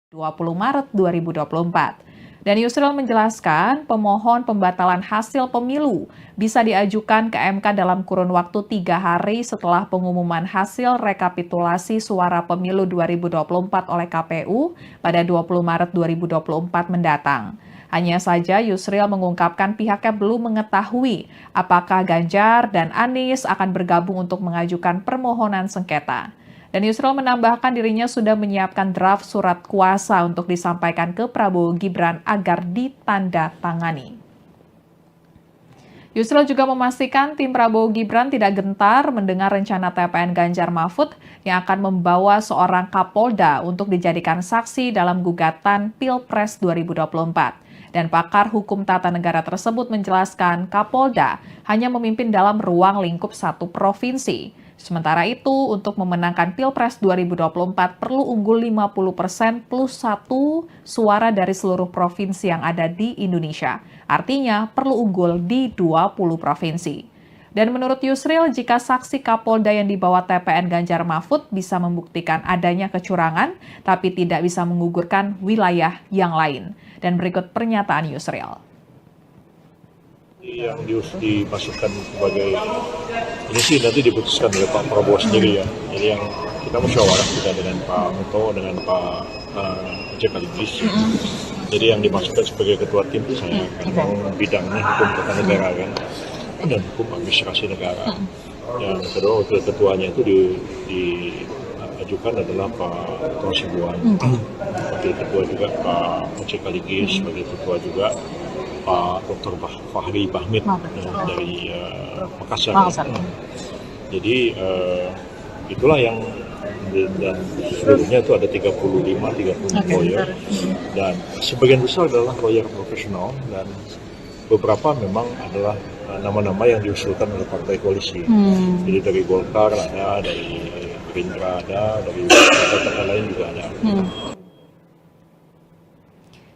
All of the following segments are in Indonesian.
20 Maret 2024. Dan Yusril menjelaskan pemohon pembatalan hasil pemilu bisa diajukan ke MK dalam kurun waktu 3 hari setelah pengumuman hasil rekapitulasi suara pemilu 2024 oleh KPU pada 20 Maret 2024 mendatang. Hanya saja Yusril mengungkapkan pihaknya belum mengetahui apakah Ganjar dan Anies akan bergabung untuk mengajukan permohonan sengketa. Dan Yusril menambahkan dirinya sudah menyiapkan draft surat kuasa untuk disampaikan ke Prabowo Gibran agar ditandatangani. Yusril juga memastikan tim Prabowo Gibran tidak gentar mendengar rencana TPN Ganjar Mahfud yang akan membawa seorang Kapolda untuk dijadikan saksi dalam gugatan Pilpres 2024. Dan pakar hukum tata negara tersebut menjelaskan Kapolda hanya memimpin dalam ruang lingkup satu provinsi. Sementara itu, untuk memenangkan Pilpres 2024 perlu unggul 50% plus 1 suara dari seluruh provinsi yang ada di Indonesia. Artinya, perlu unggul di 20 provinsi. Dan menurut Yusril, jika saksi Kapolda yang dibawa TPN Ganjar Mahfud bisa membuktikan adanya kecurangan, tapi tidak bisa menggugurkan wilayah yang lain. Dan berikut pernyataan Yusril. Yang dimasukkan sebagai ini sih nanti diputuskan oleh Pak Prabowo sendiri ya. Jadi yang kita musyawarah kita dengan Pak Muto, dengan Pak Jekaligis. Jadi yang dimasukkan sebagai ketua tim itu saya kan bidangnya hukum tata negara kan dan hukum administrasi negara. Yang kedua wakil ketuanya itu diajukan adalah Pak Ketua Sibuan, wakil ketua juga Pak Jekaligis, wakil ketua juga Pak Dr. Fahri Bahmid dari Makassar. Jadi itulah yang dan seluruhnya itu ada 30 lawyer dan sebagian besar adalah lawyer profesional dan beberapa memang adalah nama-nama yang diusulkan oleh partai koalisi. Jadi dari Golkar ada, dari Gerindra ada, dari partai lain juga ada.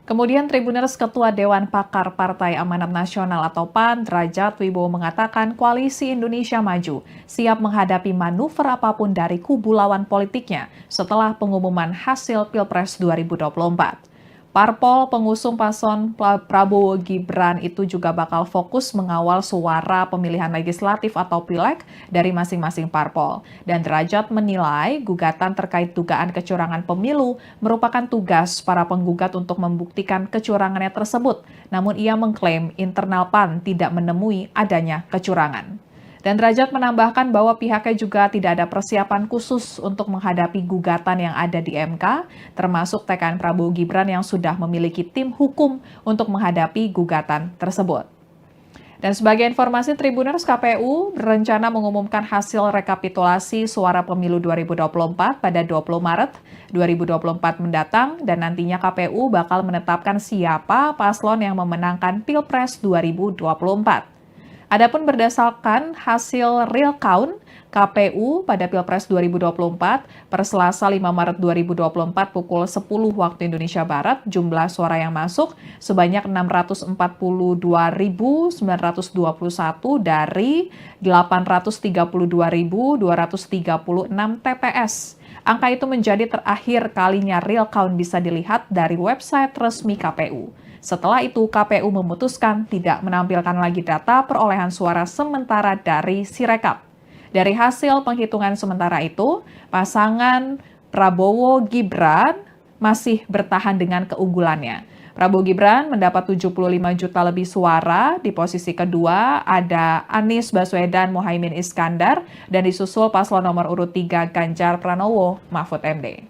Kemudian Tribuners Ketua Dewan Pakar Partai Amanat Nasional atau PAN, Derajat Wibowo mengatakan Koalisi Indonesia Maju siap menghadapi manuver apapun dari kubu lawan politiknya setelah pengumuman hasil Pilpres 2024. Parpol pengusung paslon Prabowo Gibran itu juga bakal fokus mengawal suara pemilihan legislatif atau pileg dari masing-masing parpol. Dan Derajat menilai gugatan terkait dugaan kecurangan pemilu merupakan tugas para penggugat untuk membuktikan kecurangannya tersebut. Namun ia mengklaim internal PAN tidak menemui adanya kecurangan. Dan Derajat menambahkan bahwa pihaknya juga tidak ada persiapan khusus untuk menghadapi gugatan yang ada di MK, termasuk TKN Prabowo Gibran yang sudah memiliki tim hukum untuk menghadapi gugatan tersebut. Dan sebagai informasi, Tribuners, KPU berencana mengumumkan hasil rekapitulasi suara pemilu 2024 pada 20 Maret 2024 mendatang, dan nantinya KPU bakal menetapkan siapa paslon yang memenangkan Pilpres 2024. Adapun berdasarkan hasil real count KPU pada Pilpres 2024 per Selasa 5 Maret 2024 pukul 10 waktu Indonesia Barat, jumlah suara yang masuk sebanyak 642.921 dari 832.236 TPS. Angka itu menjadi terakhir kalinya real count bisa dilihat dari website resmi KPU. Setelah itu, KPU memutuskan tidak menampilkan lagi data perolehan suara sementara dari Sirekap. Dari hasil penghitungan sementara itu, pasangan Prabowo Gibran masih bertahan dengan keunggulannya. Prabowo Gibran mendapat 75 juta lebih suara, di posisi kedua ada Anies Baswedan Mohaimin Iskandar, dan disusul paslon nomor urut 3 Ganjar Pranowo Mahfud MD.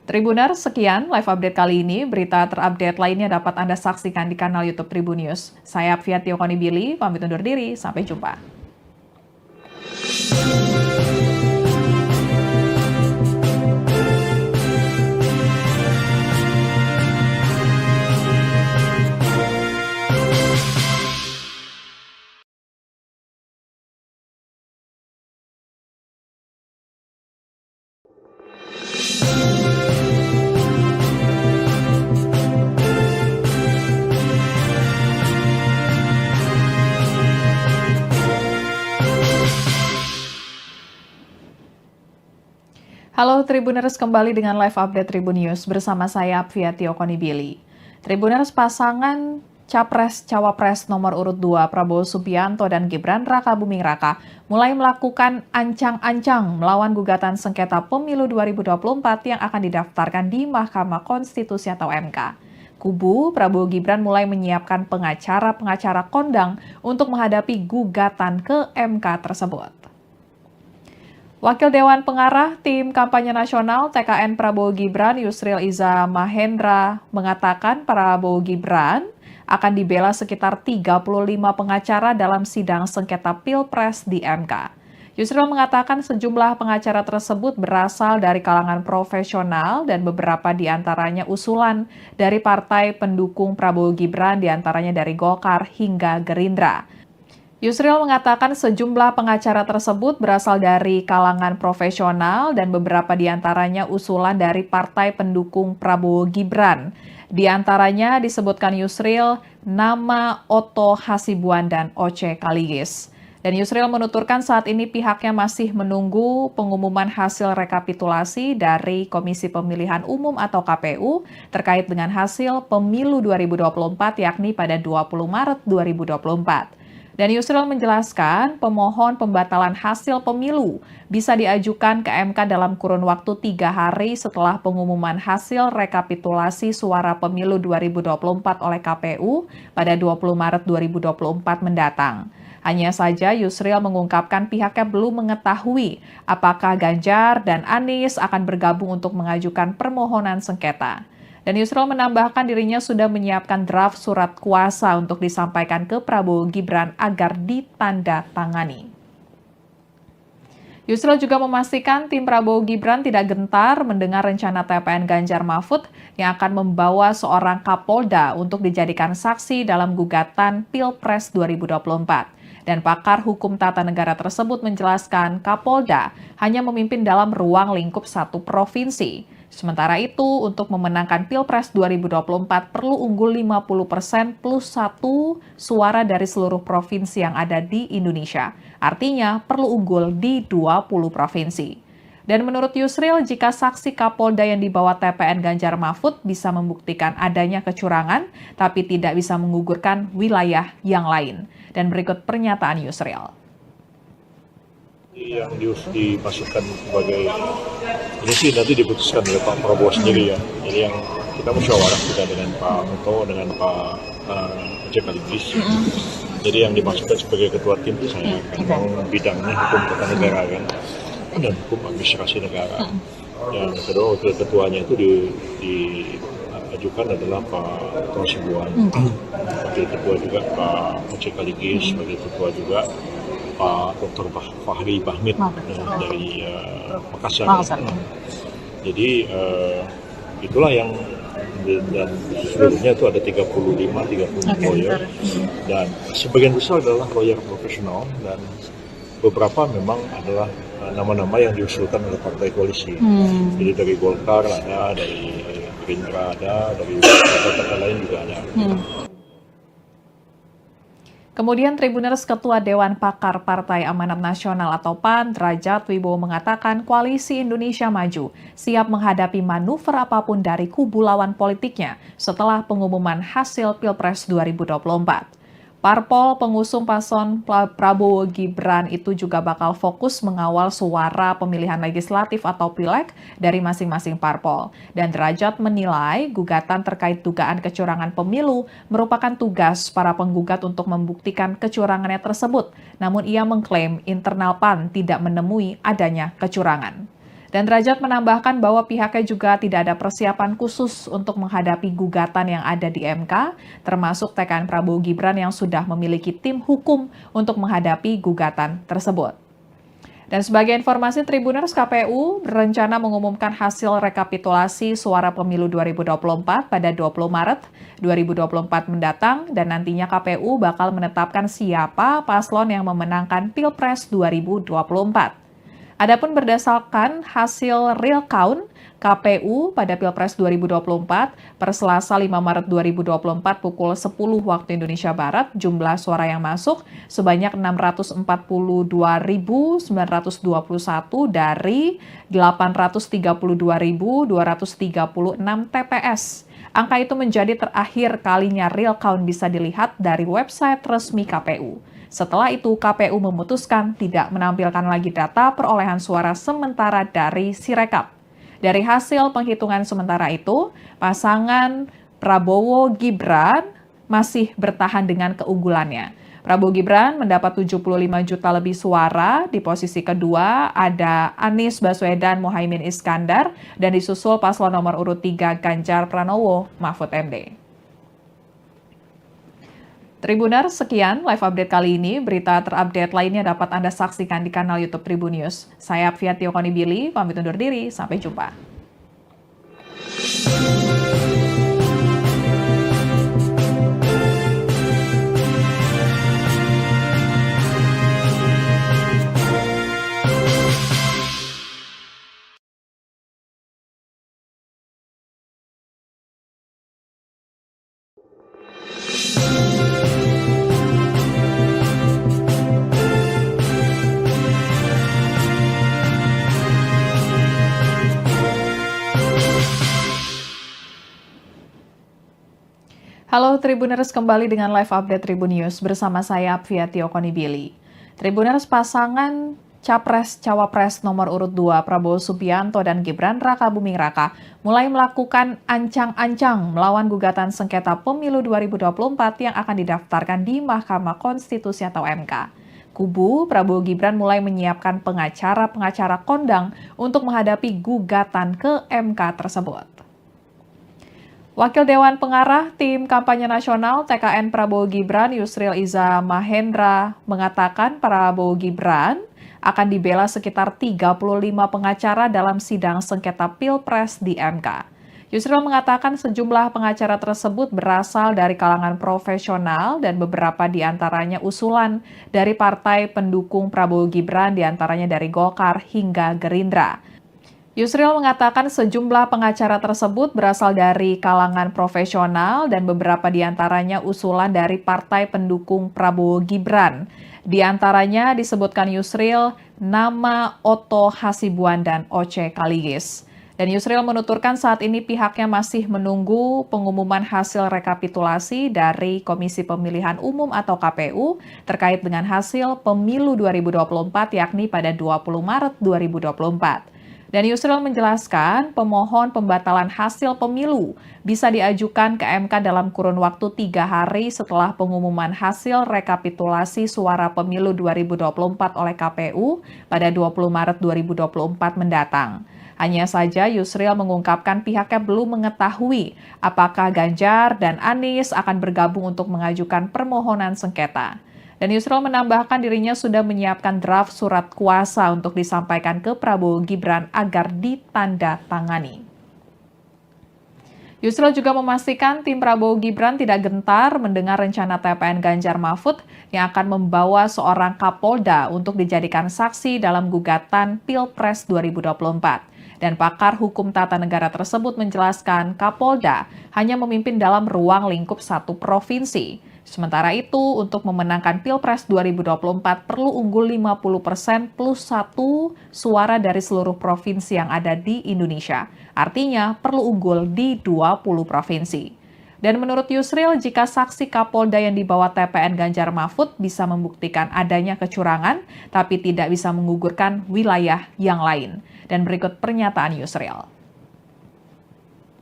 Tribuners, sekian live update kali ini. Berita terupdate lainnya dapat Anda saksikan di kanal YouTube Tribun News. Saya Apviatio Konibili, pamit undur diri. Sampai jumpa. Halo Tribuners, kembali dengan live update Tribun News bersama saya Apviati Okonibili. Tribuners, pasangan Capres-Cawapres nomor urut 2 Prabowo Subianto dan Gibran Raka Buming Raka mulai melakukan ancang-ancang melawan gugatan sengketa pemilu 2024 yang akan didaftarkan di Mahkamah Konstitusi atau MK. Kubu Prabowo Gibran mulai menyiapkan pengacara-pengacara kondang untuk menghadapi gugatan ke MK tersebut. Wakil Dewan Pengarah Tim Kampanye Nasional TKN Prabowo Gibran Yusril Iza Mahendra mengatakan Prabowo Gibran akan dibela sekitar 35 pengacara dalam sidang sengketa Pilpres di MK. Yusril mengatakan sejumlah pengacara tersebut berasal dari kalangan profesional dan beberapa diantaranya usulan dari partai pendukung Prabowo Gibran, diantaranya dari Golkar hingga Gerindra. Yusril mengatakan sejumlah pengacara tersebut berasal dari kalangan profesional dan beberapa diantaranya usulan dari partai pendukung Prabowo Gibran. Di antaranya disebutkan Yusril nama Otto Hasibuan dan Oce Kaligis. Dan Yusril menuturkan saat ini pihaknya masih menunggu pengumuman hasil rekapitulasi dari Komisi Pemilihan Umum atau KPU terkait dengan hasil pemilu 2024 yakni pada 20 Maret 2024. Dan Yusril menjelaskan pemohon pembatalan hasil pemilu bisa diajukan ke MK dalam kurun waktu 3 hari setelah pengumuman hasil rekapitulasi suara pemilu 2024 oleh KPU pada 20 Maret 2024 mendatang. Hanya saja Yusril mengungkapkan pihaknya belum mengetahui apakah Ganjar dan Anies akan bergabung untuk mengajukan permohonan sengketa. Dan Yusril menambahkan dirinya sudah menyiapkan draft surat kuasa untuk disampaikan ke Prabowo Gibran agar ditandatangani. Yusril juga memastikan tim Prabowo Gibran tidak gentar mendengar rencana TPN Ganjar Mahfud yang akan membawa seorang Kapolda untuk dijadikan saksi dalam gugatan Pilpres 2024. Dan pakar hukum tata negara tersebut menjelaskan Kapolda hanya memimpin dalam ruang lingkup satu provinsi. Sementara itu, untuk memenangkan Pilpres 2024 perlu unggul 50% plus 1 suara dari seluruh provinsi yang ada di Indonesia. Artinya perlu unggul di 20 provinsi. Dan menurut Yusril, jika saksi Kapolda yang dibawa TPN Ganjar Mahfud bisa membuktikan adanya kecurangan, tapi tidak bisa menggugurkan wilayah yang lain. Dan berikut pernyataan Yusril. Yang dimasukkan sebagai ini sih nanti diputuskan oleh Pak Prabowo sendiri ya. Jadi yang kita musyawarah juga dengan Pak Otto, dengan Pak Oce Kaligis. Jadi yang dimasukkan sebagai ketua tim itu saya kan bidangnya hukum tata negara kan dan hukum administrasi negara. Yang kedua wakil ketuanya itu diajukan adalah Pak Otto Hasibuan. Wakil ketua juga Pak Oce Kaligis, wakil ketua juga Pak Dr. Fahri Bahmid dari Makassar. Jadi itulah yang dan seluruhnya itu ada 30 lawyer dan sebagian besar adalah lawyer profesional dan beberapa memang adalah nama-nama yang diusulkan oleh partai koalisi. Jadi dari Golkar ada, dari Gerindra ada, dari partai lain juga ada. Kemudian Tribuners Ketua Dewan Pakar Partai Amanat Nasional atau PAN, Derajat Wibowo mengatakan Koalisi Indonesia Maju siap menghadapi manuver apapun dari kubu lawan politiknya setelah pengumuman hasil Pilpres 2024. Parpol pengusung paslon Prabowo Gibran itu juga bakal fokus mengawal suara pemilihan legislatif atau pileg dari masing-masing parpol. Dan Derajat menilai gugatan terkait dugaan kecurangan pemilu merupakan tugas para penggugat untuk membuktikan kecurangannya tersebut. Namun ia mengklaim internal PAN tidak menemui adanya kecurangan. Dan Derajat menambahkan bahwa pihaknya juga tidak ada persiapan khusus untuk menghadapi gugatan yang ada di MK, termasuk TKN Prabowo Gibran yang sudah memiliki tim hukum untuk menghadapi gugatan tersebut. Dan sebagai informasi, Tribuners, KPU berencana mengumumkan hasil rekapitulasi suara pemilu 2024 pada 20 Maret 2024 mendatang, dan nantinya KPU bakal menetapkan siapa paslon yang memenangkan Pilpres 2024. Adapun berdasarkan hasil real count KPU pada Pilpres 2024 per Selasa 5 Maret 2024 pukul 10 waktu Indonesia Barat, jumlah suara yang masuk sebanyak 642.921 dari 832.236 TPS. Angka itu menjadi terakhir kalinya real count bisa dilihat dari website resmi KPU. Setelah itu, KPU memutuskan tidak menampilkan lagi data perolehan suara sementara dari Sirekap. Dari hasil penghitungan sementara itu, pasangan Prabowo Gibran masih bertahan dengan keunggulannya. Prabowo Gibran mendapat 75 juta lebih suara. Di posisi kedua ada Anies Baswedan Mohaimin Iskandar dan disusul paslon nomor urut 3 Ganjar Pranowo Mahfud MD. Tribuners, sekian live update kali ini. Berita terupdate lainnya dapat Anda saksikan di kanal YouTube Tribun News. Saya Apviatio Konibili, pamit undur diri. Sampai jumpa. Halo Tribuners, kembali dengan live update Tribun News bersama saya Apviatio Konibili. Tribuners, pasangan Capres-Cawapres nomor urut 2 Prabowo Subianto dan Gibran Raka Buming Raka mulai melakukan ancang-ancang melawan gugatan sengketa pemilu 2024 yang akan didaftarkan di Mahkamah Konstitusi atau MK. Kubu Prabowo Gibran mulai menyiapkan pengacara-pengacara kondang untuk menghadapi gugatan ke MK tersebut. Wakil Dewan Pengarah Tim Kampanye Nasional TKN Prabowo Gibran Yusril Iza Mahendra mengatakan Prabowo Gibran akan dibela sekitar 35 pengacara dalam sidang sengketa Pilpres di MK. Yusril mengatakan sejumlah pengacara tersebut berasal dari kalangan profesional dan beberapa diantaranya usulan dari partai pendukung Prabowo Gibran, diantaranya dari Golkar hingga Gerindra. Yusril mengatakan sejumlah pengacara tersebut berasal dari kalangan profesional dan beberapa diantaranya usulan dari partai pendukung Prabowo Gibran. Di antaranya disebutkan Yusril nama Otto Hasibuan dan Oce Kaligis. Dan Yusril menuturkan saat ini pihaknya masih menunggu pengumuman hasil rekapitulasi dari Komisi Pemilihan Umum atau KPU terkait dengan hasil pemilu 2024 yakni pada 20 Maret 2024. Dan Yusril menjelaskan pemohon pembatalan hasil pemilu bisa diajukan ke MK dalam kurun waktu 3 hari setelah pengumuman hasil rekapitulasi suara pemilu 2024 oleh KPU pada 20 Maret 2024 mendatang. Hanya saja Yusril mengungkapkan pihaknya belum mengetahui apakah Ganjar dan Anies akan bergabung untuk mengajukan permohonan sengketa. Dan Yusril menambahkan dirinya sudah menyiapkan draft surat kuasa untuk disampaikan ke Prabowo Gibran agar ditandatangani. Yusril juga memastikan tim Prabowo Gibran tidak gentar mendengar rencana TPN Ganjar Mahfud yang akan membawa seorang Kapolda untuk dijadikan saksi dalam gugatan Pilpres 2024. Dan pakar hukum tata negara tersebut menjelaskan Kapolda hanya memimpin dalam ruang lingkup satu provinsi. Sementara itu, untuk memenangkan Pilpres 2024 perlu unggul 50% plus 1 suara dari seluruh provinsi yang ada di Indonesia. Artinya, perlu unggul di 20 provinsi. Dan menurut Yusril, jika saksi Kapolda yang dibawa TPN Ganjar Mahfud bisa membuktikan adanya kecurangan, tapi tidak bisa menggugurkan wilayah yang lain. Dan berikut pernyataan Yusril.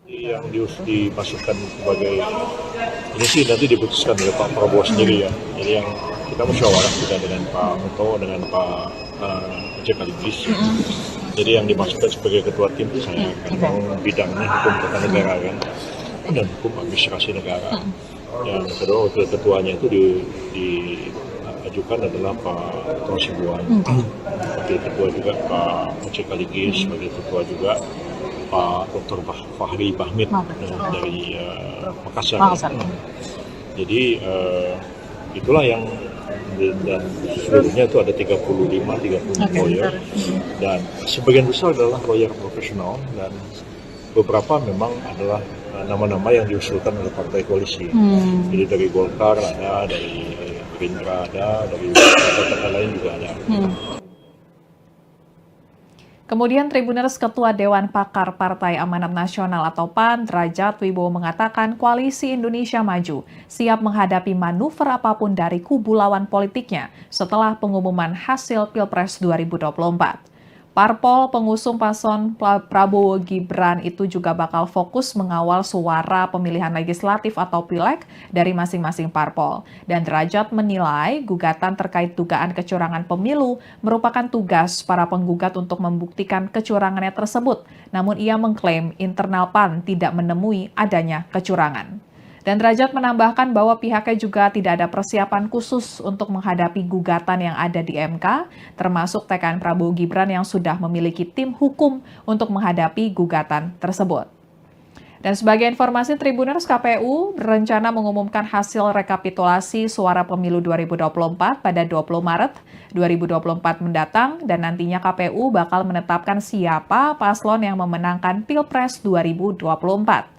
Yang dimasukkan sebagai ini sih nanti diputuskan oleh Pak Prabowo sendiri ya. Jadi yang kita musyawarah juga dengan Pak Otto, dengan Pak Oce Kaligis. Jadi yang dimasukkan sebagai ketua tim itu saya kan bidangnya hukum tata negara kan dan hukum administrasi negara. Yang kedua wakil ketuanya itu diajukan adalah Pak Otto Hasibuan. Wakil ketua juga Pak Oce Kaligis, wakil ketua juga Pak Dr. Fahri Bahmid dari Makassar. Jadi itulah yang dan seluruhnya itu ada 35 lawyer, dan sebagian besar adalah lawyer profesional, dan beberapa memang adalah nama-nama yang diusulkan oleh partai koalisi. Jadi dari Golkar ada, dari Gerindra ada, dari partai lain juga ada. Kemudian Tribuners Ketua Dewan Pakar Partai Amanat Nasional atau PAN, Derajat Wibowo mengatakan Koalisi Indonesia Maju siap menghadapi manuver apapun dari kubu lawan politiknya setelah pengumuman hasil Pilpres 2024. Parpol pengusung paslon Prabowo Gibran itu juga bakal fokus mengawal suara pemilihan legislatif atau pileg dari masing-masing parpol. Dan Derajat menilai gugatan terkait dugaan kecurangan pemilu merupakan tugas para penggugat untuk membuktikan kecurangannya tersebut. Namun ia mengklaim internal PAN tidak menemui adanya kecurangan. Dan Derajat menambahkan bahwa pihaknya juga tidak ada persiapan khusus untuk menghadapi gugatan yang ada di MK, termasuk TKN Prabowo Gibran yang sudah memiliki tim hukum untuk menghadapi gugatan tersebut. Dan sebagai informasi, Tribuners, KPU berencana mengumumkan hasil rekapitulasi suara pemilu 2024 pada 20 Maret 2024 mendatang, dan nantinya KPU bakal menetapkan siapa paslon yang memenangkan Pilpres 2024.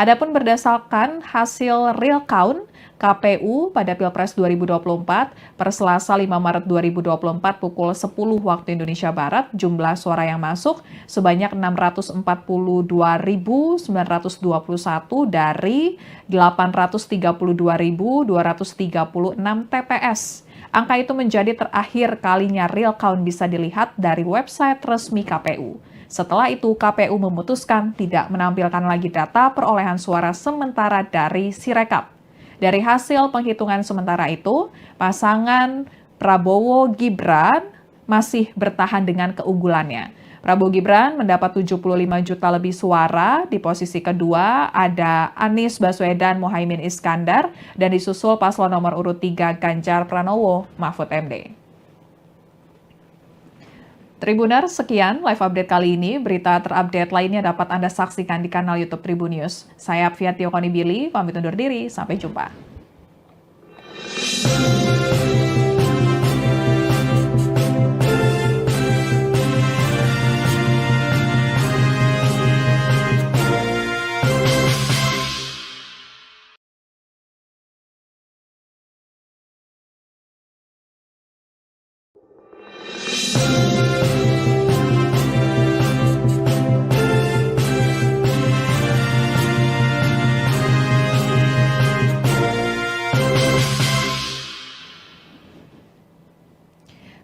Adapun berdasarkan hasil real count KPU pada Pilpres 2024 per Selasa 5 Maret 2024 pukul 10 waktu Indonesia Barat, jumlah suara yang masuk sebanyak 642.921 dari 832.236 TPS. Angka itu menjadi terakhir kalinya real count bisa dilihat dari website resmi KPU. Setelah itu, KPU memutuskan tidak menampilkan lagi data perolehan suara sementara dari Sirekap. Dari hasil penghitungan sementara itu, pasangan Prabowo Gibran masih bertahan dengan keunggulannya. Prabowo Gibran mendapat 75 juta lebih suara, di posisi kedua ada Anies Baswedan Mohaimin Iskandar, dan disusul paslon nomor urut 3 Ganjar Pranowo Mahfud MD. Tribuner, sekian live update kali ini. Berita terupdate lainnya dapat Anda saksikan di kanal YouTube Tribun News. Saya Apviati Okonibili, pamit undur diri. Sampai jumpa.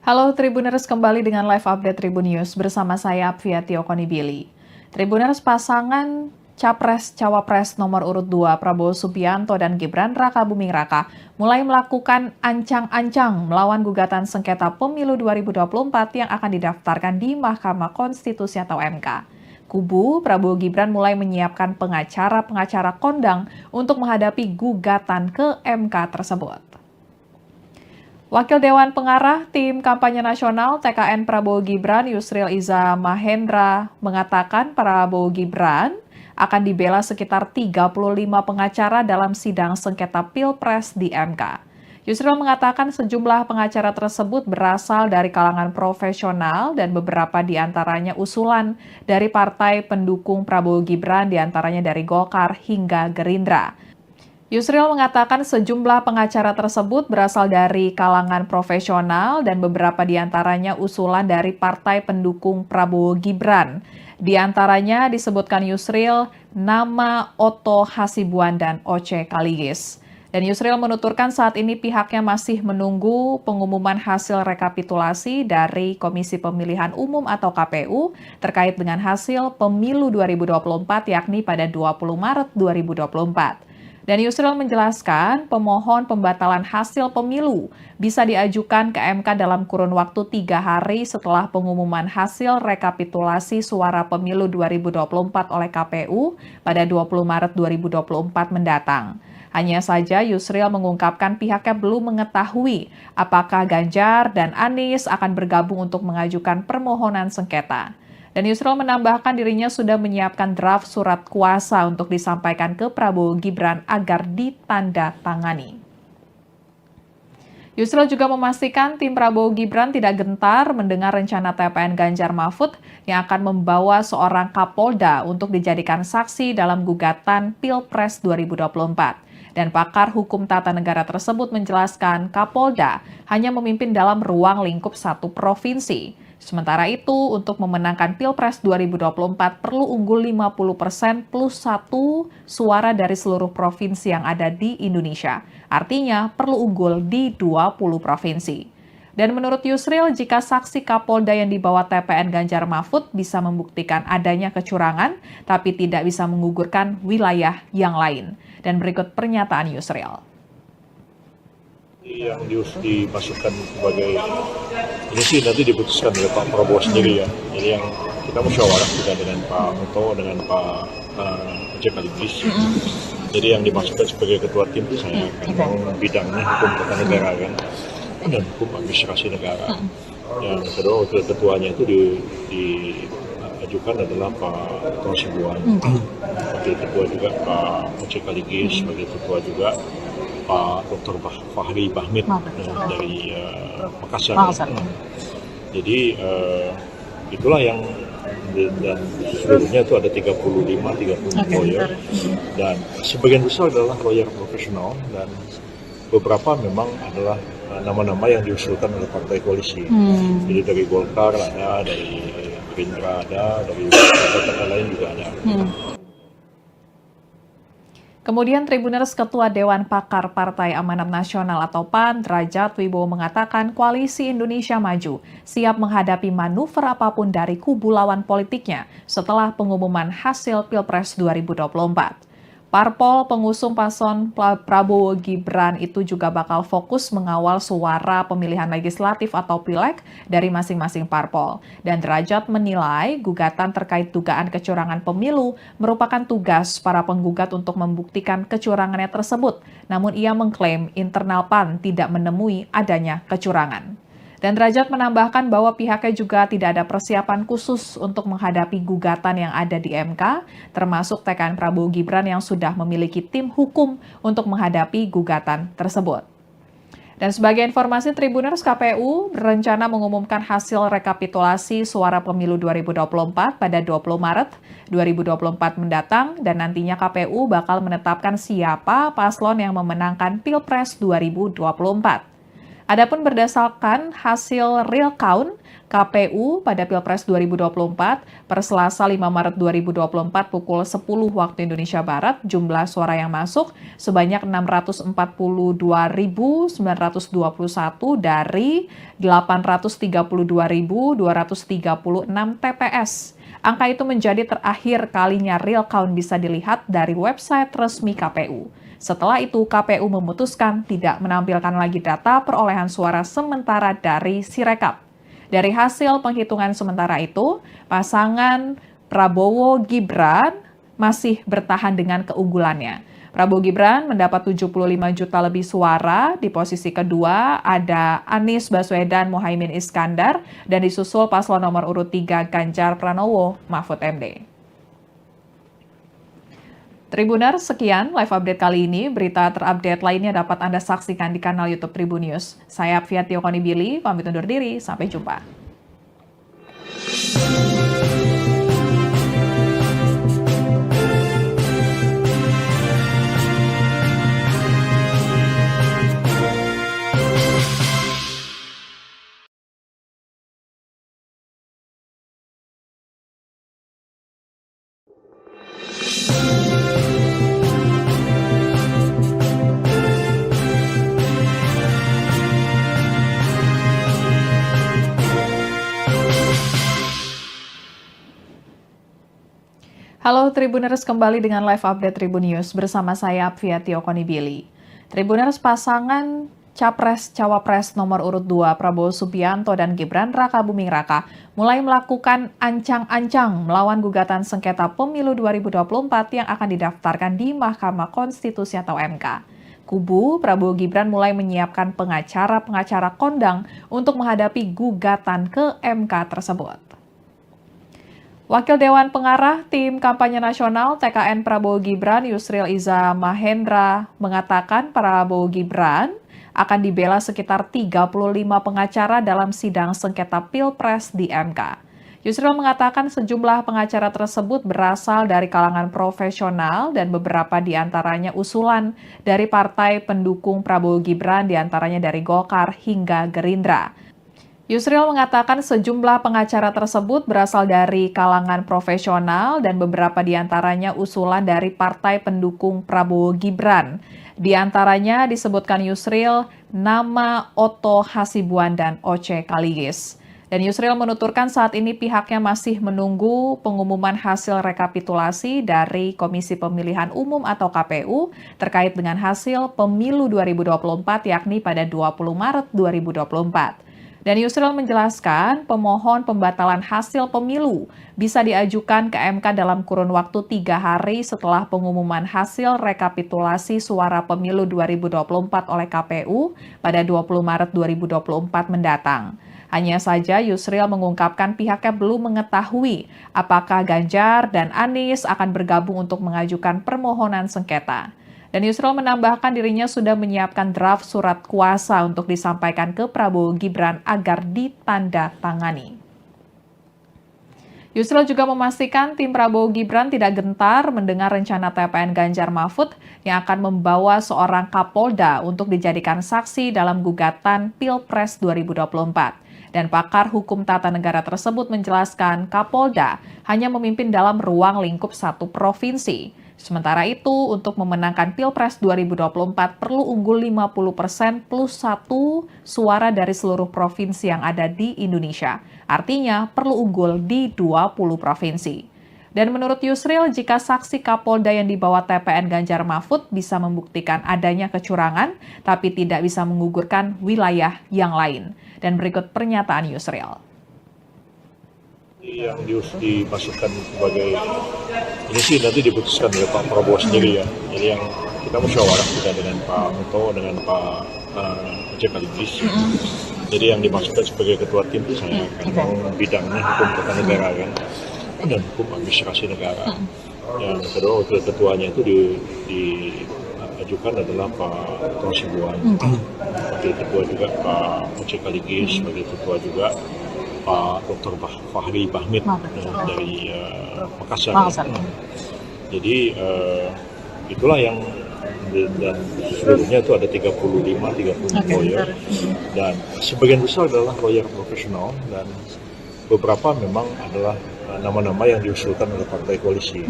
Halo Tribuners, kembali dengan live update Tribun News bersama saya Apviati Okonibili. Tribuners, pasangan Capres-Cawapres nomor urut 2 Prabowo Subianto dan Gibran Raka Buming Raka mulai melakukan ancang-ancang melawan gugatan sengketa pemilu 2024 yang akan didaftarkan di Mahkamah Konstitusi atau MK. Kubu Prabowo Gibran mulai menyiapkan pengacara-pengacara kondang untuk menghadapi gugatan ke MK tersebut. Wakil Dewan Pengarah Tim Kampanye Nasional TKN Prabowo Gibran Yusril Iza Mahendra mengatakan Prabowo Gibran akan dibela sekitar 35 pengacara dalam sidang sengketa Pilpres di MK. Yusril mengatakan sejumlah pengacara tersebut berasal dari kalangan profesional dan beberapa diantaranya usulan dari partai pendukung Prabowo Gibran, diantaranya dari Golkar hingga Gerindra. Yusril mengatakan sejumlah pengacara tersebut berasal dari kalangan profesional dan beberapa diantaranya usulan dari partai pendukung Prabowo Gibran. Di antaranya disebutkan Yusril nama Otto Hasibuan dan Oce Kaligis. Dan Yusril menuturkan saat ini pihaknya masih menunggu pengumuman hasil rekapitulasi dari Komisi Pemilihan Umum atau KPU terkait dengan hasil pemilu 2024 yakni pada 20 Maret 2024. Dan Yusril menjelaskan pemohon pembatalan hasil pemilu bisa diajukan ke MK dalam kurun waktu 3 hari setelah pengumuman hasil rekapitulasi suara pemilu 2024 oleh KPU pada 20 Maret 2024 mendatang. Hanya saja Yusril mengungkapkan pihaknya belum mengetahui apakah Ganjar dan Anies akan bergabung untuk mengajukan permohonan sengketa. Dan Yusril menambahkan dirinya sudah menyiapkan draft surat kuasa untuk disampaikan ke Prabowo Gibran agar ditandatangani. Yusril juga memastikan tim Prabowo Gibran tidak gentar mendengar rencana TPN Ganjar Mahfud yang akan membawa seorang Kapolda untuk dijadikan saksi dalam gugatan Pilpres 2024. Dan pakar hukum tata negara tersebut menjelaskan Kapolda hanya memimpin dalam ruang lingkup satu provinsi. Sementara itu, untuk memenangkan Pilpres 2024 perlu unggul 50% plus 1 suara dari seluruh provinsi yang ada di Indonesia. Artinya perlu unggul di 20 provinsi. Dan menurut Yusril, jika saksi Kapolda yang dibawa TPN Ganjar Mahfud bisa membuktikan adanya kecurangan, tapi tidak bisa menggugurkan wilayah yang lain. Dan berikut pernyataan Yusril. Yang dimasukkan sebagai ini sih nanti diputuskan oleh Pak Prabowo sendiri ya. Jadi yang kita musyawarah juga dengan Pak Muto, dengan Pak JK Ligis. Jadi yang dimasukkan sebagai ketua tim itu saya kan bidangnya hukum tata negara kan dan hukum administrasi negara. Yang kedua wakil ketuanya itu diajukan adalah Pak Dr. Sibuan. Wakil ketua juga Pak JK Ligis, sebagai ketua juga Pak Dr. Fahri Bahmid dari Makassar. Jadi itulah yang dan seluruhnya itu ada 30 lawyer dan sebagian besar adalah lawyer profesional dan beberapa memang adalah nama-nama yang diusulkan oleh partai koalisi. Jadi dari Golkar ada, dari Gerindra ada, dari partai lain juga ada. Kemudian Tribuners Ketua Dewan Pakar Partai Amanat Nasional atau PAN, Derajat Wibowo mengatakan Koalisi Indonesia Maju siap menghadapi manuver apapun dari kubu lawan politiknya setelah pengumuman hasil Pilpres 2024. Parpol pengusung paslon Prabowo Gibran itu juga bakal fokus mengawal suara pemilihan legislatif atau pileg dari masing-masing parpol. Dan Derajat menilai gugatan terkait dugaan kecurangan pemilu merupakan tugas para penggugat untuk membuktikan kecurangannya tersebut. Namun ia mengklaim internal PAN tidak menemui adanya kecurangan. Dan Derajat menambahkan bahwa pihaknya juga tidak ada persiapan khusus untuk menghadapi gugatan yang ada di MK, termasuk TKN Prabowo Gibran yang sudah memiliki tim hukum untuk menghadapi gugatan tersebut. Dan sebagai informasi, Tribuners, KPU berencana mengumumkan hasil rekapitulasi suara pemilu 2024 pada 20 Maret 2024 mendatang dan nantinya KPU bakal menetapkan siapa paslon yang memenangkan Pilpres 2024. Adapun berdasarkan hasil real count KPU pada Pilpres 2024 per Selasa 5 Maret 2024 pukul 10 waktu Indonesia Barat, jumlah suara yang masuk sebanyak 642.921 dari 832.236 TPS. Angka itu menjadi terakhir kalinya real count bisa dilihat dari website resmi KPU. Setelah itu, KPU memutuskan tidak menampilkan lagi data perolehan suara sementara dari Sirekap. Dari hasil penghitungan sementara itu, pasangan Prabowo Gibran masih bertahan dengan keunggulannya. Prabowo Gibran mendapat 75 juta lebih suara, di posisi kedua ada Anies Baswedan Muhaimin Iskandar, dan disusul paslon nomor urut 3 Ganjar Pranowo Mahfud MD. Tribuners, sekian live update kali ini. Berita terupdate lainnya dapat Anda saksikan di kanal YouTube Tribun News. Saya Apfiatio Konibili, pamit undur diri. Sampai jumpa. Halo Tribuners, kembali dengan live update Tribun News bersama saya Apfiatio Konibili. Tribuners, pasangan Capres-Cawapres nomor urut 2 Prabowo Subianto dan Gibran Raka Buming Raka mulai melakukan ancang-ancang melawan gugatan sengketa pemilu 2024 yang akan didaftarkan di Mahkamah Konstitusi atau MK. Kubu Prabowo Gibran mulai menyiapkan pengacara-pengacara kondang untuk menghadapi gugatan ke MK tersebut. Wakil Dewan Pengarah Tim Kampanye Nasional TKN Prabowo Gibran Yusril Iza Mahendra mengatakan Prabowo Gibran akan dibela sekitar 35 pengacara dalam sidang sengketa Pilpres di MK. Yusril mengatakan sejumlah pengacara tersebut berasal dari kalangan profesional dan beberapa di antaranya usulan dari partai pendukung Prabowo Gibran, di antaranya dari Golkar hingga Gerindra. Yusril mengatakan sejumlah pengacara tersebut berasal dari kalangan profesional dan beberapa di antaranya usulan dari partai pendukung Prabowo Gibran. Di antaranya disebutkan Yusril nama Otto Hasibuan dan Oce Kaligis. Dan Yusril menuturkan saat ini pihaknya masih menunggu pengumuman hasil rekapitulasi dari Komisi Pemilihan Umum atau KPU terkait dengan hasil pemilu 2024 yakni pada 20 Maret 2024. Dan Yusril menjelaskan pemohon pembatalan hasil pemilu bisa diajukan ke MK dalam kurun waktu 3 hari setelah pengumuman hasil rekapitulasi suara pemilu 2024 oleh KPU pada 20 Maret 2024 mendatang. Hanya saja Yusril mengungkapkan pihaknya belum mengetahui apakah Ganjar dan Anies akan bergabung untuk mengajukan permohonan sengketa. Dan Yusril menambahkan dirinya sudah menyiapkan draft surat kuasa untuk disampaikan ke Prabowo Gibran agar ditandatangani. Yusril juga memastikan tim Prabowo Gibran tidak gentar mendengar rencana TPN Ganjar Mahfud yang akan membawa seorang Kapolda untuk dijadikan saksi dalam gugatan Pilpres 2024. Dan pakar hukum tata negara tersebut menjelaskan Kapolda hanya memimpin dalam ruang lingkup satu provinsi. Sementara itu, untuk memenangkan Pilpres 2024 perlu unggul 50% plus 1 suara dari seluruh provinsi yang ada di Indonesia. Artinya perlu unggul di 20 provinsi. Dan menurut Yusril, jika saksi Kapolda yang dibawa TPN Ganjar Mahfud bisa membuktikan adanya kecurangan, tapi tidak bisa menggugurkan wilayah yang lain. Dan berikut pernyataan Yusril. Yang dimasukkan sebagai ini sih nanti diputuskan oleh Pak Prabowo sendiri ya. Jadi yang kita musyawarah kita dengan Pak Muto, dengan Pak Oce Kaligis. Jadi yang dimasukkan sebagai ketua tim itu saya kan bidangnya hukum tata negara kan dan hukum administrasi negara. Yang kedua wakil ketuanya itu diajukan adalah Pak Otto Hasibuan. Wakil ketua juga Pak Oce Kaligis, sebagai ketua juga Pak Dr. Fahri Bahmid dari Makassar. Jadi itulah yang dan seluruhnya itu ada 35 lawyer dan sebagian besar adalah lawyer profesional dan beberapa memang adalah nama-nama yang diusulkan oleh partai koalisi.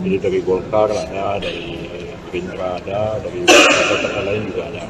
Jadi dari Golkar ada, dari Gerindra ada, dari partai lain juga ada.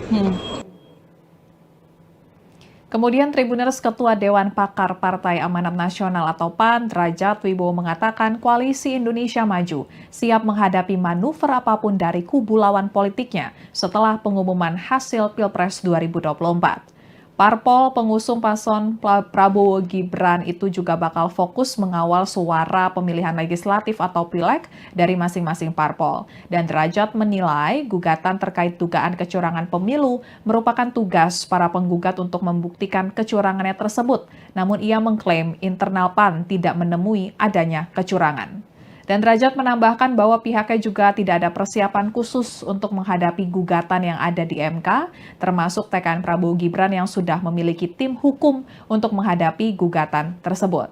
Kemudian Tribuners Ketua Dewan Pakar Partai Amanat Nasional atau PAN, Derajat Wibowo mengatakan Koalisi Indonesia Maju siap menghadapi manuver apapun dari kubu lawan politiknya setelah pengumuman hasil Pilpres 2024. Parpol pengusung paslon Prabowo Gibran itu juga bakal fokus mengawal suara pemilihan legislatif atau pileg dari masing-masing parpol. Dan Derajat menilai gugatan terkait dugaan kecurangan pemilu merupakan tugas para penggugat untuk membuktikan kecurangannya tersebut. Namun ia mengklaim internal PAN tidak menemui adanya kecurangan. Dan Derajat menambahkan bahwa pihaknya juga tidak ada persiapan khusus untuk menghadapi gugatan yang ada di MK, termasuk TKN Prabowo Gibran yang sudah memiliki tim hukum untuk menghadapi gugatan tersebut.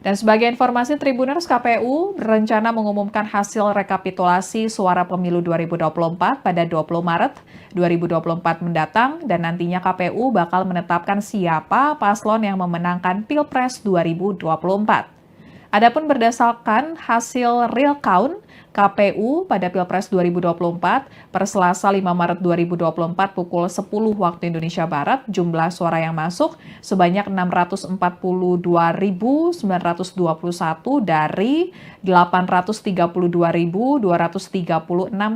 Dan sebagai informasi, Tribuners, KPU berencana mengumumkan hasil rekapitulasi suara pemilu 2024 pada 20 Maret 2024 mendatang, dan nantinya KPU bakal menetapkan siapa paslon yang memenangkan Pilpres 2024. Adapun berdasarkan hasil real count KPU pada Pilpres 2024 per Selasa 5 Maret 2024 pukul 10 waktu Indonesia Barat, jumlah suara yang masuk sebanyak 642.921 dari 832.236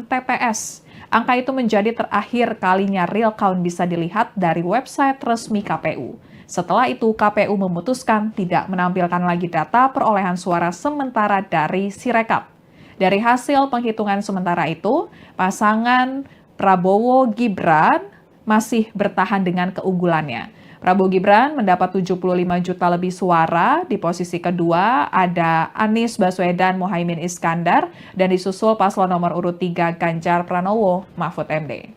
TPS. Angka itu menjadi terakhir kalinya real count bisa dilihat dari website resmi KPU. Setelah itu, KPU memutuskan tidak menampilkan lagi data perolehan suara sementara dari Sirekap. Dari hasil penghitungan sementara itu, pasangan Prabowo Gibran masih bertahan dengan keunggulannya. Prabowo Gibran mendapat 75 juta lebih suara, di posisi kedua ada Anies Baswedan Mohaimin Iskandar, dan disusul paslon nomor urut 3 Ganjar Pranowo Mahfud MD.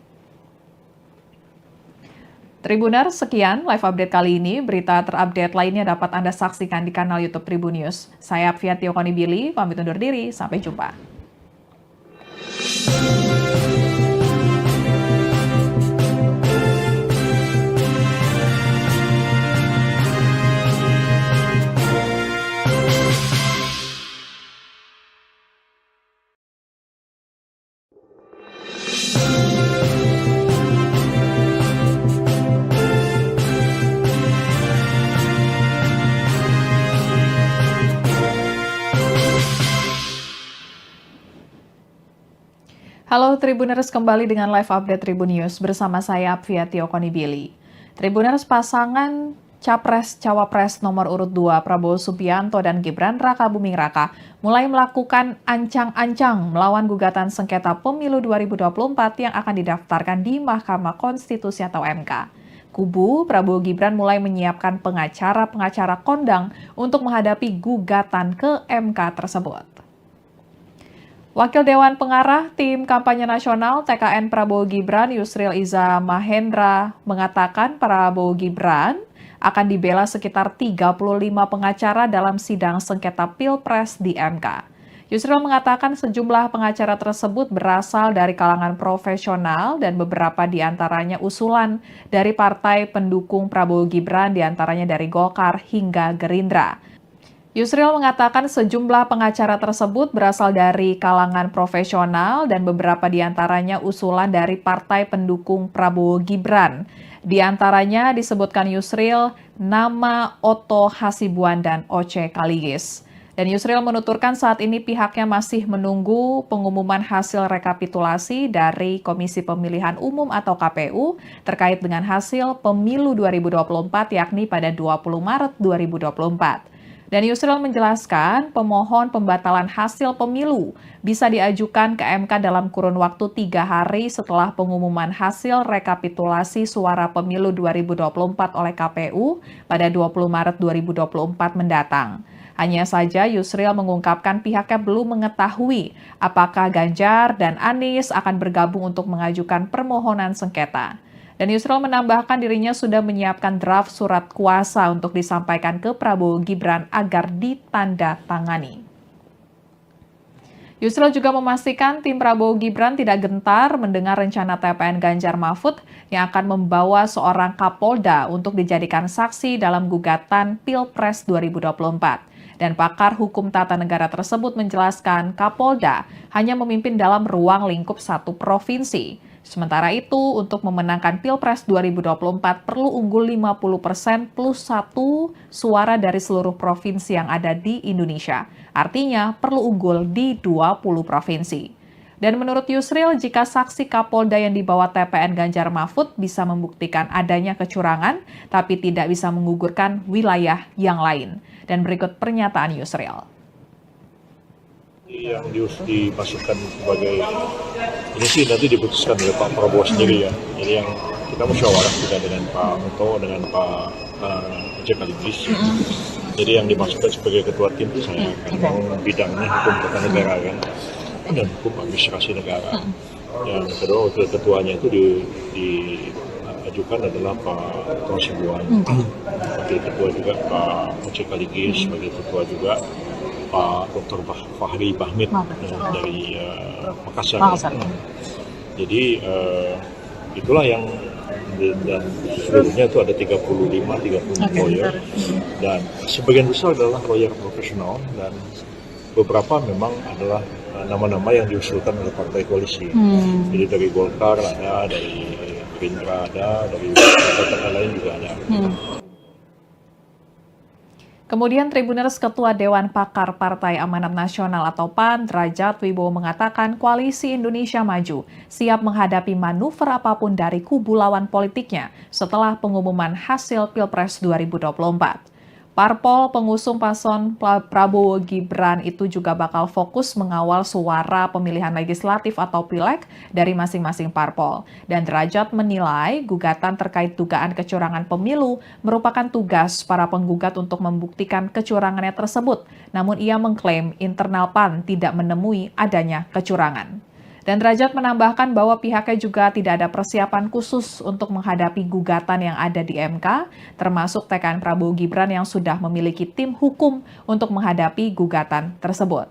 Tribuners, sekian live update kali ini. Berita terupdate lainnya dapat Anda saksikan di kanal YouTube Tribun News. Saya Apviatio Konibili, pamit undur diri. Sampai jumpa. Halo Tribuners, kembali dengan live update Tribun News bersama saya Apviatio Konibili. Tribuners, pasangan Capres-Cawapres nomor urut 2 Prabowo Subianto dan Gibran Rakabuming Raka mulai melakukan ancang-ancang melawan gugatan sengketa pemilu 2024 yang akan didaftarkan di Mahkamah Konstitusi atau MK. Kubu Prabowo Gibran mulai menyiapkan pengacara-pengacara kondang untuk menghadapi gugatan ke MK tersebut. Wakil Dewan Pengarah Tim Kampanye Nasional TKN Prabowo Gibran Yusril Iza Mahendra mengatakan Prabowo Gibran akan dibela sekitar 35 pengacara dalam sidang sengketa Pilpres di MK. Yusril mengatakan sejumlah pengacara tersebut berasal dari kalangan profesional dan beberapa diantaranya usulan dari partai pendukung Prabowo Gibran, diantaranya dari Golkar hingga Gerindra. Yusril mengatakan sejumlah pengacara tersebut berasal dari kalangan profesional dan beberapa diantaranya usulan dari partai pendukung Prabowo Gibran. Di antaranya disebutkan Yusril nama Otto Hasibuan dan Oce Kaligis. Dan Yusril menuturkan saat ini pihaknya masih menunggu pengumuman hasil rekapitulasi dari Komisi Pemilihan Umum atau KPU terkait dengan hasil pemilu 2024 yakni pada 20 Maret 2024. Dan Yusril menjelaskan pemohon pembatalan hasil pemilu bisa diajukan ke MK dalam kurun waktu 3 hari setelah pengumuman hasil rekapitulasi suara pemilu 2024 oleh KPU pada 20 Maret 2024 mendatang. Hanya saja Yusril mengungkapkan pihaknya belum mengetahui apakah Ganjar dan Anies akan bergabung untuk mengajukan permohonan sengketa. Dan Yusril menambahkan dirinya sudah menyiapkan draft surat kuasa untuk disampaikan ke Prabowo Gibran agar ditandatangani. Yusril juga memastikan tim Prabowo Gibran tidak gentar mendengar rencana TPN Ganjar Mahfud yang akan membawa seorang Kapolda untuk dijadikan saksi dalam gugatan Pilpres 2024. Dan pakar hukum tata negara tersebut menjelaskan Kapolda hanya memimpin dalam ruang lingkup satu provinsi. Sementara itu, untuk memenangkan Pilpres 2024 perlu unggul 50% plus 1 suara dari seluruh provinsi yang ada di Indonesia. Artinya, perlu unggul di 20 provinsi. Dan menurut Yusril, jika saksi Kapolda yang dibawa TPN Ganjar Mahfud bisa membuktikan adanya kecurangan, tapi tidak bisa menggugurkan wilayah yang lain. Dan berikut pernyataan Yusril. Yang dimasukkan sebagai ini sih nanti diputuskan oleh Pak Prabowo sendiri ya. Jadi yang kita musyawarah juga dengan Pak Otto, dengan Pak Oce Kaligis. Jadi yang dimasukkan sebagai ketua tim itu saya kan bidangnya hukum tata negara kan dan hukum administrasi negara. Yang kedua wakil ketuanya itu diajukan adalah Pak Otto Hasibuan. Wakil ketua juga Pak Oce Kaligis, sebagai ketua juga Pak Dr. Fahri Bahmid dari Makassar. Jadi itulah yang dan seluruhnya itu ada 35 lawyer dan sebagian besar adalah lawyer profesional dan beberapa memang adalah nama-nama yang diusulkan oleh partai koalisi. Jadi dari Golkar ada, dari Gerindra ada, dari partai lain juga ada. Kemudian Tribuners Ketua Dewan Pakar Partai Amanat Nasional atau PAN, Derajat Wibowo mengatakan Koalisi Indonesia Maju siap menghadapi manuver apapun dari kubu lawan politiknya setelah pengumuman hasil Pilpres 2024. Parpol pengusung paslon Prabowo Gibran itu juga bakal fokus mengawal suara pemilihan legislatif atau pileg dari masing-masing parpol. Dan Derajat menilai gugatan terkait dugaan kecurangan pemilu merupakan tugas para penggugat untuk membuktikan kecurangannya tersebut. Namun ia mengklaim internal PAN tidak menemui adanya kecurangan. Dan Derajat menambahkan bahwa pihaknya juga tidak ada persiapan khusus untuk menghadapi gugatan yang ada di MK, termasuk TKN Prabowo Gibran yang sudah memiliki tim hukum untuk menghadapi gugatan tersebut.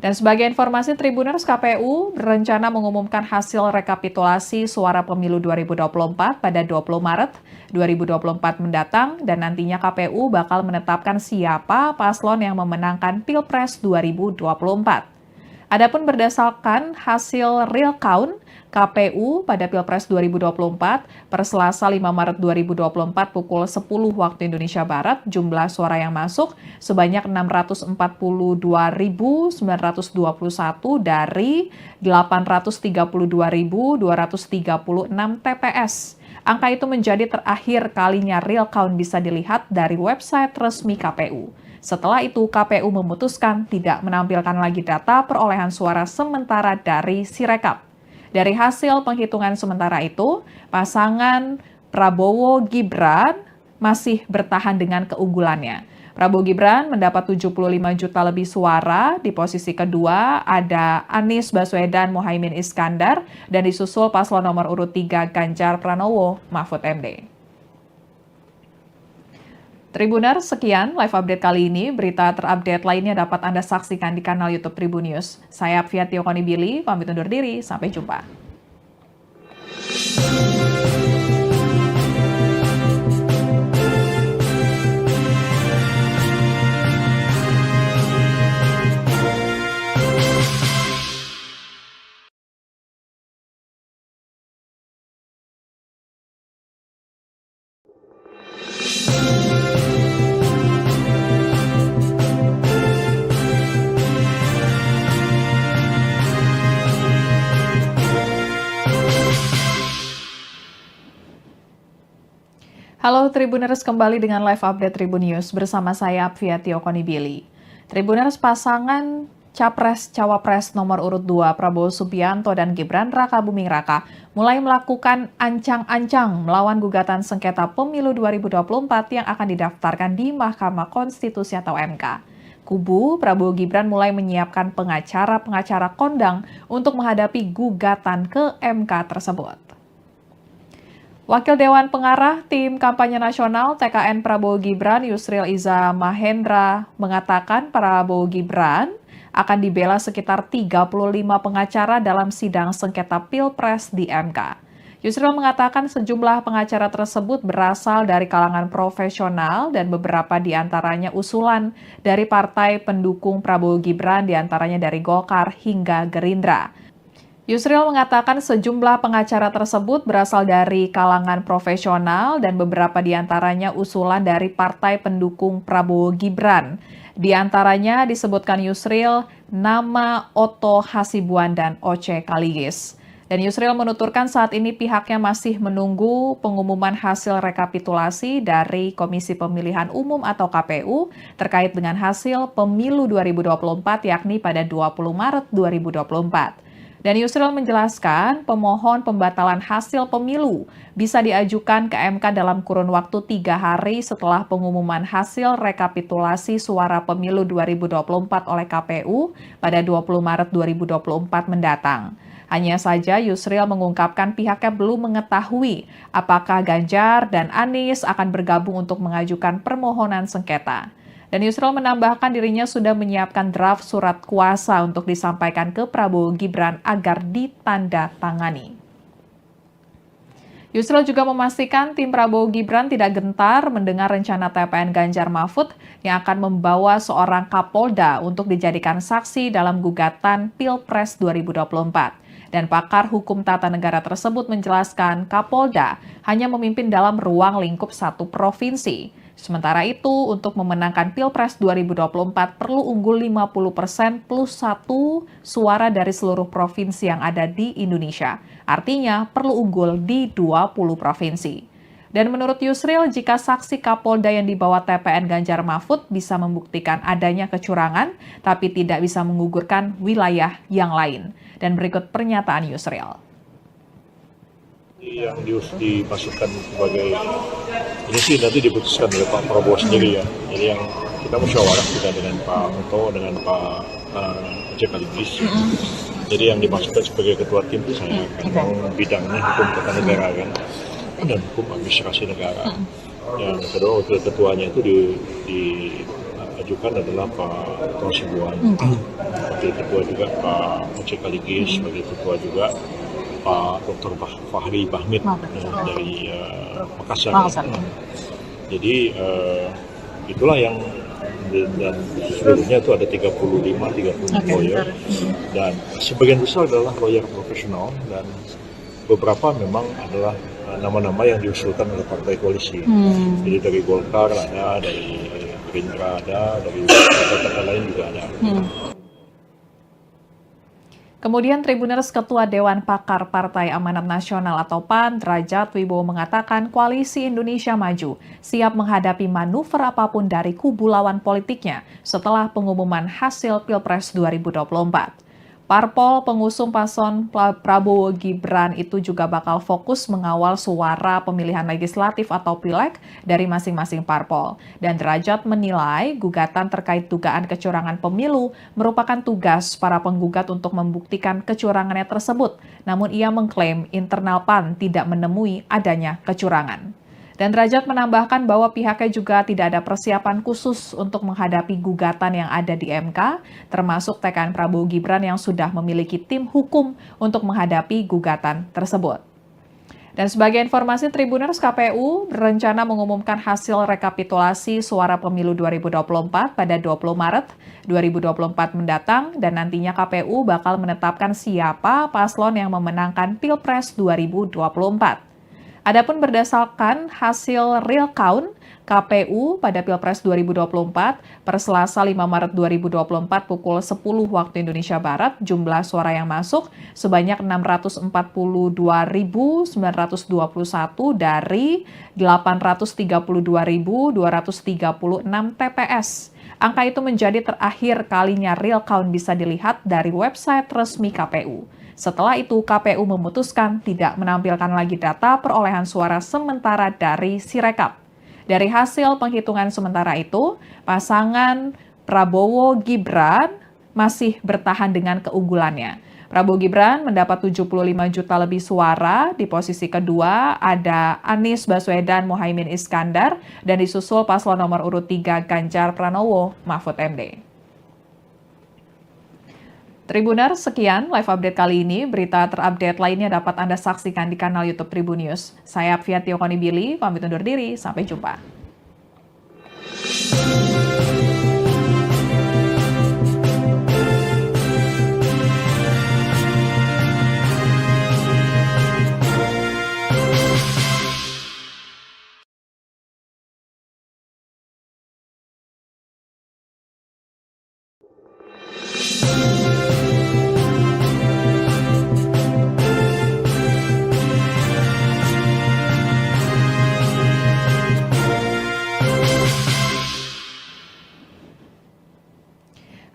Dan sebagai informasi, Tribuners, KPU berencana mengumumkan hasil rekapitulasi suara pemilu 2024 pada 20 Maret 2024 mendatang, dan nantinya KPU bakal menetapkan siapa paslon yang memenangkan Pilpres 2024. Adapun berdasarkan hasil real count KPU pada Pilpres 2024 per Selasa 5 Maret 2024 pukul 10 waktu Indonesia Barat, jumlah suara yang masuk sebanyak 642.921 dari 832.236 TPS. Angka itu menjadi terakhir kalinya real count bisa dilihat dari website resmi KPU. Setelah itu, KPU memutuskan tidak menampilkan lagi data perolehan suara sementara dari Sirekap. Dari hasil penghitungan sementara itu, pasangan Prabowo Gibran masih bertahan dengan keunggulannya. Prabowo Gibran mendapat 75 juta lebih suara. Di posisi kedua ada Anies Baswedan Mohaimin Iskandar, dan disusul paslon nomor urut 3 Ganjar Pranowo Mahfud MD. Tribuners, sekian live update kali ini. Berita terupdate lainnya dapat Anda saksikan di kanal YouTube Tribun News. Saya Apfiatio Konibili, pamit undur diri. Sampai jumpa. Halo Tribuners, kembali dengan live update Tribun News bersama saya Apfiatio Konibili. Tribuners, pasangan Capres-Cawapres nomor urut 2 Prabowo Subianto dan Gibran Raka Buming Raka mulai melakukan ancang-ancang melawan gugatan sengketa pemilu 2024 yang akan didaftarkan di Mahkamah Konstitusi atau MK. Kubu Prabowo Gibran mulai menyiapkan pengacara-pengacara kondang untuk menghadapi gugatan ke MK tersebut. Wakil Dewan Pengarah Tim Kampanye Nasional TKN Prabowo Gibran Yusril Iza Mahendra mengatakan Prabowo Gibran akan dibela sekitar 35 pengacara dalam sidang sengketa Pilpres di MK. Yusril mengatakan sejumlah pengacara tersebut berasal dari kalangan profesional dan beberapa di antaranya usulan dari partai pendukung Prabowo Gibran, di antaranya dari Golkar hingga Gerindra. Yusril mengatakan sejumlah pengacara tersebut berasal dari kalangan profesional dan beberapa di antaranya usulan dari partai pendukung Prabowo Gibran. Di antaranya disebutkan Yusril nama Otto Hasibuan dan Oce Kaligis. Dan Yusril menuturkan saat ini pihaknya masih menunggu pengumuman hasil rekapitulasi dari Komisi Pemilihan Umum atau KPU terkait dengan hasil pemilu 2024 yakni pada 20 Maret 2024. Dan Yusril menjelaskan pemohon pembatalan hasil pemilu bisa diajukan ke MK dalam kurun waktu 3 hari setelah pengumuman hasil rekapitulasi suara pemilu 2024 oleh KPU pada 20 Maret 2024 mendatang. Hanya saja Yusril mengungkapkan pihaknya belum mengetahui apakah Ganjar dan Anies akan bergabung untuk mengajukan permohonan sengketa. Dan Yusril menambahkan dirinya sudah menyiapkan draft surat kuasa untuk disampaikan ke Prabowo Gibran agar ditandatangani. Yusril juga memastikan tim Prabowo Gibran tidak gentar mendengar rencana TPN Ganjar Mahfud yang akan membawa seorang Kapolda untuk dijadikan saksi dalam gugatan Pilpres 2024. Dan pakar hukum tata negara tersebut menjelaskan Kapolda hanya memimpin dalam ruang lingkup satu provinsi. Sementara itu, untuk memenangkan Pilpres 2024 perlu unggul 50% plus 1 suara dari seluruh provinsi yang ada di Indonesia. Artinya perlu unggul di 20 provinsi. Dan menurut Yusril, jika saksi Kapolda yang dibawa TPN Ganjar Mahfud bisa membuktikan adanya kecurangan, tapi tidak bisa menggugurkan wilayah yang lain. Dan berikut pernyataan Yusril. Yang dimasukkan sebagai ini sih nanti diputuskan oleh Pak Prabowo sendiri ya. Jadi yang kita musyawarah kita dengan Pak Otto, dengan Pak Oce Kaligis. Jadi yang dimaksudkan sebagai ketua tim itu saya kan, bidangnya hukum tata negara kan, dan hukum administrasi negara. Yang kedua wakil ketuanya itu diajukan adalah Pak Sibuan, wakil ketua juga Pak Oce Kaligis, sebagai ketua juga Pak Dr. Fahri Bahmid dari Makassar. Jadi itulah yang dan seluruhnya itu ada 30 lawyer dan sebagian besar adalah lawyer profesional dan beberapa memang adalah nama-nama yang diusulkan oleh partai koalisi. Jadi dari Golkar ada, dari Gerindra ada, dari partai-partai lain juga ada. Kemudian Tribuners Ketua Dewan Pakar Partai Amanat Nasional atau PAN, Derajat Wibowo mengatakan Koalisi Indonesia Maju siap menghadapi manuver apapun dari kubu lawan politiknya setelah pengumuman hasil Pilpres 2024. Parpol pengusung paslon Prabowo Gibran itu juga bakal fokus mengawal suara pemilihan legislatif atau pileg dari masing-masing parpol. Dan Derajat menilai gugatan terkait dugaan kecurangan pemilu merupakan tugas para penggugat untuk membuktikan kecurangannya tersebut. Namun ia mengklaim internal PAN tidak menemui adanya kecurangan. Dan Derajat menambahkan bahwa pihaknya juga tidak ada persiapan khusus untuk menghadapi gugatan yang ada di MK, termasuk TKN Prabowo Gibran yang sudah memiliki tim hukum untuk menghadapi gugatan tersebut. Dan sebagai informasi, Tribuners, KPU berencana mengumumkan hasil rekapitulasi suara pemilu 2024 pada 20 Maret 2024 mendatang, dan nantinya KPU bakal menetapkan siapa paslon yang memenangkan Pilpres 2024. Adapun berdasarkan hasil real count KPU pada Pilpres 2024 per Selasa 5 Maret 2024 pukul 10 waktu Indonesia Barat, jumlah suara yang masuk sebanyak 642.921 dari 832.236 TPS. Angka itu menjadi terakhir kalinya real count bisa dilihat dari website resmi KPU. Setelah itu, KPU memutuskan tidak menampilkan lagi data perolehan suara sementara dari Sirekap. Dari hasil penghitungan sementara itu, pasangan Prabowo Gibran masih bertahan dengan keunggulannya. Prabowo Gibran mendapat 75 juta lebih suara, di posisi kedua ada Anies Baswedan Mohaimin Iskandar, dan disusul paslon nomor urut 3 Ganjar Pranowo Mahfud MD. Tribuners, sekian live update kali ini. Berita terupdate lainnya dapat Anda saksikan di kanal YouTube Tribun News. Saya Apviati Okonibili, pamit undur diri. Sampai jumpa.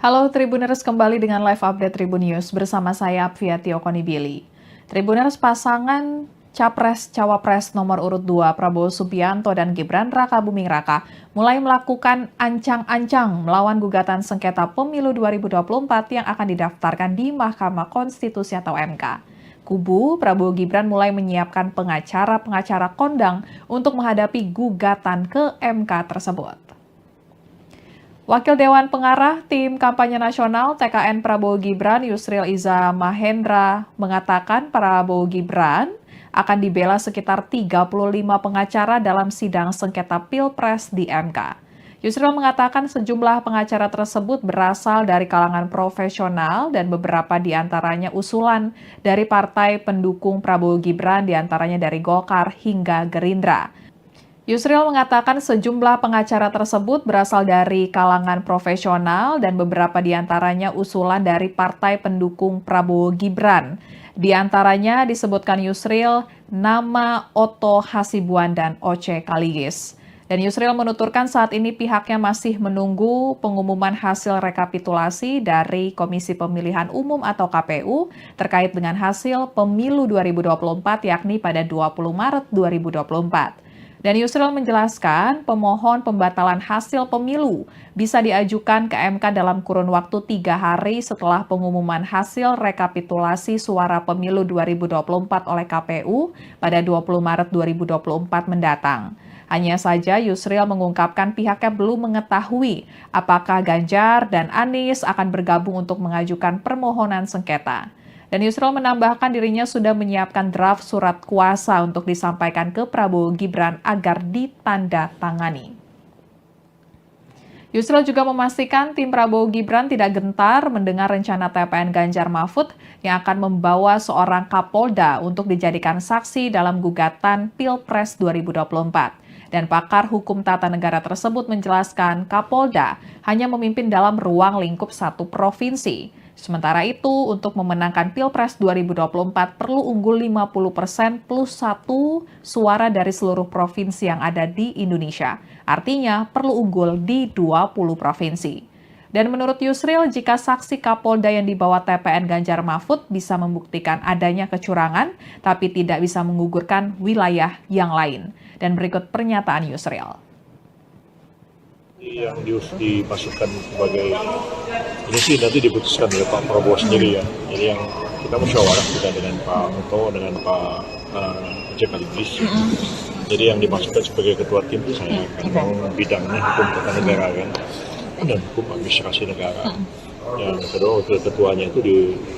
Halo Tribuners, kembali dengan live update Tribun News bersama saya Apviati Okonibili. Tribuners, pasangan Capres-Cawapres nomor urut 2 Prabowo Subianto dan Gibran Raka Buming Raka mulai melakukan ancang-ancang melawan gugatan sengketa pemilu 2024 yang akan didaftarkan di Mahkamah Konstitusi atau MK. Kubu Prabowo Gibran mulai menyiapkan pengacara-pengacara kondang untuk menghadapi gugatan ke MK tersebut. Wakil Dewan Pengarah Tim Kampanye Nasional TKN Prabowo Gibran Yusril Iza Mahendra mengatakan Prabowo Gibran akan dibela sekitar 35 pengacara dalam sidang sengketa Pilpres di MK. Yusril mengatakan sejumlah pengacara tersebut berasal dari kalangan profesional dan beberapa diantaranya usulan dari partai pendukung Prabowo Gibran, diantaranya dari Golkar hingga Gerindra. Yusril mengatakan sejumlah pengacara tersebut berasal dari kalangan profesional dan beberapa diantaranya usulan dari partai pendukung Prabowo Gibran. Di antaranya disebutkan Yusril nama Otto Hasibuan dan Oce Kaligis. Dan Yusril menuturkan saat ini pihaknya masih menunggu pengumuman hasil rekapitulasi dari Komisi Pemilihan Umum atau KPU terkait dengan hasil pemilu 2024 yakni pada 20 Maret 2024. Dan Yusril menjelaskan pemohon pembatalan hasil pemilu bisa diajukan ke MK dalam kurun waktu 3 hari setelah pengumuman hasil rekapitulasi suara pemilu 2024 oleh KPU pada 20 Maret 2024 mendatang. Hanya saja Yusril mengungkapkan pihaknya belum mengetahui apakah Ganjar dan Anies akan bergabung untuk mengajukan permohonan sengketa. Dan Yusril menambahkan dirinya sudah menyiapkan draft surat kuasa untuk disampaikan ke Prabowo Gibran agar ditandatangani. Yusril juga memastikan tim Prabowo Gibran tidak gentar mendengar rencana TPN Ganjar Mahfud yang akan membawa seorang Kapolda untuk dijadikan saksi dalam gugatan Pilpres 2024. Dan pakar hukum tata negara tersebut menjelaskan Kapolda hanya memimpin dalam ruang lingkup satu provinsi. Sementara itu, untuk memenangkan Pilpres 2024 perlu unggul 50% plus 1 suara dari seluruh provinsi yang ada di Indonesia. Artinya, perlu unggul di 20 provinsi. Dan menurut Yusril, jika saksi Kapolda yang dibawa TPN Ganjar Mahfud bisa membuktikan adanya kecurangan, tapi tidak bisa menggugurkan wilayah yang lain. Dan berikut pernyataan Yusril. Yang dimasukkan sebagai ini sih nanti diputuskan oleh Pak Prabowo sendiri ya. Jadi yang kita musyawarah juga dengan Pak Muto, dengan Pak Jekaligis. Jadi yang dimasukkan sebagai ketua tim itu saya kan bidangnya hukum tata negara kan dan hukum administrasi negara. Yang kedua wakil ketuanya itu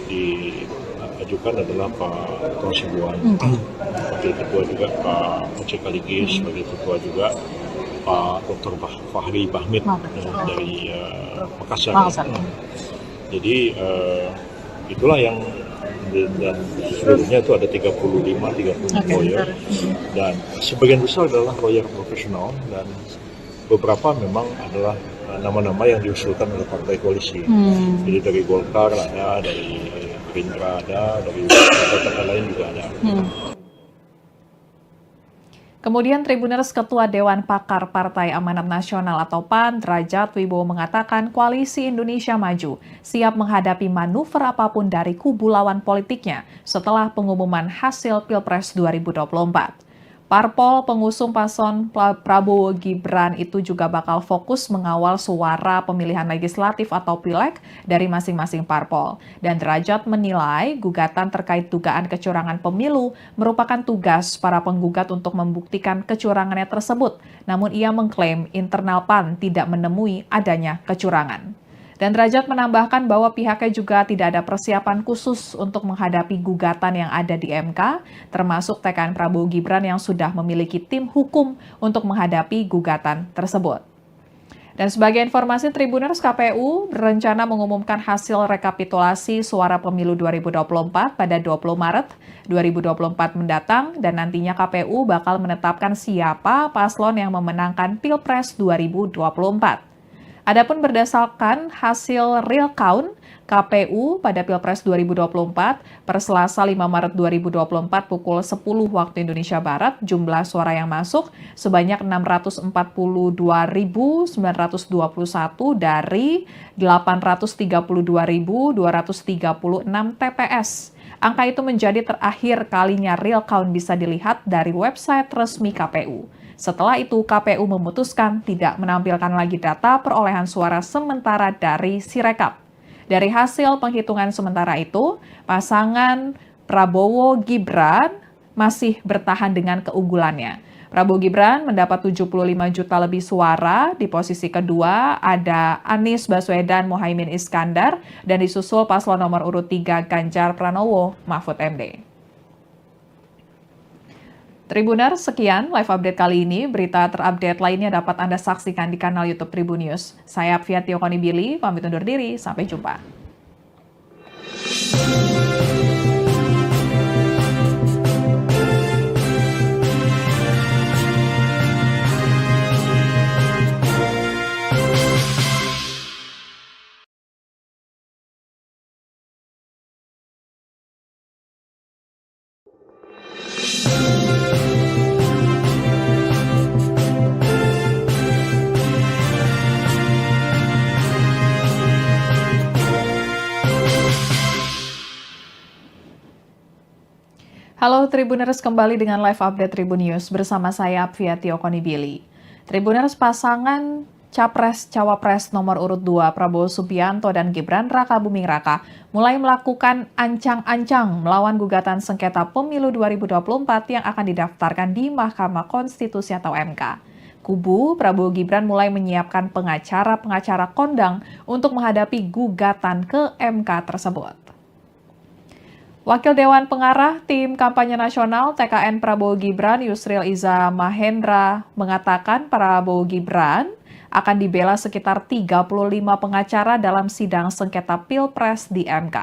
diajukan adalah Pak Sibuan. Wakil ketua juga Pak Jekaligis, wakil ketua juga Pak Dr. Fahri Bahmid dari Makassar. Jadi itulah yang dan seluruhnya itu ada 35 lawyer dan sebagian besar adalah lawyer profesional dan beberapa memang adalah nama-nama yang diusulkan oleh partai koalisi. Jadi dari Golkar ada, dari Gerindra ada, dari partai lain juga ada. Kemudian Tribuners Ketua Dewan Pakar Partai Amanat Nasional atau PAN, Derajat Wibowo mengatakan Koalisi Indonesia Maju siap menghadapi manuver apapun dari kubu lawan politiknya setelah pengumuman hasil Pilpres 2024. Parpol pengusung paslon Prabowo Gibran itu juga bakal fokus mengawal suara pemilihan legislatif atau pileg dari masing-masing parpol. Dan Derajat menilai gugatan terkait dugaan kecurangan pemilu merupakan tugas para penggugat untuk membuktikan kecurangannya tersebut. Namun ia mengklaim internal PAN tidak menemui adanya kecurangan. Dan Derajat menambahkan bahwa pihaknya juga tidak ada persiapan khusus untuk menghadapi gugatan yang ada di MK, termasuk TKN Prabowo Gibran yang sudah memiliki tim hukum untuk menghadapi gugatan tersebut. Dan sebagai informasi, Tribuners, KPU berencana mengumumkan hasil rekapitulasi suara pemilu 2024 pada 20 Maret 2024 mendatang, dan nantinya KPU bakal menetapkan siapa paslon yang memenangkan Pilpres 2024. Adapun berdasarkan hasil real count KPU pada Pilpres 2024 per Selasa 5 Maret 2024 pukul 10 waktu Indonesia Barat, jumlah suara yang masuk sebanyak 642.921 dari 832.236 TPS. Angka itu menjadi terakhir kalinya real count bisa dilihat dari website resmi KPU. Setelah itu, KPU memutuskan tidak menampilkan lagi data perolehan suara sementara dari Sirekap. Dari hasil penghitungan sementara itu, pasangan Prabowo Gibran masih bertahan dengan keunggulannya. Prabowo Gibran mendapat 75 juta lebih suara, di posisi kedua ada Anies Baswedan Mohaimin Iskandar, dan disusul paslon nomor urut 3 Ganjar Pranowo Mahfud MD. Tribuners, sekian live update kali ini. Berita terupdate lainnya dapat Anda saksikan di kanal YouTube Tribun News. Saya Fiatio Konibili, pamit undur diri. Sampai jumpa. Halo Tribuners, kembali dengan live update Tribun News bersama saya Apviati Okonibili. Tribuners, pasangan Capres-Cawapres nomor urut 2 Prabowo Subianto dan Gibran Raka Buming Raka mulai melakukan ancang-ancang melawan gugatan sengketa pemilu 2024 yang akan didaftarkan di Mahkamah Konstitusi atau MK. Kubu Prabowo Gibran mulai menyiapkan pengacara-pengacara kondang untuk menghadapi gugatan ke MK tersebut. Wakil Dewan Pengarah Tim Kampanye Nasional TKN Prabowo Gibran Yusril Iza Mahendra mengatakan Prabowo Gibran akan dibela sekitar 35 pengacara dalam sidang sengketa Pilpres di MK.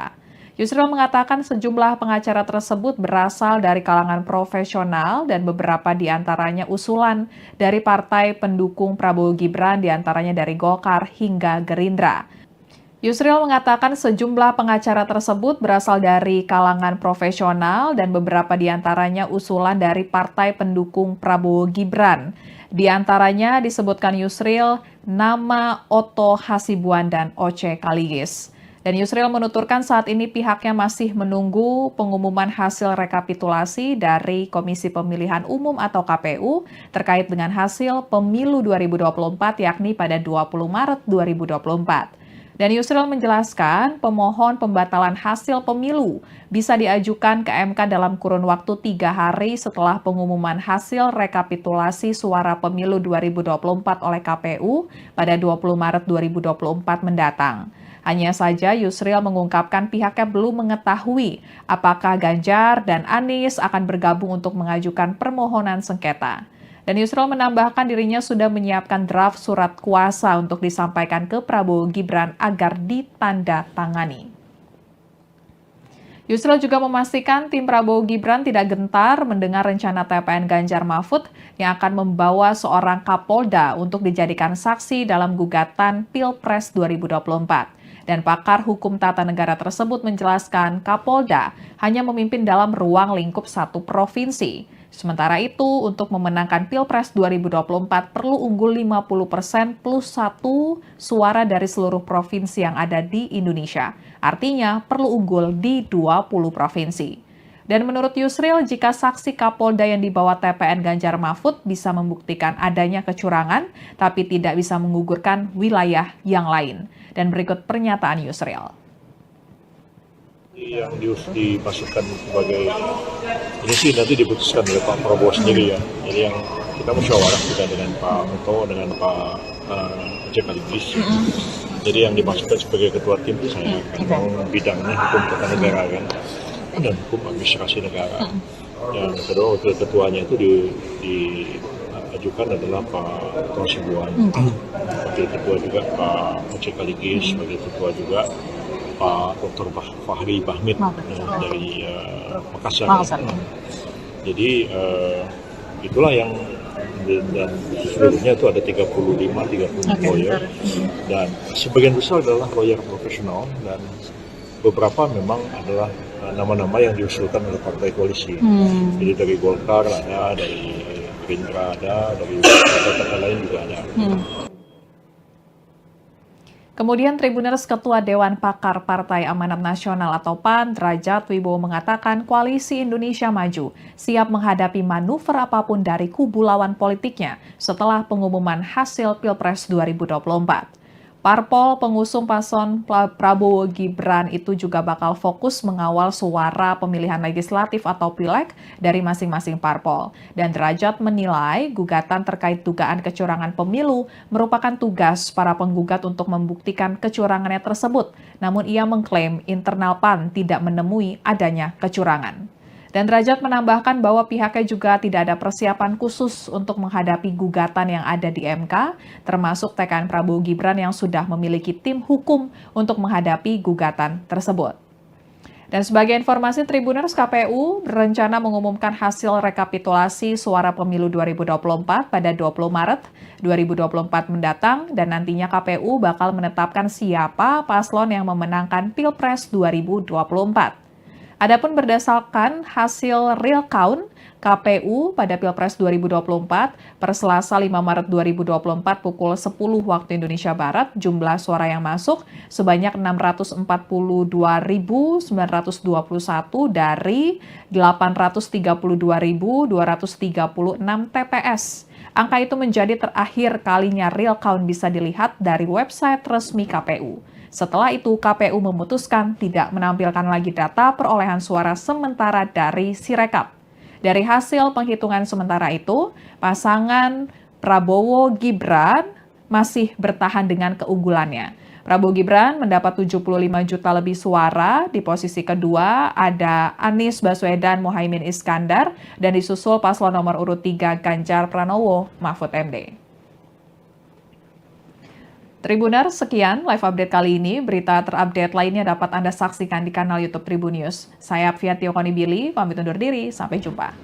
Yusril mengatakan sejumlah pengacara tersebut berasal dari kalangan profesional dan beberapa diantaranya usulan dari partai pendukung Prabowo Gibran, diantaranya dari Golkar hingga Gerindra. Yusril mengatakan sejumlah pengacara tersebut berasal dari kalangan profesional dan beberapa diantaranya usulan dari partai pendukung Prabowo Gibran. Di antaranya disebutkan Yusril nama Otto Hasibuan dan Oce Kaligis. Dan Yusril menuturkan saat ini pihaknya masih menunggu pengumuman hasil rekapitulasi dari Komisi Pemilihan Umum atau KPU terkait dengan hasil pemilu 2024 yakni pada 20 Maret 2024. Dan Yusril menjelaskan pemohon pembatalan hasil pemilu bisa diajukan ke MK dalam kurun waktu 3 hari setelah pengumuman hasil rekapitulasi suara pemilu 2024 oleh KPU pada 20 Maret 2024 mendatang. Hanya saja Yusril mengungkapkan pihaknya belum mengetahui apakah Ganjar dan Anies akan bergabung untuk mengajukan permohonan sengketa. Dan Yusril menambahkan dirinya sudah menyiapkan draft surat kuasa untuk disampaikan ke Prabowo Gibran agar ditandatangani. Yusril juga memastikan tim Prabowo Gibran tidak gentar mendengar rencana TPN Ganjar Mahfud yang akan membawa seorang Kapolda untuk dijadikan saksi dalam gugatan Pilpres 2024. Dan pakar hukum tata negara tersebut menjelaskan Kapolda hanya memimpin dalam ruang lingkup satu provinsi. Sementara itu, untuk memenangkan Pilpres 2024 perlu unggul 50% plus 1 suara dari seluruh provinsi yang ada di Indonesia. Artinya perlu unggul di 20 provinsi. Dan menurut Yusril, jika saksi Kapolda yang dibawa TPN Ganjar Mahfud bisa membuktikan adanya kecurangan, tapi tidak bisa menggugurkan wilayah yang lain. Dan berikut pernyataan Yusril. Yang dimasukkan sebagai ini sih nanti diputuskan oleh Pak Prabowo sendiri ya. Jadi yang kita musyawarah juga dengan Pak Muto, dengan Pak Oce Kaligis. Jadi yang dimasukkan sebagai ketua tim itu saya, memang bidangnya hukum tata negara kan, dan hukum administrasi negara. Yang kedua wakil ketuanya itu diajukan adalah Pak Otto Hasibuan, wakil ketua juga Pak Oce Kaligis, wakil ketua juga Pak Dr. Fahri Bahmid dari Makassar. Jadi itulah yang dan seluruhnya itu ada 35 lawyer dan sebagian besar adalah lawyer profesional dan beberapa memang adalah nama-nama yang diusulkan oleh partai koalisi. Jadi dari Golkar ada, dari Gerindra ada, dari partai lain juga ada. Kemudian Tribuners Ketua Dewan Pakar Partai Amanat Nasional atau PAN, Derajat Wibowo mengatakan Koalisi Indonesia Maju siap menghadapi manuver apapun dari kubu lawan politiknya setelah pengumuman hasil Pilpres 2024. Parpol pengusung paslon Prabowo Gibran itu juga bakal fokus mengawal suara pemilihan legislatif atau pileg dari masing-masing parpol. Dan Derajat menilai gugatan terkait dugaan kecurangan pemilu merupakan tugas para penggugat untuk membuktikan kecurangannya tersebut. Namun ia mengklaim internal PAN tidak menemui adanya kecurangan. Dan Derajat menambahkan bahwa pihaknya juga tidak ada persiapan khusus untuk menghadapi gugatan yang ada di MK, termasuk TKN Prabowo Gibran yang sudah memiliki tim hukum untuk menghadapi gugatan tersebut. Dan sebagai informasi Tribuners, KPU berencana mengumumkan hasil rekapitulasi suara pemilu 2024 pada 20 Maret 2024 mendatang dan nantinya KPU bakal menetapkan siapa paslon yang memenangkan Pilpres 2024. Adapun berdasarkan hasil real count, KPU pada Pilpres 2024 per Selasa 5 Maret 2024 pukul 10 waktu Indonesia Barat, jumlah suara yang masuk sebanyak 642.921 dari 832.236 TPS. Angka itu menjadi terakhir kalinya real count bisa dilihat dari website resmi KPU. Setelah itu, KPU memutuskan tidak menampilkan lagi data perolehan suara sementara dari Sirekap. Dari hasil penghitungan sementara itu, pasangan Prabowo Gibran masih bertahan dengan keunggulannya. Prabowo Gibran mendapat 75 juta lebih suara, di posisi kedua ada Anies Baswedan Mohaimin Iskandar, dan disusul paslon nomor urut 3 Ganjar Pranowo Mahfud MD. Tribuners, sekian live update kali ini. Berita terupdate lainnya dapat Anda saksikan di kanal YouTube Tribun News. Saya Apviatio Konibili, pamit undur diri. Sampai jumpa.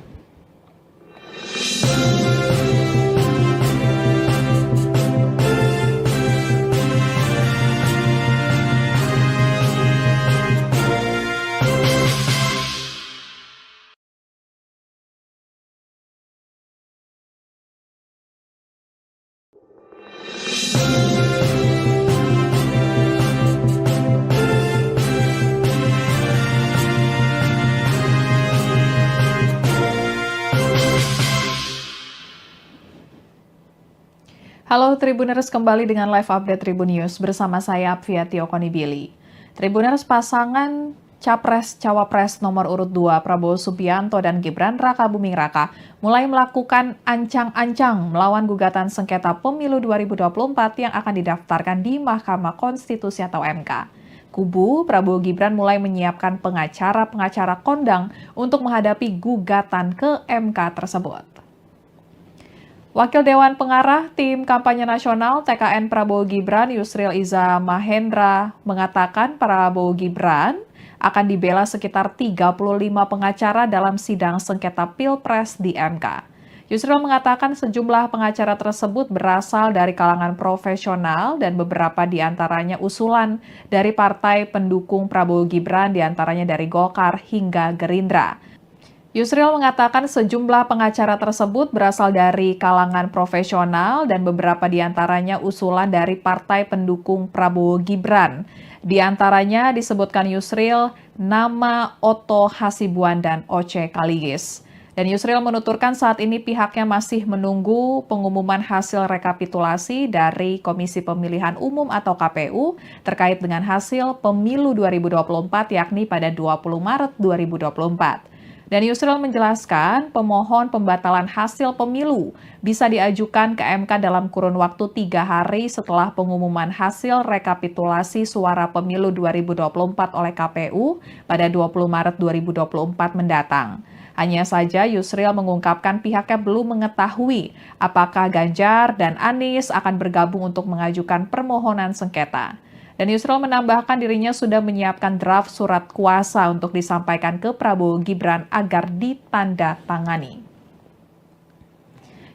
Halo Tribuners, kembali dengan live update Tribun News bersama saya Apviatio Konibili. Tribuners, pasangan Capres-Cawapres nomor urut 2 Prabowo Subianto dan Gibran Raka Buming Raka mulai melakukan ancang-ancang melawan gugatan sengketa pemilu 2024 yang akan didaftarkan di Mahkamah Konstitusi atau MK. Kubu Prabowo Gibran mulai menyiapkan pengacara-pengacara kondang untuk menghadapi gugatan ke MK tersebut. Wakil Dewan Pengarah Tim Kampanye Nasional TKN Prabowo Gibran Yusril Iza Mahendra mengatakan Prabowo Gibran akan dibela sekitar 35 pengacara dalam sidang sengketa Pilpres di MK. Yusril mengatakan sejumlah pengacara tersebut berasal dari kalangan profesional dan beberapa diantaranya usulan dari partai pendukung Prabowo Gibran, diantaranya dari Golkar hingga Gerindra. Yusril mengatakan sejumlah pengacara tersebut berasal dari kalangan profesional dan beberapa diantaranya usulan dari partai pendukung Prabowo Gibran. Di antaranya disebutkan Yusril nama Otto Hasibuan dan Oce Kaligis. Dan Yusril menuturkan saat ini pihaknya masih menunggu pengumuman hasil rekapitulasi dari Komisi Pemilihan Umum atau KPU terkait dengan hasil pemilu 2024 yakni pada 20 Maret 2024. Dan Yusril menjelaskan pemohon pembatalan hasil pemilu bisa diajukan ke MK dalam kurun waktu 3 hari setelah pengumuman hasil rekapitulasi suara pemilu 2024 oleh KPU pada 20 Maret 2024 mendatang. Hanya saja Yusril mengungkapkan pihaknya belum mengetahui apakah Ganjar dan Anies akan bergabung untuk mengajukan permohonan sengketa. Dan Yusril menambahkan dirinya sudah menyiapkan draft surat kuasa untuk disampaikan ke Prabowo Gibran agar ditandatangani.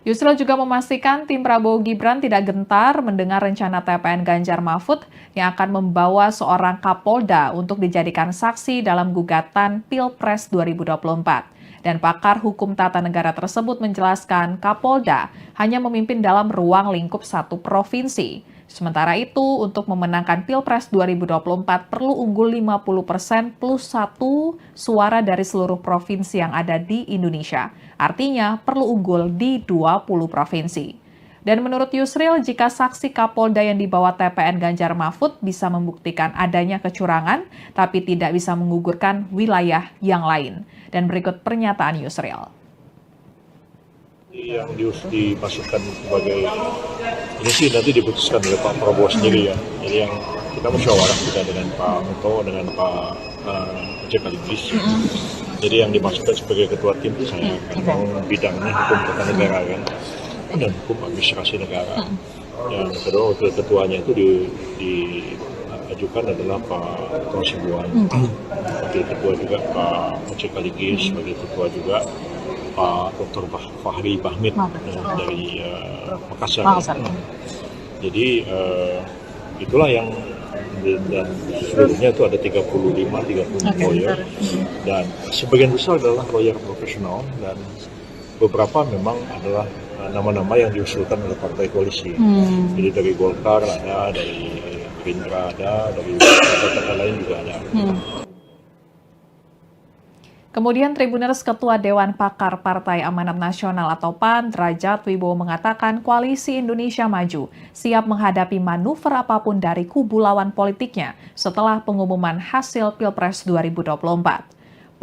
Yusril juga memastikan tim Prabowo Gibran tidak gentar mendengar rencana TPN Ganjar Mahfud yang akan membawa seorang Kapolda untuk dijadikan saksi dalam gugatan Pilpres 2024. Dan pakar hukum tata negara tersebut menjelaskan Kapolda hanya memimpin dalam ruang lingkup satu provinsi. Sementara itu, untuk memenangkan Pilpres 2024 perlu unggul 50% plus 1 suara dari seluruh provinsi yang ada di Indonesia. Artinya, perlu unggul di 20 provinsi. Dan menurut Yusril, jika saksi Kapolda yang dibawa TPN Ganjar Mahfud bisa membuktikan adanya kecurangan, tapi tidak bisa menggugurkan wilayah yang lain. Dan berikut pernyataan Yusril. Yang dimasukkan sebagai ini sih nanti diputuskan oleh Pak Prabowo sendiri ya. Jadi yang kita musyawarah juga dengan Pak Muto, dengan Pak Oce Kaligis. Jadi yang dimasukkan sebagai ketua tim itu saya kan bidangnya hukum tata negara kan dan hukum administrasi negara. Yang kedua wakil ketuanya itu diajukan adalah Pak Otto Hasibuan. Wakil ketua juga Pak Oce Kaligis, wakil ketua juga Pak Dr. Fahri Bahmid dari Makassar. Jadi itulah yang dan seluruhnya itu ada 30 lawyer dan sebagian besar adalah lawyer profesional dan beberapa memang adalah nama-nama yang diusulkan oleh partai koalisi. Jadi dari Golkar ada, dari Gerindra ada, dari partai lain juga ada. Kemudian Tribuners Ketua Dewan Pakar Partai Amanat Nasional atau PAN, Derajat Wibowo mengatakan Koalisi Indonesia Maju siap menghadapi manuver apapun dari kubu lawan politiknya setelah pengumuman hasil Pilpres 2024.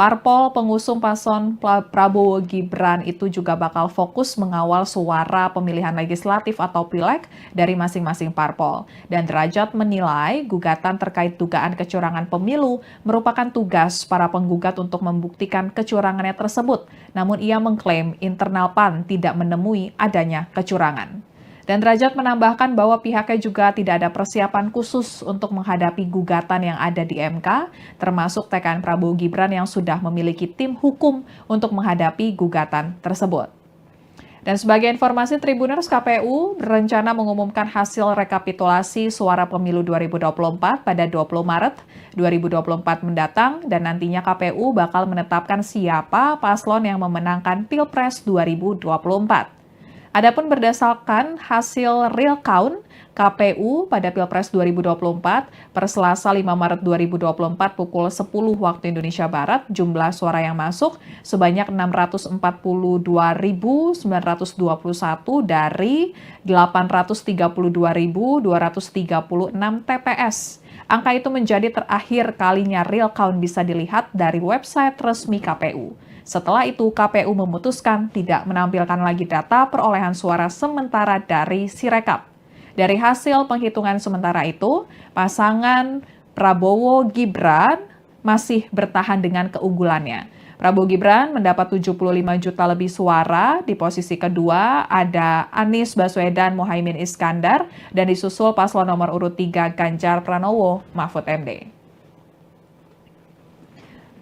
Parpol pengusung paslon Prabowo Gibran itu juga bakal fokus mengawal suara pemilihan legislatif atau pileg dari masing-masing parpol. Dan Derajat menilai gugatan terkait dugaan kecurangan pemilu merupakan tugas para penggugat untuk membuktikan kecurangannya tersebut. Namun ia mengklaim internal PAN tidak menemui adanya kecurangan. Dan Derajat menambahkan bahwa pihaknya juga tidak ada persiapan khusus untuk menghadapi gugatan yang ada di MK, termasuk TKN Prabowo Gibran yang sudah memiliki tim hukum untuk menghadapi gugatan tersebut. Dan sebagai informasi, Tribuners, KPU berencana mengumumkan hasil rekapitulasi suara pemilu 2024 pada 20 Maret 2024 mendatang, dan nantinya KPU bakal menetapkan siapa paslon yang memenangkan Pilpres 2024. Adapun berdasarkan hasil real count KPU pada Pilpres 2024 per Selasa 5 Maret 2024 pukul 10 waktu Indonesia Barat, jumlah suara yang masuk sebanyak 642.921 dari 832.236 TPS. Angka itu menjadi terakhir kalinya real count bisa dilihat dari website resmi KPU. Setelah itu, KPU memutuskan tidak menampilkan lagi data perolehan suara sementara dari Sirekap. Dari hasil penghitungan sementara itu, pasangan Prabowo Gibran masih bertahan dengan keunggulannya. Prabowo Gibran mendapat 75 juta lebih suara, di posisi kedua ada Anies Baswedan Mohaimin Iskandar, dan disusul paslon nomor urut 3 Ganjar Pranowo Mahfud MD.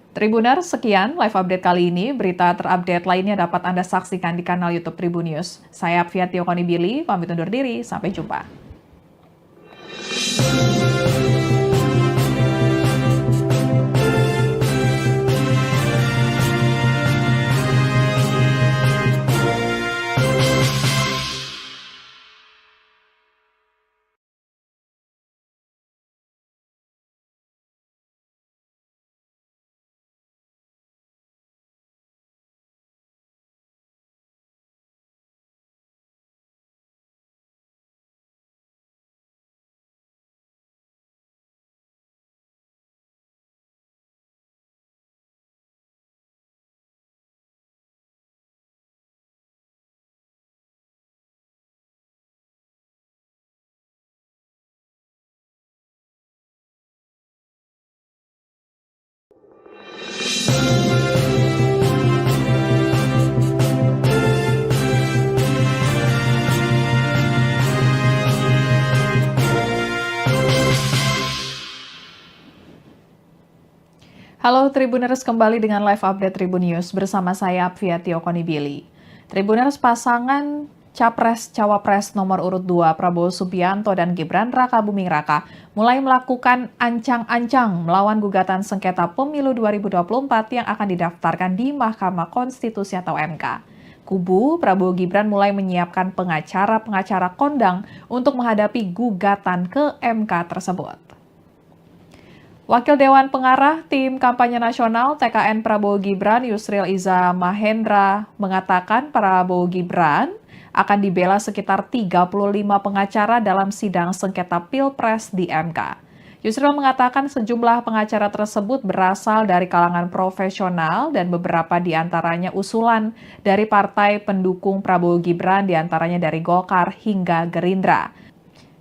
Tribuners, sekian live update kali ini. Berita terupdate lainnya dapat Anda saksikan di kanal YouTube Tribun News. Saya Apviatio Konibili, pamit undur diri. Sampai jumpa. Halo Tribuners, kembali dengan live update Tribun News bersama saya Apviatio Konibili. Tribuners, pasangan Capres-Cawapres nomor urut 2 Prabowo Subianto dan Gibran Raka Buming Raka mulai melakukan ancang-ancang melawan gugatan sengketa pemilu 2024 yang akan didaftarkan di Mahkamah Konstitusi atau MK. Kubu Prabowo Gibran mulai menyiapkan pengacara-pengacara kondang untuk menghadapi gugatan ke MK tersebut. Wakil Dewan Pengarah Tim Kampanye Nasional TKN Prabowo Gibran Yusril Iza Mahendra mengatakan Prabowo Gibran akan dibela sekitar 35 pengacara dalam sidang sengketa Pilpres di MK. Yusril mengatakan sejumlah pengacara tersebut berasal dari kalangan profesional dan beberapa diantaranya usulan dari partai pendukung Prabowo Gibran, diantaranya dari Golkar hingga Gerindra.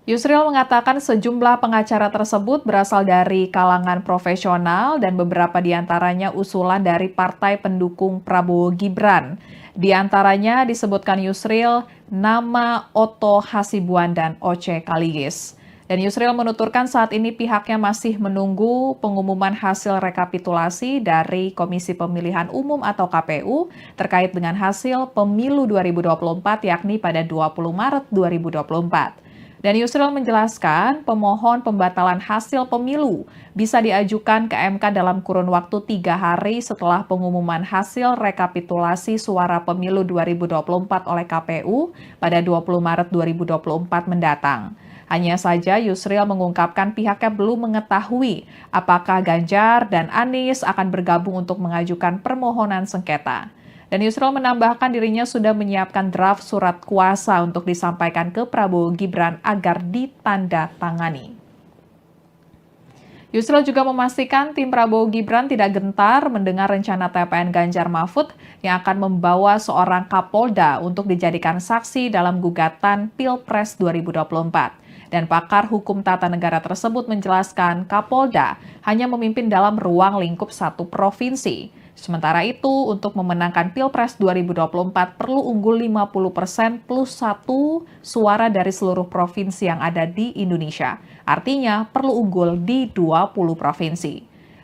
Yusril mengatakan sejumlah pengacara tersebut berasal dari kalangan profesional dan beberapa diantaranya usulan dari partai pendukung Prabowo Gibran. Di antaranya disebutkan Yusril nama Otto Hasibuan dan Oce Kaligis. Dan Yusril menuturkan saat ini pihaknya masih menunggu pengumuman hasil rekapitulasi dari Komisi Pemilihan Umum atau KPU terkait dengan hasil pemilu 2024 yakni pada 20 Maret 2024. Dan Yusril menjelaskan pemohon pembatalan hasil pemilu bisa diajukan ke MK dalam kurun waktu 3 hari setelah pengumuman hasil rekapitulasi suara pemilu 2024 oleh KPU pada 20 Maret 2024 mendatang. Hanya saja Yusril mengungkapkan pihaknya belum mengetahui apakah Ganjar dan Anies akan bergabung untuk mengajukan permohonan sengketa. Dan Yusril menambahkan dirinya sudah menyiapkan draft surat kuasa untuk disampaikan ke Prabowo Gibran agar ditandatangani. Yusril juga memastikan tim Prabowo Gibran tidak gentar mendengar rencana TPN Ganjar Mahfud yang akan membawa seorang Kapolda untuk dijadikan saksi dalam gugatan Pilpres 2024. Dan pakar hukum tata negara tersebut menjelaskan Kapolda hanya memimpin dalam ruang lingkup satu provinsi. Sementara itu, untuk memenangkan Pilpres 2024 perlu unggul 50% plus 1 suara dari seluruh provinsi yang ada di Indonesia. Artinya, perlu unggul di 20 provinsi.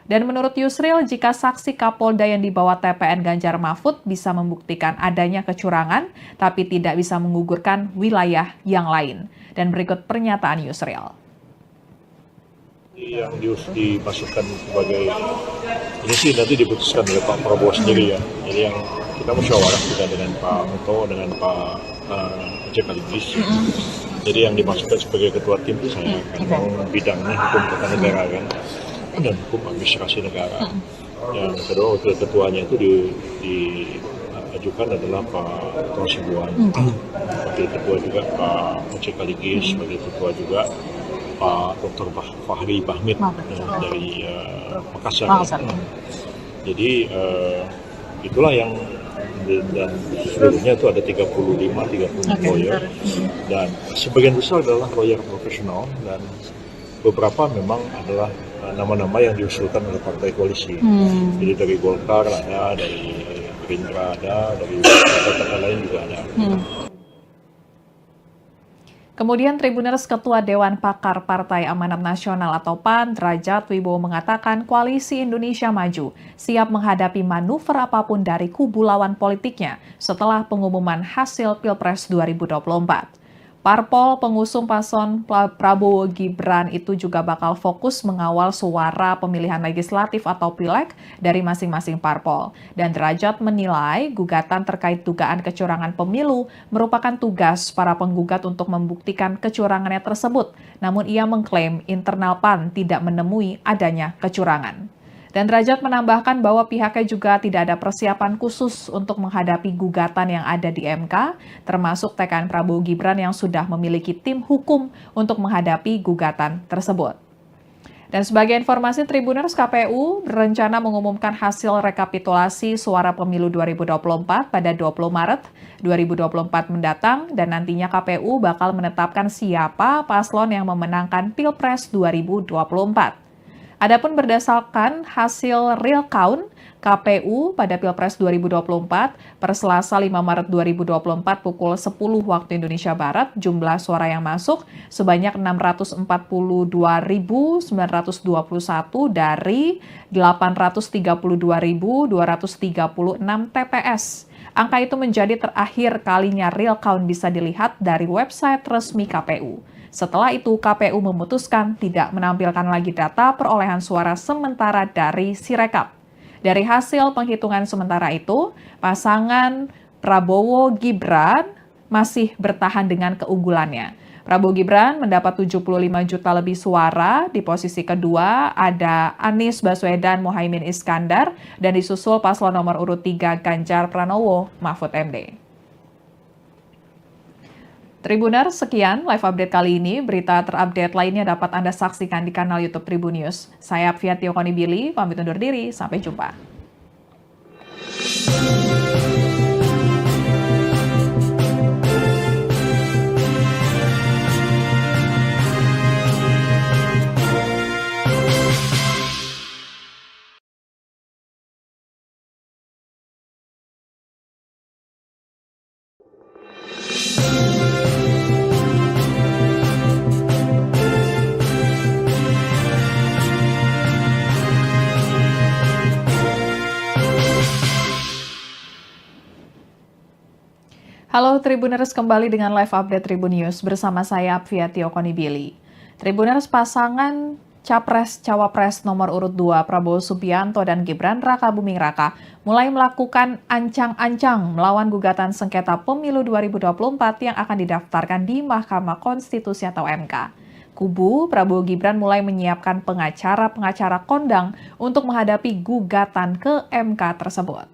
Dan menurut Yusril, jika saksi Kapolda yang dibawa TPN Ganjar Mahfud bisa membuktikan adanya kecurangan, tapi tidak bisa menggugurkan wilayah yang lain. Dan berikut pernyataan Yusril. Yang dimasukkan sebagai ini sih nanti diputuskan oleh Pak Prabowo sendiri ya. Jadi yang kita musyawarah juga dengan Pak Muto, dengan Pak Jekaligis. Jadi yang dimasukkan sebagai ketua tim itu saya kan, bidangnya hukum tata negara kan, dan hukum administrasi negara. Yang kedua wakil ketuanya itu diajukan adalah Pak Hasibuan, wakil ketua juga Pak Jekaligis, wakil ketua juga Pak Dr. Fahri Bahmid dari Makassar. Jadi itulah yang dan seluruhnya itu ada 30 lawyer dan sebagian besar adalah lawyer profesional dan beberapa memang adalah nama-nama yang diusulkan oleh partai koalisi. Jadi dari Golkar ada, dari Gerindra ada, dari partai lain juga ada. Kemudian Tribuners Ketua Dewan Pakar Partai Amanat Nasional atau PAN, Derajat Wibowo mengatakan Koalisi Indonesia Maju siap menghadapi manuver apapun dari kubu lawan politiknya setelah pengumuman hasil Pilpres 2024. Parpol pengusung paslon Prabowo Gibran itu juga bakal fokus mengawal suara pemilihan legislatif atau pileg dari masing-masing parpol. Dan Derajat menilai gugatan terkait dugaan kecurangan pemilu merupakan tugas para penggugat untuk membuktikan kecurangannya tersebut. Namun ia mengklaim internal PAN tidak menemui adanya kecurangan. Dan Derajat menambahkan bahwa pihaknya juga tidak ada persiapan khusus untuk menghadapi gugatan yang ada di MK, termasuk TKN Prabowo Gibran yang sudah memiliki tim hukum untuk menghadapi gugatan tersebut. Dan sebagai informasi, Tribuners, KPU berencana mengumumkan hasil rekapitulasi suara pemilu 2024 pada 20 Maret 2024 mendatang, dan nantinya KPU bakal menetapkan siapa paslon yang memenangkan Pilpres 2024. Adapun berdasarkan hasil real count KPU pada Pilpres 2024 per Selasa 5 Maret 2024 pukul 10 waktu Indonesia Barat, jumlah suara yang masuk sebanyak 642.921 dari 832.236 TPS. Angka itu menjadi terakhir kalinya real count bisa dilihat dari website resmi KPU. Setelah itu, KPU memutuskan tidak menampilkan lagi data perolehan suara sementara dari Sirekap. Dari hasil penghitungan sementara itu, pasangan Prabowo Gibran masih bertahan dengan keunggulannya. Prabowo Gibran mendapat 75 juta lebih suara, di posisi kedua ada Anies Baswedan Mohaimin Iskandar, dan disusul paslon nomor urut 3 Ganjar Pranowo Mahfud MD. Tribuner, sekian live update kali ini. Berita terupdate lainnya dapat Anda saksikan di kanal YouTube Tribun News. Saya Apviatio Konibili, pamit undur diri. Sampai jumpa. Halo Tribuners, kembali dengan live update Tribun News bersama saya Apviati Okonibili. Tribuners, pasangan Capres-Cawapres nomor urut 2 Prabowo Subianto dan Gibran Rakabuming Raka mulai melakukan ancang-ancang melawan gugatan sengketa pemilu 2024 yang akan didaftarkan di Mahkamah Konstitusi atau MK. Kubu Prabowo Gibran mulai menyiapkan pengacara-pengacara kondang untuk menghadapi gugatan ke MK tersebut.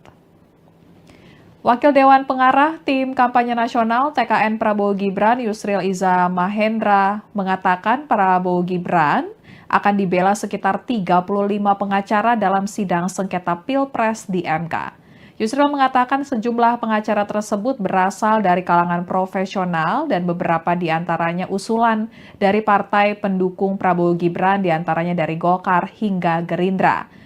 Wakil Dewan Pengarah Tim Kampanye Nasional TKN Prabowo Gibran Yusril Iza Mahendra mengatakan Prabowo Gibran akan dibela sekitar 35 pengacara dalam sidang sengketa Pilpres di MK. Yusril mengatakan sejumlah pengacara tersebut berasal dari kalangan profesional dan beberapa di antaranya usulan dari partai pendukung Prabowo Gibran, di antaranya dari Golkar hingga Gerindra.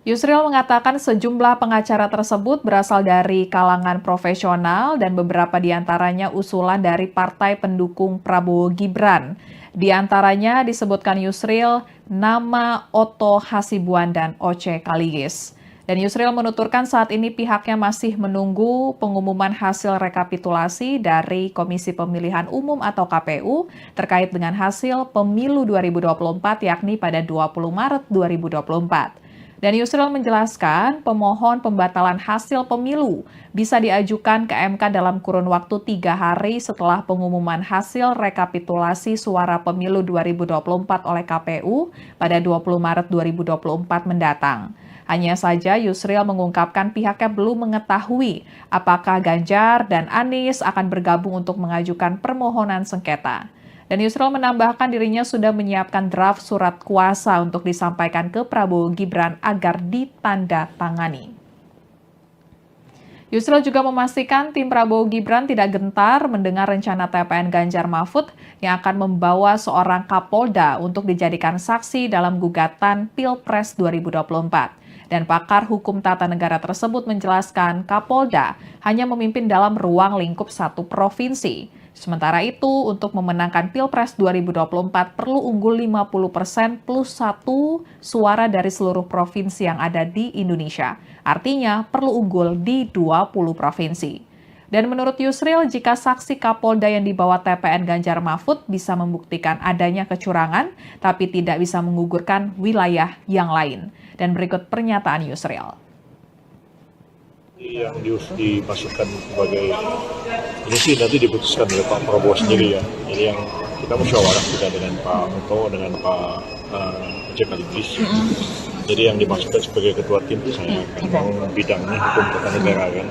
Yusril mengatakan sejumlah pengacara tersebut berasal dari kalangan profesional dan beberapa di antaranya usulan dari partai pendukung Prabowo Gibran. Di antaranya disebutkan Yusril nama Otto Hasibuan dan Oce Kaligis. Dan Yusril menuturkan saat ini pihaknya masih menunggu pengumuman hasil rekapitulasi dari Komisi Pemilihan Umum atau KPU terkait dengan hasil pemilu 2024 yakni pada 20 Maret 2024. Dan Yusril menjelaskan pemohon pembatalan hasil pemilu bisa diajukan ke MK dalam kurun waktu 3 hari setelah pengumuman hasil rekapitulasi suara pemilu 2024 oleh KPU pada 20 Maret 2024 mendatang. Hanya saja Yusril mengungkapkan pihaknya belum mengetahui apakah Ganjar dan Anies akan bergabung untuk mengajukan permohonan sengketa. Dan Yusril menambahkan dirinya sudah menyiapkan draft surat kuasa untuk disampaikan ke Prabowo Gibran agar ditandatangani. Yusril juga memastikan tim Prabowo Gibran tidak gentar mendengar rencana TPN Ganjar Mahfud yang akan membawa seorang Kapolda untuk dijadikan saksi dalam gugatan Pilpres 2024. Dan pakar hukum tata negara tersebut menjelaskan Kapolda hanya memimpin dalam ruang lingkup satu provinsi. Sementara itu, untuk memenangkan Pilpres 2024 perlu unggul 50% plus 1 suara dari seluruh provinsi yang ada di Indonesia. Artinya perlu unggul di 20 provinsi. Dan menurut Yusril, jika saksi Kapolda yang dibawa TPN Ganjar Mahfud bisa membuktikan adanya kecurangan, tapi tidak bisa menggugurkan wilayah yang lain. Dan berikut pernyataan Yusril. Yang dimasukkan sebagai ini sih nanti diputuskan oleh Pak Prabowo sendiri ya. Jadi yang kita musyawarah juga dengan Pak Otto, dengan Pak Oce Kaligis. Jadi yang dimasukkan sebagai ketua tim itu saya kan bidangnya hukum tata negara kan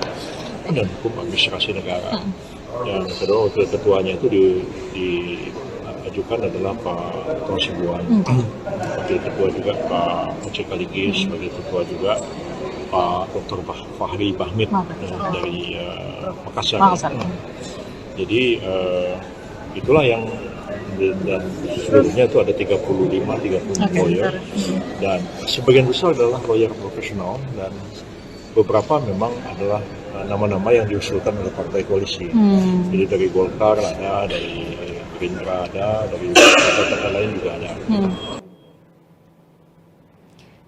dan hukum administrasi negara. Yang kedua wakil ketuanya itu diajukan adalah Pak Otto Hasibuan. Wakil ketua juga Pak Oce Kaligis, sebagai ketua juga Pak Dr. Fahri Bahmid dari Makassar. Jadi itulah yang dan seluruhnya itu ada 35 lawyer dan sebagian besar adalah lawyer profesional dan beberapa memang adalah nama-nama yang diusulkan oleh partai koalisi. Jadi dari Golkar ada, dari Gerindra ada, dari partai lain juga ada.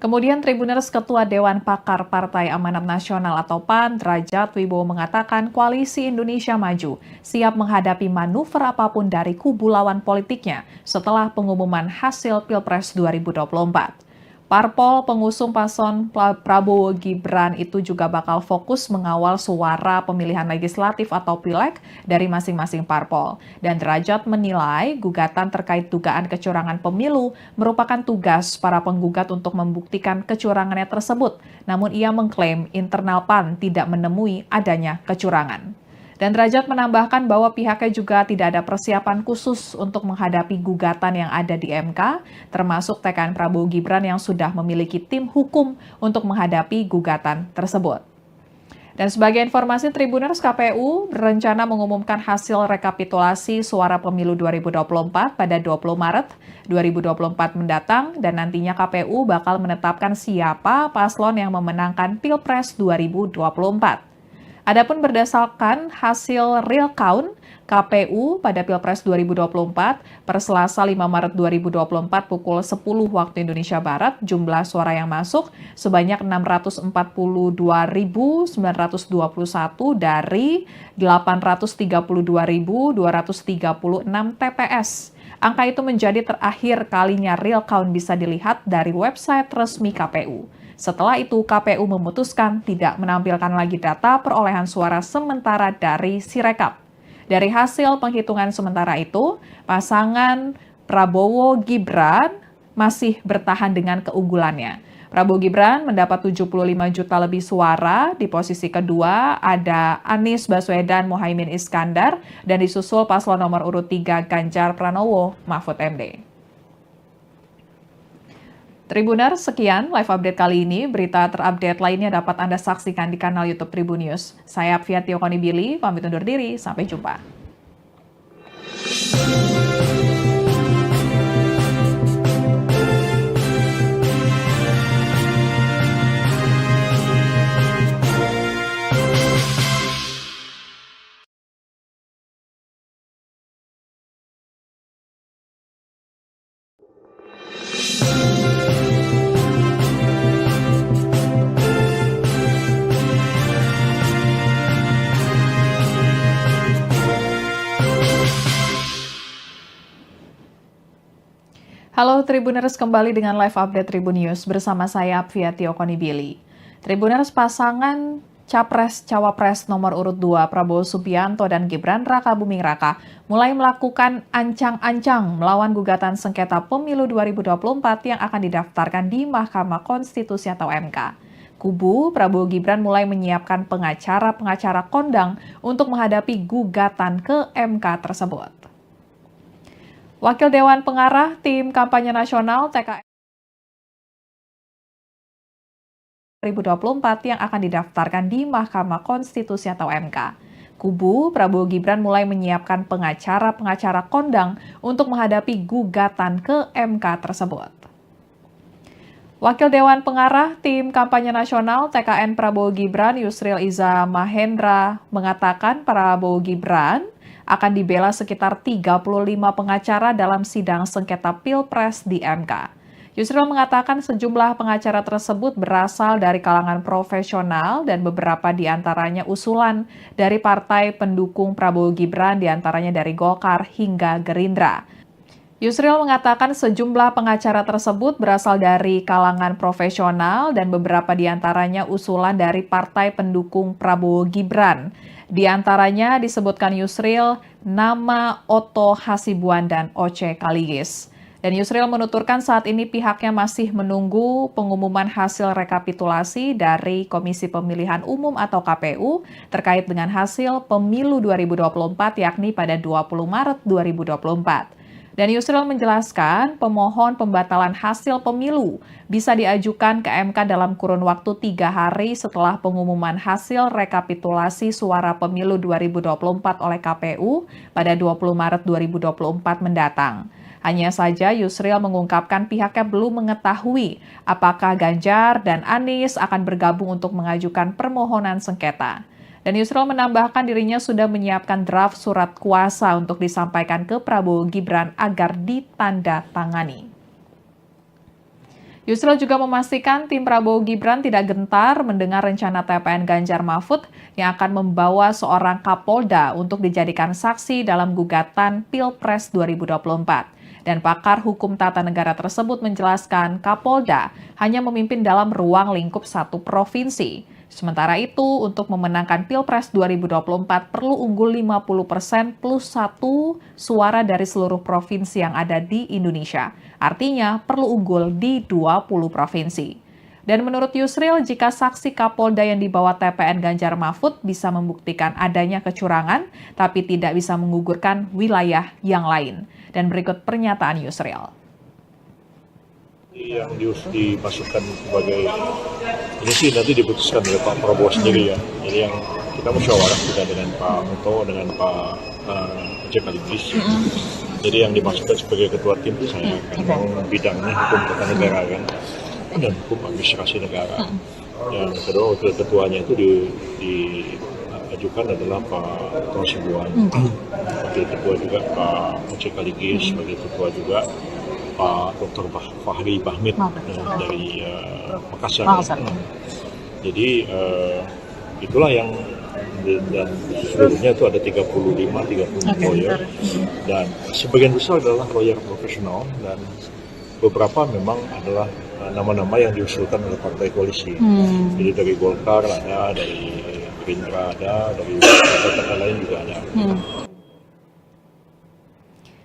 Kemudian Tribuners Ketua Dewan Pakar Partai Amanat Nasional atau PAN, Drajat Wibowo mengatakan Koalisi Indonesia Maju siap menghadapi manuver apapun dari kubu lawan politiknya setelah pengumuman hasil Pilpres 2024. Parpol pengusung paslon Prabowo Gibran itu juga bakal fokus mengawal suara pemilihan legislatif atau pileg dari masing-masing parpol. Dan Derajat menilai gugatan terkait dugaan kecurangan pemilu merupakan tugas para penggugat untuk membuktikan kecurangannya tersebut. Namun ia mengklaim internal PAN tidak menemui adanya kecurangan. Dan Derajat menambahkan bahwa pihaknya juga tidak ada persiapan khusus untuk menghadapi gugatan yang ada di MK, termasuk TKN Prabowo Gibran yang sudah memiliki tim hukum untuk menghadapi gugatan tersebut. Dan sebagai informasi Tribuners, KPU berencana mengumumkan hasil rekapitulasi suara pemilu 2024 pada 20 Maret 2024 mendatang dan nantinya KPU bakal menetapkan siapa paslon yang memenangkan Pilpres 2024. Adapun berdasarkan hasil real count, KPU pada Pilpres 2024 per Selasa 5 Maret 2024 pukul 10 waktu Indonesia Barat, jumlah suara yang masuk sebanyak 642.921 dari 832.236 TPS. Angka itu menjadi terakhir kalinya real count bisa dilihat dari website resmi KPU. Setelah itu, KPU memutuskan tidak menampilkan lagi data perolehan suara sementara dari Sirekap. Dari hasil penghitungan sementara itu, pasangan Prabowo-Gibran masih bertahan dengan keunggulannya. Prabowo Gibran mendapat 75 juta lebih suara. Di posisi kedua ada Anies Baswedan Mohaimin Iskandar dan disusul paslon nomor urut 3 Ganjar Pranowo Mahfud MD. Tribuners, sekian live update kali ini. Berita terupdate lainnya dapat Anda saksikan di kanal YouTube Tribun News. Saya Apviatio Konibili, pamit undur diri. Sampai jumpa. Halo Tribuners, kembali dengan live update Tribun News bersama saya Apviatio Konibili. Tribuners, pasangan Capres-Cawapres nomor urut 2 Prabowo Subianto dan Gibran Raka Buming Raka mulai melakukan ancang-ancang melawan gugatan sengketa pemilu 2024 yang akan didaftarkan di Mahkamah Konstitusi atau MK. Kubu Prabowo Gibran mulai menyiapkan pengacara-pengacara kondang untuk menghadapi gugatan ke MK tersebut. Wakil Dewan Pengarah Tim Kampanye Nasional TKN 2024 yang akan didaftarkan di Mahkamah Konstitusi atau MK. Kubu Prabowo Gibran mulai menyiapkan pengacara-pengacara kondang untuk menghadapi gugatan ke MK tersebut. Wakil Dewan Pengarah Tim Kampanye Nasional TKN Prabowo Gibran Yusril Iza Mahendra mengatakan Prabowo Gibran akan dibela sekitar 35 pengacara dalam sidang sengketa Pilpres di MK. Yusril mengatakan sejumlah pengacara tersebut berasal dari kalangan profesional dan beberapa diantaranya usulan dari partai pendukung Prabowo Gibran, diantaranya dari Golkar hingga Gerindra. Yusril mengatakan sejumlah pengacara tersebut berasal dari kalangan profesional dan beberapa diantaranya usulan dari partai pendukung Prabowo Gibran. Di antaranya disebutkan Yusril, nama Otto Hasibuan dan Oce Kaligis. Dan Yusril menuturkan saat ini pihaknya masih menunggu pengumuman hasil rekapitulasi dari Komisi Pemilihan Umum atau KPU terkait dengan hasil pemilu 2024 yakni pada 20 Maret 2024. Dan Yusril menjelaskan pemohon pembatalan hasil pemilu bisa diajukan ke MK dalam kurun waktu 3 hari setelah pengumuman hasil rekapitulasi suara pemilu 2024 oleh KPU pada 20 Maret 2024 mendatang. Hanya saja Yusril mengungkapkan pihaknya belum mengetahui apakah Ganjar dan Anies akan bergabung untuk mengajukan permohonan sengketa. Dan Yusril menambahkan dirinya sudah menyiapkan draft surat kuasa untuk disampaikan ke Prabowo Gibran agar ditandatangani. Yusril juga memastikan tim Prabowo Gibran tidak gentar mendengar rencana TPN Ganjar Mahfud yang akan membawa seorang Kapolda untuk dijadikan saksi dalam gugatan Pilpres 2024. Dan pakar hukum tata negara tersebut menjelaskan Kapolda hanya memimpin dalam ruang lingkup satu provinsi. Sementara itu, untuk memenangkan Pilpres 2024 perlu unggul 50% plus 1 suara dari seluruh provinsi yang ada di Indonesia. Artinya perlu unggul di 20 provinsi. Dan menurut Yusril, jika saksi Kapolda yang dibawa TPN Ganjar Mahfud bisa membuktikan adanya kecurangan, tapi tidak bisa menggugurkan wilayah yang lain. Dan berikut pernyataan Yusril. Yang dimasukkan sebagai ini sih nanti diputuskan oleh Pak Prabowo sendiri ya. Jadi yang kita musyawarah juga dengan Pak Muto, dengan Pak Oce Kaligis. Jadi yang dimasukkan sebagai ketua tim itu saya kan bidangnya hukum tata negara kan dan hukum administrasi negara. Yang kedua wakil ketuanya itu ajukan adalah Pak Dr. Sibuan, Wakil Ketua juga Pak Oce Kaligis, sebagai Ketua juga Pak Dr. Fahri Bahmid dari Makassar. Jadi itulah yang dan seluruhnya itu ada 30 lawyer dan sebagian besar adalah lawyer profesional dan beberapa memang adalah nama-nama yang diusulkan oleh partai koalisi. Jadi dari Golkar ada, dari Gerindra ada, dari partai-partai lain juga ada.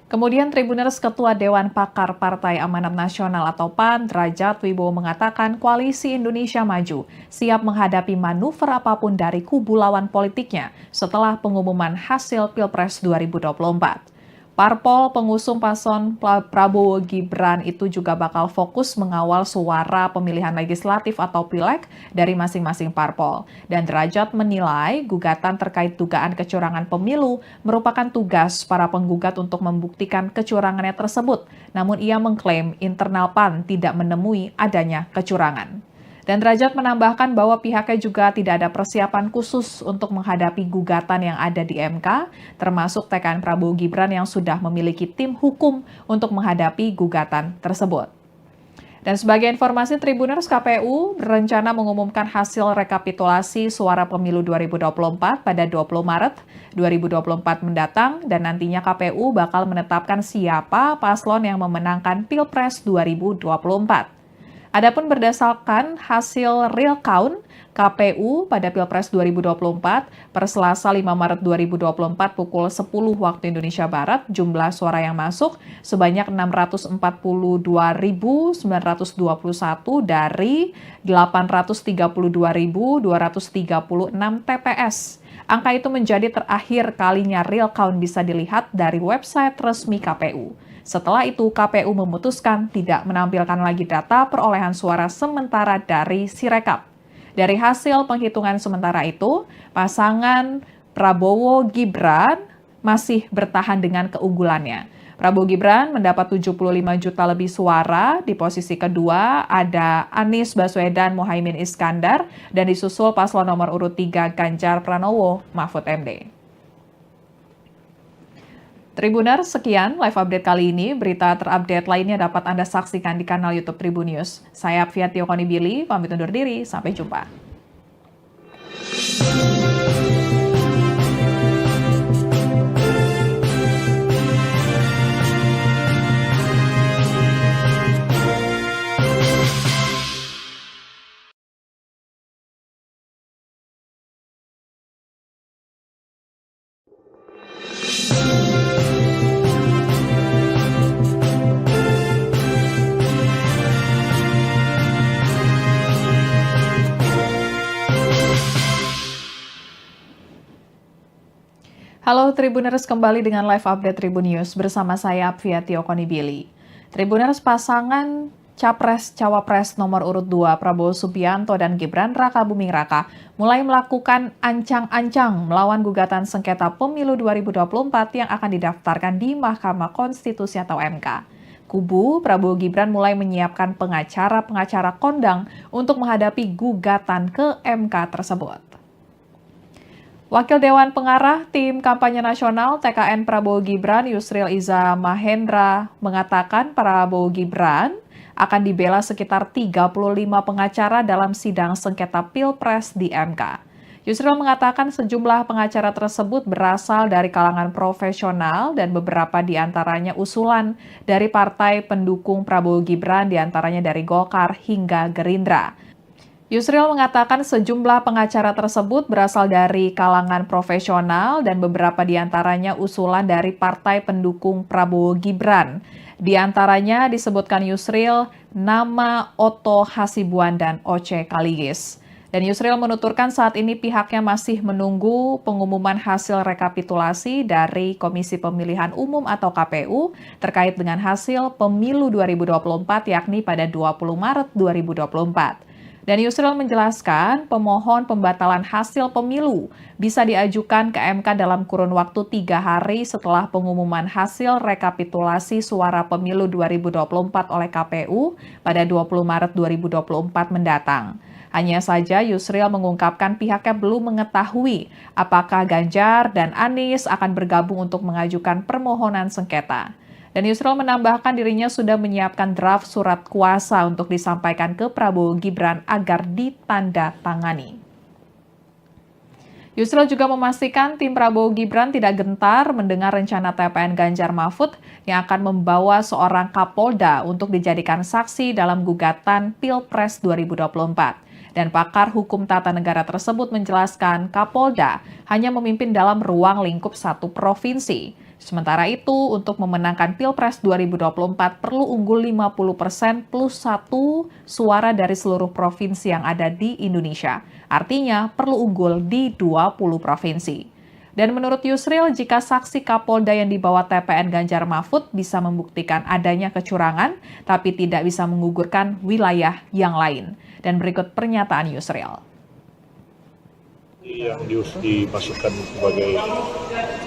Kemudian Tribuners Ketua Dewan Pakar Partai Amanat Nasional atau PAN, Derajat Wibowo mengatakan Koalisi Indonesia Maju siap menghadapi manuver apapun dari kubu lawan politiknya setelah pengumuman hasil Pilpres 2024. Parpol pengusung paslon Prabowo Gibran itu juga bakal fokus mengawal suara pemilihan legislatif atau pileg dari masing-masing parpol. Dan Derajat menilai gugatan terkait dugaan kecurangan pemilu merupakan tugas para penggugat untuk membuktikan kecurangannya tersebut. Namun ia mengklaim internal PAN tidak menemui adanya kecurangan. Dan Derajat menambahkan bahwa pihaknya juga tidak ada persiapan khusus untuk menghadapi gugatan yang ada di MK, termasuk TKN Prabowo Gibran yang sudah memiliki tim hukum untuk menghadapi gugatan tersebut. Dan sebagai informasi, Tribuners, KPU berencana mengumumkan hasil rekapitulasi suara pemilu 2024 pada 20 Maret 2024 mendatang dan nantinya KPU bakal menetapkan siapa paslon yang memenangkan Pilpres 2024. Adapun berdasarkan hasil real count KPU pada Pilpres 2024 per Selasa 5 Maret 2024 pukul 10 waktu Indonesia Barat, jumlah suara yang masuk sebanyak 642.921 dari 832.236 TPS. Angka itu menjadi terakhir kalinya real count bisa dilihat dari website resmi KPU. Setelah itu, KPU memutuskan tidak menampilkan lagi data perolehan suara sementara dari Sirekap. Dari hasil penghitungan sementara itu, pasangan Prabowo Gibran masih bertahan dengan keunggulannya. Prabowo Gibran mendapat 75 juta lebih suara, di posisi kedua ada Anies Baswedan Mohaimin Iskandar, dan disusul paslon nomor urut 3 Ganjar Pranowo Mahfud MD. Tribuners, sekian live update kali ini. Berita terupdate lainnya dapat Anda saksikan di kanal YouTube Tribun News. Saya Apviati Okonibili, pamit undur diri. Sampai jumpa. Halo Tribuners, kembali dengan live update Tribun News bersama saya Apviati Okonibili. Tribuners, pasangan Capres-Cawapres nomor urut 2 Prabowo Subianto dan Gibran Raka Buming Raka mulai melakukan ancang-ancang melawan gugatan sengketa pemilu 2024 yang akan didaftarkan di Mahkamah Konstitusi atau MK. Kubu Prabowo Gibran mulai menyiapkan pengacara-pengacara kondang untuk menghadapi gugatan ke MK tersebut. Wakil Dewan Pengarah Tim Kampanye Nasional TKN Prabowo Gibran Yusril Iza Mahendra mengatakan Prabowo Gibran akan dibela sekitar 35 pengacara dalam sidang sengketa Pilpres di MK. Yusril mengatakan sejumlah pengacara tersebut berasal dari kalangan profesional dan beberapa diantaranya usulan dari partai pendukung Prabowo Gibran, diantaranya dari Golkar hingga Gerindra. Yusril mengatakan sejumlah pengacara tersebut berasal dari kalangan profesional dan beberapa diantaranya usulan dari partai pendukung Prabowo Gibran. Di antaranya disebutkan Yusril nama Otto Hasibuan dan Oce Kaligis. Dan Yusril menuturkan saat ini pihaknya masih menunggu pengumuman hasil rekapitulasi dari Komisi Pemilihan Umum atau KPU terkait dengan hasil pemilu 2024 yakni pada 20 Maret 2024. Dan Yusril menjelaskan pemohon pembatalan hasil pemilu bisa diajukan ke MK dalam kurun waktu 3 hari setelah pengumuman hasil rekapitulasi suara pemilu 2024 oleh KPU pada 20 Maret 2024 mendatang. Hanya saja Yusril mengungkapkan pihaknya belum mengetahui apakah Ganjar dan Anies akan bergabung untuk mengajukan permohonan sengketa. Dan Yusril menambahkan dirinya sudah menyiapkan draft surat kuasa untuk disampaikan ke Prabowo Gibran agar ditandatangani. Yusril juga memastikan tim Prabowo Gibran tidak gentar mendengar rencana TPN Ganjar Mahfud yang akan membawa seorang Kapolda untuk dijadikan saksi dalam gugatan Pilpres 2024. Dan pakar hukum tata negara tersebut menjelaskan Kapolda hanya memimpin dalam ruang lingkup satu provinsi. Sementara itu, untuk memenangkan Pilpres 2024 perlu unggul 50% plus 1 suara dari seluruh provinsi yang ada di Indonesia. Artinya, perlu unggul di 20 provinsi. Dan menurut Yusril, jika saksi Kapolda yang dibawa TPN Ganjar Mahfud bisa membuktikan adanya kecurangan, tapi tidak bisa menggugurkan wilayah yang lain. Dan berikut pernyataan Yusril. Yang dimasukkan sebagai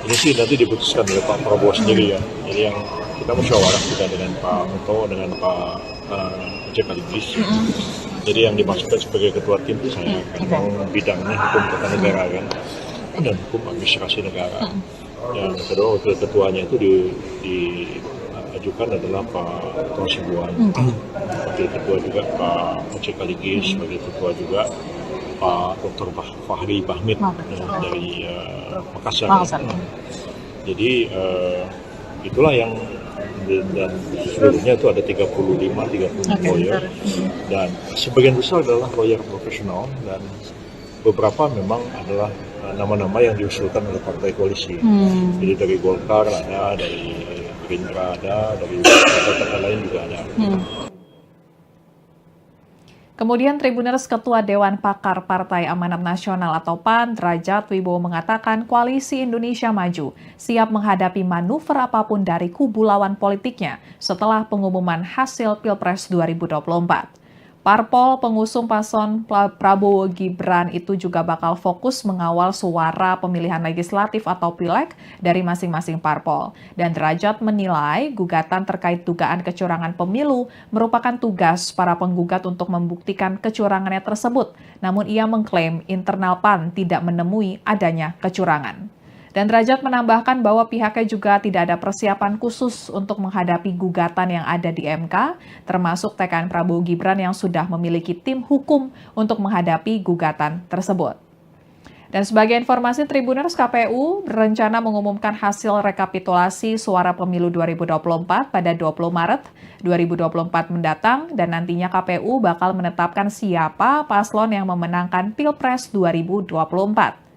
ini sih nanti diputuskan oleh Pak Prabowo sendiri ya. Jadi yang kita musyawarah juga dengan Pak Muto, dengan Pak Jekaligis. Jadi yang dimasukkan sebagai ketua tim itu saya kan bidangnya hukum tata negara kan dan hukum administrasi negara. Yang kedua wakil ketuanya itu diajukan adalah Pak Hasibuan. Wakil ketua juga Pak Jekaligis, wakil ketua juga Pak Dr. Fahri Bahmid dari Makassar. Jadi itulah yang dan seluruhnya itu ada 30 lawyer dan sebagian besar adalah lawyer profesional dan beberapa memang adalah nama-nama yang diusulkan oleh partai koalisi. Jadi dari Golkar ada, dari Gerindra ada, dari partai lain juga ada. Kemudian Tribuners Ketua Dewan Pakar Partai Amanat Nasional atau PAN, Derajat Wibowo mengatakan Koalisi Indonesia Maju siap menghadapi manuver apapun dari kubu lawan politiknya setelah pengumuman hasil Pilpres 2024. Parpol pengusung paslon Prabowo Gibran itu juga bakal fokus mengawal suara pemilihan legislatif atau pileg dari masing-masing parpol. Dan Derajat menilai gugatan terkait dugaan kecurangan pemilu merupakan tugas para penggugat untuk membuktikan kecurangannya tersebut. Namun ia mengklaim internal PAN tidak menemui adanya kecurangan. Dan Derajat menambahkan bahwa pihaknya juga tidak ada persiapan khusus untuk menghadapi gugatan yang ada di MK, termasuk TKN Prabowo Gibran yang sudah memiliki tim hukum untuk menghadapi gugatan tersebut. Dan sebagai informasi, Tribuners, KPU berencana mengumumkan hasil rekapitulasi suara pemilu 2024 pada 20 Maret 2024 mendatang dan nantinya KPU bakal menetapkan siapa paslon yang memenangkan Pilpres 2024.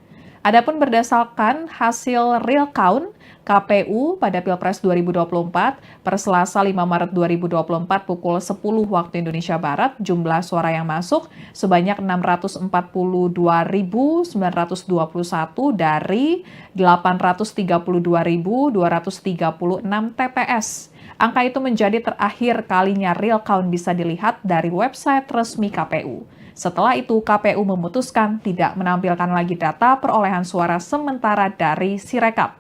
Adapun berdasarkan hasil real count KPU pada Pilpres 2024 per Selasa 5 Maret 2024 pukul 10 waktu Indonesia Barat, jumlah suara yang masuk sebanyak 642.921 dari 832.236 TPS. Angka itu menjadi terakhir kalinya real count bisa dilihat dari website resmi KPU. Setelah itu, KPU memutuskan tidak menampilkan lagi data perolehan suara sementara dari Sirekap.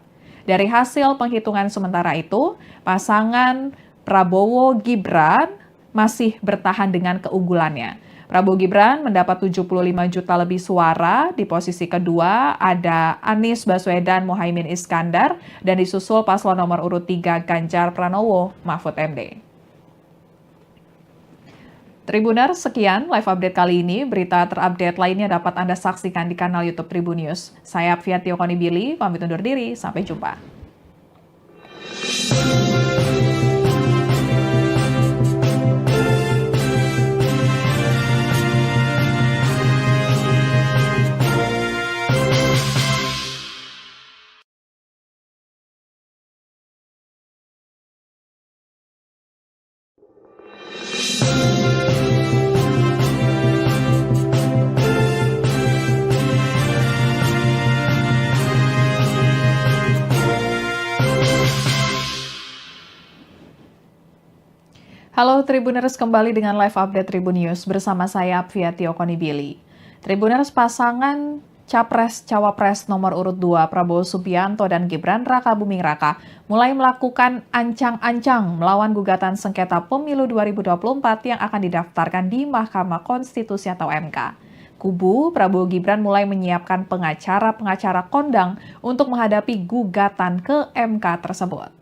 Dari hasil penghitungan sementara itu, pasangan Prabowo Gibran masih bertahan dengan keunggulannya. Prabowo Gibran mendapat 75 juta lebih suara, di posisi kedua ada Anies Baswedan Mohaimin Iskandar, dan disusul paslon nomor urut 3 Ganjar Pranowo Mahfud MD. Tribuners, sekian live update kali ini. Berita terupdate lainnya dapat Anda saksikan di kanal YouTube Tribun News. Saya Fiatio Konibili, pamit undur diri. Sampai jumpa. Halo Tribuners, kembali dengan live update Tribun News bersama saya Fiatio Konibili. Tribuners, pasangan Capres-Cawapres nomor urut 2 Prabowo Subianto dan Gibran Raka Buming Raka mulai melakukan ancang-ancang melawan gugatan sengketa pemilu 2024 yang akan didaftarkan di Mahkamah Konstitusi atau MK. Kubu Prabowo Gibran mulai menyiapkan pengacara-pengacara kondang untuk menghadapi gugatan ke MK tersebut.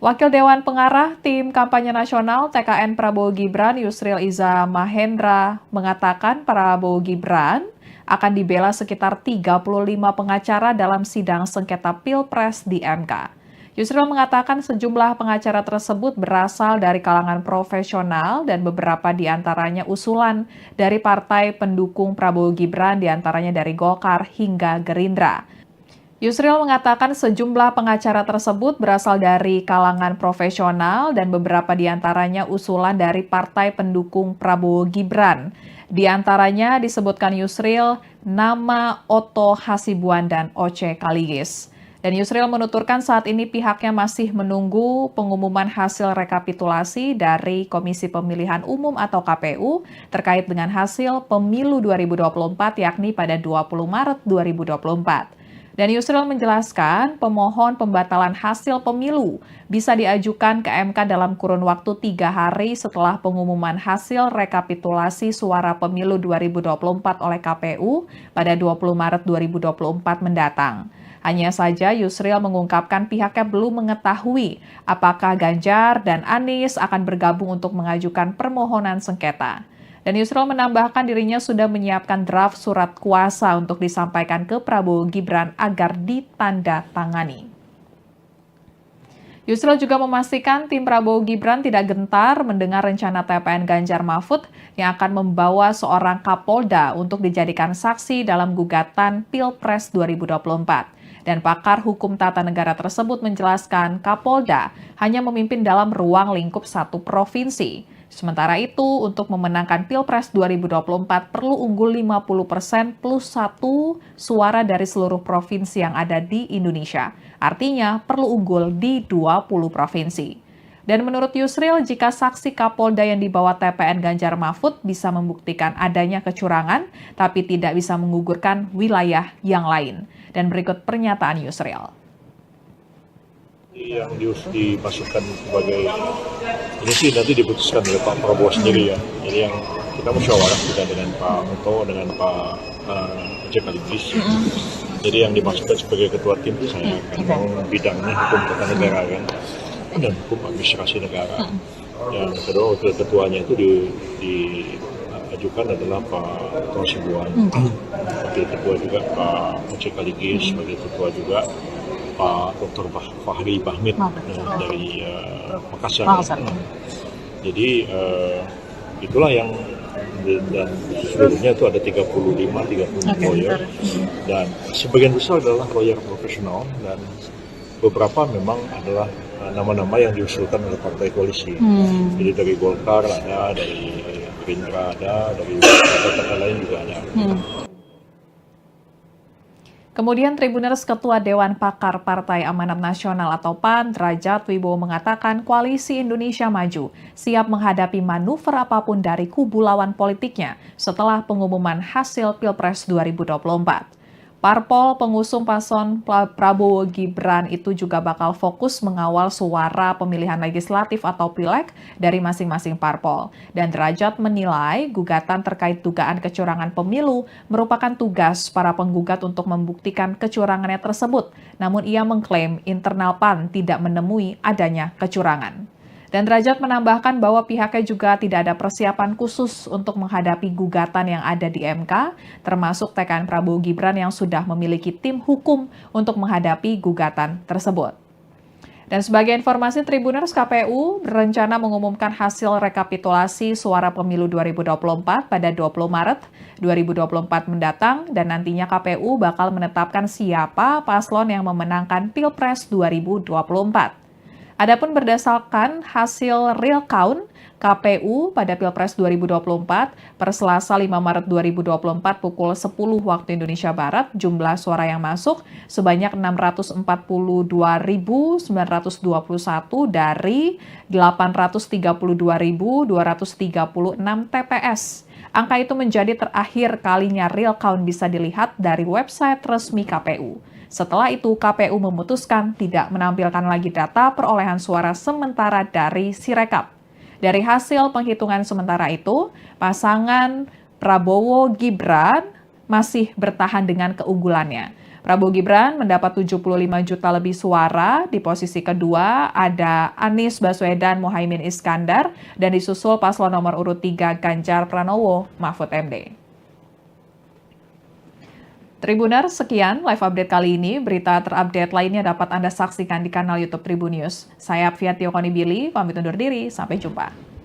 Wakil Dewan Pengarah Tim Kampanye Nasional TKN Prabowo Gibran Yusril Iza Mahendra mengatakan Prabowo Gibran akan dibela sekitar 35 pengacara dalam sidang sengketa Pilpres di MK. Yusril mengatakan sejumlah pengacara tersebut berasal dari kalangan profesional dan beberapa diantaranya usulan dari partai pendukung Prabowo Gibran diantaranya dari Golkar hingga Gerindra. Yusril mengatakan sejumlah pengacara tersebut berasal dari kalangan profesional dan beberapa diantaranya usulan dari partai pendukung Prabowo Gibran. Di antaranya disebutkan Yusril, nama Otto Hasibuan dan Oce Kaligis. Dan Yusril menuturkan saat ini pihaknya masih menunggu pengumuman hasil rekapitulasi dari Komisi Pemilihan Umum atau KPU terkait dengan hasil pemilu 2024 yakni pada 20 Maret 2024. Dan Yusril menjelaskan pemohon pembatalan hasil pemilu bisa diajukan ke MK dalam kurun waktu 3 hari setelah pengumuman hasil rekapitulasi suara pemilu 2024 oleh KPU pada 20 Maret 2024 mendatang. Hanya saja Yusril mengungkapkan pihaknya belum mengetahui apakah Ganjar dan Anies akan bergabung untuk mengajukan permohonan sengketa. Dan Yusril menambahkan dirinya sudah menyiapkan draft surat kuasa untuk disampaikan ke Prabowo Gibran agar ditandatangani. Yusril juga memastikan tim Prabowo Gibran tidak gentar mendengar rencana TPN Ganjar Mahfud yang akan membawa seorang Kapolda untuk dijadikan saksi dalam gugatan Pilpres 2024. Dan pakar hukum tata negara tersebut menjelaskan Kapolda hanya memimpin dalam ruang lingkup satu provinsi. Sementara itu, untuk memenangkan Pilpres 2024 perlu unggul 50% plus 1 suara dari seluruh provinsi yang ada di Indonesia. Artinya, perlu unggul di 20 provinsi. Dan menurut Yusril, jika saksi Kapolda yang dibawa TPN Ganjar Mahfud bisa membuktikan adanya kecurangan, tapi tidak bisa menggugurkan wilayah yang lain. Dan berikut pernyataan Yusril. Yang dimasukkan sebagai ini sih nanti diputuskan oleh Pak Prabowo sendiri ya. Jadi yang kita musyawarah juga dengan Pak Otto, dengan Pak Oce Kaligis. Jadi yang dimasukkan sebagai ketua tim itu saya kan bidangnya hukum tata negara kan dan hukum administrasi negara. Yang kedua wakil ketuanya itu diajukan adalah Pak Otto Hasibuan. Wakil ketua juga Pak Oce Kaligis, wakil ketua juga Pak Dr. Fahri Bahmid dari Makassar. Jadi itulah yang dan seluruhnya itu ada 35 lawyer dan sebagian besar adalah lawyer profesional dan beberapa memang adalah nama-nama yang diusulkan oleh partai koalisi. Jadi dari Golkar ada, dari Gerindra ada, dari partai lain juga ada. Kemudian Tribuners Ketua Dewan Pakar Partai Amanat Nasional atau PAN, Derajat Wibowo mengatakan Koalisi Indonesia Maju siap menghadapi manuver apapun dari kubu lawan politiknya setelah pengumuman hasil Pilpres 2024. Parpol pengusung paslon Prabowo Gibran itu juga bakal fokus mengawal suara pemilihan legislatif atau pileg dari masing-masing parpol. Dan Derajat menilai gugatan terkait dugaan kecurangan pemilu merupakan tugas para penggugat untuk membuktikan kecurangannya tersebut. Namun ia mengklaim internal PAN tidak menemui adanya kecurangan. Dan Derajat menambahkan bahwa pihaknya juga tidak ada persiapan khusus untuk menghadapi gugatan yang ada di MK, termasuk TKN Prabowo Gibran yang sudah memiliki tim hukum untuk menghadapi gugatan tersebut. Dan sebagai informasi, Tribuners, KPU berencana mengumumkan hasil rekapitulasi suara pemilu 2024 pada 20 Maret 2024 mendatang dan nantinya KPU bakal menetapkan siapa paslon yang memenangkan Pilpres 2024. Adapun berdasarkan hasil real count KPU pada Pilpres 2024 per Selasa 5 Maret 2024 pukul 10 waktu Indonesia Barat, jumlah suara yang masuk sebanyak 642.921 dari 832.236 TPS. Angka itu menjadi terakhir kalinya real count bisa dilihat dari website resmi KPU. Setelah itu, KPU memutuskan tidak menampilkan lagi data perolehan suara sementara dari Sirekap. Dari hasil penghitungan sementara itu, pasangan Prabowo-Gibran masih bertahan dengan keunggulannya. Prabowo Gibran mendapat 75 juta lebih suara. Di posisi kedua ada Anies Baswedan Mohaimin Iskandar dan disusul paslon nomor urut 3 Ganjar Pranowo Mahfud MD. Tribuners, sekian live update kali ini. Berita terupdate lainnya dapat Anda saksikan di kanal YouTube Tribun News. Saya Apviatio Konibili, pamit undur diri. Sampai jumpa.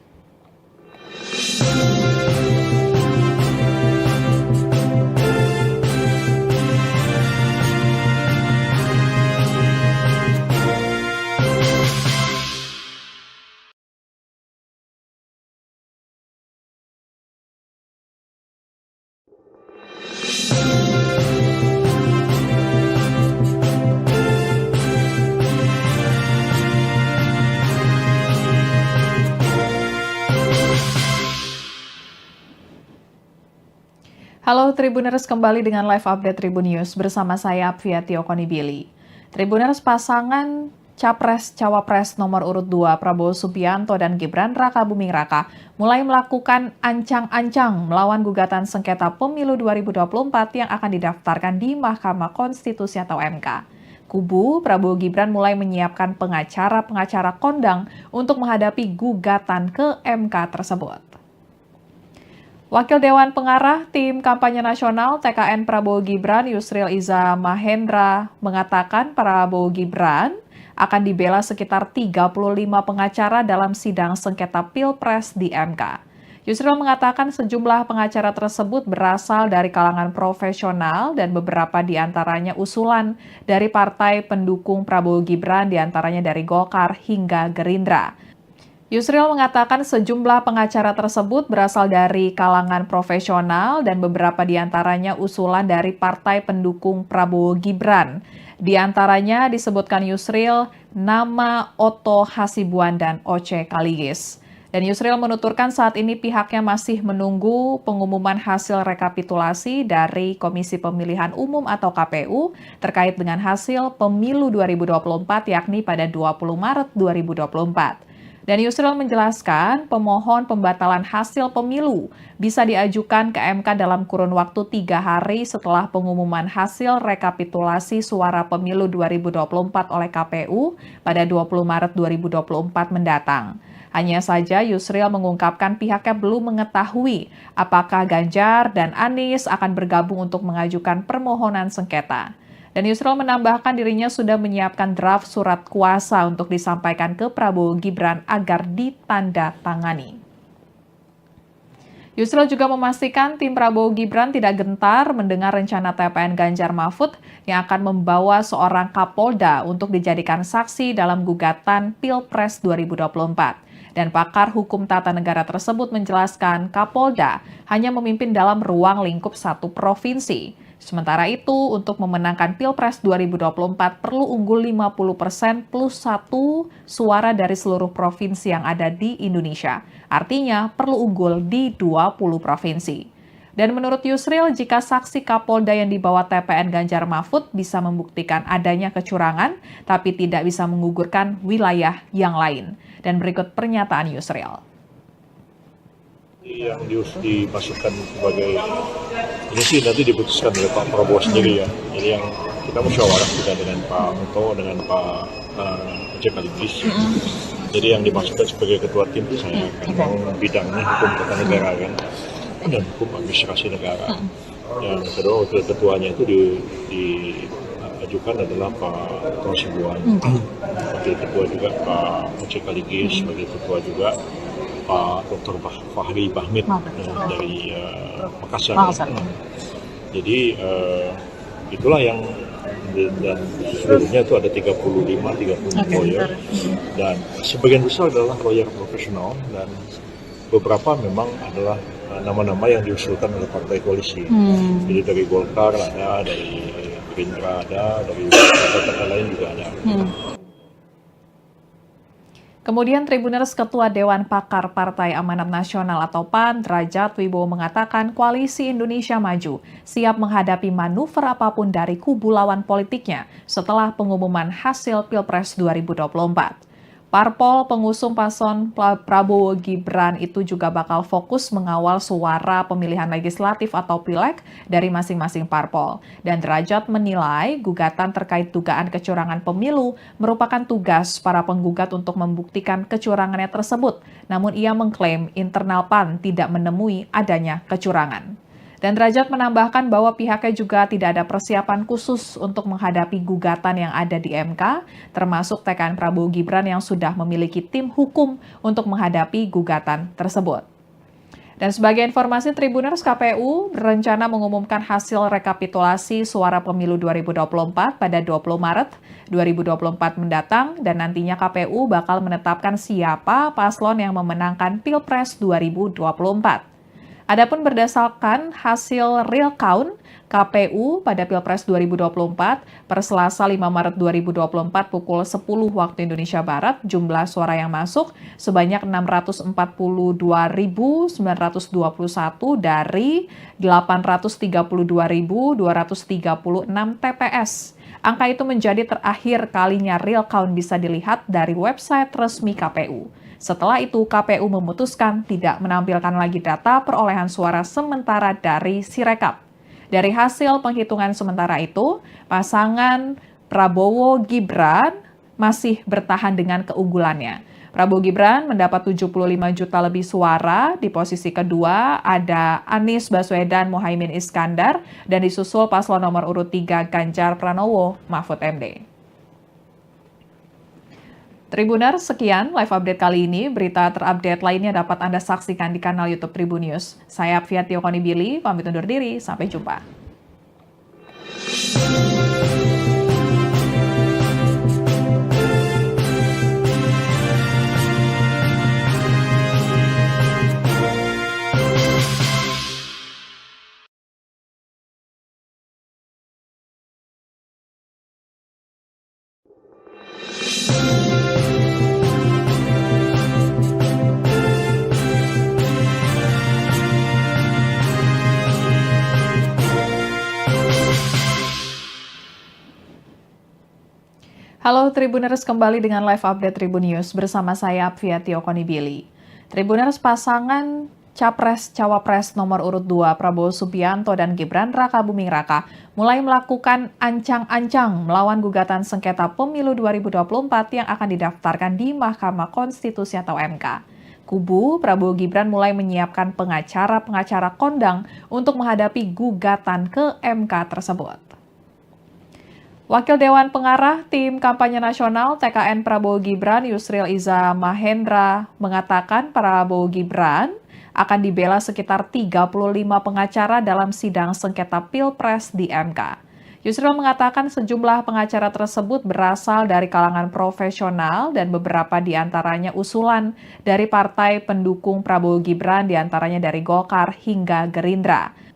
Halo Tribuners, kembali dengan live update Tribun News bersama saya Apviatio Konibili. Tribuners, pasangan Capres-Cawapres nomor urut 2 Prabowo Subianto dan Gibran Rakabuming Raka mulai melakukan ancang-ancang melawan gugatan sengketa pemilu 2024 yang akan didaftarkan di Mahkamah Konstitusi atau MK. Kubu Prabowo Gibran mulai menyiapkan pengacara-pengacara kondang untuk menghadapi gugatan ke MK tersebut. Wakil Dewan Pengarah Tim Kampanye Nasional TKN Prabowo Gibran Yusril Iza Mahendra mengatakan Prabowo Gibran akan dibela sekitar 35 pengacara dalam sidang sengketa Pilpres di MK. Yusril mengatakan sejumlah pengacara tersebut berasal dari kalangan profesional dan beberapa diantaranya usulan dari partai pendukung Prabowo Gibran, diantaranya dari Golkar hingga Gerindra. Yusril mengatakan sejumlah pengacara tersebut berasal dari kalangan profesional dan beberapa diantaranya usulan dari partai pendukung Prabowo Gibran. Di antaranya disebutkan Yusril nama Otto Hasibuan dan Oce Kaligis. Dan Yusril menuturkan saat ini pihaknya masih menunggu pengumuman hasil rekapitulasi dari Komisi Pemilihan Umum atau KPU terkait dengan hasil pemilu 2024 yakni pada 20 Maret 2024. Dan Yusril menjelaskan pemohon pembatalan hasil pemilu bisa diajukan ke MK dalam kurun waktu 3 hari setelah pengumuman hasil rekapitulasi suara pemilu 2024 oleh KPU pada 20 Maret 2024 mendatang. Hanya saja Yusril mengungkapkan pihaknya belum mengetahui apakah Ganjar dan Anies akan bergabung untuk mengajukan permohonan sengketa. Dan Yusril menambahkan dirinya sudah menyiapkan draft surat kuasa untuk disampaikan ke Prabowo Gibran agar ditandatangani. Yusril juga memastikan tim Prabowo Gibran tidak gentar mendengar rencana TPN Ganjar Mahfud yang akan membawa seorang Kapolda untuk dijadikan saksi dalam gugatan Pilpres 2024. Dan pakar hukum tata negara tersebut menjelaskan Kapolda hanya memimpin dalam ruang lingkup satu provinsi. Sementara itu, untuk memenangkan Pilpres 2024 perlu unggul 50% plus 1 suara dari seluruh provinsi yang ada di Indonesia. Artinya, perlu unggul di 20 provinsi. Dan menurut Yusril, jika saksi Kapolda yang dibawa TPN Ganjar Mahfud bisa membuktikan adanya kecurangan, tapi tidak bisa menggugurkan wilayah yang lain. Dan berikut pernyataan Yusril. Yang dimasukkan sebagai ini sih nanti diputuskan oleh Pak Prabowo sendiri ya. Jadi yang kita musyawarah kita dengan Pak Muto dengan Pak Oce Kaligis. Jadi yang dimasukkan sebagai ketua tim itu saya kan bidangnya hukum tata negara kan dan hukum administrasi negara. Yang kedua wakil ketuanya itu diajukan adalah Pak Otto Hasibuan. Wakil ketua juga Pak Oce Kaligis, sebagai ketua juga Pak Dr. Fahri Bahmid dari Makassar. Jadi itulah yang dan seluruhnya itu ada 35 lawyer dan sebagian besar adalah lawyer profesional dan beberapa memang adalah nama-nama yang diusulkan oleh partai koalisi. Jadi dari Golkar ada, dari Gerindra ada, dari partai lain juga ada. Kemudian Tribuners Ketua Dewan Pakar Partai Amanat Nasional atau PAN, Derajat Wibowo mengatakan Koalisi Indonesia Maju siap menghadapi manuver apapun dari kubu lawan politiknya setelah pengumuman hasil Pilpres 2024. Parpol pengusung paslon Prabowo Gibran itu juga bakal fokus mengawal suara pemilihan legislatif atau pileg dari masing-masing parpol. Dan Derajat menilai gugatan terkait dugaan kecurangan pemilu merupakan tugas para penggugat untuk membuktikan kecurangannya tersebut. Namun ia mengklaim internal PAN tidak menemui adanya kecurangan. Dan Derajat menambahkan bahwa pihaknya juga tidak ada persiapan khusus untuk menghadapi gugatan yang ada di MK, termasuk TKN Prabowo Gibran yang sudah memiliki tim hukum untuk menghadapi gugatan tersebut. Dan sebagai informasi, Tribuners, KPU berencana mengumumkan hasil rekapitulasi suara pemilu 2024 pada 20 Maret 2024 mendatang, dan nantinya KPU bakal menetapkan siapa paslon yang memenangkan Pilpres 2024. Adapun berdasarkan hasil real count KPU pada Pilpres 2024 per Selasa 5 Maret 2024 pukul 10 waktu Indonesia Barat, jumlah suara yang masuk sebanyak 642.921 dari 832.236 TPS. Angka itu menjadi terakhir kalinya real count bisa dilihat dari website resmi KPU. Setelah itu, KPU memutuskan tidak menampilkan lagi data perolehan suara sementara dari Sirekap. Dari hasil penghitungan sementara itu, pasangan Prabowo Gibran masih bertahan dengan keunggulannya. Prabowo Gibran mendapat 75 juta lebih suara, di posisi kedua ada Anies Baswedan Mohaimin Iskandar, dan disusul paslon nomor urut 3 Ganjar Pranowo Mahfud MD. Tribuners, sekian live update kali ini. Berita terupdate lainnya dapat Anda saksikan di kanal YouTube Tribun News. Saya Fiatio Konibili, pamit undur diri. Sampai jumpa. Halo Tribuners, kembali dengan live update Tribun News bersama saya Fiatio Konibili. Tribuners, pasangan Capres-Cawapres nomor urut 2 Prabowo Subianto dan Gibran Raka Buming Raka mulai melakukan ancang-ancang melawan gugatan sengketa pemilu 2024 yang akan didaftarkan di Mahkamah Konstitusi atau MK. Kubu Prabowo Gibran mulai menyiapkan pengacara-pengacara kondang untuk menghadapi gugatan ke MK tersebut. Wakil Dewan Pengarah Tim Kampanye Nasional TKN Prabowo Gibran Yusril Iza Mahendra mengatakan Prabowo Gibran akan dibela sekitar 35 pengacara dalam sidang sengketa Pilpres di MK. Yusril mengatakan sejumlah pengacara tersebut berasal dari kalangan profesional dan beberapa diantaranya usulan dari partai pendukung Prabowo Gibran, diantaranya dari Golkar hingga Gerindra.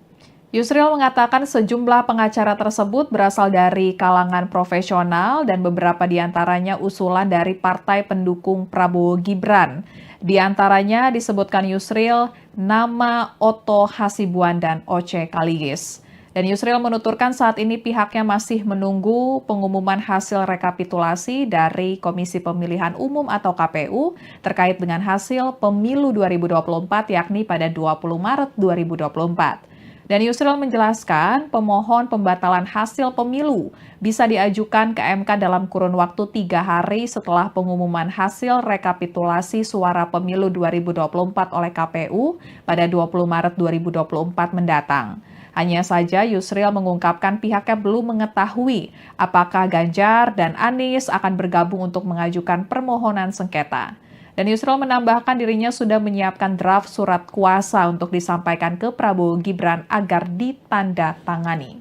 Yusril mengatakan sejumlah pengacara tersebut berasal dari kalangan profesional dan beberapa diantaranya usulan dari partai pendukung Prabowo Gibran. Di antaranya disebutkan Yusril nama Otto Hasibuan dan Oce Kaligis. Dan Yusril menuturkan saat ini pihaknya masih menunggu pengumuman hasil rekapitulasi dari Komisi Pemilihan Umum atau KPU terkait dengan hasil pemilu 2024 yakni pada 20 Maret 2024. Dan Yusril menjelaskan pemohon pembatalan hasil pemilu bisa diajukan ke MK dalam kurun waktu 3 hari setelah pengumuman hasil rekapitulasi suara pemilu 2024 oleh KPU pada 20 Maret 2024 mendatang. Hanya saja Yusril mengungkapkan pihaknya belum mengetahui apakah Ganjar dan Anies akan bergabung untuk mengajukan permohonan sengketa. Dan Yusril menambahkan dirinya sudah menyiapkan draft surat kuasa untuk disampaikan ke Prabowo Gibran agar ditandatangani.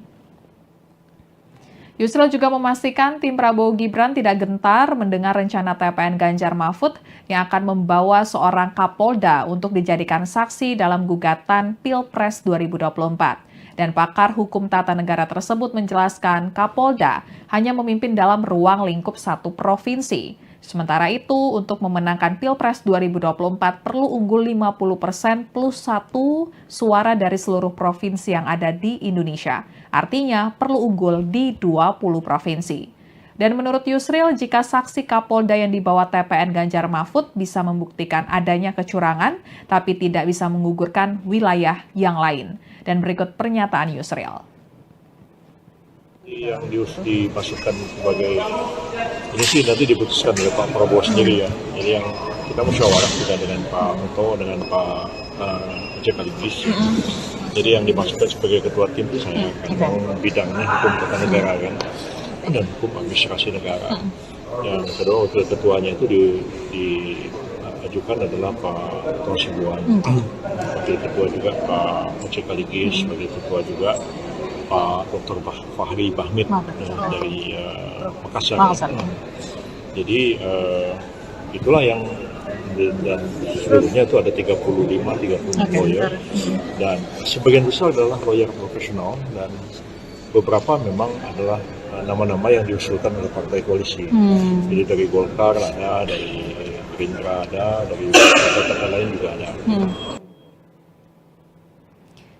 Yusril juga memastikan tim Prabowo Gibran tidak gentar mendengar rencana TPN Ganjar Mahfud yang akan membawa seorang Kapolda untuk dijadikan saksi dalam gugatan Pilpres 2024. Dan pakar hukum tata negara tersebut menjelaskan Kapolda hanya memimpin dalam ruang lingkup satu provinsi. Sementara itu, untuk memenangkan Pilpres 2024 perlu unggul 50% plus 1 suara dari seluruh provinsi yang ada di Indonesia. Artinya perlu unggul di 20 provinsi. Dan menurut Yusril, jika saksi Kapolda yang dibawa TPN Ganjar Mahfud bisa membuktikan adanya kecurangan, tapi tidak bisa menggugurkan wilayah yang lain. Dan berikut pernyataan Yusril. Yang dimasukkan sebagai ini sih nanti diputuskan oleh Pak Prabowo sendiri ya. Jadi yang kita musyawarah kita dengan Pak Muto, dengan Pak Sekaligus. Jadi yang dimasukkan sebagai ketua tim itu saya kan bidangnya hukum tata negara kan dan hukum administrasi negara. Yang kedua wakil ketuanya itu diajukan adalah Pak Ketua Sibuan, wakil ketua juga Pak Sekaligus, wakil ketua juga Pak Dr. Fahri Bahmid dari Makassar. Jadi itulah yang dan seluruhnya itu ada 30 lawyer dan sebagian besar adalah lawyer profesional dan beberapa memang adalah nama-nama yang diusulkan oleh partai koalisi. Jadi dari Golkar ada, dari Gerindra ada, dari partai lain juga ada.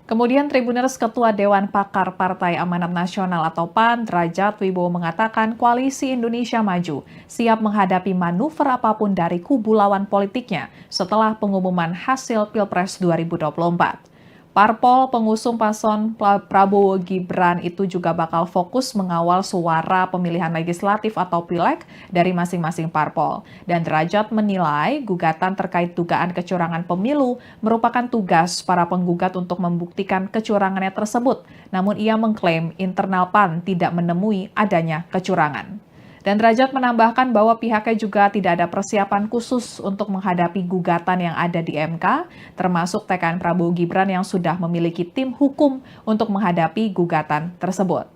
Kemudian Tribuners Ketua Dewan Pakar Partai Amanat Nasional atau PAN, Derajat Wibowo mengatakan Koalisi Indonesia Maju siap menghadapi manuver apapun dari kubu lawan politiknya setelah pengumuman hasil Pilpres 2024. Parpol pengusung paslon Prabowo Gibran itu juga bakal fokus mengawal suara pemilihan legislatif atau pileg dari masing-masing parpol. Dan Derajat menilai gugatan terkait dugaan kecurangan pemilu merupakan tugas para penggugat untuk membuktikan kecurangannya tersebut. Namun ia mengklaim internal PAN tidak menemui adanya kecurangan. Dan Derajat menambahkan bahwa pihaknya juga tidak ada persiapan khusus untuk menghadapi gugatan yang ada di MK, termasuk TKN Prabowo Gibran yang sudah memiliki tim hukum untuk menghadapi gugatan tersebut.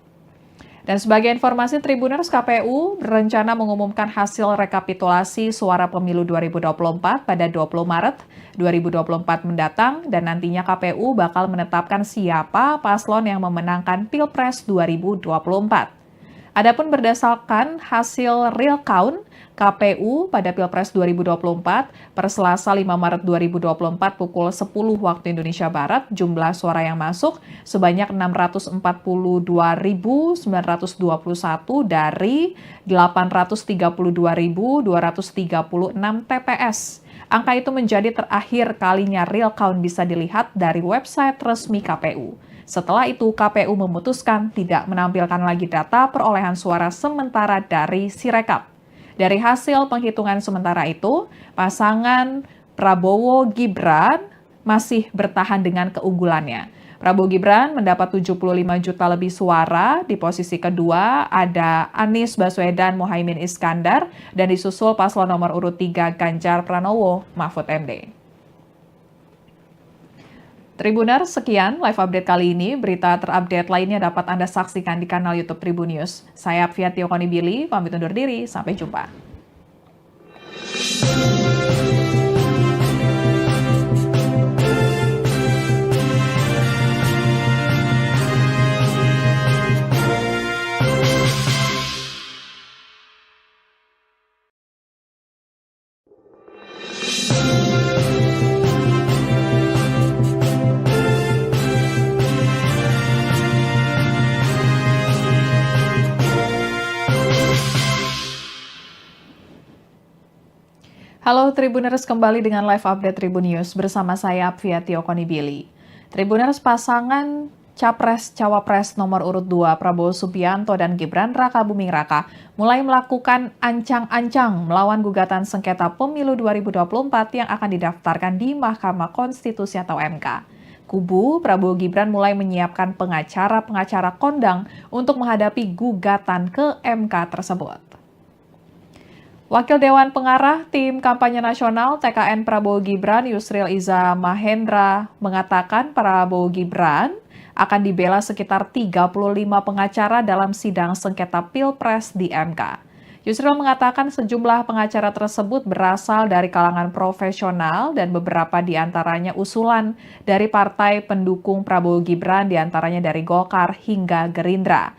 Dan sebagai informasi, Tribuners, KPU berencana mengumumkan hasil rekapitulasi suara pemilu 2024 pada 20 Maret 2024 mendatang, dan nantinya KPU bakal menetapkan siapa paslon yang memenangkan Pilpres 2024. Adapun berdasarkan hasil real count KPU pada Pilpres 2024 per Selasa 5 Maret 2024 pukul 10 waktu Indonesia Barat, jumlah suara yang masuk sebanyak 642.921 dari 832.236 TPS. Angka itu menjadi terakhir kalinya real count bisa dilihat dari website resmi KPU. Setelah itu, KPU memutuskan tidak menampilkan lagi data perolehan suara sementara dari Sirekap. Dari hasil penghitungan sementara itu, pasangan Prabowo Gibran masih bertahan dengan keunggulannya. Prabowo Gibran mendapat 75 juta lebih suara, di posisi kedua ada Anies Baswedan Mohaimin Iskandar, dan disusul paslon nomor urut 3 Ganjar Pranowo Mahfud MD. Tribuner, sekian live update kali ini. Berita terupdate lainnya dapat Anda saksikan di kanal YouTube Tribun News. Saya Apviatio Konibili, pamit undur diri. Sampai jumpa. Halo Tribuners, kembali dengan live update Tribun News bersama saya Apviatio Konibili. Tribuners, pasangan Capres-Cawapres nomor urut 2 Prabowo Subianto dan Gibran Raka Buming Raka mulai melakukan ancang-ancang melawan gugatan sengketa pemilu 2024 yang akan didaftarkan di Mahkamah Konstitusi atau MK. Kubu Prabowo Gibran mulai menyiapkan pengacara-pengacara kondang untuk menghadapi gugatan ke MK tersebut. Wakil Dewan Pengarah Tim Kampanye Nasional TKN Prabowo Gibran Yusril Iza Mahendra mengatakan Prabowo Gibran akan dibela sekitar 35 pengacara dalam sidang sengketa Pilpres di MK. Yusril mengatakan sejumlah pengacara tersebut berasal dari kalangan profesional dan beberapa diantaranya usulan dari partai pendukung Prabowo Gibran, diantaranya dari Golkar hingga Gerindra.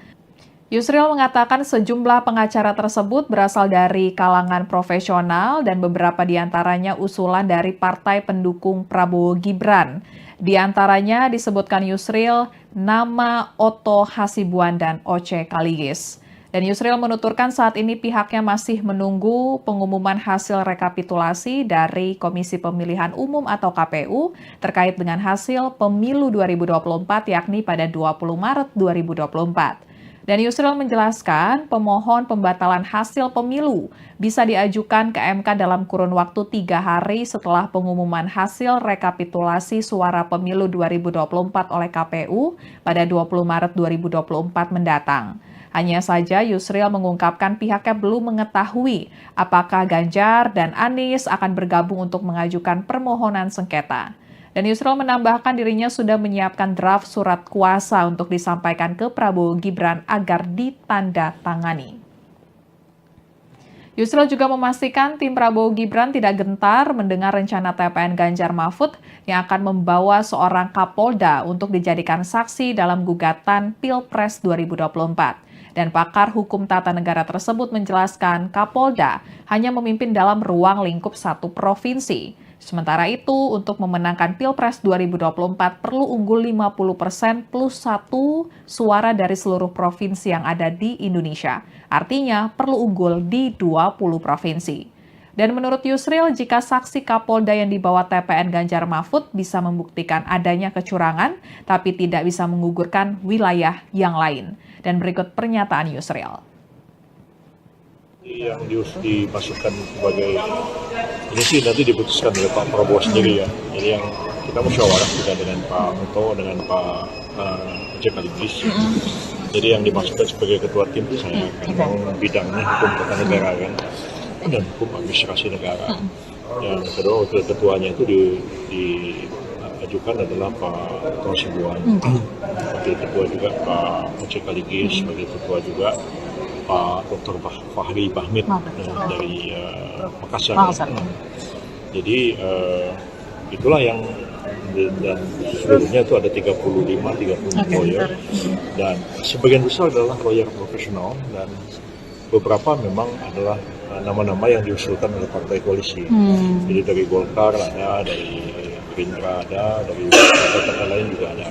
Yusril mengatakan sejumlah pengacara tersebut berasal dari kalangan profesional dan beberapa di antaranya usulan dari partai pendukung Prabowo Gibran. Di antaranya disebutkan Yusril nama Otto Hasibuan dan Oce Kaligis. Dan Yusril menuturkan saat ini pihaknya masih menunggu pengumuman hasil rekapitulasi dari Komisi Pemilihan Umum atau KPU terkait dengan hasil pemilu 2024 yakni pada 20 Maret 2024. Dan Yusril menjelaskan pemohon pembatalan hasil pemilu bisa diajukan ke MK dalam kurun waktu 3 hari setelah pengumuman hasil rekapitulasi suara pemilu 2024 oleh KPU pada 20 Maret 2024 mendatang. Hanya saja Yusril mengungkapkan pihaknya belum mengetahui apakah Ganjar dan Anies akan bergabung untuk mengajukan permohonan sengketa. Dan Yusril menambahkan dirinya sudah menyiapkan draft surat kuasa untuk disampaikan ke Prabowo Gibran agar ditandatangani. Yusril juga memastikan tim Prabowo Gibran tidak gentar mendengar rencana TPN Ganjar Mahfud yang akan membawa seorang Kapolda untuk dijadikan saksi dalam gugatan Pilpres 2024. Dan pakar hukum tata negara tersebut menjelaskan Kapolda hanya memimpin dalam ruang lingkup satu provinsi. Sementara itu, untuk memenangkan Pilpres 2024 perlu unggul 50% plus 1 suara dari seluruh provinsi yang ada di Indonesia. Artinya, perlu unggul di 20 provinsi. Dan menurut Yusril, jika saksi Kapolda yang dibawa TPN Ganjar Mahfud bisa membuktikan adanya kecurangan, tapi tidak bisa menggugurkan wilayah yang lain. Dan berikut pernyataan Yusril. Yang dimasukkan sebagai ini sih nanti diputuskan oleh Pak Prabowo sendiri ya. Jadi yang kita musyawarah juga dengan Pak Otto, dengan Pak Oce Kaligis. Jadi yang dimasukkan sebagai ketua tim itu saya kan bidangnya hukum tata negara kan dan hukum administrasi negara. Yang kedua wakil ketuanya itu diajukan adalah Pak Otto Hasibuan. Wakil ketua juga Pak Oce Kaligis, sebagai ketua juga Pak Dr. Fahri Bahmid dari Makassar. Jadi itulah yang dan seluruhnya itu ada 35 lawyer dan sebagian besar adalah lawyer profesional dan beberapa memang adalah nama-nama yang diusulkan oleh partai koalisi. Jadi dari Golkar ada, dari Gerindra ada, dari partai lain juga ada.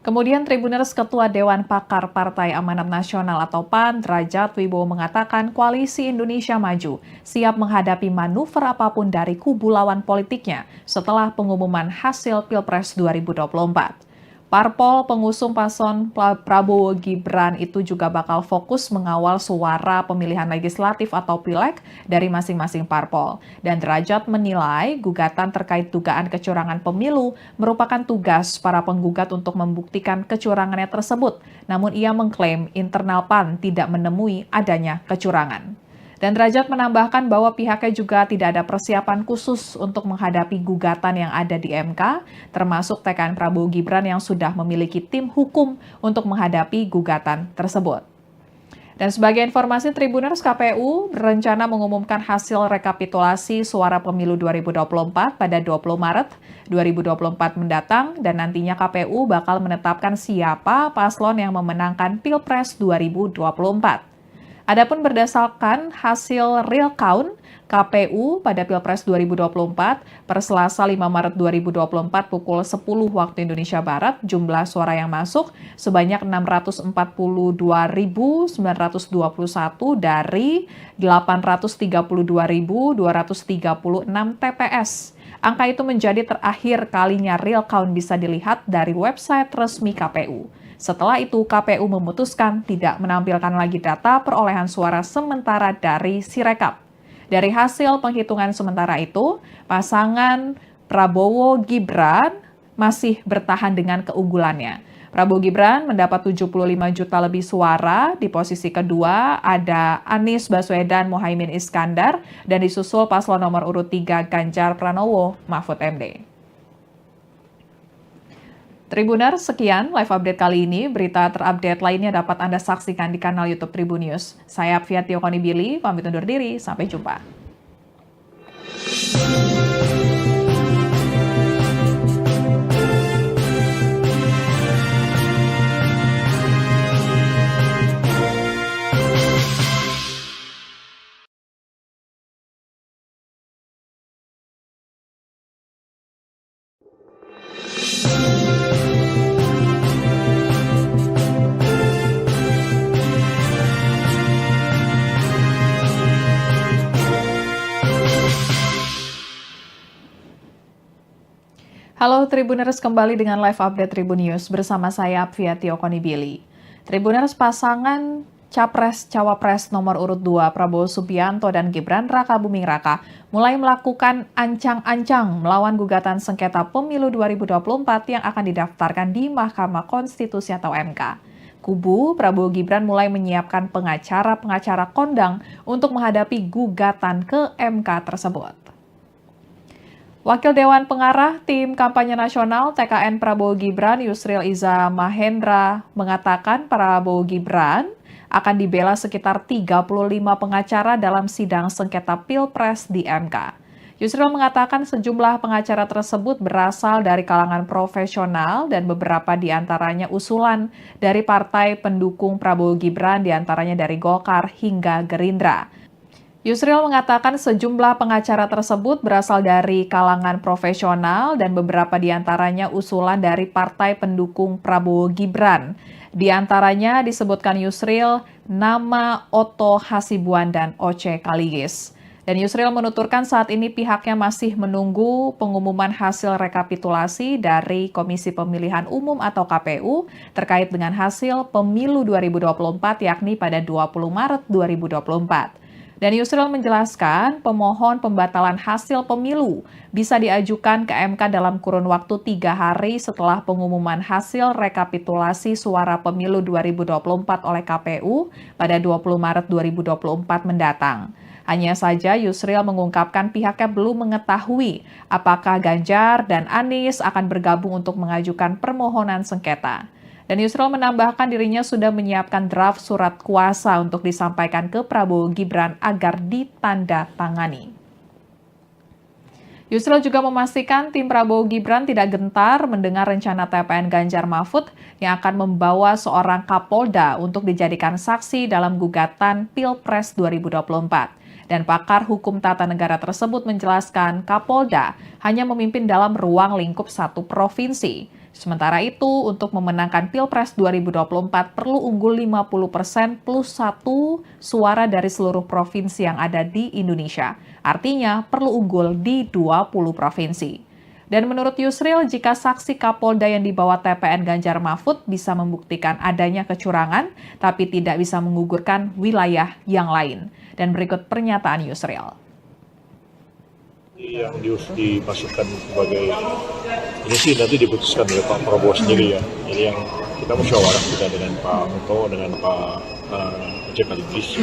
Kemudian Tribuners Ketua Dewan Pakar Partai Amanat Nasional atau PAN, Derajat Wibowo mengatakan Koalisi Indonesia Maju siap menghadapi manuver apapun dari kubu lawan politiknya setelah pengumuman hasil Pilpres 2024. Parpol pengusung paslon Prabowo Gibran itu juga bakal fokus mengawal suara pemilihan legislatif atau pileg dari masing-masing parpol. Dan Derajat menilai gugatan terkait dugaan kecurangan pemilu merupakan tugas para penggugat untuk membuktikan kecurangannya tersebut. Namun ia mengklaim internal PAN tidak menemui adanya kecurangan. Dan Derajat menambahkan bahwa pihaknya juga tidak ada persiapan khusus untuk menghadapi gugatan yang ada di MK, termasuk TKN Prabowo Gibran yang sudah memiliki tim hukum untuk menghadapi gugatan tersebut. Dan sebagai informasi, Tribuners, KPU berencana mengumumkan hasil rekapitulasi suara pemilu 2024 pada 20 Maret 2024 mendatang, dan nantinya KPU bakal menetapkan siapa paslon yang memenangkan Pilpres 2024. Adapun berdasarkan hasil real count KPU pada Pilpres 2024 per Selasa 5 Maret 2024 pukul 10 waktu Indonesia Barat, jumlah suara yang masuk sebanyak 642.921 dari 832.236 TPS. Angka itu menjadi terakhir kalinya real count bisa dilihat dari website resmi KPU. Setelah itu, KPU memutuskan tidak menampilkan lagi data perolehan suara sementara dari Sirekap. Dari hasil penghitungan sementara itu, pasangan Prabowo Gibran masih bertahan dengan keunggulannya. Prabowo Gibran mendapat 75 juta lebih suara, di posisi kedua ada Anies Baswedan Mohaimin Iskandar, dan disusul paslon nomor urut 3 Ganjar Pranowo Mahfud MD. Tribuners, sekian live update kali ini. Berita terupdate lainnya dapat Anda saksikan di kanal YouTube Tribun News. Saya Fiatio Konibili, pamit undur diri. Sampai jumpa. Halo Tribuners, kembali dengan live update Tribun News bersama saya Apviati Okonibili. Tribuners, pasangan Capres-Cawapres nomor urut 2 Prabowo Subianto dan Gibran Rakabuming Raka mulai melakukan ancang-ancang melawan gugatan sengketa pemilu 2024 yang akan didaftarkan di Mahkamah Konstitusi atau MK. Kubu Prabowo Gibran mulai menyiapkan pengacara-pengacara kondang untuk menghadapi gugatan ke MK tersebut. Wakil Dewan Pengarah Tim Kampanye Nasional TKN Prabowo Gibran Yusril Iza Mahendra mengatakan Prabowo Gibran akan dibela sekitar 35 pengacara dalam sidang sengketa Pilpres di MK. Yusril mengatakan sejumlah pengacara tersebut berasal dari kalangan profesional dan beberapa diantaranya usulan dari partai pendukung Prabowo Gibran, diantaranya dari Golkar hingga Gerindra. Yusril mengatakan sejumlah pengacara tersebut berasal dari kalangan profesional dan beberapa diantaranya usulan dari partai pendukung Prabowo Gibran. Di antaranya disebutkan Yusril nama Otto Hasibuan dan Oce Kaligis. Dan Yusril menuturkan saat ini pihaknya masih menunggu pengumuman hasil rekapitulasi dari Komisi Pemilihan Umum atau KPU terkait dengan hasil pemilu 2024 yakni pada 20 Maret 2024. Dan Yusril menjelaskan pemohon pembatalan hasil pemilu bisa diajukan ke MK dalam kurun waktu 3 hari setelah pengumuman hasil rekapitulasi suara pemilu 2024 oleh KPU pada 20 Maret 2024 mendatang. Hanya saja Yusril mengungkapkan pihaknya belum mengetahui apakah Ganjar dan Anies akan bergabung untuk mengajukan permohonan sengketa. Dan Yusril menambahkan dirinya sudah menyiapkan draft surat kuasa untuk disampaikan ke Prabowo Gibran agar ditandatangani. Yusril juga memastikan tim Prabowo Gibran tidak gentar mendengar rencana TPN Ganjar Mahfud yang akan membawa seorang Kapolda untuk dijadikan saksi dalam gugatan Pilpres 2024. Dan pakar hukum tata negara tersebut menjelaskan Kapolda hanya memimpin dalam ruang lingkup satu provinsi. Sementara itu, untuk memenangkan Pilpres 2024 perlu unggul 50% plus 1 suara dari seluruh provinsi yang ada di Indonesia. Artinya perlu unggul di 20 provinsi. Dan menurut Yusril, jika saksi Kapolda yang dibawa TPN Ganjar Mahfud bisa membuktikan adanya kecurangan, tapi tidak bisa menggugurkan wilayah yang lain. Dan berikut pernyataan Yusril. Yang dimasukkan sebagai ini sih nanti diputuskan oleh Pak Prabowo sendiri ya. Jadi yang kita musyawarah juga dengan Pak Otto, dengan Pak Oce Kaligis.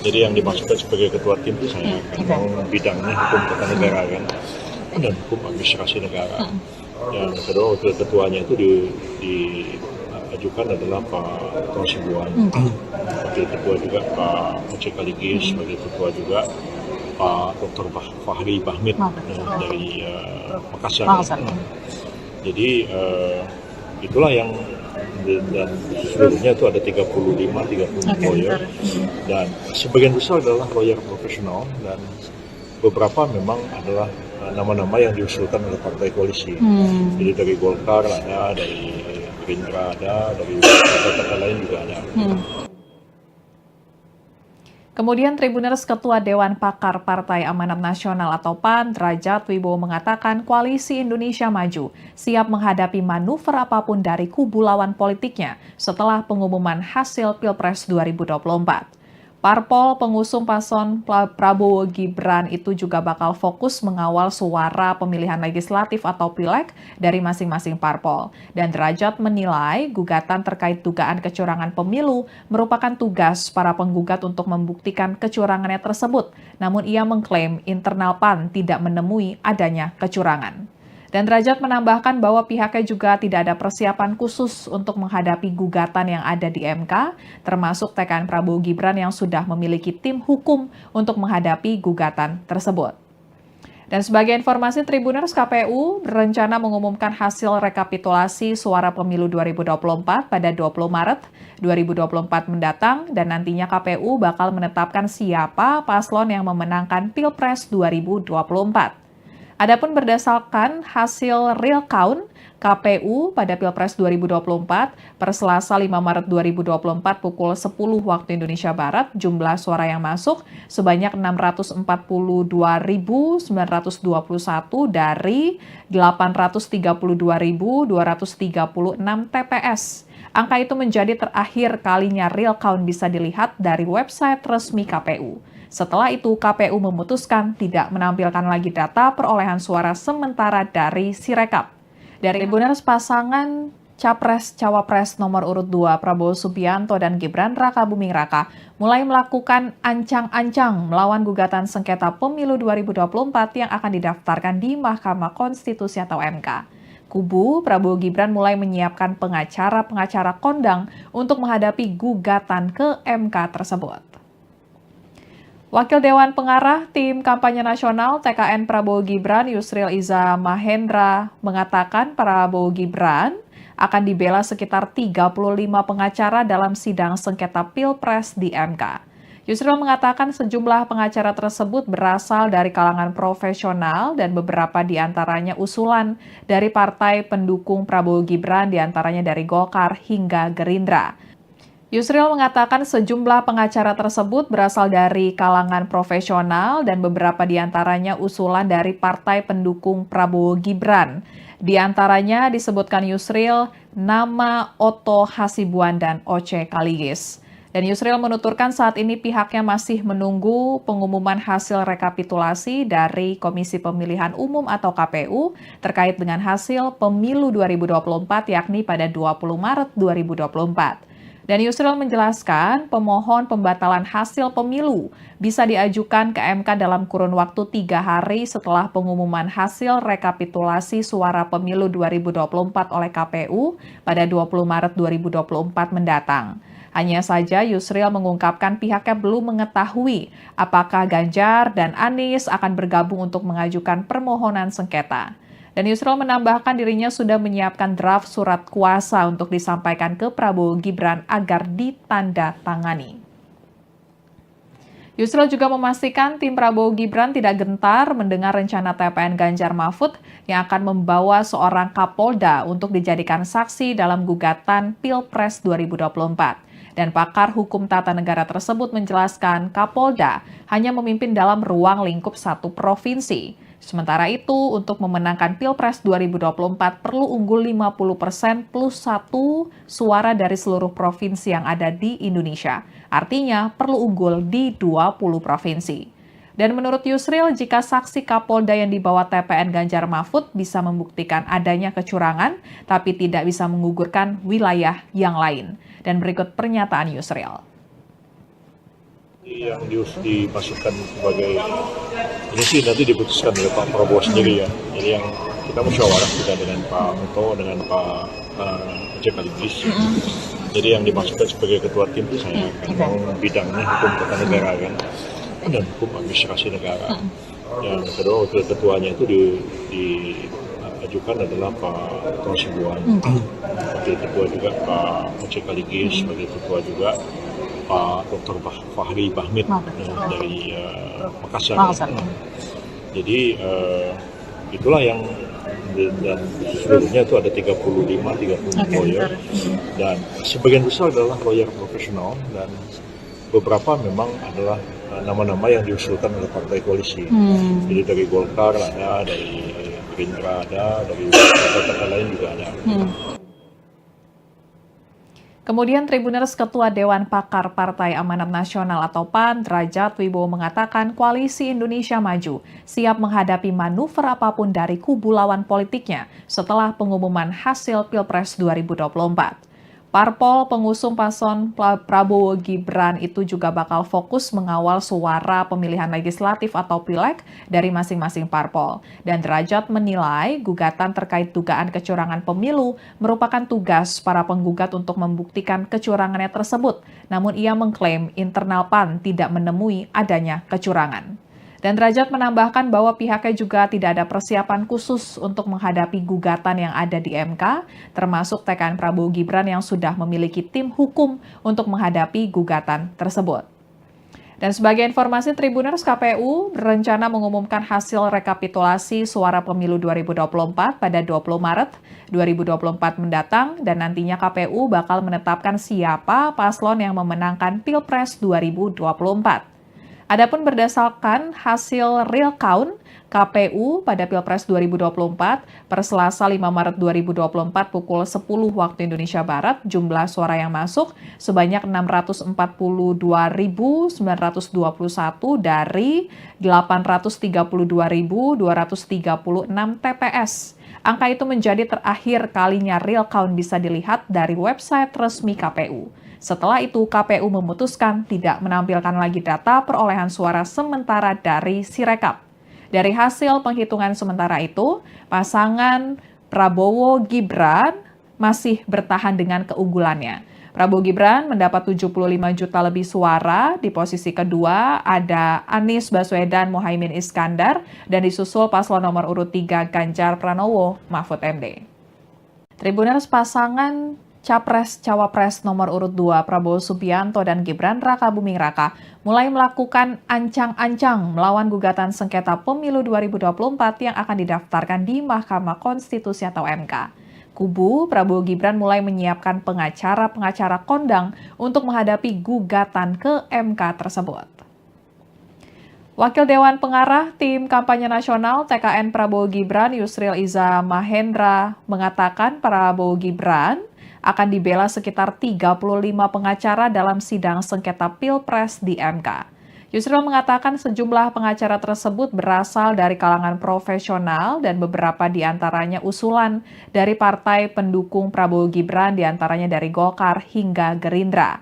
Jadi yang dimasukkan sebagai ketua tim itu saya kan bidangnya hukum tata negara kan dan hukum administrasi negara. Yang kedua wakil ketuanya itu diajukan adalah Pak Otto Hasibuan. Wakil ketua juga Pak Oce Kaligis, wakil ketua juga Pak Dr. Fahri Bahmid dari Makassar. Jadi itulah yang dan seluruhnya itu ada 30 lawyer dan sebagian besar adalah lawyer profesional dan beberapa memang adalah nama-nama yang diusulkan oleh partai koalisi. Jadi dari Golkar ada, dari Gerindra ada, dari partai lain juga ada. Kemudian Tribuners Ketua Dewan Pakar Partai Amanat Nasional atau PAN, Derajat Wibowo mengatakan Koalisi Indonesia Maju siap menghadapi manuver apapun dari kubu lawan politiknya setelah pengumuman hasil Pilpres 2024. Parpol pengusung paslon Prabowo Gibran itu juga bakal fokus mengawal suara pemilihan legislatif atau pileg dari masing-masing parpol. Dan Derajat menilai gugatan terkait dugaan kecurangan pemilu merupakan tugas para penggugat untuk membuktikan kecurangannya tersebut. Namun ia mengklaim internal PAN tidak menemui adanya kecurangan. Dan Derajat menambahkan bahwa pihaknya juga tidak ada persiapan khusus untuk menghadapi gugatan yang ada di MK, termasuk TKN Prabowo Gibran yang sudah memiliki tim hukum untuk menghadapi gugatan tersebut. Dan sebagai informasi Tribuners, KPU berencana mengumumkan hasil rekapitulasi suara pemilu 2024 pada 20 Maret 2024 mendatang dan nantinya KPU bakal menetapkan siapa paslon yang memenangkan Pilpres 2024. Adapun berdasarkan hasil real count KPU pada Pilpres 2024 per Selasa 5 Maret 2024 pukul 10 waktu Indonesia Barat, jumlah suara yang masuk sebanyak 642.921 dari 832.236 TPS. Angka itu menjadi terakhir kalinya real count bisa dilihat dari website resmi KPU. Setelah itu, KPU memutuskan tidak menampilkan lagi data perolehan suara sementara dari Sirekap. Dari Tribuners pasangan Capres-Cawapres nomor urut 2 Prabowo Subianto dan Gibran Rakabuming Raka mulai melakukan ancang-ancang melawan gugatan sengketa pemilu 2024 yang akan didaftarkan di Mahkamah Konstitusi atau MK. Kubu Prabowo Gibran mulai menyiapkan pengacara-pengacara kondang untuk menghadapi gugatan ke MK tersebut. Wakil Dewan Pengarah Tim Kampanye Nasional TKN Prabowo Gibran Yusril Iza Mahendra mengatakan Prabowo Gibran akan dibela sekitar 35 pengacara dalam sidang sengketa Pilpres di MK. Yusril mengatakan sejumlah pengacara tersebut berasal dari kalangan profesional dan beberapa diantaranya usulan dari partai pendukung Prabowo Gibran, diantaranya dari Golkar hingga Gerindra. Yusril mengatakan sejumlah pengacara tersebut berasal dari kalangan profesional dan beberapa diantaranya usulan dari partai pendukung Prabowo Gibran. Di antaranya disebutkan Yusril nama Otto Hasibuan dan Oce Kaligis. Dan Yusril menuturkan saat ini pihaknya masih menunggu pengumuman hasil rekapitulasi dari Komisi Pemilihan Umum atau KPU terkait dengan hasil pemilu 2024 yakni pada 20 Maret 2024. Dan Yusril menjelaskan pemohon pembatalan hasil pemilu bisa diajukan ke MK dalam kurun waktu 3 hari setelah pengumuman hasil rekapitulasi suara pemilu 2024 oleh KPU pada 20 Maret 2024 mendatang. Hanya saja Yusril mengungkapkan pihaknya belum mengetahui apakah Ganjar dan Anies akan bergabung untuk mengajukan permohonan sengketa. Dan Yusril menambahkan dirinya sudah menyiapkan draft surat kuasa untuk disampaikan ke Prabowo Gibran agar ditandatangani. Yusril juga memastikan tim Prabowo Gibran tidak gentar mendengar rencana TPN Ganjar Mahfud yang akan membawa seorang Kapolda untuk dijadikan saksi dalam gugatan Pilpres 2024. Dan pakar hukum tata negara tersebut menjelaskan Kapolda hanya memimpin dalam ruang lingkup satu provinsi. Sementara itu, untuk memenangkan Pilpres 2024 perlu unggul 50% plus 1 suara dari seluruh provinsi yang ada di Indonesia. Artinya perlu unggul di 20 provinsi. Dan menurut Yusril, jika saksi Kapolda yang dibawa TPN Ganjar Mahfud bisa membuktikan adanya kecurangan, tapi tidak bisa menggugurkan wilayah yang lain. Dan berikut pernyataan Yusril. Yang dimasukkan sebagai ini sih nanti diputuskan oleh Pak Prabowo sendiri ya. Jadi yang kita musyawarah juga dengan Pak Muto, dengan Pak Oce Kaligis. Jadi yang dimasukkan sebagai ketua tim itu saya kan bidangnya hukum tata negara kan dan hukum administrasi negara. Yang kedua wakil ketuanya itu diajukan adalah Pak Otto Hasibuan. Wakil ketua juga Pak Oce Kaligis, sebagai ketua juga Pak Dr. Fahri Bahmid dari Makassar. Jadi itulah yang dan seluruhnya itu ada 30 lawyer dan sebagian besar adalah lawyer profesional dan beberapa memang adalah nama-nama yang diusulkan oleh partai koalisi. Jadi dari Golkar ada, dari Gerindra ada, dari partai lain juga ada. Kemudian Tribuners Ketua Dewan Pakar Partai Amanat Nasional atau PAN, Derajat Wibowo mengatakan Koalisi Indonesia Maju siap menghadapi manuver apapun dari kubu lawan politiknya setelah pengumuman hasil Pilpres 2024. Parpol pengusung paslon Prabowo Gibran itu juga bakal fokus mengawal suara pemilihan legislatif atau pileg dari masing-masing parpol. Dan Derajat menilai gugatan terkait dugaan kecurangan pemilu merupakan tugas para penggugat untuk membuktikan kecurangannya tersebut. Namun ia mengklaim internal PAN tidak menemui adanya kecurangan. Dan Derajat menambahkan bahwa pihaknya juga tidak ada persiapan khusus untuk menghadapi gugatan yang ada di MK, termasuk TKN Prabowo Gibran yang sudah memiliki tim hukum untuk menghadapi gugatan tersebut. Dan sebagai informasi, Tribuners, KPU berencana mengumumkan hasil rekapitulasi suara pemilu 2024 pada 20 Maret 2024 mendatang dan nantinya KPU bakal menetapkan siapa paslon yang memenangkan Pilpres 2024. Adapun berdasarkan hasil real count KPU pada Pilpres 2024 per Selasa 5 Maret 2024 pukul 10 waktu Indonesia Barat, jumlah suara yang masuk sebanyak 642.921 dari 832.236 TPS. Angka itu menjadi terakhir kalinya real count bisa dilihat dari website resmi KPU. Setelah itu, KPU memutuskan tidak menampilkan lagi data perolehan suara sementara dari Sirekap. Dari hasil penghitungan sementara itu, pasangan Prabowo-Gibran masih bertahan dengan keunggulannya. Prabowo Gibran mendapat 75 juta lebih suara, di posisi kedua ada Anies Baswedan Mohaimin Iskandar, dan disusul paslon nomor urut 3 Ganjar Pranowo Mahfud MD. Tribuners, pasangan Capres-Cawapres nomor urut 2 Prabowo Subianto dan Gibran Raka Buming Raka mulai melakukan ancang-ancang melawan gugatan sengketa pemilu 2024 yang akan didaftarkan di Mahkamah Konstitusi atau MK. Kubu Prabowo Gibran mulai menyiapkan pengacara-pengacara kondang untuk menghadapi gugatan ke MK tersebut. Wakil Dewan Pengarah Tim Kampanye Nasional TKN Prabowo Gibran Yusril Iza Mahendra mengatakan Prabowo Gibran akan dibela sekitar 35 pengacara dalam sidang sengketa Pilpres di MK. Yusril mengatakan sejumlah pengacara tersebut berasal dari kalangan profesional dan beberapa di antaranya usulan dari partai pendukung Prabowo Gibran, di antaranya dari Golkar hingga Gerindra.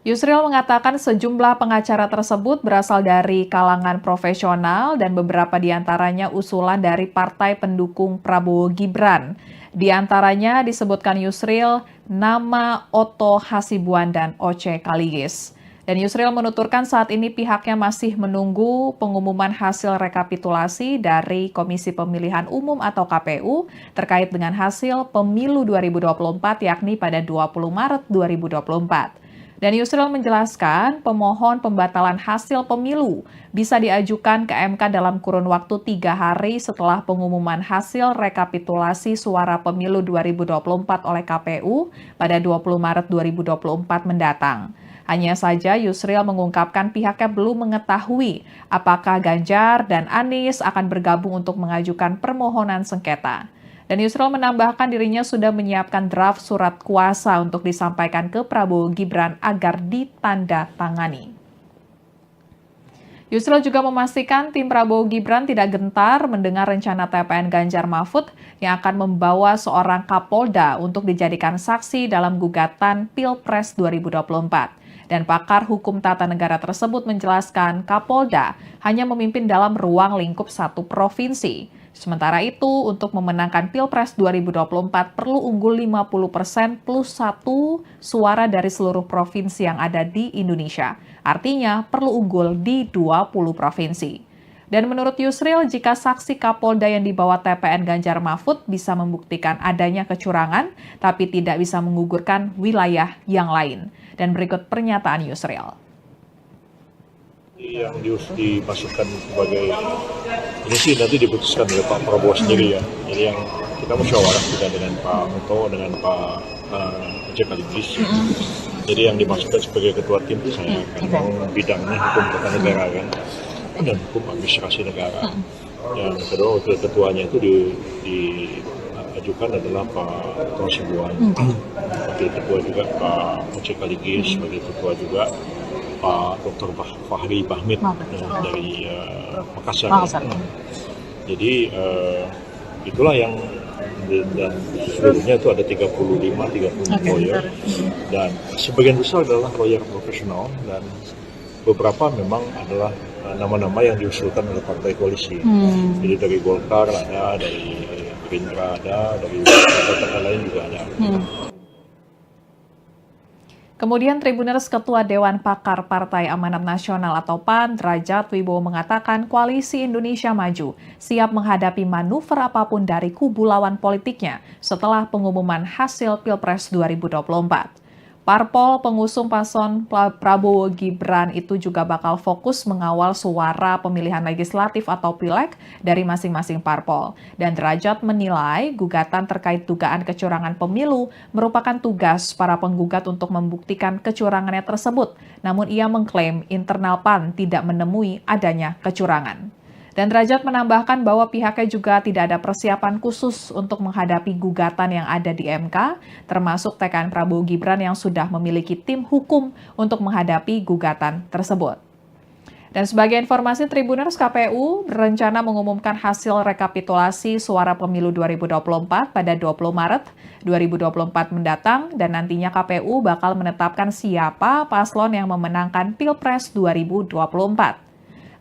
Yusril mengatakan sejumlah pengacara tersebut berasal dari kalangan profesional dan beberapa di antaranya usulan dari partai pendukung Prabowo Gibran. Di antaranya disebutkan Yusril nama Otto Hasibuan dan Oce Kaligis. Dan Yusril menuturkan saat ini pihaknya masih menunggu pengumuman hasil rekapitulasi dari Komisi Pemilihan Umum atau KPU terkait dengan hasil pemilu 2024 yakni pada 20 Maret 2024. Dan Yusril menjelaskan pemohon pembatalan hasil pemilu bisa diajukan ke MK dalam kurun waktu 3 hari setelah pengumuman hasil rekapitulasi suara pemilu 2024 oleh KPU pada 20 Maret 2024 mendatang. Hanya saja Yusril mengungkapkan pihaknya belum mengetahui apakah Ganjar dan Anies akan bergabung untuk mengajukan permohonan sengketa. Dan Yusril menambahkan dirinya sudah menyiapkan draft surat kuasa untuk disampaikan ke Prabowo Gibran agar ditandatangani. Yusril juga memastikan tim Prabowo Gibran tidak gentar mendengar rencana TPN Ganjar Mahfud yang akan membawa seorang Kapolda untuk dijadikan saksi dalam gugatan Pilpres 2024. Dan pakar hukum tata negara tersebut menjelaskan Kapolda hanya memimpin dalam ruang lingkup satu provinsi. Sementara itu, untuk memenangkan Pilpres 2024 perlu unggul 50% plus 1 suara dari seluruh provinsi yang ada di Indonesia. Artinya perlu unggul di 20 provinsi. Dan menurut Yusril, jika saksi Kapolda yang dibawa TPN Ganjar Mahfud bisa membuktikan adanya kecurangan, tapi tidak bisa menggugurkan wilayah yang lain. Dan berikut pernyataan Yusril. Yang dimasukkan sebagai ini sih nanti diputuskan oleh Pak Prabowo sendiri ya. Jadi yang kita musyawarah juga dengan Pak Muto, dengan Pak Oce Kaligis. Jadi yang dimasukkan sebagai ketua tim itu saya kan bidangnya hukum tata negara kan dan hukum administrasi negara. Yang kedua wakil ketuanya itu diajukan adalah Pak Otto Hasibuan. Wakil ketua juga Pak Oce Kaligis, sebagai ketua juga Pak Dr. Fahri Bahmid dari Makassar. Jadi itulah yang dan seluruhnya itu ada 30 lawyer dan sebagian besar adalah lawyer profesional dan beberapa memang adalah nama-nama yang diusulkan oleh partai koalisi. Jadi dari Golkar ada, dari Gerindra ada, dari partai lain juga ada. Kemudian Tribuners Ketua Dewan Pakar Partai Amanat Nasional atau PAN, Derajat Wibowo mengatakan Koalisi Indonesia Maju siap menghadapi manuver apapun dari kubu lawan politiknya setelah pengumuman hasil Pilpres 2024. Parpol pengusung paslon Prabowo Gibran itu juga bakal fokus mengawal suara pemilihan legislatif atau pileg dari masing-masing parpol. Dan Derajat menilai gugatan terkait dugaan kecurangan pemilu merupakan tugas para penggugat untuk membuktikan kecurangannya tersebut. Namun ia mengklaim internal PAN tidak menemui adanya kecurangan. Dan Derajat menambahkan bahwa pihaknya juga tidak ada persiapan khusus untuk menghadapi gugatan yang ada di MK, termasuk TKN Prabowo Gibran yang sudah memiliki tim hukum untuk menghadapi gugatan tersebut. Dan sebagai informasi, Tribuners, KPU berencana mengumumkan hasil rekapitulasi suara pemilu 2024 pada 20 Maret 2024 mendatang, dan nantinya KPU bakal menetapkan siapa paslon yang memenangkan Pilpres 2024.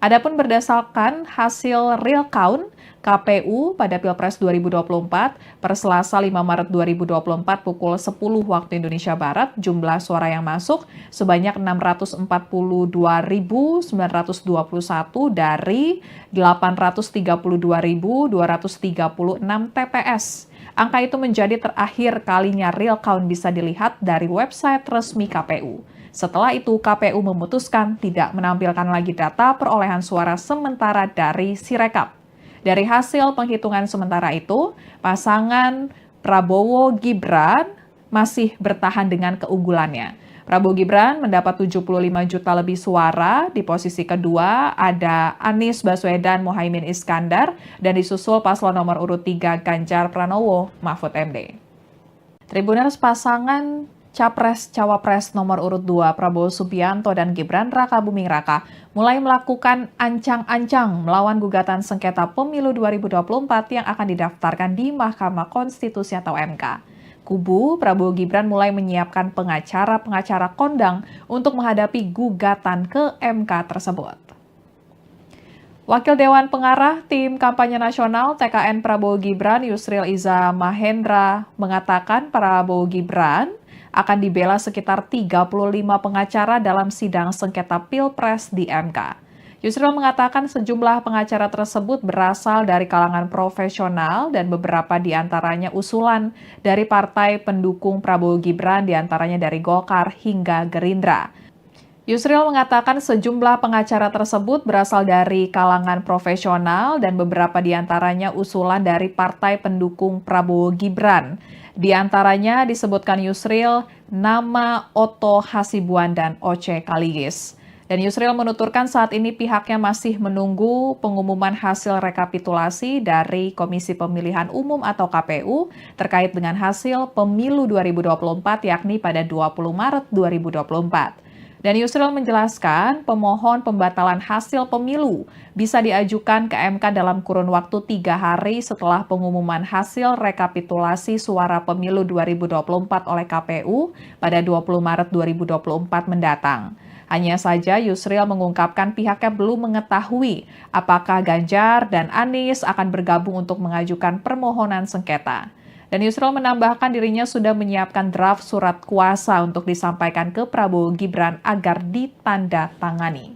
Adapun berdasarkan hasil real count KPU pada Pilpres 2024 per Selasa 5 Maret 2024 pukul 10 waktu Indonesia Barat, jumlah suara yang masuk sebanyak 642.921 dari 832.236 TPS. Angka itu menjadi terakhir kalinya real count bisa dilihat dari website resmi KPU. Setelah itu, KPU memutuskan tidak menampilkan lagi data perolehan suara sementara dari Sirekap. Dari hasil penghitungan sementara itu, pasangan Prabowo Gibran masih bertahan dengan keunggulannya. Prabowo Gibran mendapat 75 juta lebih suara, di posisi kedua ada Anies Baswedan Mohaimin Iskandar, dan disusul paslon nomor urut 3 Ganjar Pranowo Mahfud MD. Tribuners, pasangan Capres-Cawapres nomor urut 2 Prabowo Subianto dan Gibran Raka Buming Raka mulai melakukan ancang-ancang melawan gugatan sengketa pemilu 2024 yang akan didaftarkan di Mahkamah Konstitusi atau MK. Kubu Prabowo Gibran mulai menyiapkan pengacara-pengacara kondang untuk menghadapi gugatan ke MK tersebut. Wakil Dewan Pengarah Tim Kampanye Nasional TKN Prabowo Gibran Yusril Iza Mahendra mengatakan Prabowo Gibran akan dibela sekitar 35 pengacara dalam sidang sengketa Pilpres di MK. Yusril mengatakan sejumlah pengacara tersebut berasal dari kalangan profesional dan beberapa di antaranya usulan dari partai pendukung Prabowo Gibran, di antaranya dari Golkar hingga Gerindra. Yusril mengatakan sejumlah pengacara tersebut berasal dari kalangan profesional dan beberapa di antaranya usulan dari partai pendukung Prabowo Gibran. Di antaranya disebutkan Yusril nama Otto Hasibuan dan Oce Kaligis. Dan Yusril menuturkan saat ini pihaknya masih menunggu pengumuman hasil rekapitulasi dari Komisi Pemilihan Umum atau KPU terkait dengan hasil pemilu 2024 yakni pada 20 Maret 2024. Dan Yusril menjelaskan pemohon pembatalan hasil pemilu bisa diajukan ke MK dalam kurun waktu 3 hari setelah pengumuman hasil rekapitulasi suara pemilu 2024 oleh KPU pada 20 Maret 2024 mendatang. Hanya saja Yusril mengungkapkan pihaknya belum mengetahui apakah Ganjar dan Anies akan bergabung untuk mengajukan permohonan sengketa. Dan Yusril menambahkan dirinya sudah menyiapkan draft surat kuasa untuk disampaikan ke Prabowo Gibran agar ditandatangani.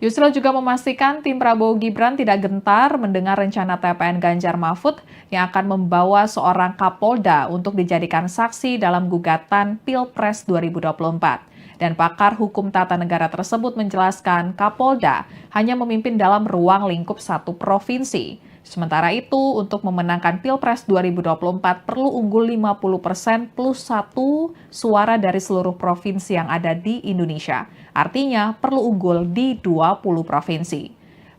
Yusril juga memastikan tim Prabowo Gibran tidak gentar mendengar rencana TPN Ganjar Mahfud yang akan membawa seorang Kapolda untuk dijadikan saksi dalam gugatan Pilpres 2024. Dan pakar hukum tata negara tersebut menjelaskan Kapolda hanya memimpin dalam ruang lingkup satu provinsi. Sementara itu, untuk memenangkan Pilpres 2024 perlu unggul 50% plus 1 suara dari seluruh provinsi yang ada di Indonesia. Artinya, perlu unggul di 20 provinsi.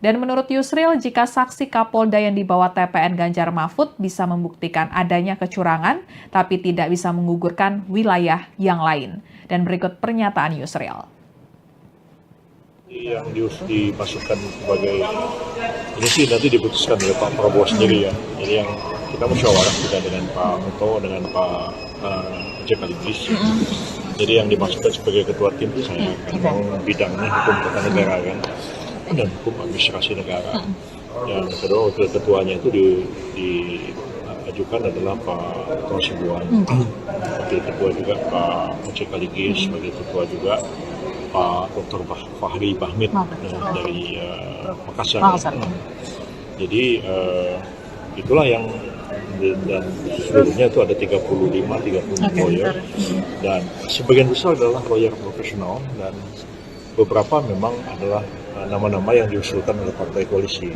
Dan menurut Yusril, jika saksi Kapolda yang dibawa TPN Ganjar Mahfud bisa membuktikan adanya kecurangan, tapi tidak bisa menggugurkan wilayah yang lain. Dan berikut pernyataan Yusril. Yang dimasukkan sebagai ini sih nanti diputuskan oleh Pak Prabowo sendiri ya. Jadi yang kita musyawarah juga dengan Pak Muto, dengan Pak Oce Kaligis. Jadi yang dimasukkan sebagai ketua tim itu saya kan bidangnya hukum tata negara kan dan hukum administrasi negara. Yang kedua wakil ketuanya itu diajukan adalah Pak Otto Hasibuan. Wakil ketua juga Pak Oce Kaligis, wakil ketua juga Pak Dr. Fahri Bahmid dari Makassar. Jadi itulah yang dan seluruhnya itu ada 35 lawyer, dan sebagian besar adalah lawyer profesional, dan beberapa memang adalah nama-nama yang diusulkan oleh partai koalisi.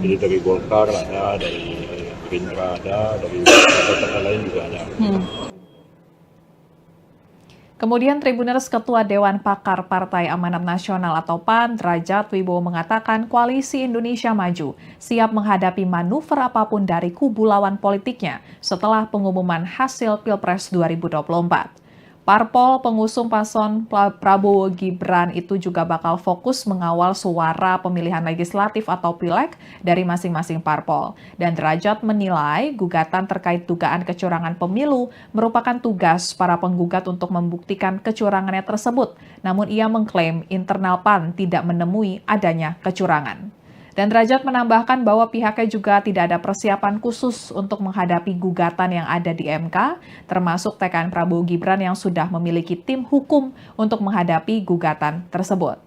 Jadi dari Golkar ada, dari Gerindra ada, dari partai lain juga ada. Kemudian Tribuners Ketua Dewan Pakar Partai Amanat Nasional atau PAN, Derajat Wibowo mengatakan Koalisi Indonesia Maju siap menghadapi manuver apapun dari kubu lawan politiknya setelah pengumuman hasil Pilpres 2024. Parpol pengusung paslon Prabowo Gibran itu juga bakal fokus mengawal suara pemilihan legislatif atau pileg dari masing-masing parpol. Dan Derajat menilai gugatan terkait dugaan kecurangan pemilu merupakan tugas para penggugat untuk membuktikan kecurangannya tersebut. Namun ia mengklaim internal PAN tidak menemui adanya kecurangan. Dan Derajat menambahkan bahwa pihaknya juga tidak ada persiapan khusus untuk menghadapi gugatan yang ada di MK, termasuk TKN Prabowo Gibran yang sudah memiliki tim hukum untuk menghadapi gugatan tersebut.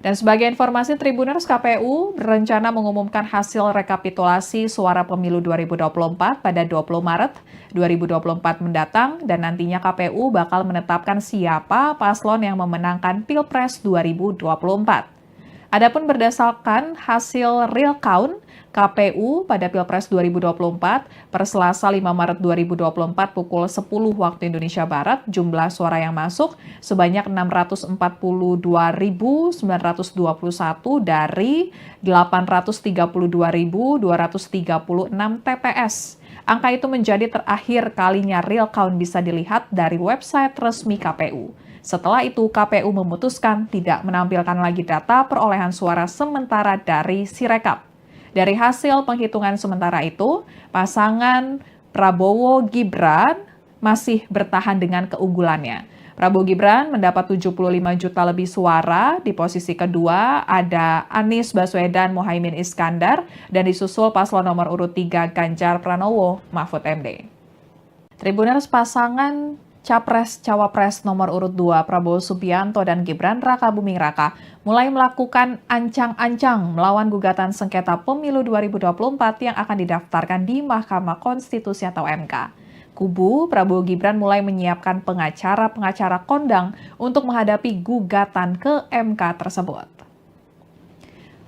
Dan sebagai informasi, Tribuners, KPU berencana mengumumkan hasil rekapitulasi suara pemilu 2024 pada 20 Maret 2024 mendatang, dan nantinya KPU bakal menetapkan siapa paslon yang memenangkan Pilpres 2024. Adapun berdasarkan hasil real count KPU pada Pilpres 2024 per Selasa 5 Maret 2024 pukul 10 waktu Indonesia Barat, jumlah suara yang masuk sebanyak 642.921 dari 832.236 TPS. Angka itu menjadi terakhir kalinya real count bisa dilihat dari website resmi KPU. Setelah itu, KPU memutuskan tidak menampilkan lagi data perolehan suara sementara dari Sirekap. Dari hasil penghitungan sementara itu, pasangan Prabowo Gibran masih bertahan dengan keunggulannya. Prabowo Gibran mendapat 75 juta lebih suara, di posisi kedua ada Anies Baswedan Mohaimin Iskandar, dan disusul paslon nomor urut 3 Ganjar Pranowo Mahfud MD. Tribuners, pasangan Capres-Cawapres nomor urut 2 Prabowo Subianto dan Gibran Raka Buming Raka mulai melakukan ancang-ancang melawan gugatan sengketa pemilu 2024 yang akan didaftarkan di Mahkamah Konstitusi atau MK. Kubu Prabowo Gibran mulai menyiapkan pengacara-pengacara kondang untuk menghadapi gugatan ke MK tersebut.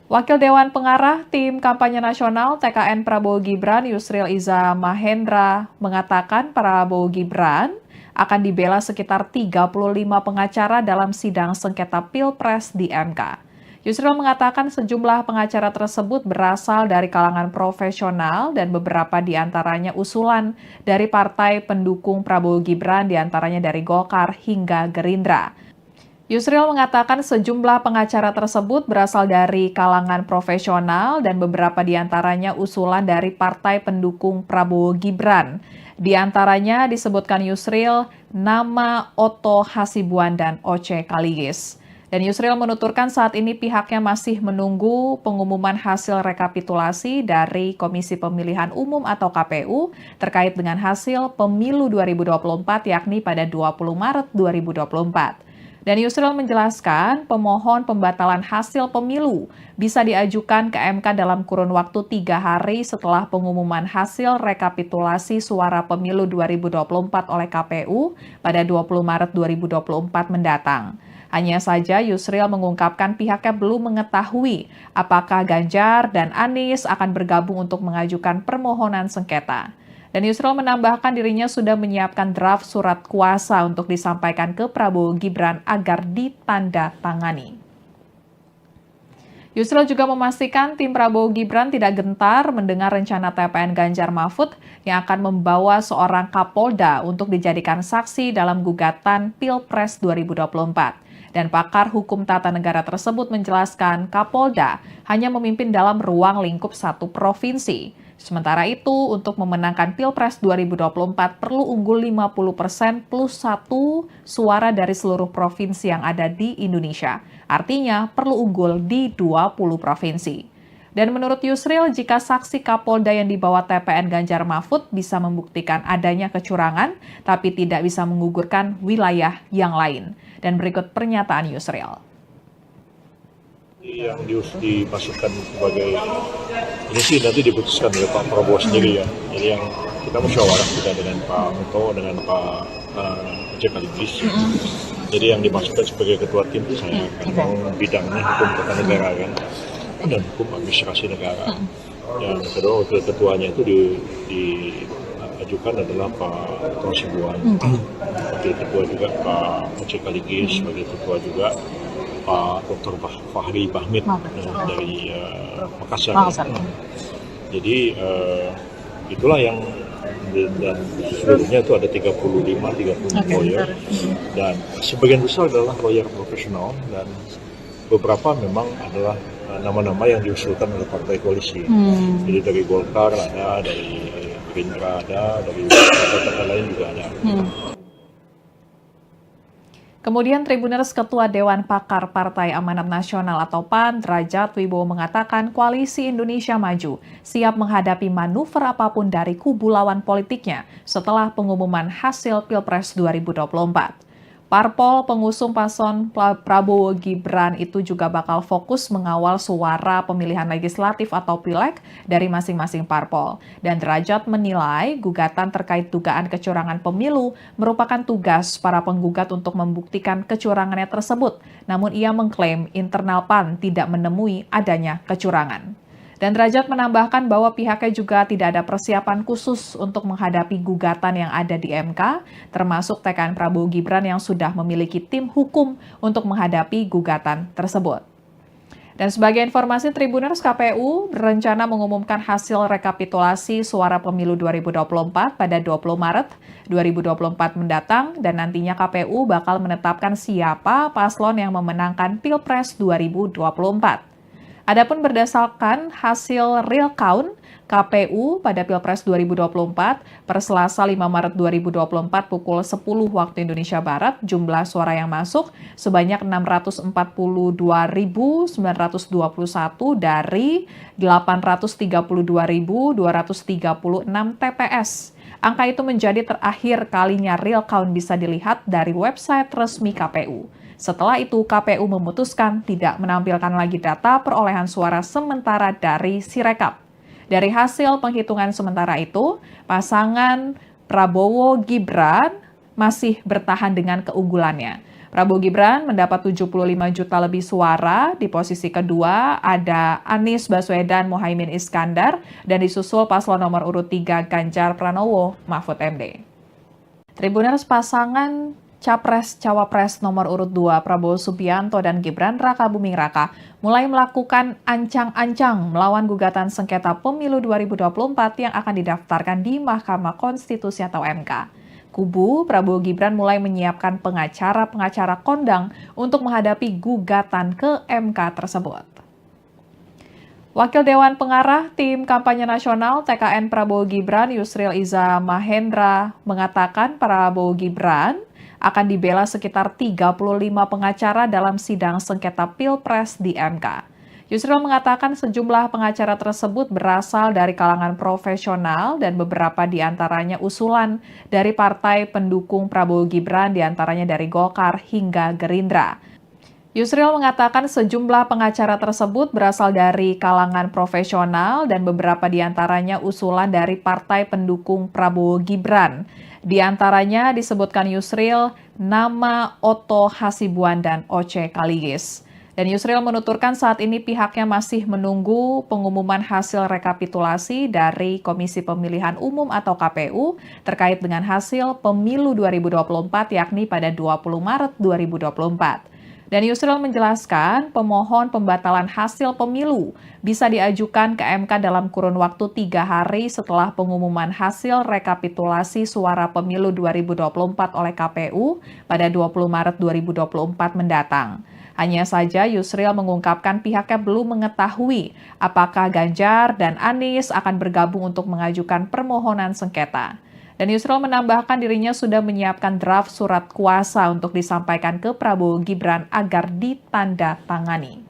Wakil Dewan Pengarah Tim Kampanye Nasional TKN Prabowo Gibran Yusril Iza Mahendra mengatakan Prabowo Gibran akan dibela sekitar 35 pengacara dalam sidang sengketa Pilpres di MK. Yusril mengatakan sejumlah pengacara tersebut berasal dari kalangan profesional dan beberapa diantaranya usulan dari partai pendukung Prabowo Gibran, diantaranya dari Golkar hingga Gerindra. Yusril mengatakan sejumlah pengacara tersebut berasal dari kalangan profesional dan beberapa diantaranya usulan dari partai pendukung Prabowo Gibran. Di antaranya disebutkan Yusril nama Otto Hasibuan dan Oce Kaligis. Dan Yusril menuturkan saat ini pihaknya masih menunggu pengumuman hasil rekapitulasi dari Komisi Pemilihan Umum atau KPU terkait dengan hasil pemilu 2024 yakni pada 20 Maret 2024. Dan Yusril menjelaskan pemohon pembatalan hasil pemilu bisa diajukan ke MK dalam kurun waktu 3 hari setelah pengumuman hasil rekapitulasi suara pemilu 2024 oleh KPU pada 20 Maret 2024 mendatang. Hanya saja Yusril mengungkapkan pihaknya belum mengetahui apakah Ganjar dan Anies akan bergabung untuk mengajukan permohonan sengketa. Dan Yusril menambahkan dirinya sudah menyiapkan draft surat kuasa untuk disampaikan ke Prabowo Gibran agar ditandatangani. Yusril juga memastikan tim Prabowo Gibran tidak gentar mendengar rencana TPN Ganjar Mahfud yang akan membawa seorang Kapolda untuk dijadikan saksi dalam gugatan Pilpres 2024. Dan pakar hukum tata negara tersebut menjelaskan Kapolda hanya memimpin dalam ruang lingkup satu provinsi. Sementara itu, untuk memenangkan Pilpres 2024 perlu unggul 50% plus 1 suara dari seluruh provinsi yang ada di Indonesia. Artinya perlu unggul di 20 provinsi. Dan menurut Yusril, jika saksi Kapolda yang dibawa TPN Ganjar Mahfud bisa membuktikan adanya kecurangan, tapi tidak bisa menggugurkan wilayah yang lain. Dan berikut pernyataan Yusril. Yang dimasukkan sebagai ini sih nanti diputuskan oleh Pak Prabowo sendiri ya. Jadi yang kita musyawarah kita dengan Pak Muto dengan Pak Ojek Aligis. Jadi yang dimasukkan sebagai ketua tim itu saya kan bidangnya hukum tata negara kan dan hukum administrasi negara. Yang kedua wakil ketuanya itu diajukan adalah Pak Hasibuan. Wakil ketua juga Pak Ojek Aligis, wakil ketua juga Pak Dr. Fahri Bahmid dari Makassar. Jadi itulah yang dan seluruhnya itu ada 30 lawyer dan sebagian besar adalah lawyer profesional dan beberapa memang adalah nama-nama yang diusulkan oleh partai koalisi. Jadi dari Golkar ada, dari Gerindra ada, dari partai-partai lain juga ada. Kemudian Tribuners Ketua Dewan Pakar Partai Amanat Nasional atau PAN, Derajat Wibowo mengatakan Koalisi Indonesia Maju siap menghadapi manuver apapun dari kubu lawan politiknya setelah pengumuman hasil Pilpres 2024. Parpol pengusung paslon Prabowo Gibran itu juga bakal fokus mengawal suara pemilihan legislatif atau pileg dari masing-masing parpol. Dan Derajat menilai gugatan terkait dugaan kecurangan pemilu merupakan tugas para penggugat untuk membuktikan kecurangannya tersebut. Namun ia mengklaim internal PAN tidak menemui adanya kecurangan. Dan Derajat menambahkan bahwa pihaknya juga tidak ada persiapan khusus untuk menghadapi gugatan yang ada di MK, termasuk TKN Prabowo Gibran yang sudah memiliki tim hukum untuk menghadapi gugatan tersebut. Dan sebagai informasi, Tribuners, KPU berencana mengumumkan hasil rekapitulasi suara pemilu 2024 pada 20 Maret 2024 mendatang dan nantinya KPU bakal menetapkan siapa paslon yang memenangkan Pilpres 2024. Adapun berdasarkan hasil real count KPU pada Pilpres 2024 per Selasa 5 Maret 2024 pukul 10 waktu Indonesia Barat, jumlah suara yang masuk sebanyak 642.921 dari 832.236 TPS. Angka itu menjadi terakhir kalinya real count bisa dilihat dari website resmi KPU. Setelah itu, KPU memutuskan tidak menampilkan lagi data perolehan suara sementara dari Sirekap. Dari hasil penghitungan sementara itu, pasangan Prabowo Gibran masih bertahan dengan keunggulannya. Prabowo Gibran mendapat 75 juta lebih suara, di posisi kedua ada Anies Baswedan Mohaimin Iskandar, dan disusul paslon nomor urut 3 Ganjar Pranowo Mahfud MD. Tribuners, pasangan Capres-Cawapres nomor urut 2 Prabowo Subianto dan Gibran Raka Buming Raka mulai melakukan ancang-ancang melawan gugatan sengketa pemilu 2024 yang akan didaftarkan di Mahkamah Konstitusi atau MK. Kubu Prabowo Gibran mulai menyiapkan pengacara-pengacara kondang untuk menghadapi gugatan ke MK tersebut. Wakil Dewan Pengarah Tim Kampanye Nasional TKN Prabowo Gibran Yusril Iza Mahendra mengatakan Prabowo Gibran akan dibela sekitar 35 pengacara dalam sidang sengketa Pilpres di MK. Yusril mengatakan sejumlah pengacara tersebut berasal dari kalangan profesional dan beberapa diantaranya usulan dari partai pendukung Prabowo Gibran, diantaranya dari Golkar hingga Gerindra. Yusril mengatakan sejumlah pengacara tersebut berasal dari kalangan profesional dan beberapa diantaranya usulan dari partai pendukung Prabowo Gibran. Di antaranya disebutkan Yusril nama Otto Hasibuan dan Oce Kaligis. Dan Yusril menuturkan saat ini pihaknya masih menunggu pengumuman hasil rekapitulasi dari Komisi Pemilihan Umum atau KPU terkait dengan hasil pemilu 2024 yakni pada 20 Maret 2024. Dan Yusril menjelaskan pemohon pembatalan hasil pemilu bisa diajukan ke MK dalam kurun waktu 3 hari setelah pengumuman hasil rekapitulasi suara pemilu 2024 oleh KPU pada 20 Maret 2024 mendatang. Hanya saja Yusril mengungkapkan pihaknya belum mengetahui apakah Ganjar dan Anies akan bergabung untuk mengajukan permohonan sengketa. Dan Yusril menambahkan dirinya sudah menyiapkan draft surat kuasa untuk disampaikan ke Prabowo Gibran agar ditandatangani.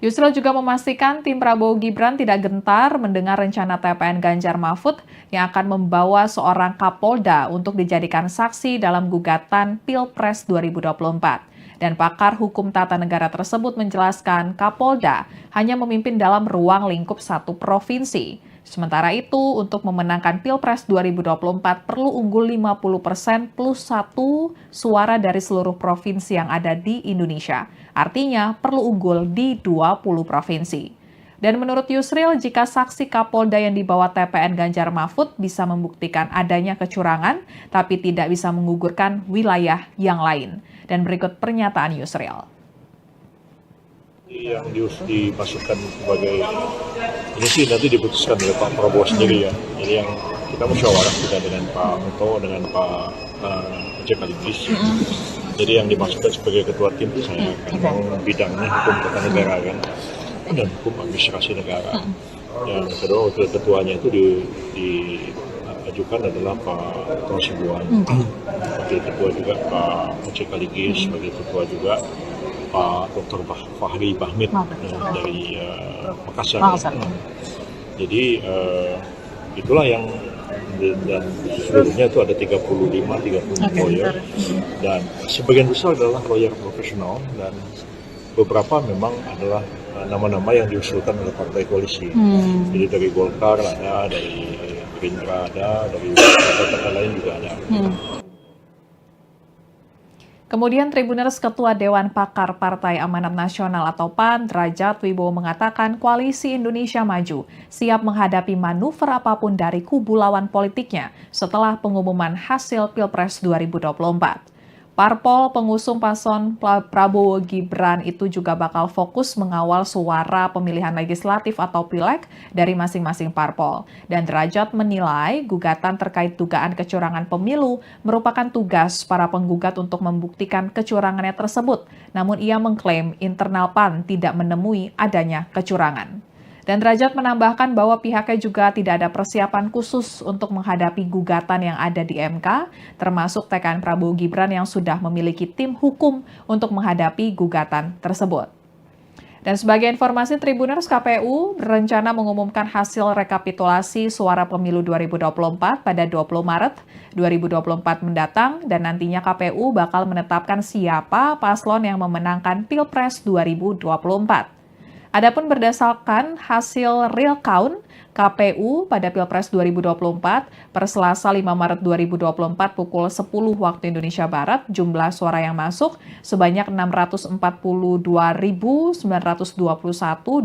Yusril juga memastikan tim Prabowo Gibran tidak gentar mendengar rencana TPN Ganjar Mahfud yang akan membawa seorang Kapolda untuk dijadikan saksi dalam gugatan Pilpres 2024. Dan pakar hukum tata negara tersebut menjelaskan Kapolda hanya memimpin dalam ruang lingkup satu provinsi. Sementara itu, untuk memenangkan Pilpres 2024 perlu unggul 50% plus 1 suara dari seluruh provinsi yang ada di Indonesia. Artinya perlu unggul di 20 provinsi. Dan menurut Yusril, jika saksi Kapolda yang dibawa TPN Ganjar Mahfud bisa membuktikan adanya kecurangan, tapi tidak bisa menggugurkan wilayah yang lain. Dan berikut pernyataan Yusril. Yang dimasukkan sebagai ini sih nanti diputuskan oleh Pak Prabowo sendiri ya. Jadi yang kita musyawarah juga dengan Pak Muto, dengan Pak Ojek Aligis. Jadi yang dimasukkan sebagai ketua tim itu saya kan bidangnya hukum tata negara kan dan hukum administrasi negara. Yang kedua wakil ketuanya itu diajukan adalah Pak Hasibuan. Wakil ketua juga Pak Ojek Aligis, sebagai ketua juga Pak Dr. Fahri Bahmid dari Makassar. Jadi itulah yang dan seluruhnya itu ada 30 lawyer dan sebagian besar adalah lawyer profesional dan beberapa memang adalah nama-nama yang diusulkan oleh partai koalisi. Jadi dari Golkar ada, dari Gerindra ada, dari partai lain juga ada. Kemudian Tribuners Ketua Dewan Pakar Partai Amanat Nasional atau PAN, Derajat Wibowo mengatakan Koalisi Indonesia Maju siap menghadapi manuver apapun dari kubu lawan politiknya setelah pengumuman hasil Pilpres 2024. Parpol pengusung paslon Prabowo Gibran itu juga bakal fokus mengawal suara pemilihan legislatif atau pileg dari masing-masing parpol. Dan Derajat menilai gugatan terkait dugaan kecurangan pemilu merupakan tugas para penggugat untuk membuktikan kecurangannya tersebut. Namun ia mengklaim internal PAN tidak menemui adanya kecurangan. Dan Derajat menambahkan bahwa pihaknya juga tidak ada persiapan khusus untuk menghadapi gugatan yang ada di MK, termasuk TKN Prabowo Gibran yang sudah memiliki tim hukum untuk menghadapi gugatan tersebut. Dan sebagai informasi, Tribuners, KPU berencana mengumumkan hasil rekapitulasi suara pemilu 2024 pada 20 Maret 2024 mendatang dan nantinya KPU bakal menetapkan siapa paslon yang memenangkan Pilpres 2024. Adapun berdasarkan hasil real count KPU pada Pilpres 2024 per Selasa 5 Maret 2024 pukul 10 waktu Indonesia Barat, jumlah suara yang masuk sebanyak 642.921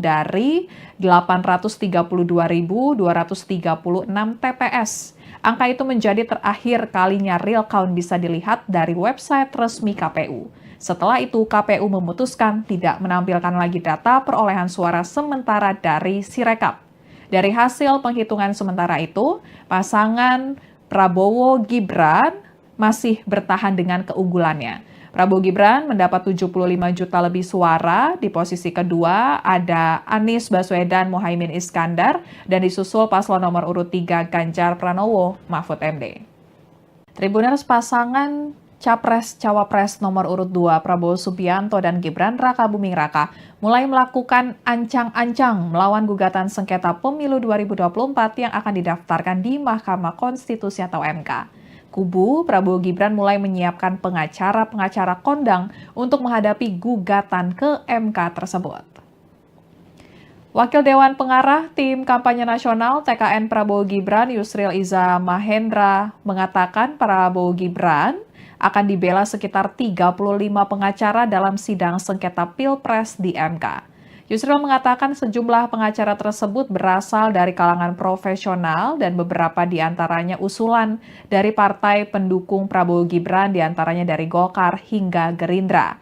dari 832.236 TPS. Angka itu menjadi terakhir kalinya real count bisa dilihat dari website resmi KPU. Setelah itu, KPU memutuskan tidak menampilkan lagi data perolehan suara sementara dari Sirekap. Dari hasil penghitungan sementara itu, pasangan Prabowo Gibran masih bertahan dengan keunggulannya. Prabowo Gibran mendapat 75 juta lebih suara, di posisi kedua ada Anies Baswedan Muhaimin Iskandar, dan disusul paslon nomor urut 3 Ganjar Pranowo Mahfud MD. Tribuners, pasangan Capres-Cawapres nomor urut 2 Prabowo Subianto dan Gibran Raka Buming Raka mulai melakukan ancang-ancang melawan gugatan sengketa pemilu 2024 yang akan didaftarkan di Mahkamah Konstitusi atau MK. Kubu Prabowo Gibran mulai menyiapkan pengacara-pengacara kondang untuk menghadapi gugatan ke MK tersebut. Wakil Dewan Pengarah Tim Kampanye Nasional TKN Prabowo Gibran Yusril Iza Mahendra mengatakan Prabowo Gibran akan dibela sekitar 35 pengacara dalam sidang sengketa Pilpres di MK. Yusril mengatakan sejumlah pengacara tersebut berasal dari kalangan profesional dan beberapa diantaranya usulan dari partai pendukung Prabowo Gibran, diantaranya dari Golkar hingga Gerindra.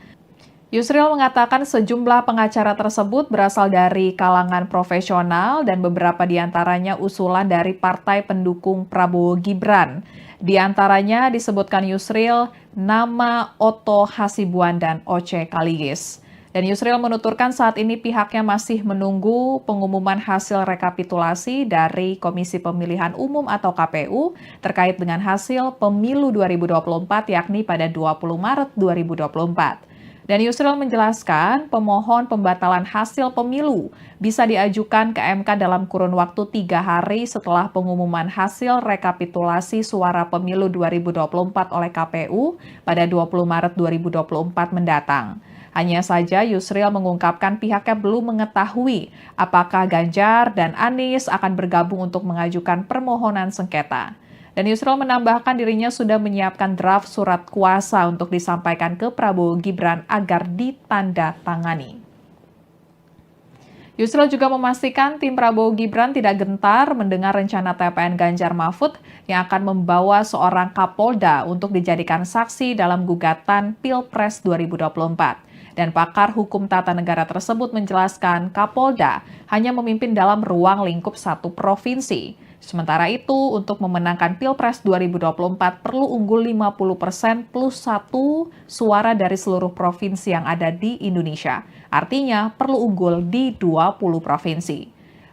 Yusril mengatakan sejumlah pengacara tersebut berasal dari kalangan profesional dan beberapa diantaranya usulan dari partai pendukung Prabowo Gibran. Di antaranya disebutkan Yusril, nama Otto Hasibuan dan Oce Kaligis. Dan Yusril menuturkan saat ini pihaknya masih menunggu pengumuman hasil rekapitulasi dari Komisi Pemilihan Umum atau KPU terkait dengan hasil pemilu 2024 yakni pada 20 Maret 2024. Dan Yusril menjelaskan pemohon pembatalan hasil pemilu bisa diajukan ke MK dalam kurun waktu 3 hari setelah pengumuman hasil rekapitulasi suara pemilu 2024 oleh KPU pada 20 Maret 2024 mendatang. Hanya saja Yusril mengungkapkan pihaknya belum mengetahui apakah Ganjar dan Anies akan bergabung untuk mengajukan permohonan sengketa. Dan Yusril menambahkan dirinya sudah menyiapkan draft surat kuasa untuk disampaikan ke Prabowo Gibran agar ditandatangani. Yusril juga memastikan tim Prabowo Gibran tidak gentar mendengar rencana TPN Ganjar Mahfud yang akan membawa seorang Kapolda untuk dijadikan saksi dalam gugatan Pilpres 2024. Dan pakar hukum tata negara tersebut menjelaskan Kapolda hanya memimpin dalam ruang lingkup satu provinsi. Sementara itu, untuk memenangkan Pilpres 2024 perlu unggul 50% plus 1 suara dari seluruh provinsi yang ada di Indonesia. Artinya, perlu unggul di 20 provinsi.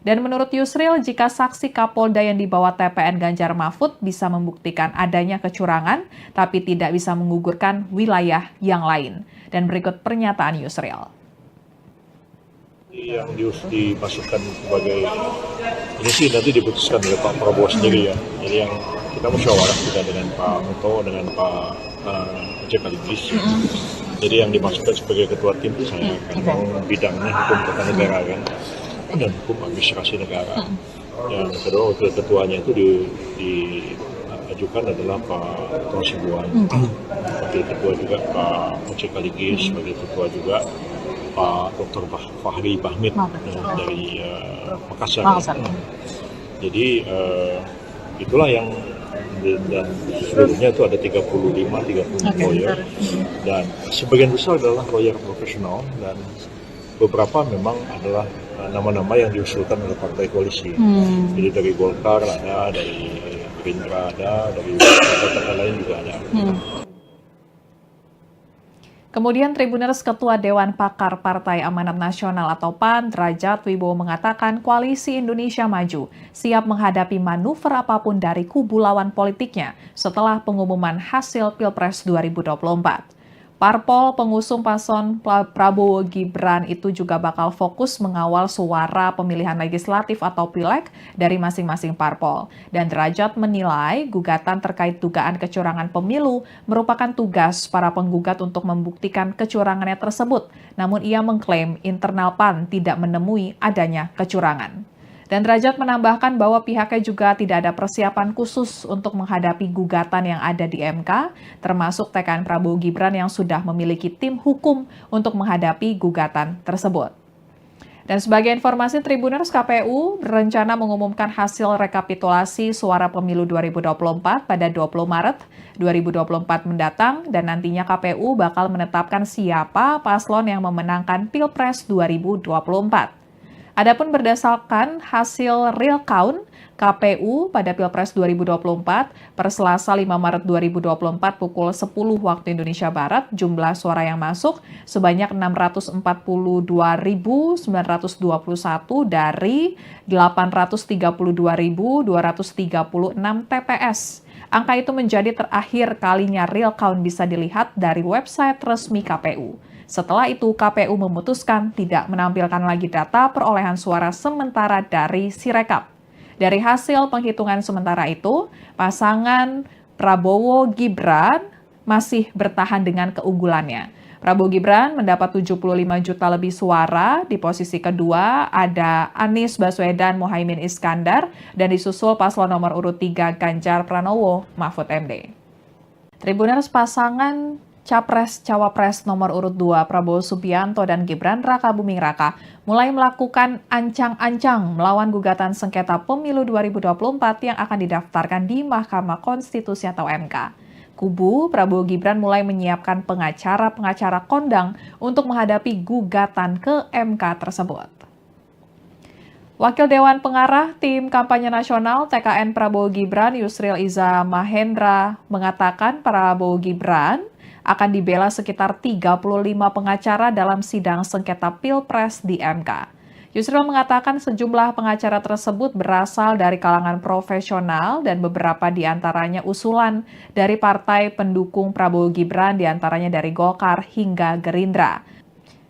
Dan menurut Yusril, jika saksi Kapolda yang dibawa TPN Ganjar Mahfud bisa membuktikan adanya kecurangan, tapi tidak bisa menggugurkan wilayah yang lain. Dan berikut pernyataan Yusril. Yang dimasukkan sebagai ini sih nanti diputuskan oleh Pak Prabowo sendiri ya. Jadi yang kita musyawarah juga dengan Pak Muto, dengan Pak Jekaligis. Jadi yang dimasukkan sebagai ketua tim itu saya kan bidangnya hukum tata negara kan dan hukum administrasi negara. Yang kedua wakil ketuanya itu diajukan adalah Pak Tosibuan. Wakil ketua juga Pak Jekaligis, wakil ketua juga Pak Dr. Fahri Bahmid dari Makassar. Jadi itulah yang dan seluruhnya itu ada 35 lawyer dan sebagian besar adalah lawyer profesional dan beberapa memang adalah nama-nama yang diusulkan oleh partai koalisi. Jadi dari Golkar ada, dari Gerindra ada, dari partai lain juga ada. Kemudian Tribuners Ketua Dewan Pakar Partai Amanat Nasional atau PAN, Derajat Wibowo mengatakan Koalisi Indonesia Maju siap menghadapi manuver apapun dari kubu lawan politiknya setelah pengumuman hasil Pilpres 2024. Parpol pengusung paslon Prabowo Gibran itu juga bakal fokus mengawal suara pemilihan legislatif atau pileg dari masing-masing parpol. Dan Derajat menilai gugatan terkait dugaan kecurangan pemilu merupakan tugas para penggugat untuk membuktikan kecurangannya tersebut. Namun ia mengklaim internal PAN tidak menemui adanya kecurangan. Dan Derajat menambahkan bahwa pihaknya juga tidak ada persiapan khusus untuk menghadapi gugatan yang ada di MK, termasuk TKN Prabowo Gibran yang sudah memiliki tim hukum untuk menghadapi gugatan tersebut. Dan sebagai informasi, Tribuners, KPU berencana mengumumkan hasil rekapitulasi suara pemilu 2024 pada 20 Maret 2024 mendatang dan nantinya KPU bakal menetapkan siapa paslon yang memenangkan Pilpres 2024. Adapun berdasarkan hasil real count KPU pada Pilpres 2024 per Selasa 5 Maret 2024 pukul 10 waktu Indonesia Barat, jumlah suara yang masuk sebanyak 642.921 dari 832.236 TPS. Angka itu menjadi terakhir kalinya real count bisa dilihat dari website resmi KPU. Setelah itu, KPU memutuskan tidak menampilkan lagi data perolehan suara sementara dari Sirekap. Dari hasil penghitungan sementara itu, pasangan Prabowo Gibran masih bertahan dengan keunggulannya. Prabowo Gibran mendapat 75 juta lebih suara, di posisi kedua ada Anies Baswedan Mohaimin Iskandar, dan disusul paslon nomor urut 3 Ganjar Pranowo Mahfud MD. Tribuners, pasangan Capres-Cawapres nomor urut 2 Prabowo Subianto dan Gibran Raka Buming Raka mulai melakukan ancang-ancang melawan gugatan sengketa pemilu 2024 yang akan didaftarkan di Mahkamah Konstitusi atau MK. Kubu Prabowo Gibran mulai menyiapkan pengacara-pengacara kondang untuk menghadapi gugatan ke MK tersebut. Wakil Dewan Pengarah Tim Kampanye Nasional TKN Prabowo Gibran Yusril Iza Mahendra mengatakan Prabowo Gibran akan dibela sekitar 35 pengacara dalam sidang sengketa Pilpres di MK. Yusril mengatakan sejumlah pengacara tersebut berasal dari kalangan profesional dan beberapa diantaranya usulan dari partai pendukung Prabowo Gibran, diantaranya dari Golkar hingga Gerindra.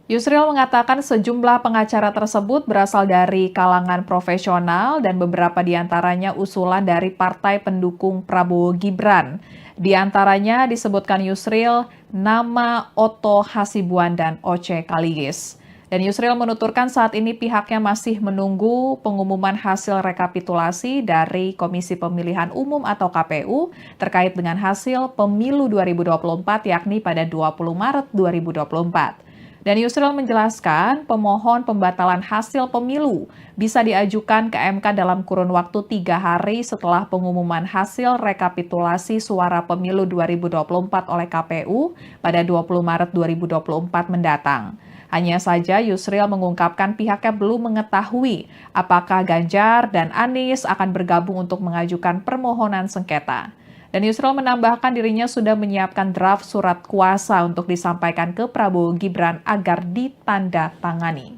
Yusril mengatakan sejumlah pengacara tersebut berasal dari kalangan profesional dan beberapa diantaranya usulan dari partai pendukung Prabowo Gibran. Di antaranya disebutkan Yusril nama Otto Hasibuan dan Oce Kaligis. Dan Yusril menuturkan saat ini pihaknya masih menunggu pengumuman hasil rekapitulasi dari Komisi Pemilihan Umum atau KPU terkait dengan hasil pemilu 2024 yakni pada 20 Maret 2024. Dan Yusril menjelaskan pemohon pembatalan hasil pemilu bisa diajukan ke MK dalam kurun waktu 3 hari setelah pengumuman hasil rekapitulasi suara pemilu 2024 oleh KPU pada 20 Maret 2024 mendatang. Hanya saja Yusril mengungkapkan pihaknya belum mengetahui apakah Ganjar dan Anies akan bergabung untuk mengajukan permohonan sengketa. Dan Yusril menambahkan dirinya sudah menyiapkan draft surat kuasa untuk disampaikan ke Prabowo Gibran agar ditandatangani.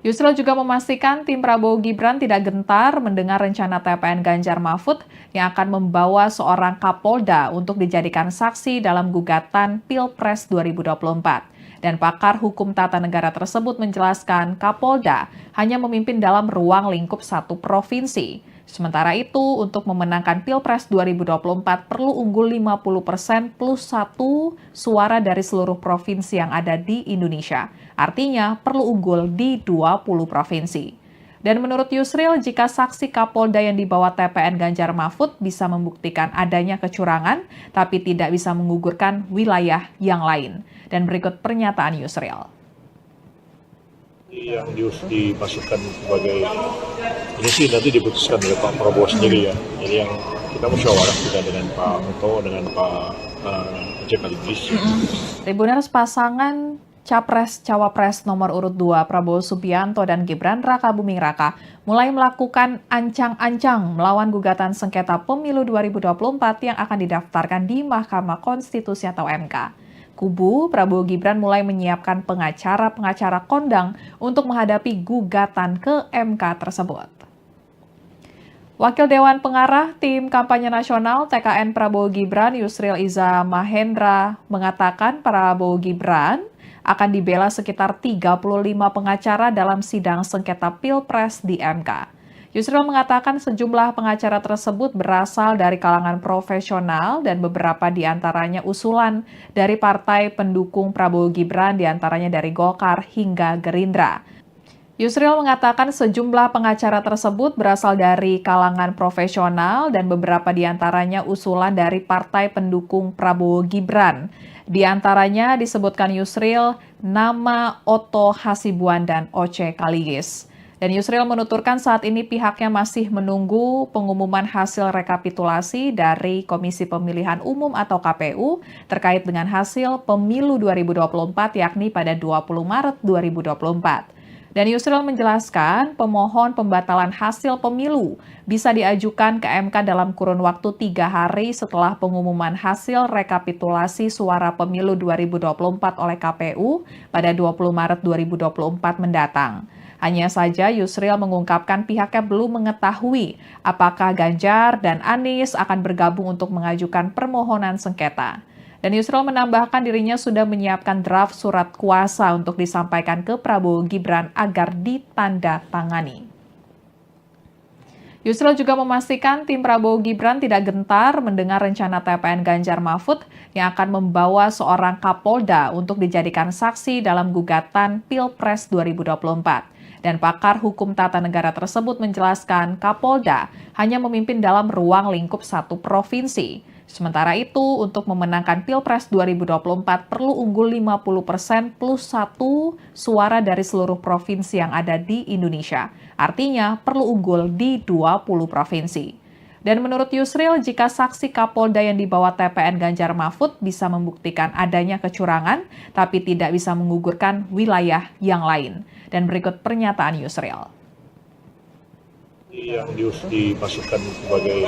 Yusril juga memastikan tim Prabowo Gibran tidak gentar mendengar rencana TPN Ganjar Mahfud yang akan membawa seorang Kapolda untuk dijadikan saksi dalam gugatan Pilpres 2024. Dan pakar hukum tata negara tersebut menjelaskan Kapolda hanya memimpin dalam ruang lingkup satu provinsi. Sementara itu, untuk memenangkan Pilpres 2024 perlu unggul 50% plus 1 suara dari seluruh provinsi yang ada di Indonesia. Artinya perlu unggul di 20 provinsi. Dan menurut Yusril, jika saksi Kapolda yang dibawa TPN Ganjar Mahfud bisa membuktikan adanya kecurangan, tapi tidak bisa menggugurkan wilayah yang lain. Dan berikut pernyataan Yusril. Yang dimasukkan sebagai ini sih nanti diputuskan oleh Pak Prabowo sendiri ya. Jadi yang kita musyawarah juga dengan Pak Otto, dengan Pak Oce Kaligis. Tribuners pasangan Capres-Cawapres nomor urut 2 Prabowo Subianto dan Gibran Raka Buming Raka mulai melakukan ancang-ancang melawan gugatan sengketa pemilu 2024 yang akan didaftarkan di Mahkamah Konstitusi atau MK. Kubu Prabowo Gibran mulai menyiapkan pengacara-pengacara kondang untuk menghadapi gugatan ke MK tersebut. Wakil Dewan Pengarah Tim Kampanye Nasional TKN Prabowo Gibran Yusril Iza Mahendra mengatakan Prabowo Gibran akan dibela sekitar 35 pengacara dalam sidang sengketa Pilpres di MK. Yusril mengatakan sejumlah pengacara tersebut berasal dari kalangan profesional dan beberapa diantaranya usulan dari partai pendukung Prabowo Gibran, diantaranya dari Golkar hingga Gerindra. Yusril mengatakan sejumlah pengacara tersebut berasal dari kalangan profesional dan beberapa diantaranya usulan dari partai pendukung Prabowo Gibran. Di antaranya disebutkan Yusril nama Otto Hasibuan dan Oce Kaligis. Dan Yusril menuturkan saat ini pihaknya masih menunggu pengumuman hasil rekapitulasi dari Komisi Pemilihan Umum atau KPU terkait dengan hasil pemilu 2024 yakni pada 20 Maret 2024. Dan Yusril menjelaskan pemohon pembatalan hasil pemilu bisa diajukan ke MK dalam kurun waktu 3 hari setelah pengumuman hasil rekapitulasi suara pemilu 2024 oleh KPU pada 20 Maret 2024 mendatang. Hanya saja Yusril mengungkapkan pihaknya belum mengetahui apakah Ganjar dan Anies akan bergabung untuk mengajukan permohonan sengketa. Dan Yusril menambahkan dirinya sudah menyiapkan draft surat kuasa untuk disampaikan ke Prabowo Gibran agar ditandatangani. Yusril juga memastikan tim Prabowo Gibran tidak gentar mendengar rencana TPN Ganjar Mahfud yang akan membawa seorang Kapolda untuk dijadikan saksi dalam gugatan Pilpres 2024. Dan pakar hukum tata negara tersebut menjelaskan Kapolda hanya memimpin dalam ruang lingkup satu provinsi. Sementara itu, untuk memenangkan Pilpres 2024 perlu unggul 50% plus 1 suara dari seluruh provinsi yang ada di Indonesia. Artinya perlu unggul di 20 provinsi. Dan menurut Yusril, jika saksi Kapolda yang dibawa TPN Ganjar Mahfud bisa membuktikan adanya kecurangan, tapi tidak bisa menggugurkan wilayah yang lain. Dan berikut pernyataan Yusril. Yang dimasukkan sebagai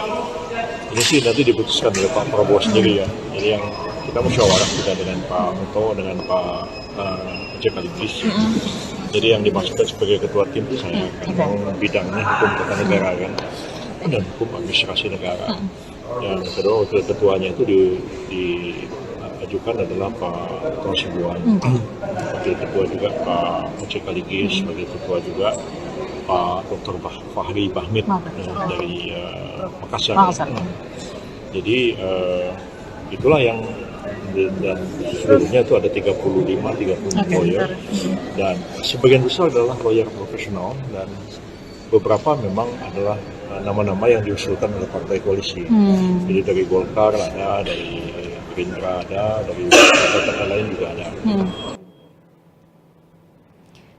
ini sih nanti diputuskan oleh Pak Prabowo sendiri ya. Jadi yang kita musyawarah juga dengan Pak Otto, dengan Pak Oce Kaligis. Jadi yang dimaksudkan sebagai ketua tim itu saya, memang bidangnya hukum tata negara kan, dan hukum administrasi negara. Yang kedua wakil ketuanya itu diajukan adalah Pak Tosibuan, wakil ketua juga Pak Oce Kaligis, sebagai ketua juga Pak Dr. Fahri Bahmid dari Makassar. Jadi itulah yang, dan seluruhnya itu ada 30 lawyer, dan sebagian besar adalah lawyer profesional, dan beberapa memang adalah nama-nama yang diusulkan oleh partai koalisi. Jadi dari Golkar ada, dari Gerindra ada, dari partai-partai lain juga ada.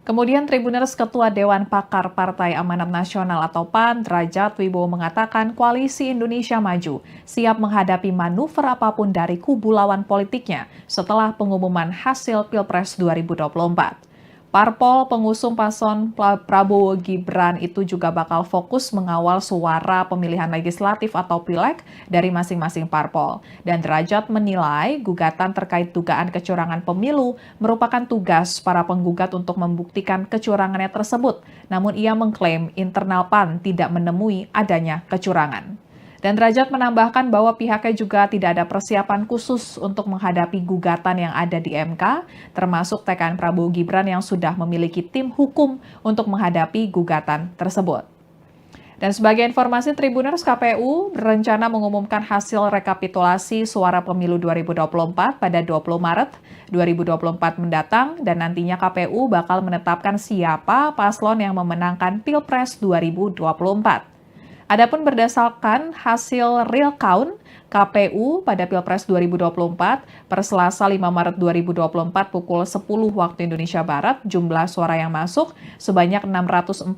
Kemudian Tribuners Ketua Dewan Pakar Partai Amanat Nasional atau PAN, Derajat Wibowo mengatakan Koalisi Indonesia Maju siap menghadapi manuver apapun dari kubu lawan politiknya setelah pengumuman hasil Pilpres 2024. Parpol pengusung paslon Prabowo Gibran itu juga bakal fokus mengawal suara pemilihan legislatif atau pileg dari masing-masing parpol. Dan Derajat menilai gugatan terkait dugaan kecurangan pemilu merupakan tugas para penggugat untuk membuktikan kecurangannya tersebut. Namun ia mengklaim internal PAN tidak menemui adanya kecurangan. Dan Derajat menambahkan bahwa pihaknya juga tidak ada persiapan khusus untuk menghadapi gugatan yang ada di MK, termasuk TKN Prabowo Gibran yang sudah memiliki tim hukum untuk menghadapi gugatan tersebut. Dan sebagai informasi, Tribuners, KPU berencana mengumumkan hasil rekapitulasi suara pemilu 2024 pada 20 Maret 2024 mendatang, dan nantinya KPU bakal menetapkan siapa paslon yang memenangkan Pilpres 2024. Adapun berdasarkan hasil real count KPU pada Pilpres 2024 per Selasa 5 Maret 2024 pukul 10 waktu Indonesia Barat, jumlah suara yang masuk sebanyak 642.921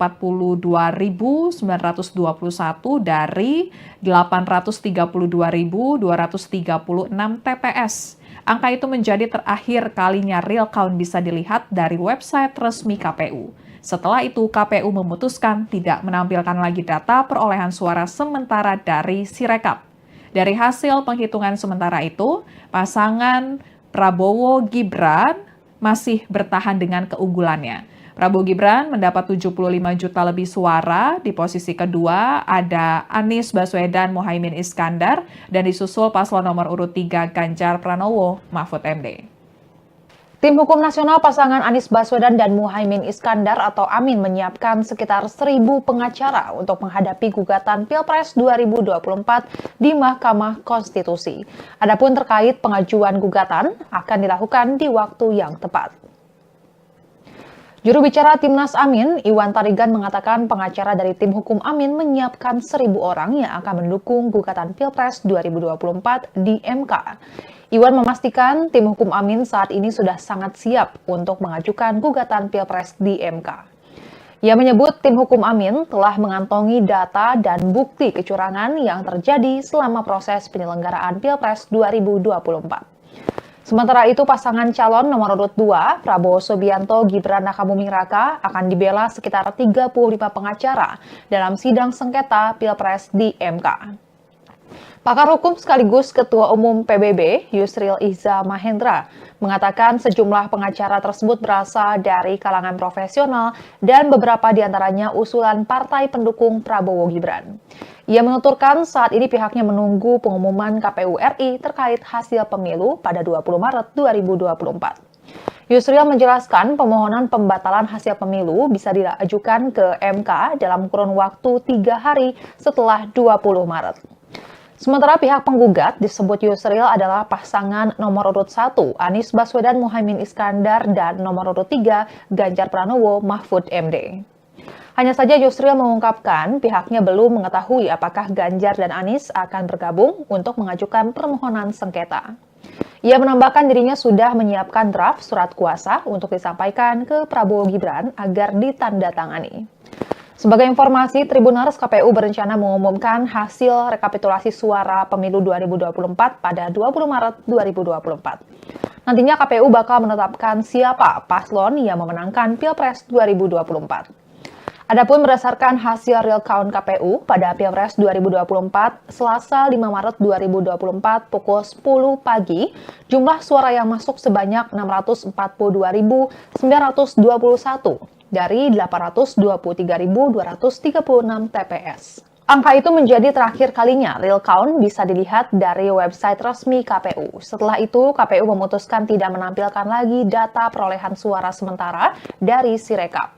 dari 832.236 TPS. Angka itu menjadi terakhir kalinya real count bisa dilihat dari website resmi KPU. Setelah itu, KPU memutuskan tidak menampilkan lagi data perolehan suara sementara dari Sirekap. Dari hasil penghitungan sementara itu, pasangan Prabowo Gibran masih bertahan dengan keunggulannya. Prabowo Gibran mendapat 75 juta lebih suara, di posisi kedua ada Anies Baswedan Muhaimin Iskandar, dan disusul paslon nomor urut 3 Ganjar Pranowo Mahfud MD. Tim Hukum Nasional pasangan Anies Baswedan dan Muhaimin Iskandar atau Amin menyiapkan sekitar 1.000 pengacara untuk menghadapi gugatan Pilpres 2024 di Mahkamah Konstitusi. Adapun terkait pengajuan gugatan akan dilakukan di waktu yang tepat. Juru bicara Timnas Amin, Iwan Tarigan mengatakan pengacara dari tim hukum Amin menyiapkan 1.000 orang yang akan mendukung gugatan Pilpres 2024 di MK. Iwan memastikan tim hukum Amin saat ini sudah sangat siap untuk mengajukan gugatan Pilpres di MK. Ia menyebut tim hukum Amin telah mengantongi data dan bukti kecurangan yang terjadi selama proses penyelenggaraan Pilpres 2024. Sementara itu, pasangan calon nomor urut 2, Prabowo Subianto Gibran Rakabuming Raka, akan dibela sekitar 35 pengacara dalam sidang sengketa Pilpres di MK. Pakar hukum sekaligus Ketua Umum PBB, Yusril Iza Mahendra, mengatakan sejumlah pengacara tersebut berasal dari kalangan profesional dan beberapa diantaranya usulan partai pendukung Prabowo Gibran. Ia menuturkan saat ini pihaknya menunggu pengumuman KPU RI terkait hasil pemilu pada 20 Maret 2024. Yusril menjelaskan pemohonan pembatalan hasil pemilu bisa diajukan ke MK dalam kurun waktu 3 hari setelah 20 Maret. Sementara pihak penggugat disebut Yusril adalah pasangan nomor urut 1 Anies Baswedan Muhaimin Iskandar dan nomor urut 3 Ganjar Pranowo Mahfud MD. Hanya saja Yusril mengungkapkan pihaknya belum mengetahui apakah Ganjar dan Anies akan bergabung untuk mengajukan permohonan sengketa. Ia menambahkan dirinya sudah menyiapkan draft surat kuasa untuk disampaikan ke Prabowo Gibran agar ditandatangani. Sebagai informasi, Tribuners, KPU berencana mengumumkan hasil rekapitulasi suara pemilu 2024 pada 20 Maret 2024. Nantinya KPU bakal menetapkan siapa paslon yang memenangkan Pilpres 2024. Adapun berdasarkan hasil real count KPU pada Pilpres 2024, Selasa 5 Maret 2024 pukul 10 pagi, jumlah suara yang masuk sebanyak 642.921 dari 823.236 TPS. Angka itu menjadi terakhir kalinya real count bisa dilihat dari website resmi KPU. Setelah itu, KPU memutuskan tidak menampilkan lagi data perolehan suara sementara dari Sirekap.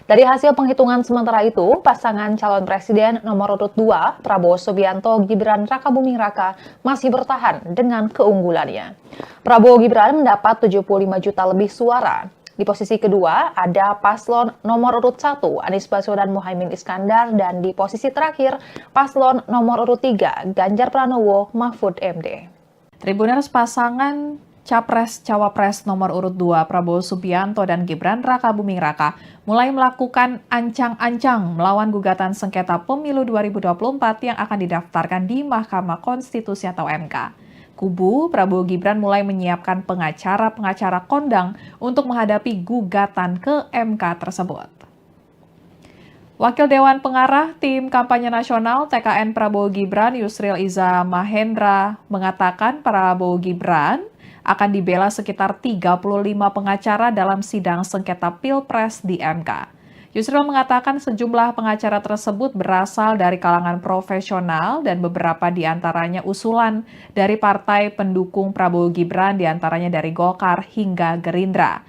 Dari hasil penghitungan sementara itu, pasangan calon presiden nomor urut 2, Prabowo Subianto Gibran Rakabuming Raka, masih bertahan dengan keunggulannya. Prabowo Gibran mendapat 75 juta lebih suara. Di posisi kedua ada paslon nomor urut 1, Anies Baswedan Muhaimin Iskandar, dan di posisi terakhir paslon nomor urut 3, Ganjar Pranowo Mahfud MD. Tribuners pasangan Capres-Cawapres nomor urut 2 Prabowo Subianto dan Gibran Rakabuming Raka mulai melakukan ancang-ancang melawan gugatan sengketa pemilu 2024 yang akan didaftarkan di Mahkamah Konstitusi atau MK. Kubu Prabowo Gibran mulai menyiapkan pengacara-pengacara kondang untuk menghadapi gugatan ke MK tersebut. Wakil Dewan Pengarah Tim Kampanye Nasional TKN Prabowo Gibran Yusril Iza Mahendra mengatakan Prabowo Gibran akan dibela sekitar 35 pengacara dalam sidang sengketa Pilpres di MK. Yusril mengatakan sejumlah pengacara tersebut berasal dari kalangan profesional dan beberapa diantaranya usulan dari partai pendukung Prabowo Gibran, diantaranya dari Golkar hingga Gerindra.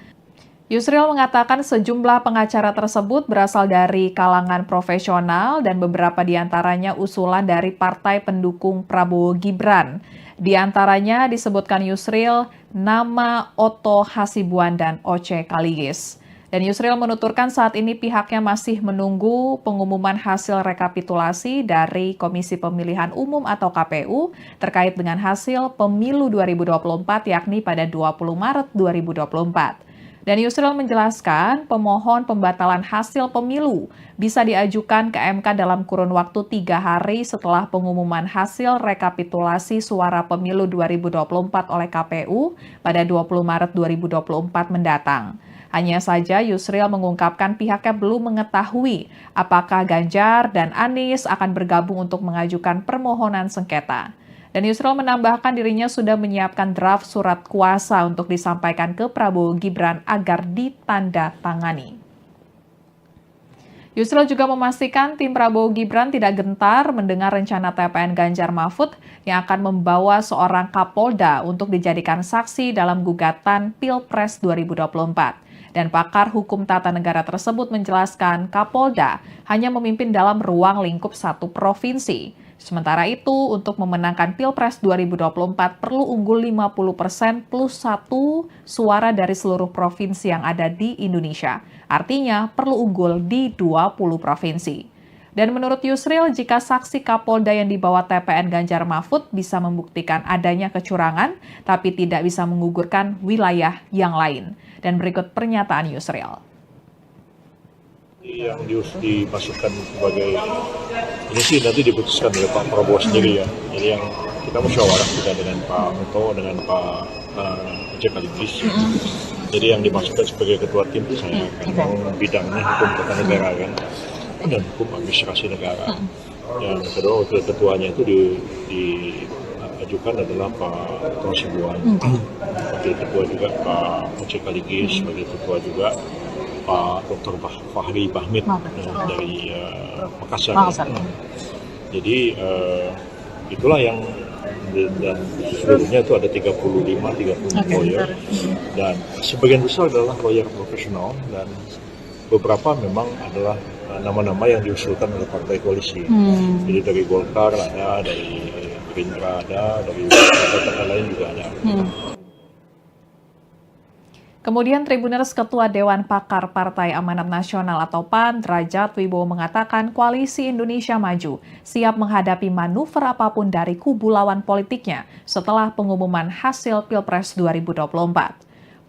Yusril mengatakan sejumlah pengacara tersebut berasal dari kalangan profesional dan beberapa diantaranya usulan dari partai pendukung Prabowo Gibran. Di antaranya disebutkan Yusril nama Otto Hasibuan dan Oce Kaligis. Dan Yusril menuturkan saat ini pihaknya masih menunggu pengumuman hasil rekapitulasi dari Komisi Pemilihan Umum atau KPU terkait dengan hasil pemilu 2024 yakni pada 20 Maret 2024. Dan Yusril menjelaskan pemohon pembatalan hasil pemilu bisa diajukan ke MK dalam kurun waktu 3 hari setelah pengumuman hasil rekapitulasi suara pemilu 2024 oleh KPU pada 20 Maret 2024 mendatang. Hanya saja Yusril mengungkapkan pihaknya belum mengetahui apakah Ganjar dan Anies akan bergabung untuk mengajukan permohonan sengketa. Dan Yusril menambahkan dirinya sudah menyiapkan draft surat kuasa untuk disampaikan ke Prabowo Gibran agar ditandatangani. Yusril juga memastikan tim Prabowo Gibran tidak gentar mendengar rencana TPN Ganjar Mahfud yang akan membawa seorang Kapolda untuk dijadikan saksi dalam gugatan Pilpres 2024. Dan pakar hukum tata negara tersebut menjelaskan Kapolda hanya memimpin dalam ruang lingkup satu provinsi. Sementara itu, untuk memenangkan Pilpres 2024 perlu unggul 50% plus 1 suara dari seluruh provinsi yang ada di Indonesia. Artinya perlu unggul di 20 provinsi. Dan menurut Yusril, jika saksi Kapolda yang dibawa TPN Ganjar Mahfud bisa membuktikan adanya kecurangan, tapi tidak bisa menggugurkan wilayah yang lain. Dan berikut pernyataan Yusril. Yang dimasukkan sebagai ini sih nanti diputuskan oleh Pak Prabowo sendiri ya. Jadi yang kita musyawarah juga dengan Pak Oto, dengan Pak Oce Kaligis. Jadi yang dimasukkan sebagai ketua tim itu saya kan bidangnya hukum tata negara kan dan hukum administrasi negara. Yang kedua wakil ketuanya itu diajukan adalah Pak Otto Hasibuan. Wakil ketua juga Pak Oce Kaligis, sebagai ketua juga Pak Dr. Fahri Bahmid dari Makassar. Jadi itulah yang dan seluruhnya itu ada 35 lawyer dan sebagian besar adalah lawyer profesional dan beberapa memang adalah nama-nama yang diusulkan oleh partai koalisi. Jadi dari Golkar ada, dari Gerindra ada, dari partai lain juga ada. Kemudian Tribuners Ketua Dewan Pakar Partai Amanat Nasional atau PAN, Derajat Wibowo mengatakan Koalisi Indonesia Maju siap menghadapi manuver apapun dari kubu lawan politiknya setelah pengumuman hasil Pilpres 2024.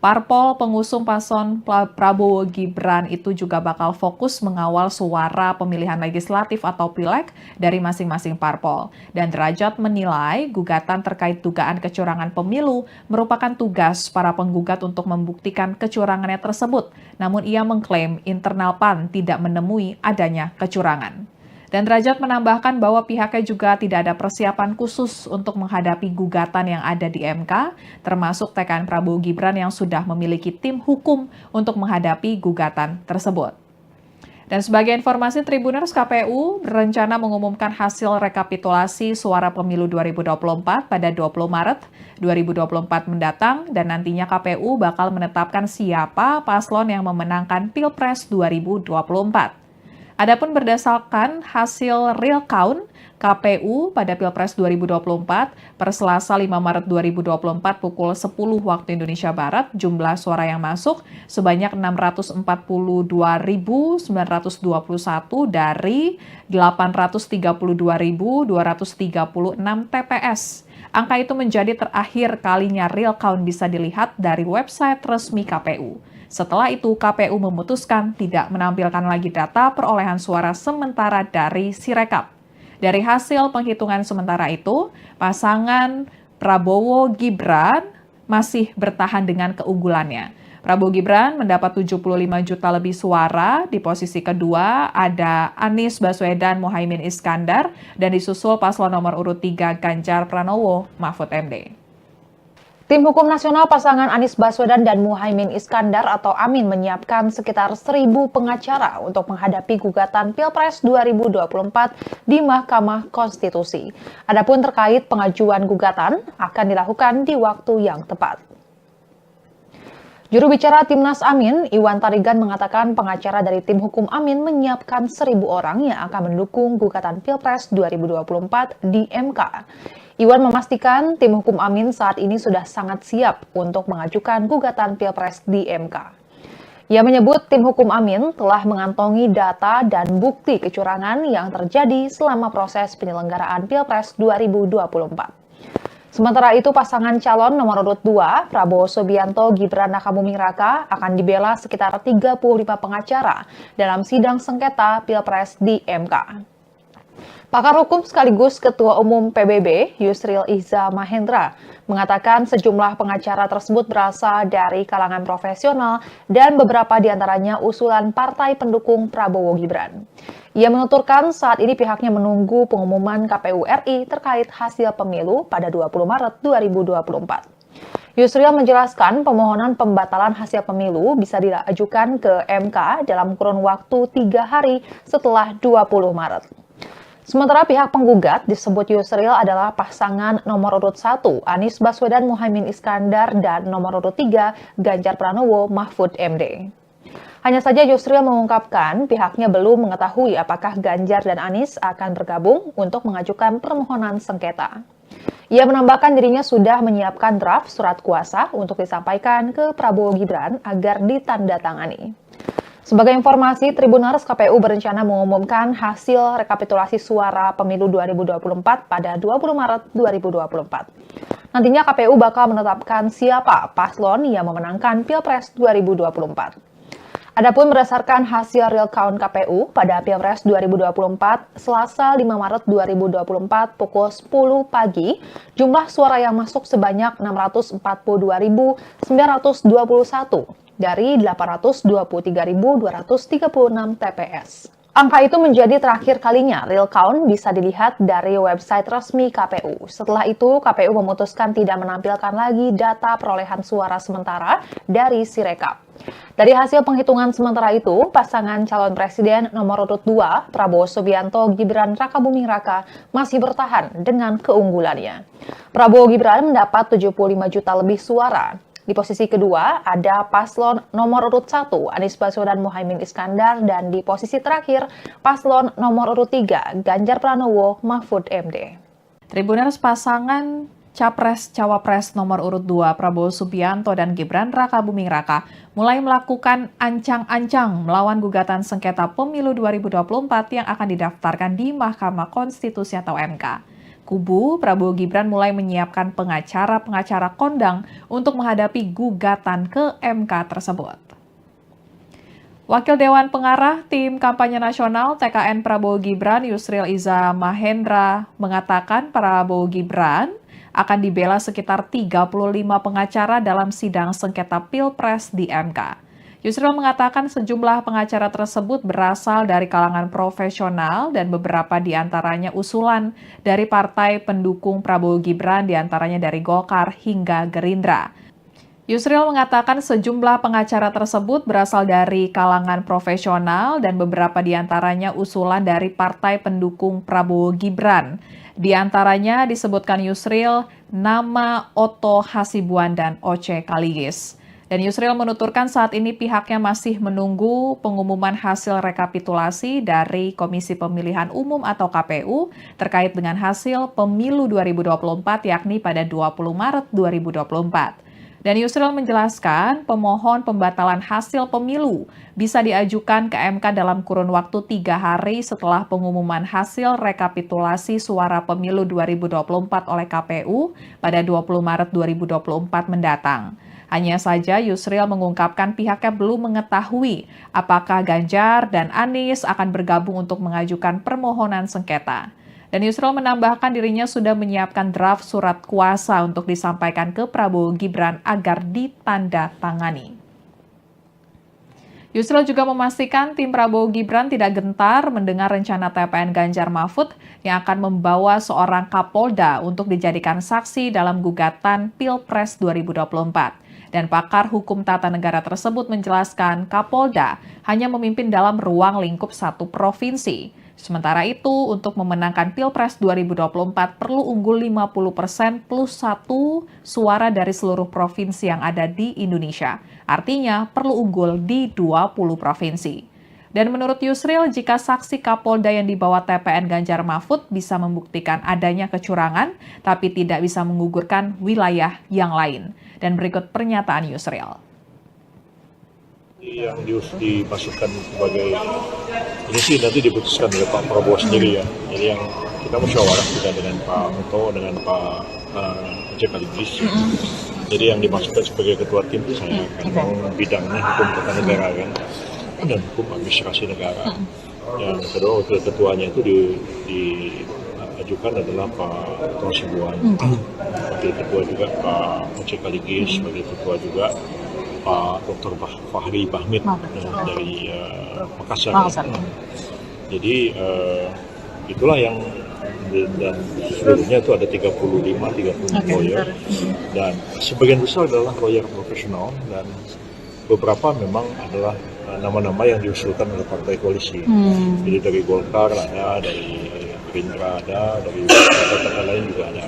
Parpol pengusung paslon Prabowo Gibran itu juga bakal fokus mengawal suara pemilihan legislatif atau pileg dari masing-masing parpol. Dan Derajat menilai gugatan terkait dugaan kecurangan pemilu merupakan tugas para penggugat untuk membuktikan kecurangannya tersebut. Namun ia mengklaim internal PAN tidak menemui adanya kecurangan. Dan Derajat menambahkan bahwa pihaknya juga tidak ada persiapan khusus untuk menghadapi gugatan yang ada di MK, termasuk TKN Prabowo Gibran yang sudah memiliki tim hukum untuk menghadapi gugatan tersebut. Dan sebagai informasi, Tribuners, KPU berencana mengumumkan hasil rekapitulasi suara pemilu 2024 pada 20 Maret 2024 mendatang, dan nantinya KPU bakal menetapkan siapa paslon yang memenangkan Pilpres 2024. Adapun berdasarkan hasil real count KPU pada Pilpres 2024 per Selasa 5 Maret 2024 pukul 10 waktu Indonesia Barat, jumlah suara yang masuk sebanyak 642.921 dari 832.236 TPS. Angka itu menjadi terakhir kalinya real count bisa dilihat dari website resmi KPU. Setelah itu, KPU memutuskan tidak menampilkan lagi data perolehan suara sementara dari Sirekap. Dari hasil penghitungan sementara itu, pasangan Prabowo Gibran masih bertahan dengan keunggulannya. Prabowo Gibran mendapat 75 juta lebih suara. Di posisi kedua ada Anies Baswedan Muhaimin Iskandar dan disusul paslon nomor urut 3 Ganjar Pranowo Mahfud MD. Tim Hukum Nasional pasangan Anies Baswedan dan Muhaimin Iskandar atau Amin menyiapkan sekitar 1.000 pengacara untuk menghadapi gugatan Pilpres 2024 di Mahkamah Konstitusi. Adapun terkait pengajuan gugatan akan dilakukan di waktu yang tepat. Juru bicara Timnas Amin, Iwan Tarigan mengatakan pengacara dari tim hukum Amin menyiapkan 1.000 orang yang akan mendukung gugatan Pilpres 2024 di MK. Iwan memastikan tim hukum Amin saat ini sudah sangat siap untuk mengajukan gugatan Pilpres di MK. Ia menyebut tim hukum Amin telah mengantongi data dan bukti kecurangan yang terjadi selama proses penyelenggaraan Pilpres 2024. Sementara itu, pasangan calon nomor urut 2, Prabowo Subianto Gibran Rakabuming Raka, akan dibela sekitar 35 pengacara dalam sidang sengketa Pilpres di MK. Pakar hukum sekaligus Ketua Umum PBB, Yusril Iza Mahendra, mengatakan sejumlah pengacara tersebut berasal dari kalangan profesional dan beberapa diantaranya usulan partai pendukung Prabowo Gibran. Ia menuturkan saat ini pihaknya menunggu pengumuman KPU RI terkait hasil pemilu pada 20 Maret 2024. Yusril menjelaskan pemohonan pembatalan hasil pemilu bisa diajukan ke MK dalam kurun waktu 3 hari setelah 20 Maret. Sementara pihak penggugat disebut Yusril adalah pasangan nomor urut 1 Anies Baswedan Muhaimin Iskandar dan nomor urut 3 Ganjar Pranowo Mahfud MD. Hanya saja Yusril mengungkapkan pihaknya belum mengetahui apakah Ganjar dan Anies akan bergabung untuk mengajukan permohonan sengketa. Ia menambahkan dirinya sudah menyiapkan draft surat kuasa untuk disampaikan ke Prabowo Gibran agar ditandatangani. Sebagai informasi, Tribuners, KPU berencana mengumumkan hasil rekapitulasi suara pemilu 2024 pada 20 Maret 2024. Nantinya KPU bakal menetapkan siapa paslon yang memenangkan Pilpres 2024. Adapun berdasarkan hasil real count KPU pada Pilpres 2024, Selasa 5 Maret 2024 pukul 10 pagi, jumlah suara yang masuk sebanyak 642.921 dari 823.236 TPS. Angka itu menjadi terakhir kalinya real count bisa dilihat dari website resmi KPU. Setelah itu, KPU memutuskan tidak menampilkan lagi data perolehan suara sementara dari Sirekap. Dari hasil penghitungan sementara itu, pasangan calon presiden nomor urut 2, Prabowo Subianto Gibran Rakabuming Raka, masih bertahan dengan keunggulannya. Prabowo Gibran mendapat 75 juta lebih suara. Di posisi kedua ada paslon nomor urut 1 Anies Baswedan Muhaimin Iskandar dan di posisi terakhir paslon nomor urut 3 Ganjar Pranowo Mahfud MD. Tribuners, pasangan Capres-Cawapres nomor urut 2 Prabowo Subianto dan Gibran Rakabuming Raka mulai melakukan ancang-ancang melawan gugatan sengketa pemilu 2024 yang akan didaftarkan di Mahkamah Konstitusi atau MK. Kubu Prabowo Gibran mulai menyiapkan pengacara-pengacara kondang untuk menghadapi gugatan ke MK tersebut. Wakil Dewan Pengarah Tim Kampanye Nasional TKN Prabowo Gibran Yusril Iza Mahendra mengatakan Prabowo Gibran akan dibela sekitar 35 pengacara dalam sidang sengketa Pilpres di MK. Yusril mengatakan sejumlah pengacara tersebut berasal dari kalangan profesional dan beberapa di antaranya usulan dari partai pendukung Prabowo Gibran, di antaranya dari Golkar hingga Gerindra. Yusril mengatakan sejumlah pengacara tersebut berasal dari kalangan profesional dan beberapa di antaranya usulan dari partai pendukung Prabowo Gibran. Di antaranya disebutkan Yusril nama Otto Hasibuan dan Oce Kaligis. Dan Yusril menuturkan saat ini pihaknya masih menunggu pengumuman hasil rekapitulasi dari Komisi Pemilihan Umum atau KPU terkait dengan hasil pemilu 2024 yakni pada 20 Maret 2024. Dan Yusril menjelaskan pemohon pembatalan hasil pemilu bisa diajukan ke MK dalam kurun waktu 3 hari setelah pengumuman hasil rekapitulasi suara pemilu 2024 oleh KPU pada 20 Maret 2024 mendatang. Hanya saja Yusril mengungkapkan pihaknya belum mengetahui apakah Ganjar dan Anies akan bergabung untuk mengajukan permohonan sengketa. Dan Yusril menambahkan dirinya sudah menyiapkan draft surat kuasa untuk disampaikan ke Prabowo Gibran agar ditandatangani. Yusril juga memastikan tim Prabowo Gibran tidak gentar mendengar rencana TPN Ganjar Mahfud yang akan membawa seorang Kapolda untuk dijadikan saksi dalam gugatan Pilpres 2024. Dan pakar hukum tata negara tersebut menjelaskan Kapolda hanya memimpin dalam ruang lingkup satu provinsi. Sementara itu, untuk memenangkan Pilpres 2024 perlu unggul 50% plus 1 suara dari seluruh provinsi yang ada di Indonesia. Artinya perlu unggul di 20 provinsi. Dan menurut Yusril, jika saksi Kapolda yang dibawa TPN Ganjar Mahfud bisa membuktikan adanya kecurangan, tapi tidak bisa menggugurkan wilayah yang lain. Dan berikut pernyataan Yusril. Yang dimasukkan sebagai ini sih nanti diputuskan oleh Pak Prabowo sendiri ya. Jadi yang kita musyawarah kita dengan Pak Muto, dengan Pak Oce Kaligis. Jadi yang dimasukkan sebagai ketua tim itu saya kan bidangnya hukum tata negara kan dan hukum administrasi negara. Yang kedua wakil ketuanya itu diajukan adalah Pak Otto Hasibuan. Wakil ketua juga Pak Oce Kaligis, sebagai ketua juga Pak Dr. Fahri Bahmid dari Makassar. Jadi itulah yang dan seluruhnya itu ada 35 lawyer dan sebagian besar adalah lawyer profesional dan beberapa memang adalah nama-nama yang diusulkan oleh partai koalisi. Jadi dari Golkar ada, dari Gerindra ada, dari partai lain juga ada.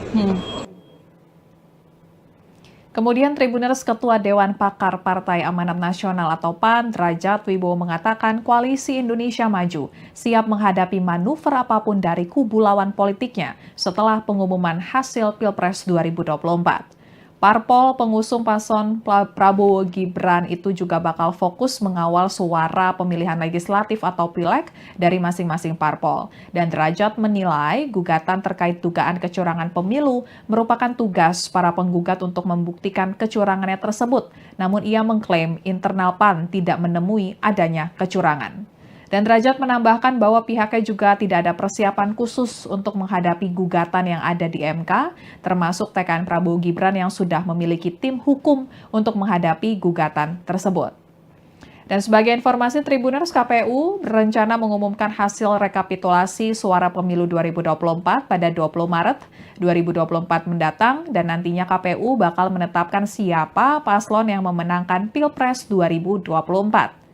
Kemudian Tribuners Ketua Dewan Pakar Partai Amanat Nasional atau PAN, Derajat Wibowo mengatakan Koalisi Indonesia Maju siap menghadapi manuver apapun dari kubu lawan politiknya setelah pengumuman hasil Pilpres 2024. Parpol pengusung paslon Prabowo Gibran itu juga bakal fokus mengawal suara pemilihan legislatif atau pileg dari masing-masing parpol. Dan Derajat menilai gugatan terkait dugaan kecurangan pemilu merupakan tugas para penggugat untuk membuktikan kecurangannya tersebut. Namun ia mengklaim internal PAN tidak menemui adanya kecurangan. Dan Derajat menambahkan bahwa pihaknya juga tidak ada persiapan khusus untuk menghadapi gugatan yang ada di MK, termasuk TKN Prabowo Gibran yang sudah memiliki tim hukum untuk menghadapi gugatan tersebut. Dan sebagai informasi, Tribuners, KPU berencana mengumumkan hasil rekapitulasi suara pemilu 2024 pada 20 Maret 2024 mendatang, dan nantinya KPU bakal menetapkan siapa paslon yang memenangkan Pilpres 2024.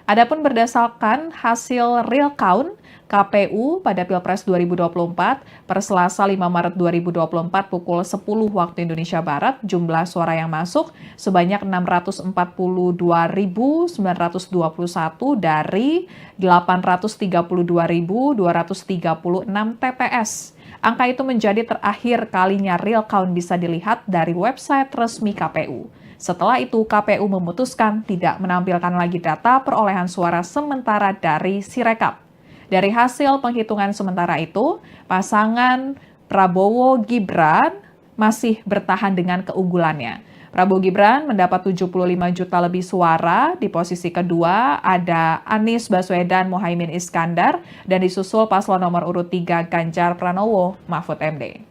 Adapun berdasarkan hasil real count KPU pada Pilpres 2024 per Selasa 5 Maret 2024 pukul 10 waktu Indonesia Barat, jumlah suara yang masuk sebanyak 642.921 dari 832.236 TPS. Angka itu menjadi terakhir kalinya real count bisa dilihat dari website resmi KPU. Setelah itu, KPU memutuskan tidak menampilkan lagi data perolehan suara sementara dari Sirekap. Dari hasil penghitungan sementara itu, pasangan Prabowo Gibran masih bertahan dengan keunggulannya. Prabowo Gibran mendapat 75 juta lebih suara. Di posisi kedua ada Anies Baswedan Muhaimin Iskandar dan disusul paslon nomor urut 3 Ganjar Pranowo Mahfud MD.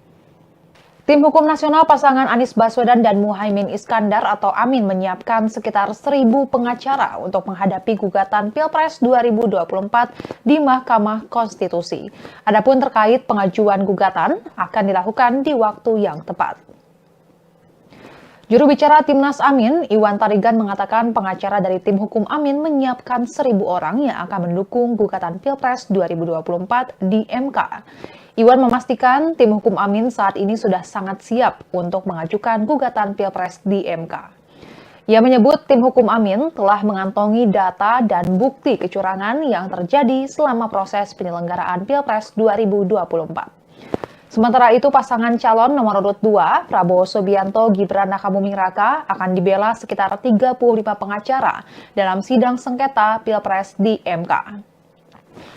Tim Hukum Nasional pasangan Anies Baswedan dan Muhaimin Iskandar atau Amin menyiapkan sekitar 1.000 pengacara untuk menghadapi gugatan Pilpres 2024 di Mahkamah Konstitusi. Adapun terkait pengajuan gugatan akan dilakukan di waktu yang tepat. Juru bicara Timnas Amin, Iwan Tarigan mengatakan pengacara dari tim hukum Amin menyiapkan 1.000 orang yang akan mendukung gugatan Pilpres 2024 di MK. Iwan memastikan tim hukum Amin saat ini sudah sangat siap untuk mengajukan gugatan Pilpres di MK. Ia menyebut tim hukum Amin telah mengantongi data dan bukti kecurangan yang terjadi selama proses penyelenggaraan Pilpres 2024. Sementara itu, pasangan calon nomor urut 2, Prabowo Subianto Gibran Rakabuming Raka, akan dibela sekitar 35 pengacara dalam sidang sengketa Pilpres di MK.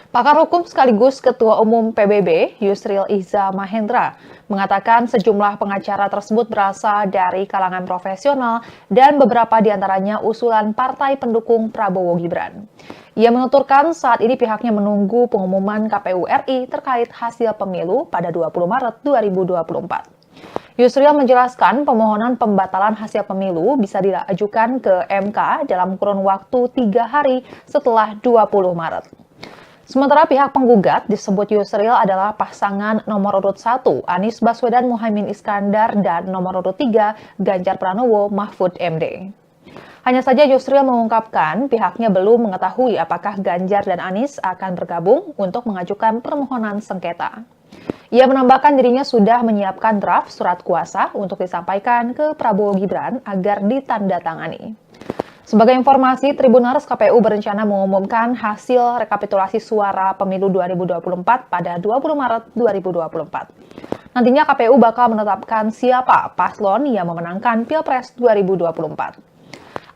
Pakar hukum sekaligus Ketua Umum PBB, Yusril Iza Mahendra, mengatakan sejumlah pengacara tersebut berasal dari kalangan profesional dan beberapa diantaranya usulan partai pendukung Prabowo Gibran. Ia menuturkan saat ini pihaknya menunggu pengumuman KPU RI terkait hasil pemilu pada 20 Maret 2024. Yusril menjelaskan permohonan pembatalan hasil pemilu bisa diajukan ke MK dalam kurun waktu 3 hari setelah 20 Maret. Sementara pihak penggugat disebut Yusril adalah pasangan nomor urut 1 Anies Baswedan Muhaimin Iskandar dan nomor urut 3 Ganjar Pranowo Mahfud MD. Hanya saja Yusril mengungkapkan pihaknya belum mengetahui apakah Ganjar dan Anies akan bergabung untuk mengajukan permohonan sengketa. Ia menambahkan dirinya sudah menyiapkan draft surat kuasa untuk disampaikan ke Prabowo Gibran agar ditandatangani. Sebagai informasi, Tribuners KPU berencana mengumumkan hasil rekapitulasi suara pemilu 2024 pada 20 Maret 2024. Nantinya KPU bakal menetapkan siapa paslon yang memenangkan Pilpres 2024.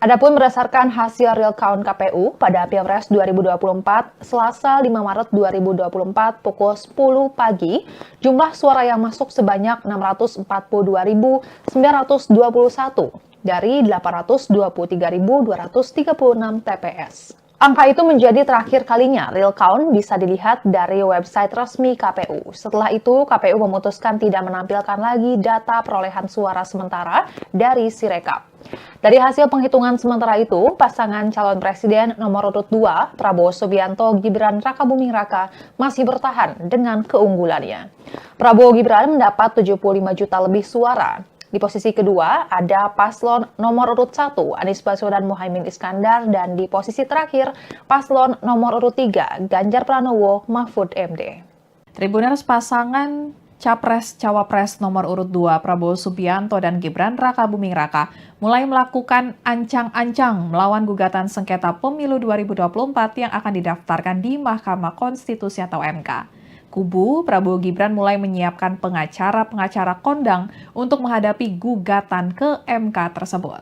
Adapun berdasarkan hasil real count KPU pada Pilpres 2024, Selasa 5 Maret 2024 pukul 10 pagi, jumlah suara yang masuk sebanyak 642.921 dari 823.236 TPS. Angka itu menjadi terakhir kalinya real count bisa dilihat dari website resmi KPU. Setelah itu, KPU memutuskan tidak menampilkan lagi data perolehan suara sementara dari Sirekap. Dari hasil penghitungan sementara itu, pasangan calon presiden nomor urut 2, Prabowo Subianto Gibran Rakabuming Raka, masih bertahan dengan keunggulannya. Prabowo Gibran mendapat 75 juta lebih suara. Di posisi kedua ada paslon nomor urut 1 Anies Baswedan Muhaimin Iskandar dan di posisi terakhir paslon nomor urut 3 Ganjar Pranowo Mahfud MD. Tribuners pasangan Capres-Cawapres nomor urut 2 Prabowo Subianto dan Gibran Rakabuming Raka mulai melakukan ancang-ancang melawan gugatan sengketa pemilu 2024 yang akan didaftarkan di Mahkamah Konstitusi atau MK. Kubu Prabowo Gibran mulai menyiapkan pengacara-pengacara kondang untuk menghadapi gugatan ke MK tersebut.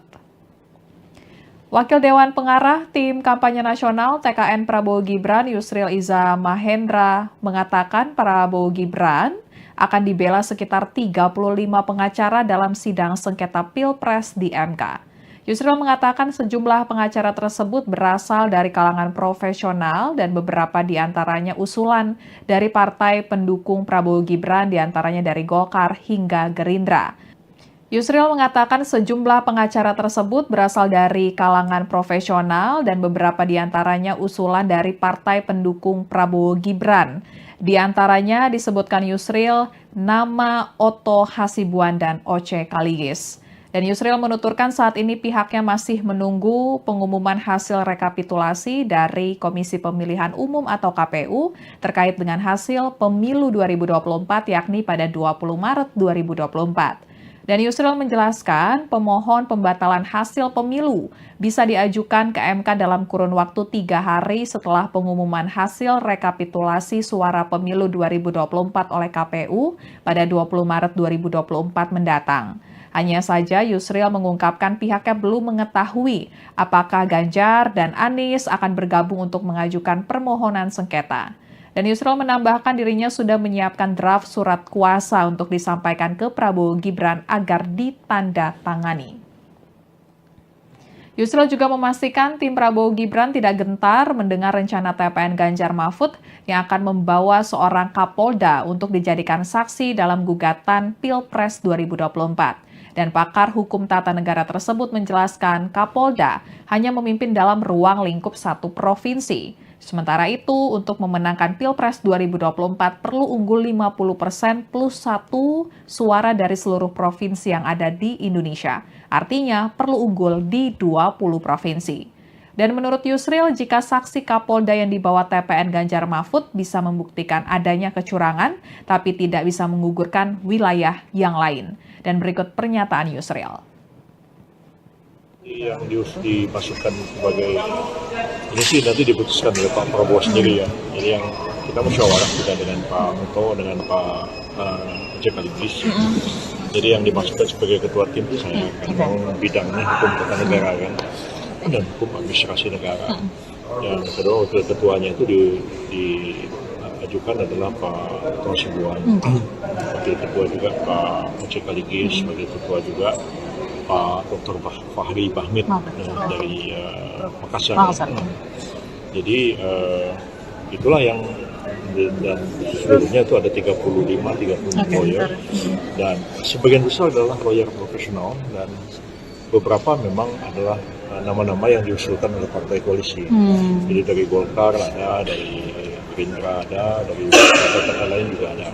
Wakil Dewan Pengarah Tim Kampanye Nasional TKN Prabowo Gibran Yusril Iza Mahendra mengatakan Prabowo Gibran akan dibela sekitar 35 pengacara dalam sidang sengketa Pilpres di MK. Yusril mengatakan sejumlah pengacara tersebut berasal dari kalangan profesional dan beberapa diantaranya usulan dari partai pendukung Prabowo Gibran diantaranya dari Golkar hingga Gerindra. Yusril mengatakan sejumlah pengacara tersebut berasal dari kalangan profesional dan beberapa diantaranya usulan dari partai pendukung Prabowo Gibran. Di antaranya disebutkan Yusril nama Otto Hasibuan dan Oce Kaligis. Dan Yusril menuturkan saat ini pihaknya masih menunggu pengumuman hasil rekapitulasi dari Komisi Pemilihan Umum atau KPU terkait dengan hasil pemilu 2024 yakni pada 20 Maret 2024. Dan Yusril menjelaskan pemohon pembatalan hasil pemilu bisa diajukan ke MK dalam kurun waktu 3 hari setelah pengumuman hasil rekapitulasi suara pemilu 2024 oleh KPU pada 20 Maret 2024 mendatang. Hanya saja Yusril mengungkapkan pihaknya belum mengetahui apakah Ganjar dan Anies akan bergabung untuk mengajukan permohonan sengketa. Dan Yusril menambahkan dirinya sudah menyiapkan draft surat kuasa untuk disampaikan ke Prabowo Gibran agar ditandatangani. Yusril juga memastikan tim Prabowo Gibran tidak gentar mendengar rencana TPN Ganjar Mahfud yang akan membawa seorang Kapolda untuk dijadikan saksi dalam gugatan Pilpres 2024. Dan pakar hukum tata negara tersebut menjelaskan Kapolda hanya memimpin dalam ruang lingkup satu provinsi. Sementara itu, untuk memenangkan Pilpres 2024 perlu unggul 50% plus 1 suara dari seluruh provinsi yang ada di Indonesia. Artinya perlu unggul di 20 provinsi. Dan menurut Yusril, jika saksi Kapolda yang dibawa TPN Ganjar Mahfud bisa membuktikan adanya kecurangan, tapi tidak bisa menggugurkan wilayah yang lain. Dan berikut pernyataan Yusril. Yang dimasukkan sebagai ini sih nanti diputuskan oleh Pak Prabowo sendiri ya. Jadi yang kita musyawarah juga dengan Pak Muto, dengan Pak Sekaligus. Jadi yang dimasukkan sebagai ketua tim itu saya kan, bidangnya hukum tata negara kan, dan hukum administrasi negara. Yang kedua wakil ketuanya itu diajukan adalah Pak Hasibuan, wakil ketua juga Pak Sekaligus, wakil ketua juga Pak Dr. Fahri Bahmid dari Makassar. Jadi itulah yang dan seluruhnya itu ada 30 lawyer dan sebagian besar adalah lawyer profesional dan beberapa memang adalah nama-nama yang diusulkan oleh partai koalisi. Jadi dari Golkar ada, dari Gerindra ada, dari partai lain juga ada.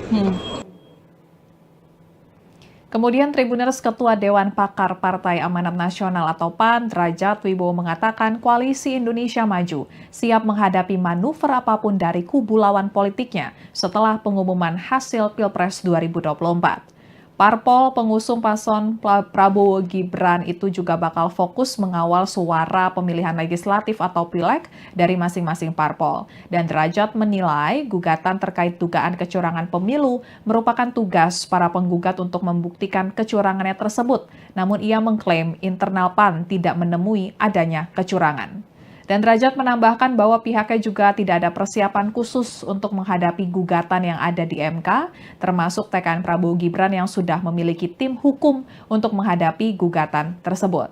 Kemudian Tribuners Ketua Dewan Pakar Partai Amanat Nasional atau PAN, Derajat Wibowo mengatakan Koalisi Indonesia Maju siap menghadapi manuver apapun dari kubu lawan politiknya setelah pengumuman hasil Pilpres 2024. Parpol pengusung paslon Prabowo Gibran itu juga bakal fokus mengawal suara pemilihan legislatif atau pileg dari masing-masing parpol. Dan Derajat menilai gugatan terkait dugaan kecurangan pemilu merupakan tugas para penggugat untuk membuktikan kecurangannya tersebut. Namun ia mengklaim internal PAN tidak menemui adanya kecurangan. Dan Derajat menambahkan bahwa pihaknya juga tidak ada persiapan khusus untuk menghadapi gugatan yang ada di MK, termasuk TKN Prabowo Gibran yang sudah memiliki tim hukum untuk menghadapi gugatan tersebut.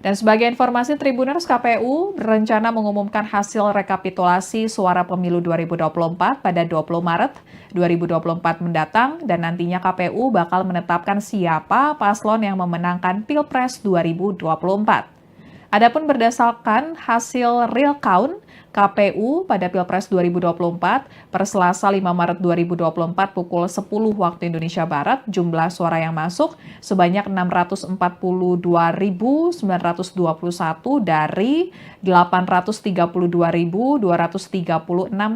Dan sebagai informasi, Tribuners, KPU berencana mengumumkan hasil rekapitulasi suara pemilu 2024 pada 20 Maret 2024 mendatang, dan nantinya KPU bakal menetapkan siapa paslon yang memenangkan Pilpres 2024. Adapun berdasarkan hasil real count KPU pada Pilpres 2024 per Selasa 5 Maret 2024 pukul 10 waktu Indonesia Barat, jumlah suara yang masuk sebanyak 642.921 dari 832.236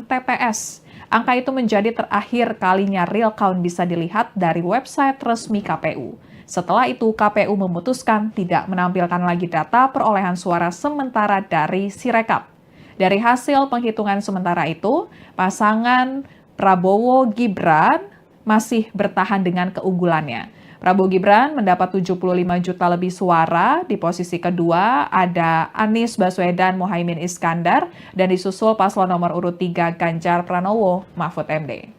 TPS. Angka itu menjadi terakhir kalinya real count bisa dilihat dari website resmi KPU. Setelah itu, KPU memutuskan tidak menampilkan lagi data perolehan suara sementara dari Sirekap. Dari hasil penghitungan sementara itu, pasangan Prabowo Gibran masih bertahan dengan keunggulannya. Prabowo Gibran mendapat 75 juta lebih suara, di posisi kedua ada Anies Baswedan Muhaimin Iskandar, dan disusul paslon nomor urut 3 Ganjar Pranowo Mahfud MD.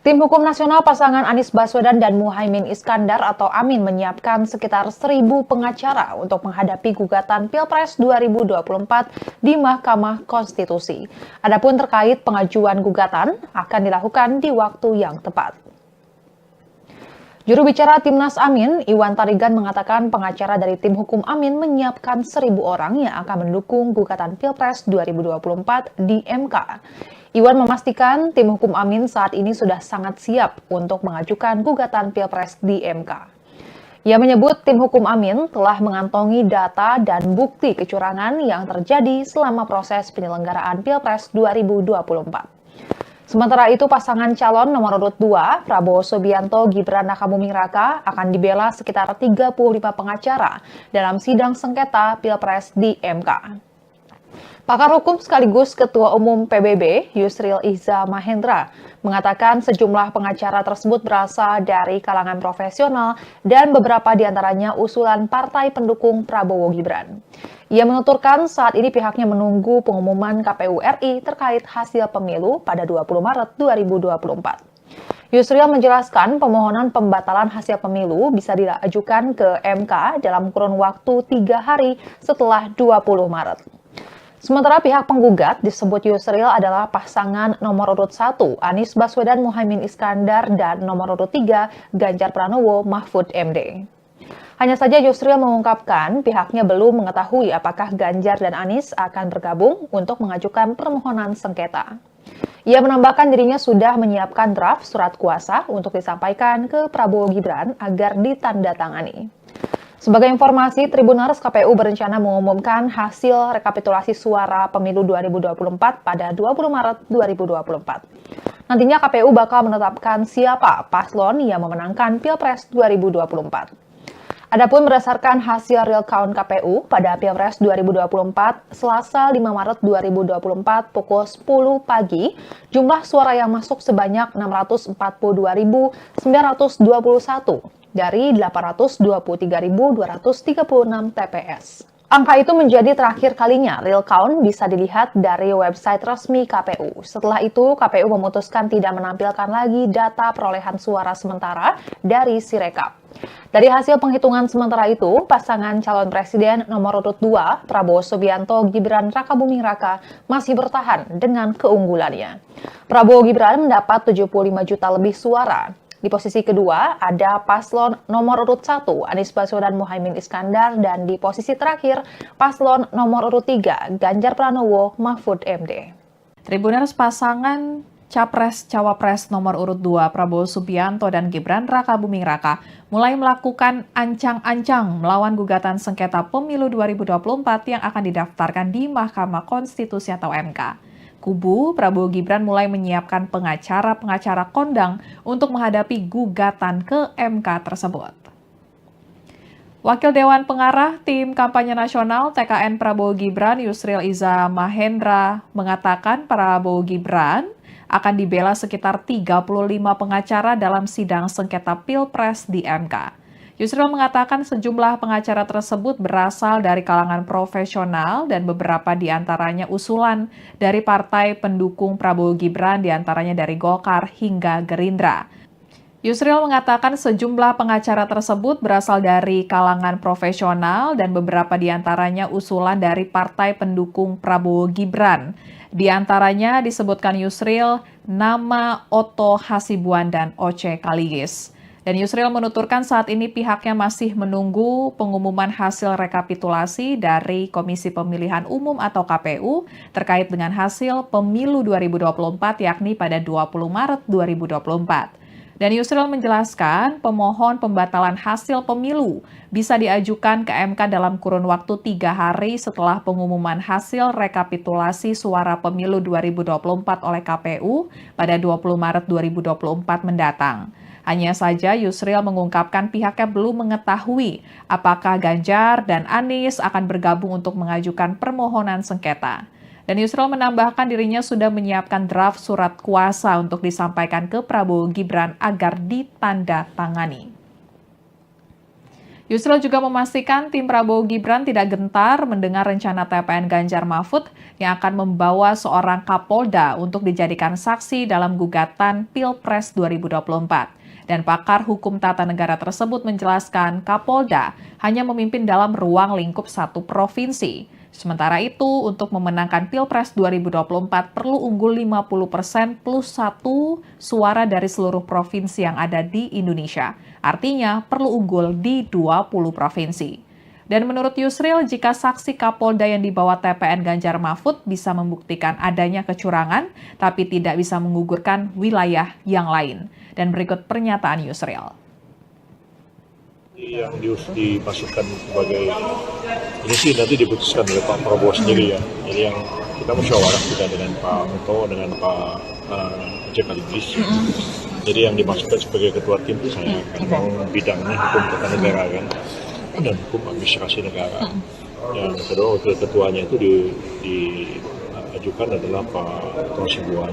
Tim Hukum Nasional pasangan Anies Baswedan dan Muhaimin Iskandar atau Amin menyiapkan sekitar 1.000 pengacara untuk menghadapi gugatan Pilpres 2024 di Mahkamah Konstitusi. Adapun terkait pengajuan gugatan akan dilakukan di waktu yang tepat. Juru bicara Timnas Amin, Iwan Tarigan mengatakan pengacara dari tim hukum Amin menyiapkan 1.000 orang yang akan mendukung gugatan Pilpres 2024 di MK. Iwan memastikan tim hukum Amin saat ini sudah sangat siap untuk mengajukan gugatan Pilpres di MK. Ia menyebut tim hukum Amin telah mengantongi data dan bukti kecurangan yang terjadi selama proses penyelenggaraan Pilpres 2024. Sementara itu, pasangan calon nomor urut 2, Prabowo Subianto Gibran Rakabuming Raka, akan dibela sekitar 35 pengacara dalam sidang sengketa Pilpres di MK. Pakar hukum sekaligus Ketua Umum PBB, Yusril Iza Mahendra, mengatakan sejumlah pengacara tersebut berasal dari kalangan profesional dan beberapa diantaranya usulan partai pendukung Prabowo Gibran. Ia menuturkan saat ini pihaknya menunggu pengumuman KPU RI terkait hasil pemilu pada 20 Maret 2024. Yusril menjelaskan permohonan pembatalan hasil pemilu bisa diajukan ke MK dalam kurun waktu 3 hari setelah 20 Maret. Sementara pihak penggugat disebut Yusril adalah pasangan nomor urut 1 Anies Baswedan Muhaimin Iskandar dan nomor urut 3 Ganjar Pranowo Mahfud MD. Hanya saja Yusril mengungkapkan pihaknya belum mengetahui apakah Ganjar dan Anies akan bergabung untuk mengajukan permohonan sengketa. Ia menambahkan dirinya sudah menyiapkan draft surat kuasa untuk disampaikan ke Prabowo Gibran agar ditandatangani. Sebagai informasi, Tribuners KPU berencana mengumumkan hasil rekapitulasi suara pemilu 2024 pada 20 Maret 2024. Nantinya KPU bakal menetapkan siapa paslon yang memenangkan Pilpres 2024. Adapun berdasarkan hasil real count KPU pada Pilpres 2024, Selasa 5 Maret 2024 pukul 10 pagi, jumlah suara yang masuk sebanyak 642.921 dari 823.236 TPS. Angka itu menjadi terakhir kalinya real count bisa dilihat dari website resmi KPU. Setelah itu, KPU memutuskan tidak menampilkan lagi data perolehan suara sementara dari Sirekap. Dari hasil penghitungan sementara itu, pasangan calon presiden nomor urut 2, Prabowo Subianto Gibran Rakabuming Raka, masih bertahan dengan keunggulannya. Prabowo Gibran mendapat 75 juta lebih suara. Di posisi kedua ada paslon nomor urut 1 Anies Baswedan Muhaimin Iskandar dan di posisi terakhir paslon nomor urut 3 Ganjar Pranowo Mahfud MD. Tribuners pasangan Capres-Cawapres nomor urut 2 Prabowo Subianto dan Gibran Rakabuming Raka mulai melakukan ancang-ancang melawan gugatan sengketa pemilu 2024 yang akan didaftarkan di Mahkamah Konstitusi atau MK. Kubu Prabowo Gibran mulai menyiapkan pengacara-pengacara kondang untuk menghadapi gugatan ke MK tersebut. Wakil Dewan Pengarah Tim Kampanye Nasional TKN Prabowo Gibran Yusril Iza Mahendra mengatakan Prabowo Gibran akan dibela sekitar 35 pengacara dalam sidang sengketa Pilpres di MK. Yusril mengatakan sejumlah pengacara tersebut berasal dari kalangan profesional dan beberapa diantaranya usulan dari partai pendukung Prabowo Gibran, diantaranya dari Golkar hingga Gerindra. Yusril mengatakan sejumlah pengacara tersebut berasal dari kalangan profesional dan beberapa diantaranya usulan dari partai pendukung Prabowo Gibran. Di antaranya disebutkan Yusril, nama Otto Hasibuan dan Oce Kaligis. Dan Yusril menuturkan saat ini pihaknya masih menunggu pengumuman hasil rekapitulasi dari Komisi Pemilihan Umum atau KPU terkait dengan hasil pemilu 2024 yakni pada 20 Maret 2024. Dan Yusril menjelaskan pemohon pembatalan hasil pemilu bisa diajukan ke MK dalam kurun waktu 3 hari setelah pengumuman hasil rekapitulasi suara pemilu 2024 oleh KPU pada 20 Maret 2024 mendatang. Hanya saja Yusril mengungkapkan pihaknya belum mengetahui apakah Ganjar dan Anies akan bergabung untuk mengajukan permohonan sengketa. Dan Yusril menambahkan dirinya sudah menyiapkan draft surat kuasa untuk disampaikan ke Prabowo Gibran agar ditandatangani. Yusril juga memastikan tim Prabowo Gibran tidak gentar mendengar rencana TPN Ganjar Mahfud yang akan membawa seorang Kapolda untuk dijadikan saksi dalam gugatan Pilpres 2024. Dan pakar hukum tata negara tersebut menjelaskan Kapolda hanya memimpin dalam ruang lingkup satu provinsi. Sementara itu, untuk memenangkan Pilpres 2024 perlu unggul 50% plus 1 suara dari seluruh provinsi yang ada di Indonesia. Artinya perlu unggul di 20 provinsi. Dan menurut Yusril, jika saksi Kapolda yang dibawa TPN Ganjar Mahfud bisa membuktikan adanya kecurangan, tapi tidak bisa menggugurkan wilayah yang lain. Dan berikut pernyataan Yusril. Yang dimasukkan sebagai ini sih nanti diputuskan oleh Pak Prabowo sendiri ya. Jadi yang kita musyawarah juga dengan Pak Muto, dengan Pak Oce Kaligis. Jadi yang dimasukkan sebagai ketua tim itu saya kan bidangnya hukum tata negara kan dan hukum administrasi negara. Yang kedua wakil ketuanya itu diajukan adalah Pak Otto Hasibuan.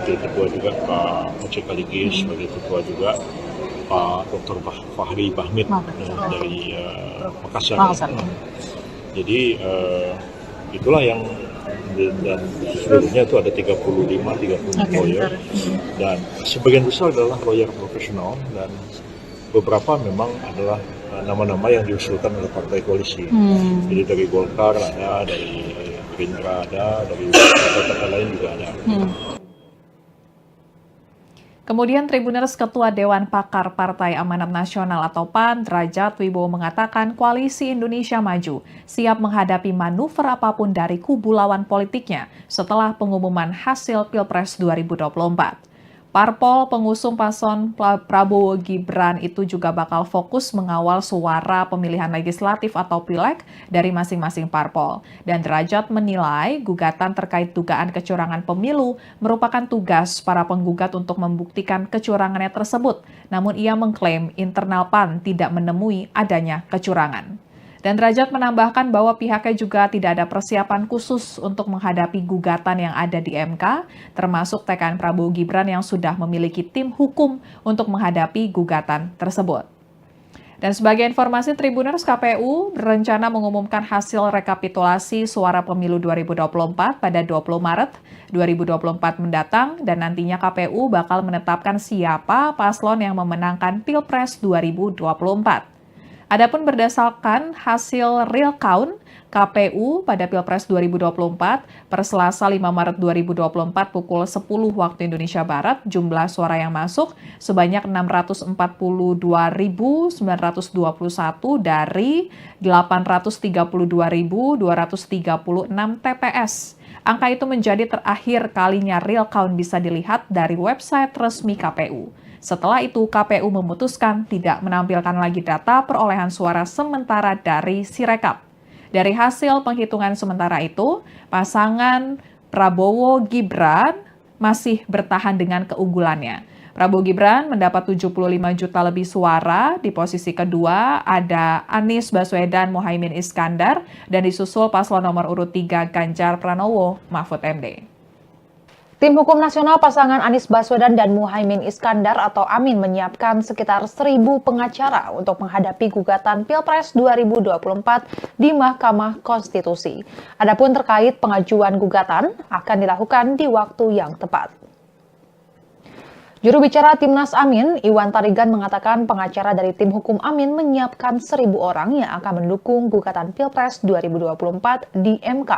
Wakil ketua juga Pak Oce Kaligis, wakil ketua juga Pak Dr. Fahri Bahmid dari Makassar. Jadi itulah yang dan seluruhnya itu ada 35 lawyer dan sebagian besar adalah lawyer profesional dan beberapa memang adalah nama-nama yang diusulkan oleh partai koalisi. Jadi dari Golkar ada, dari Gerindra ada, dari partai-partai lain juga ada. Kemudian Tribuners Ketua Dewan Pakar Partai Amanat Nasional atau PAN, Derajat Wibowo mengatakan Koalisi Indonesia Maju siap menghadapi manuver apapun dari kubu lawan politiknya setelah pengumuman hasil Pilpres 2024. Parpol pengusung paslon Prabowo Gibran itu juga bakal fokus mengawal suara pemilihan legislatif atau pileg dari masing-masing parpol. Dan Derajat menilai gugatan terkait dugaan kecurangan pemilu merupakan tugas para penggugat untuk membuktikan kecurangannya tersebut. Namun ia mengklaim internal PAN tidak menemui adanya kecurangan. Dan Derajat menambahkan bahwa pihaknya juga tidak ada persiapan khusus untuk menghadapi gugatan yang ada di MK, termasuk TKN Prabowo Gibran yang sudah memiliki tim hukum untuk menghadapi gugatan tersebut. Dan sebagai informasi, Tribuners, KPU berencana mengumumkan hasil rekapitulasi suara pemilu 2024 pada 20 Maret 2024 mendatang dan nantinya KPU bakal menetapkan siapa paslon yang memenangkan Pilpres 2024. Adapun berdasarkan hasil real count KPU pada Pilpres 2024 per Selasa 5 Maret 2024 pukul 10 waktu Indonesia Barat, jumlah suara yang masuk sebanyak 642.921 dari 832.236 TPS. Angka itu menjadi terakhir kalinya real count bisa dilihat dari website resmi KPU. Setelah itu, KPU memutuskan tidak menampilkan lagi data perolehan suara sementara dari Sirekap. Dari hasil penghitungan sementara itu, pasangan Prabowo Gibran masih bertahan dengan keunggulannya. Prabowo Gibran mendapat 75 juta lebih suara, di posisi kedua ada Anies Baswedan Muhaimin Iskandar, dan disusul paslon nomor urut 3 Ganjar Pranowo Mahfud MD. Tim Hukum Nasional pasangan Anies Baswedan dan Muhaimin Iskandar atau Amin menyiapkan sekitar 1.000 pengacara untuk menghadapi gugatan Pilpres 2024 di Mahkamah Konstitusi. Adapun terkait pengajuan gugatan akan dilakukan di waktu yang tepat. Juru bicara Timnas Amin, Iwan Tarigan mengatakan pengacara dari tim hukum Amin menyiapkan 1.000 orang yang akan mendukung gugatan Pilpres 2024 di MK.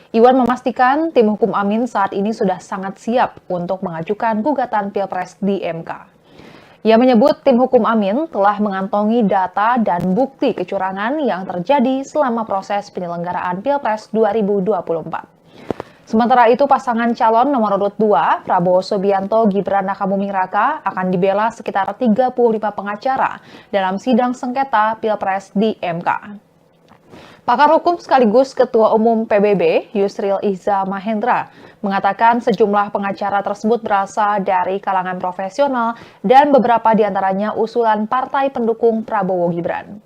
Iwan memastikan tim hukum Amin saat ini sudah sangat siap untuk mengajukan gugatan Pilpres di MK. Ia menyebut tim hukum Amin telah mengantongi data dan bukti kecurangan yang terjadi selama proses penyelenggaraan Pilpres 2024. Sementara itu, pasangan calon nomor urut 2, Prabowo Subianto Gibran Rakabuming Raka, akan dibela sekitar 35 pengacara dalam sidang sengketa Pilpres di MK. Pakar hukum sekaligus Ketua Umum PBB, Yusril Iza Mahendra, mengatakan sejumlah pengacara tersebut berasal dari kalangan profesional dan beberapa diantaranya usulan partai pendukung Prabowo Gibran.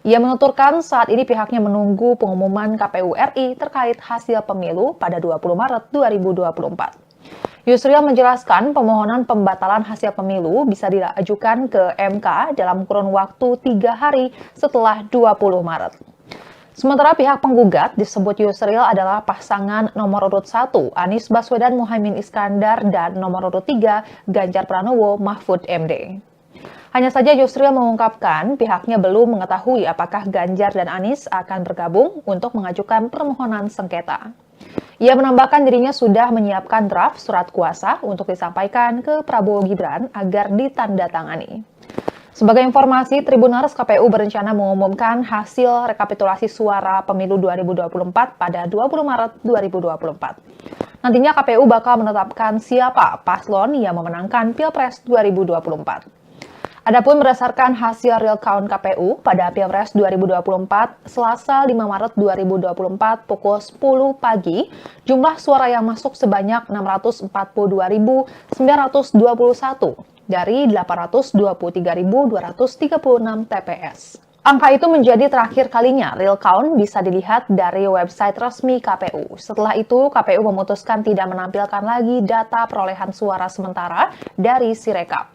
Ia menuturkan saat ini pihaknya menunggu pengumuman KPU RI terkait hasil pemilu pada 20 Maret 2024. Yusril menjelaskan pemohonan pembatalan hasil pemilu bisa diajukan ke MK dalam kurun waktu 3 hari setelah 20 Maret. Sementara pihak penggugat disebut Yusril adalah pasangan nomor urut 1 Anies Baswedan Muhaimin Iskandar dan nomor urut 3 Ganjar Pranowo Mahfud MD. Hanya saja Yusril mengungkapkan pihaknya belum mengetahui apakah Ganjar dan Anies akan bergabung untuk mengajukan permohonan sengketa. Ia menambahkan dirinya sudah menyiapkan draft surat kuasa untuk disampaikan ke Prabowo Gibran agar ditandatangani. Sebagai informasi, Tribuners, KPU berencana mengumumkan hasil rekapitulasi suara pemilu 2024 pada 20 Maret 2024. Nantinya KPU bakal menetapkan siapa paslon yang memenangkan Pilpres 2024. Adapun berdasarkan hasil real count KPU pada Pilpres 2024, Selasa 5 Maret 2024 pukul 10 pagi, jumlah suara yang masuk sebanyak 642.921 dari 823.236 TPS. Angka itu menjadi terakhir kalinya real count bisa dilihat dari website resmi KPU. Setelah itu, KPU memutuskan tidak menampilkan lagi data perolehan suara sementara dari Sirekap.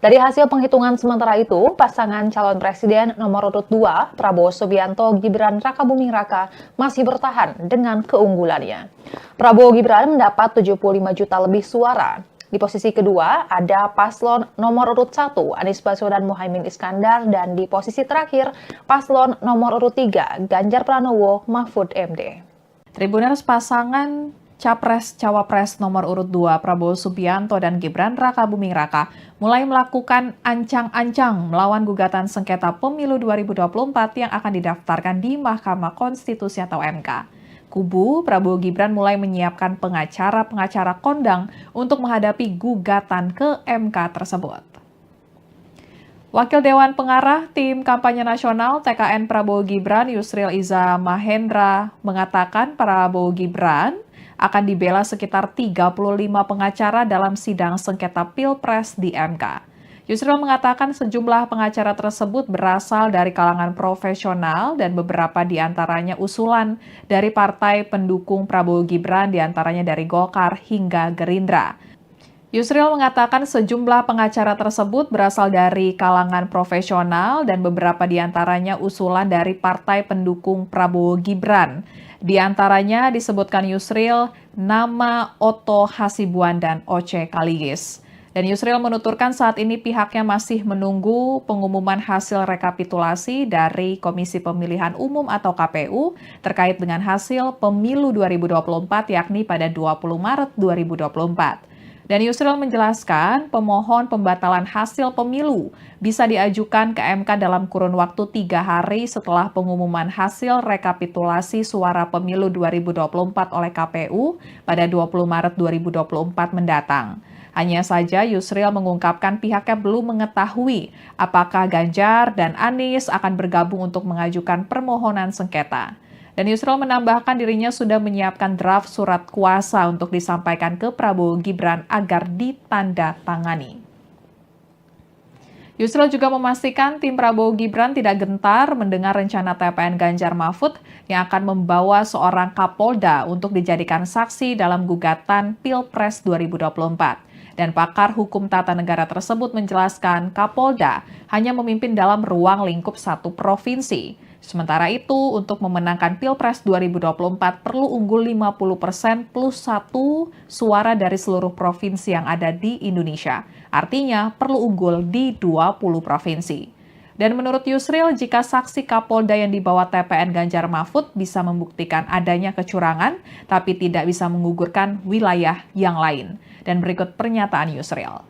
Dari hasil penghitungan sementara itu, pasangan calon presiden nomor urut 2, Prabowo Subianto Gibran Rakabuming Raka, masih bertahan dengan keunggulannya. Prabowo Gibran mendapat 75 juta lebih suara. Di posisi kedua ada paslon nomor urut 1 Anies Baswedan Muhaimin Iskandar dan di posisi terakhir paslon nomor urut 3 Ganjar Pranowo Mahfud MD. Tribuners pasangan Capres-Cawapres nomor urut 2 Prabowo Subianto dan Gibran Rakabuming Raka mulai melakukan ancang-ancang melawan gugatan sengketa pemilu 2024 yang akan didaftarkan di Mahkamah Konstitusi atau MK. Kubu Prabowo Gibran mulai menyiapkan pengacara-pengacara kondang untuk menghadapi gugatan ke MK tersebut. Wakil Dewan Pengarah Tim Kampanye Nasional TKN Prabowo Gibran Yusril Iza Mahendra mengatakan Prabowo Gibran akan dibela sekitar 35 pengacara dalam sidang sengketa Pilpres di MK. Yusril mengatakan sejumlah pengacara tersebut berasal dari kalangan profesional dan beberapa di antaranya usulan dari partai pendukung Prabowo Gibran, di antaranya dari Golkar hingga Gerindra. Yusril mengatakan sejumlah pengacara tersebut berasal dari kalangan profesional dan beberapa di antaranya usulan dari partai pendukung Prabowo Gibran. Di antaranya disebutkan Yusril nama Otto Hasibuan dan Oce Kaligis. Dan Yusril menuturkan saat ini pihaknya masih menunggu pengumuman hasil rekapitulasi dari Komisi Pemilihan Umum atau KPU terkait dengan hasil pemilu 2024 yakni pada 20 Maret 2024. Dan Yusril menjelaskan pemohon pembatalan hasil pemilu bisa diajukan ke MK dalam kurun waktu 3 hari setelah pengumuman hasil rekapitulasi suara pemilu 2024 oleh KPU pada 20 Maret 2024 mendatang. Hanya saja Yusril mengungkapkan pihaknya belum mengetahui apakah Ganjar dan Anies akan bergabung untuk mengajukan permohonan sengketa. Dan Yusril menambahkan dirinya sudah menyiapkan draft surat kuasa untuk disampaikan ke Prabowo Gibran agar ditandatangani. Yusril juga memastikan tim Prabowo Gibran tidak gentar mendengar rencana TPN Ganjar Mahfud yang akan membawa seorang Kapolda untuk dijadikan saksi dalam gugatan Pilpres 2024. Dan pakar hukum tata negara tersebut menjelaskan Kapolda hanya memimpin dalam ruang lingkup satu provinsi. Sementara itu, untuk memenangkan Pilpres 2024 perlu unggul 50% plus 1 suara dari seluruh provinsi yang ada di Indonesia. Artinya perlu unggul di 20 provinsi. Dan menurut Yusril, jika saksi Kapolda yang dibawa TPN Ganjar Mahfud bisa membuktikan adanya kecurangan, tapi tidak bisa menggugurkan wilayah yang lain. Dan berikut pernyataan Yusril.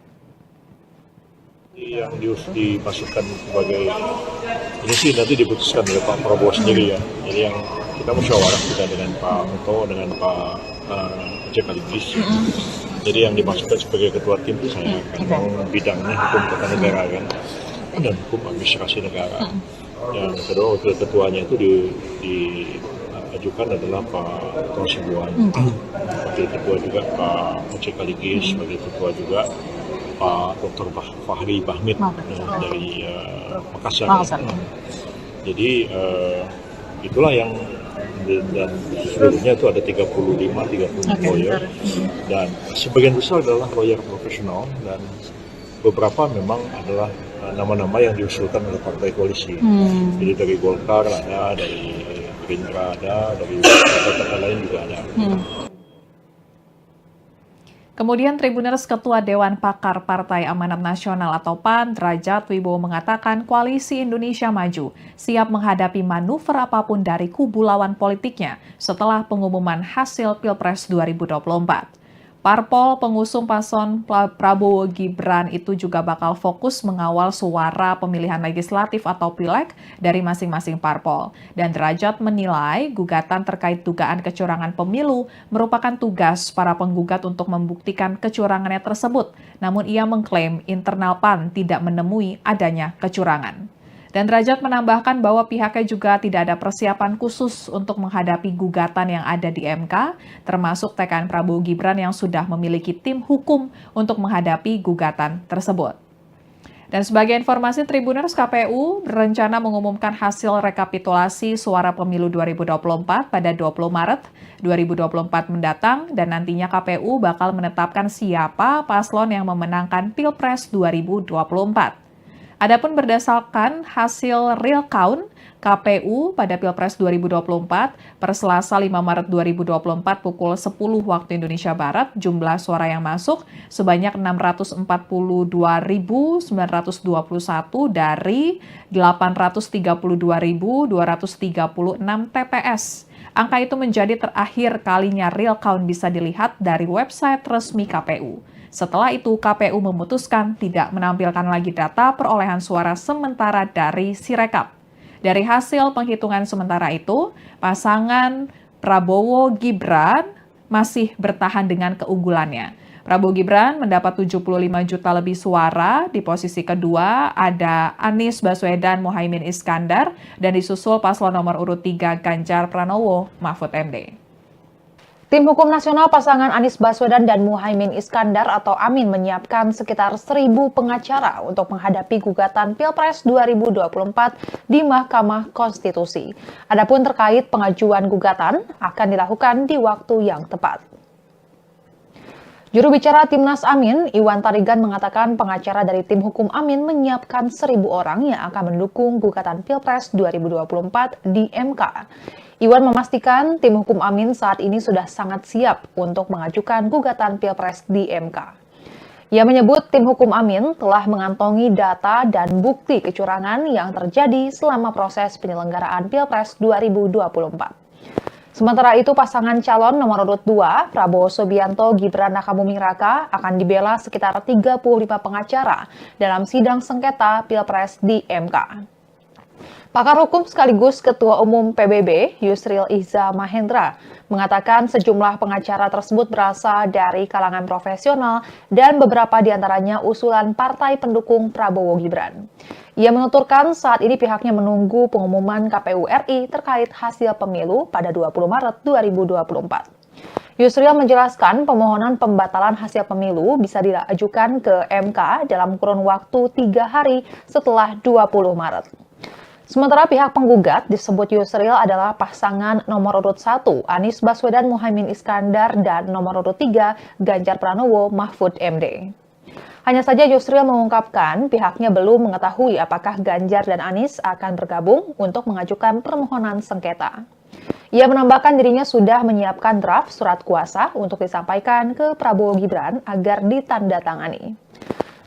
Yang dimasukkan sebagai ini sih nanti diputuskan oleh Pak Prabowo sendiri ya. Jadi yang kita musyawarah juga dengan Pak Muto, dengan Pak Oce Kaligis. Jadi yang dimasukkan sebagai ketua tim itu saya kan bidangnya hukum tata negara kan dan hukum administrasi negara. Yang kedua wakil ketuanya itu diajukan adalah Pak Otto Hasibuan. Wakil ketua juga Pak Oce Kaligis, sebagai ketua juga Pak Dr. Fahri Bahmid dari Makassar. Jadi itulah yang dan seluruhnya itu ada 35 lawyer dan sebagian besar adalah lawyer profesional dan beberapa memang adalah nama-nama yang diusulkan oleh partai koalisi. Jadi dari Golkar ada, dari Gerindra ada, dari partai lain juga ada. Kemudian Tribuners Ketua Dewan Pakar Partai Amanat Nasional atau PAN, Drajat Wibowo mengatakan Koalisi Indonesia Maju siap menghadapi manuver apapun dari kubu lawan politiknya setelah pengumuman hasil Pilpres 2024. Parpol pengusung paslon Prabowo Gibran itu juga bakal fokus mengawal suara pemilihan legislatif atau pileg dari masing-masing parpol. Dan Derajat menilai gugatan terkait dugaan kecurangan pemilu merupakan tugas para penggugat untuk membuktikan kecurangannya tersebut. Namun ia mengklaim internal PAN tidak menemui adanya kecurangan. Dan Derajat menambahkan bahwa pihaknya juga tidak ada persiapan khusus untuk menghadapi gugatan yang ada di MK, termasuk TKN Prabowo Gibran yang sudah memiliki tim hukum untuk menghadapi gugatan tersebut. Dan sebagai informasi, Tribuners, KPU berencana mengumumkan hasil rekapitulasi suara pemilu 2024 pada 20 Maret 2024 mendatang dan nantinya KPU bakal menetapkan siapa paslon yang memenangkan Pilpres 2024. Adapun berdasarkan hasil real count KPU pada Pilpres 2024 per Selasa 5 Maret 2024 pukul 10 waktu Indonesia Barat, jumlah suara yang masuk sebanyak 642.921 dari 832.236 TPS. Angka itu menjadi terakhir kalinya real count bisa dilihat dari website resmi KPU. Setelah itu, KPU memutuskan tidak menampilkan lagi data perolehan suara sementara dari Sirekap. Dari hasil penghitungan sementara itu, pasangan Prabowo Gibran masih bertahan dengan keunggulannya. Prabowo Gibran mendapat 75 juta lebih suara, di posisi kedua ada Anies Baswedan Muhaimin Iskandar, dan disusul paslon nomor urut 3 Ganjar Pranowo Mahfud MD. Tim Hukum Nasional pasangan Anies Baswedan dan Muhaimin Iskandar atau Amin menyiapkan sekitar 1.000 pengacara untuk menghadapi gugatan Pilpres 2024 di Mahkamah Konstitusi. Adapun terkait pengajuan gugatan akan dilakukan di waktu yang tepat. Juru bicara Timnas Amin, Iwan Tarigan mengatakan pengacara dari tim hukum Amin menyiapkan 1.000 orang yang akan mendukung gugatan Pilpres 2024 di MK. Iwan memastikan tim hukum Amin saat ini sudah sangat siap untuk mengajukan gugatan Pilpres di MK. Ia menyebut tim hukum Amin telah mengantongi data dan bukti kecurangan yang terjadi selama proses penyelenggaraan Pilpres 2024. Sementara itu, pasangan calon nomor urut 2, Prabowo Subianto Gibran Rakabuming Raka, akan dibela sekitar 35 pengacara dalam sidang sengketa Pilpres di MK. Pakar hukum sekaligus Ketua Umum PBB, Yusril Iza Mahendra, mengatakan sejumlah pengacara tersebut berasal dari kalangan profesional dan beberapa diantaranya usulan partai pendukung Prabowo Gibran. Ia menuturkan saat ini pihaknya menunggu pengumuman KPU RI terkait hasil pemilu pada 20 Maret 2024. Yusril menjelaskan pemohonan pembatalan hasil pemilu bisa diajukan ke MK dalam kurun waktu 3 hari setelah 20 Maret. Sementara pihak penggugat disebut Yusril adalah pasangan nomor urut 1 Anies Baswedan Muhaimin Iskandar dan nomor urut 3 Ganjar Pranowo Mahfud MD. Hanya saja Yusril mengungkapkan pihaknya belum mengetahui apakah Ganjar dan Anies akan bergabung untuk mengajukan permohonan sengketa. Ia menambahkan dirinya sudah menyiapkan draft surat kuasa untuk disampaikan ke Prabowo Gibran agar ditandatangani.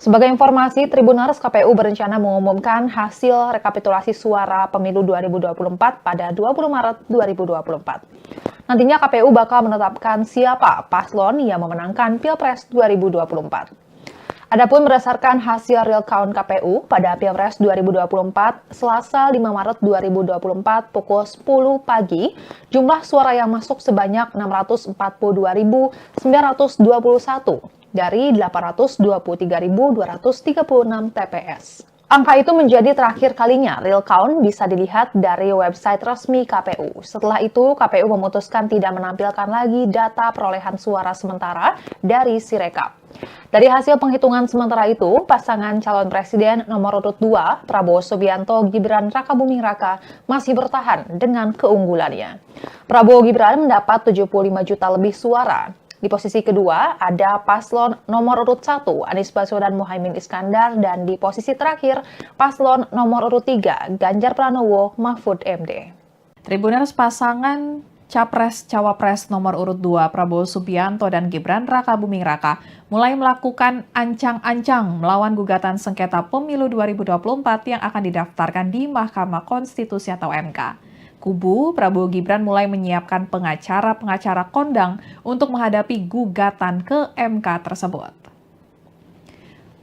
Sebagai informasi, Tribuners, KPU berencana mengumumkan hasil rekapitulasi suara pemilu 2024 pada 20 Maret 2024. Nantinya KPU bakal menetapkan siapa paslon yang memenangkan Pilpres 2024. Adapun berdasarkan hasil real count KPU pada Pilpres 2024, Selasa 5 Maret 2024 pukul 10 pagi, jumlah suara yang masuk sebanyak 642.921 dari 823.236 TPS. Angka itu menjadi terakhir kalinya real count bisa dilihat dari website resmi KPU. Setelah itu, KPU memutuskan tidak menampilkan lagi data perolehan suara sementara dari Sirekap. Dari hasil penghitungan sementara itu, pasangan calon presiden nomor urut 2, Prabowo Subianto Gibran Rakabuming Raka, masih bertahan dengan keunggulannya. Prabowo Gibran mendapat 75 juta lebih suara. Di posisi kedua ada paslon nomor urut 1 Anies Baswedan Muhaimin Iskandar dan di posisi terakhir paslon nomor urut 3 Ganjar Pranowo Mahfud MD. Tribuners, pasangan Capres-Cawapres nomor urut 2 Prabowo Subianto dan Gibran Rakabuming Raka mulai melakukan ancang-ancang melawan gugatan sengketa pemilu 2024 yang akan didaftarkan di Mahkamah Konstitusi atau MK. Kubu Prabowo Gibran mulai menyiapkan pengacara-pengacara kondang untuk menghadapi gugatan ke MK tersebut.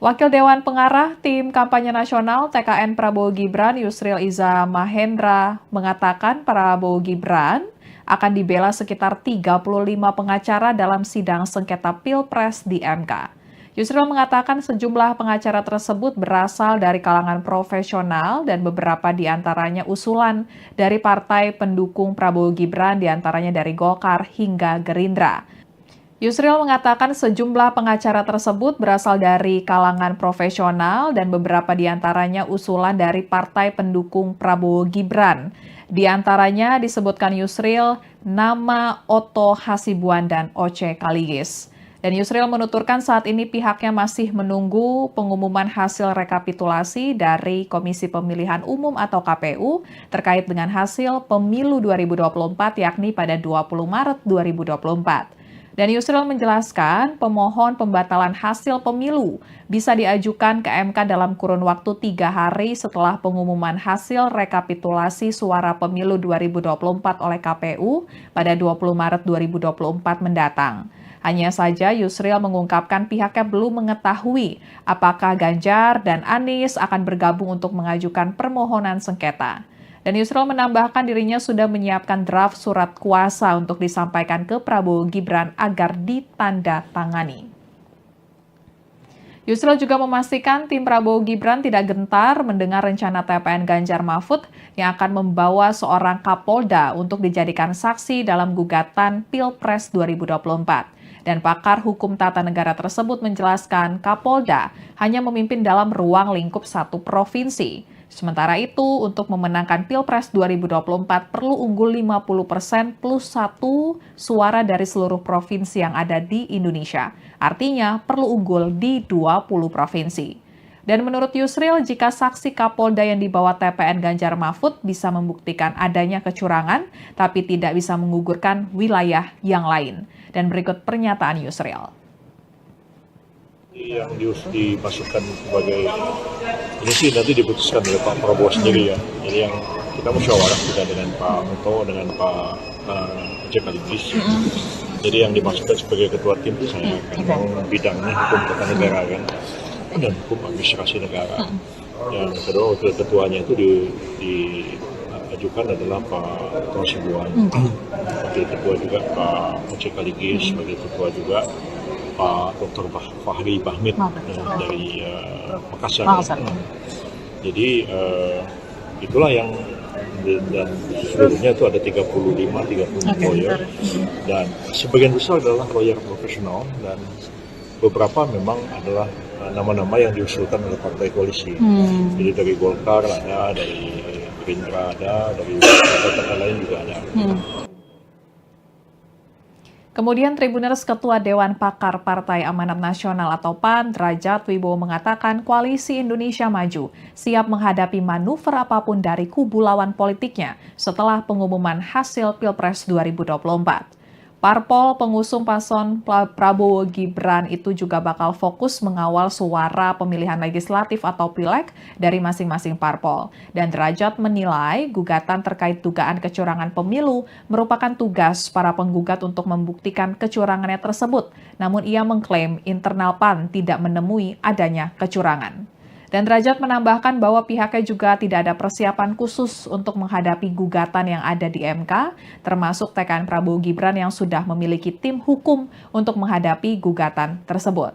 Wakil Dewan Pengarah Tim Kampanye Nasional TKN Prabowo Gibran Yusril Iza Mahendra mengatakan Prabowo Gibran akan dibela sekitar 35 pengacara dalam sidang sengketa Pilpres di MK. Yusril mengatakan sejumlah pengacara tersebut berasal dari kalangan profesional dan beberapa diantaranya usulan dari partai pendukung Prabowo Gibran, diantaranya dari Golkar hingga Gerindra. Yusril mengatakan sejumlah pengacara tersebut berasal dari kalangan profesional dan beberapa di antaranya usulan dari partai pendukung Prabowo Gibran. Di antaranya disebutkan Yusril nama Otto Hasibuan dan Oce Kaligis. Dan Yusril menuturkan saat ini pihaknya masih menunggu pengumuman hasil rekapitulasi dari Komisi Pemilihan Umum atau KPU terkait dengan hasil pemilu 2024 yakni pada 20 Maret 2024. Dan Yusril menjelaskan pemohon pembatalan hasil pemilu bisa diajukan ke MK dalam kurun waktu 3 hari setelah pengumuman hasil rekapitulasi suara pemilu 2024 oleh KPU pada 20 Maret 2024 mendatang. Hanya saja Yusril mengungkapkan pihaknya belum mengetahui apakah Ganjar dan Anies akan bergabung untuk mengajukan permohonan sengketa. Dan Yusril menambahkan dirinya sudah menyiapkan draft surat kuasa untuk disampaikan ke Prabowo Gibran agar ditandatangani. Yusril juga memastikan tim Prabowo Gibran tidak gentar mendengar rencana TPN Ganjar Mahfud yang akan membawa seorang Kapolda untuk dijadikan saksi dalam gugatan Pilpres 2024. Dan pakar hukum tata negara tersebut menjelaskan Kapolda hanya memimpin dalam ruang lingkup satu provinsi. Sementara itu, untuk memenangkan Pilpres 2024 perlu unggul 50% plus 1 suara dari seluruh provinsi yang ada di Indonesia. Artinya perlu unggul di 20 provinsi. Dan menurut Yusril, jika saksi Kapolda yang dibawa TPN Ganjar Mahfud bisa membuktikan adanya kecurangan, tapi tidak bisa menggugurkan wilayah yang lain. Dan berikut pernyataan Yusril. Yang dimasukkan sebagai ini sih nanti diputuskan oleh Pak Prabowo sendiri ya. Jadi yang kita musyawarah kita dengan Pak Muto dengan Pak Oce Kaligis. Jadi yang dimasukkan sebagai ketua tim itu saya kan bidangnya hukum tata negara kan dan hukum administrasi negara. Yang kedua wakil ketuanya itu diajukan adalah Pak Otto Hasibuan. Wakil ketua juga Pak Oce Kaligis, sebagai ketua juga Pak Dr. Fahri Bahmid dari Makassar. Jadi itulah yang dan seluruhnya itu ada 35 lawyer dan sebagian besar adalah lawyer profesional dan beberapa memang adalah nama-nama yang diusulkan oleh partai koalisi. Jadi dari Golkar ada, dari Gerindra ada, dari partai lain juga ada. Kemudian Tribuners Ketua Dewan Pakar Partai Amanat Nasional atau PAN, Derajat Wibowo mengatakan Koalisi Indonesia Maju siap menghadapi manuver apapun dari kubu lawan politiknya setelah pengumuman hasil Pilpres 2024. Parpol pengusung paslon Prabowo Gibran itu juga bakal fokus mengawal suara pemilihan legislatif atau pileg dari masing-masing parpol. Dan Derajat menilai gugatan terkait dugaan kecurangan pemilu merupakan tugas para penggugat untuk membuktikan kecurangannya tersebut. Namun ia mengklaim internal PAN tidak menemui adanya kecurangan. Dan Derajat menambahkan bahwa pihaknya juga tidak ada persiapan khusus untuk menghadapi gugatan yang ada di MK, termasuk TKN Prabowo Gibran yang sudah memiliki tim hukum untuk menghadapi gugatan tersebut.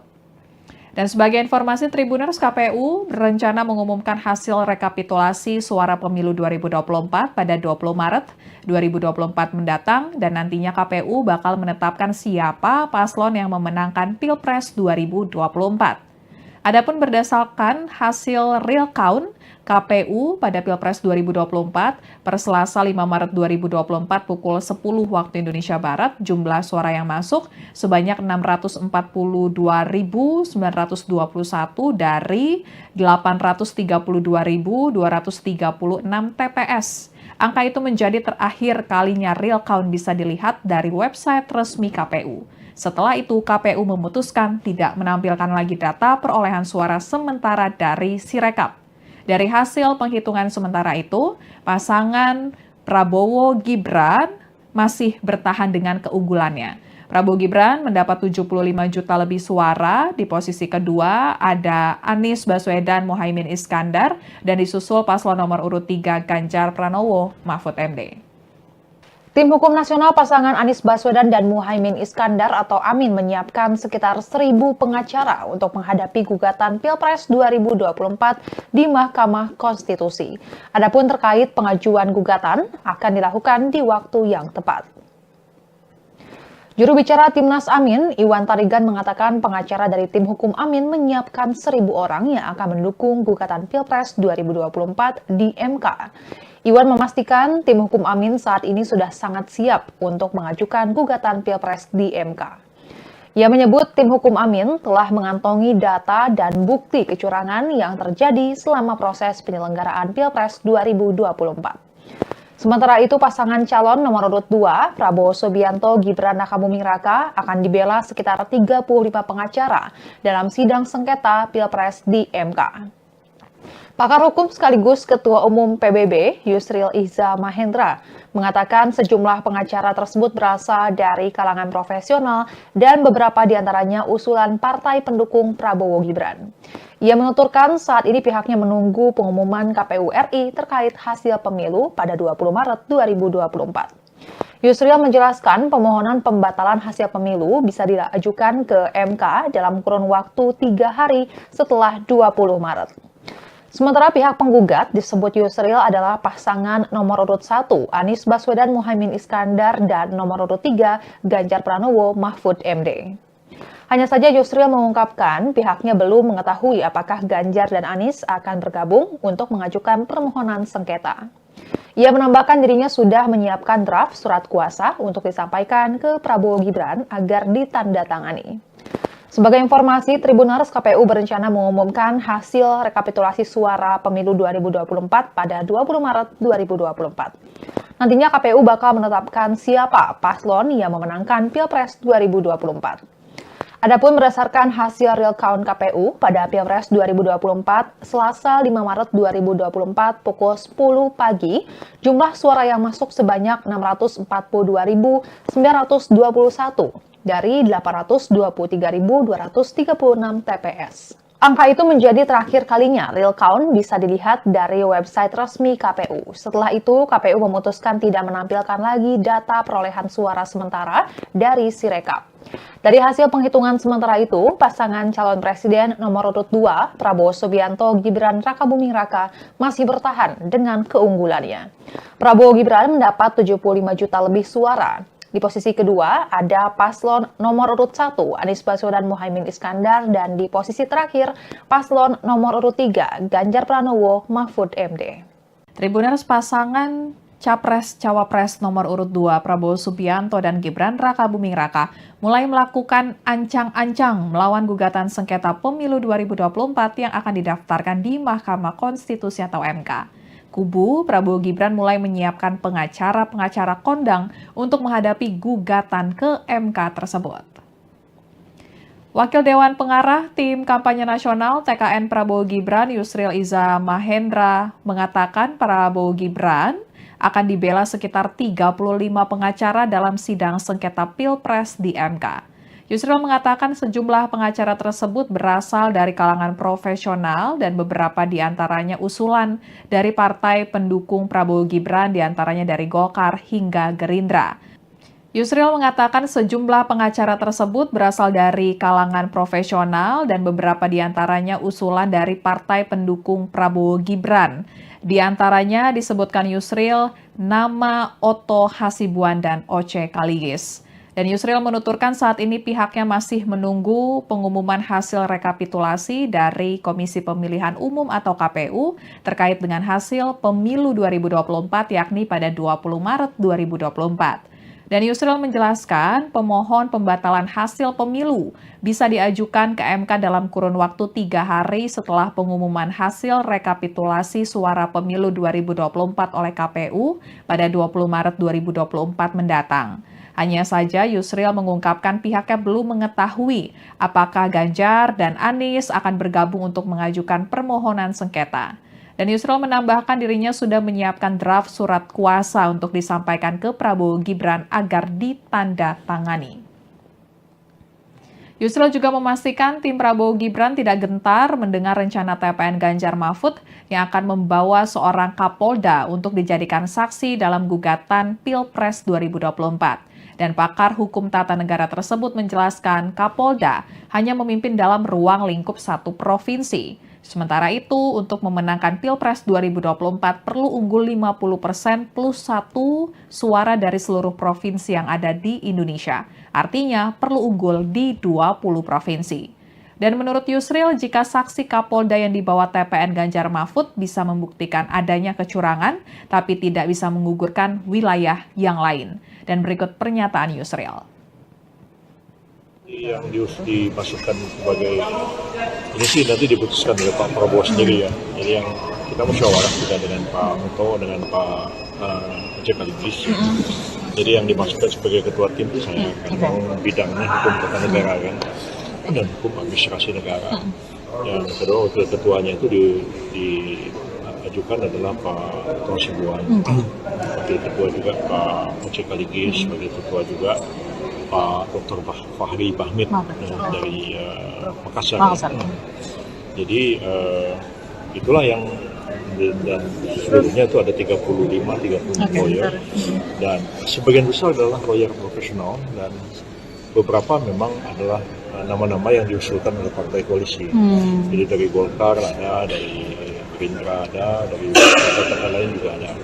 Dan sebagai informasi, Tribuners, KPU berencana mengumumkan hasil rekapitulasi suara pemilu 2024 pada 20 Maret 2024 mendatang, dan nantinya KPU bakal menetapkan siapa paslon yang memenangkan Pilpres 2024. Adapun berdasarkan hasil real count KPU pada Pilpres 2024 per Selasa 5 Maret 2024 pukul 10 waktu Indonesia Barat, jumlah suara yang masuk sebanyak 642.921 dari 832.236 TPS. Angka itu menjadi terakhir kalinya real count bisa dilihat dari website resmi KPU. Setelah itu, KPU memutuskan tidak menampilkan lagi data perolehan suara sementara dari Sirekap. Dari hasil penghitungan sementara itu, pasangan Prabowo Gibran masih bertahan dengan keunggulannya. Prabowo Gibran mendapat 75 juta lebih suara, di posisi kedua ada Anies Baswedan Muhaimin Iskandar, dan disusul paslon nomor urut 3 Ganjar Pranowo Mahfud MD. Tim Hukum Nasional pasangan Anies Baswedan dan Muhaimin Iskandar atau Amin menyiapkan sekitar 1.000 pengacara untuk menghadapi gugatan Pilpres 2024 di Mahkamah Konstitusi. Adapun terkait pengajuan gugatan akan dilakukan di waktu yang tepat. Juru bicara Timnas Amin, Iwan Tarigan mengatakan pengacara dari tim hukum Amin menyiapkan 1.000 orang yang akan mendukung gugatan Pilpres 2024 di MK. Iwan memastikan tim hukum Amin saat ini sudah sangat siap untuk mengajukan gugatan Pilpres di MK. Ia menyebut tim hukum Amin telah mengantongi data dan bukti kecurangan yang terjadi selama proses penyelenggaraan Pilpres 2024. Sementara itu, pasangan calon nomor urut 2, Prabowo Subianto Gibran Rakabuming Raka, akan dibela sekitar 35 pengacara dalam sidang sengketa Pilpres di MK. Pakar hukum sekaligus Ketua Umum PBB, Yusril Iza Mahendra, mengatakan sejumlah pengacara tersebut berasal dari kalangan profesional dan beberapa diantaranya usulan partai pendukung Prabowo Gibran. Ia menuturkan saat ini pihaknya menunggu pengumuman KPU RI terkait hasil pemilu pada 20 Maret 2024. Yusril menjelaskan pemohonan pembatalan hasil pemilu bisa diajukan ke MK dalam kurun waktu 3 hari setelah 20 Maret. Sementara pihak penggugat disebut Yusril adalah pasangan nomor urut 1 Anies Baswedan Muhaimin Iskandar dan nomor urut 3 Ganjar Pranowo Mahfud MD. Hanya saja Yusril mengungkapkan pihaknya belum mengetahui apakah Ganjar dan Anies akan bergabung untuk mengajukan permohonan sengketa. Ia menambahkan dirinya sudah menyiapkan draft surat kuasa untuk disampaikan ke Prabowo Gibran agar ditandatangani. Sebagai informasi, Tribuners KPU berencana mengumumkan hasil rekapitulasi suara pemilu 2024 pada 20 Maret 2024. Nantinya KPU bakal menetapkan siapa paslon yang memenangkan Pilpres 2024. Adapun berdasarkan hasil real count KPU pada Pilpres 2024, Selasa 5 Maret 2024 pukul 10 pagi, jumlah suara yang masuk sebanyak 642.921 dari 823.236 TPS. Angka itu menjadi terakhir kalinya real count bisa dilihat dari website resmi KPU. Setelah itu, KPU memutuskan tidak menampilkan lagi data perolehan suara sementara dari Sirekap. Dari hasil penghitungan sementara itu, pasangan calon presiden nomor urut 2, Prabowo Subianto Gibran Rakabuming Raka, masih bertahan dengan keunggulannya. Prabowo Gibran mendapat 75 juta lebih suara. Di posisi kedua ada paslon nomor urut 1 Anies Baswedan Muhaimin Iskandar dan di posisi terakhir paslon nomor urut 3 Ganjar Pranowo Mahfud MD. Tribuners pasangan Capres-Cawapres nomor urut 2 Prabowo Subianto dan Gibran Rakabuming Raka mulai melakukan ancang-ancang melawan gugatan sengketa pemilu 2024 yang akan didaftarkan di Mahkamah Konstitusi atau MK. Kubu Prabowo Gibran mulai menyiapkan pengacara-pengacara kondang untuk menghadapi gugatan ke MK tersebut. Wakil Dewan Pengarah Tim Kampanye Nasional TKN Prabowo Gibran Yusril Iza Mahendra mengatakan Prabowo Gibran akan dibela sekitar 35 pengacara dalam sidang sengketa Pilpres di MK. Yusril mengatakan sejumlah pengacara tersebut berasal dari kalangan profesional dan beberapa diantaranya usulan dari partai pendukung Prabowo Gibran diantaranya dari Golkar hingga Gerindra. Yusril mengatakan sejumlah pengacara tersebut berasal dari kalangan profesional dan beberapa diantaranya usulan dari partai pendukung Prabowo Gibran. Di antaranya disebutkan Yusril nama Otto Hasibuan dan Oce Kaligis. Dan Yusril menuturkan saat ini pihaknya masih menunggu pengumuman hasil rekapitulasi dari Komisi Pemilihan Umum atau KPU terkait dengan hasil pemilu 2024 yakni pada 20 Maret 2024. Dan Yusril menjelaskan pemohon pembatalan hasil pemilu bisa diajukan ke MK dalam kurun waktu 3 hari setelah pengumuman hasil rekapitulasi suara pemilu 2024 oleh KPU pada 20 Maret 2024 mendatang. Hanya saja Yusril mengungkapkan pihaknya belum mengetahui apakah Ganjar dan Anies akan bergabung untuk mengajukan permohonan sengketa. Dan Yusril menambahkan dirinya sudah menyiapkan draft surat kuasa untuk disampaikan ke Prabowo Gibran agar ditandatangani. Yusril juga memastikan tim Prabowo Gibran tidak gentar mendengar rencana TPN Ganjar Mahfud yang akan membawa seorang Kapolda untuk dijadikan saksi dalam gugatan Pilpres 2024. Dan pakar hukum tata negara tersebut menjelaskan Kapolda hanya memimpin dalam ruang lingkup satu provinsi. Sementara itu, untuk memenangkan Pilpres 2024 perlu unggul 50% plus 1 suara dari seluruh provinsi yang ada di Indonesia. Artinya perlu unggul di 20 provinsi. Dan menurut Yusril, jika saksi Kapolda yang dibawa TPN Ganjar Mahfud bisa membuktikan adanya kecurangan, tapi tidak bisa menggugurkan wilayah yang lain. Dan berikut pernyataan Yusril. Yang dimasukkan sebagai ini sih nanti diputuskan oleh Pak Prabowo sendiri ya. Jadi yang kita musyawarah juga dengan Pak Muto, dengan Pak Sekaligus. Jadi yang dimasukkan sebagai ketua tim itu saya kan bidangnya hukum tata negara kan dan hukum administrasi negara. Yang kedua wakil ketuanya itu diajukan adalah Pak Hasibuan. Wakil ketua juga Pak Sekaligus, wakil ketua juga Pak Dr. Fahri Bahmid dari Makassar. Jadi itulah yang dan seluruhnya itu ada 35 lawyer dan sebagian besar adalah lawyer profesional dan beberapa memang adalah nama-nama yang diusulkan oleh partai koalisi. Jadi dari Golkar ada, dari Gerindra ada, dari partai lain juga ada.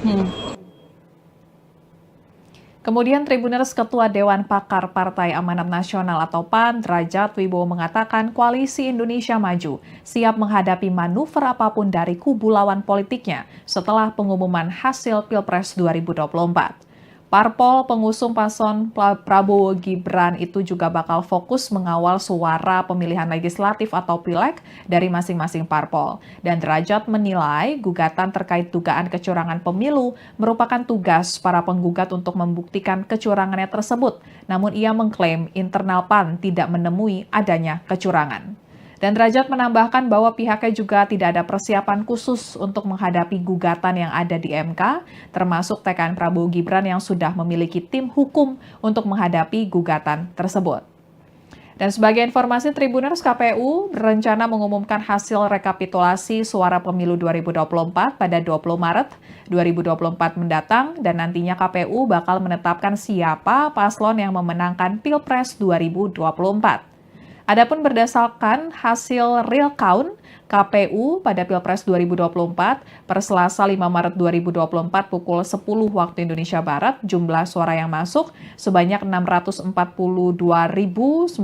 Kemudian Tribuners Ketua Dewan Pakar Partai Amanat Nasional atau PAN, Derajat Wibowo mengatakan Koalisi Indonesia Maju siap menghadapi manuver apapun dari kubu lawan politiknya setelah pengumuman hasil Pilpres 2024. Parpol pengusung paslon Prabowo Gibran itu juga bakal fokus mengawal suara pemilihan legislatif atau pileg dari masing-masing parpol. Dan Derajat menilai gugatan terkait dugaan kecurangan pemilu merupakan tugas para penggugat untuk membuktikan kecurangannya tersebut. Namun ia mengklaim internal PAN tidak menemui adanya kecurangan. Dan Derajat menambahkan bahwa pihaknya juga tidak ada persiapan khusus untuk menghadapi gugatan yang ada di MK, termasuk TKN Prabowo Gibran yang sudah memiliki tim hukum untuk menghadapi gugatan tersebut. Dan sebagai informasi, Tribuners, KPU berencana mengumumkan hasil rekapitulasi suara pemilu 2024 pada 20 Maret 2024 mendatang dan nantinya KPU bakal menetapkan siapa paslon yang memenangkan Pilpres 2024. Adapun berdasarkan hasil real count KPU pada Pilpres 2024 per Selasa 5 Maret 2024 pukul 10 waktu Indonesia Barat, jumlah suara yang masuk sebanyak 642.921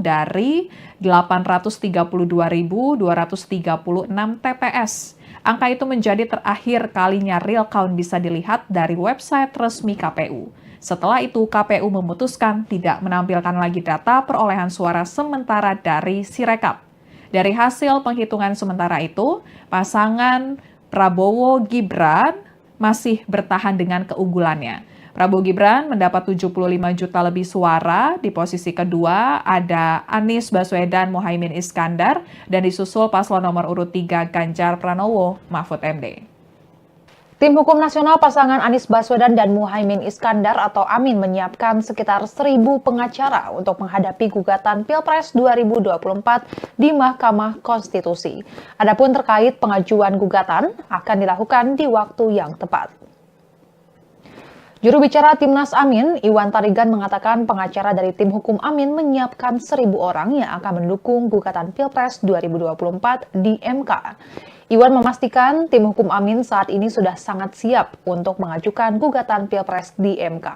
dari 832.236 TPS. Angka itu menjadi terakhir kalinya real count bisa dilihat dari website resmi KPU. Setelah itu, KPU memutuskan tidak menampilkan lagi data perolehan suara sementara dari Sirekap. Dari hasil penghitungan sementara itu, pasangan Prabowo Gibran masih bertahan dengan keunggulannya. Prabowo Gibran mendapat 75 juta lebih suara, di posisi kedua ada Anies Baswedan Muhaimin Iskandar, dan disusul paslon nomor urut 3 Ganjar Pranowo Mahfud MD. Tim Hukum Nasional pasangan Anies Baswedan dan Muhaimin Iskandar atau Amin menyiapkan sekitar 1.000 pengacara untuk menghadapi gugatan Pilpres 2024 di Mahkamah Konstitusi. Adapun terkait pengajuan gugatan akan dilakukan di waktu yang tepat. Juru bicara Timnas Amin, Iwan Tarigan mengatakan pengacara dari tim hukum Amin menyiapkan 1.000 orang yang akan mendukung gugatan Pilpres 2024 di MK. Iwan memastikan tim hukum Amin saat ini sudah sangat siap untuk mengajukan gugatan Pilpres di MK.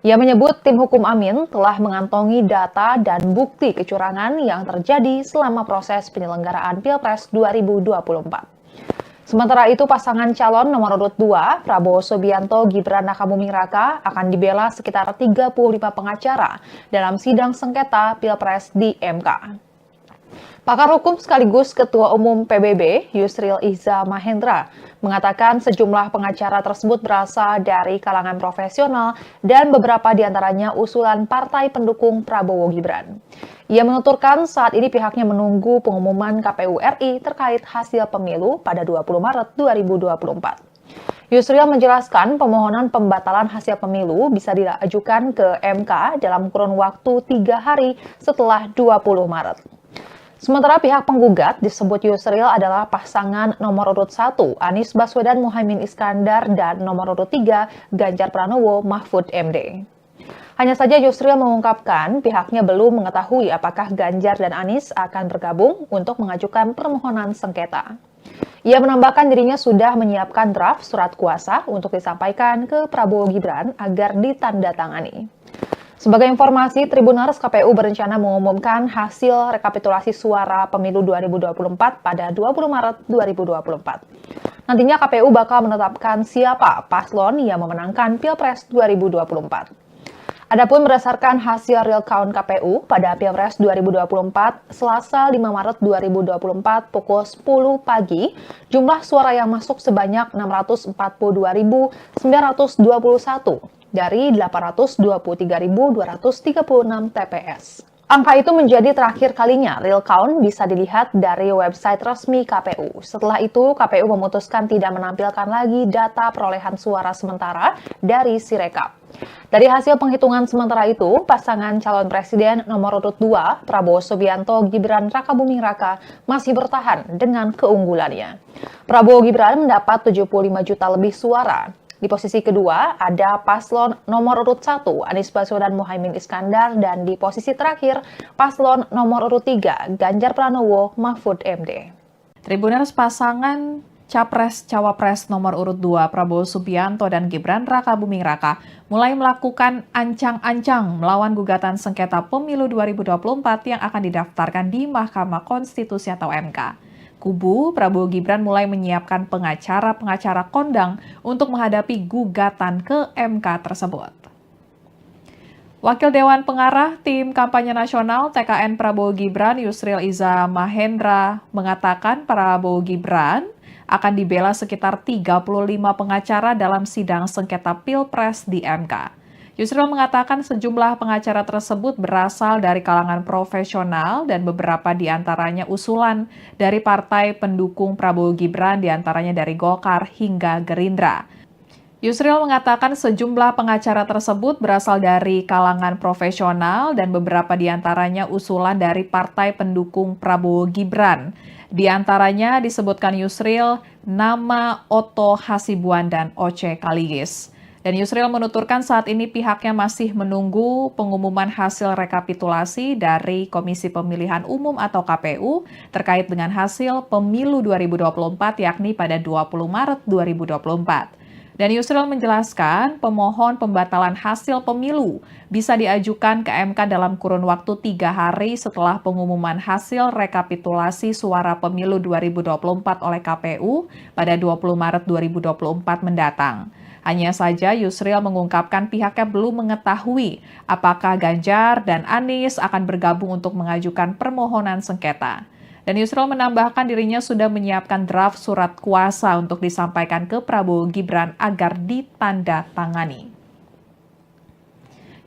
Ia menyebut tim hukum Amin telah mengantongi data dan bukti kecurangan yang terjadi selama proses penyelenggaraan Pilpres 2024. Sementara itu, pasangan calon nomor urut 2, Prabowo Subianto Gibran Rakabuming Raka, akan dibela sekitar 35 pengacara dalam sidang sengketa Pilpres di MK. Pakar hukum sekaligus Ketua Umum PBB, Yusril Iza Mahendra, mengatakan sejumlah pengacara tersebut berasal dari kalangan profesional dan beberapa diantaranya usulan partai pendukung Prabowo Gibran. Ia menuturkan saat ini pihaknya menunggu pengumuman KPU RI terkait hasil pemilu pada 20 Maret 2024. Yusril menjelaskan permohonan pembatalan hasil pemilu bisa diajukan ke MK dalam kurun waktu 3 hari setelah 20 Maret. Sementara pihak penggugat disebut Yusril adalah pasangan nomor urut 1 Anies Baswedan Muhaimin Iskandar dan nomor urut 3 Ganjar Pranowo Mahfud MD. Hanya saja Yusril mengungkapkan pihaknya belum mengetahui apakah Ganjar dan Anies akan bergabung untuk mengajukan permohonan sengketa. Ia menambahkan dirinya sudah menyiapkan draft surat kuasa untuk disampaikan ke Prabowo Gibran agar ditandatangani. Sebagai informasi, Tribuners KPU berencana mengumumkan hasil rekapitulasi suara pemilu 2024 pada 20 Maret 2024. Nantinya KPU bakal menetapkan siapa paslon yang memenangkan Pilpres 2024. Adapun berdasarkan hasil real count KPU pada Pilpres 2024, Selasa 5 Maret 2024 pukul 10 pagi, jumlah suara yang masuk sebanyak 642.921 dari 823.236 TPS. Angka itu menjadi terakhir kalinya real count bisa dilihat dari website resmi KPU. Setelah itu, KPU memutuskan tidak menampilkan lagi data perolehan suara sementara dari Sirekap. Dari hasil penghitungan sementara itu, pasangan calon presiden nomor urut 2, Prabowo Subianto Gibran Rakabuming Raka, masih bertahan dengan keunggulannya. Prabowo Gibran mendapat 75 juta lebih suara. Di posisi kedua ada paslon nomor urut 1, Anies Baswedan Muhaimin Iskandar, dan di posisi terakhir paslon nomor urut 3, Ganjar Pranowo Mahfud MD. Tribuners pasangan Capres-Cawapres nomor urut 2 Prabowo Subianto dan Gibran Rakabuming Raka mulai melakukan ancang-ancang melawan gugatan sengketa pemilu 2024 yang akan didaftarkan di Mahkamah Konstitusi atau MK. Kubu Prabowo Gibran mulai menyiapkan pengacara-pengacara kondang untuk menghadapi gugatan ke MK tersebut. Wakil Dewan Pengarah Tim Kampanye Nasional TKN Prabowo Gibran Yusril Iza Mahendra mengatakan Prabowo Gibran akan dibela sekitar 35 pengacara dalam sidang sengketa Pilpres di MK. Yusril mengatakan sejumlah pengacara tersebut berasal dari kalangan profesional dan beberapa di antaranya usulan dari partai pendukung Prabowo Gibran, di antaranya dari Golkar hingga Gerindra. Yusril mengatakan sejumlah pengacara tersebut berasal dari kalangan profesional dan beberapa di antaranya usulan dari partai pendukung Prabowo Gibran. Di antaranya disebutkan Yusril nama Otto Hasibuan dan Oce Kaligis. Dan Yusril menuturkan saat ini pihaknya masih menunggu pengumuman hasil rekapitulasi dari Komisi Pemilihan Umum atau KPU terkait dengan hasil pemilu 2024 yakni pada 20 Maret 2024. Dan Yusril menjelaskan pemohon pembatalan hasil pemilu bisa diajukan ke MK dalam kurun waktu 3 hari setelah pengumuman hasil rekapitulasi suara pemilu 2024 oleh KPU pada 20 Maret 2024 mendatang. Hanya saja Yusril mengungkapkan pihaknya belum mengetahui apakah Ganjar dan Anies akan bergabung untuk mengajukan permohonan sengketa. Dan Yusril menambahkan dirinya sudah menyiapkan draft surat kuasa untuk disampaikan ke Prabowo Gibran agar ditandatangani.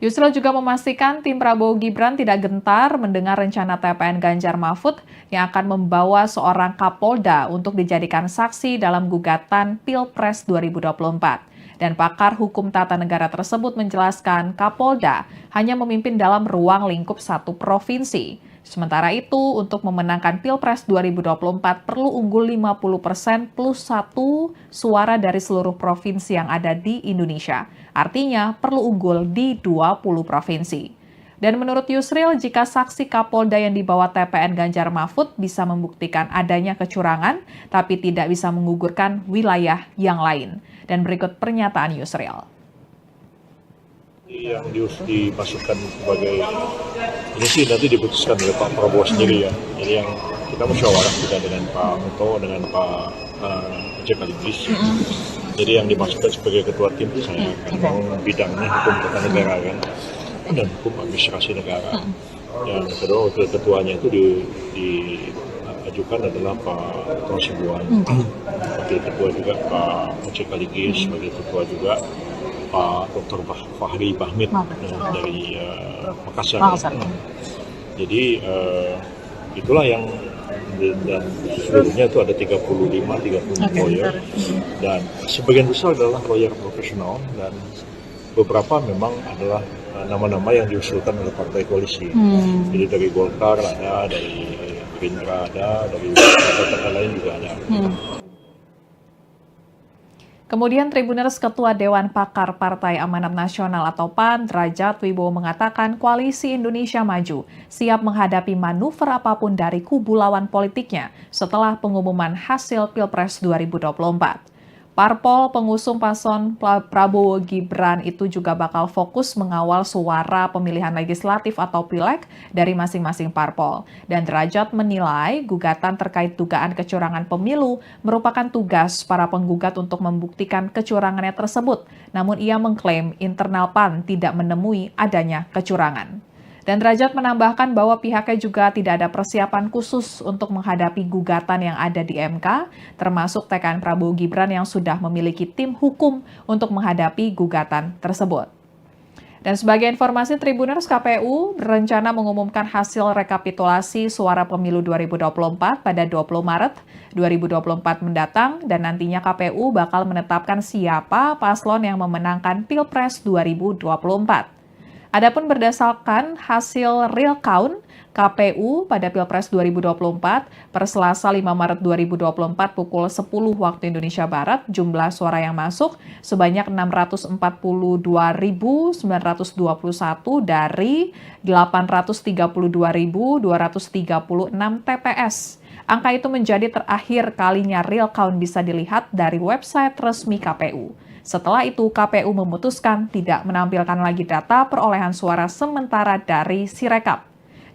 Yusril juga memastikan tim Prabowo Gibran tidak gentar mendengar rencana TPN Ganjar Mahfud yang akan membawa seorang Kapolda untuk dijadikan saksi dalam gugatan Pilpres 2024. Dan pakar hukum tata negara tersebut menjelaskan Kapolda hanya memimpin dalam ruang lingkup satu provinsi. Sementara itu, untuk memenangkan Pilpres 2024 perlu unggul 50% plus 1 suara dari seluruh provinsi yang ada di Indonesia. Artinya perlu unggul di 20 provinsi. Dan menurut Yusril, jika saksi Kapolda yang dibawa TPN Ganjar Mahfud bisa membuktikan adanya kecurangan, tapi tidak bisa menggugurkan wilayah yang lain. Dan berikut pernyataan Yusril. Yang dimasukkan sebagai ini sih nanti diputuskan oleh Pak Prabowo sendiri ya. Jadi yang kita musyawarah juga dengan Pak Muto, dengan Pak Oce Kaligis. Jadi yang dimasukkan sebagai ketua tim itu saya kan bidangnya hukum tata negara kan dan hukum administrasi negara. Yang kedua wakil ketuanya itu diajukan adalah Pak Otto Hasibuan. Wakil ketua juga Pak Oce Kaligis, wakil ketua juga Pak Dr. Fahri Bahmid dari Makassar. Jadi itulah yang dan seluruhnya itu ada 35 lawyer dan sebagian besar adalah lawyer profesional dan beberapa memang adalah nama-nama yang diusulkan oleh partai koalisi. Jadi dari Golkar ada, dari Gerindra ada, dari partai lain juga ada. Kemudian Tribuners Ketua Dewan Pakar Partai Amanat Nasional atau PAN, Derajat Wibowo mengatakan Koalisi Indonesia Maju siap menghadapi manuver apapun dari kubu lawan politiknya setelah pengumuman hasil Pilpres 2024. Parpol pengusung paslon Prabowo Gibran itu juga bakal fokus mengawal suara pemilihan legislatif atau pileg dari masing-masing parpol. Dan Derajat menilai gugatan terkait dugaan kecurangan pemilu merupakan tugas para penggugat untuk membuktikan kecurangannya tersebut. Namun ia mengklaim internal PAN tidak menemui adanya kecurangan. Dan Derajat menambahkan bahwa pihaknya juga tidak ada persiapan khusus untuk menghadapi gugatan yang ada di MK, termasuk TKN Prabowo Gibran yang sudah memiliki tim hukum untuk menghadapi gugatan tersebut. Dan sebagai informasi, Tribuners, KPU berencana mengumumkan hasil rekapitulasi suara pemilu 2024 pada 20 Maret 2024 mendatang, dan nantinya KPU bakal menetapkan siapa paslon yang memenangkan Pilpres 2024. Adapun berdasarkan hasil real count KPU pada Pilpres 2024 per Selasa 5 Maret 2024 pukul 10 waktu Indonesia Barat, jumlah suara yang masuk sebanyak 642.921 dari 832.236 TPS. Angka itu menjadi terakhir kalinya real count bisa dilihat dari website resmi KPU. Setelah itu, KPU memutuskan tidak menampilkan lagi data perolehan suara sementara dari Sirekap.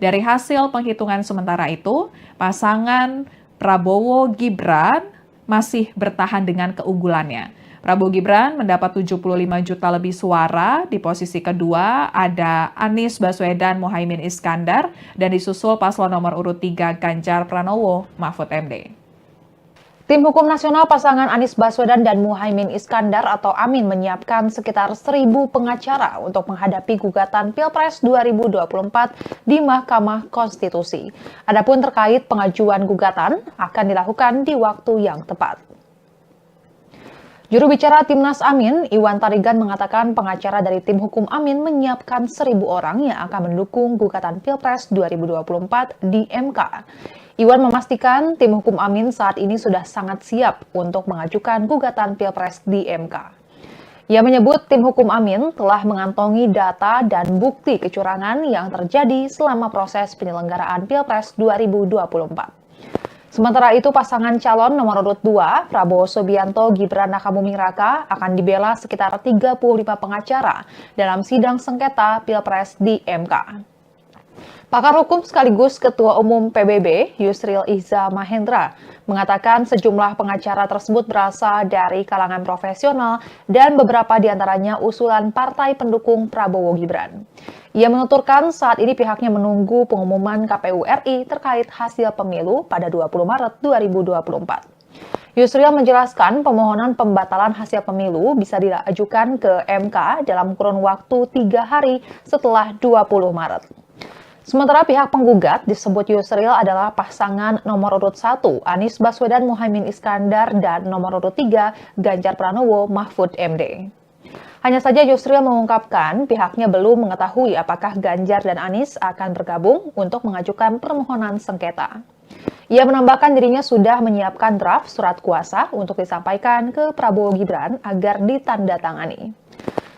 Dari hasil penghitungan sementara itu, pasangan Prabowo Gibran masih bertahan dengan keunggulannya. Prabowo Gibran mendapat 75 juta lebih suara, di posisi kedua ada Anies Baswedan Muhaimin Iskandar, dan disusul paslon nomor urut 3 Ganjar Pranowo Mahfud MD. Tim Hukum Nasional pasangan Anies Baswedan dan Muhaimin Iskandar atau Amin menyiapkan sekitar 1.000 pengacara untuk menghadapi gugatan Pilpres 2024 di Mahkamah Konstitusi. Adapun terkait pengajuan gugatan akan dilakukan di waktu yang tepat. Juru bicara Timnas Amin, Iwan Tarigan mengatakan pengacara dari tim hukum Amin menyiapkan 1.000 orang yang akan mendukung gugatan Pilpres 2024 di MK. Iwan memastikan tim hukum Amin saat ini sudah sangat siap untuk mengajukan gugatan Pilpres di MK. Ia menyebut tim hukum Amin telah mengantongi data dan bukti kecurangan yang terjadi selama proses penyelenggaraan Pilpres 2024. Sementara itu, pasangan calon nomor urut 2, Prabowo Subianto Gibran Rakabuming Raka, akan dibela sekitar 35 pengacara dalam sidang sengketa Pilpres di MK. Pakar hukum sekaligus Ketua Umum PBB, Yusril Iza Mahendra, mengatakan sejumlah pengacara tersebut berasal dari kalangan profesional dan beberapa diantaranya usulan partai pendukung Prabowo Gibran. Ia menuturkan saat ini pihaknya menunggu pengumuman KPU RI terkait hasil pemilu pada 20 Maret 2024. Yusril menjelaskan pemohonan pembatalan hasil pemilu bisa diajukan ke MK dalam kurun waktu 3 hari setelah 20 Maret. Sementara pihak penggugat disebut Yusril adalah pasangan nomor urut 1 Anies Baswedan Muhaimin Iskandar dan nomor urut 3 Ganjar Pranowo Mahfud MD. Hanya saja Yusril mengungkapkan pihaknya belum mengetahui apakah Ganjar dan Anies akan bergabung untuk mengajukan permohonan sengketa. Ia menambahkan dirinya sudah menyiapkan draft surat kuasa untuk disampaikan ke Prabowo Gibran agar ditandatangani.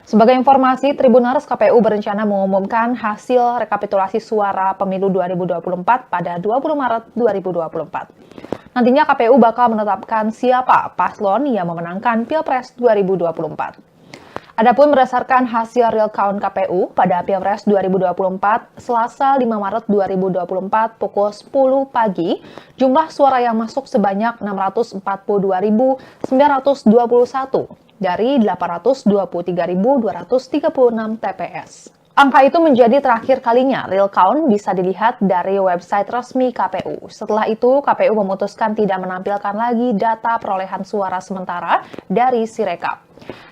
Sebagai informasi, Tribuners, KPU berencana mengumumkan hasil rekapitulasi suara pemilu 2024 pada 20 Maret 2024. Nantinya KPU bakal menetapkan siapa paslon yang memenangkan Pilpres 2024. Adapun berdasarkan hasil real count KPU pada Pilpres 2024, Selasa 5 Maret 2024 pukul 10 pagi, jumlah suara yang masuk sebanyak 642.921 dari 823.236 TPS. Angka itu menjadi terakhir kalinya real count bisa dilihat dari website resmi KPU. Setelah itu, KPU memutuskan tidak menampilkan lagi data perolehan suara sementara dari Sirekap.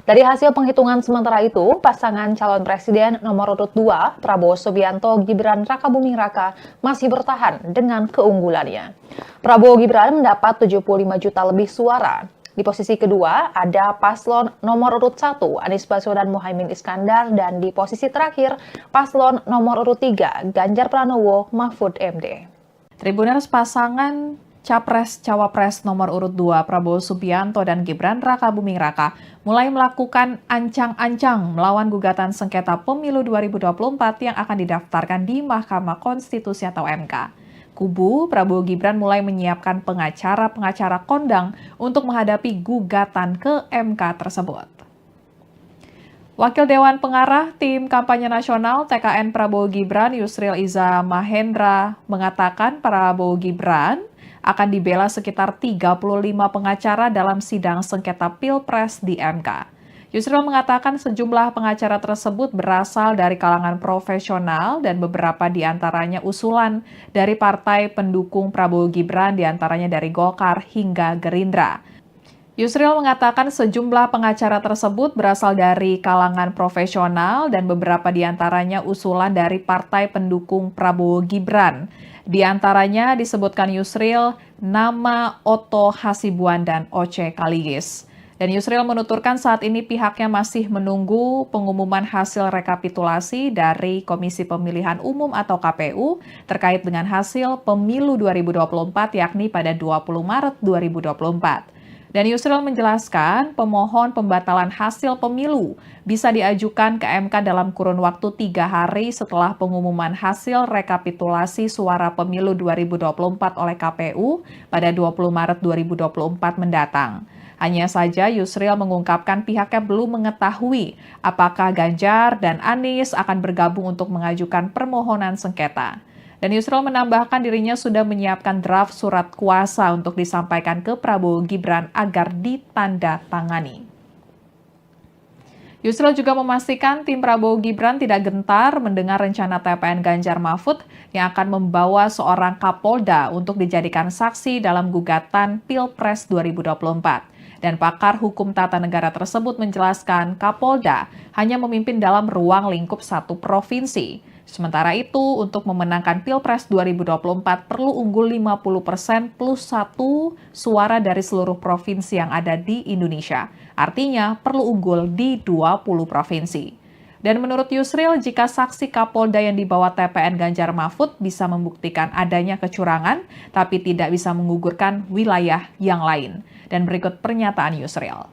Dari hasil penghitungan sementara itu, pasangan calon presiden nomor urut 2, Prabowo Subianto Gibran Rakabuming Raka, masih bertahan dengan keunggulannya. Prabowo Gibran mendapat 75 juta lebih suara. Di posisi kedua ada paslon nomor urut 1 Anies Baswedan Muhaimin Iskandar, dan di posisi terakhir paslon nomor urut 3 Ganjar Pranowo Mahfud MD. Tribuners, pasangan Capres-Cawapres nomor urut 2 Prabowo Subianto dan Gibran Raka Buming Raka mulai melakukan ancang-ancang melawan gugatan sengketa pemilu 2024 yang akan didaftarkan di Mahkamah Konstitusi atau MK. Kubu Prabowo Gibran mulai menyiapkan pengacara-pengacara kondang untuk menghadapi gugatan ke MK tersebut. Wakil Dewan Pengarah Tim Kampanye Nasional TKN Prabowo Gibran Yusril Iza Mahendra mengatakan Prabowo Gibran akan dibela sekitar 35 pengacara dalam sidang sengketa Pilpres di MK. Yusril mengatakan sejumlah pengacara tersebut berasal dari kalangan profesional dan beberapa diantaranya usulan dari partai pendukung Prabowo Gibran, diantaranya dari Golkar hingga Gerindra. Yusril mengatakan sejumlah pengacara tersebut berasal dari kalangan profesional dan beberapa diantaranya usulan dari partai pendukung Prabowo Gibran. Di antaranya disebutkan Yusril nama Otto Hasibuan dan Oce Kaligis. Dan Yusril menuturkan saat ini pihaknya masih menunggu pengumuman hasil rekapitulasi dari Komisi Pemilihan Umum atau KPU terkait dengan hasil pemilu 2024 yakni pada 20 Maret 2024. Dan Yusril menjelaskan pemohon pembatalan hasil pemilu bisa diajukan ke MK dalam kurun waktu 3 hari setelah pengumuman hasil rekapitulasi suara pemilu 2024 oleh KPU pada 20 Maret 2024 mendatang. Hanya saja Yusril mengungkapkan pihaknya belum mengetahui apakah Ganjar dan Anies akan bergabung untuk mengajukan permohonan sengketa. Dan Yusril menambahkan dirinya sudah menyiapkan draft surat kuasa untuk disampaikan ke Prabowo Gibran agar ditandatangani. Yusril juga memastikan tim Prabowo Gibran tidak gentar mendengar rencana TPN Ganjar Mahfud yang akan membawa seorang Kapolda untuk dijadikan saksi dalam gugatan Pilpres 2024. Dan pakar hukum tata negara tersebut menjelaskan Kapolda hanya memimpin dalam ruang lingkup satu provinsi. Sementara itu, untuk memenangkan Pilpres 2024 perlu unggul 50% plus 1 suara dari seluruh provinsi yang ada di Indonesia. Artinya, perlu unggul di 20 provinsi. Dan menurut Yusril, jika saksi Kapolda yang dibawa TPN Ganjar Mahfud bisa membuktikan adanya kecurangan, tapi tidak bisa menggugurkan wilayah yang lain. Dan berikut pernyataan Yusril.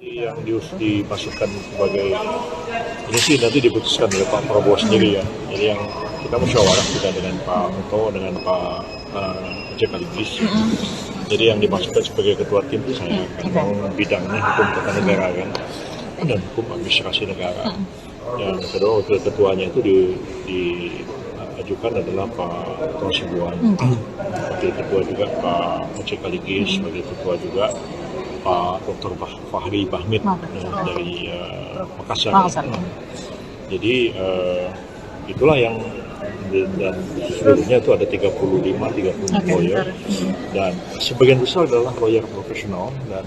Yang dimasukkan sebagai ini sih nanti diputuskan oleh Pak Prabowo sendiri ya. Jadi yang kita musyawarah kita dengan Pak Muto dengan Pak Oce Kaligis. Jadi yang dimasukkan sebagai ketua tim itu saya kan bidangnya hukum tata negara kan dan hukum administrasi negara. Yang kedua wakil ketuanya itu diajukan adalah Pak Otto Hasibuan. Wakil ketua juga Pak Oce Kaligis, sebagai ketua juga Pak Dr. Fahri Bahmid dari Makassar. Jadi itulah yang dan seluruhnya itu ada 35 lawyer dan sebagian besar adalah lawyer profesional dan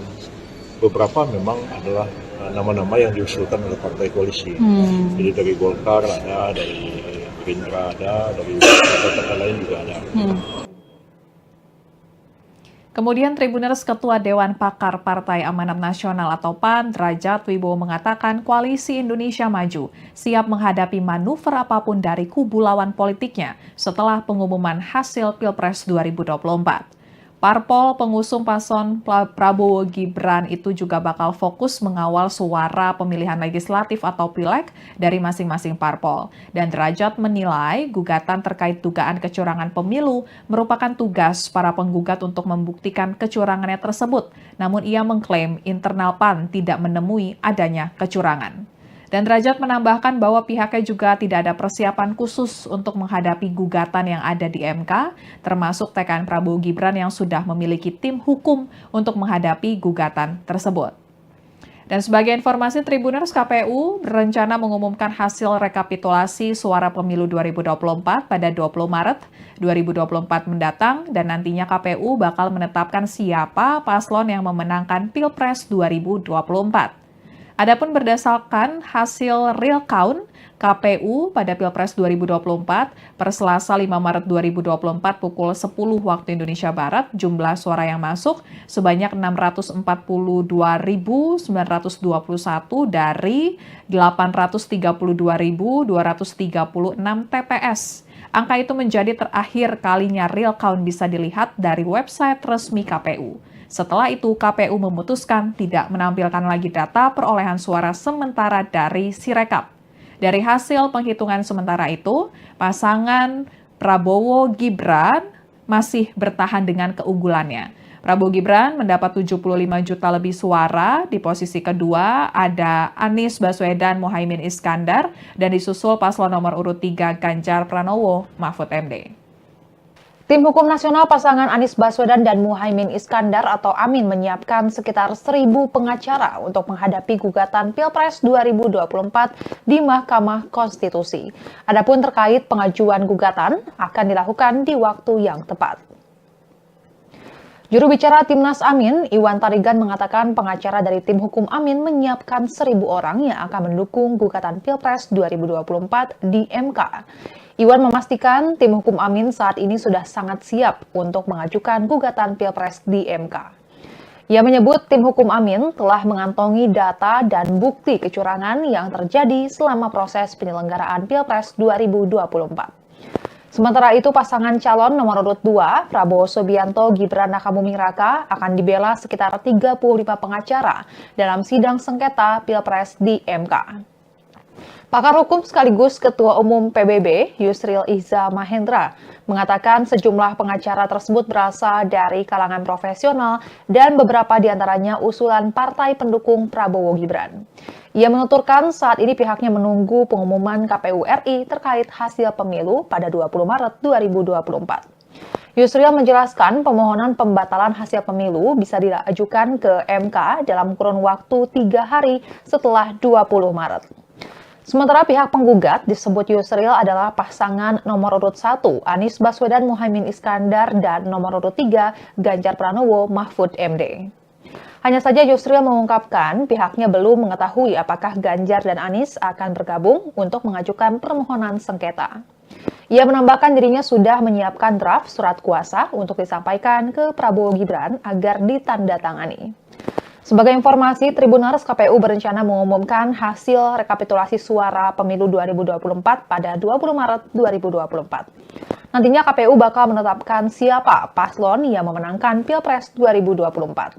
beberapa memang adalah nama-nama yang diusulkan oleh partai koalisi. Jadi dari Golkar ada, dari Gerindra ada, dari partai lain juga ada. Kemudian Tribuners Ketua Dewan Pakar Partai Amanat Nasional atau PAN, Derajat Wibowo mengatakan Koalisi Indonesia Maju siap menghadapi manuver apapun dari kubu lawan politiknya setelah pengumuman hasil Pilpres 2024. Parpol pengusung paslon Prabowo Gibran itu juga bakal fokus mengawal suara pemilihan legislatif atau pileg dari masing-masing parpol. Dan Derajat menilai gugatan terkait dugaan kecurangan pemilu merupakan tugas para penggugat untuk membuktikan kecurangannya tersebut. Namun ia mengklaim internal PAN tidak menemui adanya kecurangan. Dan Derajat menambahkan bahwa pihaknya juga tidak ada persiapan khusus untuk menghadapi gugatan yang ada di MK, termasuk TKN Prabowo Gibran yang sudah memiliki tim hukum untuk menghadapi gugatan tersebut. Dan sebagai informasi, Tribuners, KPU berencana mengumumkan hasil rekapitulasi suara pemilu 2024 pada 20 Maret 2024 mendatang, dan nantinya KPU bakal menetapkan siapa paslon yang memenangkan Pilpres 2024. Adapun berdasarkan hasil real count KPU pada Pilpres 2024 per Selasa 5 Maret 2024 pukul 10 waktu Indonesia Barat, jumlah suara yang masuk sebanyak 642.921 dari 832.236 TPS. Angka itu menjadi terakhir kalinya real count bisa dilihat dari website resmi KPU. Setelah itu, KPU memutuskan tidak menampilkan lagi data perolehan suara sementara dari Sirekap. Dari hasil penghitungan sementara itu, pasangan Prabowo-Gibran masih bertahan dengan keunggulannya. Prabowo Gibran mendapat 75 juta lebih suara. Di posisi kedua ada Anies Baswedan Muhaimin Iskandar dan disusul paslon nomor urut 3 Ganjar Pranowo Mahfud MD. Tim Hukum Nasional pasangan Anies Baswedan dan Muhaimin Iskandar atau Amin menyiapkan sekitar 1.000 pengacara untuk menghadapi gugatan Pilpres 2024 di Mahkamah Konstitusi. Adapun terkait pengajuan gugatan akan dilakukan di waktu yang tepat. Juru bicara Timnas Amin, Iwan Tarigan mengatakan pengacara dari tim hukum Amin menyiapkan 1.000 orang yang akan mendukung gugatan Pilpres 2024 di MK. Iwan memastikan tim hukum Amin saat ini sudah sangat siap untuk mengajukan gugatan Pilpres di MK. Ia menyebut tim hukum Amin telah mengantongi data dan bukti kecurangan yang terjadi selama proses penyelenggaraan Pilpres 2024. Sementara itu, pasangan calon nomor urut 2, Prabowo Subianto Gibran Rakabuming Raka, akan dibela sekitar 35 pengacara dalam sidang sengketa Pilpres di MK. Pakar hukum sekaligus Ketua Umum PBB, Yusril Iza Mahendra, mengatakan sejumlah pengacara tersebut berasal dari kalangan profesional dan beberapa diantaranya usulan partai pendukung Prabowo Gibran. Ia menuturkan saat ini pihaknya menunggu pengumuman KPU RI terkait hasil pemilu pada 20 Maret 2024. Yusril menjelaskan permohonan pembatalan hasil pemilu bisa diajukan ke MK dalam kurun waktu 3 hari setelah 20 Maret. Sementara pihak penggugat disebut Yusril adalah pasangan nomor urut 1 Anies Baswedan Muhaimin Iskandar dan nomor urut 3 Ganjar Pranowo Mahfud MD. Hanya saja Yusril mengungkapkan pihaknya belum mengetahui apakah Ganjar dan Anies akan bergabung untuk mengajukan permohonan sengketa. Ia menambahkan dirinya sudah menyiapkan draft surat kuasa untuk disampaikan ke Prabowo Gibran agar ditandatangani. Sebagai informasi, Tribuners KPU berencana mengumumkan hasil rekapitulasi suara pemilu 2024 pada 20 Maret 2024. Nantinya KPU bakal menetapkan siapa paslon yang memenangkan Pilpres 2024.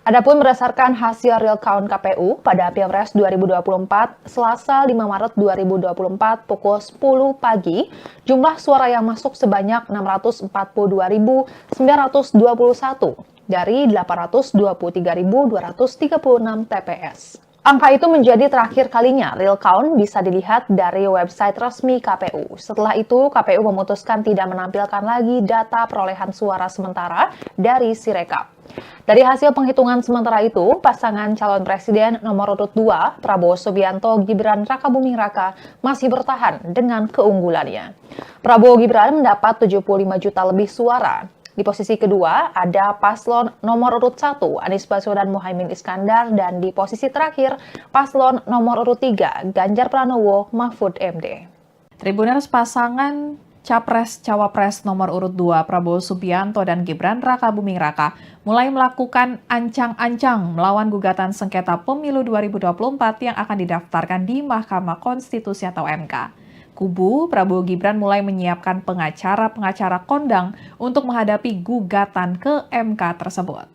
Adapun berdasarkan hasil real count KPU pada Pilpres 2024, Selasa 5 Maret 2024 pukul 10 pagi, jumlah suara yang masuk sebanyak 642.921 dari 823.236 TPS. Angka itu menjadi terakhir kalinya real count bisa dilihat dari website resmi KPU. Setelah itu, KPU memutuskan tidak menampilkan lagi data perolehan suara sementara dari Sirekap. Dari hasil penghitungan sementara itu, pasangan calon presiden nomor urut 2, Prabowo Subianto Gibran Rakabuming Raka, masih bertahan dengan keunggulannya. Prabowo Gibran mendapat 75 juta lebih suara. Di posisi kedua ada paslon nomor urut 1 Anies Baswedan Muhaimin Iskandar dan di posisi terakhir paslon nomor urut 3 Ganjar Pranowo Mahfud MD. Tribuners pasangan Capres-Cawapres nomor urut 2 Prabowo Subianto dan Gibran Rakabuming Raka mulai melakukan ancang-ancang melawan gugatan sengketa pemilu 2024 yang akan didaftarkan di Mahkamah Konstitusi atau MK. Kubu Prabowo Gibran mulai menyiapkan pengacara-pengacara kondang untuk menghadapi gugatan ke MK tersebut.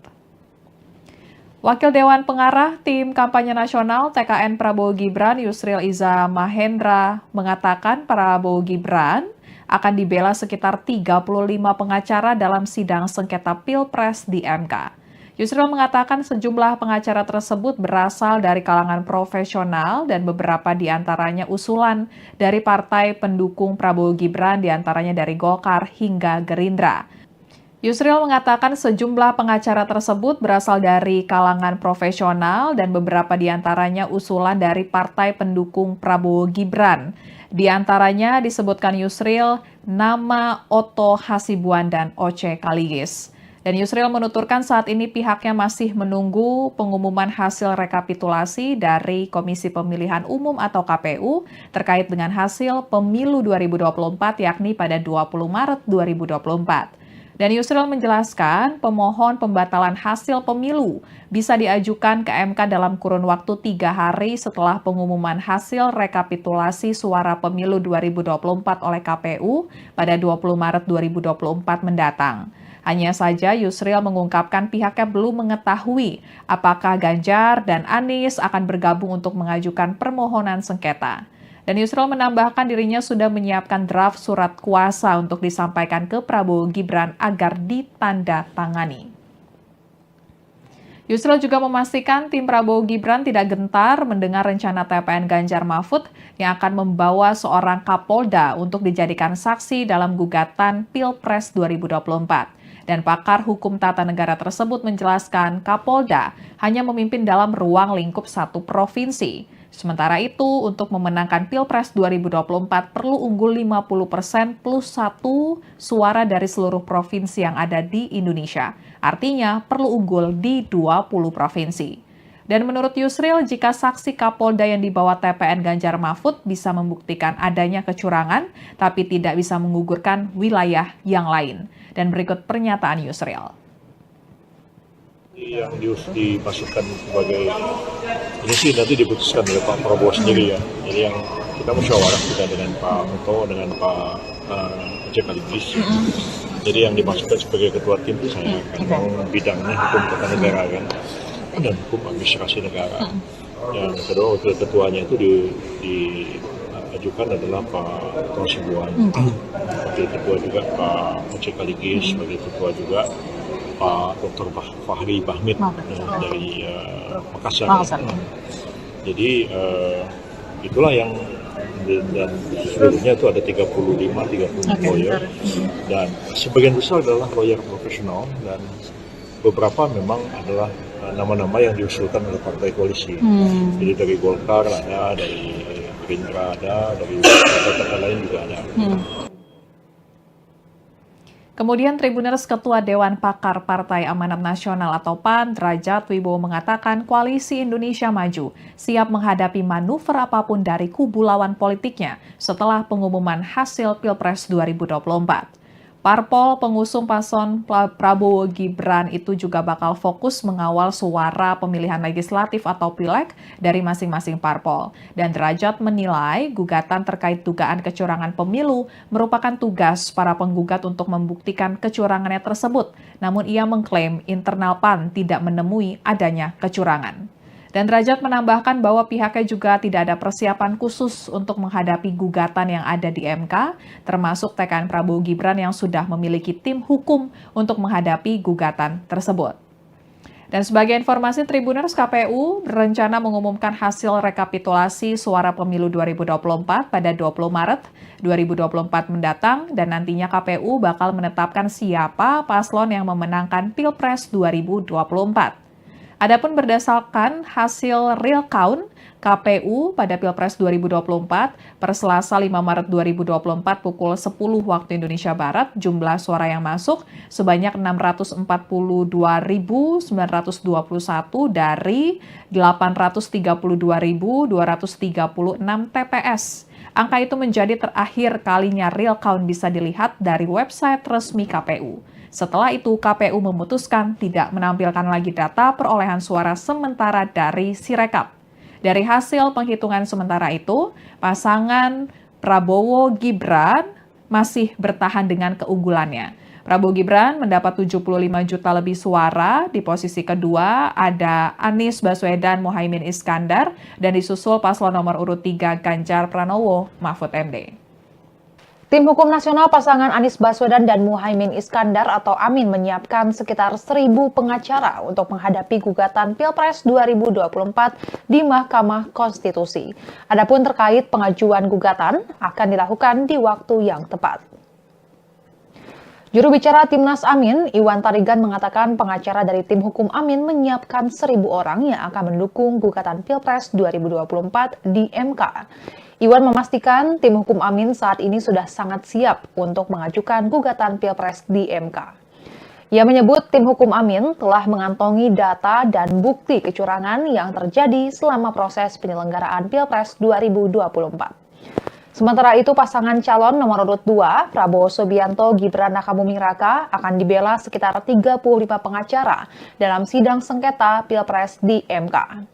Wakil Dewan Pengarah Tim Kampanye Nasional TKN Prabowo Gibran Yusril Iza Mahendra mengatakan Prabowo Gibran akan dibela sekitar 35 pengacara dalam sidang sengketa Pilpres di MK. Yusril mengatakan sejumlah pengacara tersebut berasal dari kalangan profesional dan beberapa diantaranya usulan dari partai pendukung Prabowo Gibran diantaranya dari Golkar hingga Gerindra. Yusril mengatakan sejumlah pengacara tersebut berasal dari kalangan profesional dan beberapa diantaranya usulan dari partai pendukung Prabowo Gibran. Di antaranya disebutkan Yusril nama Otto Hasibuan dan Oce Kaligis. Dan Yusril menuturkan saat ini pihaknya masih menunggu pengumuman hasil rekapitulasi dari Komisi Pemilihan Umum atau KPU terkait dengan hasil pemilu 2024 yakni pada 20 Maret 2024. Dan Yusril menjelaskan pemohon pembatalan hasil pemilu bisa diajukan ke MK dalam kurun waktu 3 hari setelah pengumuman hasil rekapitulasi suara pemilu 2024 oleh KPU pada 20 Maret 2024 mendatang. Hanya saja Yusril mengungkapkan pihaknya belum mengetahui apakah Ganjar dan Anies akan bergabung untuk mengajukan permohonan sengketa. Dan Yusril menambahkan dirinya sudah menyiapkan draft surat kuasa untuk disampaikan ke Prabowo Gibran agar ditandatangani. Yusril juga memastikan tim Prabowo Gibran tidak gentar mendengar rencana TPN Ganjar Mahfud yang akan membawa seorang Kapolda untuk dijadikan saksi dalam gugatan Pilpres 2024. Dan pakar hukum tata negara tersebut menjelaskan Kapolda hanya memimpin dalam ruang lingkup satu provinsi. Sementara itu, untuk memenangkan Pilpres 2024 perlu unggul 50% plus 1 suara dari seluruh provinsi yang ada di Indonesia. Artinya, perlu unggul di 20 provinsi. Dan menurut Yusril, jika saksi Kapolda yang dibawa TPN Ganjar Mahfud bisa membuktikan adanya kecurangan, tapi tidak bisa menggugurkan wilayah yang lain. Dan berikut pernyataan Yusril. Yang dimasukkan sebagai ini sih nanti diputuskan oleh Pak Prabowo sendiri ya. Jadi yang kita musyawarah kita dengan Pak Muto dengan Pak Sekaligus. Jadi yang dimasukkan sebagai ketua tim itu saya kan bidangnya hukum tata negara kan dan hukum administrasi negara. Yang kedua wakil ketuanya itu diajukan adalah Pak Ketua Sibuan. Wakil ketua juga Pak Sekaligus, sebagai ketua juga Pak Dr. Fahri Bahmid dari Makassar. Jadi itulah yang dan seluruhnya itu ada 30 lawyer dan sebagian besar adalah lawyer profesional dan beberapa memang adalah nama-nama yang diusulkan oleh partai koalisi. Jadi dari Golkar ada, dari Gerindra ada, dari partai lain juga ada. Kemudian Tribuners Ketua Dewan Pakar Partai Amanat Nasional atau PAN, Derajat Wibowo mengatakan Koalisi Indonesia Maju siap menghadapi manuver apapun dari kubu lawan politiknya setelah pengumuman hasil Pilpres 2024. Parpol pengusung paslon Prabowo Gibran itu juga bakal fokus mengawal suara pemilihan legislatif atau pileg dari masing-masing parpol. Dan Derajat menilai gugatan terkait dugaan kecurangan pemilu merupakan tugas para penggugat untuk membuktikan kecurangannya tersebut. Namun ia mengklaim internal PAN tidak menemui adanya kecurangan. Dan Derajat menambahkan bahwa pihaknya juga tidak ada persiapan khusus untuk menghadapi gugatan yang ada di MK, termasuk TKN Prabowo Gibran yang sudah memiliki tim hukum untuk menghadapi gugatan tersebut. Dan sebagai informasi, Tribuners, KPU berencana mengumumkan hasil rekapitulasi suara pemilu 2024 pada 20 Maret 2024 mendatang, dan nantinya KPU bakal menetapkan siapa paslon yang memenangkan Pilpres 2024. Adapun berdasarkan hasil real count KPU pada Pilpres 2024 per Selasa 5 Maret 2024 pukul 10 waktu Indonesia Barat, jumlah suara yang masuk sebanyak 642.921 dari 832.236 TPS. Angka itu menjadi terakhir kalinya real count bisa dilihat dari website resmi KPU. Setelah itu, KPU memutuskan tidak menampilkan lagi data perolehan suara sementara dari Sirekap. Dari hasil penghitungan sementara itu, pasangan Prabowo Gibran masih bertahan dengan keunggulannya. Prabowo Gibran mendapat 75 juta lebih suara, di posisi kedua ada Anies Baswedan Muhaimin Iskandar, dan disusul paslon nomor urut 3 Ganjar Pranowo Mahfud MD. Tim Hukum Nasional pasangan Anies Baswedan dan Muhaimin Iskandar atau Amin menyiapkan sekitar 1.000 pengacara untuk menghadapi gugatan Pilpres 2024 di Mahkamah Konstitusi. Adapun terkait pengajuan gugatan akan dilakukan di waktu yang tepat. Juru bicara Timnas Amin, Iwan Tarigan mengatakan pengacara dari tim hukum Amin menyiapkan 1.000 orang yang akan mendukung gugatan Pilpres 2024 di MK. Iwan memastikan tim hukum Amin saat ini sudah sangat siap untuk mengajukan gugatan Pilpres di MK. Ia menyebut tim hukum Amin telah mengantongi data dan bukti kecurangan yang terjadi selama proses penyelenggaraan Pilpres 2024. Sementara itu, pasangan calon nomor urut 2, Prabowo Subianto Gibran Rakabuming Raka, akan dibela sekitar 35 pengacara dalam sidang sengketa Pilpres di MK.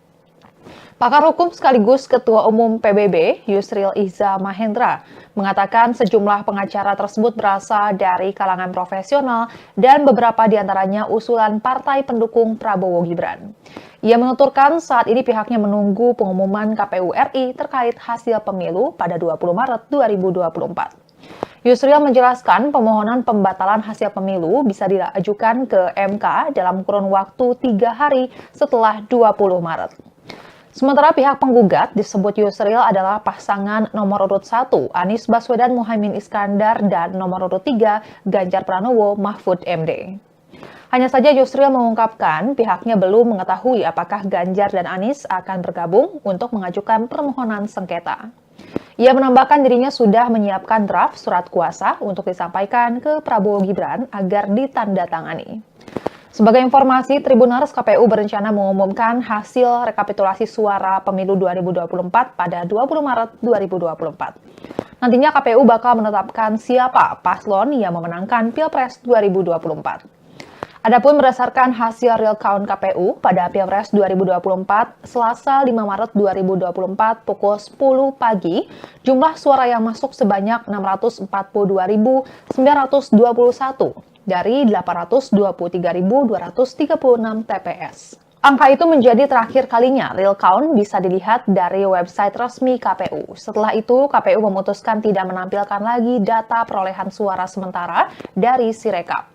Pakar hukum sekaligus Ketua Umum PBB, Yusril Iza Mahendra, mengatakan sejumlah pengacara tersebut berasal dari kalangan profesional dan beberapa diantaranya usulan partai pendukung Prabowo Gibran. Ia menuturkan saat ini pihaknya menunggu pengumuman KPU RI terkait hasil pemilu pada 20 Maret 2024. Yusril menjelaskan permohonan pembatalan hasil pemilu bisa diajukan ke MK dalam kurun waktu 3 hari setelah 20 Maret. Sementara pihak penggugat disebut Yusril adalah pasangan nomor urut 1 Anies Baswedan Muhaimin Iskandar dan nomor urut 3 Ganjar Pranowo Mahfud MD. Hanya saja Yusril mengungkapkan pihaknya belum mengetahui apakah Ganjar dan Anies akan bergabung untuk mengajukan permohonan sengketa. Ia menambahkan dirinya sudah menyiapkan draft surat kuasa untuk disampaikan ke Prabowo Gibran agar ditandatangani. Sebagai informasi, Tribuners KPU berencana mengumumkan hasil rekapitulasi suara pemilu 2024 pada 20 Maret 2024. Nantinya KPU bakal menetapkan siapa paslon yang memenangkan Pilpres 2024. Adapun berdasarkan hasil real count KPU pada Pilpres 2024, Selasa 5 Maret 2024 pukul 10 pagi, jumlah suara yang masuk sebanyak 642.921 dari 823.236 TPS. Angka itu menjadi terakhir kalinya real count bisa dilihat dari website resmi KPU. Setelah itu, KPU memutuskan tidak menampilkan lagi data perolehan suara sementara dari Sirekap.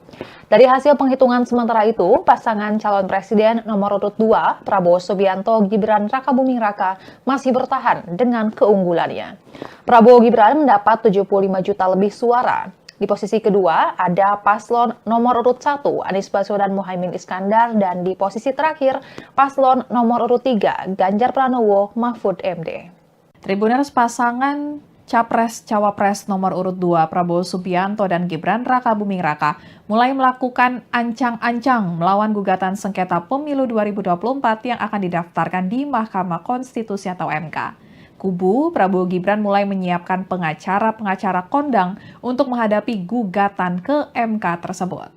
Dari hasil penghitungan sementara itu, pasangan calon presiden nomor urut 2, Prabowo Subianto Gibran Rakabuming Raka, masih bertahan dengan keunggulannya. Prabowo Gibran mendapat 75 juta lebih suara. Di posisi kedua ada paslon nomor urut 1 Anies Baswedan Muhaimin Iskandar dan di posisi terakhir paslon nomor urut 3 Ganjar Pranowo Mahfud MD. Tribuners pasangan Capres-Cawapres nomor urut 2 Prabowo Subianto dan Gibran Rakabuming Raka mulai melakukan ancang-ancang melawan gugatan sengketa pemilu 2024 yang akan didaftarkan di Mahkamah Konstitusi atau MK. Kubu Prabowo Gibran mulai menyiapkan pengacara-pengacara kondang untuk menghadapi gugatan ke MK tersebut.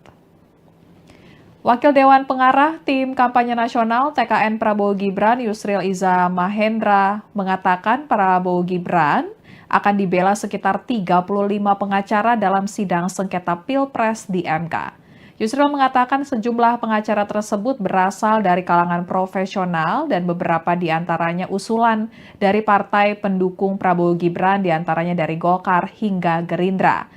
Wakil Dewan Pengarah Tim Kampanye Nasional TKN Prabowo Gibran Yusril Iza Mahendra mengatakan Prabowo Gibran akan dibela sekitar 35 pengacara dalam sidang sengketa Pilpres di MK. Yusril mengatakan sejumlah pengacara tersebut berasal dari kalangan profesional dan beberapa diantaranya usulan dari partai pendukung Prabowo Gibran, diantaranya dari Golkar hingga Gerindra.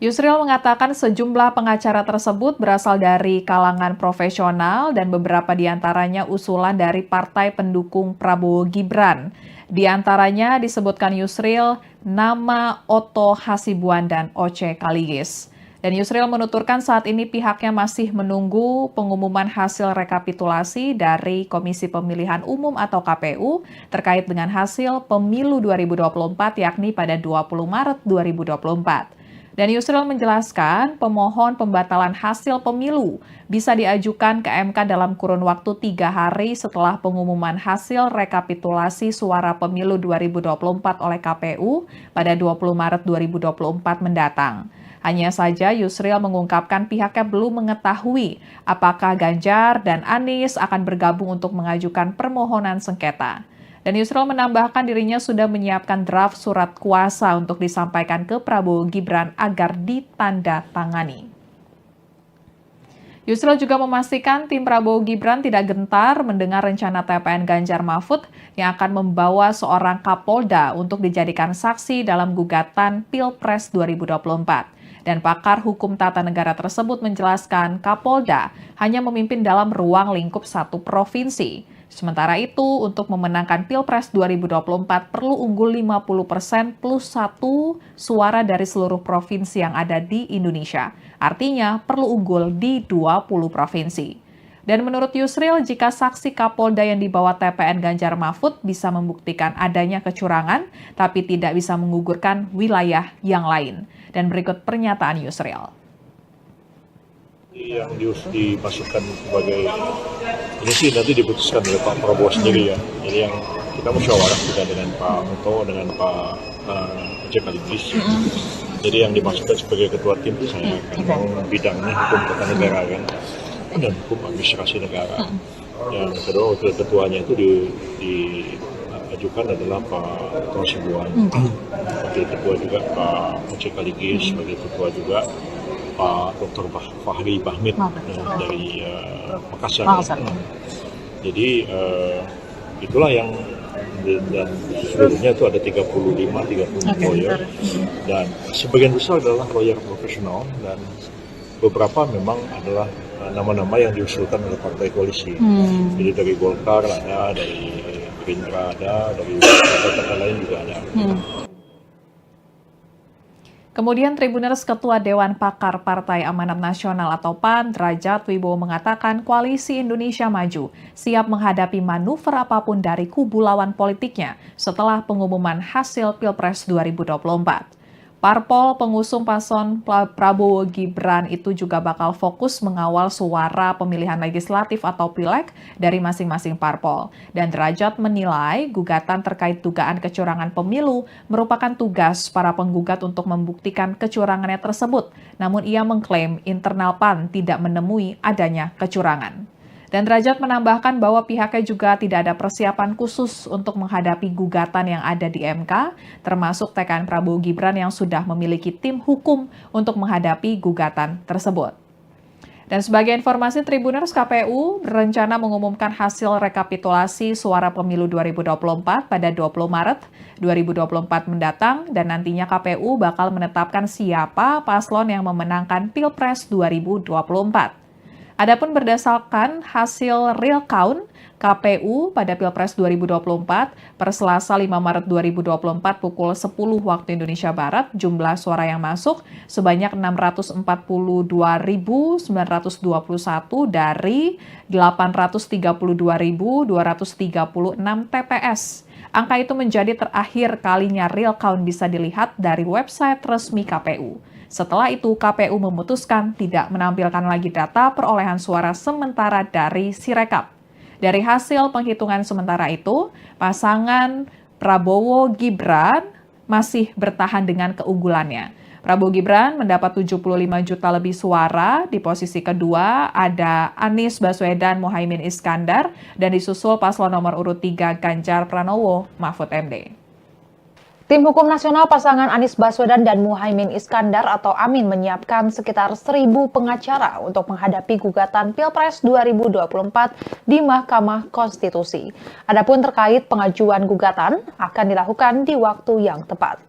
Yusril mengatakan sejumlah pengacara tersebut berasal dari kalangan profesional dan beberapa diantaranya usulan dari partai pendukung Prabowo Gibran. Di antaranya disebutkan Yusril nama Otto Hasibuan dan Oce Kaligis. Dan Yusril menuturkan saat ini pihaknya masih menunggu pengumuman hasil rekapitulasi dari Komisi Pemilihan Umum atau KPU terkait dengan hasil pemilu 2024 yakni pada 20 Maret 2024. Dan Yusril menjelaskan pemohon pembatalan hasil pemilu bisa diajukan ke MK dalam kurun waktu 3 hari setelah pengumuman hasil rekapitulasi suara pemilu 2024 oleh KPU pada 20 Maret 2024 mendatang. Hanya saja Yusril mengungkapkan pihaknya belum mengetahui apakah Ganjar dan Anies akan bergabung untuk mengajukan permohonan sengketa. Dan Yusril menambahkan dirinya sudah menyiapkan draft surat kuasa untuk disampaikan ke Prabowo Gibran agar ditandatangani. Yusril juga memastikan tim Prabowo Gibran tidak gentar mendengar rencana TPN Ganjar Mahfud yang akan membawa seorang Kapolda untuk dijadikan saksi dalam gugatan Pilpres 2024. Dan pakar hukum tata negara tersebut menjelaskan Kapolda hanya memimpin dalam ruang lingkup satu provinsi. Sementara itu, untuk memenangkan Pilpres 2024 perlu unggul 50% plus 1 suara dari seluruh provinsi yang ada di Indonesia. Artinya perlu unggul di 20 provinsi. Dan menurut Yusril, jika saksi Kapolda yang dibawa TPN Ganjar Mahfud bisa membuktikan adanya kecurangan, tapi tidak bisa menggugurkan wilayah yang lain. Dan berikut pernyataan Yusril. Yang dimasukkan sebagai ini sih nanti diputuskan oleh Pak Prabowo sendiri ya. Jadi yang kita musyawarah juga dengan Pak Muto, dengan Pak sekaligus. Jadi yang dimaksudkan sebagai ketua tim itu saya kan bidangnya hukum tata negara kan dan hukum administrasi negara. Yang kedua wakil ketuanya itu diajukan adalah Pak Tosibuan, wakil ketua juga Pak Sekaligus, sebagai ketua juga Pak Dr. Fahri Bahmid dari Makassar. Jadi itulah yang dan seluruhnya itu ada 35 lawyer dan sebagian besar adalah lawyer profesional dan beberapa memang adalah nama-nama yang diusulkan oleh partai koalisi. Jadi dari Golkar ada, dari Gerindra ada, dari partai-partai lain juga ada. Kemudian Tribuners Ketua Dewan Pakar Partai Amanat Nasional atau PAN, Derajat Wibowo mengatakan Koalisi Indonesia Maju siap menghadapi manuver apapun dari kubu lawan politiknya setelah pengumuman hasil Pilpres 2024. Parpol pengusung paslon Prabowo Gibran itu juga bakal fokus mengawal suara pemilihan legislatif atau pileg dari masing-masing parpol. Dan Derajat menilai gugatan terkait dugaan kecurangan pemilu merupakan tugas para penggugat untuk membuktikan kecurangannya tersebut. Namun ia mengklaim internal PAN tidak menemui adanya kecurangan. Dan Derajat menambahkan bahwa pihaknya juga tidak ada persiapan khusus untuk menghadapi gugatan yang ada di MK, termasuk TKN Prabowo Gibran yang sudah memiliki tim hukum untuk menghadapi gugatan tersebut. Dan sebagai informasi, Tribuners, KPU berencana mengumumkan hasil rekapitulasi suara pemilu 2024 pada 20 Maret 2024 mendatang dan nantinya KPU bakal menetapkan siapa paslon yang memenangkan Pilpres 2024. Adapun berdasarkan hasil real count KPU pada Pilpres 2024 per Selasa 5 Maret 2024 pukul 10 waktu Indonesia Barat, jumlah suara yang masuk sebanyak 642.921 dari 832.236 TPS. Angka itu menjadi terakhir kalinya real count bisa dilihat dari website resmi KPU. Setelah itu, KPU memutuskan tidak menampilkan lagi data perolehan suara sementara dari Sirekap. Dari hasil penghitungan sementara itu, pasangan Prabowo Gibran masih bertahan dengan keunggulannya. Prabowo Gibran mendapat 75 juta lebih suara, di posisi kedua ada Anies Baswedan Muhaimin Iskandar, dan disusul paslon nomor urut 3 Ganjar Pranowo Mahfud MD. Tim Hukum Nasional pasangan Anies Baswedan dan Muhaimin Iskandar atau Amin menyiapkan sekitar 1.000 pengacara untuk menghadapi gugatan Pilpres 2024 di Mahkamah Konstitusi. Adapun terkait pengajuan gugatan akan dilakukan di waktu yang tepat.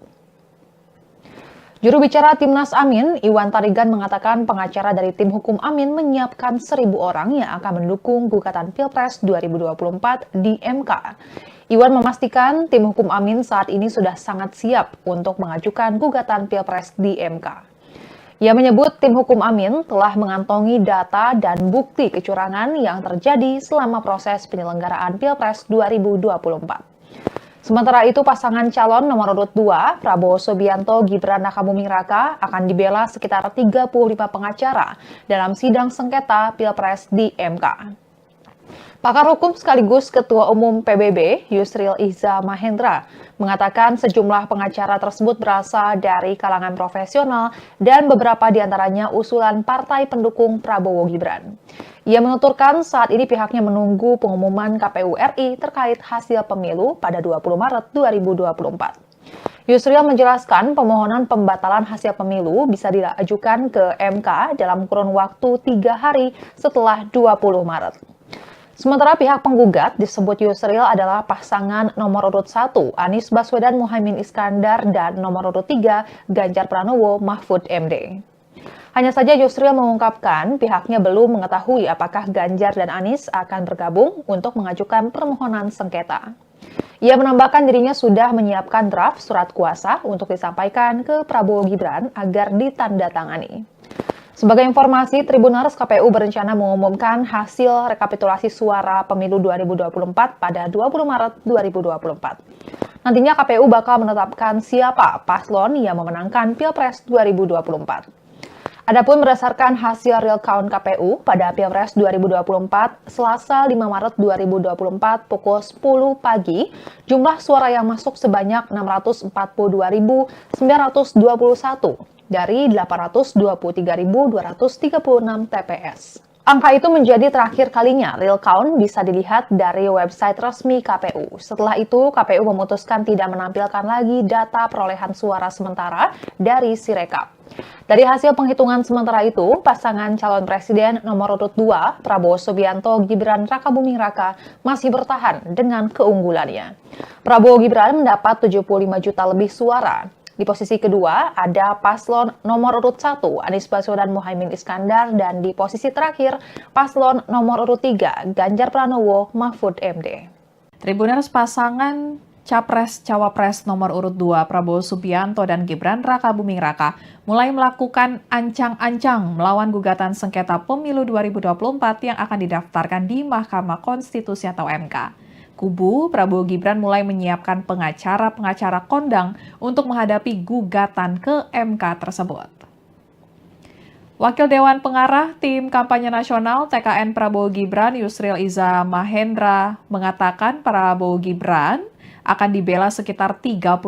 Juru bicara Timnas Amin, Iwan Tarigan mengatakan pengacara dari tim hukum Amin menyiapkan 1.000 orang yang akan mendukung gugatan Pilpres 2024 di MK. Iwan memastikan tim hukum Amin saat ini sudah sangat siap untuk mengajukan gugatan Pilpres di MK. Ia menyebut tim hukum Amin telah mengantongi data dan bukti kecurangan yang terjadi selama proses penyelenggaraan Pilpres 2024. Sementara itu, pasangan calon nomor urut 2, Prabowo Subianto Gibran Rakabuming Raka, akan dibela sekitar 35 pengacara dalam sidang sengketa Pilpres di MK. Pakar hukum sekaligus Ketua Umum PBB, Yusril Iza Mahendra, mengatakan sejumlah pengacara tersebut berasal dari kalangan profesional dan beberapa diantaranya usulan partai pendukung Prabowo Gibran. Ia menuturkan saat ini pihaknya menunggu pengumuman KPU RI terkait hasil pemilu pada 20 Maret 2024. Yusril menjelaskan pemohonan pembatalan hasil pemilu bisa diajukan ke MK dalam kurun waktu 3 hari setelah 20 Maret. Sementara pihak penggugat disebut Yusril adalah pasangan nomor urut 1 Anies Baswedan Muhaimin Iskandar dan nomor urut 3 Ganjar Pranowo Mahfud MD. Hanya saja Yusril mengungkapkan pihaknya belum mengetahui apakah Ganjar dan Anies akan bergabung untuk mengajukan permohonan sengketa. Ia menambahkan dirinya sudah menyiapkan draft surat kuasa untuk disampaikan ke Prabowo Gibran agar ditandatangani. Sebagai informasi, Tribuners, KPU berencana mengumumkan hasil rekapitulasi suara pemilu 2024 pada 20 Maret 2024. Nantinya KPU bakal menetapkan siapa paslon yang memenangkan Pilpres 2024. Adapun berdasarkan hasil real count KPU pada Pilpres 2024, Selasa 5 Maret 2024 pukul 10 pagi, jumlah suara yang masuk sebanyak 642.921 dari 823.236 TPS. Angka itu menjadi terakhir kalinya real count bisa dilihat dari website resmi KPU. Setelah itu, KPU memutuskan tidak menampilkan lagi data perolehan suara sementara dari Sirekap. Dari hasil penghitungan sementara itu, pasangan calon presiden nomor urut 2, Prabowo Subianto Gibran Rakabuming Raka, masih bertahan dengan keunggulannya. Prabowo Gibran mendapat 75 juta lebih suara. Di posisi kedua ada paslon nomor urut 1, Anies Baswedan Muhaimin Iskandar, dan di posisi terakhir paslon nomor urut 3, Ganjar Pranowo Mahfud MD. Tribuners pasangan Capres-Cawapres nomor urut 2 Prabowo Subianto dan Gibran Rakabuming Raka mulai melakukan ancang-ancang melawan gugatan sengketa pemilu 2024 yang akan didaftarkan di Mahkamah Konstitusi atau MK. Kubu Prabowo Gibran mulai menyiapkan pengacara-pengacara kondang untuk menghadapi gugatan ke MK tersebut. Wakil Dewan Pengarah Tim Kampanye Nasional TKN Prabowo Gibran Yusril Iza Mahendra mengatakan Prabowo Gibran akan dibela sekitar 35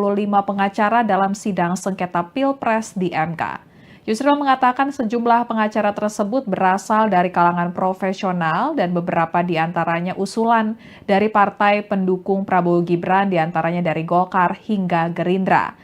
pengacara dalam sidang sengketa Pilpres di MK. Yusril mengatakan sejumlah pengacara tersebut berasal dari kalangan profesional dan beberapa di antaranya usulan dari partai pendukung Prabowo Gibran, di antaranya dari Golkar hingga Gerindra.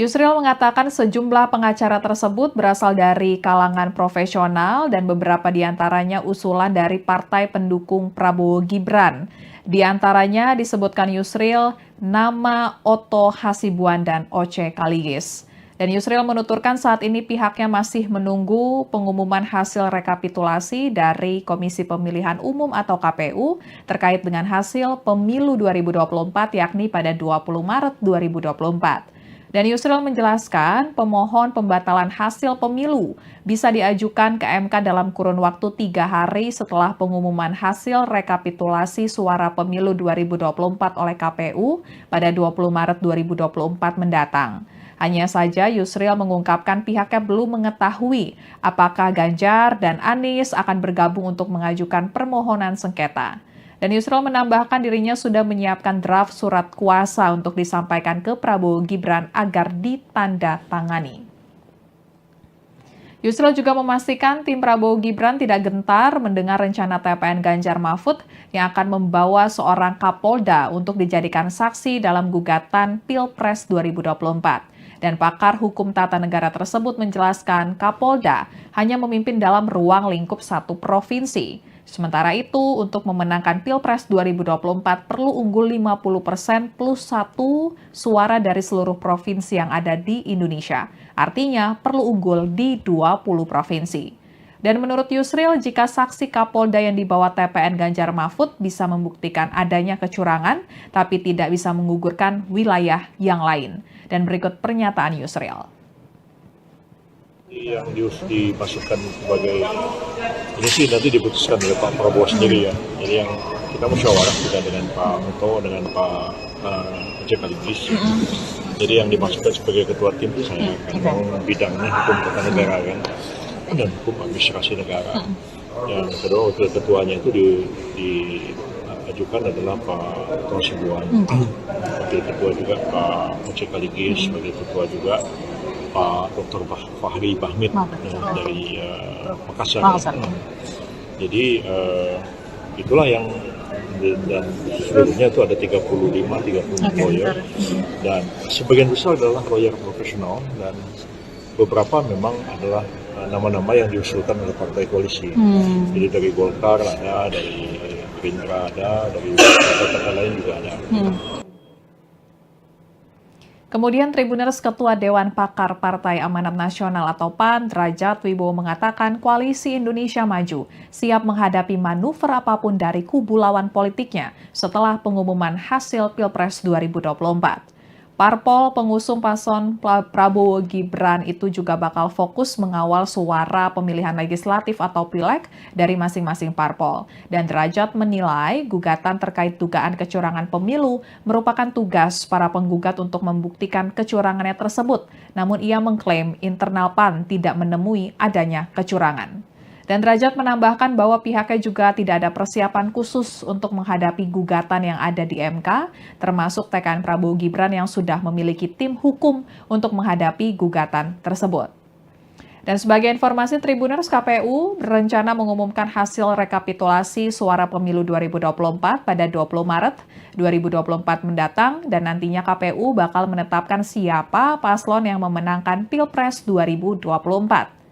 Yusril mengatakan sejumlah pengacara tersebut berasal dari kalangan profesional dan beberapa di antaranya usulan dari partai pendukung Prabowo Gibran. Di antaranya disebutkan Yusril nama Otto Hasibuan dan Oce Kaligis. Dan Yusril menuturkan saat ini pihaknya masih menunggu pengumuman hasil rekapitulasi dari Komisi Pemilihan Umum atau KPU terkait dengan hasil pemilu 2024 yakni pada 20 Maret 2024. Dan Yusril menjelaskan pemohon pembatalan hasil pemilu bisa diajukan ke MK dalam kurun waktu 3 hari setelah pengumuman hasil rekapitulasi suara pemilu 2024 oleh KPU pada 20 Maret 2024 mendatang. Hanya saja Yusril mengungkapkan pihaknya belum mengetahui apakah Ganjar dan Anies akan bergabung untuk mengajukan permohonan sengketa. Dan Yusril menambahkan dirinya sudah menyiapkan draft surat kuasa untuk disampaikan ke Prabowo Gibran agar ditandatangani. Yusril juga memastikan tim Prabowo Gibran tidak gentar mendengar rencana TPN Ganjar Mahfud yang akan membawa seorang Kapolda untuk dijadikan saksi dalam gugatan Pilpres 2024. Dan pakar hukum tata negara tersebut menjelaskan Kapolda hanya memimpin dalam ruang lingkup satu provinsi. Sementara itu, untuk memenangkan Pilpres 2024 perlu unggul 50% plus 1 suara dari seluruh provinsi yang ada di Indonesia. Artinya perlu unggul di 20 provinsi. Dan menurut Yusril, jika saksi Kapolda yang dibawa TPN Ganjar Mahfud bisa membuktikan adanya kecurangan, tapi tidak bisa menggugurkan wilayah yang lain. Dan berikut pernyataan Yusril. Yang dimasukkan sebagai ini sih nanti diputuskan oleh Pak Prabowo sendiri ya. Jadi yang kita musyawarah juga dengan Pak Otto, dengan Pak Oce Kaligis. Jadi yang dimasukkan sebagai ketua tim itu saya kan bidangnya hukum tata negara kan dan hukum administrasi negara. Yang kedua wakil ketuanya itu diajukan adalah Pak Otto Hasibuan. Wakil ketua juga Pak Oce Kaligis, sebagai ketua juga Pak Dr. Fahri Bahmid dari Makassar. Jadi itulah yang dan seluruhnya itu ada 35 lawyer dan sebagian besar adalah lawyer profesional dan beberapa memang adalah nama-nama yang diusulkan oleh partai koalisi. Jadi dari Golkar ada, dari Gerindra ada, dari partai lain juga ada. Kemudian Tribuners Ketua Dewan Pakar Partai Amanat Nasional atau PAN, Derajat Wibowo mengatakan Koalisi Indonesia Maju siap menghadapi manuver apapun dari kubu lawan politiknya setelah pengumuman hasil Pilpres 2024. Parpol pengusung paslon Prabowo Gibran itu juga bakal fokus mengawal suara pemilihan legislatif atau pileg dari masing-masing parpol. Dan Derajat menilai gugatan terkait dugaan kecurangan pemilu merupakan tugas para penggugat untuk membuktikan kecurangannya tersebut. Namun ia mengklaim internal PAN tidak menemui adanya kecurangan. Dan Derajat menambahkan bahwa pihaknya juga tidak ada persiapan khusus untuk menghadapi gugatan yang ada di MK, termasuk TKN Prabowo Gibran yang sudah memiliki tim hukum untuk menghadapi gugatan tersebut. Dan sebagai informasi, Tribuners, KPU berencana mengumumkan hasil rekapitulasi suara pemilu 2024 pada 20 Maret 2024 mendatang, dan nantinya KPU bakal menetapkan siapa paslon yang memenangkan Pilpres 2024.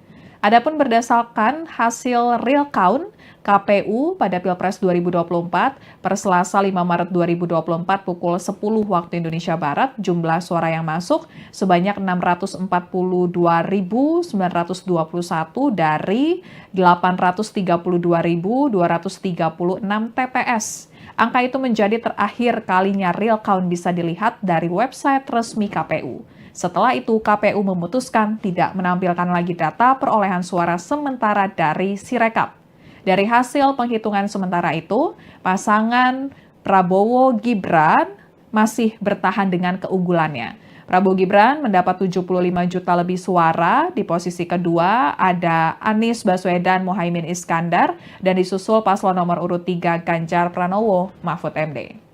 Adapun berdasarkan hasil real count KPU pada Pilpres 2024 per Selasa 5 Maret 2024 pukul 10 waktu Indonesia Barat, jumlah suara yang masuk sebanyak 642.921 dari 832.236 TPS. Angka itu menjadi terakhir kalinya real count bisa dilihat dari website resmi KPU. Setelah itu, KPU memutuskan tidak menampilkan lagi data perolehan suara sementara dari Sirekap. Dari hasil penghitungan sementara itu, pasangan Prabowo Gibran masih bertahan dengan keunggulannya. Prabowo Gibran mendapat 75 juta lebih suara. Di posisi kedua ada Anies Baswedan Muhaimin Iskandar dan disusul paslon nomor urut 3 Ganjar Pranowo Mahfud MD.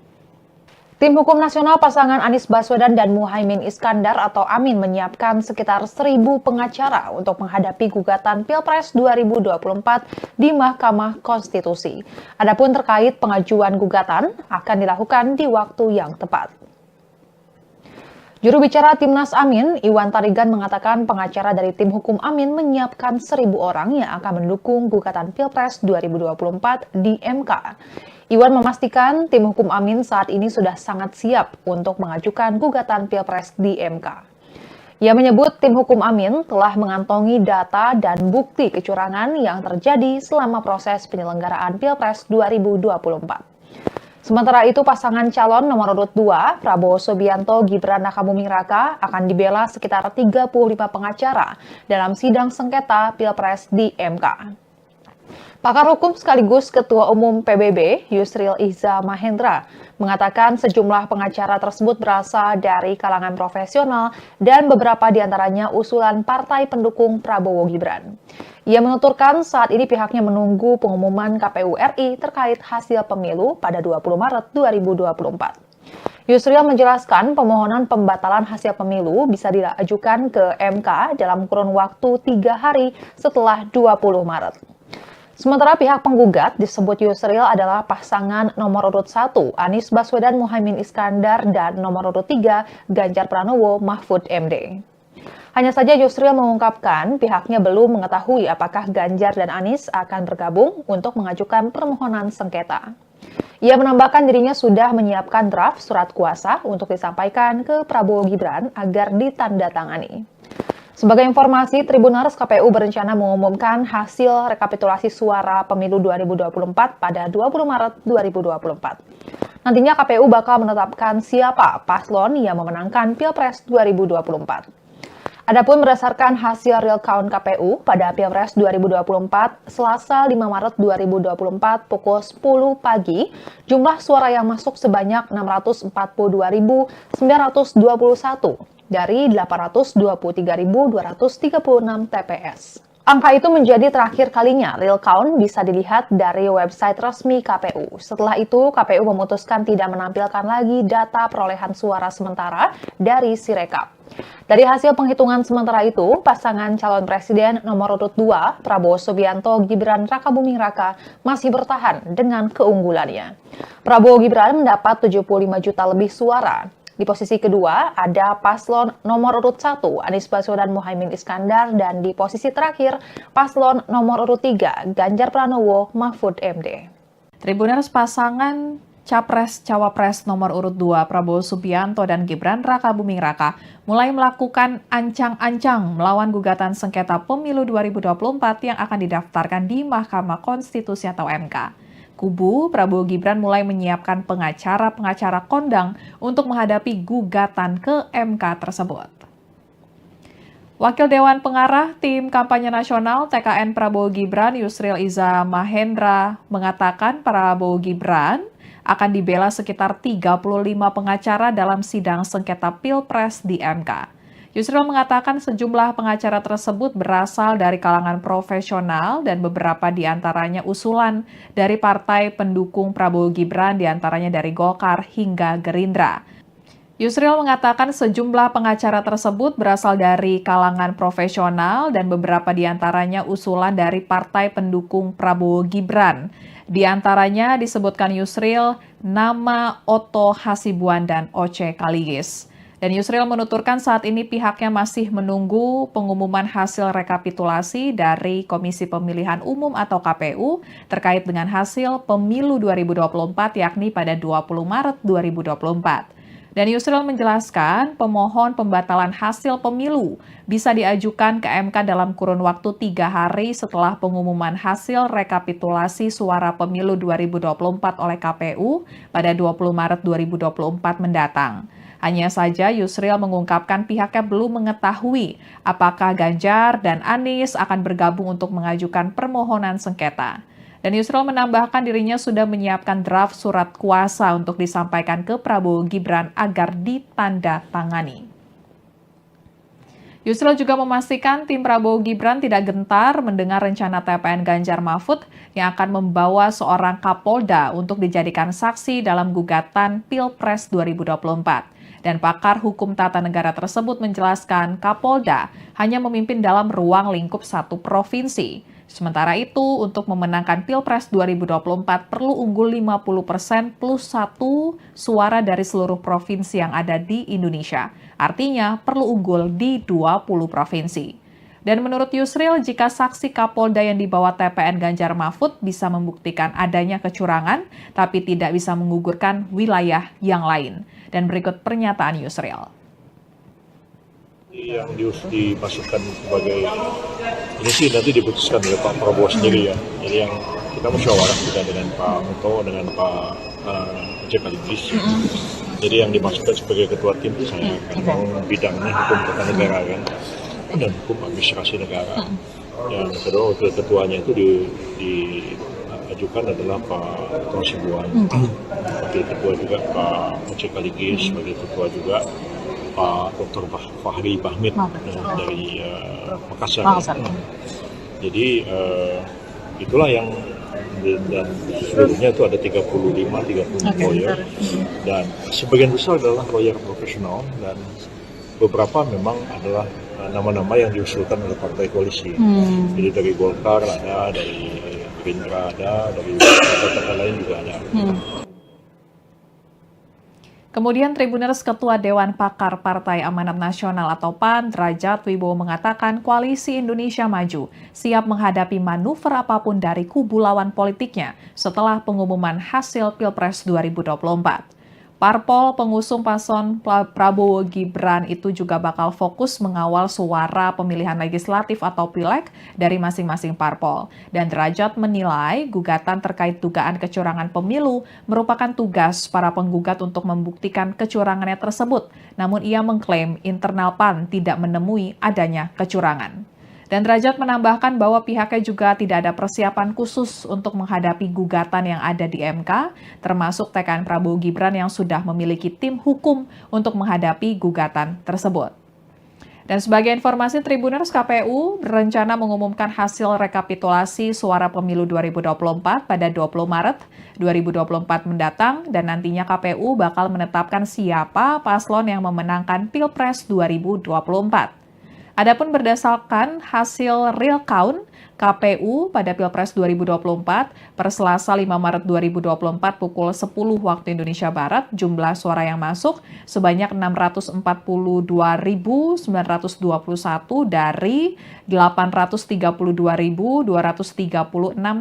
Tim Hukum Nasional pasangan Anies Baswedan dan Muhaimin Iskandar atau Amin menyiapkan sekitar 1.000 pengacara untuk menghadapi gugatan Pilpres 2024 di Mahkamah Konstitusi. Adapun terkait pengajuan gugatan akan dilakukan di waktu yang tepat. Juru bicara Timnas Amin, Iwan Tarigan mengatakan pengacara dari tim hukum Amin menyiapkan 1.000 orang yang akan mendukung gugatan Pilpres 2024 di MK. Iwan memastikan tim hukum Amin saat ini sudah sangat siap untuk mengajukan gugatan Pilpres di MK. Ia menyebut tim hukum Amin telah mengantongi data dan bukti kecurangan yang terjadi selama proses penyelenggaraan Pilpres 2024. Sementara itu, pasangan calon nomor urut 2, Prabowo Subianto Gibran Rakabuming Raka, akan dibela sekitar 35 pengacara dalam sidang sengketa Pilpres di MK. Pakar hukum sekaligus Ketua Umum PBB, Yusril Iza Mahendra, mengatakan sejumlah pengacara tersebut berasal dari kalangan profesional dan beberapa diantaranya usulan partai pendukung Prabowo Gibran. Ia menuturkan saat ini pihaknya menunggu pengumuman KPU RI terkait hasil pemilu pada 20 Maret 2024. Yusril menjelaskan pemohonan pembatalan hasil pemilu bisa diajukan ke MK dalam kurun waktu 3 hari setelah 20 Maret. Sementara pihak penggugat disebut Yusril adalah pasangan nomor urut 1 Anies Baswedan Muhaimin Iskandar dan nomor urut 3 Ganjar Pranowo Mahfud MD. Hanya saja Yusril mengungkapkan pihaknya belum mengetahui apakah Ganjar dan Anies akan bergabung untuk mengajukan permohonan sengketa. Ia menambahkan dirinya sudah menyiapkan draft surat kuasa untuk disampaikan ke Prabowo Gibran agar ditandatangani. Sebagai informasi, Tribuners, KPU berencana mengumumkan hasil rekapitulasi suara pemilu 2024 pada 20 Maret 2024. Nantinya KPU bakal menetapkan siapa paslon yang memenangkan Pilpres 2024. Adapun berdasarkan hasil real count KPU pada Pilpres 2024, Selasa 5 Maret 2024 pukul 10 pagi, jumlah suara yang masuk sebanyak 642.921 dari 823.236 TPS. Angka itu menjadi terakhir kalinya real count bisa dilihat dari website resmi KPU. Setelah itu, KPU memutuskan tidak menampilkan lagi data perolehan suara sementara dari Sirekap. Dari hasil penghitungan sementara itu, pasangan calon presiden nomor urut 2, Prabowo Subianto Gibran Rakabuming Raka, masih bertahan dengan keunggulannya. Prabowo Gibran mendapat 75 juta lebih suara. Di posisi kedua ada paslon nomor urut 1 Anies Baswedan Muhaimin Iskandar dan di posisi terakhir paslon nomor urut 3 Ganjar Pranowo Mahfud MD. Tribuners, pasangan Capres-Cawapres nomor urut 2 Prabowo Subianto dan Gibran Rakabuming Raka mulai melakukan ancang-ancang melawan gugatan sengketa pemilu 2024 yang akan didaftarkan di Mahkamah Konstitusi atau MK. Kubu Prabowo Gibran mulai menyiapkan pengacara-pengacara kondang untuk menghadapi gugatan ke MK tersebut. Wakil Dewan Pengarah Tim Kampanye Nasional TKN Prabowo Gibran Yusril Iza Mahendra mengatakan Prabowo Gibran akan dibela sekitar 35 pengacara dalam sidang sengketa Pilpres di MK. Yusril mengatakan sejumlah pengacara tersebut berasal dari kalangan profesional dan beberapa di antaranya usulan dari partai pendukung Prabowo Gibran, di antaranya dari Golkar hingga Gerindra. Yusril mengatakan sejumlah pengacara tersebut berasal dari kalangan profesional dan beberapa di antaranya usulan dari partai pendukung Prabowo Gibran. Di antaranya disebutkan Yusril nama Otto Hasibuan dan Oce Kaligis. Dan Yusril menuturkan saat ini pihaknya masih menunggu pengumuman hasil rekapitulasi dari Komisi Pemilihan Umum atau KPU terkait dengan hasil pemilu 2024 yakni pada 20 Maret 2024. Dan Yusril menjelaskan pemohon pembatalan hasil pemilu bisa diajukan ke MK dalam kurun waktu 3 hari setelah pengumuman hasil rekapitulasi suara pemilu 2024 oleh KPU pada 20 Maret 2024 mendatang. Hanya saja Yusril mengungkapkan pihaknya belum mengetahui apakah Ganjar dan Anies akan bergabung untuk mengajukan permohonan sengketa. Dan Yusril menambahkan dirinya sudah menyiapkan draft surat kuasa untuk disampaikan ke Prabowo Gibran agar ditandatangani. Yusril juga memastikan tim Prabowo Gibran tidak gentar mendengar rencana TPN Ganjar Mahfud yang akan membawa seorang Kapolda untuk dijadikan saksi dalam gugatan Pilpres 2024. Dan pakar hukum tata negara tersebut menjelaskan Kapolda hanya memimpin dalam ruang lingkup satu provinsi. Sementara itu, untuk memenangkan Pilpres 2024 perlu unggul 50% plus 1 suara dari seluruh provinsi yang ada di Indonesia. Artinya perlu unggul di 20 provinsi. Dan menurut Yusril, jika saksi Kapolda yang dibawa TPN Ganjar Mahfud bisa membuktikan adanya kecurangan, tapi tidak bisa menggugurkan wilayah yang lain. Dan berikut pernyataan Yusril. Yang dimasukkan sebagai ini sih nanti diputuskan oleh Pak Prabowo sendiri ya. Jadi yang kita musyawarah juga dengan Pak Muto, dengan Pak Oce Kaligis. Jadi yang dimasukkan sebagai ketua tim itu saya kan bidangnya hukum tata negara kan dan hukum administrasi negara. Yang kedua wakil ketuanya itu diajukan adalah Pak Otto Hasibuan. Wakil ketua juga Pak Oce Kaligis, sebagai ketua juga Pak Dr. Fahri Bahmid dari Makassar. Jadi itulah yang dan seluruhnya itu ada 35 lawyer dan sebagian besar adalah lawyer profesional dan beberapa memang adalah nama-nama yang diusulkan oleh partai koalisi. Jadi dari Golkar ada, dari Gerindra ada, dari partai lain juga ada. Kemudian Tribuners Ketua Dewan Pakar Partai Amanat Nasional atau PAN, Derajat Wibowo mengatakan Koalisi Indonesia Maju siap menghadapi manuver apapun dari kubu lawan politiknya setelah pengumuman hasil Pilpres 2024. Parpol pengusung paslon Prabowo Gibran itu juga bakal fokus mengawal suara pemilihan legislatif atau pileg dari masing-masing parpol. Dan Derajat menilai gugatan terkait dugaan kecurangan pemilu merupakan tugas para penggugat untuk membuktikan kecurangannya tersebut. Namun ia mengklaim internal PAN tidak menemui adanya kecurangan. Dan Derajat menambahkan bahwa pihaknya juga tidak ada persiapan khusus untuk menghadapi gugatan yang ada di MK, termasuk TKN Prabowo Gibran yang sudah memiliki tim hukum untuk menghadapi gugatan tersebut. Dan sebagai informasi, Tribuners, KPU berencana mengumumkan hasil rekapitulasi suara pemilu 2024 pada 20 Maret 2024 mendatang, dan nantinya KPU bakal menetapkan siapa paslon yang memenangkan Pilpres 2024. Adapun berdasarkan hasil real count KPU pada Pilpres 2024 per Selasa 5 Maret 2024 pukul 10 waktu Indonesia Barat, jumlah suara yang masuk sebanyak 642.921 dari 832.236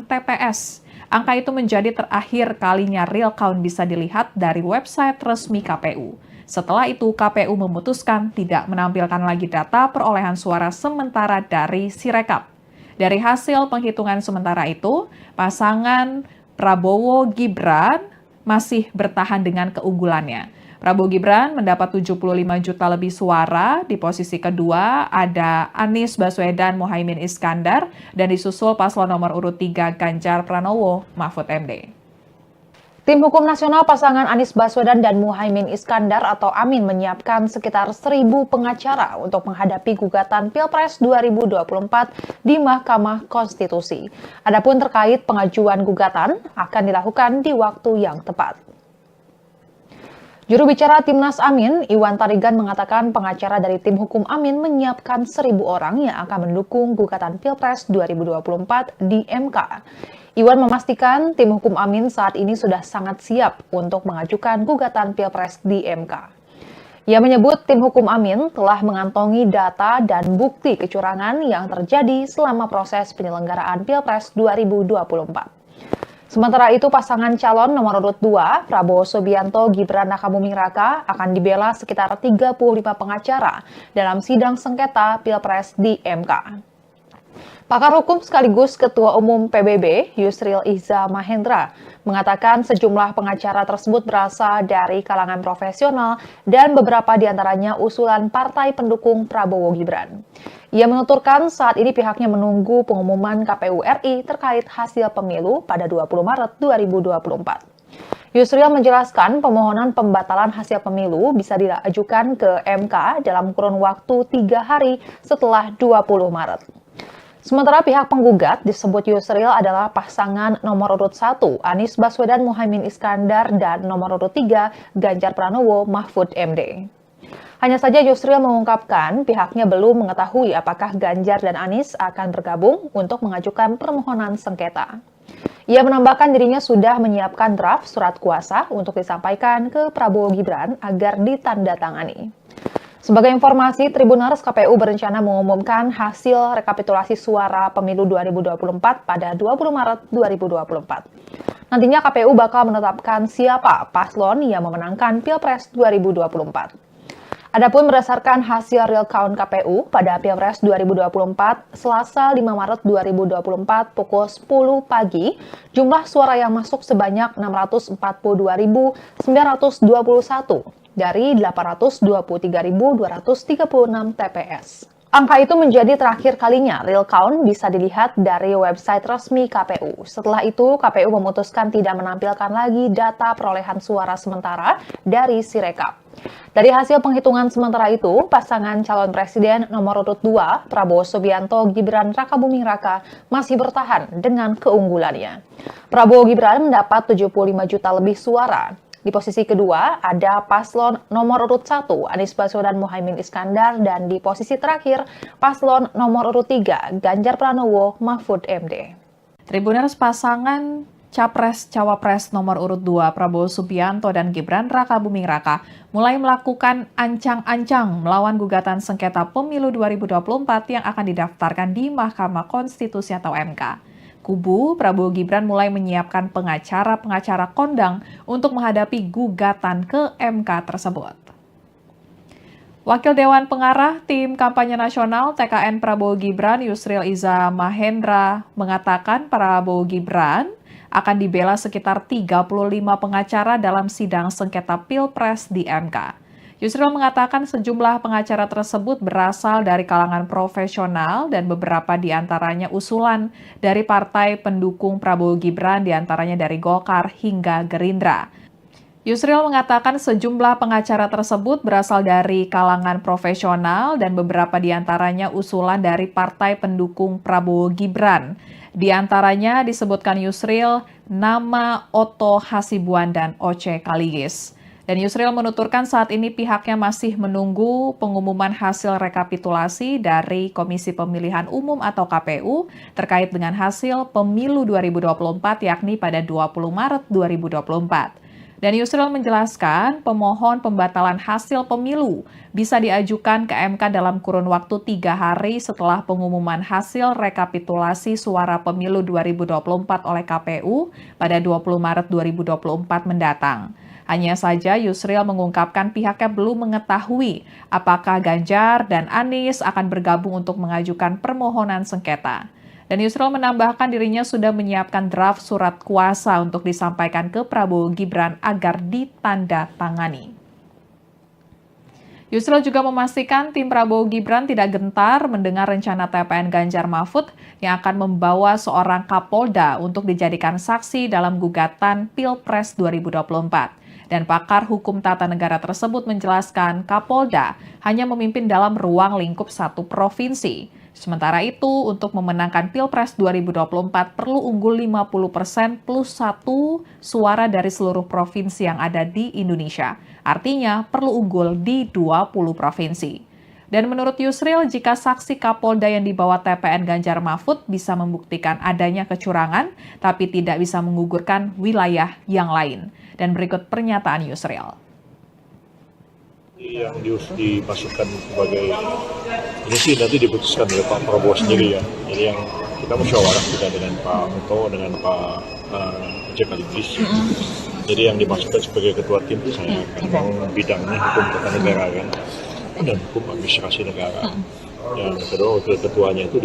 TPS. Angka itu menjadi terakhir kalinya real count bisa dilihat dari website resmi KPU. Setelah itu, KPU memutuskan tidak menampilkan lagi data perolehan suara sementara dari Sirekap. Dari hasil penghitungan sementara itu, pasangan Prabowo Gibran masih bertahan dengan keunggulannya. Prabowo Gibran mendapat 75 juta lebih suara. Di posisi kedua ada Anies Baswedan Muhaimin Iskandar dan disusul paslon nomor urut 3 Ganjar Pranowo Mahfud MD. Tim Hukum Nasional pasangan Anies Baswedan dan Muhaimin Iskandar atau Amin menyiapkan sekitar 1.000 pengacara untuk menghadapi gugatan Pilpres 2024 di Mahkamah Konstitusi. Adapun terkait pengajuan gugatan akan dilakukan di waktu yang tepat. Juru bicara Timnas Amin, Iwan Tarigan mengatakan pengacara dari tim hukum Amin menyiapkan 1.000 orang yang akan mendukung gugatan Pilpres 2024 di MK. Iwan memastikan tim hukum Amin saat ini sudah sangat siap untuk mengajukan gugatan Pilpres di MK. Ia menyebut tim hukum Amin telah mengantongi data dan bukti kecurangan yang terjadi selama proses penyelenggaraan Pilpres 2024. Sementara itu, pasangan calon nomor urut 2, Prabowo Subianto Gibran Rakabuming Raka, akan dibela sekitar 35 pengacara dalam sidang sengketa Pilpres di MK. Pakar hukum sekaligus Ketua Umum PBB, Yusril Iza Mahendra, mengatakan sejumlah pengacara tersebut berasal dari kalangan profesional dan beberapa diantaranya usulan partai pendukung Prabowo Gibran. Ia menuturkan saat ini pihaknya menunggu pengumuman KPU RI terkait hasil pemilu pada 20 Maret 2024. Yusril menjelaskan pemohonan pembatalan hasil pemilu bisa diajukan ke MK dalam kurun waktu 3 hari setelah 20 Maret. Sementara pihak penggugat disebut Yusril adalah pasangan nomor urut 1 Anies Baswedan Muhaimin Iskandar dan nomor urut 3 Ganjar Pranowo Mahfud MD. Hanya saja Yusril mengungkapkan pihaknya belum mengetahui apakah Ganjar dan Anies akan bergabung untuk mengajukan permohonan sengketa. Ia menambahkan dirinya sudah menyiapkan draft surat kuasa untuk disampaikan ke Prabowo Gibran agar ditandatangani. Sebagai informasi, Tribuners KPU berencana mengumumkan hasil rekapitulasi suara pemilu 2024 pada 20 Maret 2024. Nantinya KPU bakal menetapkan siapa paslon yang memenangkan Pilpres 2024. Adapun berdasarkan hasil real count KPU pada Pilpres 2024, Selasa 5 Maret 2024 pukul 10 pagi, jumlah suara yang masuk sebanyak 642.921 dari 823.236 TPS. Angka itu menjadi terakhir kalinya real count bisa dilihat dari website resmi KPU. Setelah itu, KPU memutuskan tidak menampilkan lagi data perolehan suara sementara dari Sirekap. Dari hasil penghitungan sementara itu, pasangan calon presiden nomor urut 2, Prabowo Subianto Gibran Rakabuming Raka, masih bertahan dengan keunggulannya. Prabowo Gibran mendapat 75 juta lebih suara. Di posisi kedua ada paslon nomor urut 1 Anies Baswedan Muhaimin Iskandar dan di posisi terakhir paslon nomor urut 3 Ganjar Pranowo Mahfud MD. Tribuners pasangan Capres-Cawapres nomor urut 2 Prabowo Subianto dan Gibran Rakabuming Raka mulai melakukan ancang-ancang melawan gugatan sengketa pemilu 2024 yang akan didaftarkan di Mahkamah Konstitusi atau MK. Kubu Prabowo Gibran mulai menyiapkan pengacara-pengacara kondang untuk menghadapi gugatan ke MK tersebut. Wakil Dewan Pengarah Tim Kampanye Nasional TKN Prabowo Gibran Yusril Iza Mahendra mengatakan Prabowo Gibran akan dibela sekitar 35 pengacara dalam sidang sengketa Pilpres di MK. Yusril mengatakan sejumlah pengacara tersebut berasal dari kalangan profesional dan beberapa diantaranya usulan dari partai pendukung Prabowo Gibran diantaranya dari Golkar hingga Gerindra. Yusril mengatakan sejumlah pengacara tersebut berasal dari kalangan profesional dan beberapa diantaranya usulan dari partai pendukung Prabowo Gibran. Di antaranya disebutkan Yusril nama Otto Hasibuan dan Oce Kaligis. Dan Yusril menuturkan saat ini pihaknya masih menunggu pengumuman hasil rekapitulasi dari Komisi Pemilihan Umum atau KPU terkait dengan hasil pemilu 2024 yakni pada 20 Maret 2024. Dan Yusril menjelaskan pemohon pembatalan hasil pemilu bisa diajukan ke MK dalam kurun waktu 3 hari setelah pengumuman hasil rekapitulasi suara pemilu 2024 oleh KPU pada 20 Maret 2024 mendatang. Hanya saja Yusril mengungkapkan pihaknya belum mengetahui apakah Ganjar dan Anies akan bergabung untuk mengajukan permohonan sengketa. Dan Yusril menambahkan dirinya sudah menyiapkan draft surat kuasa untuk disampaikan ke Prabowo Gibran agar ditandatangani. Yusril juga memastikan tim Prabowo Gibran tidak gentar mendengar rencana TPN Ganjar Mahfud yang akan membawa seorang Kapolda untuk dijadikan saksi dalam gugatan Pilpres 2024. Dan pakar hukum tata negara tersebut menjelaskan Kapolda hanya memimpin dalam ruang lingkup satu provinsi. Sementara itu, untuk memenangkan Pilpres 2024 perlu unggul 50% plus 1 suara dari seluruh provinsi yang ada di Indonesia. Artinya perlu unggul di 20 provinsi. Dan menurut Yusril, jika saksi Kapolda yang dibawa TPN Ganjar Mahfud bisa membuktikan adanya kecurangan, tapi tidak bisa menggugurkan wilayah yang lain. Dan berikut pernyataan Yusril. Yang dimasukkan sebagai ini sih nanti diputuskan oleh Pak Prabowo sendiri ya. Jadi yang kita musyawarah kita dengan Pak Muto, dengan Pak Sekaligus. Jadi yang dimasukkan sebagai ketua tim itu saya kan, bidangnya hukum tata negara kan, dan hukum administrasi negara. Yang kedua wakil ketuanya itu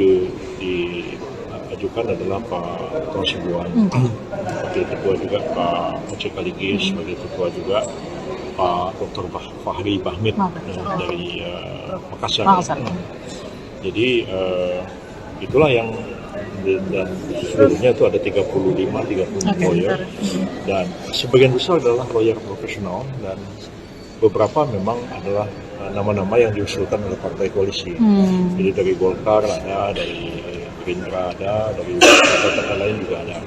diajukan adalah Pak Hasibuan, wakil ketua juga Pak Sekaligus, wakil ketua juga Pak Dr. Fahri Bahmid dari Makassar. Jadi itulah yang dan seluruhnya itu ada 30 lawyer dan sebagian besar adalah lawyer profesional dan beberapa memang adalah nama-nama yang diusulkan oleh partai koalisi. Jadi dari Golkar ada, dari Gerindra ada, dari partai-partai lain juga ada.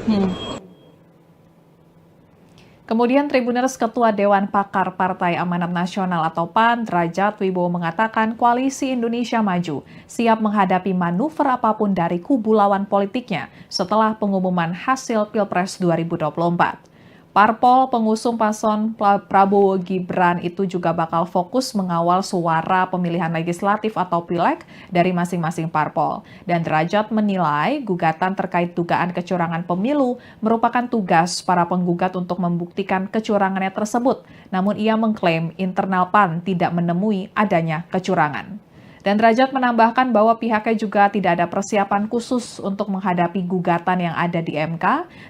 Kemudian Tribuners Ketua Dewan Pakar Partai Amanat Nasional atau PAN, Derajat Wibowo mengatakan Koalisi Indonesia Maju siap menghadapi manuver apapun dari kubu lawan politiknya setelah pengumuman hasil Pilpres 2024. Parpol pengusung paslon Prabowo Gibran itu juga bakal fokus mengawal suara pemilihan legislatif atau pileg dari masing-masing parpol. Dan Derajat menilai gugatan terkait dugaan kecurangan pemilu merupakan tugas para penggugat untuk membuktikan kecurangannya tersebut. Namun ia mengklaim internal PAN tidak menemui adanya kecurangan. Dan Derajat menambahkan bahwa pihaknya juga tidak ada persiapan khusus untuk menghadapi gugatan yang ada di MK,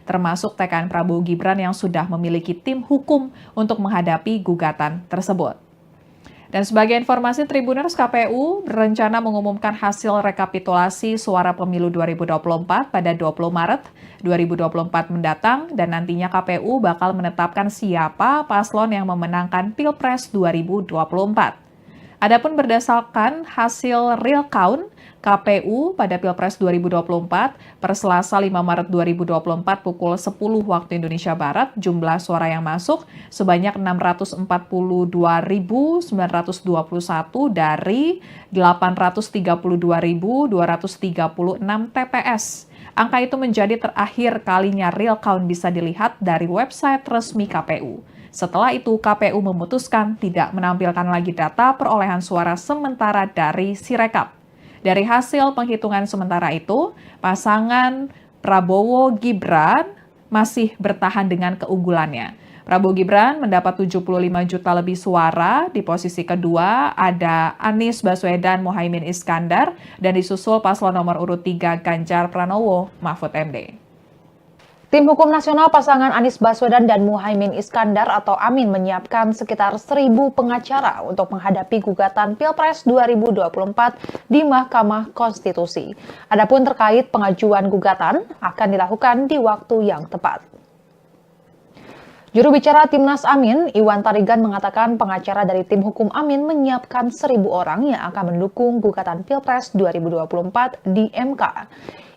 termasuk TKN Prabowo Gibran yang sudah memiliki tim hukum untuk menghadapi gugatan tersebut. Dan sebagai informasi, Tribuners, KPU berencana mengumumkan hasil rekapitulasi suara pemilu 2024 pada 20 Maret 2024 mendatang, dan nantinya KPU bakal menetapkan siapa paslon yang memenangkan Pilpres 2024. Adapun berdasarkan hasil real count KPU pada Pilpres 2024 per Selasa 5 Maret 2024 pukul 10 waktu Indonesia Barat, jumlah suara yang masuk sebanyak 642.921 dari 832.236 TPS. Angka itu menjadi terakhir kalinya real count bisa dilihat dari website resmi KPU. Setelah itu, KPU memutuskan tidak menampilkan lagi data perolehan suara sementara dari Sirekap. Dari hasil penghitungan sementara itu, pasangan Prabowo Gibran masih bertahan dengan keunggulannya. Prabowo Gibran mendapat 75 juta lebih suara, di posisi kedua ada Anies Baswedan Muhaimin Iskandar, dan disusul paslon nomor urut 3 Ganjar Pranowo Mahfud MD. Tim Hukum Nasional pasangan Anies Baswedan dan Muhaimin Iskandar atau Amin menyiapkan sekitar 1.000 pengacara untuk menghadapi gugatan Pilpres 2024 di Mahkamah Konstitusi. Adapun terkait pengajuan gugatan akan dilakukan di waktu yang tepat. Juru bicara Timnas Amin, Iwan Tarigan mengatakan pengacara dari tim hukum Amin menyiapkan 1.000 orang yang akan mendukung gugatan Pilpres 2024 di MK.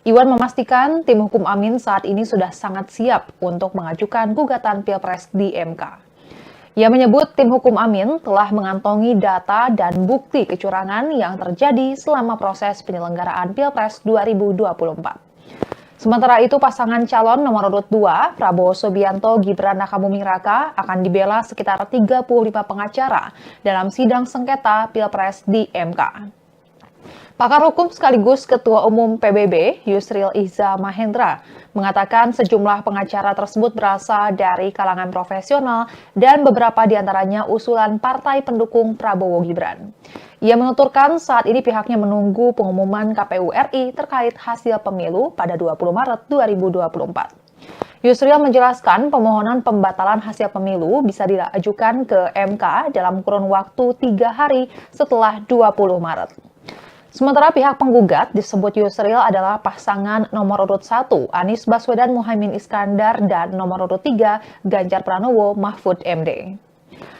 Iwan memastikan tim hukum Amin saat ini sudah sangat siap untuk mengajukan gugatan Pilpres di MK. Ia menyebut tim hukum Amin telah mengantongi data dan bukti kecurangan yang terjadi selama proses penyelenggaraan Pilpres 2024. Sementara itu, pasangan calon nomor urut 2, Prabowo Subianto Gibran Rakabuming Raka, akan dibela sekitar 35 pengacara dalam sidang sengketa Pilpres di MK. Pakar hukum sekaligus Ketua Umum PBB, Yusril Iza Mahendra, mengatakan sejumlah pengacara tersebut berasal dari kalangan profesional dan beberapa diantaranya usulan partai pendukung Prabowo Gibran. Ia menuturkan saat ini pihaknya menunggu pengumuman KPU RI terkait hasil pemilu pada 20 Maret 2024. Yusril menjelaskan permohonan pembatalan hasil pemilu bisa diajukan ke MK dalam kurun waktu 3 hari setelah 20 Maret. Sementara pihak penggugat disebut Yusril adalah pasangan nomor urut 1 Anies Baswedan Muhaimin Iskandar dan nomor urut 3 Ganjar Pranowo Mahfud MD.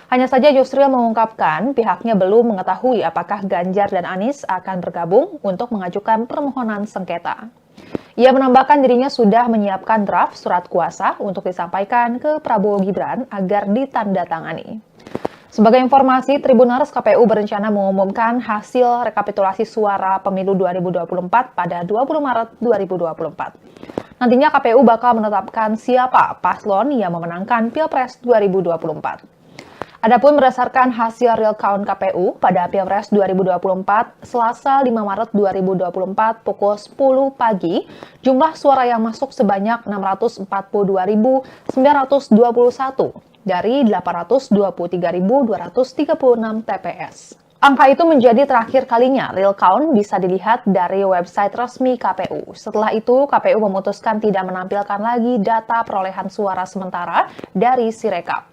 Hanya saja Yusril mengungkapkan pihaknya belum mengetahui apakah Ganjar dan Anies akan bergabung untuk mengajukan permohonan sengketa. Ia menambahkan dirinya sudah menyiapkan draft surat kuasa untuk disampaikan ke Prabowo Gibran agar ditandatangani. Sebagai informasi, Tribuners KPU berencana mengumumkan hasil rekapitulasi suara pemilu 2024 pada 20 Maret 2024. Nantinya KPU bakal menetapkan siapa paslon yang memenangkan Pilpres 2024. Adapun berdasarkan hasil real count KPU pada Pilpres 2024, Selasa 5 Maret 2024 pukul 10 pagi, jumlah suara yang masuk sebanyak 642.921 dari 823.236 TPS. Angka itu menjadi terakhir kalinya real count bisa dilihat dari website resmi KPU. Setelah itu, KPU memutuskan tidak menampilkan lagi data perolehan suara sementara dari Sirekap.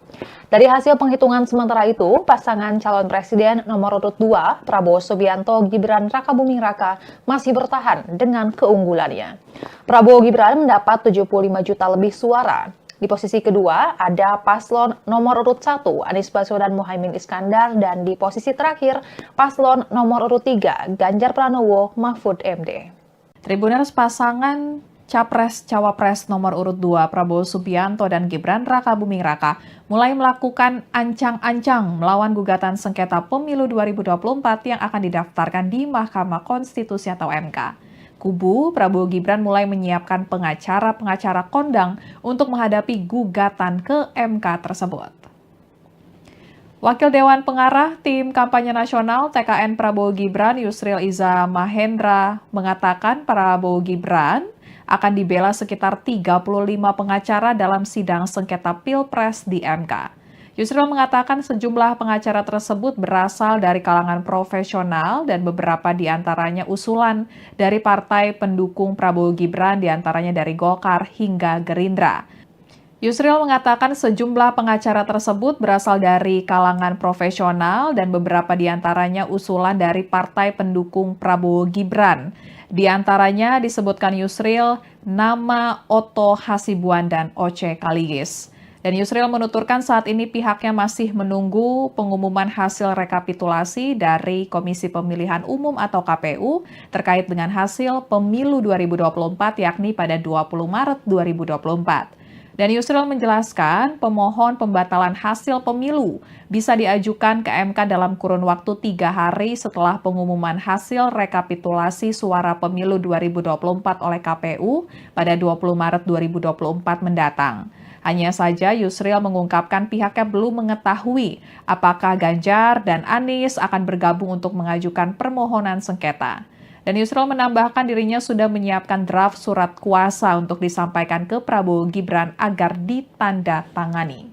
Dari hasil penghitungan sementara itu, pasangan calon presiden nomor urut 2, Prabowo Subianto Gibran Rakabuming Raka, masih bertahan dengan keunggulannya. Prabowo Gibran mendapat 75 juta lebih suara. Di posisi kedua ada paslon nomor urut 1 Anies Baswedan Muhaimin Iskandar dan di posisi terakhir paslon nomor urut 3 Ganjar Pranowo Mahfud MD. Tribuners pasangan Capres-Cawapres nomor urut 2 Prabowo Subianto dan Gibran Rakabuming Raka mulai melakukan ancang-ancang melawan gugatan sengketa pemilu 2024 yang akan didaftarkan di Mahkamah Konstitusi atau MK. Kubu Prabowo Gibran mulai menyiapkan pengacara-pengacara kondang untuk menghadapi gugatan ke MK tersebut. Wakil Dewan Pengarah Tim Kampanye Nasional TKN Prabowo Gibran Yusril Iza Mahendra mengatakan Prabowo Gibran akan dibela sekitar 35 pengacara dalam sidang sengketa Pilpres di MK. Yusril mengatakan sejumlah pengacara tersebut berasal dari kalangan profesional dan beberapa diantaranya usulan dari partai pendukung Prabowo Gibran diantaranya dari Golkar hingga Gerindra. Yusril mengatakan sejumlah pengacara tersebut berasal dari kalangan profesional dan beberapa diantaranya usulan dari partai pendukung Prabowo Gibran. Di antaranya disebutkan Yusril nama Otto Hasibuan dan Oce Kaligis. Dan Yusril menuturkan saat ini pihaknya masih menunggu pengumuman hasil rekapitulasi dari Komisi Pemilihan Umum atau KPU terkait dengan hasil pemilu 2024 yakni pada 20 Maret 2024. Dan Yusril menjelaskan pemohon pembatalan hasil pemilu bisa diajukan ke MK dalam kurun waktu 3 hari setelah pengumuman hasil rekapitulasi suara pemilu 2024 oleh KPU pada 20 Maret 2024 mendatang. Hanya saja Yusril mengungkapkan pihaknya belum mengetahui apakah Ganjar dan Anies akan bergabung untuk mengajukan permohonan sengketa. Dan Yusril menambahkan dirinya sudah menyiapkan draft surat kuasa untuk disampaikan ke Prabowo Gibran agar ditandatangani.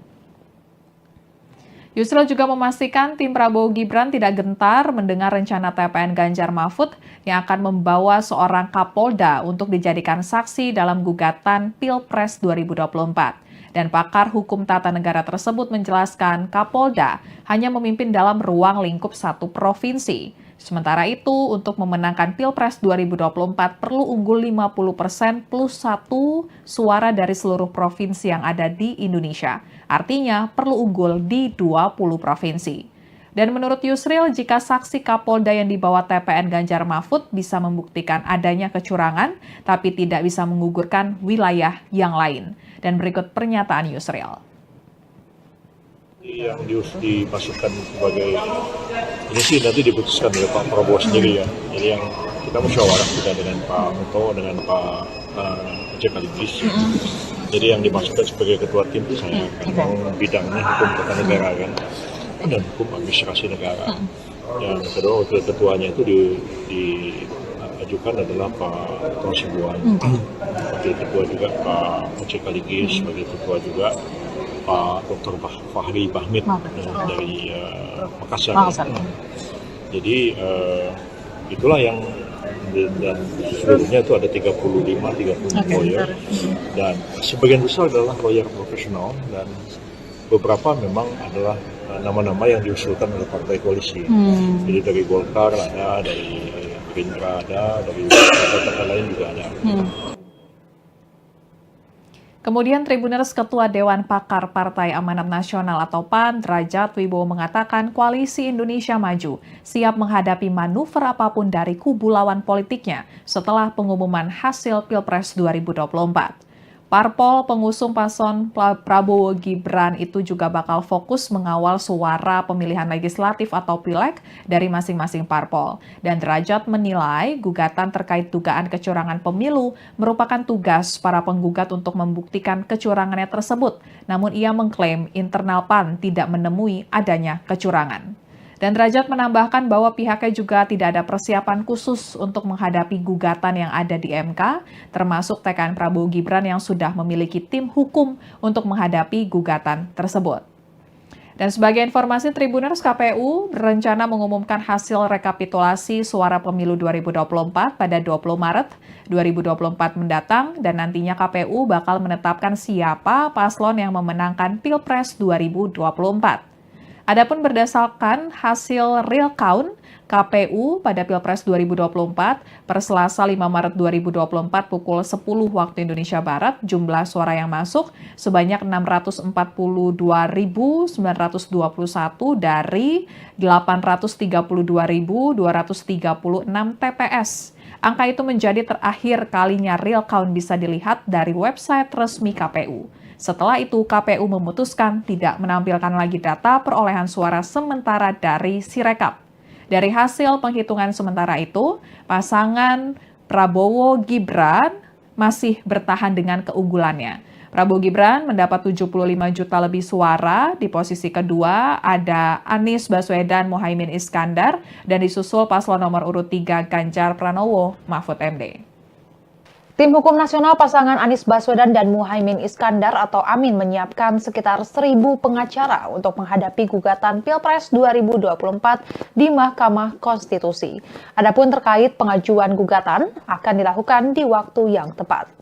Yusril juga memastikan tim Prabowo Gibran tidak gentar mendengar rencana TPN Ganjar Mahfud yang akan membawa seorang Kapolda untuk dijadikan saksi dalam gugatan Pilpres 2024. Dan pakar hukum tata negara tersebut menjelaskan Kapolda hanya memimpin dalam ruang lingkup satu provinsi. Sementara itu, untuk memenangkan Pilpres 2024 perlu unggul 50% plus 1 suara dari seluruh provinsi yang ada di Indonesia. Artinya perlu unggul di 20 provinsi. Dan menurut Yusril, jika saksi Kapolda yang dibawa TPN Ganjar Mahfud bisa membuktikan adanya kecurangan, tapi tidak bisa menggugurkan wilayah yang lain. Dan berikut pernyataan Yusril. Yang dimasukkan sebagai ini sih nanti diputuskan oleh Pak Prabowo sendiri ya. Jadi yang kita musyawarah juga dengan Pak Muto, dengan Pak Oce Kaligis. Jadi yang dimasukkan sebagai ketua tim itu saya kan bidangnya hukum tata negara kan dan hukum administrasi negara. Yang kedua wakil ketuanya itu diajukan adalah Pak Otto Hasibuan. Wakil ketua juga Pak Oce Kaligis, wakil ketua juga Pak Dr. Fahri Bahmid dari Makassar. Jadi itulah yang dan seluruhnya itu ada 35 lawyer dan sebagian besar adalah lawyer profesional dan beberapa memang adalah nama-nama yang diusulkan oleh partai koalisi. Jadi dari Golkar ada, dari Gerindra ada, dari partai-partai lain juga ada. Kemudian Tribuners Ketua Dewan Pakar Partai Amanat Nasional atau PAN, Derajat Wibowo mengatakan Koalisi Indonesia Maju siap menghadapi manuver apapun dari kubu lawan politiknya setelah pengumuman hasil Pilpres 2024. Parpol pengusung paslon Prabowo Gibran itu juga bakal fokus mengawal suara pemilihan legislatif atau pileg dari masing-masing parpol. Dan Derajat menilai gugatan terkait dugaan kecurangan pemilu merupakan tugas para penggugat untuk membuktikan kecurangannya tersebut. Namun ia mengklaim internal PAN tidak menemui adanya kecurangan. Dan Derajat menambahkan bahwa pihaknya juga tidak ada persiapan khusus untuk menghadapi gugatan yang ada di MK, termasuk TKN Prabowo Gibran yang sudah memiliki tim hukum untuk menghadapi gugatan tersebut. Dan sebagai informasi, Tribuners, KPU berencana mengumumkan hasil rekapitulasi suara pemilu 2024 pada 20 Maret 2024 mendatang dan nantinya KPU bakal menetapkan siapa paslon yang memenangkan Pilpres 2024. Adapun berdasarkan hasil real count KPU pada Pilpres 2024 per Selasa 5 Maret 2024 pukul 10 waktu Indonesia Barat, jumlah suara yang masuk sebanyak 642.921 dari 832.236 TPS. Angka itu menjadi terakhir kalinya real count bisa dilihat dari website resmi KPU. Setelah itu, KPU memutuskan tidak menampilkan lagi data perolehan suara sementara dari Sirekap. Dari hasil penghitungan sementara itu, pasangan Prabowo Gibran masih bertahan dengan keunggulannya. Prabowo Gibran mendapat 75 juta lebih suara, di posisi kedua ada Anies Baswedan Muhaimin Iskandar, dan disusul paslon nomor urut 3 Ganjar Pranowo Mahfud MD. Tim Hukum Nasional pasangan Anies Baswedan dan Muhaimin Iskandar atau Amin menyiapkan sekitar 1.000 pengacara untuk menghadapi gugatan Pilpres 2024 di Mahkamah Konstitusi. Adapun terkait pengajuan gugatan akan dilakukan di waktu yang tepat.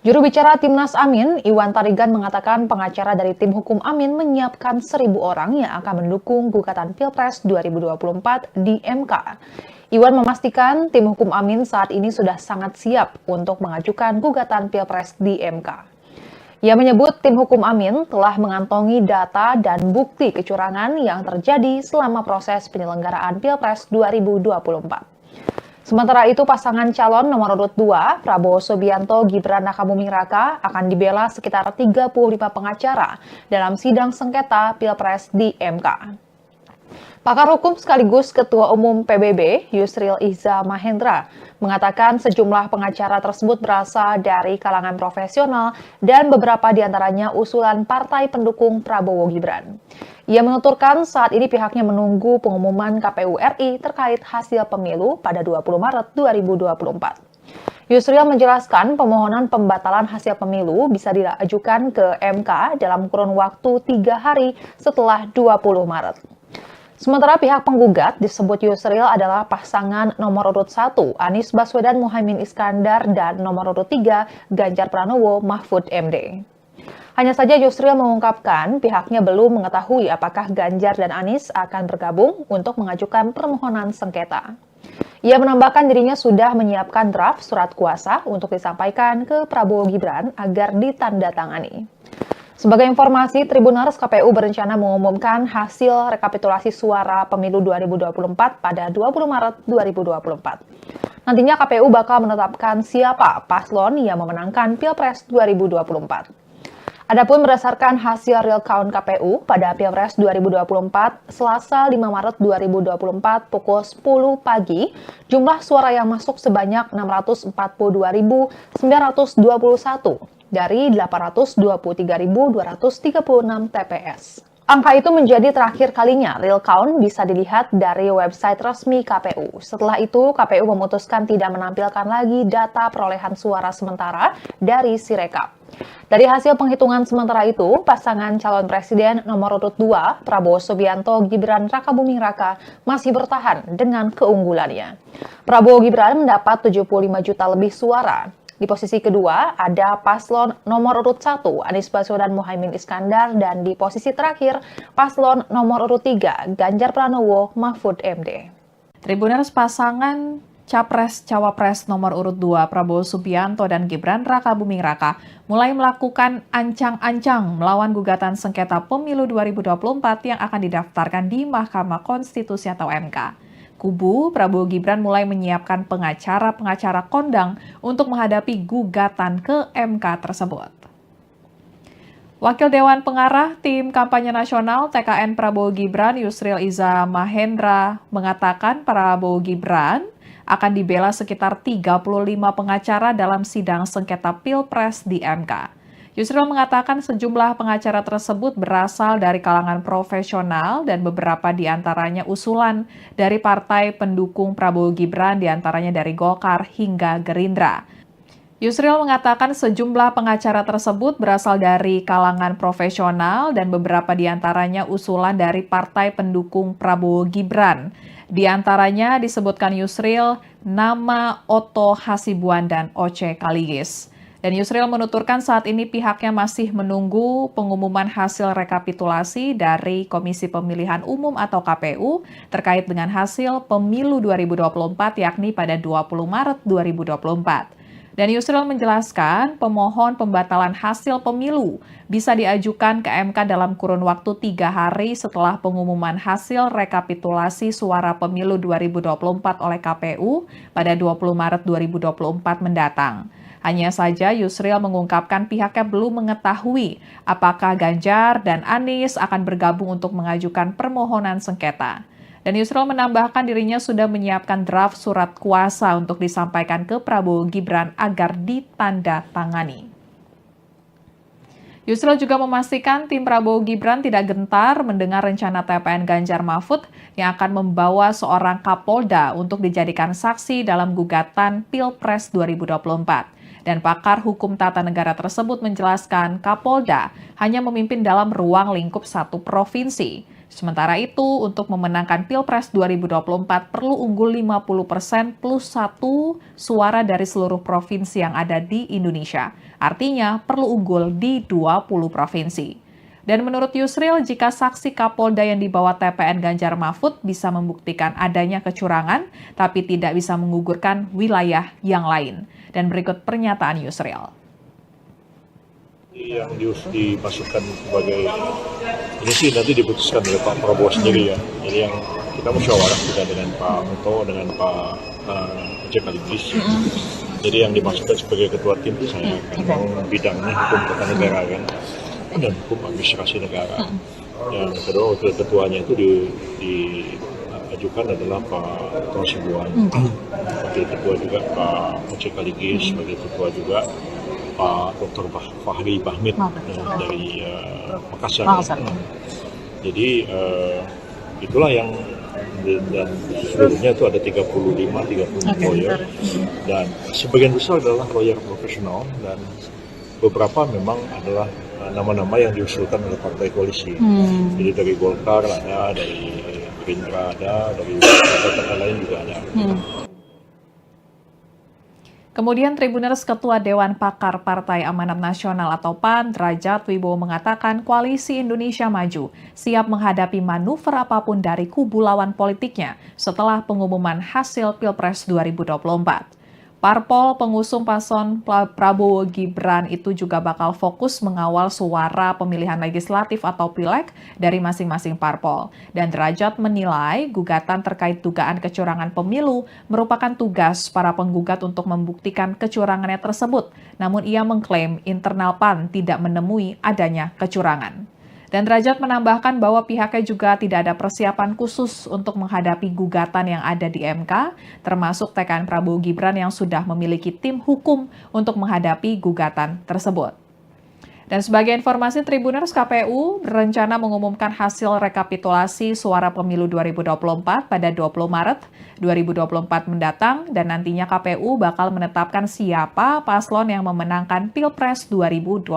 Juru bicara Timnas Amin, Iwan Tarigan mengatakan pengacara dari tim hukum Amin menyiapkan 1.000 orang yang akan mendukung gugatan Pilpres 2024 di MK. Iwan memastikan tim hukum Amin saat ini sudah sangat siap untuk mengajukan gugatan Pilpres di MK. Ia menyebut tim hukum Amin telah mengantongi data dan bukti kecurangan yang terjadi selama proses penyelenggaraan Pilpres 2024. Sementara itu, pasangan calon nomor urut 2, Prabowo Subianto Gibran Rakabuming Raka, akan dibela sekitar 35 pengacara dalam sidang sengketa Pilpres di MK. Pakar hukum sekaligus Ketua Umum PBB, Yusril Iza Mahendra, mengatakan sejumlah pengacara tersebut berasal dari kalangan profesional dan beberapa diantaranya usulan partai pendukung Prabowo Gibran. Ia menuturkan saat ini pihaknya menunggu pengumuman KPU RI terkait hasil pemilu pada 20 Maret 2024. Yusril menjelaskan pemohonan pembatalan hasil pemilu bisa diajukan ke MK dalam kurun waktu 3 hari setelah 20 Maret. Sementara pihak penggugat disebut Yusril adalah pasangan nomor urut 1 Anies Baswedan Muhaimin Iskandar dan nomor urut 3 Ganjar Pranowo Mahfud MD. Hanya saja Yusril mengungkapkan pihaknya belum mengetahui apakah Ganjar dan Anies akan bergabung untuk mengajukan permohonan sengketa. Ia menambahkan dirinya sudah menyiapkan draft surat kuasa untuk disampaikan ke Prabowo Gibran agar ditandatangani. Sebagai informasi, Tribuners, KPU berencana mengumumkan hasil rekapitulasi suara pemilu 2024 pada 20 Maret 2024. Nantinya KPU bakal menetapkan siapa paslon yang memenangkan Pilpres 2024. Adapun berdasarkan hasil real count KPU pada Pilpres 2024, Selasa 5 Maret 2024 pukul 10 pagi, jumlah suara yang masuk sebanyak 642.921 dari 823.236 TPS. Angka itu menjadi terakhir kalinya real count bisa dilihat dari website resmi KPU. Setelah itu, KPU memutuskan tidak menampilkan lagi data perolehan suara sementara dari Sirekap. Dari hasil penghitungan sementara itu, pasangan calon presiden nomor urut 2, Prabowo Subianto Gibran Rakabuming Raka, masih bertahan dengan keunggulannya. Prabowo Gibran mendapat 75 juta lebih suara. Di posisi kedua ada paslon nomor urut 1 Anies Baswedan Muhaimin Iskandar dan di posisi terakhir paslon nomor urut 3 Ganjar Pranowo Mahfud MD. Tribuners pasangan Capres-Cawapres nomor urut 2 Prabowo Subianto dan Gibran Rakabuming Raka mulai melakukan ancang-ancang melawan gugatan sengketa pemilu 2024 yang akan didaftarkan di Mahkamah Konstitusi atau MK. Kubu Prabowo Gibran mulai menyiapkan pengacara-pengacara kondang untuk menghadapi gugatan ke MK tersebut. Wakil Dewan Pengarah Tim Kampanye Nasional TKN Prabowo Gibran Yusril Iza Mahendra mengatakan Prabowo Gibran akan dibela sekitar 35 pengacara dalam sidang sengketa Pilpres di MK. Yusril mengatakan sejumlah pengacara tersebut berasal dari kalangan profesional dan beberapa di antaranya usulan dari partai pendukung Prabowo Gibran, di antaranya dari Golkar hingga Gerindra. Yusril mengatakan sejumlah pengacara tersebut berasal dari kalangan profesional dan beberapa di antaranya usulan dari partai pendukung Prabowo Gibran. Di antaranya disebutkan Yusril nama Otto Hasibuan dan Oce Kaligis. Dan Yusril menuturkan saat ini pihaknya masih menunggu pengumuman hasil rekapitulasi dari Komisi Pemilihan Umum atau KPU terkait dengan hasil pemilu 2024 yakni pada 20 Maret 2024. Dan Yusril menjelaskan pemohon pembatalan hasil pemilu bisa diajukan ke MK dalam kurun waktu 3 hari setelah pengumuman hasil rekapitulasi suara pemilu 2024 oleh KPU pada 20 Maret 2024 mendatang. Hanya saja Yusril mengungkapkan pihaknya belum mengetahui apakah Ganjar dan Anies akan bergabung untuk mengajukan permohonan sengketa. Dan Yusril menambahkan dirinya sudah menyiapkan draft surat kuasa untuk disampaikan ke Prabowo Gibran agar ditandatangani. Yusril juga memastikan tim Prabowo Gibran tidak gentar mendengar rencana TPN Ganjar Mahfud yang akan membawa seorang Kapolda untuk dijadikan saksi dalam gugatan Pilpres 2024. Dan pakar hukum tata negara tersebut menjelaskan Kapolda hanya memimpin dalam ruang lingkup satu provinsi. Sementara itu, untuk memenangkan Pilpres 2024 perlu unggul 50% plus 1 suara dari seluruh provinsi yang ada di Indonesia. Artinya perlu unggul di 20 provinsi. Dan menurut Yusril, jika saksi Kapolda yang dibawa TPN Ganjar Mahfud bisa membuktikan adanya kecurangan, tapi tidak bisa menggugurkan wilayah yang lain. Dan berikut pernyataan Yusril. Yang dimasukkan sebagai ini sih nanti diputuskan oleh Pak Prabowo sendiri ya. Jadi yang kita musyawarah juga dengan Pak Muto, dengan Pak Oce Kaligis. Jadi yang dimasukkan sebagai ketua tim itu saya kan bidangnya hukum tata negara kan dan hukum administrasi negara. Yang kedua wakil ketuanya itu diajukan adalah Pak Otto Hasibuan. Wakil ketua juga Pak Oce Kaligis, sebagai ketua juga Pak Dr. Fahri Bahmid dari Makassar. Jadi itulah yang dan seluruhnya itu ada 35 lawyer dan sebagian besar adalah lawyer profesional dan beberapa memang adalah nama-nama yang diusulkan oleh partai koalisi. Jadi dari Golkar ada, dari Gerindra ada, dari partai lain juga ada. Kemudian Tribuners Ketua Dewan Pakar Partai Amanat Nasional atau PAN, Drajat Wibowo mengatakan Koalisi Indonesia Maju siap menghadapi manuver apapun dari kubu lawan politiknya setelah pengumuman hasil Pilpres 2024. Parpol pengusung paslon Prabowo Gibran itu juga bakal fokus mengawal suara pemilihan legislatif atau pileg dari masing-masing parpol. Dan Derajat menilai gugatan terkait dugaan kecurangan pemilu merupakan tugas para penggugat untuk membuktikan kecurangannya tersebut. Namun ia mengklaim internal PAN tidak menemui adanya kecurangan. Dan Derajat menambahkan bahwa pihaknya juga tidak ada persiapan khusus untuk menghadapi gugatan yang ada di MK, termasuk TKN Prabowo Gibran yang sudah memiliki tim hukum untuk menghadapi gugatan tersebut. Dan sebagai informasi, Tribuners, KPU berencana mengumumkan hasil rekapitulasi suara pemilu 2024 pada 20 Maret 2024 mendatang dan nantinya KPU bakal menetapkan siapa paslon yang memenangkan Pilpres 2024.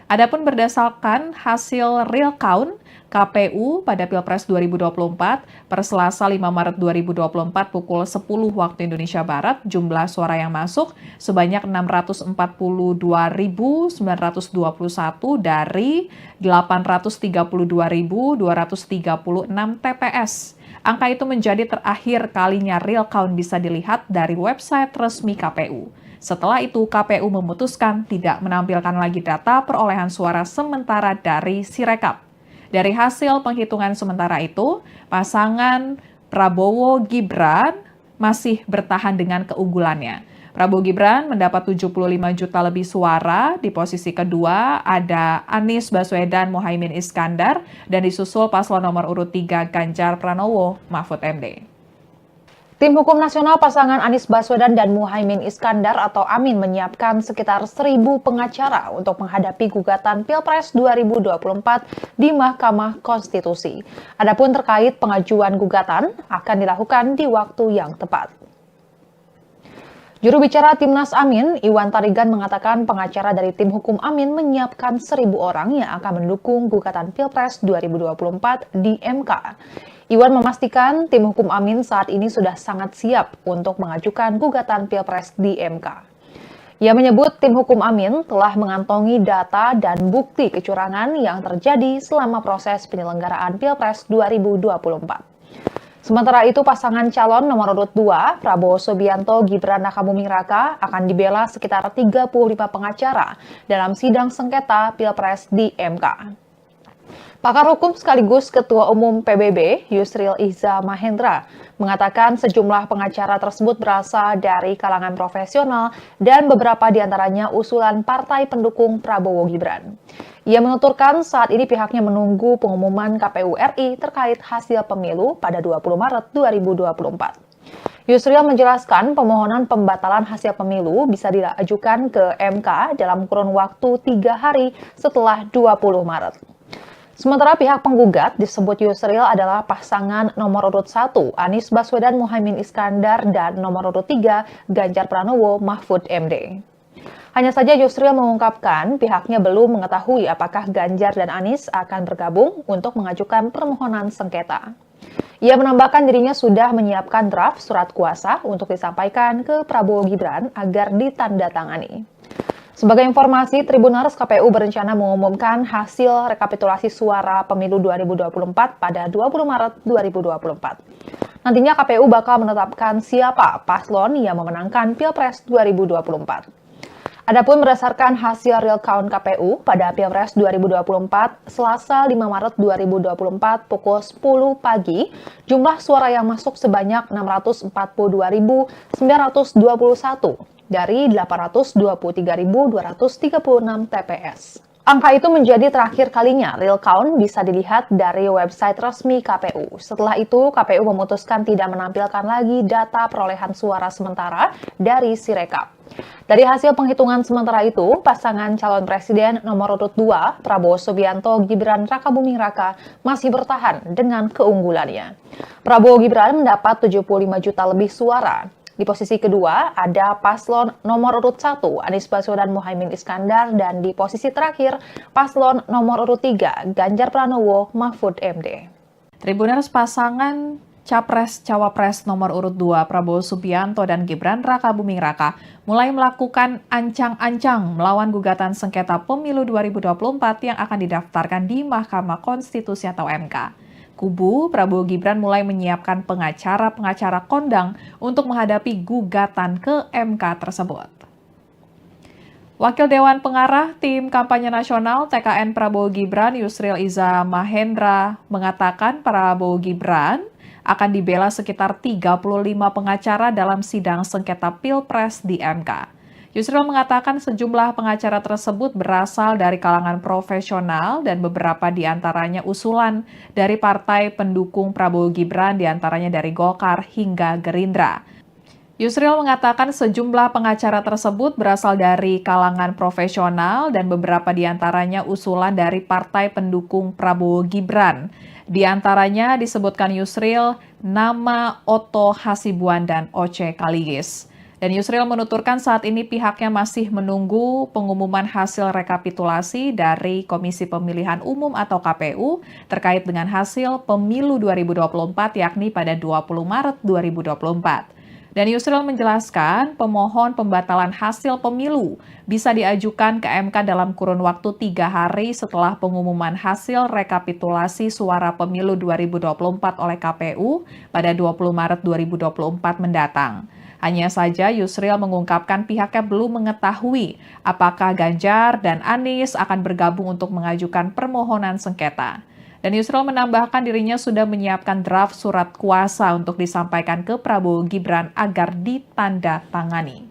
Adapun berdasarkan hasil real count KPU pada Pilpres 2024 per Selasa 5 Maret 2024 pukul 10 waktu Indonesia Barat, jumlah suara yang masuk sebanyak 642.921 dari 832.236 TPS. Angka itu menjadi terakhir kalinya real count bisa dilihat dari website resmi KPU. Setelah itu, KPU memutuskan tidak menampilkan lagi data perolehan suara sementara dari Sirekap. Dari hasil penghitungan sementara itu, pasangan Prabowo Gibran masih bertahan dengan keunggulannya. Prabowo Gibran mendapat 75 juta lebih suara, di posisi kedua ada Anies Baswedan Muhaimin Iskandar, dan disusul paslon nomor urut 3 Ganjar Pranowo Mahfud MD. Tim Hukum Nasional pasangan Anies Baswedan dan Muhaimin Iskandar atau Amin menyiapkan sekitar 1.000 pengacara untuk menghadapi gugatan Pilpres 2024 di Mahkamah Konstitusi. Adapun terkait pengajuan gugatan akan dilakukan di waktu yang tepat. Juru bicara Timnas Amin, Iwan Tarigan mengatakan pengacara dari tim hukum Amin menyiapkan 1.000 orang yang akan mendukung gugatan Pilpres 2024 di MK. Iwan memastikan tim hukum Amin saat ini sudah sangat siap untuk mengajukan gugatan Pilpres di MK. Ia menyebut tim hukum Amin telah mengantongi data dan bukti kecurangan yang terjadi selama proses penyelenggaraan Pilpres 2024. Sementara itu, pasangan calon nomor urut 2, Prabowo Subianto Gibran Rakabuming Raka, akan dibela sekitar 35 pengacara dalam sidang sengketa Pilpres di MK. Pakar hukum sekaligus Ketua Umum PBB, Yusril Iza Mahendra, mengatakan sejumlah pengacara tersebut berasal dari kalangan profesional dan beberapa diantaranya usulan partai pendukung Prabowo Gibran. Ia menuturkan saat ini pihaknya menunggu pengumuman KPU RI terkait hasil pemilu pada 20 Maret 2024. Yusril menjelaskan permohonan pembatalan hasil pemilu bisa diajukan ke MK dalam kurun waktu 3 hari setelah 20 Maret. Sementara pihak penggugat disebut Yusril adalah pasangan nomor urut 1 Anies Baswedan Muhaimin Iskandar dan nomor urut 3 Ganjar Pranowo Mahfud MD. Hanya saja Yusril mengungkapkan pihaknya belum mengetahui apakah Ganjar dan Anies akan bergabung untuk mengajukan permohonan sengketa. Ia menambahkan dirinya sudah menyiapkan draft surat kuasa untuk disampaikan ke Prabowo Gibran agar ditandatangani. Sebagai informasi, Tribuners, KPU berencana mengumumkan hasil rekapitulasi suara pemilu 2024 pada 20 Maret 2024. Nantinya KPU bakal menetapkan siapa paslon yang memenangkan Pilpres 2024. Adapun berdasarkan hasil real count KPU pada Pilpres 2024, Selasa 5 Maret 2024 pukul 10 pagi, jumlah suara yang masuk sebanyak 642.921 dari 823.236 TPS. Angka itu menjadi terakhir kalinya real count bisa dilihat dari website resmi KPU. Setelah itu, KPU memutuskan tidak menampilkan lagi data perolehan suara sementara dari Sirekap. Dari hasil penghitungan sementara itu, pasangan calon presiden nomor urut 2, Prabowo Subianto Gibran Rakabuming Raka, masih bertahan dengan keunggulannya. Prabowo Gibran mendapat 75 juta lebih suara. Di posisi kedua ada paslon nomor urut 1 Anies Baswedan Muhaimin Iskandar dan di posisi terakhir paslon nomor urut 3 Ganjar Pranowo Mahfud MD. Tribuners, pasangan Capres-Cawapres nomor urut 2 Prabowo Subianto dan Gibran Rakabuming Raka mulai melakukan ancang-ancang melawan gugatan sengketa pemilu 2024 yang akan didaftarkan di Mahkamah Konstitusi atau MK. Kubu Prabowo Gibran mulai menyiapkan pengacara-pengacara kondang untuk menghadapi gugatan ke MK tersebut. Wakil Dewan Pengarah Tim Kampanye Nasional TKN Prabowo Gibran Yusril Iza Mahendra mengatakan Prabowo Gibran akan dibela sekitar 35 pengacara dalam sidang sengketa Pilpres di MK. Yusril mengatakan sejumlah pengacara tersebut berasal dari kalangan profesional dan beberapa diantaranya usulan dari partai pendukung Prabowo Gibran, diantaranya dari Golkar hingga Gerindra. Yusril mengatakan sejumlah pengacara tersebut berasal dari kalangan profesional dan beberapa di antaranya usulan dari partai pendukung Prabowo Gibran. Di antaranya disebutkan Yusril nama Otto Hasibuan dan Oce Kaligis. Dan Yusril menuturkan saat ini pihaknya masih menunggu pengumuman hasil rekapitulasi dari Komisi Pemilihan Umum atau KPU terkait dengan hasil pemilu 2024 yakni pada 20 Maret 2024. Dan Yusril menjelaskan pemohon pembatalan hasil pemilu bisa diajukan ke MK dalam kurun waktu 3 hari setelah pengumuman hasil rekapitulasi suara pemilu 2024 oleh KPU pada 20 Maret 2024 mendatang. Hanya saja Yusril mengungkapkan pihaknya belum mengetahui apakah Ganjar dan Anies akan bergabung untuk mengajukan permohonan sengketa. Dan Yusril menambahkan dirinya sudah menyiapkan draft surat kuasa untuk disampaikan ke Prabowo Gibran agar ditandatangani.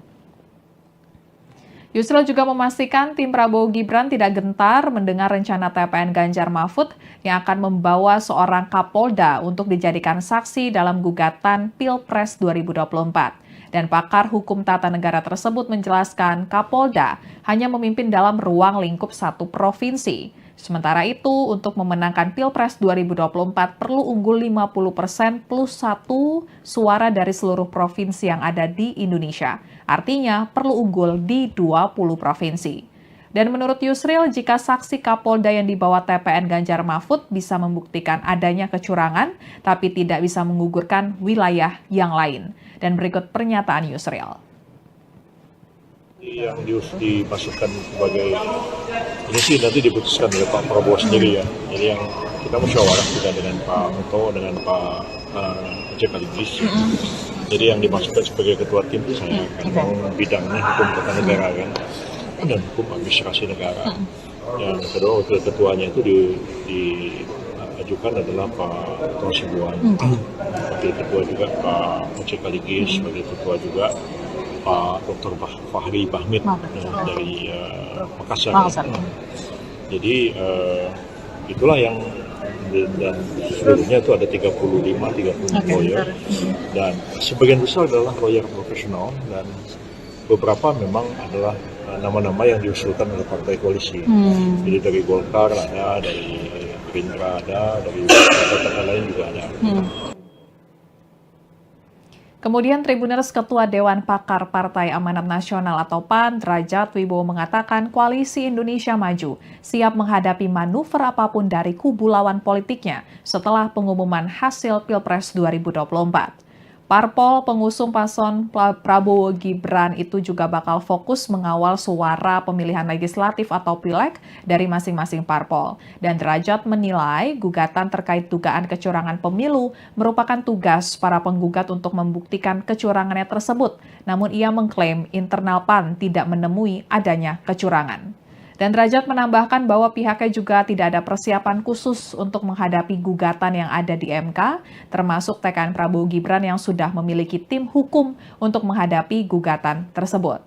Yusril juga memastikan tim Prabowo Gibran tidak gentar mendengar rencana TPN Ganjar Mahfud yang akan membawa seorang Kapolda untuk dijadikan saksi dalam gugatan Pilpres 2024. Dan pakar hukum tata negara tersebut menjelaskan Kapolda hanya memimpin dalam ruang lingkup satu provinsi. Sementara itu, untuk memenangkan Pilpres 2024 perlu unggul 50% plus 1 suara dari seluruh provinsi yang ada di Indonesia. Artinya, perlu unggul di 20 provinsi. Dan menurut Yusril, jika saksi Kapolda yang dibawa TPN Ganjar Mahfud bisa membuktikan adanya kecurangan, tapi tidak bisa menggugurkan wilayah yang lain. Dan berikut pernyataan Yusril. Yang dimasukkan sebagai ini sih nanti diputuskan oleh Pak Prabowo sendiri ya. Jadi yang kita musyawarah juga dengan Pak Otto, dengan Pak Oce Kaligis. Jadi yang dimasukkan sebagai ketua tim itu saya kan bidangnya hukum tata negara kan dan hukum administrasi negara. Yang kedua wakil ketuanya itu diajukan adalah Pak Otto Hasibuan. Wakil ketua juga Pak Oce Kaligis, wakil ketua juga Pak Dr. Fahri Bahmid dari Makassar. Jadi itulah yang dan seluruhnya itu ada 30 lawyer dan sebagian besar adalah lawyer profesional dan beberapa memang adalah nama-nama yang diusulkan oleh partai koalisi. Jadi dari Golkar ada, dari Gerindra ada, dari partai lain juga ada. Kemudian Tribuners Ketua Dewan Pakar Partai Amanat Nasional atau PAN, Derajat Wibowo mengatakan Koalisi Indonesia Maju siap menghadapi manuver apapun dari kubu lawan politiknya setelah pengumuman hasil Pilpres 2024. Parpol pengusung paslon Prabowo Gibran itu juga bakal fokus mengawal suara pemilihan legislatif atau pileg dari masing-masing parpol. Dan Derajat menilai gugatan terkait dugaan kecurangan pemilu merupakan tugas para penggugat untuk membuktikan kecurangannya tersebut. Namun ia mengklaim internal PAN tidak menemui adanya kecurangan. Dan Derajat menambahkan bahwa pihaknya juga tidak ada persiapan khusus untuk menghadapi gugatan yang ada di MK, termasuk TKN Prabowo Gibran yang sudah memiliki tim hukum untuk menghadapi gugatan tersebut.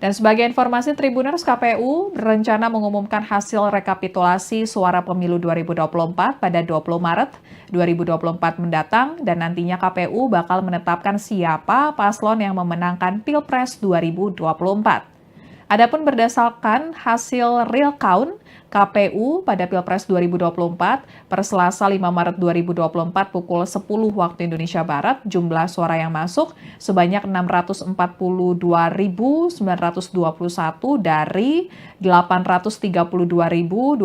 Dan sebagai informasi, Tribuners, KPU berencana mengumumkan hasil rekapitulasi suara pemilu 2024 pada 20 Maret 2024 mendatang, dan nantinya KPU bakal menetapkan siapa paslon yang memenangkan Pilpres 2024. Adapun berdasarkan hasil real count KPU pada Pilpres 2024 per Selasa 5 Maret 2024 pukul 10 waktu Indonesia Barat, jumlah suara yang masuk sebanyak 642.921 dari 832.236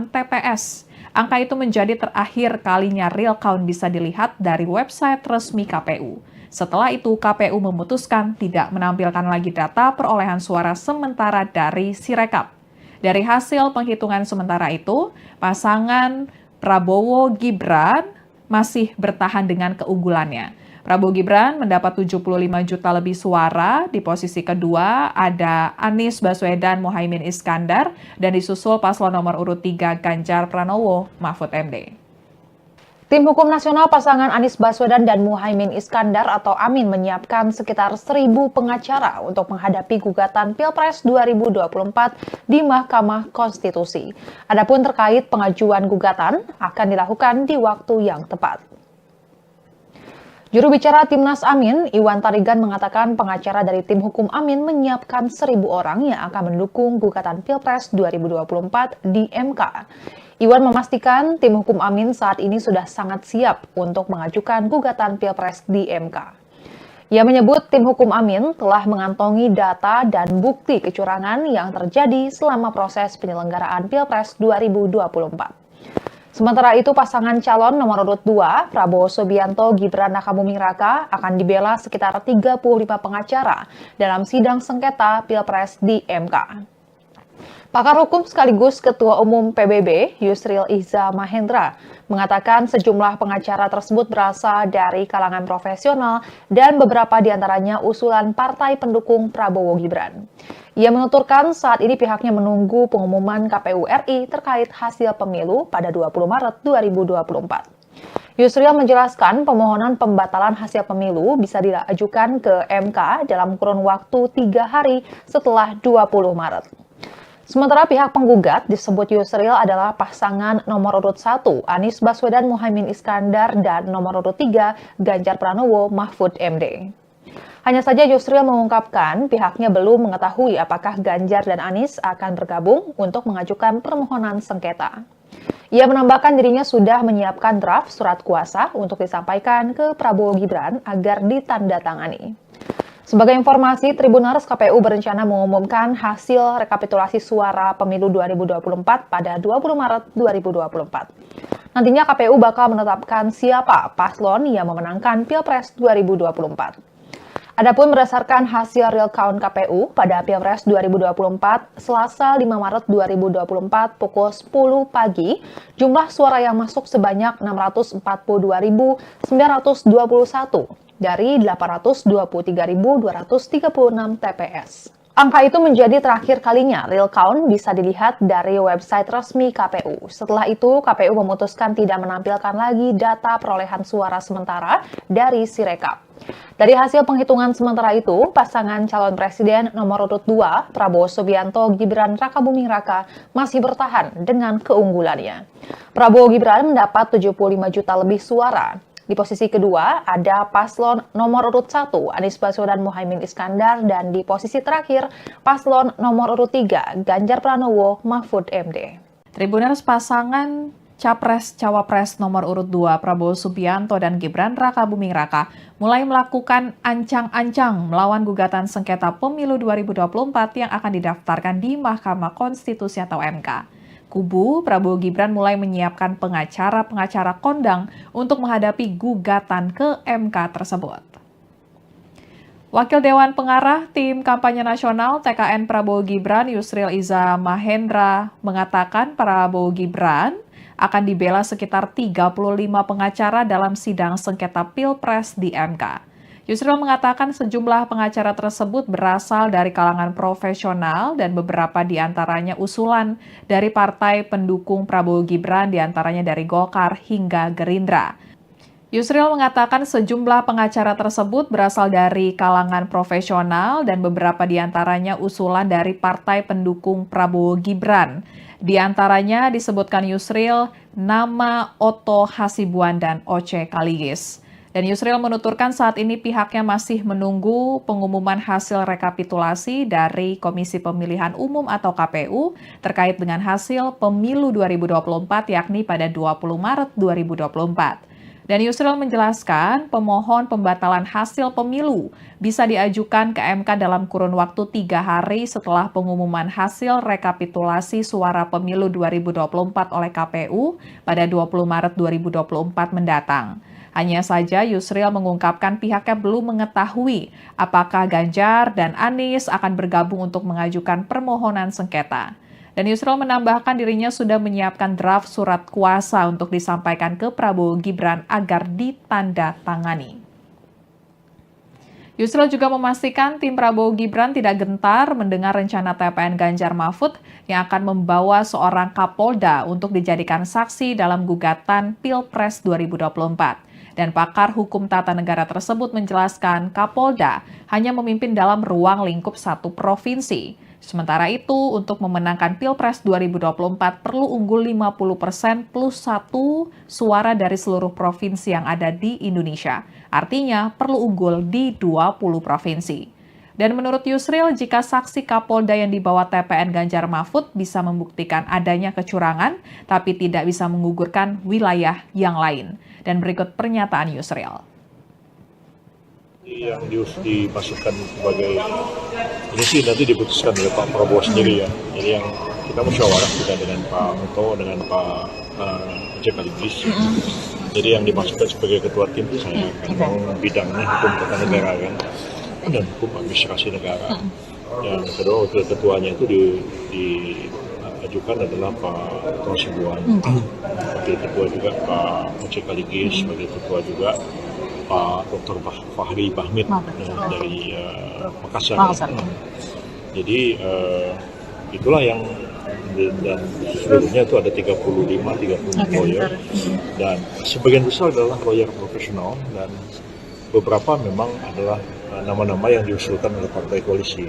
TPS. Angka itu menjadi terakhir kalinya real count bisa dilihat dari website resmi KPU. Setelah itu, KPU memutuskan tidak menampilkan lagi data perolehan suara sementara dari Sirekap. Dari hasil penghitungan sementara itu, pasangan Prabowo Gibran masih bertahan dengan keunggulannya. Prabowo Gibran mendapat 75 juta lebih suara, di posisi kedua ada Anies Baswedan Muhaimin Iskandar, dan disusul paslon nomor urut 3 Ganjar Pranowo Mahfud MD. Tim Hukum Nasional pasangan Anies Baswedan dan Muhaimin Iskandar atau Amin menyiapkan sekitar 1.000 pengacara untuk menghadapi gugatan Pilpres 2024 di Mahkamah Konstitusi. Adapun terkait pengajuan gugatan akan dilakukan di waktu yang tepat. Juru bicara Timnas Amin, Iwan Tarigan mengatakan pengacara dari tim hukum Amin menyiapkan 1.000 orang yang akan mendukung gugatan Pilpres 2024 di MK. Iwan memastikan tim hukum Amin saat ini sudah sangat siap untuk mengajukan gugatan Pilpres di MK. Ia menyebut tim hukum Amin telah mengantongi data dan bukti kecurangan yang terjadi selama proses penyelenggaraan Pilpres 2024. Sementara itu, pasangan calon nomor urut 2, Prabowo Subianto Gibran Rakabuming Raka, akan dibela sekitar 35 pengacara dalam sidang sengketa Pilpres di MK. Pakar hukum sekaligus Ketua Umum PBB, Yusril Iza Mahendra, mengatakan sejumlah pengacara tersebut berasal dari kalangan profesional dan beberapa diantaranya usulan partai pendukung Prabowo Gibran. Ia menuturkan saat ini pihaknya menunggu pengumuman KPU RI terkait hasil pemilu pada 20 Maret 2024. Yusril menjelaskan pemohonan pembatalan hasil pemilu bisa diajukan ke MK dalam kurun waktu 3 hari setelah 20 Maret. Sementara pihak penggugat disebut Yusril adalah pasangan nomor urut 1 Anies Baswedan Muhaimin Iskandar dan nomor urut 3 Ganjar Pranowo Mahfud MD. Hanya saja Yusril mengungkapkan pihaknya belum mengetahui apakah Ganjar dan Anies akan bergabung untuk mengajukan permohonan sengketa. Ia menambahkan dirinya sudah menyiapkan draft surat kuasa untuk disampaikan ke Prabowo Gibran agar ditandatangani. Sebagai informasi, Tribuners KPU berencana mengumumkan hasil rekapitulasi suara pemilu 2024 pada 20 Maret 2024. Nantinya KPU bakal menetapkan siapa paslon yang memenangkan Pilpres 2024. Adapun berdasarkan hasil real count KPU pada Pilpres 2024, Selasa 5 Maret 2024 pukul 10 pagi, jumlah suara yang masuk sebanyak 642.921 dari 823.236 TPS. Angka itu menjadi terakhir kalinya real count bisa dilihat dari website resmi KPU. Setelah itu, KPU memutuskan tidak menampilkan lagi data perolehan suara sementara dari Sirekap. Dari hasil penghitungan sementara itu, pasangan calon presiden nomor urut 2, Prabowo Subianto Gibran Rakabuming Raka, masih bertahan dengan keunggulannya. Prabowo Gibran mendapat 75 juta lebih suara. Di posisi kedua ada paslon nomor urut 1 Anies Baswedan Muhaimin Iskandar dan di posisi terakhir paslon nomor urut 3 Ganjar Pranowo Mahfud MD. Tribuners pasangan Capres-Cawapres nomor urut 2 Prabowo Subianto dan Gibran Rakabuming Raka mulai melakukan ancang-ancang melawan gugatan sengketa pemilu 2024 yang akan didaftarkan di Mahkamah Konstitusi atau MK. Kubu Prabowo Gibran mulai menyiapkan pengacara-pengacara kondang untuk menghadapi gugatan ke MK tersebut. Wakil Dewan Pengarah Tim Kampanye Nasional TKN Prabowo Gibran Yusril Iza Mahendra mengatakan Prabowo Gibran akan dibela sekitar 35 pengacara dalam sidang sengketa Pilpres di MK. Yusril mengatakan sejumlah pengacara tersebut berasal dari kalangan profesional dan beberapa diantaranya usulan dari partai pendukung Prabowo Gibran diantaranya dari Golkar hingga Gerindra. Yusril mengatakan sejumlah pengacara tersebut berasal dari kalangan profesional dan beberapa diantaranya usulan dari partai pendukung Prabowo Gibran. Di antaranya disebutkan Yusril nama Otto Hasibuan dan Oce Kaligis. Dan Yusril menuturkan saat ini pihaknya masih menunggu pengumuman hasil rekapitulasi dari Komisi Pemilihan Umum atau KPU terkait dengan hasil pemilu 2024 yakni pada 20 Maret 2024. Dan Yusril menjelaskan pemohon pembatalan hasil pemilu bisa diajukan ke MK dalam kurun waktu 3 hari setelah pengumuman hasil rekapitulasi suara pemilu 2024 oleh KPU pada 20 Maret 2024 mendatang. Hanya saja Yusril mengungkapkan pihaknya belum mengetahui apakah Ganjar dan Anies akan bergabung untuk mengajukan permohonan sengketa. Dan Yusril menambahkan dirinya sudah menyiapkan draft surat kuasa untuk disampaikan ke Prabowo Gibran agar ditandatangani. Yusril juga memastikan tim Prabowo Gibran tidak gentar mendengar rencana TPN Ganjar Mahfud yang akan membawa seorang Kapolda untuk dijadikan saksi dalam gugatan Pilpres 2024. Dan pakar hukum tata negara tersebut menjelaskan Kapolda hanya memimpin dalam ruang lingkup satu provinsi. Sementara itu, untuk memenangkan Pilpres 2024 perlu unggul 50% plus 1 suara dari seluruh provinsi yang ada di Indonesia. Artinya perlu unggul di 20 provinsi. Dan menurut Yusril, jika saksi Kapolda yang dibawa TPN Ganjar Mahfud bisa membuktikan adanya kecurangan, tapi tidak bisa menggugurkan wilayah yang lain. Dan berikut pernyataan Yusril. Yang dimasukkan sebagai ini sih nanti diputuskan oleh Pak Prabowo sendiri ya. Jadi yang kita musyawarah juga dengan Pak Muto, dengan Pak Sekaligus. Jadi yang dimasukkan sebagai ketua tim itu saya kan bidangnya hukum tata negara kan dan hukum administrasi negara. Yang kedua wakil ketuanya itu diajukan adalah Pak Sibuan. Wakil ketua juga Pak Sekaligus, wakil ketua juga Pak Dr. Fahri Bahmid dari Makassar. Jadi itulah yang dan seluruhnya itu ada 35 lawyer dan sebagian besar adalah lawyer profesional dan beberapa memang adalah nama-nama yang diusulkan oleh partai koalisi.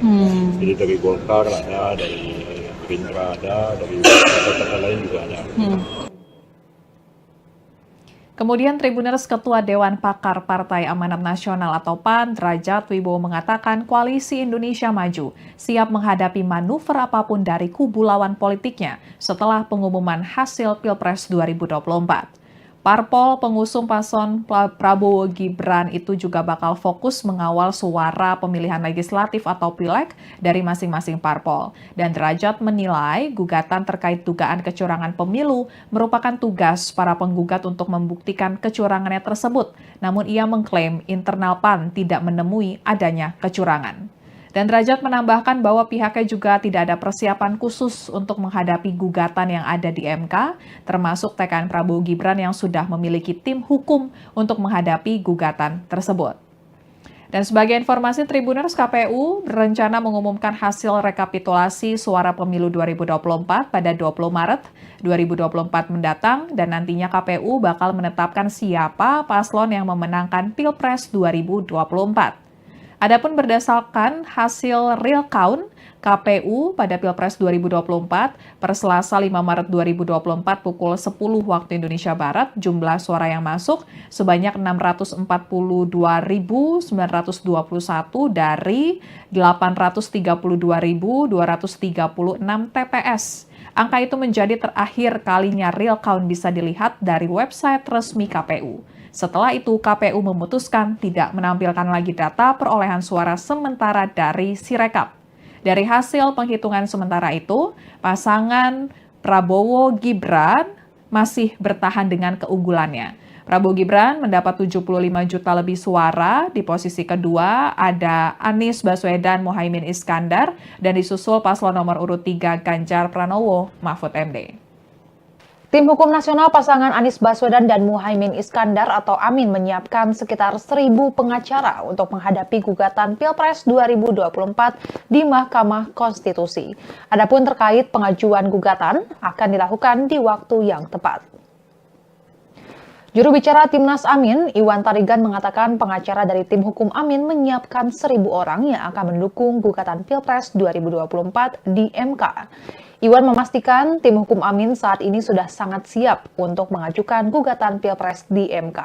Jadi dari Golkar ada, dari Gerindra ada, dari partai lain juga ada. Kemudian Tribuners Ketua Dewan Pakar Partai Amanat Nasional atau PAN, Derajat Wibowo mengatakan Koalisi Indonesia Maju siap menghadapi manuver apapun dari kubu lawan politiknya setelah pengumuman hasil Pilpres 2024. Parpol pengusung paslon Prabowo Gibran itu juga bakal fokus mengawal suara pemilihan legislatif atau pileg dari masing-masing parpol. Dan Derajat menilai gugatan terkait dugaan kecurangan pemilu merupakan tugas para penggugat untuk membuktikan kecurangannya tersebut. Namun ia mengklaim internal PAN tidak menemui adanya kecurangan. Dan Derajat menambahkan bahwa pihaknya juga tidak ada persiapan khusus untuk menghadapi gugatan yang ada di MK, termasuk TKN Prabowo Gibran yang sudah memiliki tim hukum untuk menghadapi gugatan tersebut. Dan sebagai informasi, Tribuners, KPU berencana mengumumkan hasil rekapitulasi suara pemilu 2024 pada 20 Maret 2024 mendatang, dan nantinya KPU bakal menetapkan siapa paslon yang memenangkan Pilpres 2024. Adapun berdasarkan hasil real count KPU pada Pilpres 2024 per Selasa 5 Maret 2024 pukul 10 waktu Indonesia Barat, jumlah suara yang masuk sebanyak 642.921 dari 832.236 TPS. Angka itu menjadi terakhir kalinya real count bisa dilihat dari website resmi KPU. Setelah itu, KPU memutuskan tidak menampilkan lagi data perolehan suara sementara dari Sirekap. Dari hasil penghitungan sementara itu, pasangan Prabowo Gibran masih bertahan dengan keunggulannya. Prabowo Gibran mendapat 75 juta lebih suara, di posisi kedua ada Anies Baswedan Muhaimin Iskandar, dan disusul paslon nomor urut 3 Ganjar Pranowo Mahfud MD. Tim Hukum Nasional pasangan Anies Baswedan dan Muhaimin Iskandar atau Amin menyiapkan sekitar 1.000 pengacara untuk menghadapi gugatan Pilpres 2024 di Mahkamah Konstitusi. Adapun terkait pengajuan gugatan akan dilakukan di waktu yang tepat. Juru bicara Timnas Amin, Iwan Tarigan mengatakan pengacara dari tim hukum Amin menyiapkan 1.000 orang yang akan mendukung gugatan Pilpres 2024 di MK. Iwan memastikan tim hukum Amin saat ini sudah sangat siap untuk mengajukan gugatan Pilpres di MK.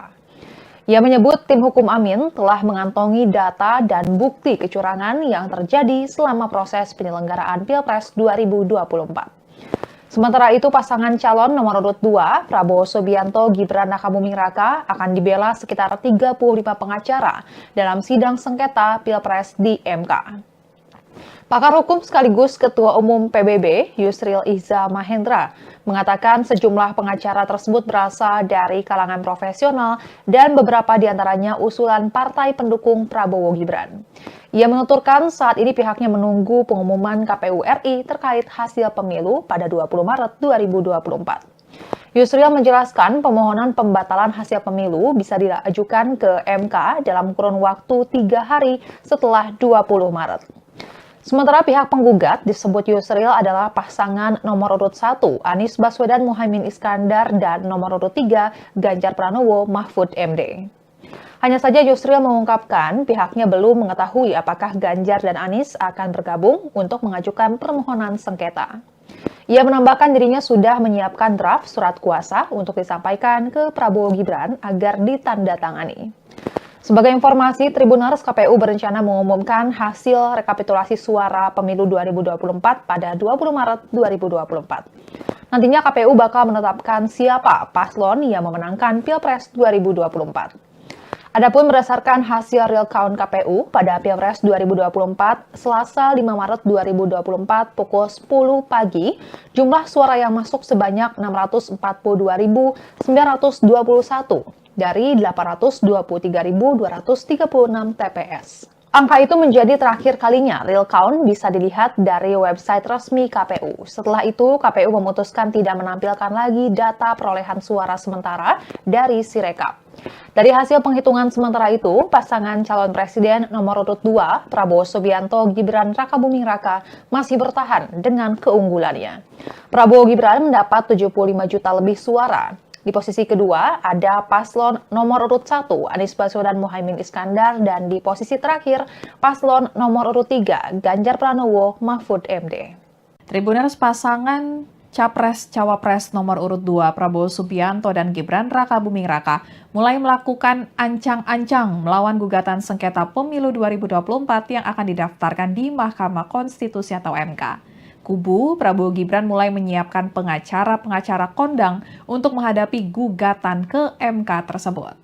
Ia menyebut tim hukum Amin telah mengantongi data dan bukti kecurangan yang terjadi selama proses penyelenggaraan Pilpres 2024. Sementara itu, pasangan calon nomor urut 2, Prabowo Subianto Gibran Rakabuming Raka, akan dibela sekitar 35 pengacara dalam sidang sengketa Pilpres di MK. Pakar hukum sekaligus Ketua Umum PBB, Yusril Iza Mahendra, mengatakan sejumlah pengacara tersebut berasal dari kalangan profesional dan beberapa diantaranya usulan partai pendukung Prabowo Gibran. Ia menuturkan saat ini pihaknya menunggu pengumuman KPU RI terkait hasil pemilu pada 20 Maret 2024. Yusril menjelaskan permohonan pembatalan hasil pemilu bisa diajukan ke MK dalam kurun waktu 3 hari setelah 20 Maret. Sementara pihak penggugat disebut Yusril adalah pasangan nomor urut 1 Anies Baswedan Muhaimin Iskandar dan nomor urut 3 Ganjar Pranowo Mahfud MD. Hanya saja Yusril mengungkapkan pihaknya belum mengetahui apakah Ganjar dan Anies akan bergabung untuk mengajukan permohonan sengketa. Ia menambahkan dirinya sudah menyiapkan draft surat kuasa untuk disampaikan ke Prabowo Gibran agar ditandatangani. Sebagai informasi, Tribuners KPU berencana mengumumkan hasil rekapitulasi suara pemilu 2024 pada 20 Maret 2024. Nantinya KPU bakal menetapkan siapa paslon yang memenangkan Pilpres 2024. Adapun berdasarkan hasil real count KPU pada Pilpres 2024, Selasa 5 Maret 2024 pukul 10 pagi, jumlah suara yang masuk sebanyak 642.921 dari 823.236 TPS. Angka itu menjadi terakhir kalinya real count bisa dilihat dari website resmi KPU. Setelah itu, KPU memutuskan tidak menampilkan lagi data perolehan suara sementara dari Sirekap. Dari hasil penghitungan sementara itu, pasangan calon presiden nomor urut 2, Prabowo Subianto Gibran Rakabuming Raka, masih bertahan dengan keunggulannya. Prabowo Gibran mendapat 75 juta lebih suara. Di posisi kedua ada paslon nomor urut 1, Anies Baswedan Muhaimin Iskandar, dan di posisi terakhir paslon nomor urut 3, Ganjar Pranowo Mahfud MD. Tribuners pasangan Capres-Cawapres nomor urut 2 Prabowo Subianto dan Gibran Rakabuming Raka mulai melakukan ancang-ancang melawan gugatan sengketa pemilu 2024 yang akan didaftarkan di Mahkamah Konstitusi atau MK. Kubu Prabowo Gibran mulai menyiapkan pengacara-pengacara kondang untuk menghadapi gugatan ke MK tersebut.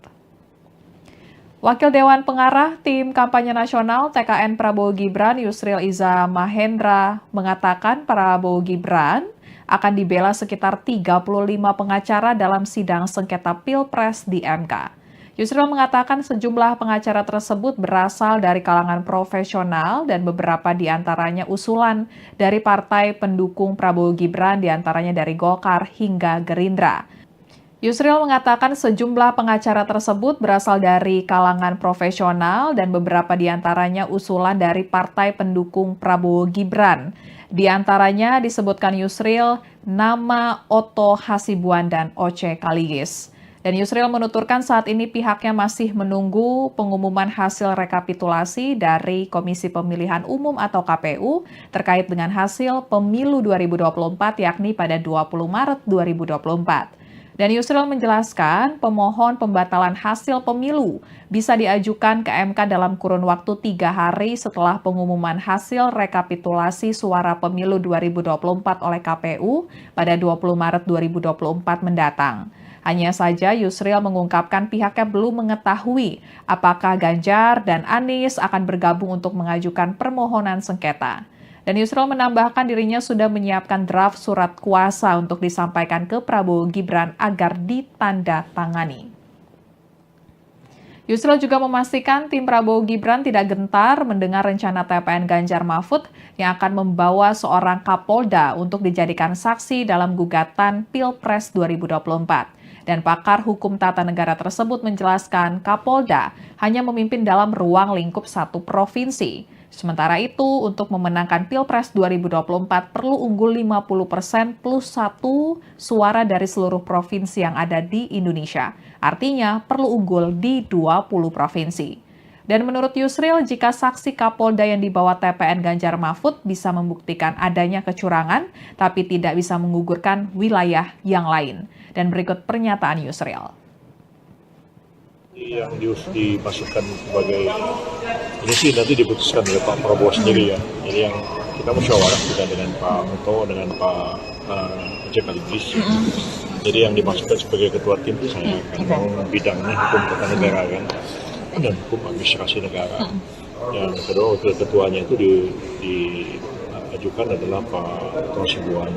Wakil Dewan Pengarah Tim Kampanye Nasional TKN Prabowo Gibran Yusril Iza Mahendra mengatakan Prabowo Gibran akan dibela sekitar 35 pengacara dalam sidang sengketa Pilpres di MK. Yusril mengatakan sejumlah pengacara tersebut berasal dari kalangan profesional dan beberapa diantaranya usulan dari partai pendukung Prabowo Gibran, diantaranya dari Golkar hingga Gerindra. Yusril mengatakan sejumlah pengacara tersebut berasal dari kalangan profesional dan beberapa diantaranya usulan dari partai pendukung Prabowo Gibran. Di antaranya disebutkan Yusril nama Otto Hasibuan dan Oce Kaligis. Dan Yusril menuturkan saat ini pihaknya masih menunggu pengumuman hasil rekapitulasi dari Komisi Pemilihan Umum atau KPU terkait dengan hasil pemilu 2024 yakni pada 20 Maret 2024. Dan Yusril menjelaskan pemohon pembatalan hasil pemilu bisa diajukan ke MK dalam kurun waktu 3 hari setelah pengumuman hasil rekapitulasi suara pemilu 2024 oleh KPU pada 20 Maret 2024 mendatang. Hanya saja Yusril mengungkapkan pihaknya belum mengetahui apakah Ganjar dan Anies akan bergabung untuk mengajukan permohonan sengketa. Dan Yusril menambahkan dirinya sudah menyiapkan draft surat kuasa untuk disampaikan ke Prabowo Gibran agar ditandatangani. Yusril juga memastikan tim Prabowo Gibran tidak gentar mendengar rencana TPN Ganjar Mahfud yang akan membawa seorang Kapolda untuk dijadikan saksi dalam gugatan Pilpres 2024. Dan pakar hukum tata negara tersebut menjelaskan Kapolda hanya memimpin dalam ruang lingkup satu provinsi. Sementara itu, untuk memenangkan Pilpres 2024 perlu unggul 50% plus 1 suara dari seluruh provinsi yang ada di Indonesia. Artinya perlu unggul di 20 provinsi. Dan menurut Yusril, jika saksi Kapolda yang dibawa TPN Ganjar Mahfud bisa membuktikan adanya kecurangan, tapi tidak bisa menggugurkan wilayah yang lain. Dan berikut pernyataan Yusril. Yang dimasukkan sebagai ini sih nanti diputuskan oleh Pak Prabowo sendiri ya. Jadi yang kita musyawarah juga dengan Pak Muto, dengan Pak Oce Kaligis. Jadi yang dimasukkan sebagai ketua tim itu saya kan bidangnya hukum tata negara kan dan hukum administrasi negara. Yang kedua wakil ketuanya itu diajukan adalah Pak Otto Hasibuan.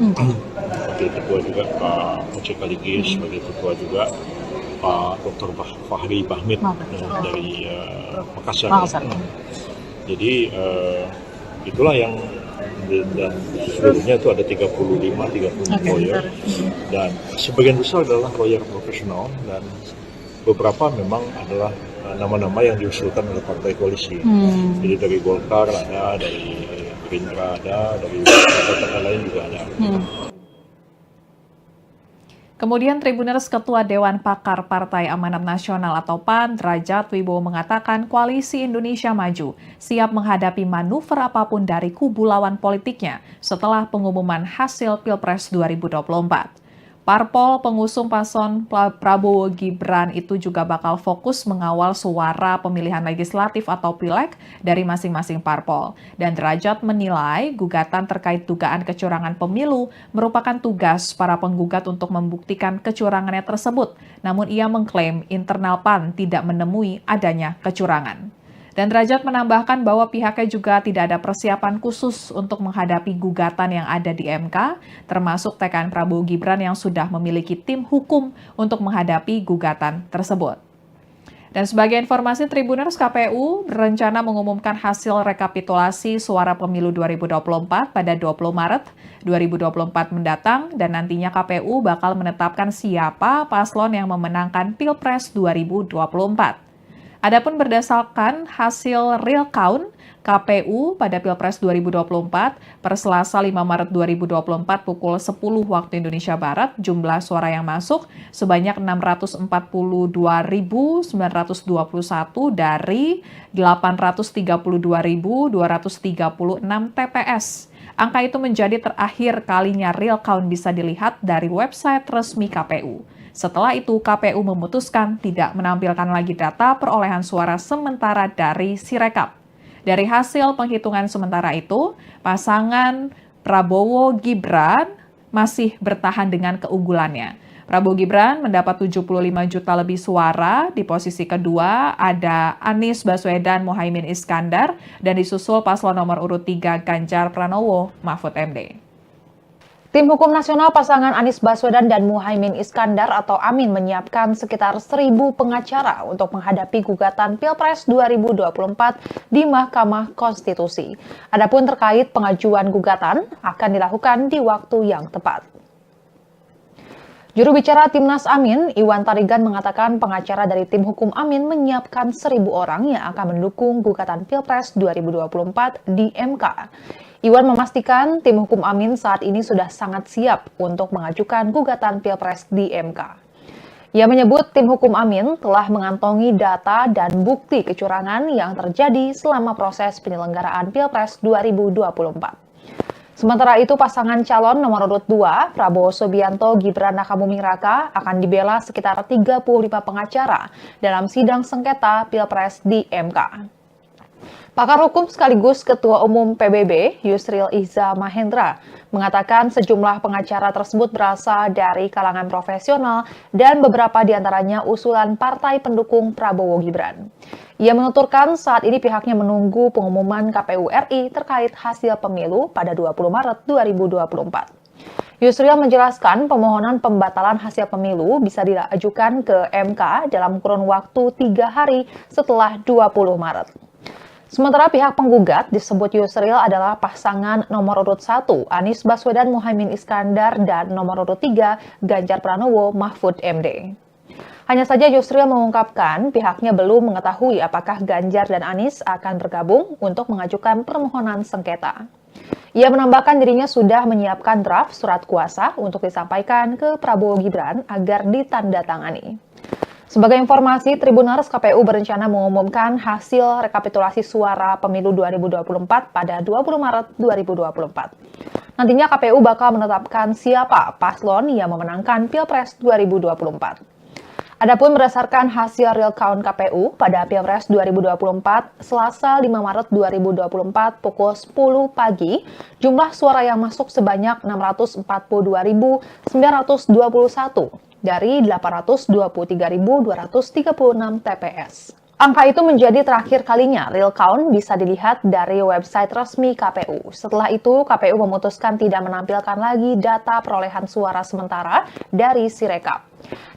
Wakil ketua juga Pak Oce Kaligis, wakil ketua juga Pak Dr. Fahri Bahmid dari Makassar. Jadi itulah yang dan seluruhnya itu ada 30 lawyer dan sebagian besar adalah lawyer profesional dan beberapa memang adalah nama-nama yang diusulkan oleh partai koalisi. Jadi dari Golkar ada, dari Gerindra ada, dari partai lain juga ada. Kemudian Tribuners Ketua Dewan Pakar Partai Amanat Nasional atau PAN, Derajat Wibowo mengatakan Koalisi Indonesia Maju siap menghadapi manuver apapun dari kubu lawan politiknya setelah pengumuman hasil Pilpres 2024. Parpol pengusung paslon Prabowo Gibran itu juga bakal fokus mengawal suara pemilihan legislatif atau pileg dari masing-masing parpol. Dan Derajat menilai gugatan terkait dugaan kecurangan pemilu merupakan tugas para penggugat untuk membuktikan kecurangannya tersebut. Namun ia mengklaim internal PAN tidak menemui adanya kecurangan. Dan Derajat menambahkan bahwa pihaknya juga tidak ada persiapan khusus untuk menghadapi gugatan yang ada di MK, termasuk TKN Prabowo Gibran yang sudah memiliki tim hukum untuk menghadapi gugatan tersebut. Dan sebagai informasi, Tribuners, KPU berencana mengumumkan hasil rekapitulasi suara pemilu 2024 pada 20 Maret 2024 mendatang, dan nantinya KPU bakal menetapkan siapa paslon yang memenangkan Pilpres 2024. Adapun berdasarkan hasil real count KPU pada Pilpres 2024 per Selasa 5 Maret 2024 pukul 10 waktu Indonesia Barat, jumlah suara yang masuk sebanyak 642.921 dari 832.236 TPS. Angka itu menjadi terakhir kalinya real count bisa dilihat dari website resmi KPU. Setelah itu, KPU memutuskan tidak menampilkan lagi data perolehan suara sementara dari Sirekap. Dari hasil penghitungan sementara itu, pasangan Prabowo Gibran masih bertahan dengan keunggulannya. Prabowo Gibran mendapat 75 juta lebih suara, di posisi kedua ada Anies Baswedan Muhaimin Iskandar, dan disusul paslon nomor urut 3 Ganjar Pranowo Mahfud MD. Tim Hukum Nasional pasangan Anies Baswedan dan Muhaimin Iskandar atau Amin menyiapkan sekitar 1.000 pengacara untuk menghadapi gugatan Pilpres 2024 di Mahkamah Konstitusi. Adapun terkait pengajuan gugatan akan dilakukan di waktu yang tepat. Juru bicara Timnas Amin, Iwan Tarigan mengatakan pengacara dari tim hukum Amin menyiapkan 1.000 orang yang akan mendukung gugatan Pilpres 2024 di MK. Iwan memastikan tim hukum Amin saat ini sudah sangat siap untuk mengajukan gugatan Pilpres di MK. Ia menyebut tim hukum Amin telah mengantongi data dan bukti kecurangan yang terjadi selama proses penyelenggaraan Pilpres 2024. Sementara itu, pasangan calon nomor urut 2, Prabowo Subianto Gibran Rakabuming Raka, akan dibela sekitar 35 pengacara dalam sidang sengketa Pilpres di MK. Pakar hukum sekaligus Ketua Umum PBB, Yusril Iza Mahendra, mengatakan sejumlah pengacara tersebut berasal dari kalangan profesional dan beberapa diantaranya usulan partai pendukung Prabowo Gibran. Ia menuturkan saat ini pihaknya menunggu pengumuman KPU RI terkait hasil pemilu pada 20 Maret 2024. Yusril menjelaskan permohonan pembatalan hasil pemilu bisa diajukan ke MK dalam kurun waktu 3 hari setelah 20 Maret. Sementara pihak penggugat disebut Yusril adalah pasangan nomor urut 1 Anies Baswedan Muhaimin Iskandar dan nomor urut 3 Ganjar Pranowo Mahfud MD. Hanya saja Yusril mengungkapkan pihaknya belum mengetahui apakah Ganjar dan Anies akan bergabung untuk mengajukan permohonan sengketa. Ia menambahkan dirinya sudah menyiapkan draft surat kuasa untuk disampaikan ke Prabowo Gibran agar ditandatangani. Sebagai informasi, Tribuners, KPU berencana mengumumkan hasil rekapitulasi suara pemilu 2024 pada 20 Maret 2024. Nantinya KPU bakal menetapkan siapa paslon yang memenangkan Pilpres 2024. Adapun berdasarkan hasil real count KPU pada Pilpres 2024, Selasa 5 Maret 2024 pukul 10 pagi, jumlah suara yang masuk sebanyak 642.921 dari 823.236 TPS. Angka itu menjadi terakhir kalinya real count bisa dilihat dari website resmi KPU. Setelah itu, KPU memutuskan tidak menampilkan lagi data perolehan suara sementara dari Sirekap.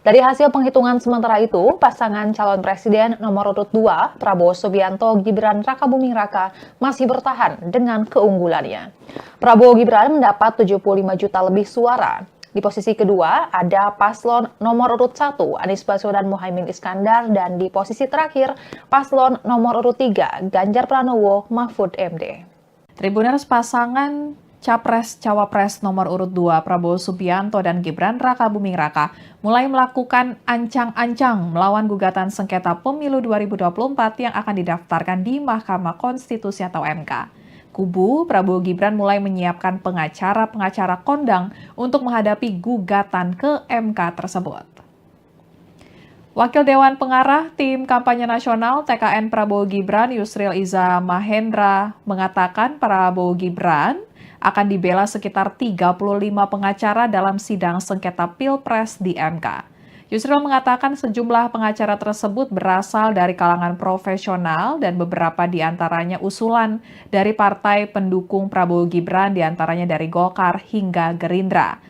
Dari hasil penghitungan sementara itu, pasangan calon presiden nomor urut 2, Prabowo Subianto Gibran Rakabuming Raka, masih bertahan dengan keunggulannya. Prabowo Gibran mendapat 75 juta lebih suara. Di posisi kedua ada paslon nomor urut 1 Anies Baswedan Muhaimin Iskandar, dan di posisi terakhir paslon nomor urut 3 Ganjar Pranowo Mahfud MD. Tribuners, pasangan Capres-Cawapres nomor urut 2 Prabowo Subianto dan Gibran Raka Buming Raka mulai melakukan ancang-ancang melawan gugatan sengketa pemilu 2024 yang akan didaftarkan di Mahkamah Konstitusi atau MK. Kubu Prabowo Gibran mulai menyiapkan pengacara-pengacara kondang untuk menghadapi gugatan ke MK tersebut. Wakil Dewan Pengarah Tim Kampanye Nasional TKN Prabowo Gibran Yusril Iza Mahendra mengatakan Prabowo Gibran akan dibela sekitar 35 pengacara dalam sidang sengketa Pilpres di MK. Yusril mengatakan sejumlah pengacara tersebut berasal dari kalangan profesional dan beberapa diantaranya usulan dari partai pendukung Prabowo Gibran diantaranya dari Golkar hingga Gerindra.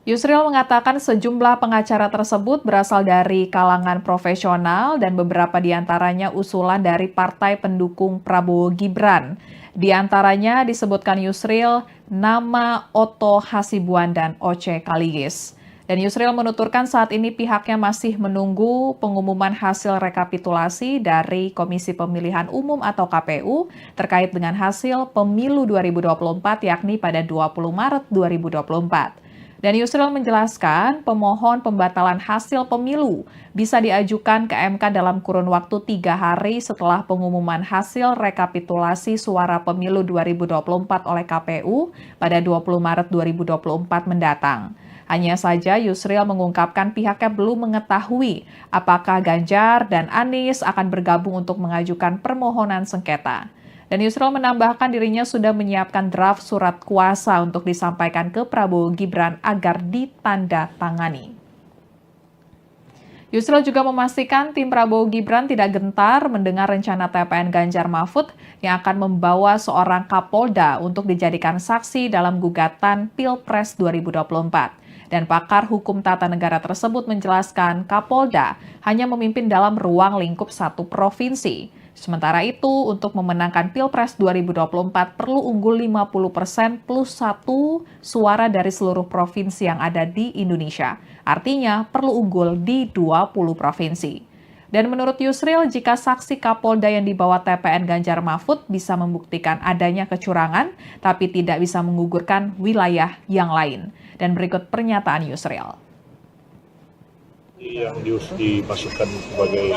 Yusril mengatakan sejumlah pengacara tersebut berasal dari kalangan profesional dan beberapa diantaranya usulan dari partai pendukung Prabowo Gibran. Di antaranya disebutkan Yusril, nama Otto Hasibuan dan Oce Kaligis. Dan Yusril menuturkan saat ini pihaknya masih menunggu pengumuman hasil rekapitulasi dari Komisi Pemilihan Umum atau KPU terkait dengan hasil pemilu 2024 yakni pada 20 Maret 2024. Dan Yusril menjelaskan pemohon pembatalan hasil pemilu bisa diajukan ke MK dalam kurun waktu 3 hari setelah pengumuman hasil rekapitulasi suara pemilu 2024 oleh KPU pada 20 Maret 2024 mendatang. Hanya saja Yusril mengungkapkan pihaknya belum mengetahui apakah Ganjar dan Anies akan bergabung untuk mengajukan permohonan sengketa. Dan Yusril menambahkan dirinya sudah menyiapkan draft surat kuasa untuk disampaikan ke Prabowo Gibran agar ditandatangani. Yusril juga memastikan tim Prabowo Gibran tidak gentar mendengar rencana TPN Ganjar Mahfud yang akan membawa seorang Kapolda untuk dijadikan saksi dalam gugatan Pilpres 2024. Dan pakar hukum tata negara tersebut menjelaskan Kapolda hanya memimpin dalam ruang lingkup satu provinsi. Sementara itu, untuk memenangkan Pilpres 2024 perlu unggul 50% plus 1 suara dari seluruh provinsi yang ada di Indonesia. Artinya, perlu unggul di 20 provinsi. Dan menurut Yusril, jika saksi Kapolda yang dibawa TPN Ganjar Mahfud bisa membuktikan adanya kecurangan, tapi tidak bisa menggugurkan wilayah yang lain. Dan berikut pernyataan Yusril. Yang dimasukkan sebagai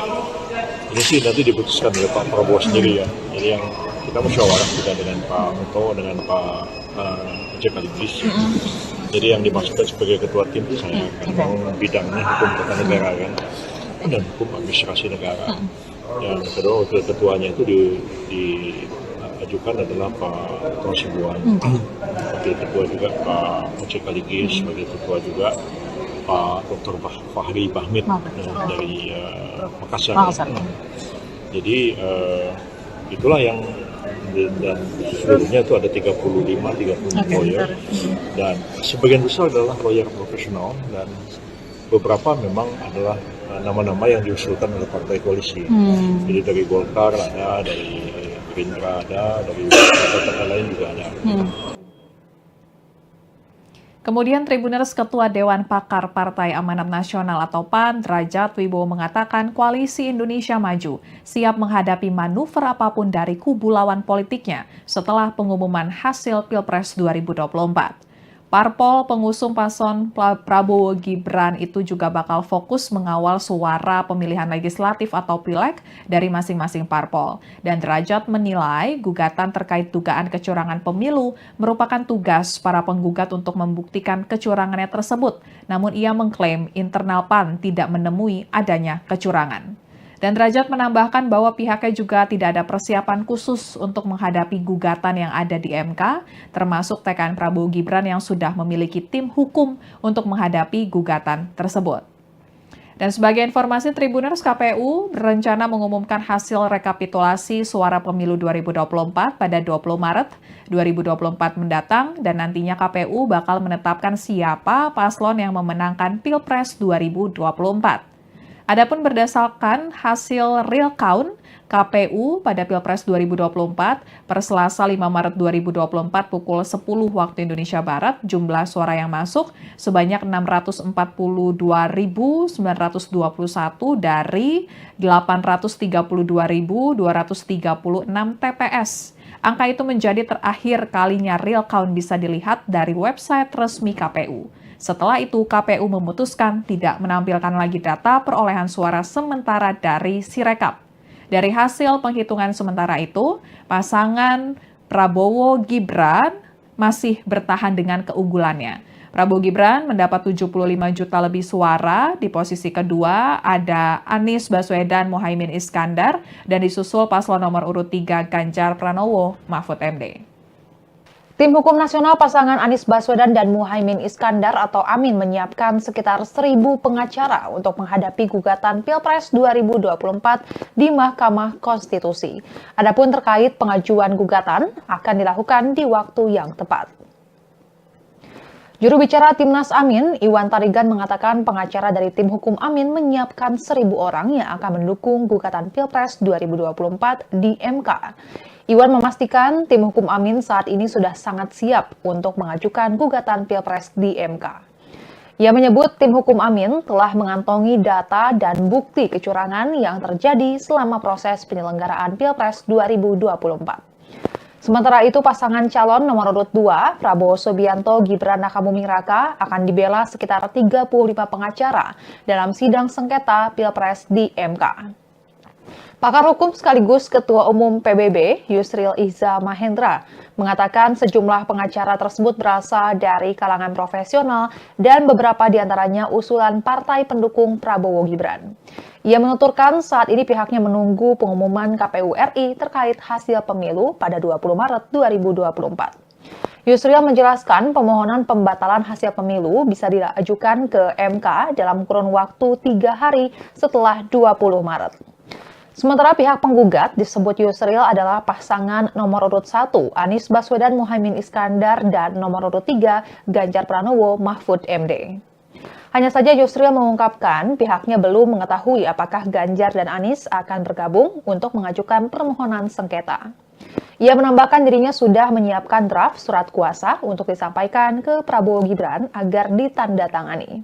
ini sih nanti diputuskan oleh Pak Prabowo sendiri ya. Jadi yang kita musyawarah juga dengan Pak Muto, dengan Pak Oce Kaligis. Jadi yang dimasukkan sebagai ketua tim itu saya kan bidangnya hukum tata negara kan dan hukum administrasi negara. Yang kedua wakil ketuanya itu diajukan adalah Pak Otto Hasibuan. Wakil ketua juga Pak Oce Kaligis, wakil ketua juga Pak Dr. Fahri Bahmid dari Makassar. Jadi itulah yang dan seluruhnya itu ada 35 lawyer dan sebagian besar adalah lawyer profesional dan beberapa memang adalah nama-nama yang diusulkan oleh partai koalisi. Jadi dari Golkar ada, dari Gerindra ada, dari partai lain juga ada. Kemudian Tribuners Ketua Dewan Pakar Partai Amanat Nasional atau PAN, Derajat Wibowo mengatakan Koalisi Indonesia Maju siap menghadapi manuver apapun dari kubu lawan politiknya setelah pengumuman hasil Pilpres 2024. Parpol pengusung paslon Prabowo Gibran itu juga bakal fokus mengawal suara pemilihan legislatif atau pileg dari masing-masing parpol. Dan Derajat menilai gugatan terkait dugaan kecurangan pemilu merupakan tugas para penggugat untuk membuktikan kecurangannya tersebut. Namun ia mengklaim internal PAN tidak menemui adanya kecurangan. Dan Derajat menambahkan bahwa pihaknya juga tidak ada persiapan khusus untuk menghadapi gugatan yang ada di MK, termasuk TKN Prabowo Gibran yang sudah memiliki tim hukum untuk menghadapi gugatan tersebut. Dan sebagai informasi, Tribuners, KPU berencana mengumumkan hasil rekapitulasi suara pemilu 2024 pada 20 Maret 2024 mendatang dan nantinya KPU bakal menetapkan siapa paslon yang memenangkan Pilpres 2024. Adapun berdasarkan hasil real count KPU pada Pilpres 2024 per Selasa 5 Maret 2024 pukul 10 waktu Indonesia Barat, jumlah suara yang masuk sebanyak 642.921 dari 832.236 TPS. Angka itu menjadi terakhir kalinya real count bisa dilihat dari website resmi KPU. Setelah itu, KPU memutuskan tidak menampilkan lagi data perolehan suara sementara dari Sirekap. Dari hasil penghitungan sementara itu, pasangan Prabowo-Gibran masih bertahan dengan keunggulannya. Prabowo Gibran mendapat 75 juta lebih suara. Di posisi kedua ada Anies Baswedan Muhaimin Iskandar dan disusul paslon nomor urut 3 Ganjar Pranowo Mahfud MD. Tim Hukum Nasional pasangan Anies Baswedan dan Muhaimin Iskandar atau Amin menyiapkan sekitar 1.000 pengacara untuk menghadapi gugatan Pilpres 2024 di Mahkamah Konstitusi. Adapun terkait pengajuan gugatan akan dilakukan di waktu yang tepat. Juru bicara Timnas Amin, Iwan Tarigan mengatakan pengacara dari tim hukum Amin menyiapkan 1.000 orang yang akan mendukung gugatan Pilpres 2024 di MK. Iwan memastikan tim hukum Amin saat ini sudah sangat siap untuk mengajukan gugatan Pilpres di MK. Ia menyebut tim hukum Amin telah mengantongi data dan bukti kecurangan yang terjadi selama proses penyelenggaraan Pilpres 2024. Sementara itu, pasangan calon nomor urut 2, Prabowo Subianto Gibran Rakabuming Raka, akan dibela sekitar 35 pengacara dalam sidang sengketa Pilpres di MK. Pakar hukum sekaligus Ketua Umum PBB, Yusril Iza Mahendra, mengatakan sejumlah pengacara tersebut berasal dari kalangan profesional dan beberapa diantaranya usulan partai pendukung Prabowo Gibran. Ia menuturkan saat ini pihaknya menunggu pengumuman KPU RI terkait hasil pemilu pada 20 Maret 2024. Yusril menjelaskan pemohonan pembatalan hasil pemilu bisa diajukan ke MK dalam kurun waktu 3 hari setelah 20 Maret. Sementara pihak penggugat disebut Yusril adalah pasangan nomor urut 1 Anies Baswedan Muhaimin Iskandar dan nomor urut 3 Ganjar Pranowo Mahfud MD. Hanya saja Yusril mengungkapkan pihaknya belum mengetahui apakah Ganjar dan Anies akan bergabung untuk mengajukan permohonan sengketa. Ia menambahkan dirinya sudah menyiapkan draft surat kuasa untuk disampaikan ke Prabowo Gibran agar ditandatangani.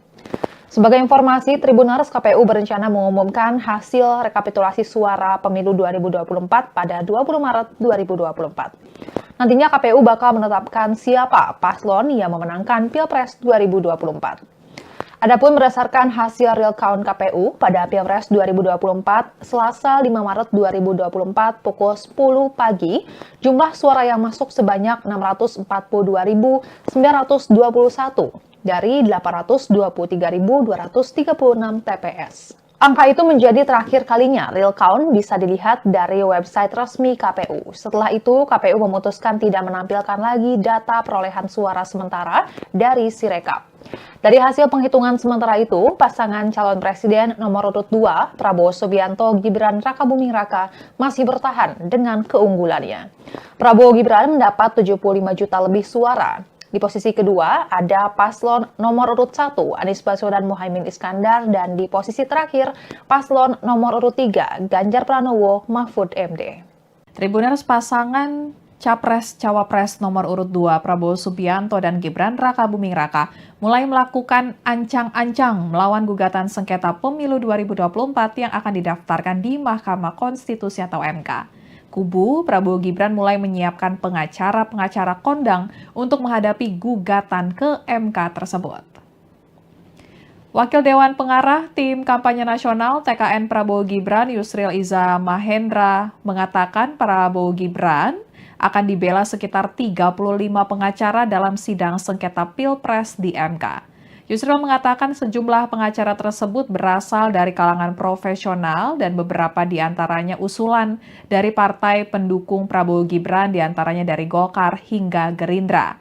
Sebagai informasi, Tribuners KPU berencana mengumumkan hasil rekapitulasi suara pemilu 2024 pada 20 Maret 2024. Nantinya KPU bakal menetapkan siapa paslon yang memenangkan Pilpres 2024. Adapun berdasarkan hasil real count KPU pada Pilpres 2024, Selasa 5 Maret 2024 pukul 10 pagi, jumlah suara yang masuk sebanyak 642.921 dari 823.236 TPS. Angka itu menjadi terakhir kalinya real count bisa dilihat dari website resmi KPU. Setelah itu, KPU memutuskan tidak menampilkan lagi data perolehan suara sementara dari Sirekap. Dari hasil penghitungan sementara itu, pasangan calon presiden nomor urut 2, Prabowo Subianto Gibran Rakabuming Raka, masih bertahan dengan keunggulannya. Prabowo Gibran mendapat 75 juta lebih suara. Di posisi kedua ada paslon nomor urut 1 Anies Baswedan Muhaimin Iskandar dan di posisi terakhir paslon nomor urut 3 Ganjar Pranowo Mahfud MD. Tribuners pasangan Capres-Cawapres nomor urut 2 Prabowo Subianto dan Gibran Rakabuming Raka mulai melakukan ancang-ancang melawan gugatan sengketa pemilu 2024 yang akan didaftarkan di Mahkamah Konstitusi atau MK. Kubu Prabowo Gibran mulai menyiapkan pengacara-pengacara kondang untuk menghadapi gugatan ke MK tersebut. Wakil Dewan Pengarah Tim Kampanye Nasional TKN Prabowo Gibran Yusril Iza Mahendra mengatakan Prabowo Gibran akan dibela sekitar 35 pengacara dalam sidang sengketa Pilpres di MK. Yusril mengatakan sejumlah pengacara tersebut berasal dari kalangan profesional dan beberapa diantaranya usulan dari partai pendukung Prabowo Gibran diantaranya dari Golkar hingga Gerindra.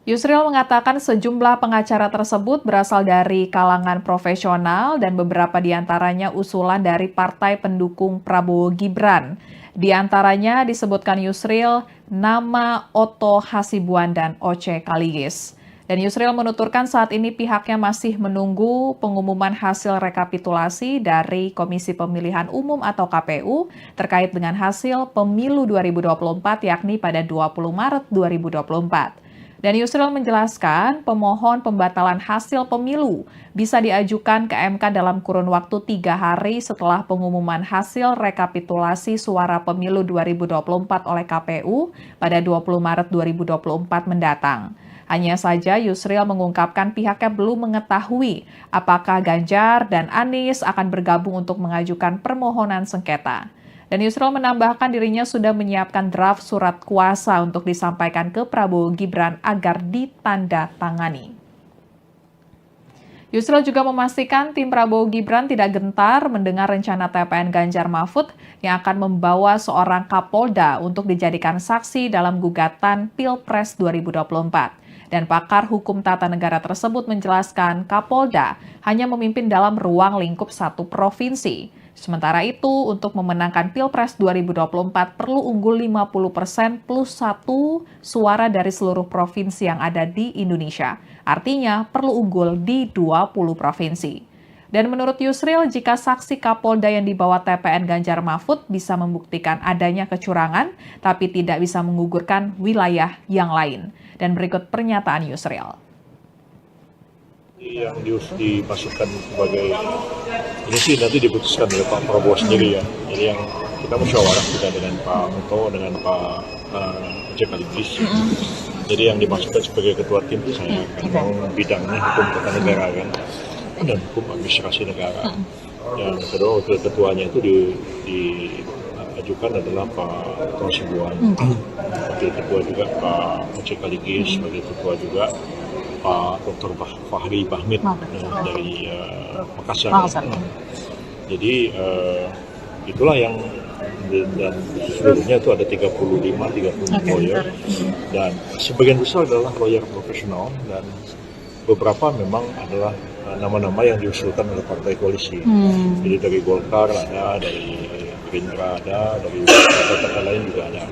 Yusril mengatakan sejumlah pengacara tersebut berasal dari kalangan profesional dan beberapa diantaranya usulan dari partai pendukung Prabowo Gibran. Di antaranya disebutkan Yusril nama Otto Hasibuan dan Oce Kaligis. Dan Yusril menuturkan saat ini pihaknya masih menunggu pengumuman hasil rekapitulasi dari Komisi Pemilihan Umum atau KPU terkait dengan hasil pemilu 2024 yakni pada 20 Maret 2024. Dan Yusril menjelaskan pemohon pembatalan hasil pemilu bisa diajukan ke MK dalam kurun waktu 3 hari setelah pengumuman hasil rekapitulasi suara pemilu 2024 oleh KPU pada 20 Maret 2024 mendatang. Hanya saja Yusril mengungkapkan pihaknya belum mengetahui apakah Ganjar dan Anies akan bergabung untuk mengajukan permohonan sengketa. Dan Yusril menambahkan dirinya sudah menyiapkan draft surat kuasa untuk disampaikan ke Prabowo Gibran agar ditandatangani. Yusril juga memastikan tim Prabowo Gibran tidak gentar mendengar rencana TPN Ganjar Mahfud yang akan membawa seorang Kapolda untuk dijadikan saksi dalam gugatan Pilpres 2024. Dan pakar hukum tata negara tersebut menjelaskan Kapolda hanya memimpin dalam ruang lingkup satu provinsi. Sementara itu, untuk memenangkan Pilpres 2024 perlu unggul 50% plus 1 suara dari seluruh provinsi yang ada di Indonesia. Artinya, perlu unggul di 20 provinsi. Dan menurut Yusril, jika saksi Kapolda yang dibawa TPN Ganjar Mahfud bisa membuktikan adanya kecurangan, tapi tidak bisa menggugurkan wilayah yang lain. Dan berikut pernyataan Yusril. Yang dimasukkan sebagai ini sih nanti diputuskan oleh Pak Prabowo sendiri ya. Jadi yang kita musyawarah kita dengan Pak Muto dengan Pak Jekaligis. Jadi yang dimasukkan sebagai ketua tim itu saya kan bidangnya hukum tata negara kan dan hukum administrasi negara. Yang kedua wakil ketuanya itu diajukan adalah Pak Sibuan. Wakil ketua juga Pak Jekaligis, sebagai ketua juga Pak Dr. Fahri Bahmid dari Makassar. Jadi itulah yang dan seluruhnya itu ada 30 lawyer dan sebagian besar adalah lawyer profesional dan beberapa memang adalah nama-nama yang diusulkan oleh partai koalisi. Jadi dari Golkar ada, dari Gerindra ada, dari partai lain juga ada.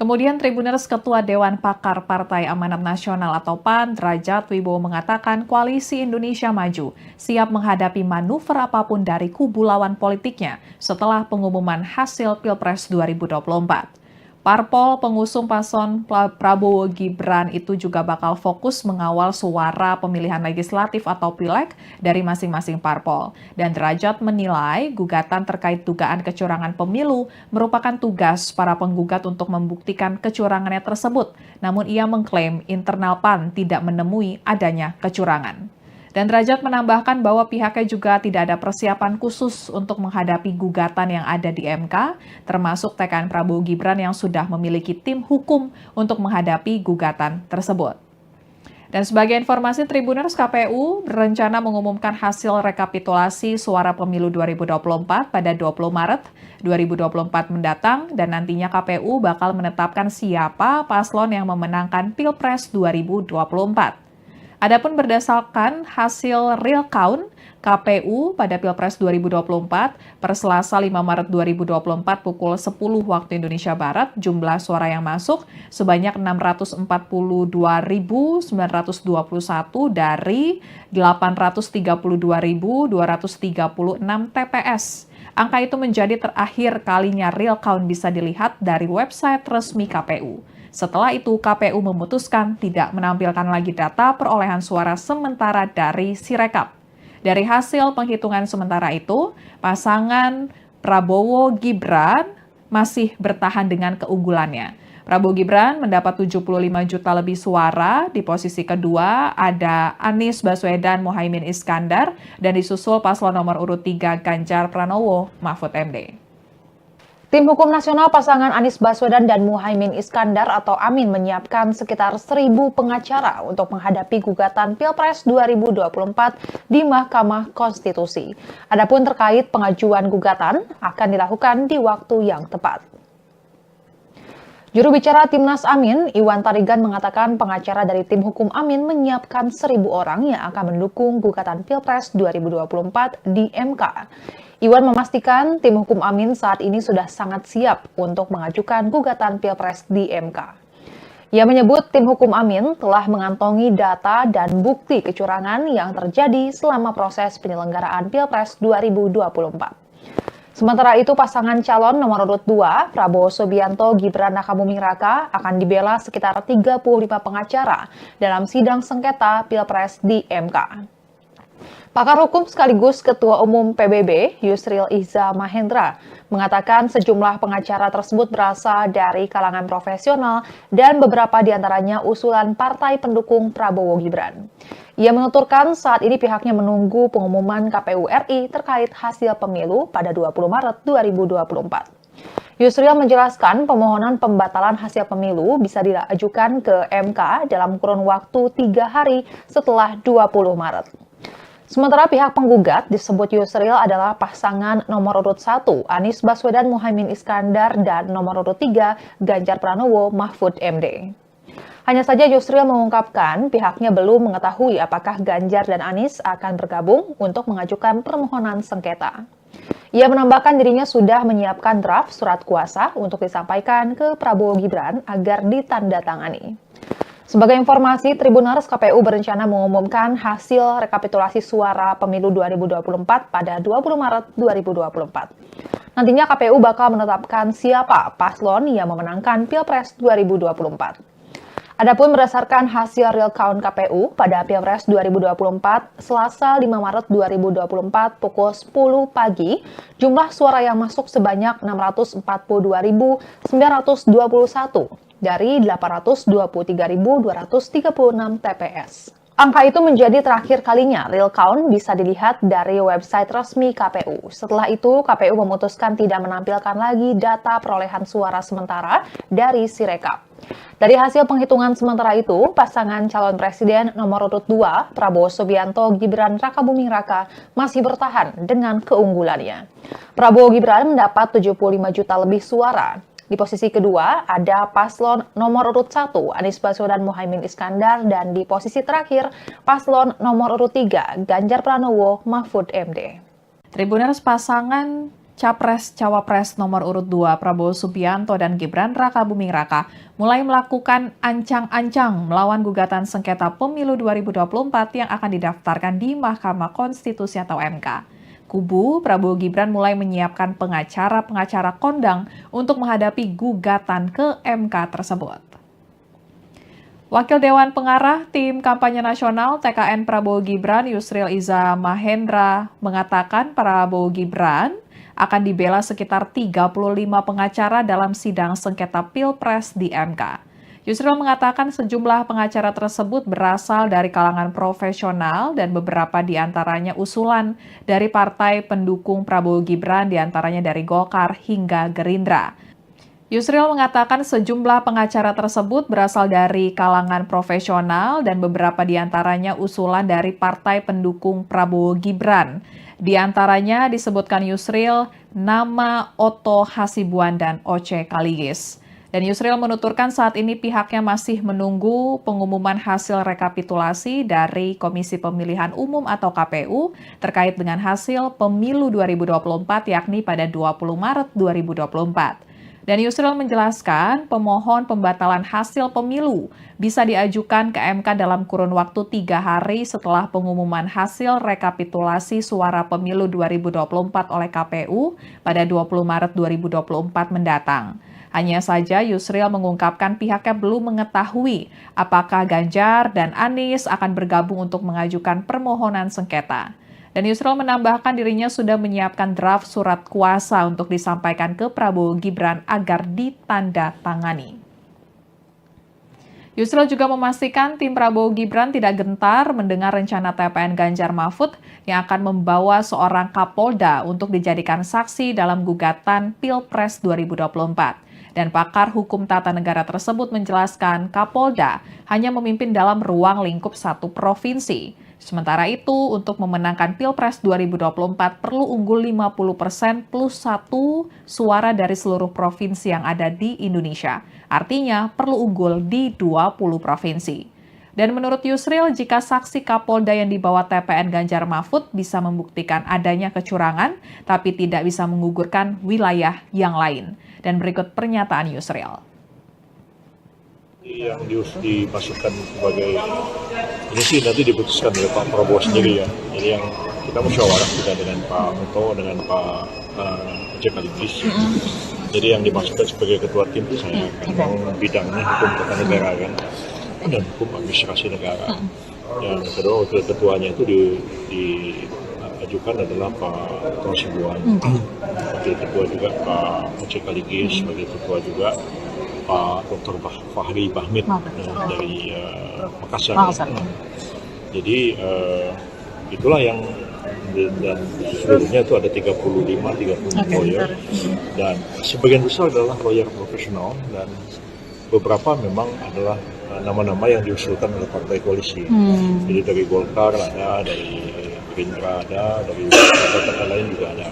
Kemudian Tribuners Ketua Dewan Pakar Partai Amanat Nasional atau PAN, Derajat Wibowo mengatakan Koalisi Indonesia Maju siap menghadapi manuver apapun dari kubu lawan politiknya setelah pengumuman hasil Pilpres 2024. Parpol pengusung paslon Prabowo Gibran itu juga bakal fokus mengawal suara pemilihan legislatif atau pileg dari masing-masing parpol. Dan Derajat menilai gugatan terkait dugaan kecurangan pemilu merupakan tugas para penggugat untuk membuktikan kecurangannya tersebut. Namun ia mengklaim internal PAN tidak menemui adanya kecurangan. Dan Derajat menambahkan bahwa pihaknya juga tidak ada persiapan khusus untuk menghadapi gugatan yang ada di MK, termasuk TKN Prabowo Gibran yang sudah memiliki tim hukum untuk menghadapi gugatan tersebut. Dan sebagai informasi, Tribuners, KPU berencana mengumumkan hasil rekapitulasi suara pemilu 2024 pada 20 Maret 2024 mendatang, dan nantinya KPU bakal menetapkan siapa paslon yang memenangkan Pilpres 2024. Adapun berdasarkan hasil real count KPU pada Pilpres 2024 per Selasa 5 Maret 2024 pukul 10 waktu Indonesia Barat, jumlah suara yang masuk sebanyak 642.921 dari 832.236 TPS. Angka itu menjadi terakhir kalinya real count bisa dilihat dari website resmi KPU. Setelah itu, KPU memutuskan tidak menampilkan lagi data perolehan suara sementara dari Sirekap. Dari hasil penghitungan sementara itu, pasangan Prabowo Gibran masih bertahan dengan keunggulannya. Prabowo Gibran mendapat 75 juta lebih suara, di posisi kedua ada Anies Baswedan Muhaimin Iskandar, dan disusul paslon nomor urut 3 Ganjar Pranowo Mahfud MD. Tim Hukum Nasional pasangan Anies Baswedan dan Muhaimin Iskandar atau Amin menyiapkan sekitar 1.000 pengacara untuk menghadapi gugatan Pilpres 2024 di Mahkamah Konstitusi. Adapun terkait pengajuan gugatan akan dilakukan di waktu yang tepat. Juru bicara Timnas Amin, Iwan Tarigan mengatakan pengacara dari tim hukum Amin menyiapkan 1.000 orang yang akan mendukung gugatan Pilpres 2024 di MK. Iwan memastikan tim hukum Amin saat ini sudah sangat siap untuk mengajukan gugatan Pilpres di MK. Ia menyebut tim hukum Amin telah mengantongi data dan bukti kecurangan yang terjadi selama proses penyelenggaraan Pilpres 2024. Sementara itu, pasangan calon nomor urut 2, Prabowo Subianto Gibran Rakabuming Raka, akan dibela sekitar 35 pengacara dalam sidang sengketa Pilpres di MK. Pakar hukum sekaligus Ketua Umum PBB, Yusril Iza Mahendra, mengatakan sejumlah pengacara tersebut berasal dari kalangan profesional dan beberapa diantaranya usulan partai pendukung Prabowo Gibran. Ia menuturkan saat ini pihaknya menunggu pengumuman KPU RI terkait hasil pemilu pada 20 Maret 2024. Yusril menjelaskan permohonan pembatalan hasil pemilu bisa diajukan ke MK dalam kurun waktu 3 hari setelah 20 Maret. Sementara pihak penggugat disebut Yusril adalah pasangan nomor urut 1 Anies Baswedan Muhaimin Iskandar dan nomor urut 3 Ganjar Pranowo Mahfud MD. Hanya saja Yusril mengungkapkan pihaknya belum mengetahui apakah Ganjar dan Anies akan bergabung untuk mengajukan permohonan sengketa. Ia menambahkan dirinya sudah menyiapkan draft surat kuasa untuk disampaikan ke Prabowo Gibran agar ditandatangani. Sebagai informasi, Tribuners KPU berencana mengumumkan hasil rekapitulasi suara pemilu 2024 pada 20 Maret 2024. Nantinya KPU bakal menetapkan siapa paslon yang memenangkan Pilpres 2024. Adapun berdasarkan hasil real count KPU pada Pilpres 2024, Selasa 5 Maret 2024 pukul 10 pagi, jumlah suara yang masuk sebanyak 642.921 dari 823.236 TPS. Angka itu menjadi terakhir kalinya real count bisa dilihat dari website resmi KPU. Setelah itu, KPU memutuskan tidak menampilkan lagi data perolehan suara sementara dari Sirekap. Dari hasil penghitungan sementara itu, pasangan calon presiden nomor urut 2, Prabowo Subianto Gibran Rakabuming Raka, masih bertahan dengan keunggulannya. Prabowo Gibran mendapat 75 juta lebih suara. Di posisi kedua ada paslon nomor urut 1 Anies Baswedan Muhaimin Iskandar dan di posisi terakhir paslon nomor urut 3 Ganjar Pranowo Mahfud MD. Tribuners pasangan Capres-Cawapres nomor urut 2 Prabowo Subianto dan Gibran Rakabuming Raka mulai melakukan ancang-ancang melawan gugatan sengketa pemilu 2024 yang akan didaftarkan di Mahkamah Konstitusi atau MK. Kubu Prabowo Gibran mulai menyiapkan pengacara-pengacara kondang untuk menghadapi gugatan ke MK tersebut. Wakil Dewan Pengarah Tim Kampanye Nasional TKN Prabowo Gibran Yusril Iza Mahendra mengatakan Prabowo Gibran akan dibela sekitar 35 pengacara dalam sidang sengketa Pilpres di MK. Yusril mengatakan sejumlah pengacara tersebut berasal dari kalangan profesional dan beberapa diantaranya usulan dari partai pendukung Prabowo Gibran diantaranya dari Golkar hingga Gerindra. Yusril mengatakan sejumlah pengacara tersebut berasal dari kalangan profesional dan beberapa diantaranya usulan dari partai pendukung Prabowo Gibran. Di antaranya disebutkan Yusril nama Otto Hasibuan dan Oce Kaligis. Dan Yusril menuturkan saat ini pihaknya masih menunggu pengumuman hasil rekapitulasi dari Komisi Pemilihan Umum atau KPU terkait dengan hasil pemilu 2024 yakni pada 20 Maret 2024. Dan Yusril menjelaskan pemohon pembatalan hasil pemilu bisa diajukan ke MK dalam kurun waktu 3 hari setelah pengumuman hasil rekapitulasi suara pemilu 2024 oleh KPU pada 20 Maret 2024 mendatang. Hanya saja Yusril mengungkapkan pihaknya belum mengetahui apakah Ganjar dan Anies akan bergabung untuk mengajukan permohonan sengketa. Dan Yusril menambahkan dirinya sudah menyiapkan draft surat kuasa untuk disampaikan ke Prabowo Gibran agar ditandatangani. Yusril juga memastikan tim Prabowo Gibran tidak gentar mendengar rencana TPN Ganjar Mahfud yang akan membawa seorang Kapolda untuk dijadikan saksi dalam gugatan Pilpres 2024. Dan pakar hukum tata negara tersebut menjelaskan Kapolda hanya memimpin dalam ruang lingkup satu provinsi. Sementara itu, untuk memenangkan Pilpres 2024 perlu unggul 50% plus 1 suara dari seluruh provinsi yang ada di Indonesia. Artinya perlu unggul di 20 provinsi. Dan menurut Yusril, jika saksi Kapolda yang dibawa TPN Ganjar Mahfud bisa membuktikan adanya kecurangan, tapi tidak bisa menggugurkan wilayah yang lain. Dan berikut pernyataan Yusril. Yang dimasukkan sebagai ini sih nanti diputuskan oleh Pak Prabowo sendiri ya. Jadi yang kita musyawarah juga dengan Pak Muto, dengan Pak sekaligus. Jadi yang dimaksudkan sebagai ketua tim itu saya kan, bidangnya hukum tata negara kan, dan hukum administrasi negara. Yang kedua wakil ketuanya itu diajukan adalah Pak Sibuan, wakil ketua juga Pak sekaligus, sebagai ketua juga Pak Dr. Fahri Bahmid dari Makassar. Jadi itulah yang, dan seluruhnya itu ada 30 lawyer, dan sebagian besar adalah lawyer profesional, dan beberapa memang adalah nama-nama yang diusulkan oleh partai koalisi. Jadi dari Golkar ada, dari Gerindra ada, dari partai lain juga ada.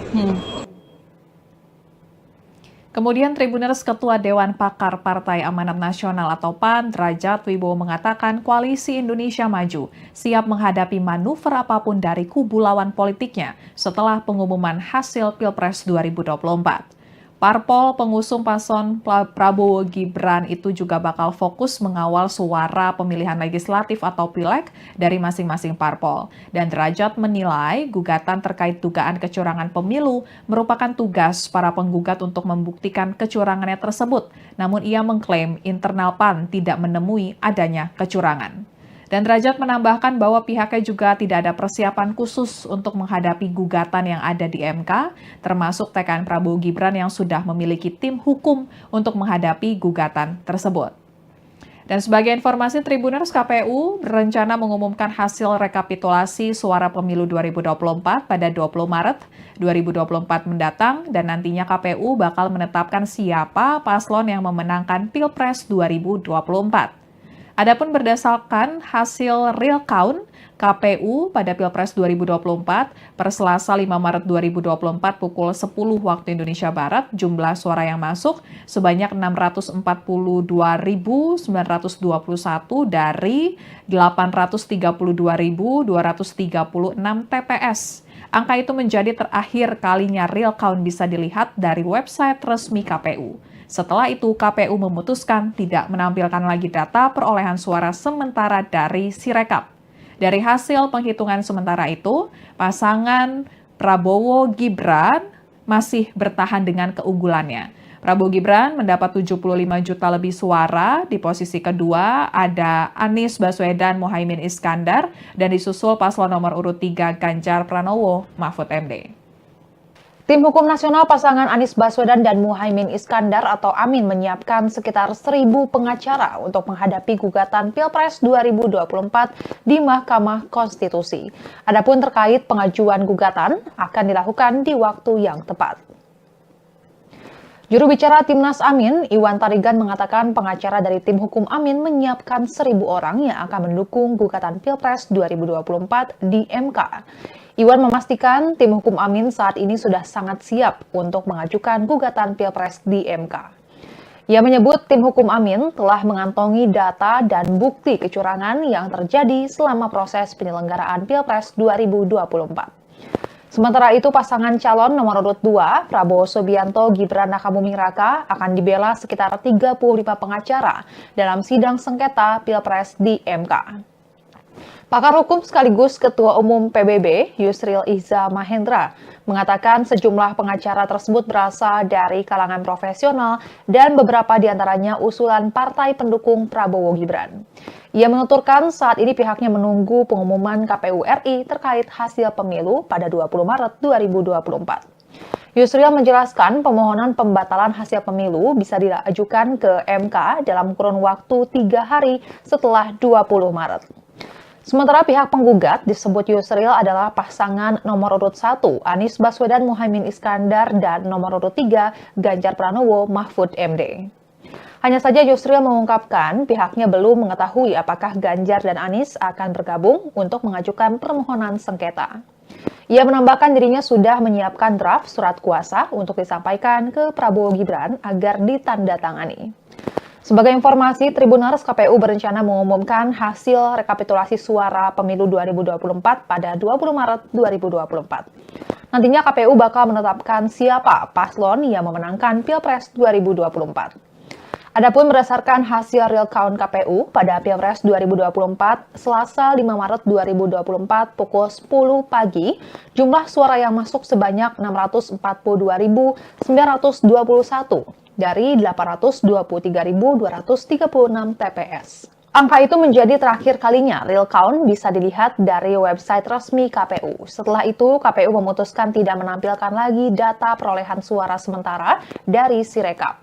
Kemudian Tribuners Ketua Dewan Pakar Partai Amanat Nasional atau PAN, Derajat Wibowo mengatakan Koalisi Indonesia Maju siap menghadapi manuver apapun dari kubu lawan politiknya setelah pengumuman hasil Pilpres 2024. Parpol pengusung paslon Prabowo Gibran itu juga bakal fokus mengawal suara pemilihan legislatif atau pileg dari masing-masing parpol. Dan Derajat menilai gugatan terkait dugaan kecurangan pemilu merupakan tugas para penggugat untuk membuktikan kecurangannya tersebut. Namun ia mengklaim internal PAN tidak menemui adanya kecurangan. Dan Derajat menambahkan bahwa pihaknya juga tidak ada persiapan khusus untuk menghadapi gugatan yang ada di MK, termasuk TKN Prabowo Gibran yang sudah memiliki tim hukum untuk menghadapi gugatan tersebut. Dan sebagai informasi, Tribuners, KPU berencana mengumumkan hasil rekapitulasi suara pemilu 2024 pada 20 Maret 2024 mendatang, dan nantinya KPU bakal menetapkan siapa paslon yang memenangkan Pilpres 2024. Adapun berdasarkan hasil real count KPU pada Pilpres 2024 per Selasa 5 Maret 2024 pukul 10 waktu Indonesia Barat, jumlah suara yang masuk sebanyak 642.921 dari 832.236 TPS. Angka itu menjadi terakhir kalinya real count bisa dilihat dari website resmi KPU. Setelah itu, KPU memutuskan tidak menampilkan lagi data perolehan suara sementara dari Sirekap. Dari hasil penghitungan sementara itu, pasangan Prabowo Gibran masih bertahan dengan keunggulannya. Prabowo Gibran mendapat 75 juta lebih suara, di posisi kedua ada Anies Baswedan Muhaimin Iskandar, dan disusul paslon nomor urut 3 Ganjar Pranowo Mahfud MD. Tim Hukum Nasional pasangan Anies Baswedan dan Muhaimin Iskandar atau Amin menyiapkan sekitar 1.000 pengacara untuk menghadapi gugatan Pilpres 2024 di Mahkamah Konstitusi. Adapun terkait pengajuan gugatan akan dilakukan di waktu yang tepat. Juru bicara Timnas Amin, Iwan Tarigan mengatakan pengacara dari tim hukum Amin menyiapkan 1.000 orang yang akan mendukung gugatan Pilpres 2024 di MK. Iwan memastikan tim hukum Amin saat ini sudah sangat siap untuk mengajukan gugatan Pilpres di MK. Ia menyebut tim hukum Amin telah mengantongi data dan bukti kecurangan yang terjadi selama proses penyelenggaraan Pilpres 2024. Sementara itu, pasangan calon nomor urut 2, Prabowo Subianto Gibran Rakabuming Raka, akan dibela sekitar 35 pengacara dalam sidang sengketa Pilpres di MK. Pakar hukum sekaligus Ketua Umum PBB, Yusril Iza Mahendra, mengatakan sejumlah pengacara tersebut berasal dari kalangan profesional dan beberapa diantaranya usulan partai pendukung Prabowo Gibran. Ia menuturkan saat ini pihaknya menunggu pengumuman KPU RI terkait hasil pemilu pada 20 Maret 2024. Yusril menjelaskan permohonan pembatalan hasil pemilu bisa diajukan ke MK dalam kurun waktu 3 hari setelah 20 Maret. Sementara pihak penggugat disebut Yusril adalah pasangan nomor urut 1 Anies Baswedan Muhaimin Iskandar dan nomor urut 3 Ganjar Pranowo Mahfud MD. Hanya saja Yusril mengungkapkan pihaknya belum mengetahui apakah Ganjar dan Anies akan bergabung untuk mengajukan permohonan sengketa. Ia menambahkan dirinya sudah menyiapkan draft surat kuasa untuk disampaikan ke Prabowo Gibran agar ditandatangani. Sebagai informasi, Tribuners, KPU berencana mengumumkan hasil rekapitulasi suara pemilu 2024 pada 20 Maret 2024. Nantinya KPU bakal menetapkan siapa paslon yang memenangkan Pilpres 2024. Adapun berdasarkan hasil real count KPU pada Pilpres 2024, Selasa 5 Maret 2024 pukul 10 pagi, jumlah suara yang masuk sebanyak 642.921 dari 823.236 TPS. Angka itu menjadi terakhir kalinya real count bisa dilihat dari website resmi KPU. Setelah itu, KPU memutuskan tidak menampilkan lagi data perolehan suara sementara dari Sirekap.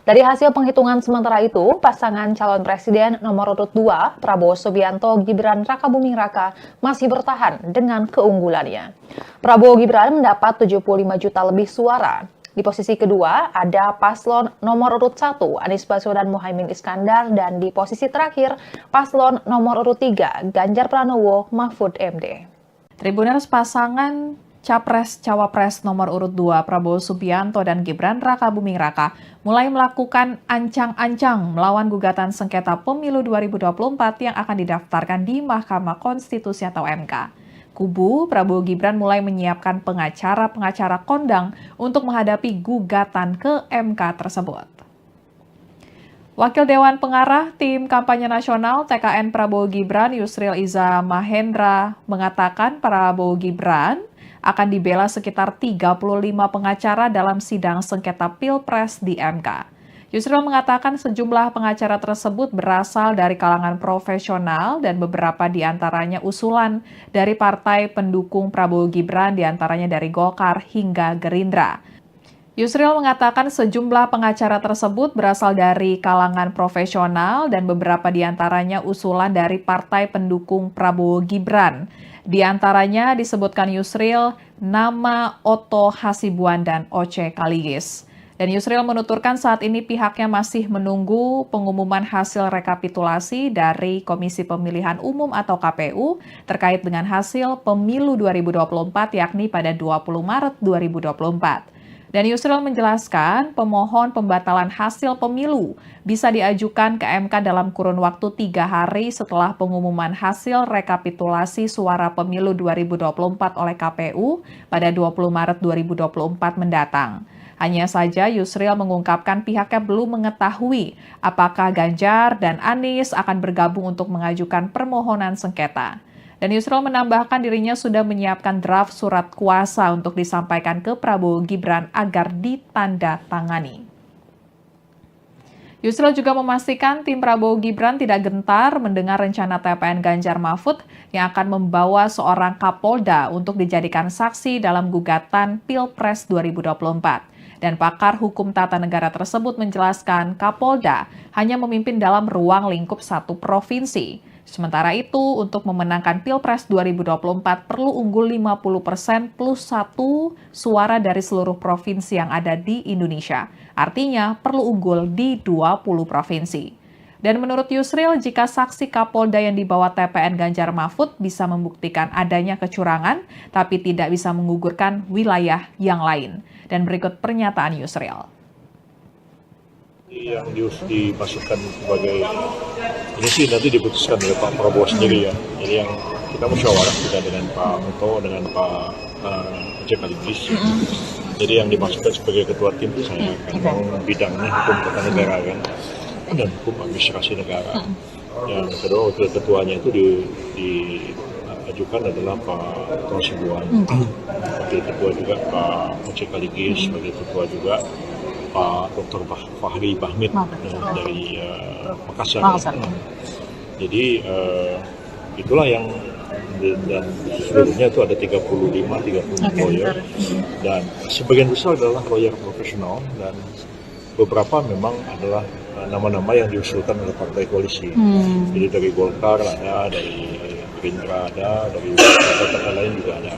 Dari hasil penghitungan sementara itu, pasangan calon presiden nomor urut 2, Prabowo Subianto Gibran Rakabuming Raka, masih bertahan dengan keunggulannya. Prabowo Gibran mendapat 75 juta lebih suara. Di posisi kedua ada paslon nomor urut 1, Anies Baswedan Muhaimin Iskandar, dan di posisi terakhir paslon nomor urut 3, Ganjar Pranowo Mahfud MD. Tribuners pasangan Capres-Cawapres nomor urut 2 Prabowo Subianto dan Gibran Rakabuming Raka mulai melakukan ancang-ancang melawan gugatan sengketa pemilu 2024 yang akan didaftarkan di Mahkamah Konstitusi atau MK. Kubu Prabowo Gibran mulai menyiapkan pengacara-pengacara kondang untuk menghadapi gugatan ke MK tersebut. Wakil Dewan Pengarah Tim Kampanye Nasional TKN Prabowo Gibran Yusril Iza Mahendra mengatakan Prabowo Gibran akan dibela sekitar 35 pengacara dalam sidang sengketa Pilpres di MK. Yusril mengatakan sejumlah pengacara tersebut berasal dari kalangan profesional dan beberapa diantaranya usulan dari partai pendukung Prabowo Gibran, diantaranya dari Golkar hingga Gerindra. Yusril mengatakan sejumlah pengacara tersebut berasal dari kalangan profesional dan beberapa diantaranya usulan dari partai pendukung Prabowo Gibran. Di antaranya disebutkan Yusril, nama Otto Hasibuan dan Oce Kaligis. Dan Yusril menuturkan saat ini pihaknya masih menunggu pengumuman hasil rekapitulasi dari Komisi Pemilihan Umum atau KPU terkait dengan hasil pemilu 2024 yakni pada 20 Maret 2024. Dan Yusril menjelaskan pemohon pembatalan hasil pemilu bisa diajukan ke MK dalam kurun waktu 3 hari setelah pengumuman hasil rekapitulasi suara pemilu 2024 oleh KPU pada 20 Maret 2024 mendatang. Hanya saja Yusril mengungkapkan pihaknya belum mengetahui apakah Ganjar dan Anies akan bergabung untuk mengajukan permohonan sengketa. Dan Yusril menambahkan dirinya sudah menyiapkan draft surat kuasa untuk disampaikan ke Prabowo Gibran agar ditandatangani. Yusril juga memastikan tim Prabowo Gibran tidak gentar mendengar rencana TPN Ganjar Mahfud yang akan membawa seorang Kapolda untuk dijadikan saksi dalam gugatan Pilpres 2024. Dan pakar hukum tata negara tersebut menjelaskan Kapolda hanya memimpin dalam ruang lingkup satu provinsi. Sementara itu, untuk memenangkan Pilpres 2024 perlu unggul 50% plus 1 suara dari seluruh provinsi yang ada di Indonesia. Artinya perlu unggul di 20 provinsi. Dan menurut Yusril, jika saksi Kapolda yang dibawa TPN Ganjar Mahfud bisa membuktikan adanya kecurangan, tapi tidak bisa menggugurkan wilayah yang lain. Dan berikut pernyataan Yusril. Yang dimasukkan sebagai ini sih nanti diputuskan oleh Pak Prabowo sendiri ya. Jadi yang kita musyawarah juga dengan Pak Muto, dengan Pak Oce Kaligis. Jadi yang dimasukkan sebagai ketua tim itu saya kan bidangnya hukum tata negara kan dan hukum administrasi negara. Yang kedua wakil ketuanya itu diajukan adalah Pak Otto Hasibuan. Wakil ketua juga Pak Oce Kaligis, wakil ketua juga Pak Dr. Fahri Bahmid dari Makassar. Jadi itulah yang dan seluruhnya itu ada 30 lawyer dan sebagian besar adalah lawyer profesional dan beberapa memang adalah nama-nama yang diusulkan oleh partai koalisi. Jadi dari Golkar ada, dari Gerindra ada, dari partai lain juga ada.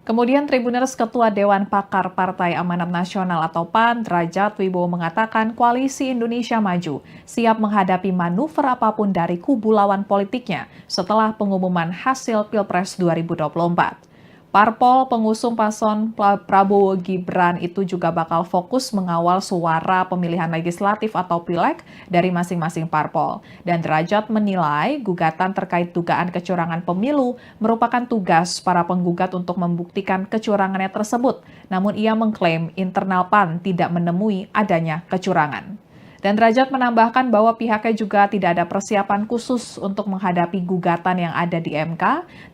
Kemudian Tribuners Ketua Dewan Pakar Partai Amanat Nasional atau PAN, Derajat Wibowo mengatakan Koalisi Indonesia Maju siap menghadapi manuver apapun dari kubu lawan politiknya setelah pengumuman hasil Pilpres 2024. Parpol pengusung paslon Prabowo Gibran itu juga bakal fokus mengawal suara pemilihan legislatif atau pileg dari masing-masing parpol. Dan Derajat menilai gugatan terkait dugaan kecurangan pemilu merupakan tugas para penggugat untuk membuktikan kecurangannya tersebut. Namun ia mengklaim internal PAN tidak menemui adanya kecurangan. Dan Derajat menambahkan bahwa pihaknya juga tidak ada persiapan khusus untuk menghadapi gugatan yang ada di MK,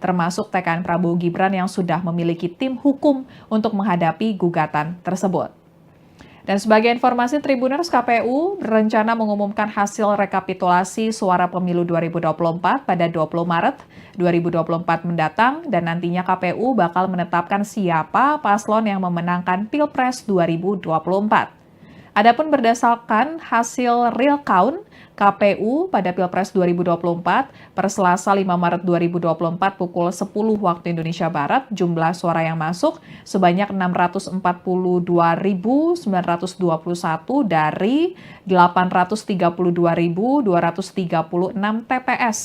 termasuk TKN Prabowo Gibran yang sudah memiliki tim hukum untuk menghadapi gugatan tersebut. Dan sebagai informasi, Tribuners, KPU berencana mengumumkan hasil rekapitulasi suara pemilu 2024 pada 20 Maret 2024 mendatang, dan nantinya KPU bakal menetapkan siapa paslon yang memenangkan Pilpres 2024. Adapun berdasarkan hasil real count KPU pada Pilpres 2024 per Selasa 5 Maret 2024 pukul 10 waktu Indonesia Barat, jumlah suara yang masuk sebanyak 642.921 dari 832.236 TPS.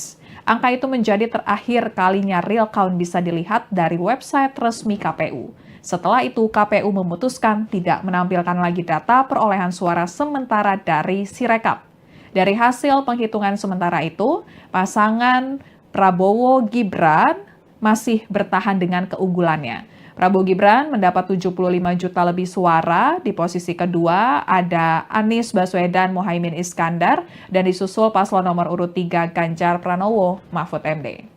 Angka itu menjadi terakhir kalinya real count bisa dilihat dari website resmi KPU. Setelah itu, KPU memutuskan tidak menampilkan lagi data perolehan suara sementara dari Sirekap. Dari hasil penghitungan sementara itu, pasangan Prabowo Gibran masih bertahan dengan keunggulannya. Prabowo Gibran mendapat 75 juta lebih suara. Di posisi kedua ada Anies Baswedan Muhaimin Iskandar, dan disusul paslon nomor urut 3 Ganjar Pranowo Mahfud MD.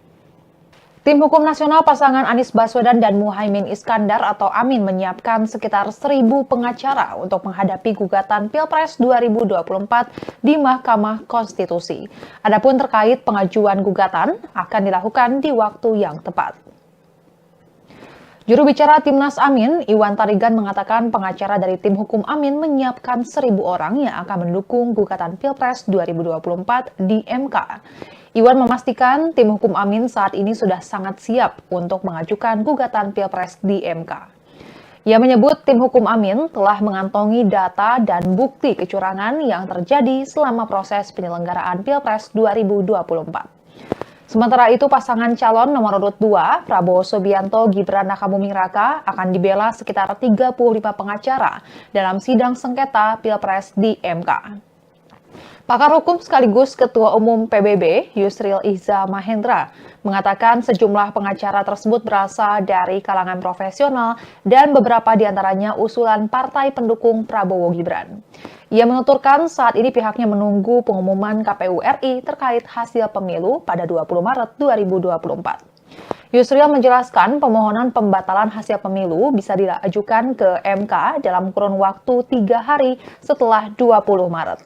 Tim Hukum Nasional pasangan Anies Baswedan dan Muhaimin Iskandar atau Amin menyiapkan sekitar 1.000 pengacara untuk menghadapi gugatan Pilpres 2024 di Mahkamah Konstitusi. Adapun terkait pengajuan gugatan akan dilakukan di waktu yang tepat. Juru bicara Timnas Amin, Iwan Tarigan mengatakan pengacara dari tim hukum Amin menyiapkan 1.000 orang yang akan mendukung gugatan Pilpres 2024 di MK. Iwan memastikan tim hukum Amin saat ini sudah sangat siap untuk mengajukan gugatan Pilpres di MK. Ia menyebut tim hukum Amin telah mengantongi data dan bukti kecurangan yang terjadi selama proses penyelenggaraan Pilpres 2024. Sementara itu, pasangan calon nomor urut 2, Prabowo Subianto Gibran Rakabuming Raka, akan dibela sekitar 35 pengacara dalam sidang sengketa Pilpres di MK. Pakar hukum sekaligus Ketua Umum PBB, Yusril Iza Mahendra, mengatakan sejumlah pengacara tersebut berasal dari kalangan profesional dan beberapa diantaranya usulan partai pendukung Prabowo Gibran. Ia menuturkan saat ini pihaknya menunggu pengumuman KPU RI terkait hasil pemilu pada 20 Maret 2024. Yusril menjelaskan pemohonan pembatalan hasil pemilu bisa diajukan ke MK dalam kurun waktu 3 hari setelah 20 Maret.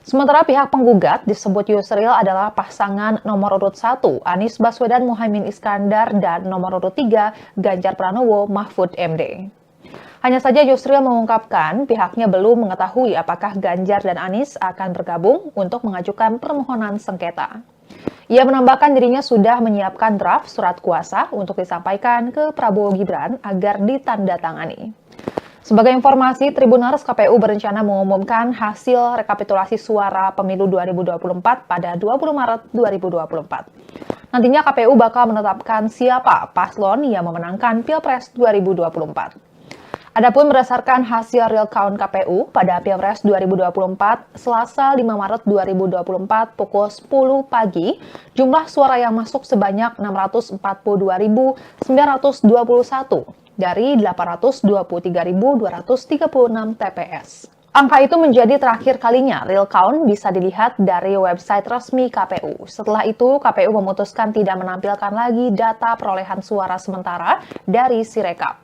Sementara pihak penggugat disebut Yusril adalah pasangan nomor urut 1 Anies Baswedan Muhaimin Iskandar dan nomor urut 3 Ganjar Pranowo Mahfud MD. Hanya saja Yusril mengungkapkan pihaknya belum mengetahui apakah Ganjar dan Anies akan bergabung untuk mengajukan permohonan sengketa. Ia menambahkan dirinya sudah menyiapkan draft surat kuasa untuk disampaikan ke Prabowo Gibran agar ditandatangani. Sebagai informasi, Tribuners, KPU berencana mengumumkan hasil rekapitulasi suara pemilu 2024 pada 20 Maret 2024. Nantinya KPU bakal menetapkan siapa paslon yang memenangkan Pilpres 2024. Adapun berdasarkan hasil real count KPU pada Pilpres 2024, Selasa 5 Maret 2024 pukul 10 pagi, jumlah suara yang masuk sebanyak 642.921 dari 823.236 TPS. Angka itu menjadi terakhir kalinya real count bisa dilihat dari website resmi KPU. Setelah itu, KPU memutuskan tidak menampilkan lagi data perolehan suara sementara dari Sirekap.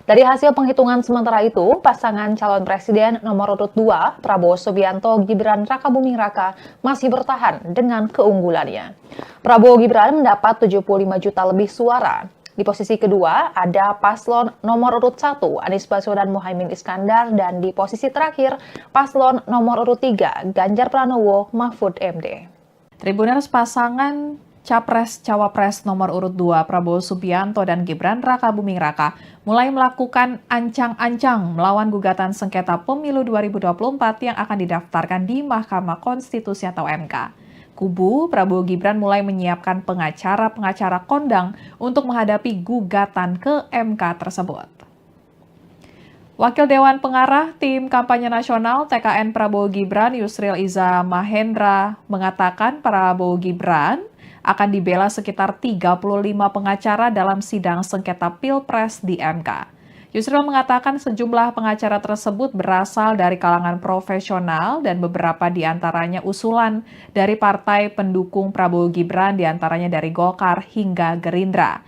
Dari hasil penghitungan sementara itu, pasangan calon presiden nomor urut 2, Prabowo Subianto Gibran Rakabuming Raka, masih bertahan dengan keunggulannya. Prabowo Gibran mendapat 75 juta lebih suara. Di posisi kedua ada paslon nomor urut 1 Anies Baswedan Muhaimin Iskandar, dan di posisi terakhir paslon nomor urut 3 Ganjar Pranowo Mahfud MD. Tribuners, pasangan Capres-Cawapres nomor urut 2 Prabowo Subianto dan Gibran Rakabuming Raka mulai melakukan ancang-ancang melawan gugatan sengketa pemilu 2024 yang akan didaftarkan di Mahkamah Konstitusi atau MK. Kubu Prabowo Gibran mulai menyiapkan pengacara-pengacara kondang untuk menghadapi gugatan ke MK tersebut. Wakil Dewan Pengarah Tim Kampanye Nasional TKN Prabowo Gibran Yusril Iza Mahendra mengatakan Prabowo Gibran akan dibela sekitar 35 pengacara dalam sidang sengketa Pilpres di MK. Yusril mengatakan sejumlah pengacara tersebut berasal dari kalangan profesional dan beberapa diantaranya usulan dari partai pendukung Prabowo Gibran, diantaranya dari Golkar hingga Gerindra.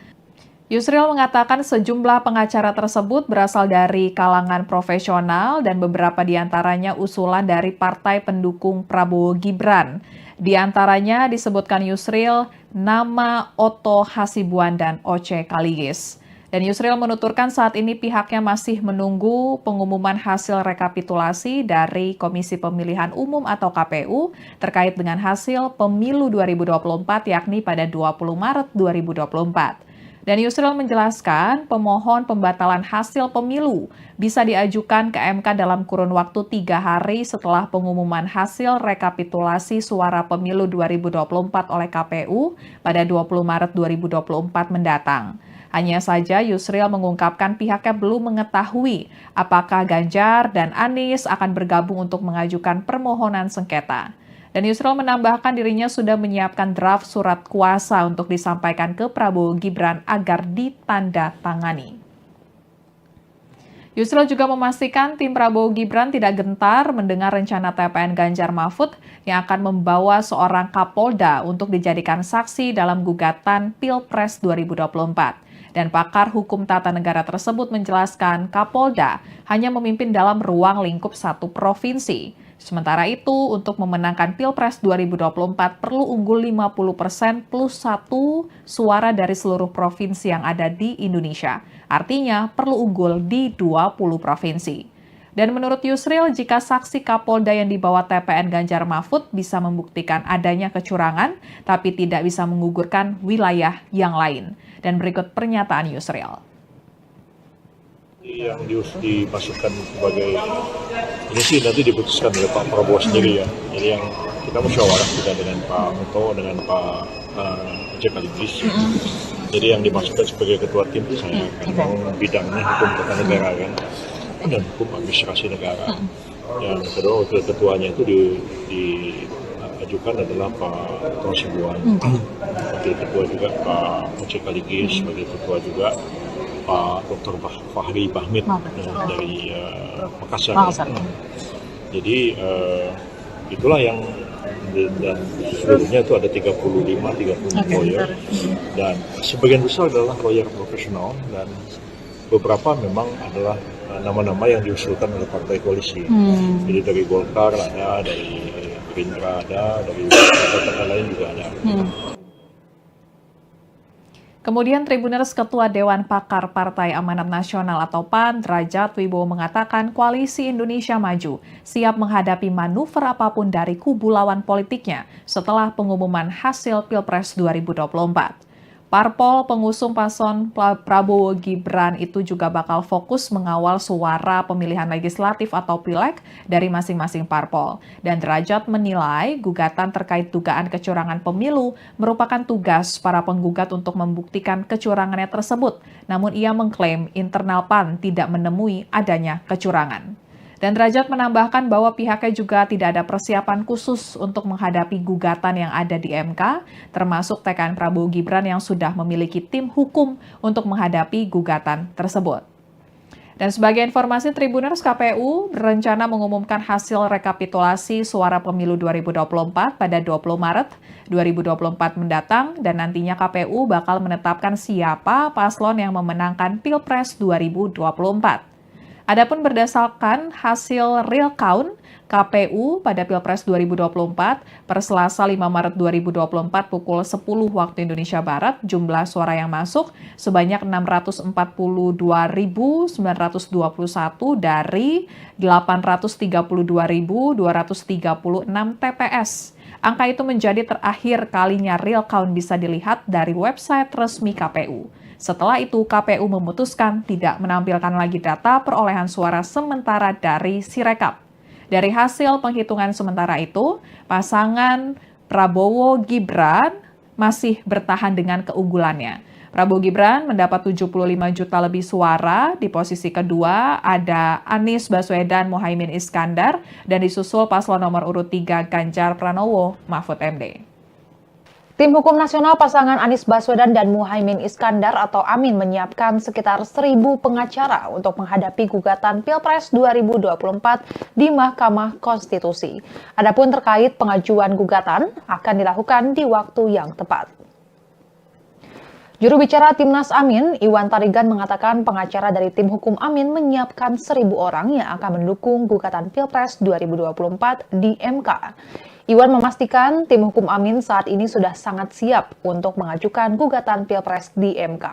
Yusril mengatakan sejumlah pengacara tersebut berasal dari kalangan profesional dan beberapa diantaranya usulan dari partai pendukung Prabowo Gibran. Di antaranya disebutkan Yusril nama Otto Hasibuan dan Oce Kaligis. Dan Yusril menuturkan saat ini pihaknya masih menunggu pengumuman hasil rekapitulasi dari Komisi Pemilihan Umum atau KPU terkait dengan hasil pemilu 2024 yakni pada 20 Maret 2024. Dan Yusril menjelaskan pemohon pembatalan hasil pemilu bisa diajukan ke MK dalam kurun waktu 3 hari setelah pengumuman hasil rekapitulasi suara pemilu 2024 oleh KPU pada 20 Maret 2024 mendatang. Hanya saja Yusril mengungkapkan pihaknya belum mengetahui apakah Ganjar dan Anies akan bergabung untuk mengajukan permohonan sengketa. Dan Yusril menambahkan dirinya sudah menyiapkan draft surat kuasa untuk disampaikan ke Prabowo Gibran agar ditandatangani. Yusril juga memastikan tim Prabowo Gibran tidak gentar mendengar rencana TPN Ganjar Mahfud yang akan membawa seorang Kapolda untuk dijadikan saksi dalam gugatan Pilpres 2024. Dan pakar hukum tata negara tersebut menjelaskan Kapolda hanya memimpin dalam ruang lingkup satu provinsi. Sementara itu, untuk memenangkan Pilpres 2024 perlu unggul 50% plus 1 suara dari seluruh provinsi yang ada di Indonesia. Artinya, perlu unggul di 20 provinsi. Dan menurut Yusril, jika saksi Kapolda yang dibawa TPN Ganjar Mahfud bisa membuktikan adanya kecurangan, tapi tidak bisa menggugurkan wilayah yang lain. Dan berikut pernyataan Yusril. Yang dimasukkan sebagai ini sih nanti diputuskan oleh Pak Prabowo sendiri ya. Jadi yang kita musyawarah juga dengan Pak Muto, dengan Pak Oce Kaligis. Jadi yang dimasukkan sebagai ketua tim itu saya kan bidangnya hukum tata negara kan dan hukum administrasi negara. Yang kedua wakil ketuanya itu diajukan adalah Pak Otto Hasibuan. Wakil ketua juga Pak Oce Kaligis, sebagai ketua juga Pak Dr. Fahri Bahmid dari Makassar. Jadi itulah yang dan seluruhnya itu ada 35 lawyer dan sebagian besar adalah lawyer profesional dan beberapa memang adalah nama-nama yang diusulkan oleh partai koalisi. Jadi dari Golkar ada, dari Gerindra ada, dari partai lain juga ada. Kemudian Tribuners Ketua Dewan Pakar Partai Amanat Nasional atau PAN, Derajat Wibowo mengatakan Koalisi Indonesia Maju siap menghadapi manuver apapun dari kubu lawan politiknya setelah pengumuman hasil Pilpres 2024. Parpol pengusung paslon Prabowo Gibran itu juga bakal fokus mengawal suara pemilihan legislatif atau pileg dari masing-masing parpol. Dan Derajat menilai gugatan terkait dugaan kecurangan pemilu merupakan tugas para penggugat untuk membuktikan kecurangannya tersebut. Namun ia mengklaim internal PAN tidak menemui adanya kecurangan. Dan Derajat menambahkan bahwa pihaknya juga tidak ada persiapan khusus untuk menghadapi gugatan yang ada di MK, termasuk TKN Prabowo Gibran yang sudah memiliki tim hukum untuk menghadapi gugatan tersebut. Dan sebagai informasi, Tribuners, KPU berencana mengumumkan hasil rekapitulasi suara pemilu 2024 pada 20 Maret 2024 mendatang, dan nantinya KPU bakal menetapkan siapa paslon yang memenangkan Pilpres 2024. Adapun berdasarkan hasil real count KPU pada Pilpres 2024 per Selasa 5 Maret 2024 pukul 10 waktu Indonesia Barat, jumlah suara yang masuk sebanyak 642.921 dari 832.236 TPS. Angka itu menjadi terakhir kalinya real count bisa dilihat dari website resmi KPU. Setelah itu, KPU memutuskan tidak menampilkan lagi data perolehan suara sementara dari Sirekap. Dari hasil penghitungan sementara itu, pasangan Prabowo Gibran masih bertahan dengan keunggulannya. Prabowo Gibran mendapat 75 juta lebih suara. Di posisi kedua ada Anies Baswedan Muhaimin Iskandar dan disusul paslon nomor urut 3 Ganjar Pranowo Mahfud MD. Tim Hukum Nasional pasangan Anies Baswedan dan Muhaimin Iskandar atau Amin menyiapkan sekitar 1.000 pengacara untuk menghadapi gugatan Pilpres 2024 di Mahkamah Konstitusi. Adapun terkait pengajuan gugatan akan dilakukan di waktu yang tepat. Juru bicara Timnas Amin, Iwan Tarigan mengatakan pengacara dari tim hukum Amin menyiapkan 1.000 orang yang akan mendukung gugatan Pilpres 2024 di MK. Iwan memastikan tim hukum Amin saat ini sudah sangat siap untuk mengajukan gugatan Pilpres di MK.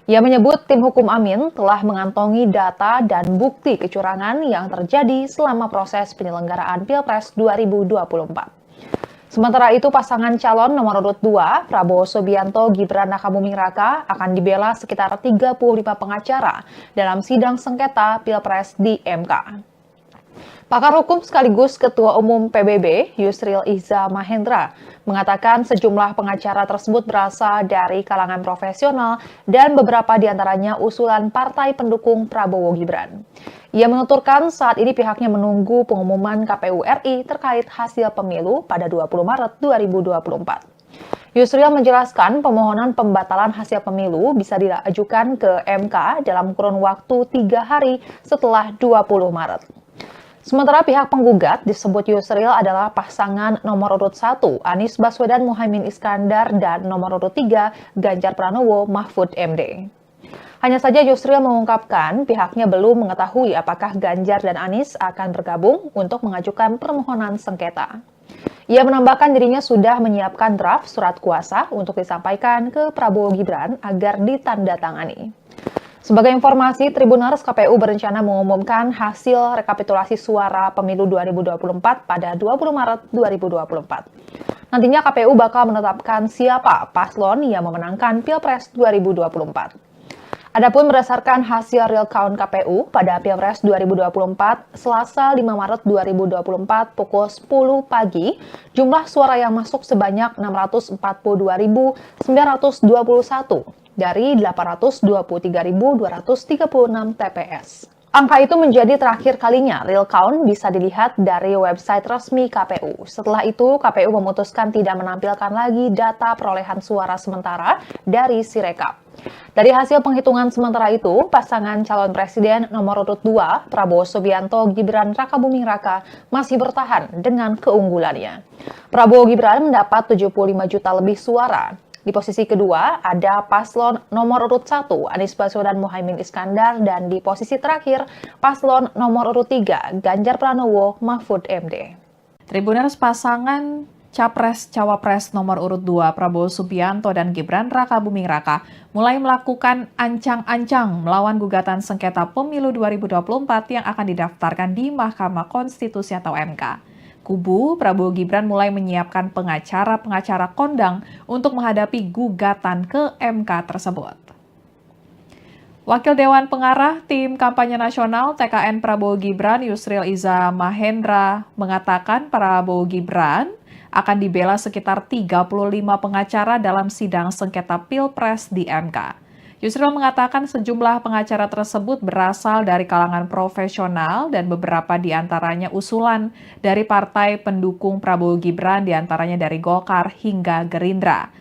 Ia menyebut tim hukum Amin telah mengantongi data dan bukti kecurangan yang terjadi selama proses penyelenggaraan Pilpres 2024. Sementara itu, pasangan calon nomor urut 2, Prabowo Subianto Gibran Rakabuming Raka, akan dibela sekitar 35 pengacara dalam sidang sengketa Pilpres di MK. Pakar hukum sekaligus Ketua Umum PBB, Yusril Iza Mahendra, mengatakan sejumlah pengacara tersebut berasal dari kalangan profesional dan beberapa diantaranya usulan partai pendukung Prabowo Gibran. Ia menuturkan saat ini pihaknya menunggu pengumuman KPU RI terkait hasil pemilu pada 20 Maret 2024. Yusril menjelaskan pemohonan pembatalan hasil pemilu bisa diajukan ke MK dalam kurun waktu 3 hari setelah 20 Maret. Sementara pihak penggugat disebut Yusril adalah pasangan nomor urut 1 Anies Baswedan Muhaimin Iskandar dan nomor urut 3 Ganjar Pranowo Mahfud MD. Hanya saja Yusril mengungkapkan pihaknya belum mengetahui apakah Ganjar dan Anies akan bergabung untuk mengajukan permohonan sengketa. Ia menambahkan dirinya sudah menyiapkan draft surat kuasa untuk disampaikan ke Prabowo Gibran agar ditandatangani. Sebagai informasi, Tribuners KPU berencana mengumumkan hasil rekapitulasi suara pemilu 2024 pada 20 Maret 2024. Nantinya KPU bakal menetapkan siapa paslon yang memenangkan Pilpres 2024. Adapun berdasarkan hasil real count KPU pada Pilpres 2024, Selasa 5 Maret 2024 pukul 10 pagi, jumlah suara yang masuk sebanyak 642.921 dari 823.236 TPS. Angka itu menjadi terakhir kalinya real count bisa dilihat dari website resmi KPU. Setelah itu, KPU memutuskan tidak menampilkan lagi data perolehan suara sementara dari Sirekap. Dari hasil penghitungan sementara itu, pasangan calon presiden nomor urut 2, Prabowo Subianto Gibran Rakabuming Raka, masih bertahan dengan keunggulannya. Prabowo Gibran mendapat 75 juta lebih suara. Di posisi kedua ada paslon nomor urut 1 Anies Baswedan Muhaimin Iskandar dan di posisi terakhir paslon nomor urut 3 Ganjar Pranowo Mahfud MD. Tribuners pasangan Capres-Cawapres nomor urut 2 Prabowo Subianto dan Gibran Rakabuming Raka mulai melakukan ancang-ancang melawan gugatan sengketa pemilu 2024 yang akan didaftarkan di Mahkamah Konstitusi atau MK. Kubu Prabowo Gibran mulai menyiapkan pengacara-pengacara kondang untuk menghadapi gugatan ke MK tersebut. Wakil Dewan Pengarah Tim Kampanye Nasional TKN Prabowo Gibran Yusril Iza Mahendra mengatakan Prabowo Gibran akan dibela sekitar 35 pengacara dalam sidang sengketa Pilpres di MK. Yusril mengatakan sejumlah pengacara tersebut berasal dari kalangan profesional dan beberapa diantaranya usulan dari partai pendukung Prabowo Gibran diantaranya dari Golkar hingga Gerindra.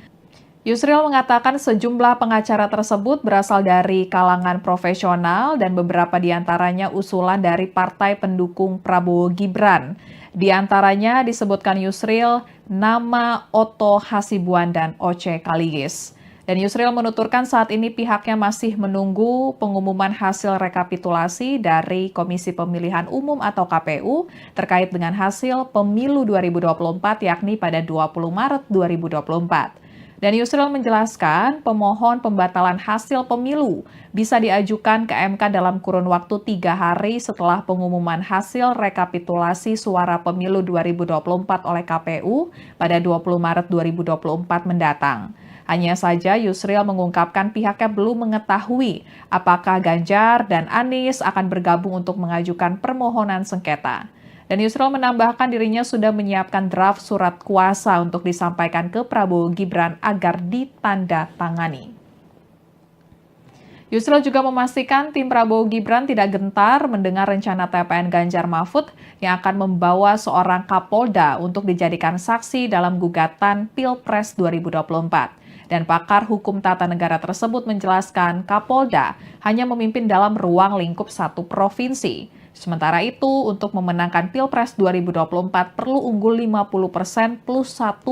Yusril mengatakan sejumlah pengacara tersebut berasal dari kalangan profesional dan beberapa diantaranya usulan dari partai pendukung Prabowo Gibran. Di antaranya disebutkan Yusril nama Otto Hasibuan dan Oce Kaligis. Dan Yusril menuturkan saat ini pihaknya masih menunggu pengumuman hasil rekapitulasi dari Komisi Pemilihan Umum atau KPU terkait dengan hasil pemilu 2024 yakni pada 20 Maret 2024. Dan Yusril menjelaskan pemohon pembatalan hasil pemilu bisa diajukan ke MK dalam kurun waktu 3 hari setelah pengumuman hasil rekapitulasi suara pemilu 2024 oleh KPU pada 20 Maret 2024 mendatang. Hanya saja Yusril mengungkapkan pihaknya belum mengetahui apakah Ganjar dan Anies akan bergabung untuk mengajukan permohonan sengketa. Dan Yusril menambahkan dirinya sudah menyiapkan draft surat kuasa untuk disampaikan ke Prabowo Gibran agar ditandatangani. Yusril juga memastikan tim Prabowo Gibran tidak gentar mendengar rencana TPN Ganjar Mahfud yang akan membawa seorang Kapolda untuk dijadikan saksi dalam gugatan Pilpres 2024. Dan pakar hukum tata negara tersebut menjelaskan Kapolda hanya memimpin dalam ruang lingkup satu provinsi. Sementara itu, untuk memenangkan Pilpres 2024 perlu unggul 50% plus 1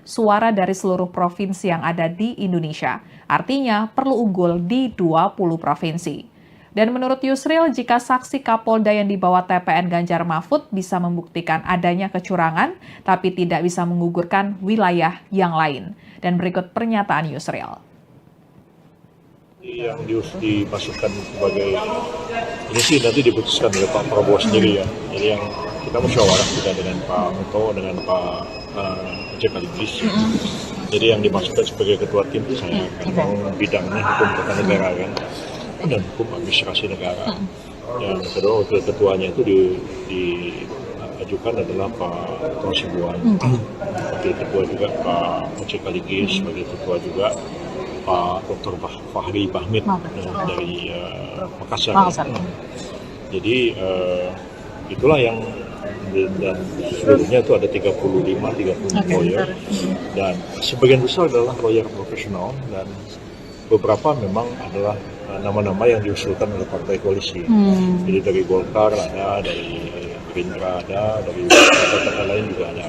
suara dari seluruh provinsi yang ada di Indonesia. Artinya perlu unggul di 20 provinsi. Dan menurut Yusril, jika saksi Kapolda yang dibawa TPN Ganjar Mahfud bisa membuktikan adanya kecurangan, tapi tidak bisa menggugurkan wilayah yang lain. Dan berikut pernyataan Yusril. Yang dimasukkan sebagai ini sih nanti diputuskan oleh Pak Prabowo sendiri ya. Jadi yang kita musyawarah juga dengan Pak Muto, dengan Pak Sekaligus. Jadi yang dimasukkan sebagai ketua tim itu saya kan bidangnya hukum tata negara kan dan hukum administrasi negara. Yang kedua wakil ketuanya itu diajukan adalah Pak Hasibuan. Wakil ketua juga Pak Sekaligus, sebagai ketua juga Pak Dr. Fahri Bahmid dari Makassar. Jadi itulah yang dan seluruhnya itu ada 35 lawyer dan sebagian besar adalah lawyer profesional dan beberapa memang adalah nama-nama yang diusulkan oleh partai koalisi. Jadi dari Golkar ada, dari Gerindra ada, dari partai lain juga ada.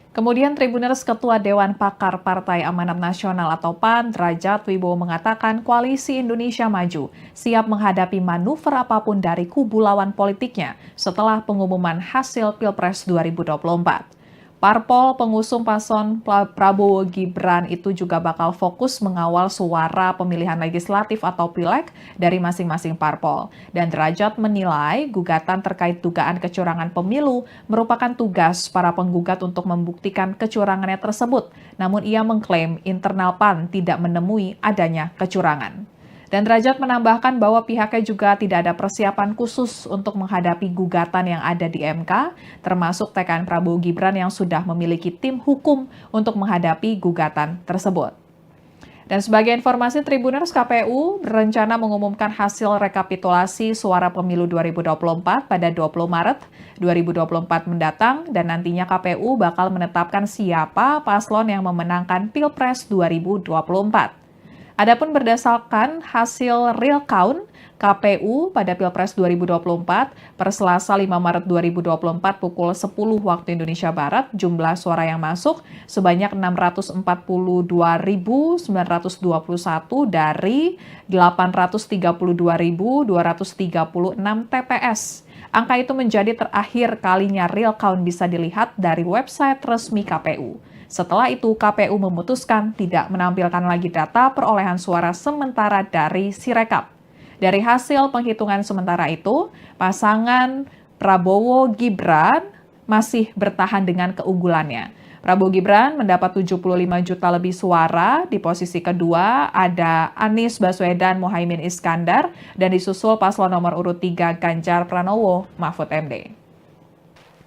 Kemudian Tribuners Ketua Dewan Pakar Partai Amanat Nasional atau PAN, Derajat Wibowo mengatakan Koalisi Indonesia Maju siap menghadapi manuver apapun dari kubu lawan politiknya setelah pengumuman hasil Pilpres 2024. Parpol pengusung paslon Prabowo Gibran itu juga bakal fokus mengawal suara pemilihan legislatif atau pileg dari masing-masing parpol. Dan Derajat menilai gugatan terkait dugaan kecurangan pemilu merupakan tugas para penggugat untuk membuktikan kecurangannya tersebut. Namun ia mengklaim internal PAN tidak menemui adanya kecurangan. Dan Derajat menambahkan bahwa pihaknya juga tidak ada persiapan khusus untuk menghadapi gugatan yang ada di MK, termasuk TKN Prabowo Gibran yang sudah memiliki tim hukum untuk menghadapi gugatan tersebut. Dan sebagai informasi, Tribuners, KPU berencana mengumumkan hasil rekapitulasi suara pemilu 2024 pada 20 Maret 2024 mendatang, dan nantinya KPU bakal menetapkan siapa paslon yang memenangkan Pilpres 2024. Adapun berdasarkan hasil real count KPU pada Pilpres 2024 per Selasa 5 Maret 2024 pukul 10 waktu Indonesia Barat, jumlah suara yang masuk sebanyak 642.921 dari 832.236 TPS. Angka itu menjadi terakhir kalinya real count bisa dilihat dari website resmi KPU. Setelah itu, KPU memutuskan tidak menampilkan lagi data perolehan suara sementara dari Sirekap. Dari hasil penghitungan sementara itu, pasangan Prabowo Gibran masih bertahan dengan keunggulannya. Prabowo Gibran mendapat 75 juta lebih suara, di posisi kedua ada Anies Baswedan Muhaimin Iskandar, dan disusul paslon nomor urut 3 Ganjar Pranowo Mahfud MD.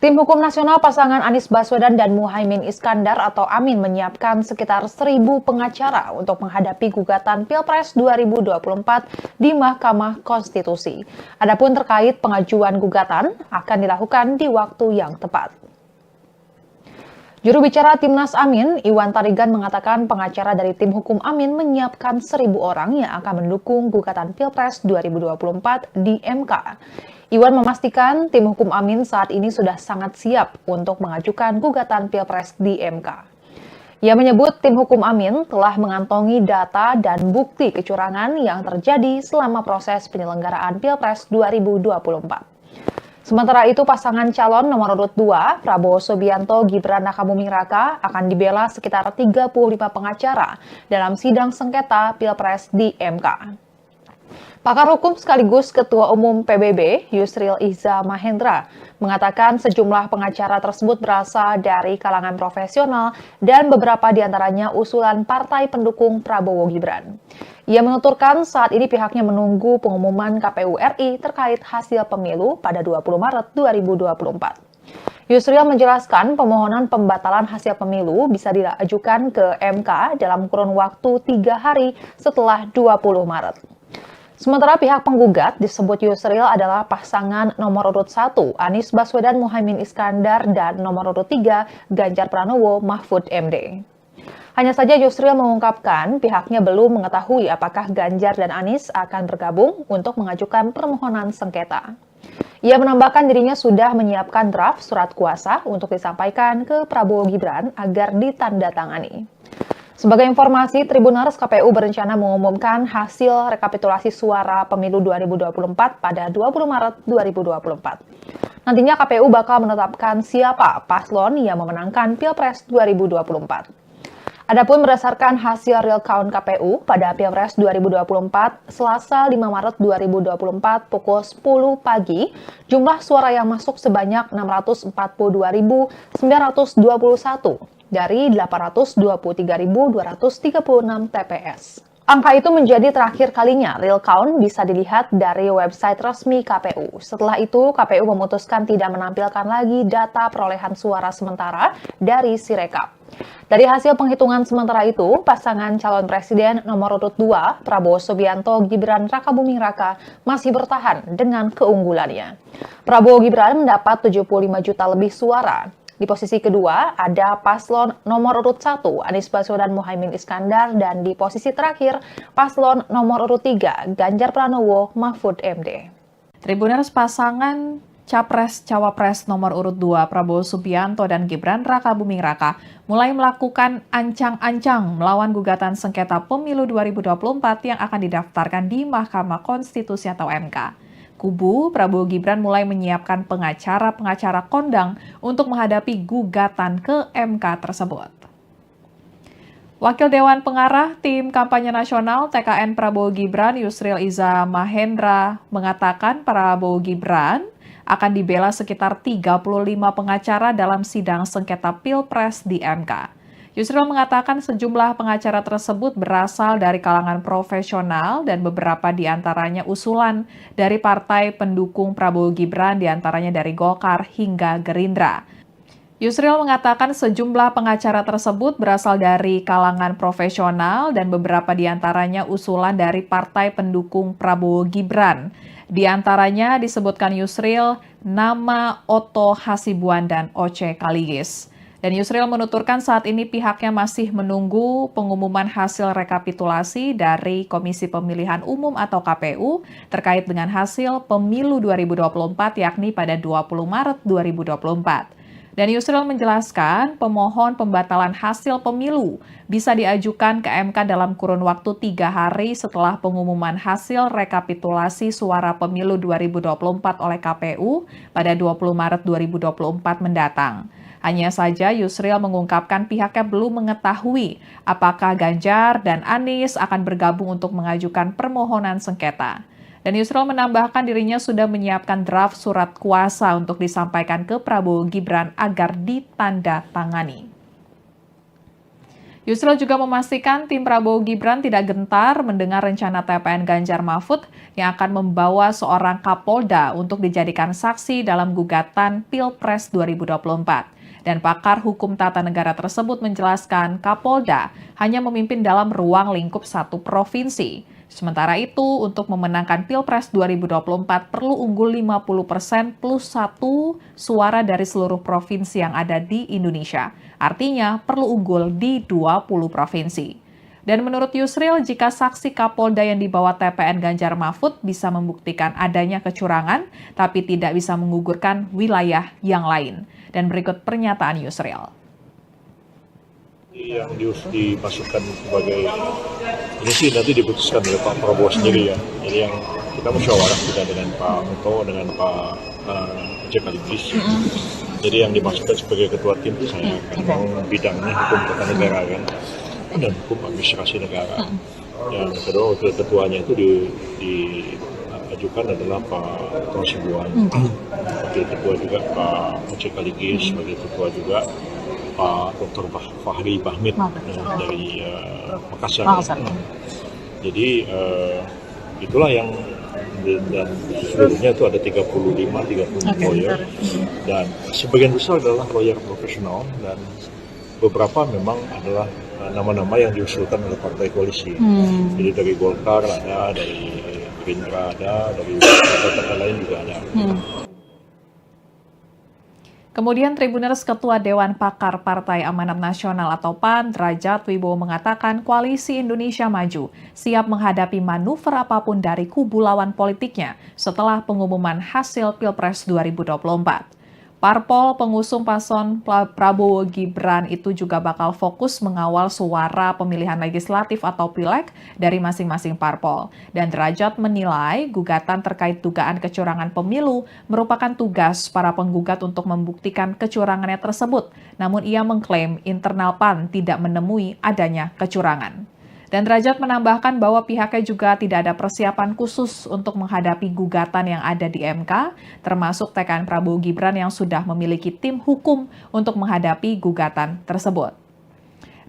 Tim Hukum Nasional pasangan Anies Baswedan dan Muhaimin Iskandar atau Amin menyiapkan sekitar 1.000 pengacara untuk menghadapi gugatan Pilpres 2024 di Mahkamah Konstitusi. Adapun terkait pengajuan gugatan akan dilakukan di waktu yang tepat. Juru bicara Timnas Amin, Iwan Tarigan mengatakan pengacara dari tim hukum Amin menyiapkan 1.000 orang yang akan mendukung gugatan Pilpres 2024 di MK. Iwan memastikan tim hukum Amin saat ini sudah sangat siap untuk mengajukan gugatan Pilpres di MK. Ia menyebut tim hukum Amin telah mengantongi data dan bukti kecurangan yang terjadi selama proses penyelenggaraan Pilpres 2024. Sementara itu, pasangan calon nomor urut 2, Prabowo Subianto Gibran Rakabuming Raka, akan dibela sekitar 35 pengacara dalam sidang sengketa Pilpres di MK. Pakar hukum sekaligus Ketua Umum PBB, Yusril Iza Mahendra, mengatakan sejumlah pengacara tersebut berasal dari kalangan profesional dan beberapa diantaranya usulan partai pendukung Prabowo Gibran. Ia menuturkan saat ini pihaknya menunggu pengumuman KPU RI terkait hasil pemilu pada 20 Maret 2024. Yusril menjelaskan pemohonan pembatalan hasil pemilu bisa diajukan ke MK dalam kurun waktu 3 hari setelah 20 Maret. Sementara pihak penggugat disebut Yusril adalah pasangan nomor urut 1 Anies Baswedan Muhaimin Iskandar dan nomor urut 3 Ganjar Pranowo Mahfud MD. Hanya saja Yusril mengungkapkan pihaknya belum mengetahui apakah Ganjar dan Anies akan bergabung untuk mengajukan permohonan sengketa. Ia menambahkan dirinya sudah menyiapkan draft surat kuasa untuk disampaikan ke Prabowo Gibran agar ditandatangani. Sebagai informasi, Tribuners KPU berencana mengumumkan hasil rekapitulasi suara pemilu 2024 pada 20 Maret 2024. Nantinya KPU bakal menetapkan siapa paslon yang memenangkan Pilpres 2024. Adapun berdasarkan hasil real count KPU pada Pilpres 2024, Selasa 5 Maret 2024 pukul 10 pagi, jumlah suara yang masuk sebanyak 642.921 dari 823.236 TPS. Angka itu menjadi terakhir kalinya real count bisa dilihat dari website resmi KPU. Setelah itu, KPU memutuskan tidak menampilkan lagi data perolehan suara sementara dari Sirekap. Dari hasil penghitungan sementara itu, pasangan calon presiden nomor urut 2, Prabowo Subianto Gibran Rakabuming Raka, masih bertahan dengan keunggulannya. Prabowo Gibran mendapat 75 juta lebih suara. Di posisi kedua ada paslon nomor urut 1 Anies Baswedan Muhaimin Iskandar dan di posisi terakhir paslon nomor urut 3 Ganjar Pranowo Mahfud MD. Tribuners pasangan Capres-Cawapres nomor urut 2 Prabowo Subianto dan Gibran Rakabuming Raka mulai melakukan ancang-ancang melawan gugatan sengketa pemilu 2024 yang akan didaftarkan di Mahkamah Konstitusi atau MK. Kubu Prabowo Gibran mulai menyiapkan pengacara-pengacara kondang untuk menghadapi gugatan ke MK tersebut. Wakil Dewan Pengarah Tim Kampanye Nasional TKN Prabowo Gibran Yusril Iza Mahendra mengatakan Prabowo Gibran akan dibela sekitar 35 pengacara dalam sidang sengketa Pilpres di MK. Yusril mengatakan sejumlah pengacara tersebut berasal dari kalangan profesional dan beberapa diantaranya usulan dari partai pendukung Prabowo Gibran diantaranya dari Golkar hingga Gerindra. Yusril mengatakan sejumlah pengacara tersebut berasal dari kalangan profesional dan beberapa diantaranya usulan dari partai pendukung Prabowo Gibran. Di antaranya disebutkan Yusril nama Otto Hasibuan dan Oce Kaligis. Dan Yusril menuturkan saat ini pihaknya masih menunggu pengumuman hasil rekapitulasi dari Komisi Pemilihan Umum atau KPU terkait dengan hasil pemilu 2024 yakni pada 20 Maret 2024. Dan Yusril menjelaskan pemohon pembatalan hasil pemilu bisa diajukan ke MK dalam kurun waktu 3 hari setelah pengumuman hasil rekapitulasi suara pemilu 2024 oleh KPU pada 20 Maret 2024 mendatang. Hanya saja Yusril mengungkapkan pihaknya belum mengetahui apakah Ganjar dan Anies akan bergabung untuk mengajukan permohonan sengketa. Dan Yusril menambahkan dirinya sudah menyiapkan draft surat kuasa untuk disampaikan ke Prabowo Gibran agar ditandatangani. Yusril juga memastikan tim Prabowo Gibran tidak gentar mendengar rencana TPN Ganjar Mahfud yang akan membawa seorang Kapolda untuk dijadikan saksi dalam gugatan Pilpres 2024. Dan pakar hukum tata negara tersebut menjelaskan Kapolda hanya memimpin dalam ruang lingkup satu provinsi. Sementara itu, untuk memenangkan Pilpres 2024 perlu unggul 50% plus 1 suara dari seluruh provinsi yang ada di Indonesia. Artinya perlu unggul di 20 provinsi. Dan menurut Yusril, jika saksi Kapolda yang dibawa TPN Ganjar Mahfud bisa membuktikan adanya kecurangan, tapi tidak bisa menggugurkan wilayah yang lain. Dan berikut pernyataan Yusril. Yang dimasukkan sebagai ini sih nanti diputuskan oleh Pak Prabowo sendiri ya. Jadi yang kita musyawarah kita dengan Pak Muto, dengan Pak Oce Kaligis. Jadi yang dimasukkan sebagai ketua tim itu saya kan bidangnya hukum tata negara kan dan hukum administrasi negara. Yang kedua wakil ketuanya itu diajukan adalah Pak Hasibuan. Wakil Ketua juga Pak Mucik Aligis, sebagai Ketua juga Pak Dr. Fahri Bahmid dari Makassar. Jadi itulah yang dan seluruhnya itu ada 30 lawyer dan sebagian besar adalah lawyer profesional dan beberapa memang adalah nama-nama yang diusulkan oleh partai koalisi. Jadi dari Golkar ada, dari Gerindra ada, dari partai-partai lain juga ada. Kemudian Tribuners Ketua Dewan Pakar Partai Amanat Nasional atau PAN, Derajat Wibowo mengatakan Koalisi Indonesia Maju siap menghadapi manuver apapun dari kubu lawan politiknya setelah pengumuman hasil Pilpres 2024. Parpol pengusung paslon Prabowo Gibran itu juga bakal fokus mengawal suara pemilihan legislatif atau pileg dari masing-masing parpol. Dan Derajat menilai gugatan terkait dugaan kecurangan pemilu merupakan tugas para penggugat untuk membuktikan kecurangannya tersebut. Namun ia mengklaim internal PAN tidak menemui adanya kecurangan. Dan Derajat menambahkan bahwa pihaknya juga tidak ada persiapan khusus untuk menghadapi gugatan yang ada di MK, termasuk TKN Prabowo Gibran yang sudah memiliki tim hukum untuk menghadapi gugatan tersebut.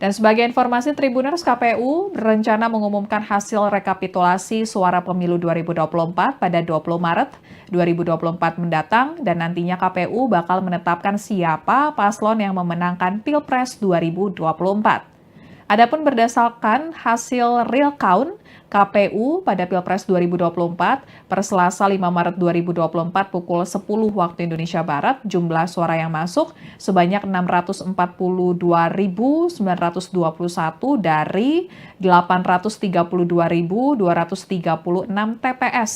Dan sebagai informasi, Tribuners, KPU berencana mengumumkan hasil rekapitulasi suara pemilu 2024 pada 20 Maret 2024 mendatang dan nantinya KPU bakal menetapkan siapa paslon yang memenangkan Pilpres 2024. Adapun berdasarkan hasil real count KPU pada Pilpres 2024 per Selasa 5 Maret 2024 pukul 10 waktu Indonesia Barat, jumlah suara yang masuk sebanyak 642.921 dari 832.236 TPS.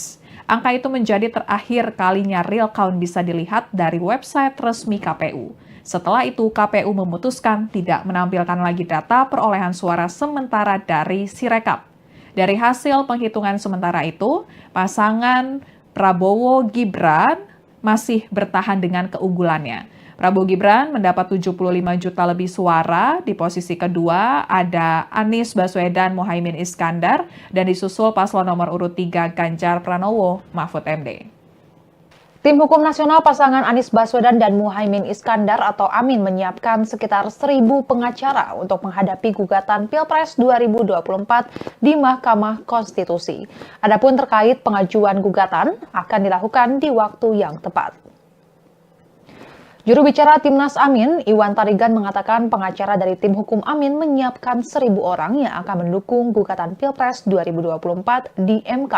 Angka itu menjadi terakhir kalinya real count bisa dilihat dari website resmi KPU. Setelah itu, KPU memutuskan tidak menampilkan lagi data perolehan suara sementara dari Sirekap. Dari hasil penghitungan sementara itu, pasangan Prabowo Gibran masih bertahan dengan keunggulannya. Prabowo Gibran mendapat 75 juta lebih suara, di posisi kedua ada Anies Baswedan Muhaimin Iskandar, dan disusul paslon nomor urut 3 Ganjar Pranowo Mahfud MD. Tim Hukum Nasional pasangan Anies Baswedan dan Muhaimin Iskandar atau Amin menyiapkan sekitar 1.000 pengacara untuk menghadapi gugatan Pilpres 2024 di Mahkamah Konstitusi. Adapun terkait pengajuan gugatan akan dilakukan di waktu yang tepat. Juru bicara Timnas Amin, Iwan Tarigan mengatakan pengacara dari tim hukum Amin menyiapkan 1.000 orang yang akan mendukung gugatan Pilpres 2024 di MK.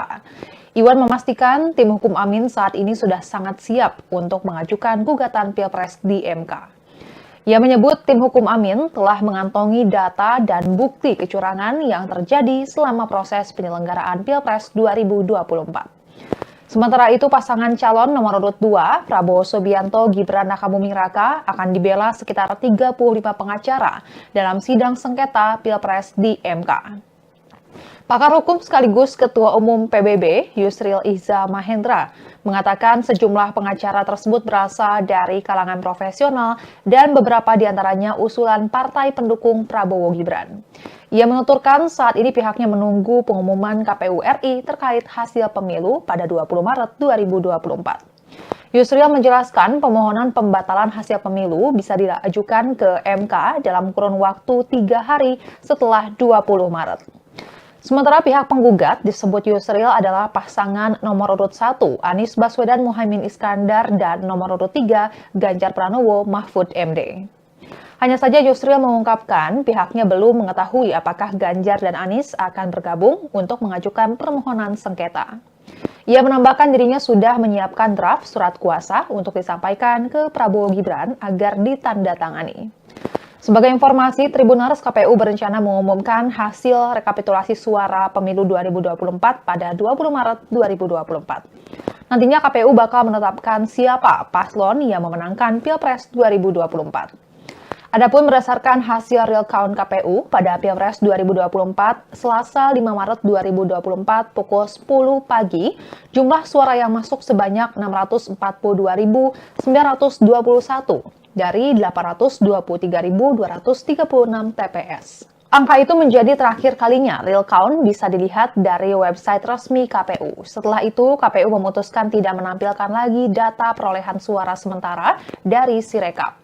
Iwan memastikan tim hukum Amin saat ini sudah sangat siap untuk mengajukan gugatan Pilpres di MK. Ia menyebut tim hukum Amin telah mengantongi data dan bukti kecurangan yang terjadi selama proses penyelenggaraan Pilpres 2024. Sementara itu, pasangan calon nomor urut 2, Prabowo Subianto Gibran Rakabuming Raka, akan dibela sekitar 35 pengacara dalam sidang sengketa Pilpres di MK. Pakar hukum sekaligus Ketua Umum PBB, Yusril Iza Mahendra, mengatakan sejumlah pengacara tersebut berasal dari kalangan profesional dan beberapa diantaranya usulan partai pendukung Prabowo Gibran. Ia menuturkan saat ini pihaknya menunggu pengumuman KPU RI terkait hasil pemilu pada 20 Maret 2024. Yusril menjelaskan permohonan pembatalan hasil pemilu bisa diajukan ke MK dalam kurun waktu 3 hari setelah 20 Maret. Sementara pihak penggugat disebut Yusril adalah pasangan nomor urut 1 Anies Baswedan Muhaimin Iskandar dan nomor urut 3 Ganjar Pranowo Mahfud MD. Hanya saja Yusril mengungkapkan pihaknya belum mengetahui apakah Ganjar dan Anies akan bergabung untuk mengajukan permohonan sengketa. Ia menambahkan dirinya sudah menyiapkan draft surat kuasa untuk disampaikan ke Prabowo Gibran agar ditandatangani. Sebagai informasi, Tribuners, KPU berencana mengumumkan hasil rekapitulasi suara pemilu 2024 pada 20 Maret 2024. Nantinya KPU bakal menetapkan siapa paslon yang memenangkan Pilpres 2024. Adapun berdasarkan hasil real count KPU pada Pilpres 2024, Selasa 5 Maret 2024 pukul 10 pagi, jumlah suara yang masuk sebanyak 642.921 dari 823.236 TPS. Angka itu menjadi terakhir kalinya real count bisa dilihat dari website resmi KPU. Setelah itu, KPU memutuskan tidak menampilkan lagi data perolehan suara sementara dari Sirekap.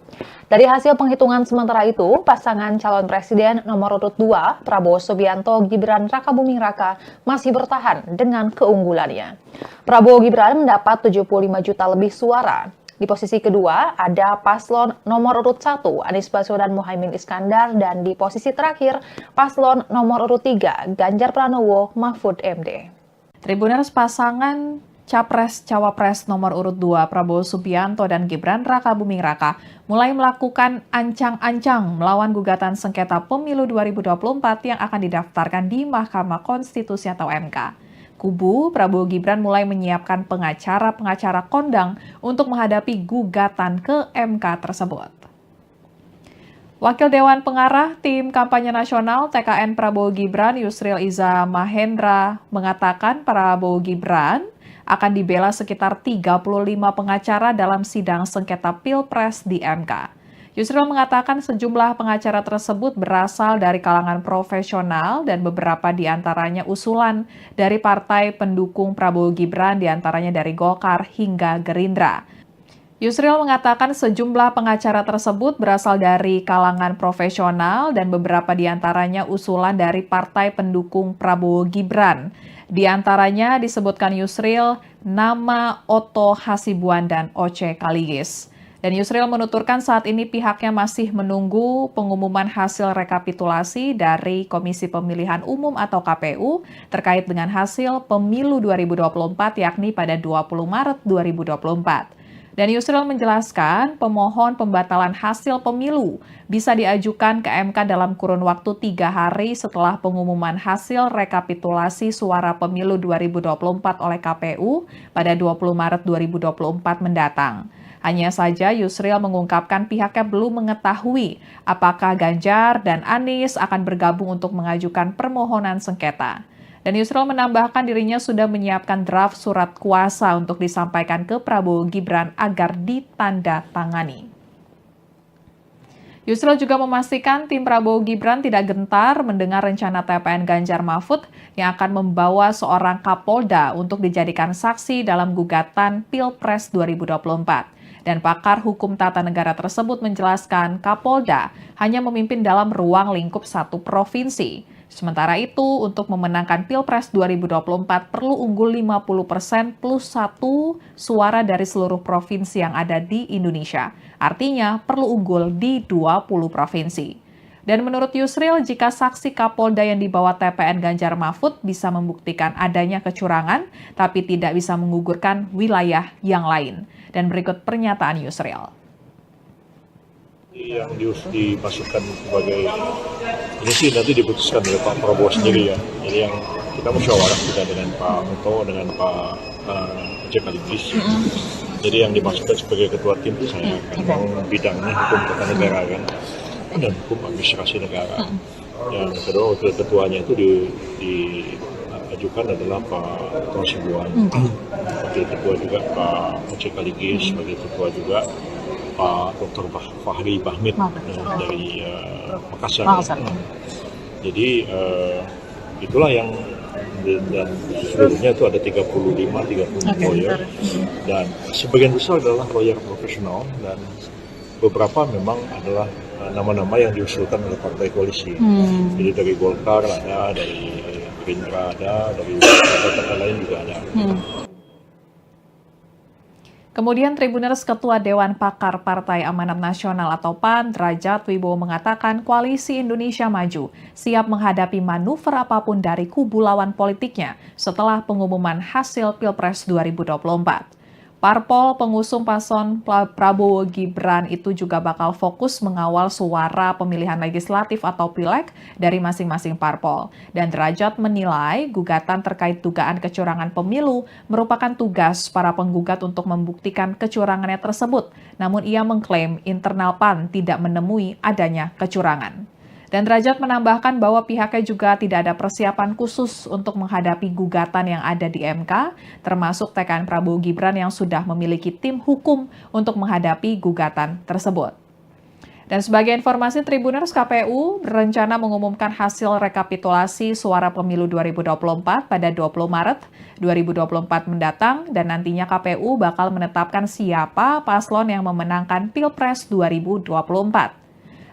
Dari hasil penghitungan sementara itu, pasangan calon presiden nomor urut 2, Prabowo Subianto Gibran Rakabuming Raka, masih bertahan dengan keunggulannya. Prabowo Gibran mendapat 75 juta lebih suara. Di posisi kedua ada paslon nomor urut 1 Anies Baswedan Muhaimin Iskandar dan di posisi terakhir paslon nomor urut 3 Ganjar Pranowo Mahfud MD. Tribuners pasangan Capres-Cawapres nomor urut 2 Prabowo Subianto dan Gibran Rakabuming Raka mulai melakukan ancang-ancang melawan gugatan sengketa pemilu 2024 yang akan didaftarkan di Mahkamah Konstitusi atau MK. Kubu Prabowo Gibran mulai menyiapkan pengacara-pengacara kondang untuk menghadapi gugatan ke MK tersebut. Wakil Dewan Pengarah Tim Kampanye Nasional TKN Prabowo Gibran Yusril Iza Mahendra mengatakan Prabowo Gibran akan dibela sekitar 35 pengacara dalam sidang sengketa Pilpres di MK. Yusril mengatakan sejumlah pengacara tersebut berasal dari kalangan profesional dan beberapa di antaranya usulan dari partai pendukung Prabowo Gibran, di antaranya dari Golkar hingga Gerindra. Yusril mengatakan sejumlah pengacara tersebut berasal dari kalangan profesional dan beberapa di antaranya usulan dari partai pendukung Prabowo Gibran. Di antaranya disebutkan Yusril nama Otto Hasibuan dan Oce Kaligis. Dan Yusril menuturkan saat ini pihaknya masih menunggu pengumuman hasil rekapitulasi dari Komisi Pemilihan Umum atau KPU terkait dengan hasil pemilu 2024 yakni pada 20 Maret 2024. Dan Yusril menjelaskan pemohon pembatalan hasil pemilu bisa diajukan ke MK dalam kurun waktu 3 hari setelah pengumuman hasil rekapitulasi suara pemilu 2024 oleh KPU pada 20 Maret 2024 mendatang. Hanya saja Yusril mengungkapkan pihaknya belum mengetahui apakah Ganjar dan Anies akan bergabung untuk mengajukan permohonan sengketa. Dan Yusril menambahkan dirinya sudah menyiapkan draft surat kuasa untuk disampaikan ke Prabowo Gibran agar ditandatangani. Yusril juga memastikan tim Prabowo Gibran tidak gentar mendengar rencana TPN Ganjar Mahfud yang akan membawa seorang Kapolda untuk dijadikan saksi dalam gugatan Pilpres 2024. Dan pakar hukum tata negara tersebut menjelaskan Kapolda hanya memimpin dalam ruang lingkup satu provinsi. Sementara itu, untuk memenangkan Pilpres 2024 perlu unggul 50% plus 1 suara dari seluruh provinsi yang ada di Indonesia. Artinya perlu unggul di 20 provinsi. Dan menurut Yusril, jika saksi Kapolda yang dibawa TPN Ganjar Mahfud bisa membuktikan adanya kecurangan, tapi tidak bisa menggugurkan wilayah yang lain. Dan berikut pernyataan Yusril. Yang dimasukkan sebagai ini sih nanti diputuskan oleh Pak Prabowo sendiri ya. Jadi yang kita musyawarah juga dengan Pak Muto, dengan Pak Oce Kaligis. Jadi yang dimasukkan sebagai ketua tim itu saya kan bidangnya hukum tata negara kan dan hukum administrasi negara. Yang kedua wakil ketuanya itu diajukan adalah Pak Otto Hasibuan. Wakil ketua juga Pak Oce Kaligis, sebagai ketua juga Pak Dr. Fahri Bahmid dari Makassar. Jadi itulah yang dan seluruhnya itu ada 35 lawyer dan sebagian besar adalah lawyer profesional dan beberapa memang adalah nama-nama yang diusulkan oleh partai koalisi. Jadi dari Golkar ada, dari Gerindra ada, dari partai lain juga ada. Kemudian Tribuners Ketua Dewan Pakar Partai Amanat Nasional atau PAN, Drajat Wibowo mengatakan Koalisi Indonesia Maju siap menghadapi manuver apapun dari kubu lawan politiknya setelah pengumuman hasil Pilpres 2024. Parpol pengusung paslon Prabowo Gibran itu juga bakal fokus mengawal suara pemilihan legislatif atau pileg dari masing-masing parpol. Dan Derajat menilai gugatan terkait dugaan kecurangan pemilu merupakan tugas para penggugat untuk membuktikan kecurangannya tersebut. Namun ia mengklaim internal PAN tidak menemui adanya kecurangan. Dan Derajat menambahkan bahwa pihaknya juga tidak ada persiapan khusus untuk menghadapi gugatan yang ada di MK, termasuk TKN Prabowo Gibran yang sudah memiliki tim hukum untuk menghadapi gugatan tersebut. Dan sebagai informasi, Tribuners, KPU berencana mengumumkan hasil rekapitulasi suara pemilu 2024 pada 20 Maret 2024 mendatang dan nantinya KPU bakal menetapkan siapa paslon yang memenangkan Pilpres 2024.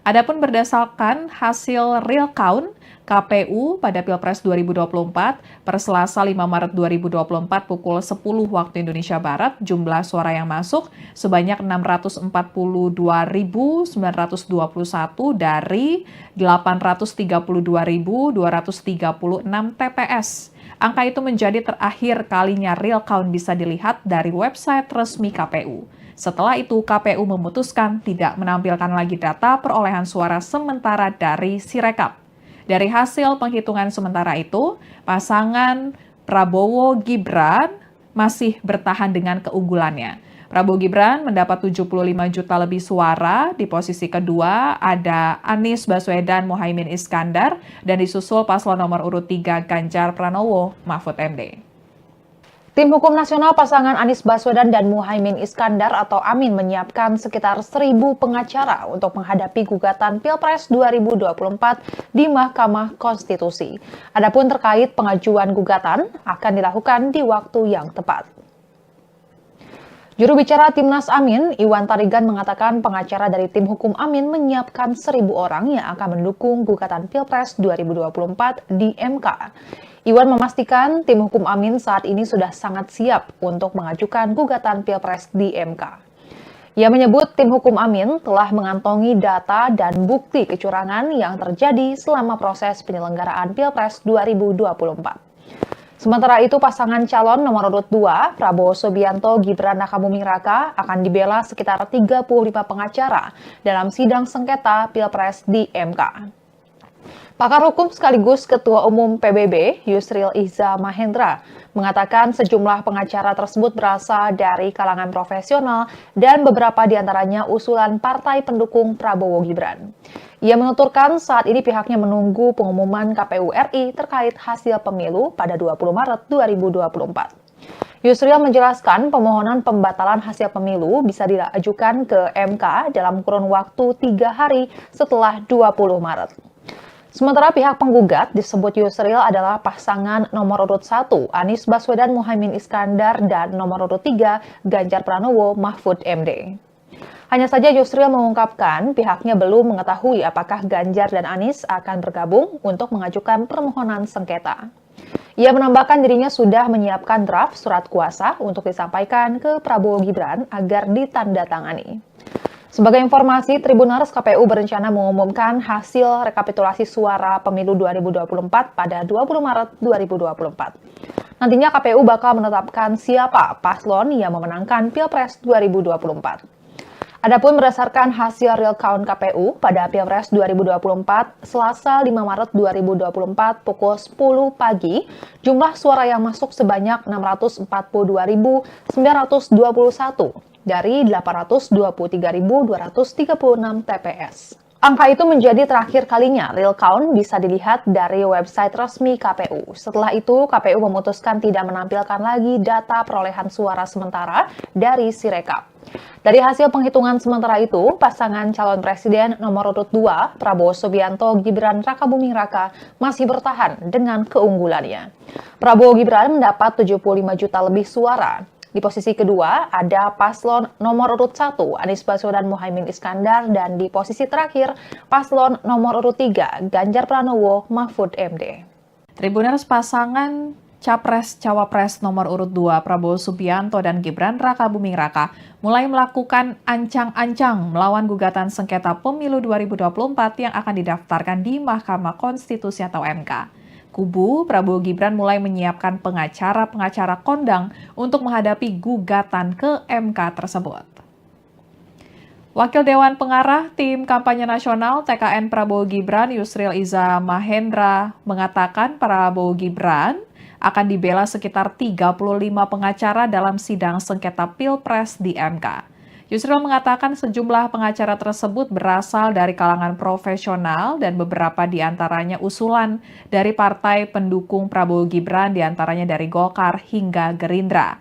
Adapun berdasarkan hasil real count KPU pada Pilpres 2024 per Selasa 5 Maret 2024 pukul 10 waktu Indonesia Barat, jumlah suara yang masuk sebanyak 642.921 dari 832.236 TPS. Angka itu menjadi terakhir kalinya real count bisa dilihat dari website resmi KPU. Setelah itu, KPU memutuskan tidak menampilkan lagi data perolehan suara sementara dari Sirekap. Dari hasil penghitungan sementara itu, pasangan Prabowo-Gibran masih bertahan dengan keunggulannya. Prabowo Gibran mendapat 75 juta lebih suara. Di posisi kedua ada Anies Baswedan Muhaimin Iskandar dan disusul paslon nomor urut 3 Ganjar Pranowo Mahfud MD. Tim Hukum Nasional pasangan Anies Baswedan dan Muhaimin Iskandar atau Amin menyiapkan sekitar 1.000 pengacara untuk menghadapi gugatan Pilpres 2024 di Mahkamah Konstitusi. Adapun terkait pengajuan gugatan akan dilakukan di waktu yang tepat. Juru bicara Timnas Amin, Iwan Tarigan mengatakan pengacara dari tim hukum Amin menyiapkan 1.000 orang yang akan mendukung gugatan Pilpres 2024 di MK. Iwan memastikan tim hukum Amin saat ini sudah sangat siap untuk mengajukan gugatan Pilpres di MK. Ia menyebut tim hukum Amin telah mengantongi data dan bukti kecurangan yang terjadi selama proses penyelenggaraan Pilpres 2024. Sementara itu, pasangan calon nomor urut 2, Prabowo Subianto Gibran Rakabuming Raka, akan dibela sekitar 35 pengacara dalam sidang sengketa Pilpres di MK. Pakar hukum sekaligus Ketua Umum PBB, Yusril Iza Mahendra, mengatakan sejumlah pengacara tersebut berasal dari kalangan profesional dan beberapa diantaranya usulan partai pendukung Prabowo Gibran. Ia menuturkan saat ini pihaknya menunggu pengumuman KPU RI terkait hasil pemilu pada 20 Maret 2024. Yusril menjelaskan pemohonan pembatalan hasil pemilu bisa diajukan ke MK dalam kurun waktu 3 hari setelah 20 Maret. Sementara pihak penggugat disebut Yusril adalah pasangan nomor urut 1 Anies Baswedan Muhaimin Iskandar dan nomor urut 3 Ganjar Pranowo Mahfud MD. Hanya saja Yusril mengungkapkan pihaknya belum mengetahui apakah Ganjar dan Anies akan bergabung untuk mengajukan permohonan sengketa. Ia menambahkan dirinya sudah menyiapkan draft surat kuasa untuk disampaikan ke Prabowo Gibran agar ditandatangani. Sebagai informasi, Tribuners, KPU berencana mengumumkan hasil rekapitulasi suara pemilu 2024 pada 20 Maret 2024. Nantinya KPU bakal menetapkan siapa paslon yang memenangkan Pilpres 2024. Adapun berdasarkan hasil real count KPU pada Pilpres 2024, Selasa 5 Maret 2024 pukul 10 pagi, jumlah suara yang masuk sebanyak 642.921 dari 823.236 TPS. Angka itu menjadi terakhir kalinya real count bisa dilihat dari website resmi KPU. Setelah itu, KPU memutuskan tidak menampilkan lagi data perolehan suara sementara dari Sirekap. Dari hasil penghitungan sementara itu, pasangan calon presiden nomor urut 2, Prabowo Subianto Gibran Rakabuming Raka, masih bertahan dengan keunggulannya. Prabowo Gibran mendapat 75 juta lebih suara. Di posisi kedua ada paslon nomor urut 1 Anies Baswedan Muhaimin Iskandar dan di posisi terakhir paslon nomor urut 3 Ganjar Pranowo Mahfud MD. Tribuners, pasangan Capres-Cawapres nomor urut 2 Prabowo Subianto dan Gibran Rakabuming Raka mulai melakukan ancang-ancang melawan gugatan sengketa pemilu 2024 yang akan didaftarkan di Mahkamah Konstitusi atau MK. Kubu Prabowo Gibran mulai menyiapkan pengacara-pengacara kondang untuk menghadapi gugatan ke MK tersebut. Wakil Dewan Pengarah Tim Kampanye Nasional TKN Prabowo Gibran Yusril Iza Mahendra mengatakan Prabowo Gibran akan dibela sekitar 35 pengacara dalam sidang sengketa Pilpres di MK. Yusril mengatakan sejumlah pengacara tersebut berasal dari kalangan profesional dan beberapa diantaranya usulan dari partai pendukung Prabowo Gibran, diantaranya dari Golkar hingga Gerindra.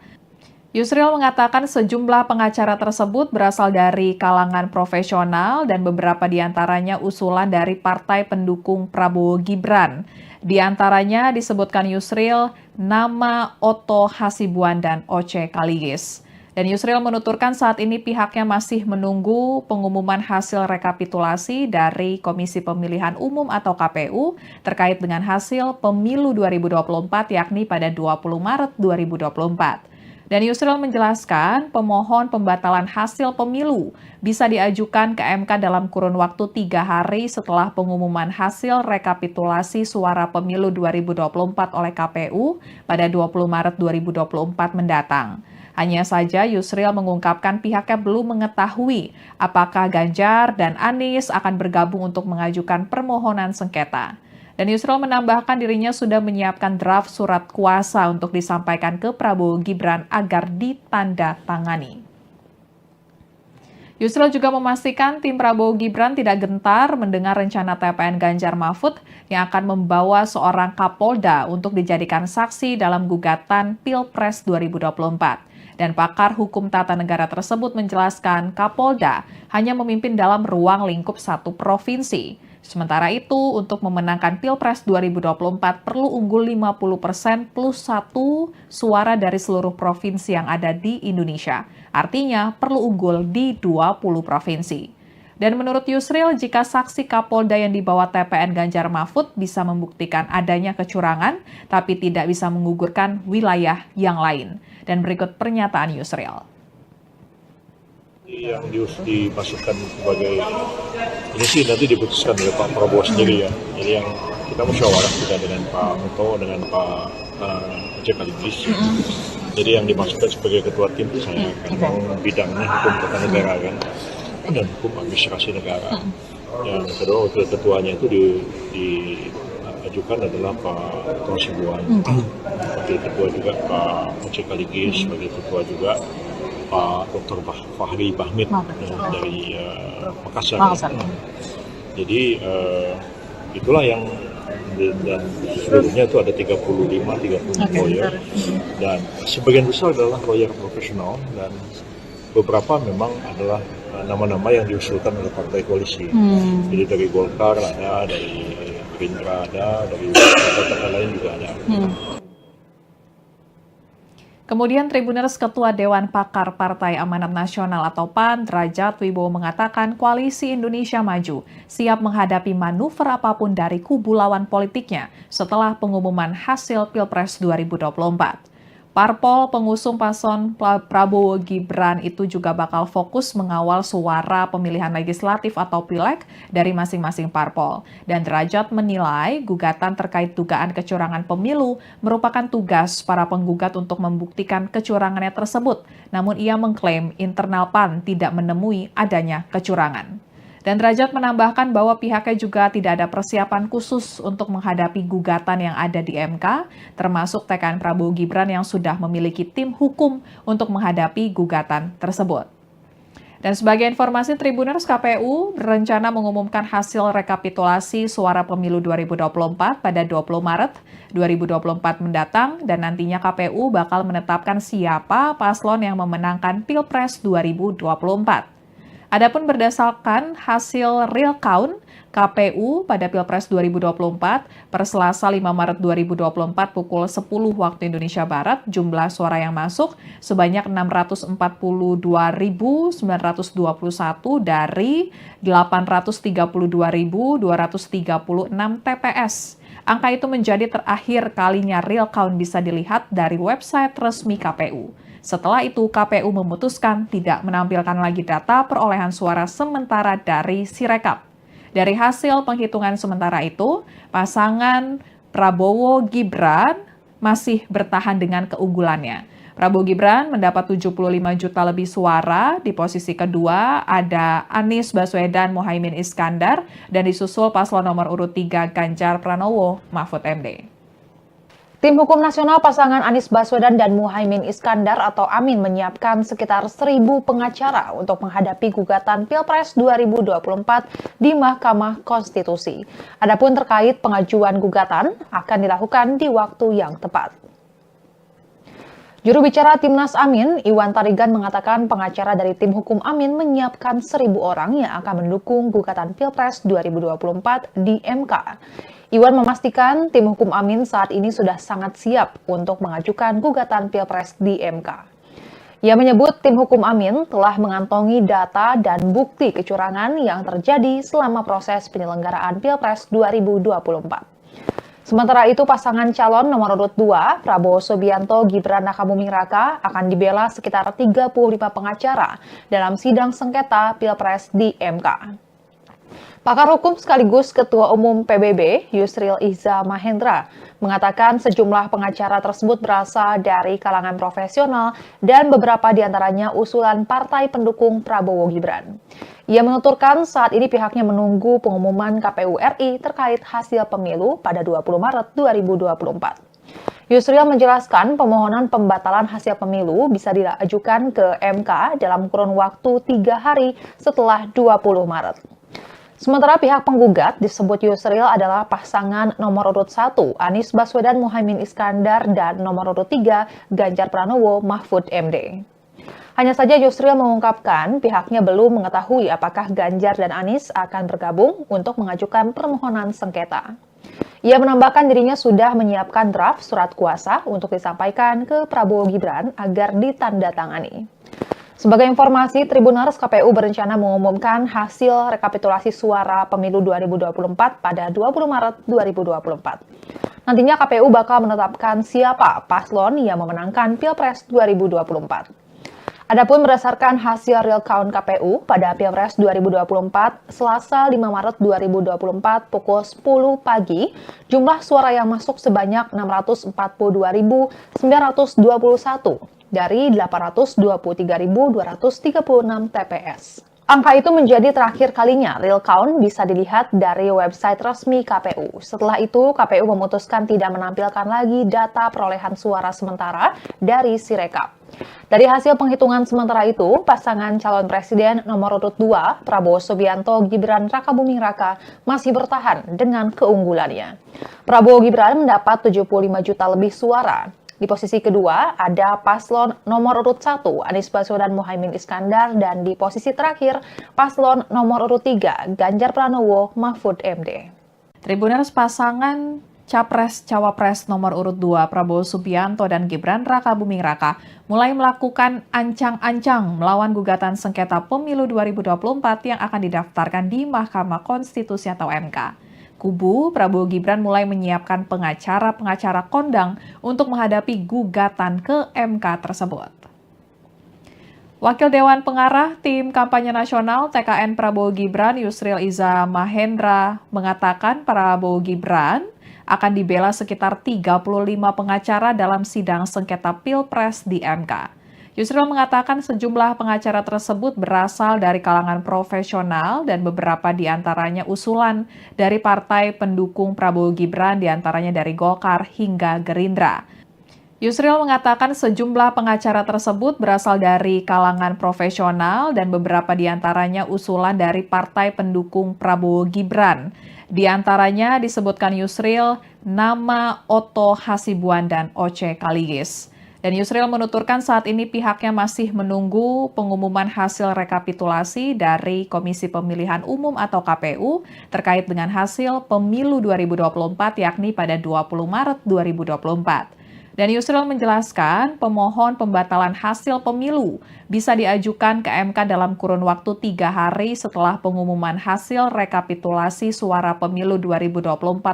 Yusril mengatakan sejumlah pengacara tersebut berasal dari kalangan profesional dan beberapa di antaranya usulan dari partai pendukung Prabowo Gibran. Di antaranya disebutkan Yusril nama Otto Hasibuan dan Oce Kaligis. Dan Yusril menuturkan saat ini pihaknya masih menunggu pengumuman hasil rekapitulasi dari Komisi Pemilihan Umum atau KPU terkait dengan hasil pemilu 2024 yakni pada 20 Maret 2024. Dan Yusril menjelaskan pemohon pembatalan hasil pemilu bisa diajukan ke MK dalam kurun waktu 3 hari setelah pengumuman hasil rekapitulasi suara pemilu 2024 oleh KPU pada 20 Maret 2024 mendatang. Hanya saja Yusril mengungkapkan pihaknya belum mengetahui apakah Ganjar dan Anies akan bergabung untuk mengajukan permohonan sengketa. Dan Yusril menambahkan dirinya sudah menyiapkan draft surat kuasa untuk disampaikan ke Prabowo Gibran agar ditandatangani. Yusril juga memastikan tim Prabowo Gibran tidak gentar mendengar rencana TPN Ganjar Mahfud yang akan membawa seorang Kapolda untuk dijadikan saksi dalam gugatan Pilpres 2024. Dan pakar hukum tata negara tersebut menjelaskan Kapolda hanya memimpin dalam ruang lingkup satu provinsi. Sementara itu, untuk memenangkan Pilpres 2024 perlu unggul 50% plus 1 suara dari seluruh provinsi yang ada di Indonesia. Artinya, perlu unggul di 20 provinsi. Dan menurut Yusril, jika saksi Kapolda yang dibawa TPN Ganjar Mahfud bisa membuktikan adanya kecurangan, tapi tidak bisa menggugurkan wilayah yang lain. Dan berikut pernyataan Yusril. Yang dimasukkan sebagai ini sih nanti diputuskan oleh Pak Prabowo sendiri ya. Jadi yang kita musyawarah juga dengan Pak Muto, dengan Pak Oce Kaligis. Jadi yang dimasukkan sebagai ketua tim itu saya kan bidangnya hukum tata negara kan dan hukum administrasi negara. Yang kedua wakil ketuanya itu diajukan adalah Pak Otto Hasibuan. Wakil ketua juga Pak Oce Kaligis, sebagai ketua juga Pak Dr. Fahri Bahmid dari Makassar. Jadi itulah yang dan seluruhnya itu ada 35 lawyer dan sebagian besar adalah lawyer profesional dan beberapa memang adalah nama-nama yang diusulkan oleh partai koalisi. Jadi dari Golkar ada, dari Gerindra ada, dari partai lain juga ada. Kemudian Tribuners Ketua Dewan Pakar Partai Amanat Nasional atau PAN, Derajat Wibowo mengatakan Koalisi Indonesia Maju siap menghadapi manuver apapun dari kubu lawan politiknya setelah pengumuman hasil Pilpres 2024. Parpol pengusung paslon Prabowo Gibran itu juga bakal fokus mengawal suara pemilihan legislatif atau pileg dari masing-masing parpol. Dan Derajat menilai gugatan terkait dugaan kecurangan pemilu merupakan tugas para penggugat untuk membuktikan kecurangannya tersebut. Namun ia mengklaim internal PAN tidak menemui adanya kecurangan. Dan Derajat menambahkan bahwa pihaknya juga tidak ada persiapan khusus untuk menghadapi gugatan yang ada di MK, termasuk TKN Prabowo Gibran yang sudah memiliki tim hukum untuk menghadapi gugatan tersebut. Dan sebagai informasi, Tribuners, KPU berencana mengumumkan hasil rekapitulasi suara pemilu 2024 pada 20 Maret 2024 mendatang, dan nantinya KPU bakal menetapkan siapa paslon yang memenangkan Pilpres 2024. Adapun berdasarkan hasil real count KPU pada Pilpres 2024 per Selasa 5 Maret 2024 pukul 10 waktu Indonesia Barat, jumlah suara yang masuk sebanyak 642.921 dari 832.236 TPS. Angka itu menjadi terakhir kalinya real count bisa dilihat dari website resmi KPU. Setelah itu, KPU memutuskan tidak menampilkan lagi data perolehan suara sementara dari Sirekap. Dari hasil penghitungan sementara itu, pasangan Prabowo Gibran masih bertahan dengan keunggulannya. Prabowo Gibran mendapat 75 juta lebih suara, di posisi kedua ada Anies Baswedan Muhaimin Iskandar, dan disusul paslon nomor urut 3 Ganjar Pranowo Mahfud MD. Tim Hukum Nasional pasangan Anies Baswedan dan Muhaimin Iskandar atau Amin menyiapkan sekitar 1.000 pengacara untuk menghadapi gugatan Pilpres 2024 di Mahkamah Konstitusi. Adapun terkait pengajuan gugatan akan dilakukan di waktu yang tepat. Juru bicara Timnas Amin, Iwan Tarigan mengatakan pengacara dari tim hukum Amin menyiapkan 1.000 orang yang akan mendukung gugatan Pilpres 2024 di MK. Iwan memastikan tim hukum Amin saat ini sudah sangat siap untuk mengajukan gugatan Pilpres di MK. Ia menyebut tim hukum Amin telah mengantongi data dan bukti kecurangan yang terjadi selama proses penyelenggaraan Pilpres 2024. Sementara itu, pasangan calon nomor urut 2, Prabowo Subianto Gibran Rakabuming Raka, akan dibela sekitar 35 pengacara dalam sidang sengketa Pilpres di MK. Pakar hukum sekaligus Ketua Umum PBB, Yusril Iza Mahendra, mengatakan sejumlah pengacara tersebut berasal dari kalangan profesional dan beberapa diantaranya usulan partai pendukung Prabowo Gibran. Ia menuturkan saat ini pihaknya menunggu pengumuman KPU RI terkait hasil pemilu pada 20 Maret 2024. Yusril menjelaskan permohonan pembatalan hasil pemilu bisa diajukan ke MK dalam kurun waktu 3 hari setelah 20 Maret. Sementara pihak penggugat disebut Yusril adalah pasangan nomor urut 1 Anies Baswedan Muhaimin Iskandar dan nomor urut 3 Ganjar Pranowo Mahfud MD. Hanya saja Yusril mengungkapkan pihaknya belum mengetahui apakah Ganjar dan Anies akan bergabung untuk mengajukan permohonan sengketa. Ia menambahkan dirinya sudah menyiapkan draft surat kuasa untuk disampaikan ke Prabowo Gibran agar ditandatangani. Sebagai informasi, Tribuners KPU berencana mengumumkan hasil rekapitulasi suara pemilu 2024 pada 20 Maret 2024. Nantinya KPU bakal menetapkan siapa paslon yang memenangkan Pilpres 2024. Adapun berdasarkan hasil real count KPU pada Pilpres 2024, Selasa 5 Maret 2024 pukul 10 pagi, jumlah suara yang masuk sebanyak 642.921 dari 823.236 TPS. Angka itu menjadi terakhir kalinya real count bisa dilihat dari website resmi KPU. Setelah itu, KPU memutuskan tidak menampilkan lagi data perolehan suara sementara dari Sirekap. Dari hasil penghitungan sementara itu, pasangan calon presiden nomor urut 2, Prabowo Subianto Gibran Rakabuming Raka, masih bertahan dengan keunggulannya. Prabowo Gibran mendapat 75 juta lebih suara. Di posisi kedua ada paslon nomor urut 1 Anies Baswedan Muhaimin Iskandar dan di posisi terakhir paslon nomor urut 3 Ganjar Pranowo Mahfud MD. Tribuners pasangan Capres-Cawapres nomor urut 2 Prabowo Subianto dan Gibran Rakabuming Raka mulai melakukan ancang-ancang melawan gugatan sengketa pemilu 2024 yang akan didaftarkan di Mahkamah Konstitusi atau MK. Kubu Prabowo Gibran mulai menyiapkan pengacara-pengacara kondang untuk menghadapi gugatan ke MK tersebut. Wakil Dewan Pengarah Tim Kampanye Nasional TKN Prabowo Gibran Yusril Iza Mahendra mengatakan Prabowo Gibran akan dibela sekitar 35 pengacara dalam sidang sengketa Pilpres di MK. Yusril mengatakan sejumlah pengacara tersebut berasal dari kalangan profesional dan beberapa diantaranya usulan dari partai pendukung Prabowo Gibran diantaranya dari Golkar hingga Gerindra. Yusril mengatakan sejumlah pengacara tersebut berasal dari kalangan profesional dan beberapa diantaranya usulan dari partai pendukung Prabowo Gibran. Di antaranya disebutkan Yusril nama Otto Hasibuan dan Oce Kaligis. Dan Yusril menuturkan saat ini pihaknya masih menunggu pengumuman hasil rekapitulasi dari Komisi Pemilihan Umum atau KPU terkait dengan hasil pemilu 2024 yakni pada 20 Maret 2024. Dan Yusril menjelaskan pemohon pembatalan hasil pemilu bisa diajukan ke MK dalam kurun waktu 3 hari setelah pengumuman hasil rekapitulasi suara pemilu 2024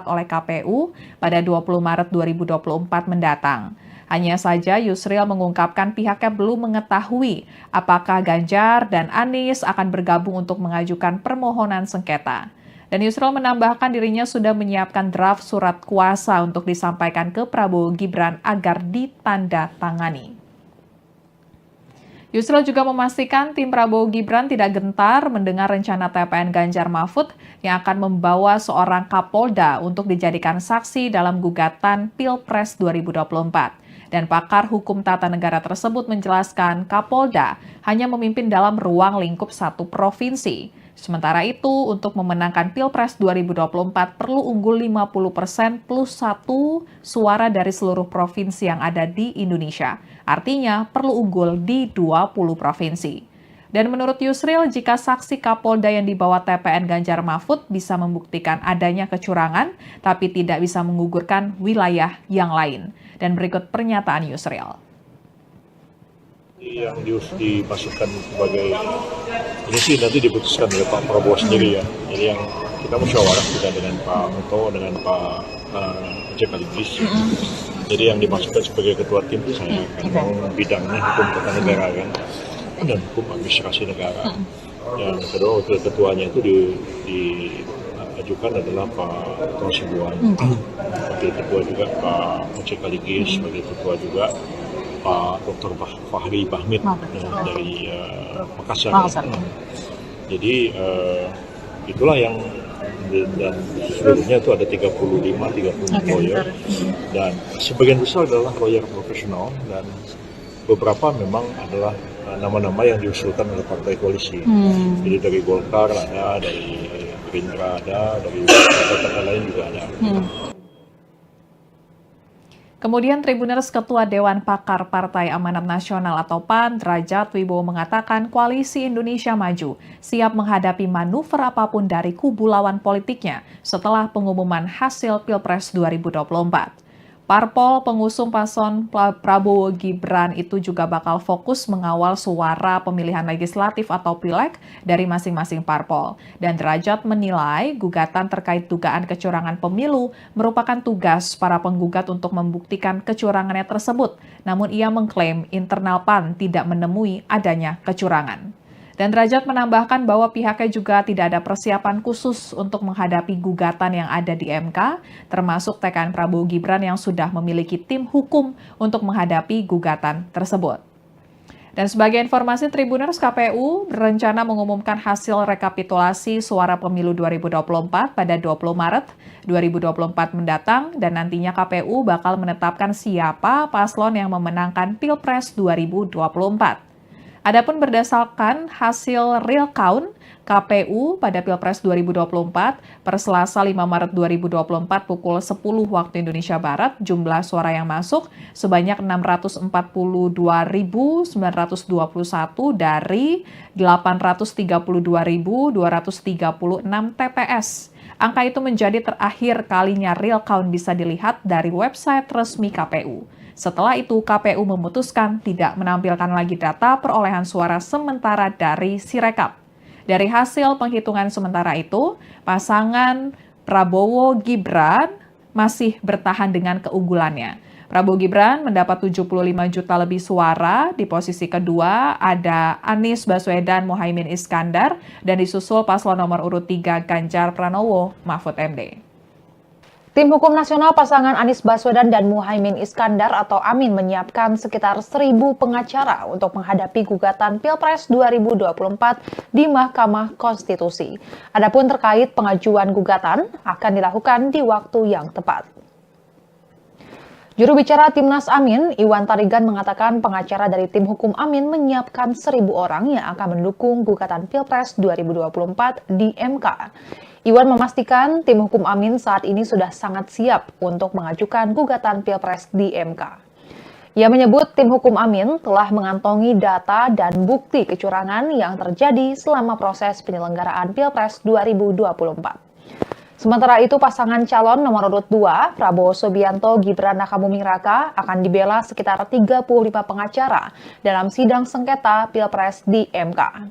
oleh KPU pada 20 Maret 2024 mendatang. Hanya saja Yusril mengungkapkan pihaknya belum mengetahui apakah Ganjar dan Anies akan bergabung untuk mengajukan permohonan sengketa. Dan Yusril menambahkan dirinya sudah menyiapkan draft surat kuasa untuk disampaikan ke Prabowo Gibran agar ditandatangani. Yusril juga memastikan tim Prabowo Gibran tidak gentar mendengar rencana TPN Ganjar Mahfud yang akan membawa seorang Kapolda untuk dijadikan saksi dalam gugatan Pilpres 2024. Dan pakar hukum tata negara tersebut menjelaskan Kapolda hanya memimpin dalam ruang lingkup satu provinsi. Sementara itu, untuk memenangkan Pilpres 2024 perlu unggul 50% plus 1 suara dari seluruh provinsi yang ada di Indonesia. Artinya perlu unggul di 20 provinsi. Dan menurut Yusril, jika saksi Kapolda yang dibawa TPN Ganjar Mahfud bisa membuktikan adanya kecurangan, tapi tidak bisa menggugurkan wilayah yang lain. Dan berikut pernyataan Yusril. Yang dimasukkan sebagai ini sih nanti diputuskan oleh Pak Prabowo sendiri ya. Jadi yang kita musyawarah juga dengan Pak Muto, dengan Pak Sekaligus. Jadi yang dimasukkan sebagai ketua tim itu saya kan bidangnya hukum tata negara kan dan hukum administrasi negara. Yang kedua wakil ketuanya itu diajukan adalah Pak Dr. Sibuan. Wakil ketua juga Pak Sekaligus, wakil ketua juga Pak Dr. Fahri Bahmid dari Makassar. Jadi itulah yang dan seluruhnya itu ada 30 lawyer dan sebagian besar adalah lawyer profesional dan beberapa memang adalah nama-nama yang diusulkan oleh partai koalisi. Jadi dari Golkar ada, dari Gerindra ada, dari partai lain juga ada. Kemudian Tribuners Ketua Dewan Pakar Partai Amanat Nasional atau PAN, Derajat Wibowo mengatakan Koalisi Indonesia Maju siap menghadapi manuver apapun dari kubu lawan politiknya setelah pengumuman hasil Pilpres 2024. Parpol pengusung paslon Prabowo Gibran itu juga bakal fokus mengawal suara pemilihan legislatif atau pileg dari masing-masing parpol. Dan Derajat menilai gugatan terkait dugaan kecurangan pemilu merupakan tugas para penggugat untuk membuktikan kecurangannya tersebut. Namun ia mengklaim internal PAN tidak menemui adanya kecurangan. Dan Derajat menambahkan bahwa pihaknya juga tidak ada persiapan khusus untuk menghadapi gugatan yang ada di MK, termasuk TKN Prabowo Gibran yang sudah memiliki tim hukum untuk menghadapi gugatan tersebut. Dan sebagai informasi, Tribuners, KPU berencana mengumumkan hasil rekapitulasi suara pemilu 2024 pada 20 Maret 2024 mendatang, dan nantinya KPU bakal menetapkan siapa paslon yang memenangkan Pilpres 2024. Adapun berdasarkan hasil real count KPU pada Pilpres 2024 per Selasa 5 Maret 2024 pukul 10 waktu Indonesia Barat, jumlah suara yang masuk sebanyak 642.921 dari 832.236 TPS. Angka itu menjadi terakhir kalinya real count bisa dilihat dari website resmi KPU. Setelah itu, KPU memutuskan tidak menampilkan lagi data perolehan suara sementara dari Sirekap. Dari hasil penghitungan sementara itu, pasangan Prabowo Gibran masih bertahan dengan keunggulannya. Prabowo Gibran mendapat 75 juta lebih suara, di posisi kedua ada Anies Baswedan Muhaimin Iskandar, dan disusul paslon nomor urut 3 Ganjar Pranowo Mahfud MD. Tim Hukum Nasional pasangan Anies Baswedan dan Muhaimin Iskandar atau Amin menyiapkan sekitar 1.000 pengacara untuk menghadapi gugatan Pilpres 2024 di Mahkamah Konstitusi. Adapun terkait pengajuan gugatan akan dilakukan di waktu yang tepat. Juru bicara Timnas Amin, Iwan Tarigan mengatakan pengacara dari tim hukum Amin menyiapkan 1.000 orang yang akan mendukung gugatan Pilpres 2024 di MK. Iwan memastikan tim hukum Amin saat ini sudah sangat siap untuk mengajukan gugatan Pilpres di MK. Ia menyebut tim hukum Amin telah mengantongi data dan bukti kecurangan yang terjadi selama proses penyelenggaraan Pilpres 2024. Sementara itu, pasangan calon nomor urut 2, Prabowo Subianto Gibran Rakabuming Raka, akan dibela sekitar 35 pengacara dalam sidang sengketa Pilpres di MK.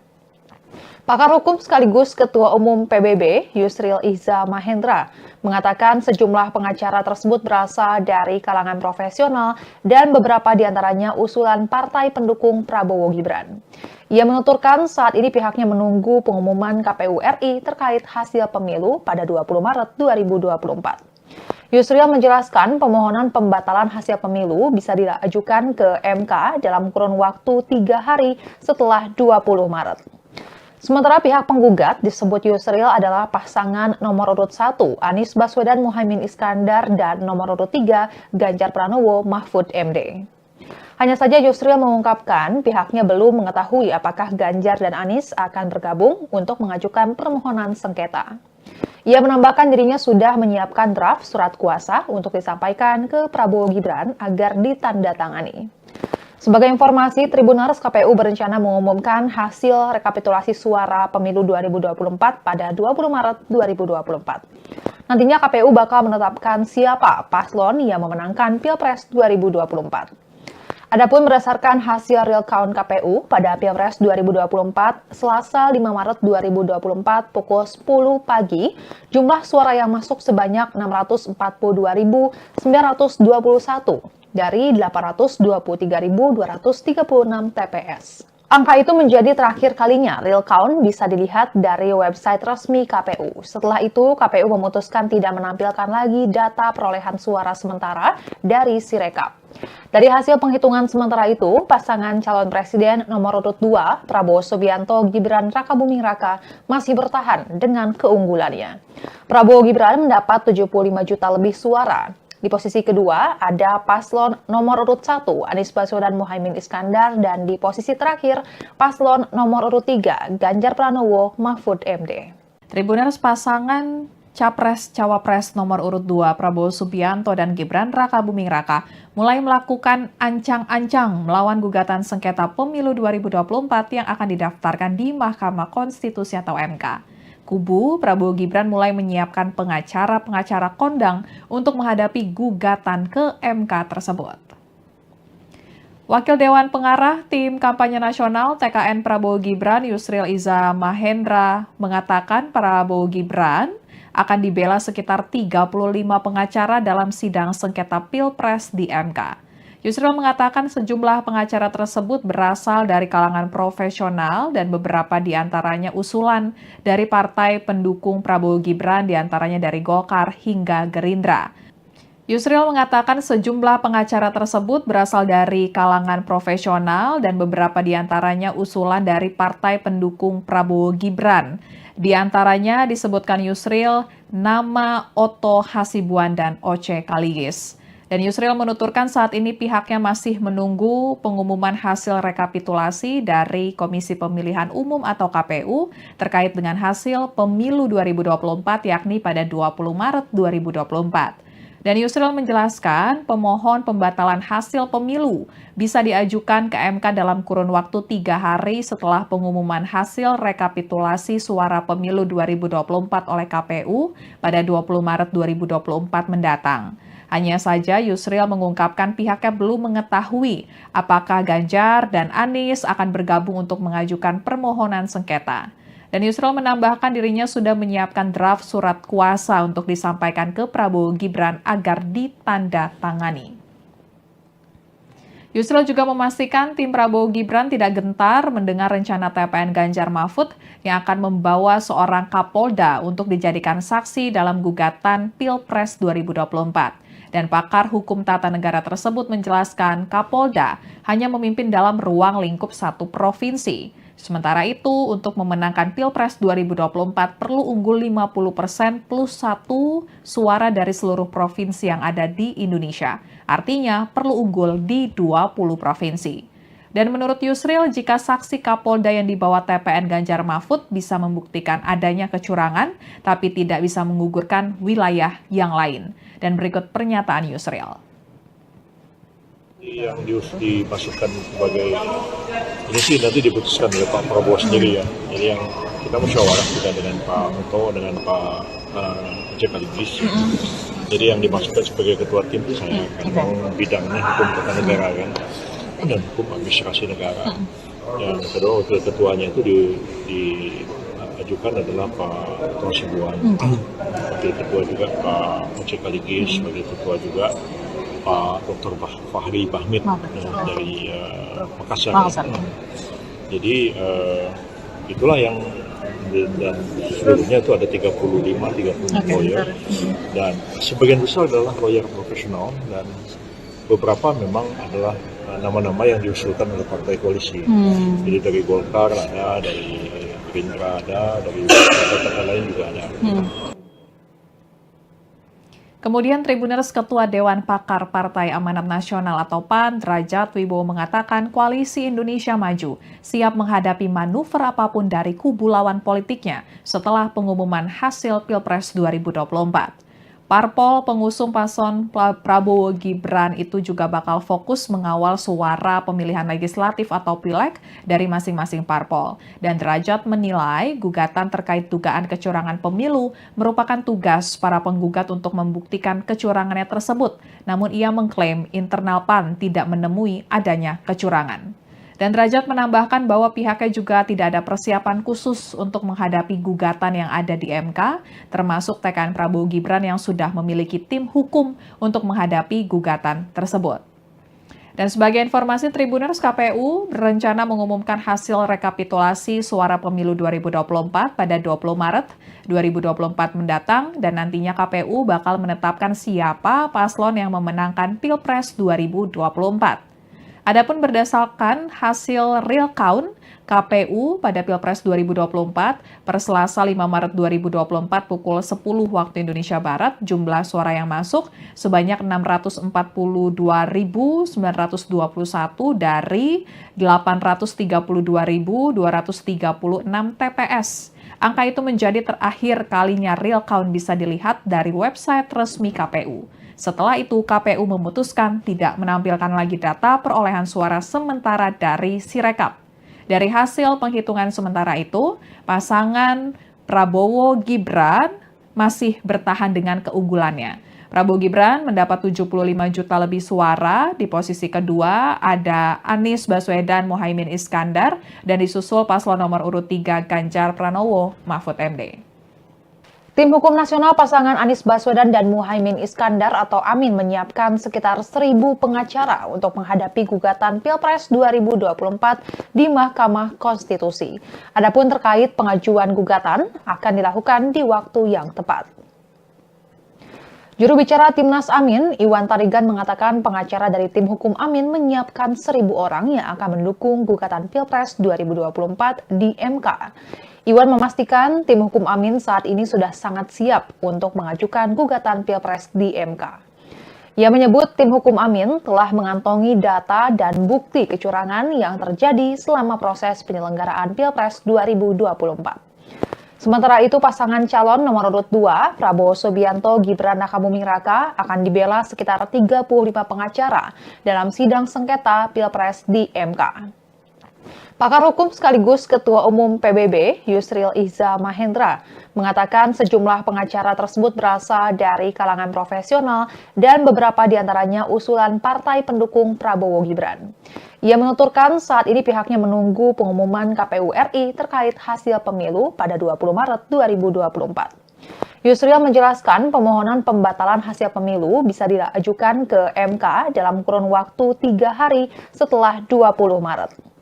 Pakar hukum sekaligus Ketua Umum PBB, Yusril Iza Mahendra, mengatakan sejumlah pengacara tersebut berasal dari kalangan profesional dan beberapa diantaranya usulan partai pendukung Prabowo Gibran. Ia menuturkan saat ini pihaknya menunggu pengumuman KPU RI terkait hasil pemilu pada 20 Maret 2024. Yusril menjelaskan permohonan pembatalan hasil pemilu bisa diajukan ke MK dalam kurun waktu 3 hari setelah 20 Maret. Sementara pihak penggugat disebut Yusril adalah pasangan nomor urut 1 Anies Baswedan Muhaimin Iskandar dan nomor urut 3 Ganjar Pranowo Mahfud MD. Hanya saja Yusril mengungkapkan pihaknya belum mengetahui apakah Ganjar dan Anies akan bergabung untuk mengajukan permohonan sengketa. Ia menambahkan dirinya sudah menyiapkan draft surat kuasa untuk disampaikan ke Prabowo Gibran agar ditandatangani. Sebagai informasi, Tribuners KPU berencana mengumumkan hasil rekapitulasi suara pemilu 2024 pada 20 Maret 2024. Nantinya KPU bakal menetapkan siapa paslon yang memenangkan Pilpres 2024. Adapun berdasarkan hasil real count KPU pada Pilpres 2024, Selasa 5 Maret 2024 pukul 10 pagi, jumlah suara yang masuk sebanyak 642.921 dari 823.236 TPS. Angka itu menjadi terakhir kalinya real count bisa dilihat dari website resmi KPU. Setelah itu, KPU memutuskan tidak menampilkan lagi data perolehan suara sementara dari Sirekap. Dari hasil penghitungan sementara itu, pasangan calon presiden nomor urut 2, Prabowo Subianto Gibran Rakabuming Raka, masih bertahan dengan keunggulannya. Prabowo Gibran mendapat 75 juta lebih suara. Di posisi kedua ada paslon nomor urut 1, Anies Baswedan Muhaimin Iskandar, dan di posisi terakhir paslon nomor urut 3, Ganjar Pranowo Mahfud MD. Tribuners pasangan Capres-Cawapres nomor urut 2 Prabowo Subianto dan Gibran Rakabuming Raka mulai melakukan ancang-ancang melawan gugatan sengketa pemilu 2024 yang akan didaftarkan di Mahkamah Konstitusi atau MK. Kubu Prabowo Gibran mulai menyiapkan pengacara-pengacara kondang untuk menghadapi gugatan ke MK tersebut. Wakil Dewan Pengarah Tim Kampanye Nasional TKN Prabowo Gibran Yusril Iza Mahendra mengatakan Prabowo Gibran akan dibela sekitar 35 pengacara dalam sidang sengketa Pilpres di MK. Yusril mengatakan sejumlah pengacara tersebut berasal dari kalangan profesional dan beberapa di antaranya usulan dari partai pendukung Prabowo Gibran, di antaranya dari Golkar hingga Gerindra. Yusril mengatakan sejumlah pengacara tersebut berasal dari kalangan profesional dan beberapa di antaranya usulan dari partai pendukung Prabowo Gibran. Di antaranya disebutkan Yusril nama Otto Hasibuan dan Oce Kaligis. Dan Yusril menuturkan saat ini pihaknya masih menunggu pengumuman hasil rekapitulasi dari Komisi Pemilihan Umum atau KPU terkait dengan hasil pemilu 2024 yakni pada 20 Maret 2024. Dan Yusril menjelaskan pemohon pembatalan hasil pemilu bisa diajukan ke MK dalam kurun waktu 3 hari setelah pengumuman hasil rekapitulasi suara pemilu 2024 oleh KPU pada 20 Maret 2024 mendatang. Hanya saja Yusril mengungkapkan pihaknya belum mengetahui apakah Ganjar dan Anies akan bergabung untuk mengajukan permohonan sengketa. Dan Yusril menambahkan dirinya sudah menyiapkan draft surat kuasa untuk disampaikan ke Prabowo Gibran agar ditandatangani. Yusril juga memastikan tim Prabowo Gibran tidak gentar mendengar rencana TPN Ganjar Mahfud yang akan membawa seorang Kapolda untuk dijadikan saksi dalam gugatan Pilpres 2024. Dan pakar hukum tata negara tersebut menjelaskan Kapolda hanya memimpin dalam ruang lingkup satu provinsi. Sementara itu, untuk memenangkan Pilpres 2024 perlu unggul 50% plus 1 suara dari seluruh provinsi yang ada di Indonesia. Artinya perlu unggul di 20 provinsi. Dan menurut Yusril, jika saksi Kapolda yang dibawa TPN Ganjar Mahfud bisa membuktikan adanya kecurangan, tapi tidak bisa menggugurkan wilayah yang lain. Dan berikut pernyataan Yusril. Yang dimasukkan sebagai ini sih nanti diputuskan oleh Pak Prabowo sendiri ya. Jadi yang kita musyawarah juga dengan Pak Muto, dengan Pak Oce Kaligis. Jadi yang dimasukkan sebagai ketua tim itu saya kan bidangnya hukum tata negara kan dan hukum administrasi negara. Yang kedua wakil ketuanya itu diajukan adalah Pak Otto Hasibuan. Wakil ketua juga Pak Oce Kaligis, sebagai ketua juga Pak Dr. Fahri Bahmid dari Makassar. Jadi itulah yang dan seluruhnya itu ada 35 lawyer dan sebagian besar adalah lawyer profesional dan beberapa memang adalah nama-nama yang diusulkan oleh partai koalisi. Jadi dari Golkar ada, dari Gerindra ada, dari partai lain juga ada. Kemudian Tribuners Ketua Dewan Pakar Partai Amanat Nasional atau PAN, Derajat Wibowo mengatakan Koalisi Indonesia Maju siap menghadapi manuver apapun dari kubu lawan politiknya setelah pengumuman hasil Pilpres 2024. Parpol pengusung paslon Prabowo Gibran itu juga bakal fokus mengawal suara pemilihan legislatif atau pileg dari masing-masing parpol. Dan Derajat menilai gugatan terkait dugaan kecurangan pemilu merupakan tugas para penggugat untuk membuktikan kecurangannya tersebut. Namun ia mengklaim internal PAN tidak menemui adanya kecurangan. Dan Derajat menambahkan bahwa pihaknya juga tidak ada persiapan khusus untuk menghadapi gugatan yang ada di MK, termasuk TKN Prabowo Gibran yang sudah memiliki tim hukum untuk menghadapi gugatan tersebut. Dan sebagai informasi, Tribuners, KPU berencana mengumumkan hasil rekapitulasi suara pemilu 2024 pada 20 Maret 2024 mendatang, dan nantinya KPU bakal menetapkan siapa paslon yang memenangkan Pilpres 2024. Adapun berdasarkan hasil real count KPU pada Pilpres 2024 per Selasa 5 Maret 2024 pukul 10 waktu Indonesia Barat, jumlah suara yang masuk sebanyak 642.921 dari 832.236 TPS. Angka itu menjadi terakhir kalinya real count bisa dilihat dari website resmi KPU. Setelah itu, KPU memutuskan tidak menampilkan lagi data perolehan suara sementara dari Sirekap. Dari hasil penghitungan sementara itu, pasangan Prabowo Gibran masih bertahan dengan keunggulannya. Prabowo Gibran mendapat 75 juta lebih suara, di posisi kedua ada Anies Baswedan Muhaimin Iskandar, dan disusul paslon nomor urut 3 Ganjar Pranowo Mahfud MD. Tim Hukum Nasional pasangan Anies Baswedan dan Muhaimin Iskandar atau Amin menyiapkan sekitar 1.000 pengacara untuk menghadapi gugatan Pilpres 2024 di Mahkamah Konstitusi. Adapun terkait pengajuan gugatan akan dilakukan di waktu yang tepat. Juru bicara Timnas Amin, Iwan Tarigan mengatakan pengacara dari tim hukum Amin menyiapkan 1.000 orang yang akan mendukung gugatan Pilpres 2024 di MK. Iwan memastikan tim hukum Amin saat ini sudah sangat siap untuk mengajukan gugatan Pilpres di MK. Ia menyebut tim hukum Amin telah mengantongi data dan bukti kecurangan yang terjadi selama proses penyelenggaraan Pilpres 2024. Sementara itu, pasangan calon nomor urut 2, Prabowo Subianto Gibran Rakabuming Raka, akan dibela sekitar 35 pengacara dalam sidang sengketa Pilpres di MK. Pakar hukum sekaligus Ketua Umum PBB, Yusril Iza Mahendra, mengatakan sejumlah pengacara tersebut berasal dari kalangan profesional dan beberapa diantaranya usulan partai pendukung Prabowo Gibran. Ia menuturkan saat ini pihaknya menunggu pengumuman KPU RI terkait hasil pemilu pada 20 Maret 2024. Yusril menjelaskan pemohonan pembatalan hasil pemilu bisa diajukan ke MK dalam kurun waktu 3 hari setelah 20 Maret.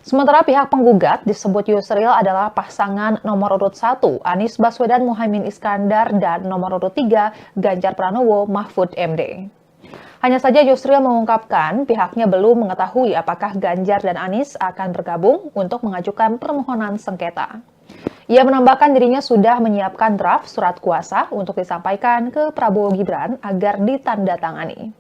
Sementara pihak penggugat disebut Yusril adalah pasangan nomor urut 1 Anies Baswedan Muhaimin Iskandar dan nomor urut 3 Ganjar Pranowo Mahfud MD. Hanya saja Yusril mengungkapkan pihaknya belum mengetahui apakah Ganjar dan Anies akan bergabung untuk mengajukan permohonan sengketa. Ia menambahkan dirinya sudah menyiapkan draft surat kuasa untuk disampaikan ke Prabowo Gibran agar ditandatangani.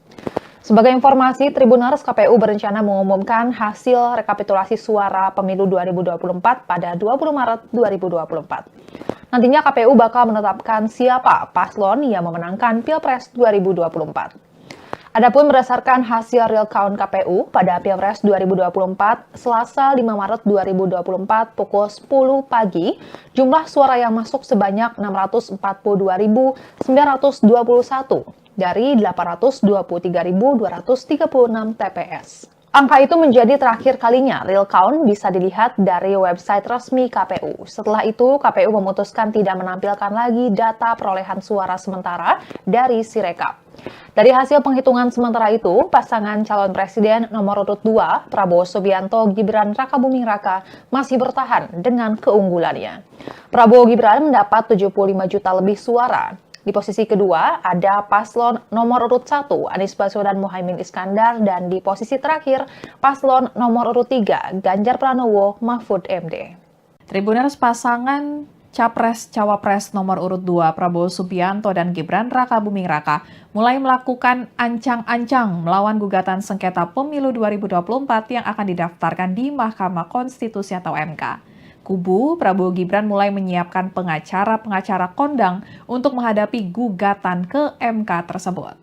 Sebagai informasi, Tribuners, KPU berencana mengumumkan hasil rekapitulasi suara pemilu 2024 pada 20 Maret 2024. Nantinya KPU bakal menetapkan siapa paslon yang memenangkan Pilpres 2024. Adapun berdasarkan hasil real count KPU pada Pilpres 2024, Selasa 5 Maret 2024 pukul 10 pagi, jumlah suara yang masuk sebanyak 642.921 dari 823.236 TPS. Angka itu menjadi terakhir kalinya real count bisa dilihat dari website resmi KPU. Setelah itu, KPU memutuskan tidak menampilkan lagi data perolehan suara sementara dari Sirekap. Dari hasil penghitungan sementara itu, pasangan calon presiden nomor urut 2, Prabowo Subianto Gibran Rakabuming Raka, masih bertahan dengan keunggulannya. Prabowo Gibran mendapat 75 juta lebih suara. Di posisi kedua ada paslon nomor urut 1 Anies Baswedan Muhaimin Iskandar, dan di posisi terakhir paslon nomor urut 3 Ganjar Pranowo Mahfud MD. Tribuners, pasangan Capres-Cawapres nomor urut 2 Prabowo Subianto dan Gibran Rakabuming Raka mulai melakukan ancang-ancang melawan gugatan sengketa pemilu 2024 yang akan didaftarkan di Mahkamah Konstitusi atau MK. Kubu Prabowo Gibran mulai menyiapkan pengacara-pengacara kondang untuk menghadapi gugatan ke MK tersebut.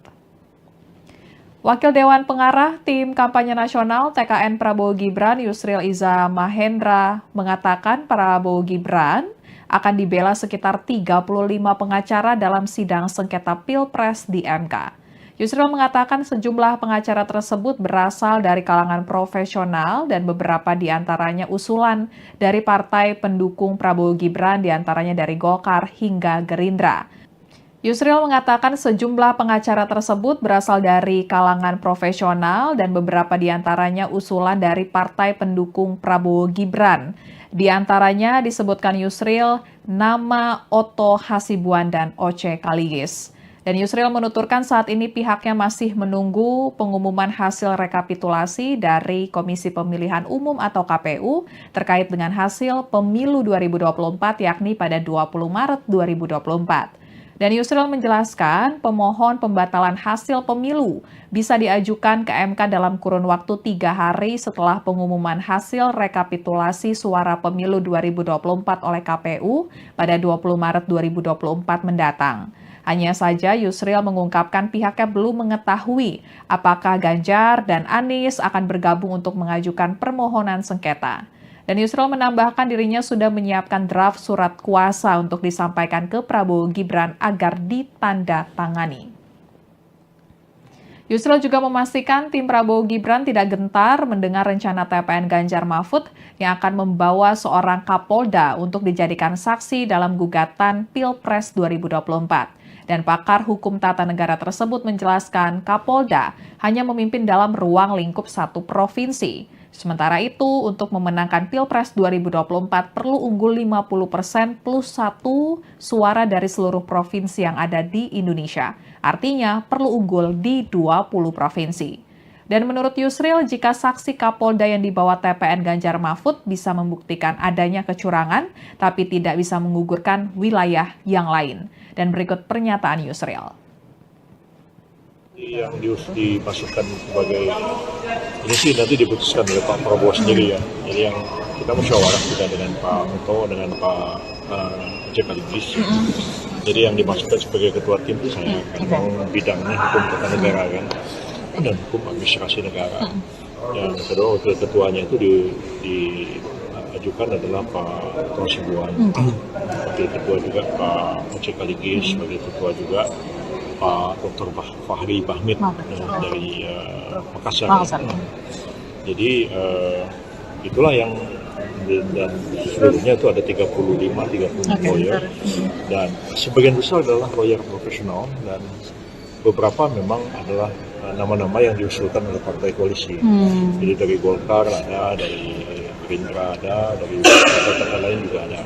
Wakil Dewan Pengarah Tim Kampanye Nasional TKN Prabowo Gibran Yusril Iza Mahendra mengatakan Prabowo Gibran akan dibela sekitar 35 pengacara dalam sidang sengketa Pilpres di MK. Yusril mengatakan sejumlah pengacara tersebut berasal dari kalangan profesional dan beberapa diantaranya usulan dari partai pendukung Prabowo Gibran diantaranya dari Golkar hingga Gerindra. Yusril mengatakan sejumlah pengacara tersebut berasal dari kalangan profesional dan beberapa diantaranya usulan dari partai pendukung Prabowo Gibran. Di antaranya disebutkan Yusril nama Otto Hasibuan dan Oce Kaligis. Dan Yusril menuturkan saat ini pihaknya masih menunggu pengumuman hasil rekapitulasi dari Komisi Pemilihan Umum atau KPU terkait dengan hasil pemilu 2024 yakni pada 20 Maret 2024. Dan Yusril menjelaskan pemohon pembatalan hasil pemilu bisa diajukan ke MK dalam kurun waktu 3 hari setelah pengumuman hasil rekapitulasi suara pemilu 2024 oleh KPU pada 20 Maret 2024 mendatang. Hanya saja Yusril mengungkapkan pihaknya belum mengetahui apakah Ganjar dan Anies akan bergabung untuk mengajukan permohonan sengketa. Dan Yusril menambahkan dirinya sudah menyiapkan draft surat kuasa untuk disampaikan ke Prabowo Gibran agar ditandatangani. Yusril juga memastikan tim Prabowo Gibran tidak gentar mendengar rencana TPN Ganjar Mahfud yang akan membawa seorang Kapolda untuk dijadikan saksi dalam gugatan Pilpres 2024. Dan pakar hukum tata negara tersebut menjelaskan Kapolda hanya memimpin dalam ruang lingkup satu provinsi. Sementara itu, untuk memenangkan Pilpres 2024 perlu unggul 50% plus 1 suara dari seluruh provinsi yang ada di Indonesia. Artinya, perlu unggul di 20 provinsi. Dan menurut Yusril, jika saksi Kapolda yang dibawa TPN Ganjar Mahfud bisa membuktikan adanya kecurangan, tapi tidak bisa menggugurkan wilayah yang lain. Dan berikut pernyataan Yusril. Yang dimasukkan sebagai ini sih nanti diputuskan oleh Pak Prabowo sendiri ya. Jadi yang kita musyawarah juga dengan Pak Muto dengan Pak Oce Kaligis. Jadi yang dimasukkan sebagai ketua tim itu saya memang bidangnya hukum tata negara kan dan hukum administrasi negara. Yang kedua wakil ketuanya itu diajukan adalah Pak Otto Hasibuan. Wakil ketua juga Pak Oce Kaligis, sebagai ketua juga Pak Dr. Fahri Bahmid dari Makassar. Jadi itulah yang dan seluruhnya itu ada 35 lawyer dan sebagian besar adalah lawyer profesional dan beberapa memang adalah nama-nama yang diusulkan oleh partai koalisi. Jadi dari Golkar ada, dari Gerindra ada, dari partai lain juga ada.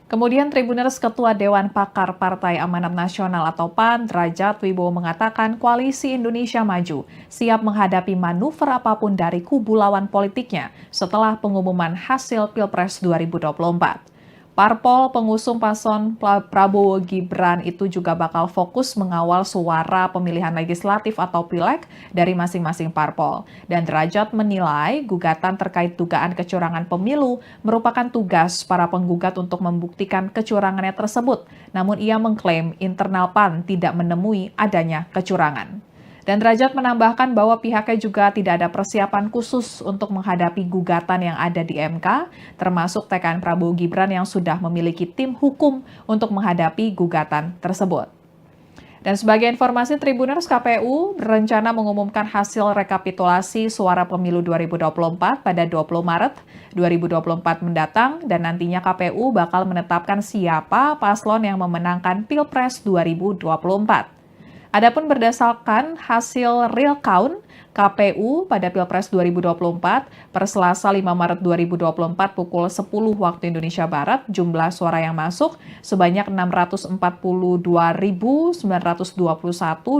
Kemudian Tribuners Ketua Dewan Pakar Partai Amanat Nasional atau PAN, Derajat Wibowo mengatakan Koalisi Indonesia Maju siap menghadapi manuver apapun dari kubu lawan politiknya setelah pengumuman hasil Pilpres 2024. Parpol pengusung paslon Prabowo Gibran itu juga bakal fokus mengawal suara pemilihan legislatif atau pileg dari masing-masing parpol. Dan Derajat menilai gugatan terkait dugaan kecurangan pemilu merupakan tugas para penggugat untuk membuktikan kecurangannya tersebut. Namun ia mengklaim internal PAN tidak menemui adanya kecurangan. Dan Derajat menambahkan bahwa pihaknya juga tidak ada persiapan khusus untuk menghadapi gugatan yang ada di MK, termasuk TKN Prabowo Gibran yang sudah memiliki tim hukum untuk menghadapi gugatan tersebut. Dan sebagai informasi, Tribuners, KPU berencana mengumumkan hasil rekapitulasi suara pemilu 2024 pada 20 Maret 2024 mendatang, dan nantinya KPU bakal menetapkan siapa paslon yang memenangkan Pilpres 2024. Adapun berdasarkan hasil real count KPU pada Pilpres 2024 per Selasa 5 Maret 2024 pukul 10 waktu Indonesia Barat, jumlah suara yang masuk sebanyak 642.921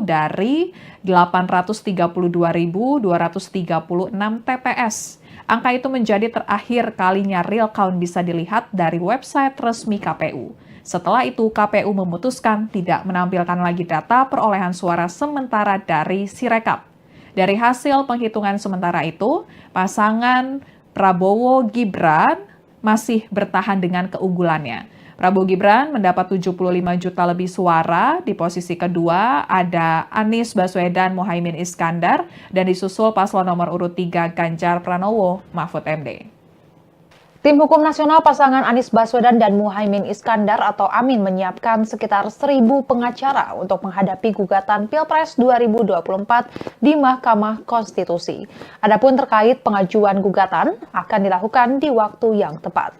dari 832.236 TPS. Angka itu menjadi terakhir kalinya real count bisa dilihat dari website resmi KPU. Setelah itu, KPU memutuskan tidak menampilkan lagi data perolehan suara sementara dari Sirekap. Dari hasil penghitungan sementara itu, pasangan Prabowo Gibran masih bertahan dengan keunggulannya. Prabowo Gibran mendapat 75 juta lebih suara. Di posisi kedua ada Anies Baswedan Muhaimin Iskandar dan disusul paslon nomor urut 3 Ganjar Pranowo Mahfud MD. Tim Hukum Nasional pasangan Anies Baswedan dan Muhaimin Iskandar atau Amin menyiapkan sekitar 1.000 pengacara untuk menghadapi gugatan Pilpres 2024 di Mahkamah Konstitusi. Adapun terkait pengajuan gugatan akan dilakukan di waktu yang tepat.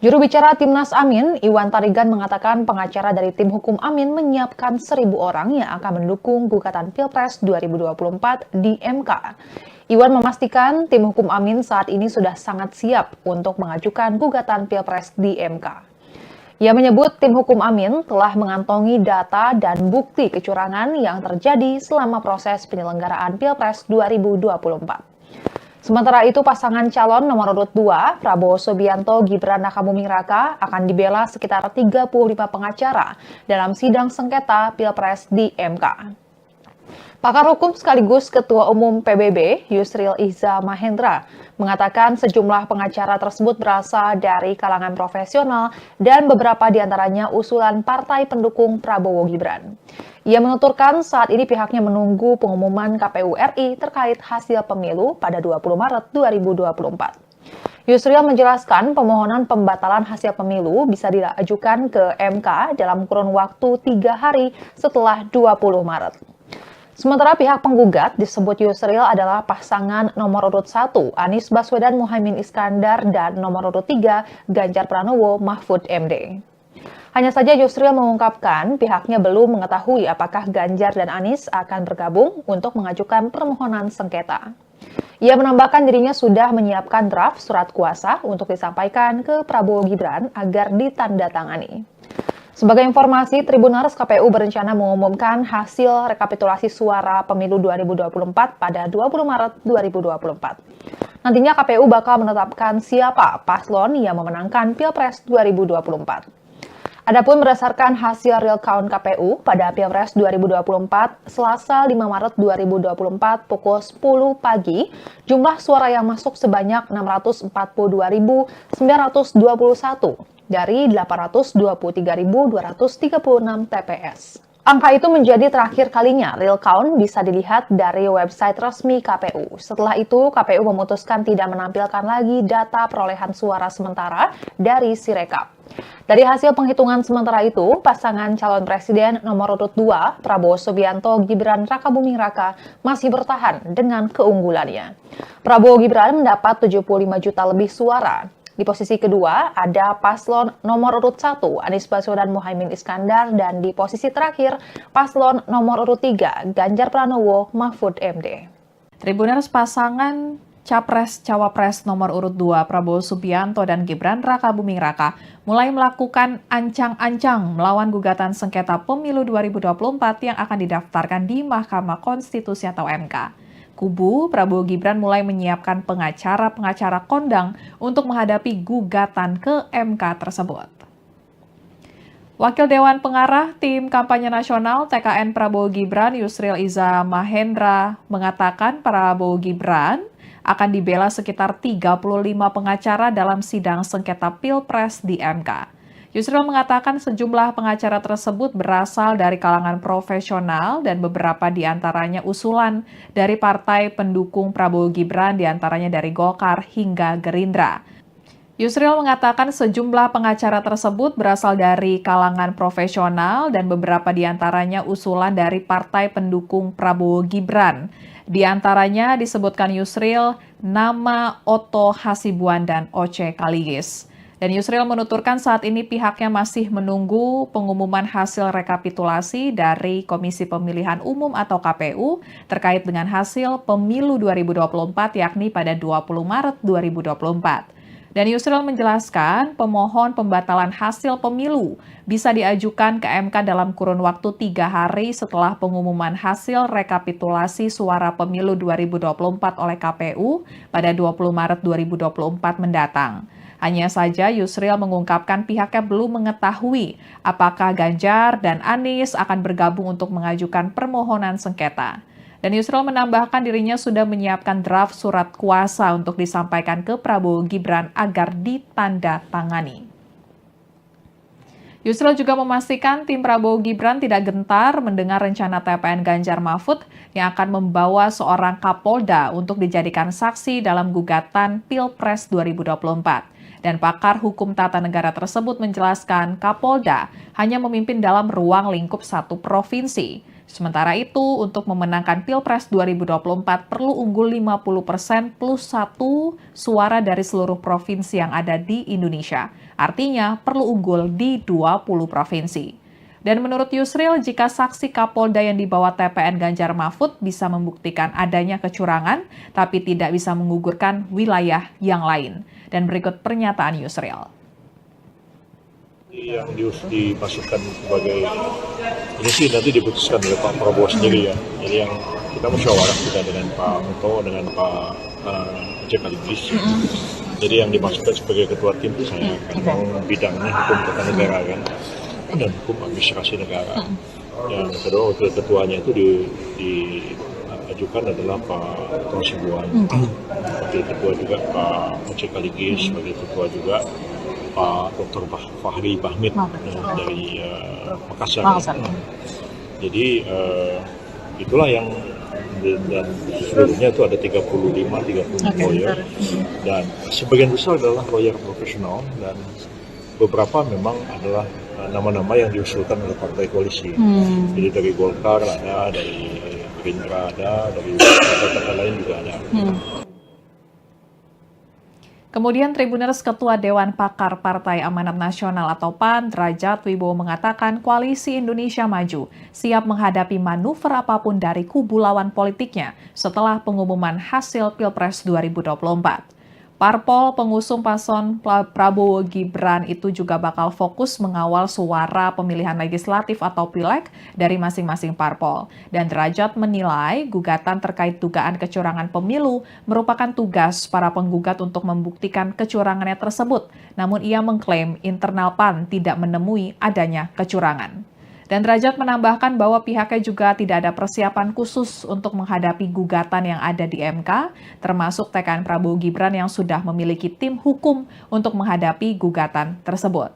Juru bicara Timnas Amin, Iwan Tarigan mengatakan pengacara dari tim hukum Amin menyiapkan 1.000 orang yang akan mendukung gugatan Pilpres 2024 di MK. Iwan memastikan tim hukum Amin saat ini sudah sangat siap untuk mengajukan gugatan Pilpres di MK. Ia menyebut tim hukum Amin telah mengantongi data dan bukti kecurangan yang terjadi selama proses penyelenggaraan Pilpres 2024. Sementara itu, pasangan calon nomor urut 2, Prabowo Subianto Gibran Rakabuming Raka, akan dibela sekitar 35 pengacara dalam sidang sengketa Pilpres di MK. Pakar hukum sekaligus Ketua Umum PBB, Yusril Iza Mahendra, mengatakan sejumlah pengacara tersebut berasal dari kalangan profesional dan beberapa diantaranya usulan partai pendukung Prabowo Gibran. Ia menuturkan saat ini pihaknya menunggu pengumuman KPU RI terkait hasil pemilu pada 20 Maret 2024. Yusril menjelaskan pemohonan pembatalan hasil pemilu bisa diajukan ke MK dalam kurun waktu 3 hari setelah 20 Maret. Sementara pihak penggugat disebut Yusril adalah pasangan nomor urut 1 Anies Baswedan Muhaimin Iskandar dan nomor urut 3 Ganjar Pranowo Mahfud MD. Hanya saja Yusril mengungkapkan pihaknya belum mengetahui apakah Ganjar dan Anies akan bergabung untuk mengajukan permohonan sengketa. Ia menambahkan dirinya sudah menyiapkan draft surat kuasa untuk disampaikan ke Prabowo Gibran agar ditandatangani. Sebagai informasi, Tribuners KPU berencana mengumumkan hasil rekapitulasi suara pemilu 2024 pada 20 Maret 2024. Nantinya KPU bakal menetapkan siapa paslon yang memenangkan Pilpres 2024. Adapun berdasarkan hasil real count KPU pada Pilpres 2024, Selasa 5 Maret 2024 pukul 10 pagi, jumlah suara yang masuk sebanyak 642.921 dari 823.236 TPS. Angka itu menjadi terakhir kalinya real count bisa dilihat dari website resmi KPU. Setelah itu, KPU memutuskan tidak menampilkan lagi data perolehan suara sementara dari Sirekap. Dari hasil penghitungan sementara itu, pasangan calon presiden nomor urut 2, Prabowo Subianto Gibran Rakabuming Raka, masih bertahan dengan keunggulannya. Prabowo Gibran mendapat 75 juta lebih suara. Di posisi kedua ada paslon nomor urut 1 Anies Baswedan Muhaimin Iskandar dan di posisi terakhir paslon nomor urut 3 Ganjar Pranowo Mahfud MD. Tribuners pasangan Capres-Cawapres nomor urut 2 Prabowo Subianto dan Gibran Rakabuming Raka mulai melakukan ancang-ancang melawan gugatan sengketa pemilu 2024 yang akan didaftarkan di Mahkamah Konstitusi atau MK. Kubu Prabowo Gibran mulai menyiapkan pengacara-pengacara kondang untuk menghadapi gugatan ke MK tersebut. Wakil Dewan Pengarah Tim Kampanye Nasional TKN Prabowo Gibran Yusril Iza Mahendra mengatakan Prabowo Gibran akan dibela sekitar 35 pengacara dalam sidang sengketa Pilpres di MK. Yusril mengatakan sejumlah pengacara tersebut berasal dari kalangan profesional dan beberapa diantaranya usulan dari partai pendukung Prabowo Gibran diantaranya dari Golkar hingga Gerindra. Yusril mengatakan sejumlah pengacara tersebut berasal dari kalangan profesional dan beberapa diantaranya usulan dari partai pendukung Prabowo Gibran. Di antaranya disebutkan Yusril nama Otto Hasibuan dan Oce Kaligis. Dan Yusril menuturkan saat ini pihaknya masih menunggu pengumuman hasil rekapitulasi dari Komisi Pemilihan Umum atau KPU terkait dengan hasil pemilu 2024 yakni pada 20 Maret 2024. Dan Yusril menjelaskan pemohon pembatalan hasil pemilu bisa diajukan ke MK dalam kurun waktu 3 hari setelah pengumuman hasil rekapitulasi suara pemilu 2024 oleh KPU pada 20 Maret 2024 mendatang. Hanya saja Yusril mengungkapkan pihaknya belum mengetahui apakah Ganjar dan Anies akan bergabung untuk mengajukan permohonan sengketa. Dan Yusril menambahkan dirinya sudah menyiapkan draft surat kuasa untuk disampaikan ke Prabowo Gibran agar ditandatangani. Yusril juga memastikan tim Prabowo Gibran tidak gentar mendengar rencana TPN Ganjar Mahfud yang akan membawa seorang Kapolda untuk dijadikan saksi dalam gugatan Pilpres 2024. Dan pakar hukum tata negara tersebut menjelaskan Kapolda hanya memimpin dalam ruang lingkup satu provinsi. Sementara itu, untuk memenangkan Pilpres 2024 perlu unggul 50% plus 1 suara dari seluruh provinsi yang ada di Indonesia. Artinya perlu unggul di 20 provinsi. Dan menurut Yusril, jika saksi Kapolda yang dibawa TPN Ganjar Mahfud bisa membuktikan adanya kecurangan, tapi tidak bisa menggugurkan wilayah yang lain. Dan berikut pernyataan Yusril. Yang dimasukkan sebagai ini sih nanti diputuskan oleh Pak Prabowo sendiri ya. Jadi yang kita musyawarah juga dengan Pak Muto, dengan Pak Sekaligus. Jadi yang dimasukkan sebagai ketua tim itu saya kan bidangnya hukum tata negara kan dan hukum administrasi negara. Yang kedua wakil ketuanya itu diajukan adalah Pak Hasibuan. Wakil ketua juga Pak Sekaligus, sebagai ketua juga Pak Dr. Fahri Bahmid dari Makassar. Jadi itulah yang dan seluruhnya itu ada 35 lawyer dan sebagian besar adalah lawyer profesional dan beberapa memang adalah nama-nama yang diusulkan oleh partai koalisi. Jadi dari Golkar ada, dari Gerindra ada, dari partai-partai lain juga ada. Kemudian Tribuners Ketua Dewan Pakar Partai Amanat Nasional atau PAN, Derajat Wibowo mengatakan Koalisi Indonesia Maju siap menghadapi manuver apapun dari kubu lawan politiknya setelah pengumuman hasil Pilpres 2024. Parpol pengusung paslon Prabowo Gibran itu juga bakal fokus mengawal suara pemilihan legislatif atau pileg dari masing-masing parpol. Dan Derajat menilai gugatan terkait dugaan kecurangan pemilu merupakan tugas para penggugat untuk membuktikan kecurangannya tersebut. Namun ia mengklaim internal PAN tidak menemui adanya kecurangan. Dan Derajat menambahkan bahwa pihaknya juga tidak ada persiapan khusus untuk menghadapi gugatan yang ada di MK, termasuk TKN Prabowo Gibran yang sudah memiliki tim hukum untuk menghadapi gugatan tersebut.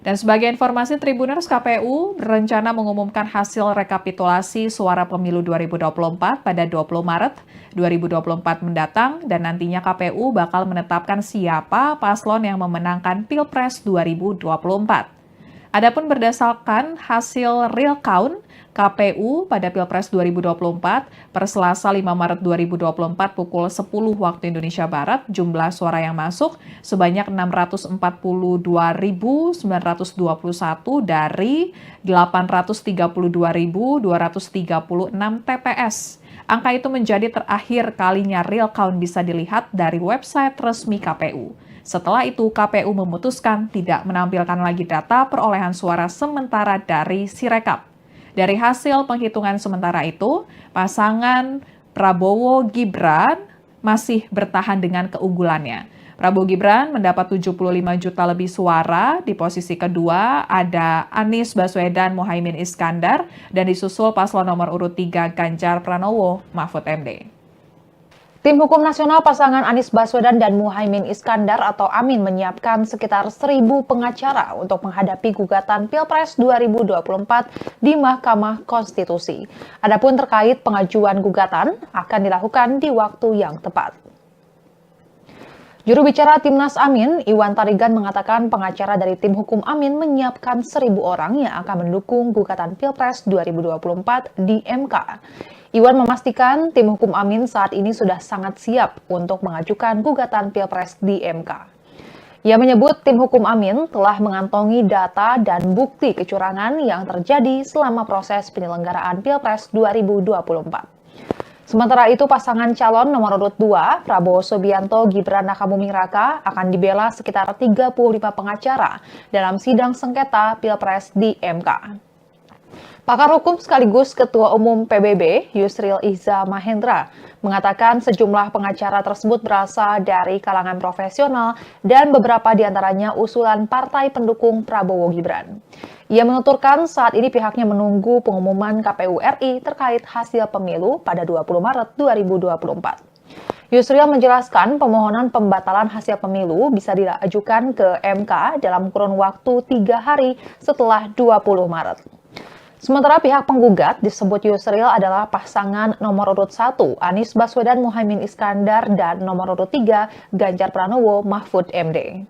Dan sebagai informasi, Tribuners, KPU berencana mengumumkan hasil rekapitulasi suara pemilu 2024 pada 20 Maret 2024 mendatang dan nantinya KPU bakal menetapkan siapa paslon yang memenangkan Pilpres 2024. Adapun berdasarkan hasil real count KPU pada Pilpres 2024 per Selasa 5 Maret 2024 pukul 10 waktu Indonesia Barat, jumlah suara yang masuk sebanyak 642.921 dari 832.236 TPS. Angka itu menjadi terakhir kalinya real count bisa dilihat dari website resmi KPU. Setelah itu, KPU memutuskan tidak menampilkan lagi data perolehan suara sementara dari Sirekap. Dari hasil penghitungan sementara itu, pasangan Prabowo Gibran masih bertahan dengan keunggulannya. Prabowo Gibran mendapat 75 juta lebih suara, di posisi kedua ada Anies Baswedan Muhaimin Iskandar, dan disusul paslon nomor urut 3 Ganjar Pranowo Mahfud MD. Tim Hukum Nasional pasangan Anies Baswedan dan Muhaimin Iskandar atau Amin menyiapkan sekitar 1.000 pengacara untuk menghadapi gugatan Pilpres 2024 di Mahkamah Konstitusi. Adapun terkait pengajuan gugatan akan dilakukan di waktu yang tepat. Juru bicara Timnas Amin, Iwan Tarigan mengatakan pengacara dari tim hukum Amin menyiapkan 1.000 orang yang akan mendukung gugatan Pilpres 2024 di MK. Iwan memastikan tim hukum Amin saat ini sudah sangat siap untuk mengajukan gugatan Pilpres di MK. Ia menyebut tim hukum Amin telah mengantongi data dan bukti kecurangan yang terjadi selama proses penyelenggaraan Pilpres 2024. Sementara itu, pasangan calon nomor urut 2, Prabowo Subianto Gibran Rakabuming Raka, akan dibela sekitar 35 pengacara dalam sidang sengketa Pilpres di MK. Pakar hukum sekaligus Ketua Umum PBB, Yusril Iza Mahendra, mengatakan sejumlah pengacara tersebut berasal dari kalangan profesional dan beberapa diantaranya usulan partai pendukung Prabowo Gibran. Ia menuturkan saat ini pihaknya menunggu pengumuman KPU RI terkait hasil pemilu pada 20 Maret 2024. Yusril menjelaskan pemohonan pembatalan hasil pemilu bisa diajukan ke MK dalam kurun waktu 3 hari setelah 20 Maret. Sementara pihak penggugat disebut Yusril adalah pasangan nomor urut 1 Anies Baswedan Muhaimin Iskandar dan nomor urut 3 Ganjar Pranowo Mahfud MD.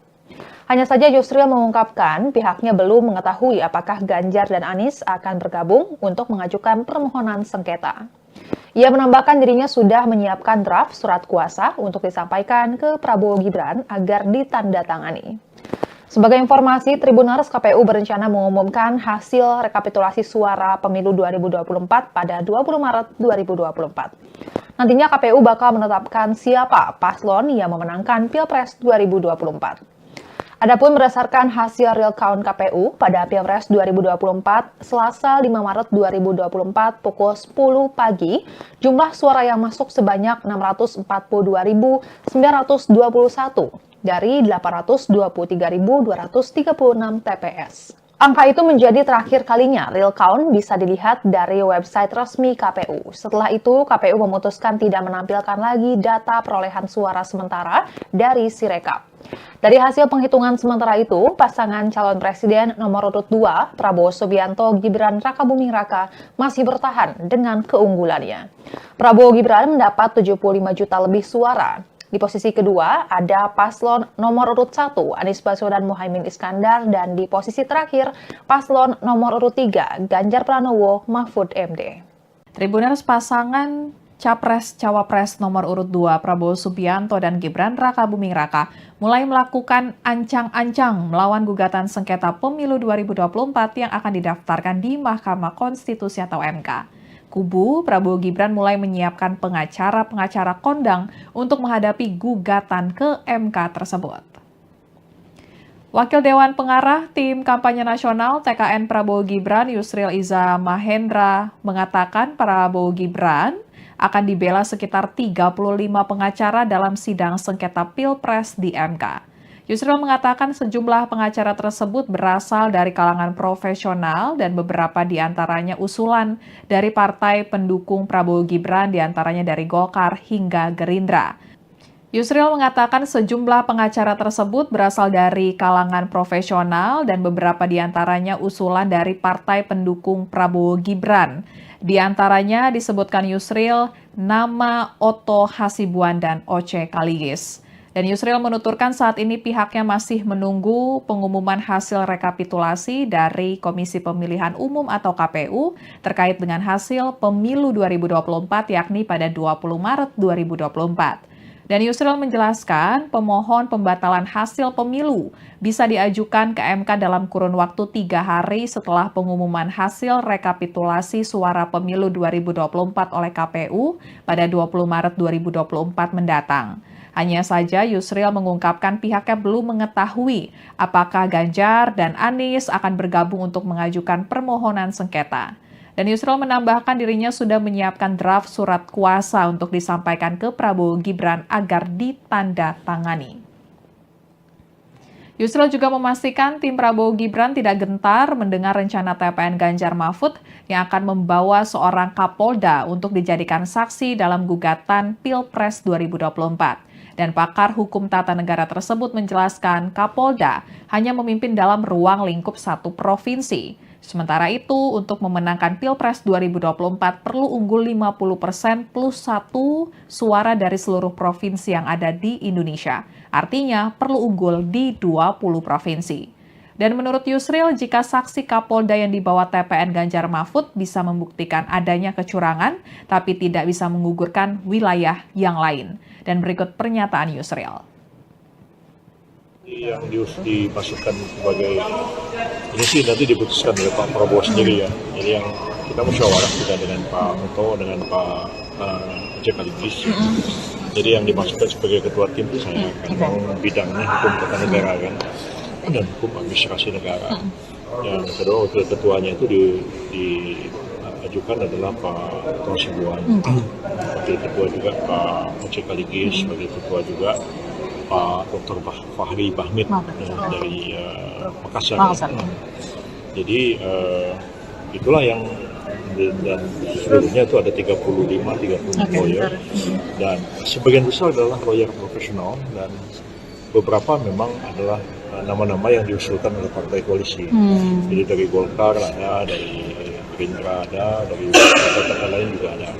Hanya saja Yusril mengungkapkan pihaknya belum mengetahui apakah Ganjar dan Anies akan bergabung untuk mengajukan permohonan sengketa. Ia menambahkan dirinya sudah menyiapkan draft surat kuasa untuk disampaikan ke Prabowo Gibran agar ditandatangani. Sebagai informasi, Tribuners KPU berencana mengumumkan hasil rekapitulasi suara pemilu 2024 pada 20 Maret 2024. Nantinya KPU bakal menetapkan siapa paslon yang memenangkan Pilpres 2024. Adapun berdasarkan hasil real count KPU pada Pilpres 2024, Selasa 5 Maret 2024 pukul 10 pagi, jumlah suara yang masuk sebanyak 642.921 dari 823.236 TPS. Angka itu menjadi terakhir kalinya real count bisa dilihat dari website resmi KPU. Setelah itu, KPU memutuskan tidak menampilkan lagi data perolehan suara sementara dari Sirekap. Dari hasil penghitungan sementara itu, pasangan calon presiden nomor urut 2, Prabowo Subianto Gibran Rakabuming Raka, masih bertahan dengan keunggulannya. Prabowo Gibran mendapat 75 juta lebih suara. Di posisi kedua ada paslon nomor urut 1 Anies Baswedan Muhaimin Iskandar dan di posisi terakhir paslon nomor urut 3 Ganjar Pranowo Mahfud MD. Tribuners pasangan Capres-Cawapres nomor urut 2 Prabowo Subianto dan Gibran Rakabuming Raka mulai melakukan ancang-ancang melawan gugatan sengketa pemilu 2024 yang akan didaftarkan di Mahkamah Konstitusi atau MK. Kubu Prabowo Gibran mulai menyiapkan pengacara-pengacara kondang untuk menghadapi gugatan ke MK tersebut. Wakil Dewan Pengarah Tim Kampanye Nasional TKN Prabowo Gibran Yusril Iza Mahendra mengatakan Prabowo Gibran akan dibela sekitar 35 pengacara dalam sidang sengketa Pilpres di MK. Yusril mengatakan sejumlah pengacara tersebut berasal dari kalangan profesional dan beberapa di antaranya usulan dari partai pendukung Prabowo Gibran, di antaranya dari Golkar hingga Gerindra. Yusril mengatakan sejumlah pengacara tersebut berasal dari kalangan profesional dan beberapa di antaranya usulan dari partai pendukung Prabowo Gibran. Di antaranya disebutkan Yusril nama Otto Hasibuan dan Oce Kaligis. Dan Yusril menuturkan saat ini pihaknya masih menunggu pengumuman hasil rekapitulasi dari Komisi Pemilihan Umum atau KPU terkait dengan hasil pemilu 2024 yakni pada 20 Maret 2024. Dan Yusril menjelaskan pemohon pembatalan hasil pemilu bisa diajukan ke MK dalam kurun waktu 3 hari setelah pengumuman hasil rekapitulasi suara pemilu 2024 oleh KPU pada 20 Maret 2024 mendatang. Hanya saja Yusril mengungkapkan pihaknya belum mengetahui apakah Ganjar dan Anies akan bergabung untuk mengajukan permohonan sengketa. Dan Yusril menambahkan dirinya sudah menyiapkan draft surat kuasa untuk disampaikan ke Prabowo Gibran agar ditandatangani. Yusril juga memastikan tim Prabowo Gibran tidak gentar mendengar rencana TPN Ganjar Mahfud yang akan membawa seorang Kapolda untuk dijadikan saksi dalam gugatan Pilpres 2024. Dan pakar hukum tata negara tersebut menjelaskan Kapolda hanya memimpin dalam ruang lingkup satu provinsi. Sementara itu, untuk memenangkan Pilpres 2024 perlu unggul 50% plus 1 suara dari seluruh provinsi yang ada di Indonesia. Artinya perlu unggul di 20 provinsi. Dan menurut Yusril, jika saksi Kapolda yang dibawa TPN Ganjar Mahfud bisa membuktikan adanya kecurangan, tapi tidak bisa menggugurkan wilayah yang lain. Dan berikut pernyataan Yusril. Yang dimasukkan sebagai ini sih nanti diputuskan oleh Pak Prabowo sendiri ya. Jadi yang kita musyawarah juga dengan Pak Muto, dengan Pak Oce Kaligis. Jadi yang dimasukkan sebagai ketua tim itu saya kan bidangnya hukum tata negara kan dan hukum administrasi negara. Yang kedua wakil ketuanya itu diajukan adalah Pak Otto Hasibuan. Wakil ketua juga Pak Oce Kaligis, sebagai ketua juga Pak Dr. Fahri Bahmid dari Makassar. Jadi itulah yang dan seluruhnya itu ada 35 lawyer dan sebagian besar adalah lawyer profesional dan beberapa memang adalah nama-nama yang diusulkan oleh partai koalisi. Jadi dari Golkar ada, dari Gerindra ada, dari partai lain juga ada.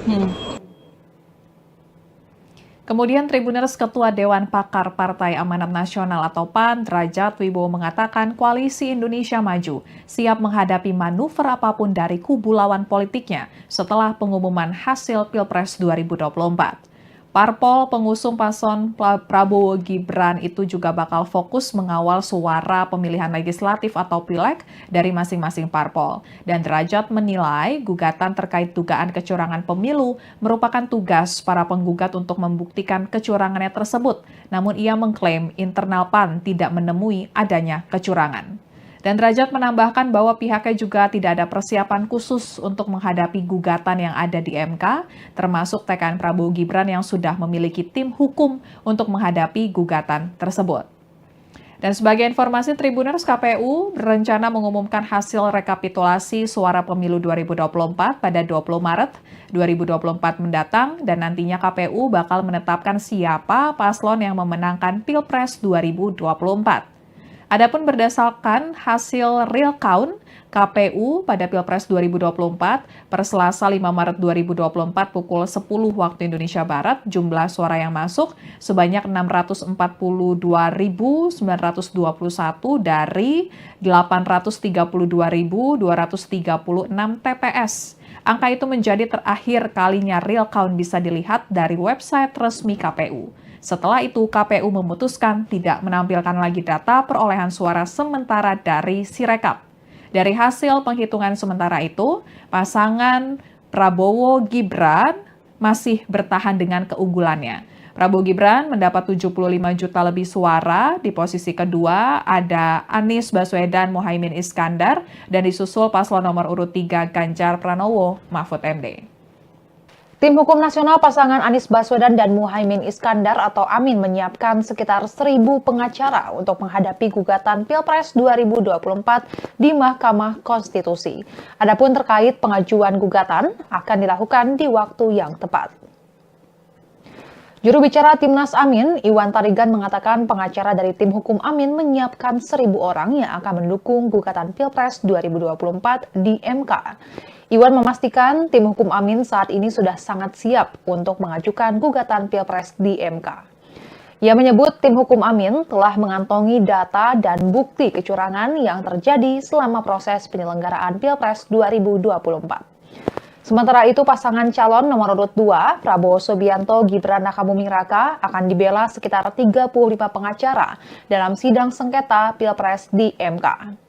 Kemudian Tribuners Ketua Dewan Pakar Partai Amanat Nasional atau PAN, Derajat Wibowo mengatakan Koalisi Indonesia Maju siap menghadapi manuver apapun dari kubu lawan politiknya setelah pengumuman hasil Pilpres 2024. Parpol pengusung paslon Prabowo Gibran itu juga bakal fokus mengawal suara pemilihan legislatif atau pileg dari masing-masing parpol. Dan Derajat menilai gugatan terkait dugaan kecurangan pemilu merupakan tugas para penggugat untuk membuktikan kecurangannya tersebut. Namun ia mengklaim internal PAN tidak menemui adanya kecurangan. Dan Derajat menambahkan bahwa pihaknya juga tidak ada persiapan khusus untuk menghadapi gugatan yang ada di MK, termasuk TKN Prabowo Gibran yang sudah memiliki tim hukum untuk menghadapi gugatan tersebut. Dan sebagai informasi, Tribuners, KPU berencana mengumumkan hasil rekapitulasi suara pemilu 2024 pada 20 Maret 2024 mendatang dan nantinya KPU bakal menetapkan siapa paslon yang memenangkan Pilpres 2024. Adapun berdasarkan hasil real count KPU pada Pilpres 2024 per Selasa 5 Maret 2024 pukul 10 waktu Indonesia Barat, jumlah suara yang masuk sebanyak 642.921 dari 832.236 TPS. Angka itu menjadi terakhir kalinya real count bisa dilihat dari website resmi KPU. Setelah itu, KPU memutuskan tidak menampilkan lagi data perolehan suara sementara dari Sirekap. Dari hasil penghitungan sementara itu, pasangan Prabowo Gibran masih bertahan dengan keunggulannya. Prabowo Gibran mendapat 75 juta lebih suara, di posisi kedua ada Anies Baswedan Muhaimin Iskandar, dan disusul paslon nomor urut 3 Ganjar Pranowo Mahfud MD. Tim Hukum Nasional pasangan Anies Baswedan dan Muhaimin Iskandar atau Amin menyiapkan sekitar 1.000 pengacara untuk menghadapi gugatan Pilpres 2024 di Mahkamah Konstitusi. Adapun terkait pengajuan gugatan akan dilakukan di waktu yang tepat. Juru bicara Timnas Amin, Iwan Tarigan mengatakan pengacara dari tim hukum Amin menyiapkan 1.000 orang yang akan mendukung gugatan Pilpres 2024 di MK. Iwan memastikan tim hukum Amin saat ini sudah sangat siap untuk mengajukan gugatan Pilpres di MK. Ia menyebut tim hukum Amin telah mengantongi data dan bukti kecurangan yang terjadi selama proses penyelenggaraan Pilpres 2024. Sementara itu, pasangan calon nomor urut 2, Prabowo Subianto Gibran Rakabuming Raka, akan dibela sekitar 35 pengacara dalam sidang sengketa Pilpres di MK.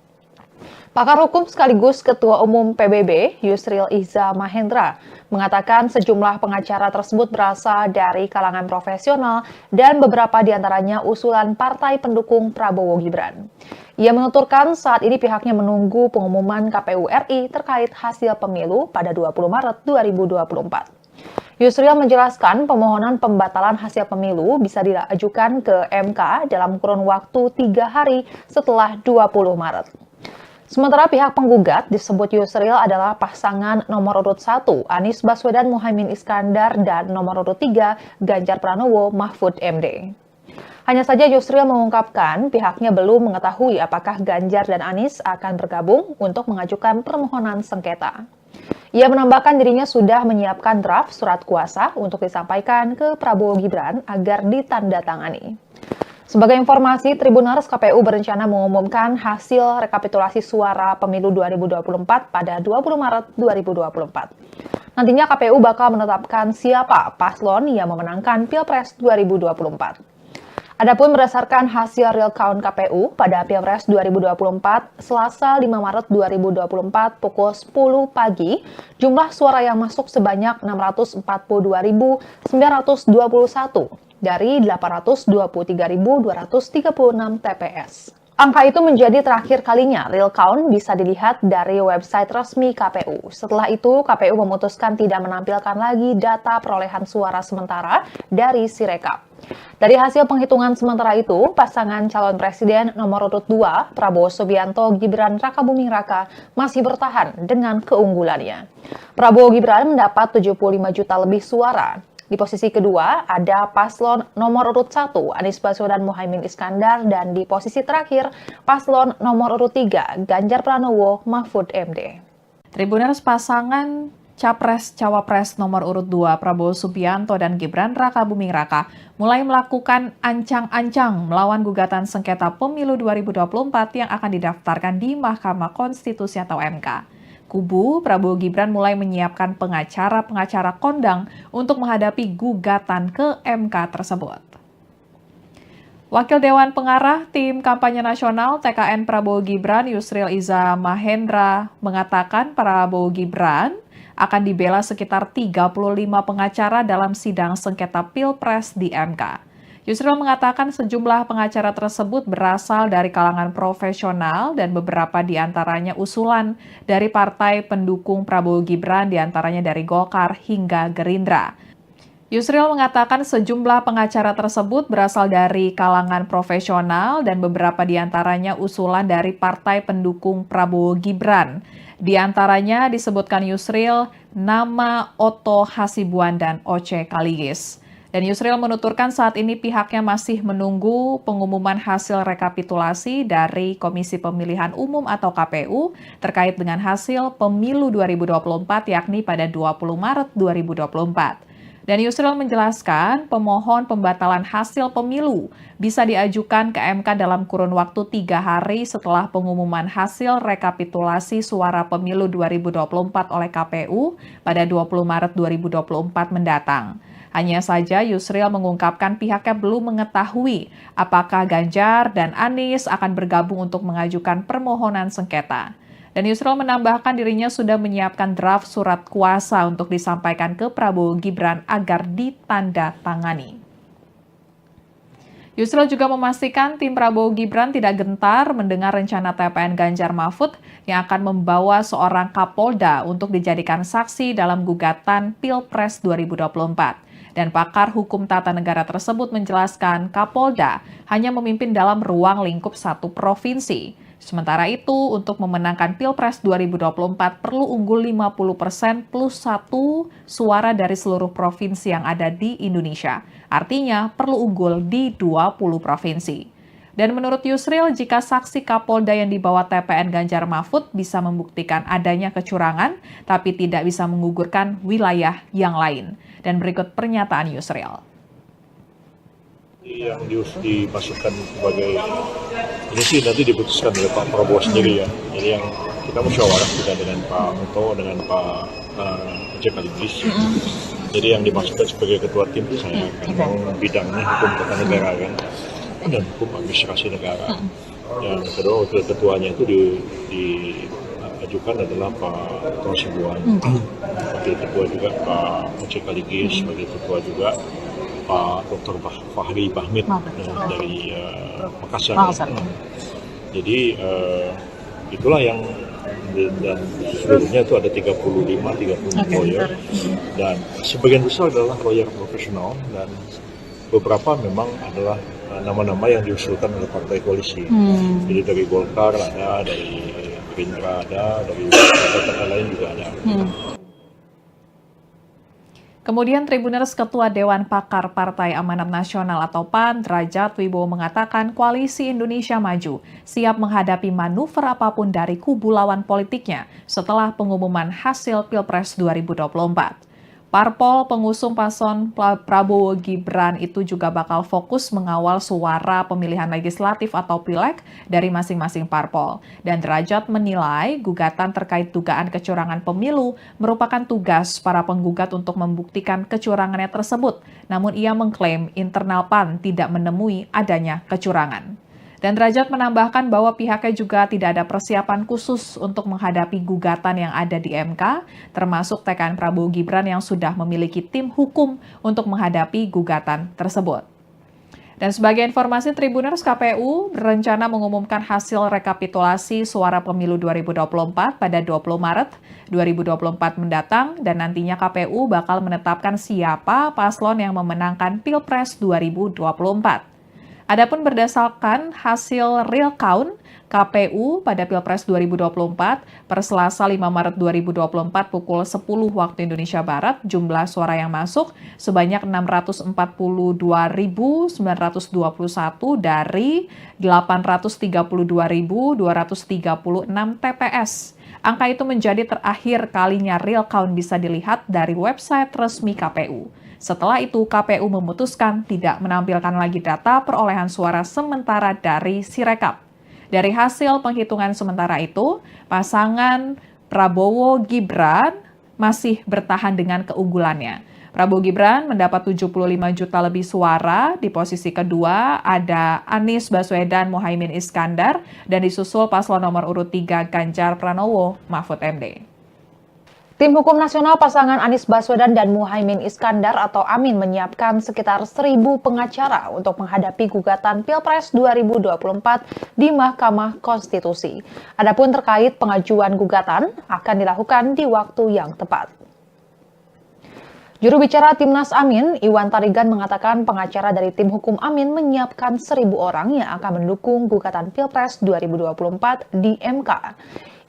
Pakar hukum sekaligus Ketua Umum PBB, Yusril Iza Mahendra, mengatakan sejumlah pengacara tersebut berasal dari kalangan profesional dan beberapa diantaranya usulan partai pendukung Prabowo Gibran. Ia menuturkan saat ini pihaknya menunggu pengumuman KPU RI terkait hasil pemilu pada 20 Maret 2024. Yusril menjelaskan pemohonan pembatalan hasil pemilu bisa diajukan ke MK dalam kurun waktu 3 hari setelah 20 Maret. Sementara pihak penggugat disebut Yusril adalah pasangan nomor urut 1 Anies Baswedan Muhaimin Iskandar dan nomor urut 3 Ganjar Pranowo Mahfud MD. Hanya saja Yusril mengungkapkan pihaknya belum mengetahui apakah Ganjar dan Anies akan bergabung untuk mengajukan permohonan sengketa. Ia menambahkan dirinya sudah menyiapkan draft surat kuasa untuk disampaikan ke Prabowo Gibran agar ditandatangani. Sebagai informasi, Tribuners, KPU berencana mengumumkan hasil rekapitulasi suara pemilu 2024 pada 20 Maret 2024. Nantinya KPU bakal menetapkan siapa paslon yang memenangkan Pilpres 2024. Adapun berdasarkan hasil real count KPU pada Pilpres 2024, Selasa 5 Maret 2024 pukul 10 pagi, jumlah suara yang masuk sebanyak 642.921 dari 823.236 TPS. Angka itu menjadi terakhir kalinya real count bisa dilihat dari website resmi KPU. Setelah itu, KPU memutuskan tidak menampilkan lagi data perolehan suara sementara dari Sirekap. Dari hasil penghitungan sementara itu, pasangan calon presiden nomor urut 2, Prabowo Subianto Gibran Rakabuming Raka, masih bertahan dengan keunggulannya. Prabowo Gibran mendapat 75 juta lebih suara. Di posisi kedua ada paslon nomor urut 1 Anies Baswedan Muhaimin Iskandar dan di posisi terakhir paslon nomor urut 3 Ganjar Pranowo Mahfud MD. Tribuners pasangan Capres-Cawapres nomor urut 2 Prabowo Subianto dan Gibran Rakabuming Raka mulai melakukan ancang-ancang melawan gugatan sengketa pemilu 2024 yang akan didaftarkan di Mahkamah Konstitusi atau MK. Kubu Prabowo Gibran mulai menyiapkan pengacara-pengacara kondang untuk menghadapi gugatan ke MK tersebut. Wakil Dewan Pengarah Tim Kampanye Nasional TKN Prabowo Gibran Yusril Iza Mahendra mengatakan Prabowo Gibran akan dibela sekitar 35 pengacara dalam sidang sengketa Pilpres di MK. Yusril mengatakan sejumlah pengacara tersebut berasal dari kalangan profesional dan beberapa di antaranya usulan dari partai pendukung Prabowo Gibran, di antaranya dari Golkar hingga Gerindra. Yusril mengatakan sejumlah pengacara tersebut berasal dari kalangan profesional dan beberapa di antaranya usulan dari partai pendukung Prabowo Gibran. Di antaranya disebutkan Yusril nama Otto Hasibuan dan Oce Kaligis. Dan Yusril menuturkan saat ini pihaknya masih menunggu pengumuman hasil rekapitulasi dari Komisi Pemilihan Umum atau KPU terkait dengan hasil pemilu 2024 yakni pada 20 Maret 2024. Dan Yusril menjelaskan pemohon pembatalan hasil pemilu bisa diajukan ke MK dalam kurun waktu 3 hari setelah pengumuman hasil rekapitulasi suara pemilu 2024 oleh KPU pada 20 Maret 2024 mendatang. Hanya saja Yusril mengungkapkan pihaknya belum mengetahui apakah Ganjar dan Anies akan bergabung untuk mengajukan permohonan sengketa. Dan Yusril menambahkan dirinya sudah menyiapkan draft surat kuasa untuk disampaikan ke Prabowo Gibran agar ditandatangani. Yusril juga memastikan tim Prabowo Gibran tidak gentar mendengar rencana TPN Ganjar Mahfud yang akan membawa seorang Kapolda untuk dijadikan saksi dalam gugatan Pilpres 2024. Dan pakar hukum tata negara tersebut menjelaskan Kapolda hanya memimpin dalam ruang lingkup satu provinsi. Sementara itu, untuk memenangkan Pilpres 2024 perlu unggul 50% plus 1 suara dari seluruh provinsi yang ada di Indonesia. Artinya perlu unggul di 20 provinsi. Dan menurut Yusril, jika saksi Kapolda yang dibawa TPN Ganjar Mahfud bisa membuktikan adanya kecurangan, tapi tidak bisa menggugurkan wilayah yang lain. Dan berikut pernyataan Yusril. Yang dimasukkan sebagai ini sih nanti diputuskan oleh Pak Prabowo sendiri ya. Jadi yang kita musyawarah juga dengan Pak Muto, dengan Pak Oce Kaligis. Jadi yang dimasukkan sebagai ketua tim itu saya kan bidangnya hukum tata negara kan dan hukum administrasi negara. Yang kedua wakil ketuanya itu diajukan adalah Pak Otto Hasibuan. Wakil ketua juga Pak Oce Kaligis, sebagai ketua juga Pak Dr. Fahri Bahmid dari Makassar. Jadi itulah yang dan seluruhnya itu ada 30 lawyer dan sebagian besar adalah lawyer profesional dan beberapa memang adalah nama-nama yang diusulkan oleh partai koalisi. Jadi dari Golkar ada, dari Gerindra ada, dari partai lain juga ada. Kemudian Tribuners Ketua Dewan Pakar Partai Amanat Nasional atau PAN, Derajat Wibowo mengatakan Koalisi Indonesia Maju siap menghadapi manuver apapun dari kubu lawan politiknya setelah pengumuman hasil Pilpres 2024. Parpol pengusung paslon Prabowo Gibran itu juga bakal fokus mengawal suara pemilihan legislatif atau pileg dari masing-masing parpol. Dan Derajat menilai gugatan terkait dugaan kecurangan pemilu merupakan tugas para penggugat untuk membuktikan kecurangannya tersebut. Namun ia mengklaim internal PAN tidak menemui adanya kecurangan. Dan Derajat menambahkan bahwa pihaknya juga tidak ada persiapan khusus untuk menghadapi gugatan yang ada di MK, termasuk TKN Prabowo Gibran yang sudah memiliki tim hukum untuk menghadapi gugatan tersebut. Dan sebagai informasi, Tribuners, KPU berencana mengumumkan hasil rekapitulasi suara pemilu 2024 pada 20 Maret 2024 mendatang dan nantinya KPU bakal menetapkan siapa paslon yang memenangkan Pilpres 2024. Adapun berdasarkan hasil real count KPU pada Pilpres 2024 per Selasa 5 Maret 2024 pukul 10 waktu Indonesia Barat, jumlah suara yang masuk sebanyak 642.921 dari 832.236 TPS. Angka itu menjadi terakhir kalinya real count bisa dilihat dari website resmi KPU. Setelah itu, KPU memutuskan tidak menampilkan lagi data perolehan suara sementara dari Sirekap. Dari hasil penghitungan sementara itu, pasangan Prabowo Gibran masih bertahan dengan keunggulannya. Prabowo Gibran mendapat 75 juta lebih suara, di posisi kedua ada Anies Baswedan Muhaimin Iskandar, dan disusul paslon nomor urut 3 Ganjar Pranowo Mahfud MD. Tim Hukum Nasional pasangan Anies Baswedan dan Muhaimin Iskandar atau Amin menyiapkan sekitar 1.000 pengacara untuk menghadapi gugatan Pilpres 2024 di Mahkamah Konstitusi. Adapun terkait pengajuan gugatan akan dilakukan di waktu yang tepat. Juru bicara Timnas Amin, Iwan Tarigan mengatakan pengacara dari tim hukum Amin menyiapkan 1.000 orang yang akan mendukung gugatan Pilpres 2024 di MK.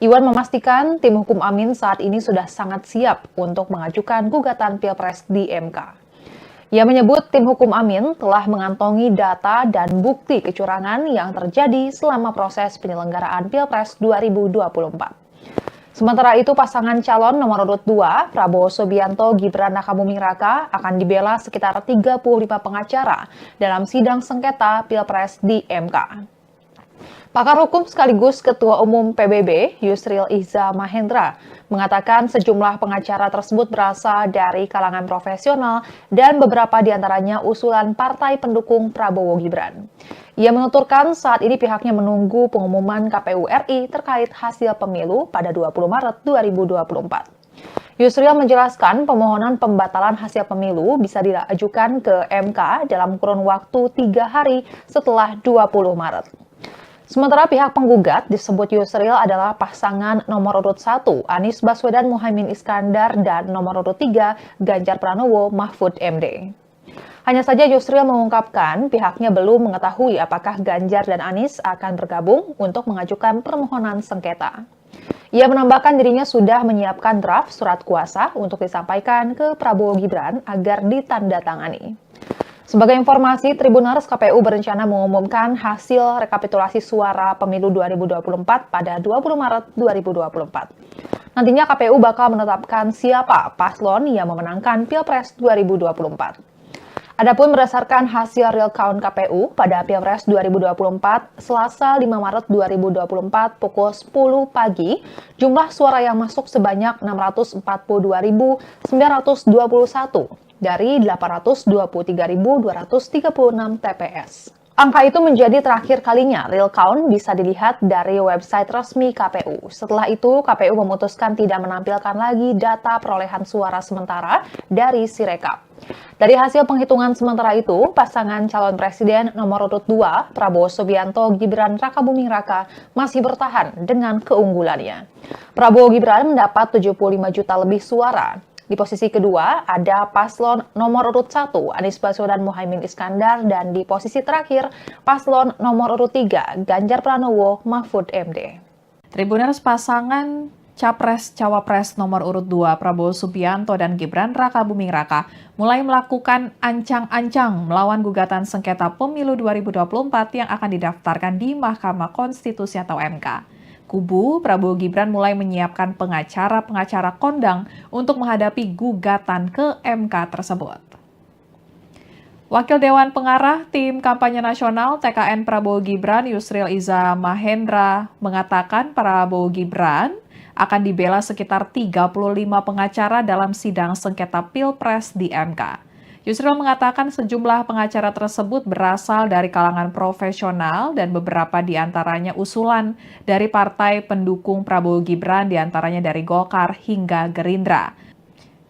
Iwan memastikan tim hukum Amin saat ini sudah sangat siap untuk mengajukan gugatan Pilpres di MK. Ia menyebut tim hukum Amin telah mengantongi data dan bukti kecurangan yang terjadi selama proses penyelenggaraan Pilpres 2024. Sementara itu, pasangan calon nomor urut 2, Prabowo Subianto Gibran Rakabuming Raka, akan dibela sekitar 35 pengacara dalam sidang sengketa Pilpres di MK. Pakar hukum sekaligus Ketua Umum PBB, Yusril Iza Mahendra, mengatakan sejumlah pengacara tersebut berasal dari kalangan profesional dan beberapa diantaranya usulan partai pendukung Prabowo Gibran. Ia menuturkan saat ini pihaknya menunggu pengumuman KPU RI terkait hasil pemilu pada 20 Maret 2024. Yusril menjelaskan pemohonan pembatalan hasil pemilu bisa diajukan ke MK dalam kurun waktu 3 hari setelah 20 Maret. Sementara pihak penggugat disebut Yusril adalah pasangan nomor urut 1 Anies Baswedan Muhaimin Iskandar dan nomor urut 3 Ganjar Pranowo Mahfud MD. Hanya saja Yusril mengungkapkan pihaknya belum mengetahui apakah Ganjar dan Anies akan bergabung untuk mengajukan permohonan sengketa. Ia menambahkan dirinya sudah menyiapkan draft surat kuasa untuk disampaikan ke Prabowo Gibran agar ditandatangani. Sebagai informasi, Tribuners, KPU berencana mengumumkan hasil rekapitulasi suara pemilu 2024 pada 20 Maret 2024. Nantinya KPU bakal menetapkan siapa paslon yang memenangkan Pilpres 2024. Adapun berdasarkan hasil real count KPU pada Pilpres 2024, Selasa 5 Maret 2024 pukul 10 pagi, jumlah suara yang masuk sebanyak 642.921 dari 823.236 TPS. Angka itu menjadi terakhir kalinya real count bisa dilihat dari website resmi KPU. Setelah itu, KPU memutuskan tidak menampilkan lagi data perolehan suara sementara dari Sirekap. Dari hasil penghitungan sementara itu, pasangan calon presiden nomor urut 2, Prabowo Subianto Gibran Rakabuming Raka, masih bertahan dengan keunggulannya. Prabowo Gibran mendapat 75 juta lebih suara. Di posisi kedua ada paslon nomor urut 1 Anies Baswedan Muhaimin Iskandar dan di posisi terakhir paslon nomor urut 3 Ganjar Pranowo Mahfud MD. Tribuners, pasangan Capres-Cawapres nomor urut 2 Prabowo Subianto dan Gibran Rakabuming Raka mulai melakukan ancang-ancang melawan gugatan sengketa pemilu 2024 yang akan didaftarkan di Mahkamah Konstitusi atau MK. Kubu Prabowo Gibran mulai menyiapkan pengacara-pengacara kondang untuk menghadapi gugatan ke MK tersebut. Wakil Dewan Pengarah Tim Kampanye Nasional TKN Prabowo Gibran Yusril Iza Mahendra mengatakan Prabowo Gibran akan dibela sekitar 35 pengacara dalam sidang sengketa Pilpres di MK. Yusril mengatakan sejumlah pengacara tersebut berasal dari kalangan profesional dan beberapa diantaranya usulan dari partai pendukung Prabowo Gibran, diantaranya dari Golkar hingga Gerindra.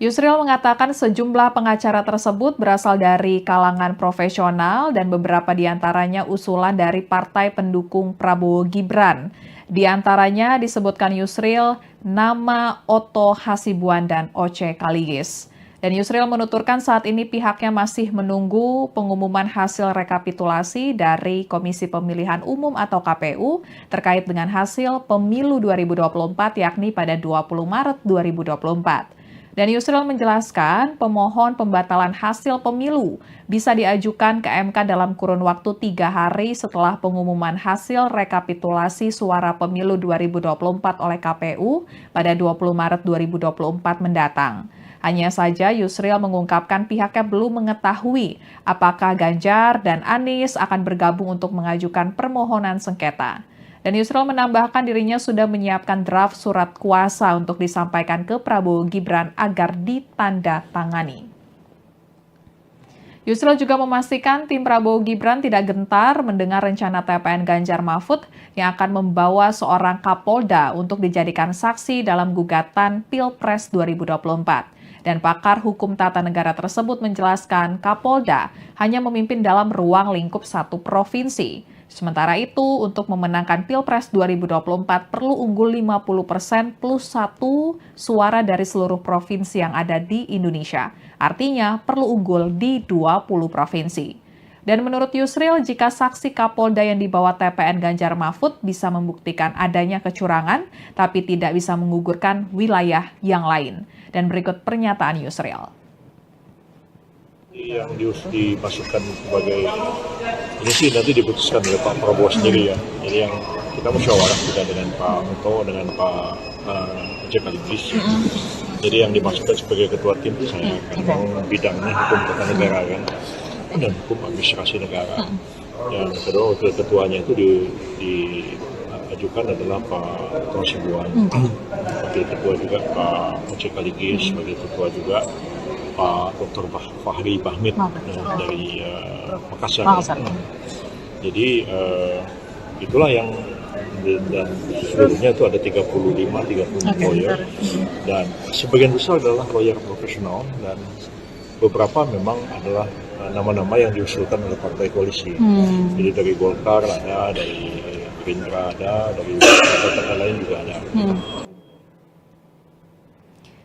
Yusril mengatakan sejumlah pengacara tersebut berasal dari kalangan profesional dan beberapa di antaranya usulan dari partai pendukung Prabowo Gibran. Di antaranya disebutkan Yusril nama Otto Hasibuan dan Oce Kaligis. Dan Yusril menuturkan saat ini pihaknya masih menunggu pengumuman hasil rekapitulasi dari Komisi Pemilihan Umum atau KPU terkait dengan hasil pemilu 2024 yakni pada 20 Maret 2024. Dan Yusril menjelaskan pemohon pembatalan hasil pemilu bisa diajukan ke MK dalam kurun waktu 3 hari setelah pengumuman hasil rekapitulasi suara pemilu 2024 oleh KPU pada 20 Maret 2024 mendatang. Hanya saja Yusril mengungkapkan pihaknya belum mengetahui apakah Ganjar dan Anies akan bergabung untuk mengajukan permohonan sengketa. Dan Yusril menambahkan dirinya sudah menyiapkan draft surat kuasa untuk disampaikan ke Prabowo Gibran agar ditandatangani. Yusril juga memastikan tim Prabowo Gibran tidak gentar mendengar rencana TPN Ganjar Mahfud yang akan membawa seorang Kapolda untuk dijadikan saksi dalam gugatan Pilpres 2024. Dan pakar hukum tata negara tersebut menjelaskan Kapolda hanya memimpin dalam ruang lingkup satu provinsi. Sementara itu, untuk memenangkan Pilpres 2024 perlu unggul 50% plus 1 suara dari seluruh provinsi yang ada di Indonesia. Artinya perlu unggul di 20 provinsi. Dan menurut Yusril, jika saksi Kapolda yang dibawa TPN Ganjar Mahfud bisa membuktikan adanya kecurangan, tapi tidak bisa menggugurkan wilayah yang lain. Dan berikut pernyataan Yusril. Yang dimasukkan sebagai ini sih nanti diputuskan oleh Pak Prabowo sendiri ya. Jadi yang kita musyawarah juga dengan Pak Muto, dengan Pak Oce Kaligis. Jadi yang dimasukkan sebagai ketua tim itu saya kan bidangnya hukum tata negara kan dan hukum administrasi negara. Yang kedua wakil ketuanya itu diajukan adalah Pak Otto Hasibuan. Wakil ketua juga Pak Oce Kaligis, wakil ketua juga Pak Dr. Fahri Bahmid dari Makassar. Jadi itulah yang dan seluruhnya itu ada 30 lawyer dan sebagian besar adalah lawyer profesional dan beberapa memang adalah nama-nama yang diusulkan oleh partai koalisi. Jadi dari Golkar ada, dari Gerindra ada, dari partai lain juga ada.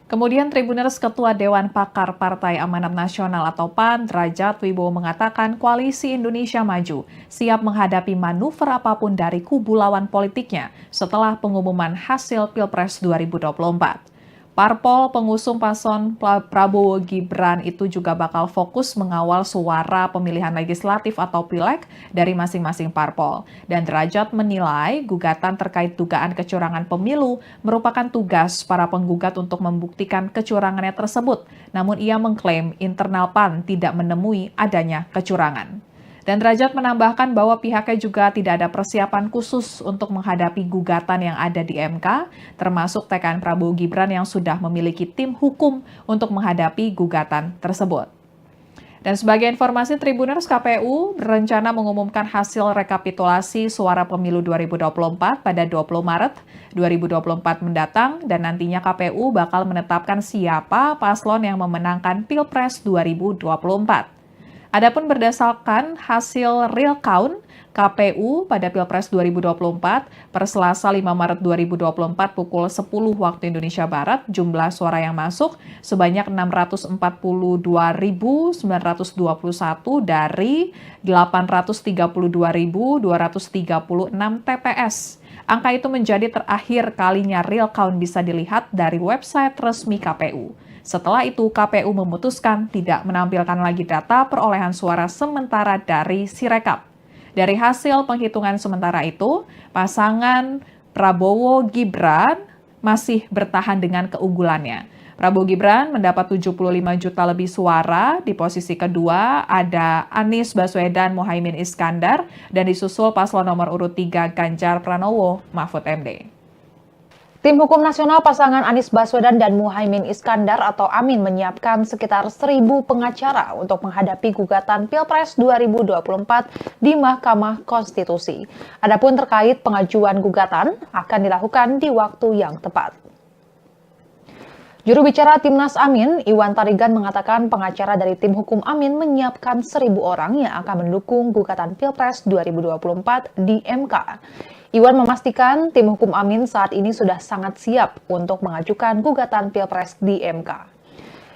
Kemudian Tribuners Ketua Dewan Pakar Partai Amanat Nasional atau PAN, Derajat Wibowo mengatakan Koalisi Indonesia Maju siap menghadapi manuver apapun dari kubu lawan politiknya setelah pengumuman hasil Pilpres 2024. Parpol pengusung paslon Prabowo Gibran itu juga bakal fokus mengawal suara pemilihan legislatif atau pileg dari masing-masing parpol. Dan Derajat menilai gugatan terkait dugaan kecurangan pemilu merupakan tugas para penggugat untuk membuktikan kecurangannya tersebut. Namun ia mengklaim internal PAN tidak menemui adanya kecurangan. Dan Derajat menambahkan bahwa pihaknya juga tidak ada persiapan khusus untuk menghadapi gugatan yang ada di MK, termasuk TKN Prabowo Gibran yang sudah memiliki tim hukum untuk menghadapi gugatan tersebut. Dan sebagai informasi, Tribuners, KPU berencana mengumumkan hasil rekapitulasi suara pemilu 2024 pada 20 Maret 2024 mendatang dan nantinya KPU bakal menetapkan siapa paslon yang memenangkan Pilpres 2024. Adapun berdasarkan hasil real count KPU pada Pilpres 2024 per Selasa 5 Maret 2024 pukul 10 waktu Indonesia Barat, jumlah suara yang masuk sebanyak 642.921 dari 832.236 TPS. Angka itu menjadi terakhir kalinya real count bisa dilihat dari website resmi KPU. Setelah itu, KPU memutuskan tidak menampilkan lagi data perolehan suara sementara dari Sirekap. Dari hasil penghitungan sementara itu, pasangan Prabowo Gibran masih bertahan dengan keunggulannya. Prabowo Gibran mendapat 75 juta lebih suara, di posisi kedua ada Anies Baswedan Muhaimin Iskandar, dan disusul paslon nomor urut 3 Ganjar Pranowo Mahfud MD. Tim Hukum Nasional pasangan Anies Baswedan dan Muhaimin Iskandar atau Amin menyiapkan sekitar 1.000 pengacara untuk menghadapi gugatan Pilpres 2024 di Mahkamah Konstitusi. Adapun terkait pengajuan gugatan akan dilakukan di waktu yang tepat. Juru bicara Timnas Amin, Iwan Tarigan mengatakan pengacara dari tim hukum Amin menyiapkan 1.000 orang yang akan mendukung gugatan Pilpres 2024 di MK. Iwan memastikan tim hukum Amin saat ini sudah sangat siap untuk mengajukan gugatan Pilpres di MK.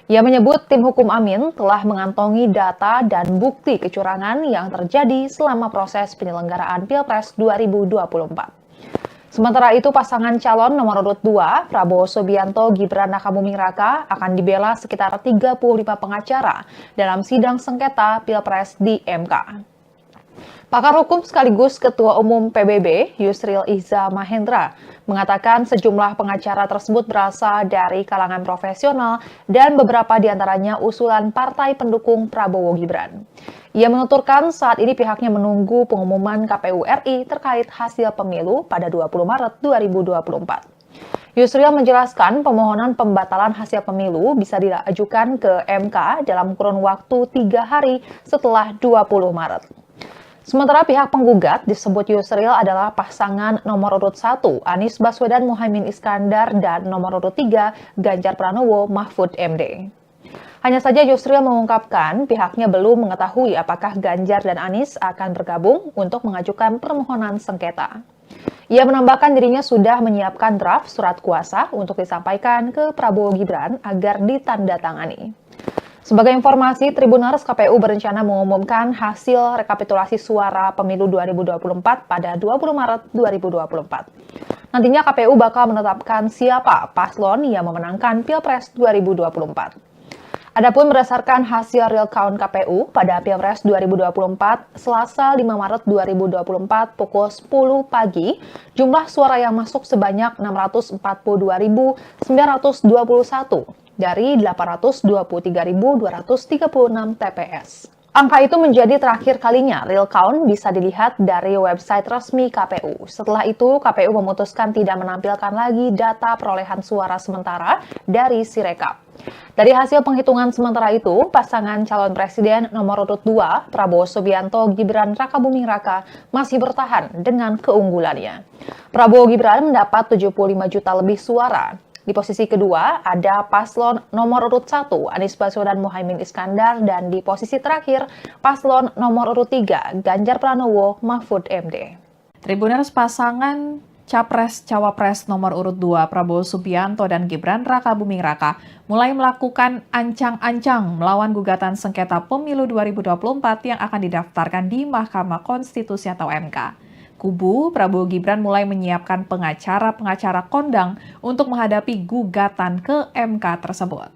Ia menyebut tim hukum Amin telah mengantongi data dan bukti kecurangan yang terjadi selama proses penyelenggaraan Pilpres 2024. Sementara itu, pasangan calon nomor urut 2, Prabowo Subianto Gibran Rakabuming Raka, akan dibela sekitar 35 pengacara dalam sidang sengketa Pilpres di MK. Pakar hukum sekaligus Ketua Umum PBB, Yusril Iza Mahendra, mengatakan sejumlah pengacara tersebut berasal dari kalangan profesional dan beberapa diantaranya usulan partai pendukung Prabowo Gibran. Ia menuturkan saat ini pihaknya menunggu pengumuman KPU RI terkait hasil pemilu pada 20 Maret 2024. Yusril menjelaskan permohonan pembatalan hasil pemilu bisa diajukan ke MK dalam kurun waktu 3 hari setelah 20 Maret. Sementara pihak penggugat disebut Yusril adalah pasangan nomor urut 1 Anies Baswedan Muhaimin Iskandar dan nomor urut 3 Ganjar Pranowo Mahfud MD. Hanya saja Yusril mengungkapkan pihaknya belum mengetahui apakah Ganjar dan Anies akan bergabung untuk mengajukan permohonan sengketa. Ia menambahkan dirinya sudah menyiapkan draft surat kuasa untuk disampaikan ke Prabowo Gibran agar ditandatangani. Sebagai informasi, Tribuners KPU berencana mengumumkan hasil rekapitulasi suara pemilu 2024 pada 20 Maret 2024. Nantinya KPU bakal menetapkan siapa paslon yang memenangkan Pilpres 2024. Adapun berdasarkan hasil real count KPU pada Pilpres 2024, Selasa 5 Maret 2024 pukul 10 pagi, jumlah suara yang masuk sebanyak 642.921 dari 823.236 TPS. Angka itu menjadi terakhir kalinya real count bisa dilihat dari website resmi KPU. Setelah itu, KPU memutuskan tidak menampilkan lagi data perolehan suara sementara dari Sirekap. Dari hasil penghitungan sementara itu, pasangan calon presiden nomor urut 2, Prabowo Subianto Gibran Rakabuming Raka, masih bertahan dengan keunggulannya. Prabowo Gibran mendapat 75 juta lebih suara. Di posisi kedua ada paslon nomor urut 1 Anies Baswedan Muhaimin Iskandar dan di posisi terakhir paslon nomor urut 3 Ganjar Pranowo Mahfud MD. Tribuners pasangan Capres-Cawapres nomor urut 2 Prabowo Subianto dan Gibran Rakabuming Raka mulai melakukan ancang-ancang melawan gugatan sengketa pemilu 2024 yang akan didaftarkan di Mahkamah Konstitusi atau MK. Kubu Prabowo Gibran mulai menyiapkan pengacara-pengacara kondang untuk menghadapi gugatan ke MK tersebut.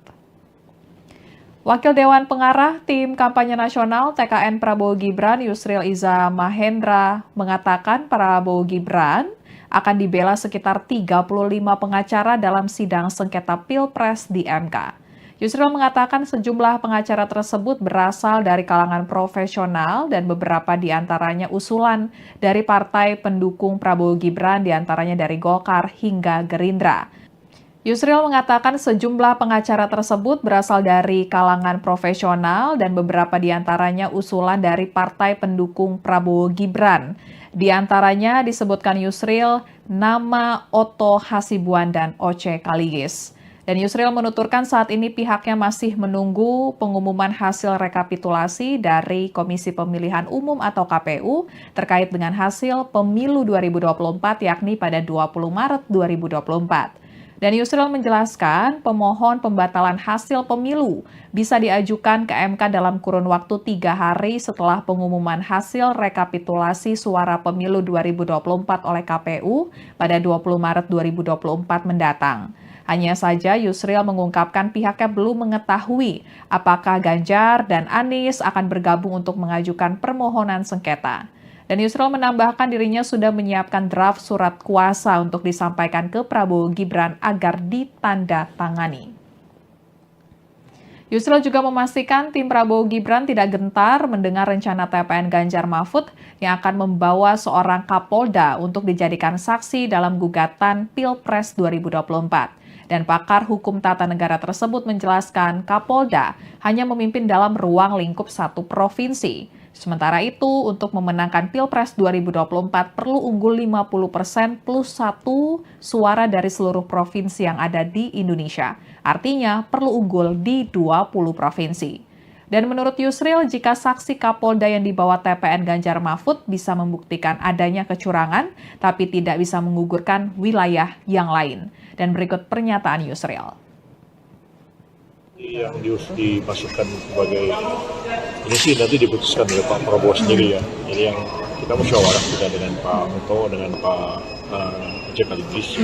Wakil Dewan Pengarah Tim Kampanye Nasional TKN Prabowo Gibran Yusril Iza Mahendra mengatakan Prabowo Gibran akan dibela sekitar 35 pengacara dalam sidang sengketa Pilpres di MK. Yusril mengatakan sejumlah pengacara tersebut berasal dari kalangan profesional dan beberapa diantaranya usulan dari partai pendukung Prabowo Gibran diantaranya dari Golkar hingga Gerindra. Yusril mengatakan sejumlah pengacara tersebut berasal dari kalangan profesional dan beberapa diantaranya usulan dari partai pendukung Prabowo Gibran. Di antaranya disebutkan Yusril nama Otto Hasibuan dan Oce Kaligis. Dan Yusril menuturkan saat ini pihaknya masih menunggu pengumuman hasil rekapitulasi dari Komisi Pemilihan Umum atau KPU terkait dengan hasil pemilu 2024 yakni pada 20 Maret 2024. Dan Yusril menjelaskan pemohon pembatalan hasil pemilu bisa diajukan ke MK dalam kurun waktu 3 hari setelah pengumuman hasil rekapitulasi suara pemilu 2024 oleh KPU pada 20 Maret 2024 mendatang. Hanya saja Yusril mengungkapkan pihaknya belum mengetahui apakah Ganjar dan Anies akan bergabung untuk mengajukan permohonan sengketa. Dan Yusril menambahkan dirinya sudah menyiapkan draft surat kuasa untuk disampaikan ke Prabowo Gibran agar ditandatangani. Yusril juga memastikan tim Prabowo Gibran tidak gentar mendengar rencana TPN Ganjar Mahfud yang akan membawa seorang Kapolda untuk dijadikan saksi dalam gugatan Pilpres 2024. Dan pakar hukum tata negara tersebut menjelaskan Kapolda hanya memimpin dalam ruang lingkup satu provinsi. Sementara itu, untuk memenangkan Pilpres 2024 perlu unggul 50% plus 1 suara dari seluruh provinsi yang ada di Indonesia. Artinya perlu unggul di 20 provinsi. Dan menurut Yusril, jika saksi Kapolda yang dibawa TPN Ganjar Mahfud bisa membuktikan adanya kecurangan, tapi tidak bisa menggugurkan wilayah yang lain. Dan berikut pernyataan Yusril. Yang dimasukkan sebagai ini sih nanti diputuskan oleh Pak Prabowo sendiri ya. Jadi yang kita musyawarah kita dengan Pak Muto, dengan Pak Jekaligis.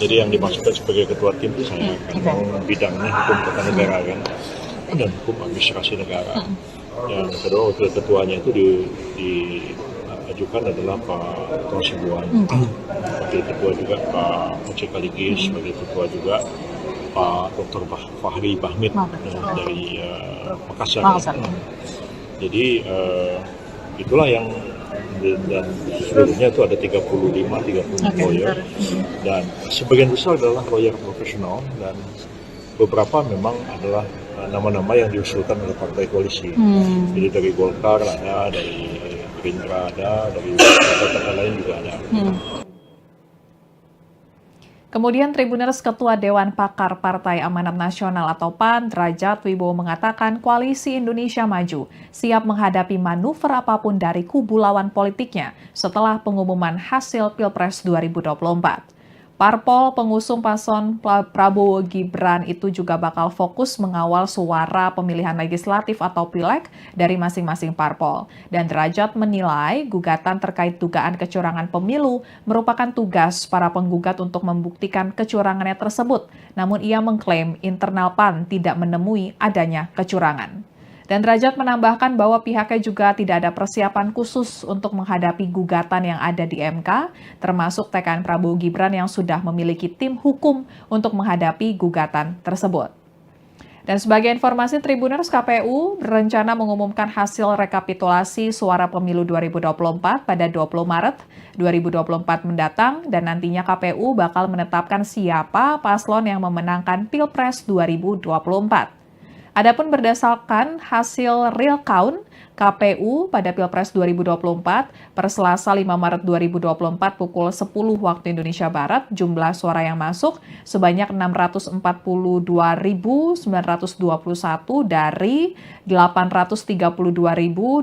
Jadi yang dimasukkan sebagai ketua tim itu saya kan, bidangnya hukum tata negara kan, dan hukum administrasi negara. Yang kedua wakil ketuanya itu diajukan adalah Pak Tosibuan, wakil ketua juga Pak Jekaligis, wakil ketua juga Pak Dr. Fahri Bahmid dari Makassar. Jadi itulah yang dan seluruhnya itu ada 30 lawyer dan sebagian besar adalah lawyer profesional dan beberapa memang adalah nama-nama yang diusulkan oleh partai koalisi. Jadi dari Golkar ada, dari Gerindra ada, dari partai lain juga ada. Kemudian Tribuners Ketua Dewan Pakar Partai Amanat Nasional atau PAN, Derajat Wibowo mengatakan Koalisi Indonesia Maju siap menghadapi manuver apapun dari kubu lawan politiknya setelah pengumuman hasil Pilpres 2024. Parpol pengusung paslon Prabowo Gibran itu juga bakal fokus mengawal suara pemilihan legislatif atau pileg dari masing-masing parpol. Dan Derajat menilai gugatan terkait dugaan kecurangan pemilu merupakan tugas para penggugat untuk membuktikan kecurangannya tersebut. Namun ia mengklaim internal PAN tidak menemui adanya kecurangan. Dan Derajat menambahkan bahwa pihaknya juga tidak ada persiapan khusus untuk menghadapi gugatan yang ada di MK, termasuk TKN Prabowo Gibran yang sudah memiliki tim hukum untuk menghadapi gugatan tersebut. Dan sebagai informasi, Tribuners, KPU berencana mengumumkan hasil rekapitulasi suara pemilu 2024 pada 20 Maret 2024 mendatang, dan nantinya KPU bakal menetapkan siapa paslon yang memenangkan Pilpres 2024. Adapun berdasarkan hasil real count KPU pada Pilpres 2024 per Selasa 5 Maret 2024 pukul 10 waktu Indonesia Barat, jumlah suara yang masuk sebanyak 642.921 dari 832.236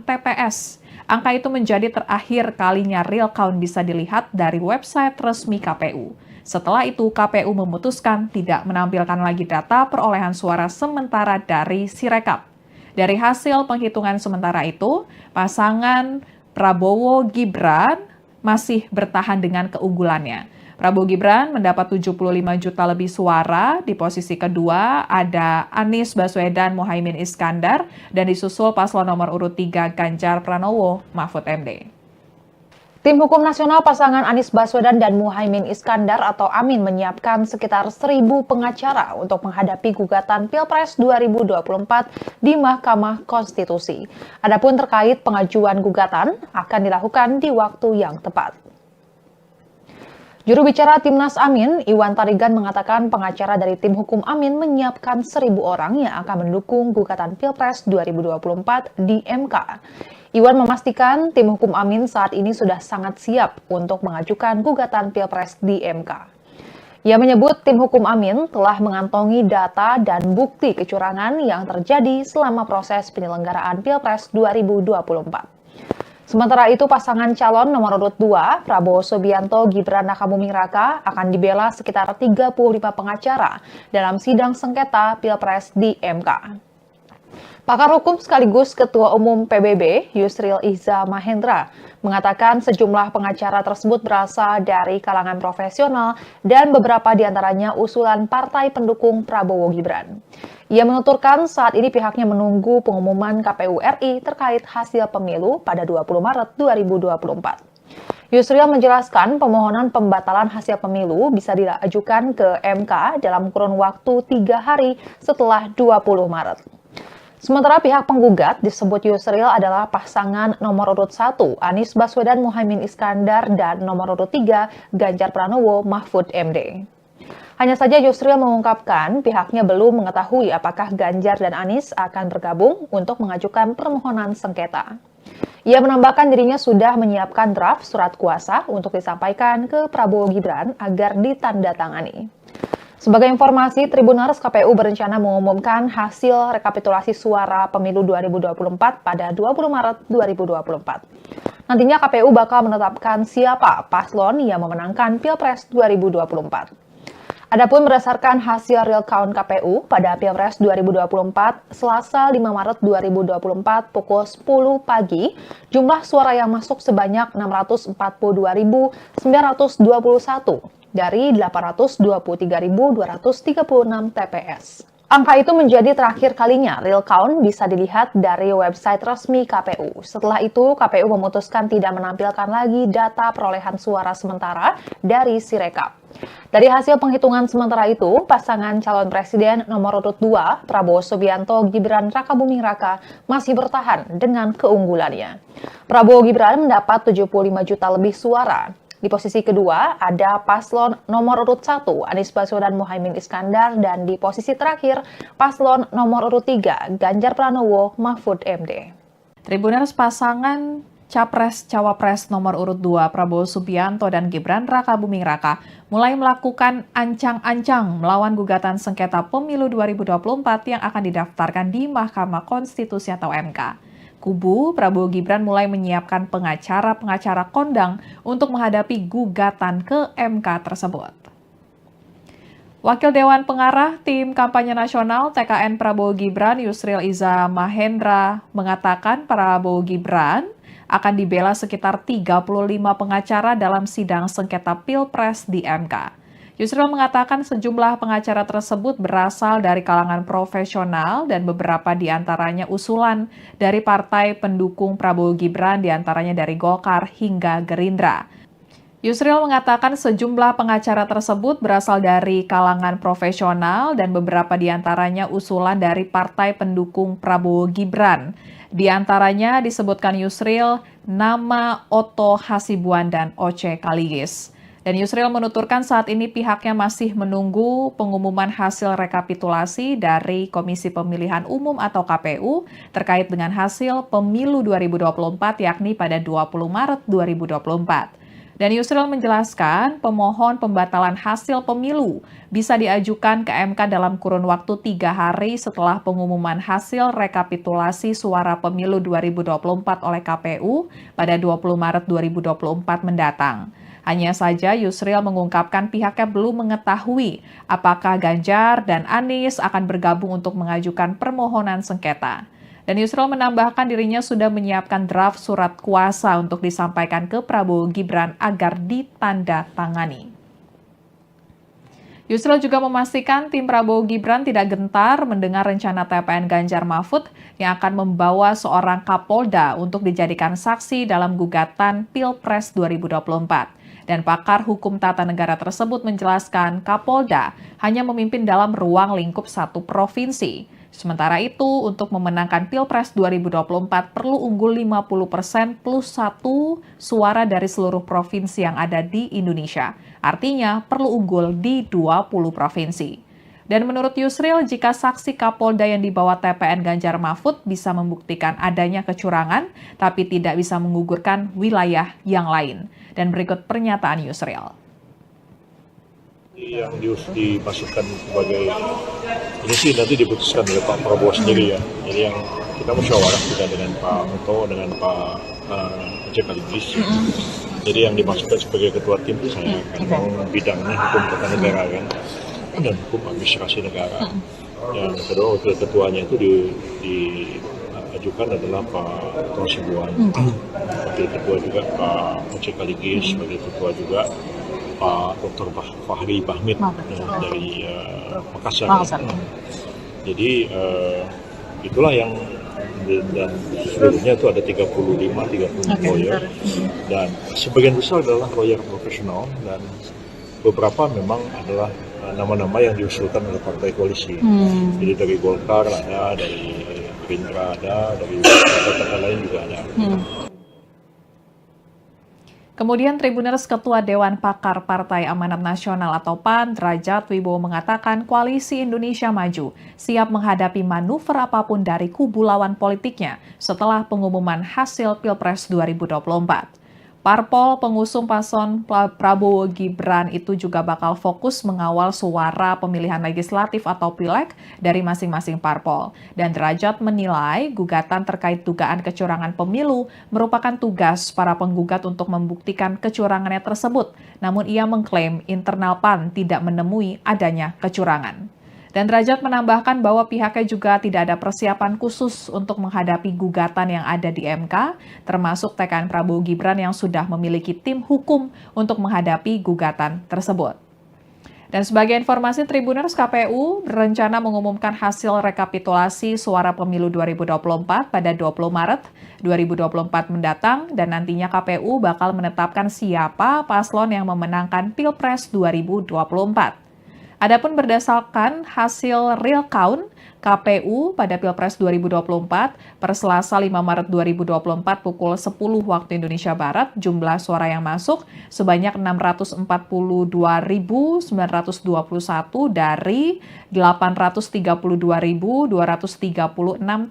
TPS. Angka itu menjadi terakhir kalinya real count bisa dilihat dari website resmi KPU. Setelah itu, KPU memutuskan tidak menampilkan lagi data perolehan suara sementara dari Sirekap. Dari hasil penghitungan sementara itu, pasangan Prabowo Gibran masih bertahan dengan keunggulannya. Prabowo Gibran mendapat 75 juta lebih suara, di posisi kedua ada Anies Baswedan Muhaimin Iskandar, dan disusul paslon nomor urut 3 Ganjar Pranowo Mahfud MD. Tim Hukum Nasional pasangan Anies Baswedan dan Muhaimin Iskandar atau Amin menyiapkan sekitar 1.000 pengacara untuk menghadapi gugatan Pilpres 2024 di Mahkamah Konstitusi. Adapun terkait pengajuan gugatan akan dilakukan di waktu yang tepat. Juru bicara Timnas Amin, Iwan Tarigan mengatakan pengacara dari tim hukum Amin menyiapkan 1.000 orang yang akan mendukung gugatan Pilpres 2024 di MK. Iwan memastikan tim hukum Amin saat ini sudah sangat siap untuk mengajukan gugatan Pilpres di MK. Ia menyebut tim hukum Amin telah mengantongi data dan bukti kecurangan yang terjadi selama proses penyelenggaraan Pilpres 2024. Sementara itu, pasangan calon nomor urut 2, Prabowo Subianto Gibran Rakabuming Raka, akan dibela sekitar 35 pengacara dalam sidang sengketa Pilpres di MK. Pakar hukum sekaligus Ketua Umum PBB, Yusril Iza Mahendra, mengatakan sejumlah pengacara tersebut berasal dari kalangan profesional dan beberapa diantaranya usulan partai pendukung Prabowo Gibran. Ia menuturkan saat ini pihaknya menunggu pengumuman KPU RI terkait hasil pemilu pada 20 Maret 2024. Yusril menjelaskan permohonan pembatalan hasil pemilu bisa diajukan ke MK dalam kurun waktu 3 hari setelah 20 Maret. Sementara pihak penggugat disebut Yusril adalah pasangan nomor urut 1 Anies Baswedan Muhaimin Iskandar dan nomor urut 3 Ganjar Pranowo Mahfud MD. Hanya saja Yusril mengungkapkan pihaknya belum mengetahui apakah Ganjar dan Anies akan bergabung untuk mengajukan permohonan sengketa. Ia menambahkan dirinya sudah menyiapkan draft surat kuasa untuk disampaikan ke Prabowo Gibran agar ditandatangani. Sebagai informasi, Tribuners KPU berencana mengumumkan hasil rekapitulasi suara pemilu 2024 pada 20 Maret 2024. Nantinya KPU bakal menetapkan siapa paslon yang memenangkan Pilpres 2024. Adapun berdasarkan hasil real count KPU pada Pilpres 2024, Selasa 5 Maret 2024 pukul 10 pagi, jumlah suara yang masuk sebanyak 642.921 dari 823.236 TPS. Angka itu menjadi terakhir kalinya real count bisa dilihat dari website resmi KPU. Setelah itu, KPU memutuskan tidak menampilkan lagi data perolehan suara sementara dari Sirekap. Dari hasil penghitungan sementara itu, pasangan calon presiden nomor urut 2, Prabowo Subianto Gibran Rakabuming Raka, masih bertahan dengan keunggulannya. Prabowo Gibran mendapat 75 juta lebih suara. Di posisi kedua ada paslon nomor urut 1, Anies Baswedan Muhaimin Iskandar, dan di posisi terakhir paslon nomor urut 3, Ganjar Pranowo Mahfud MD. Tribuners pasangan Capres-Cawapres nomor urut 2 Prabowo Subianto dan Gibran Rakabuming Raka mulai melakukan ancang-ancang melawan gugatan sengketa pemilu 2024 yang akan didaftarkan di Mahkamah Konstitusi atau MK. Kubu Prabowo Gibran mulai menyiapkan pengacara-pengacara kondang untuk menghadapi gugatan ke MK tersebut. Wakil Dewan Pengarah Tim Kampanye Nasional TKN Prabowo Gibran Yusril Iza Mahendra mengatakan Prabowo Gibran akan dibela sekitar 35 pengacara dalam sidang sengketa Pilpres di MK. Yusril mengatakan sejumlah pengacara tersebut berasal dari kalangan profesional dan beberapa diantaranya usulan dari partai pendukung Prabowo Gibran, diantaranya dari Golkar hingga Gerindra. Yusril mengatakan sejumlah pengacara tersebut berasal dari kalangan profesional dan beberapa diantaranya usulan dari partai pendukung Prabowo Gibran. Di antaranya disebutkan Yusril nama Otto Hasibuan dan Oce Kaligis. Dan Yusril menuturkan saat ini pihaknya masih menunggu pengumuman hasil rekapitulasi dari Komisi Pemilihan Umum atau KPU terkait dengan hasil pemilu 2024 yakni pada 20 Maret 2024. Dan Yusril menjelaskan pemohon pembatalan hasil pemilu bisa diajukan ke MK dalam kurun waktu 3 hari setelah pengumuman hasil rekapitulasi suara pemilu 2024 oleh KPU pada 20 Maret 2024 mendatang. Hanya saja Yusril mengungkapkan pihaknya belum mengetahui apakah Ganjar dan Anies akan bergabung untuk mengajukan permohonan sengketa. Dan Yusril menambahkan dirinya sudah menyiapkan draft surat kuasa untuk disampaikan ke Prabowo Gibran agar ditandatangani. Yusril juga memastikan tim Prabowo Gibran tidak gentar mendengar rencana TPN Ganjar Mahfud yang akan membawa seorang Kapolda untuk dijadikan saksi dalam gugatan Pilpres 2024. Dan pakar hukum tata negara tersebut menjelaskan Kapolda hanya memimpin dalam ruang lingkup satu provinsi. Sementara itu, untuk memenangkan Pilpres 2024 perlu unggul 50% plus 1 suara dari seluruh provinsi yang ada di Indonesia. Artinya perlu unggul di 20 provinsi. Dan menurut Yusril, jika saksi Kapolda yang dibawa TPN Ganjar Mahfud bisa membuktikan adanya kecurangan, tapi tidak bisa menggugurkan wilayah yang lain. Dan berikut pernyataan Yusril. Yang dimasukkan sebagai ini sih nanti diputuskan oleh Pak Prabowo sendiri ya. Jadi yang kita musyawarah juga dengan Pak Muto, dengan Pak Oce Kaligis. Jadi yang dimasukkan sebagai ketua tim itu saya kan bidangnya hukum tata negara kan dan hukum administrasi negara. Yang kedua wakil ketuanya itu diajukan adalah Pak Otto Hasibuan. Wakil ketua juga Pak Oce Kaligis, sebagai ketua juga Pak Dr. Fahri Bahmid dari Makassar. Jadi itulah yang dan seluruhnya itu ada 30 lawyer dan sebagian besar adalah lawyer profesional dan beberapa memang adalah nama-nama yang diusulkan oleh partai koalisi. Jadi dari Golkar ada, dari Gerindra ada, dari partai lain juga ada. Kemudian Tribuners Ketua Dewan Pakar Partai Amanat Nasional atau PAN, Derajat Wibowo mengatakan Koalisi Indonesia Maju siap menghadapi manuver apapun dari kubu lawan politiknya setelah pengumuman hasil Pilpres 2024. Parpol pengusung paslon Prabowo Gibran itu juga bakal fokus mengawal suara pemilihan legislatif atau pileg dari masing-masing parpol. Dan Derajat menilai gugatan terkait dugaan kecurangan pemilu merupakan tugas para penggugat untuk membuktikan kecurangannya tersebut. Namun ia mengklaim internal PAN tidak menemui adanya kecurangan. Dan Derajat menambahkan bahwa pihaknya juga tidak ada persiapan khusus untuk menghadapi gugatan yang ada di MK, termasuk TKN Prabowo Gibran yang sudah memiliki tim hukum untuk menghadapi gugatan tersebut. Dan sebagai informasi, Tribuners, KPU berencana mengumumkan hasil rekapitulasi suara pemilu 2024 pada 20 Maret 2024 mendatang, dan nantinya KPU bakal menetapkan siapa paslon yang memenangkan Pilpres 2024. Adapun berdasarkan hasil real count KPU pada Pilpres 2024 per Selasa 5 Maret 2024 pukul 10 waktu Indonesia Barat, jumlah suara yang masuk sebanyak 642.921 dari 832.236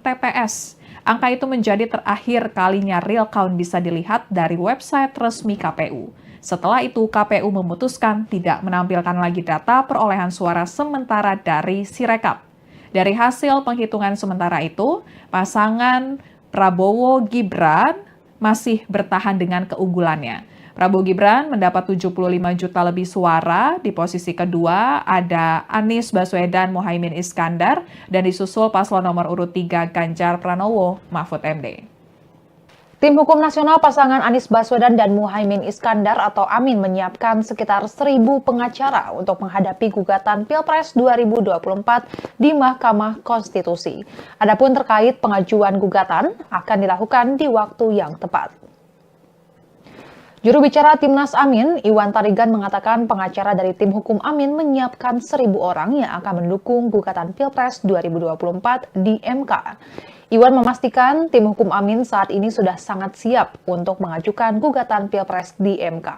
TPS. Angka itu menjadi terakhir kalinya real count bisa dilihat dari website resmi KPU. Setelah itu, KPU memutuskan tidak menampilkan lagi data perolehan suara sementara dari Sirekap. Dari hasil penghitungan sementara itu, pasangan Prabowo Gibran masih bertahan dengan keunggulannya. Prabowo Gibran mendapat 75 juta lebih suara, di posisi kedua ada Anies Baswedan Muhaimin Iskandar, dan disusul paslon nomor urut 3 Ganjar Pranowo Mahfud MD. Tim Hukum Nasional pasangan Anies Baswedan dan Muhaimin Iskandar atau Amin menyiapkan sekitar 1.000 pengacara untuk menghadapi gugatan Pilpres 2024 di Mahkamah Konstitusi. Adapun terkait pengajuan gugatan akan dilakukan di waktu yang tepat. Juru bicara Timnas Amin, Iwan Tarigan mengatakan pengacara dari tim hukum Amin menyiapkan 1.000 orang yang akan mendukung gugatan Pilpres 2024 di MK. Iwan memastikan tim hukum Amin saat ini sudah sangat siap untuk mengajukan gugatan Pilpres di MK.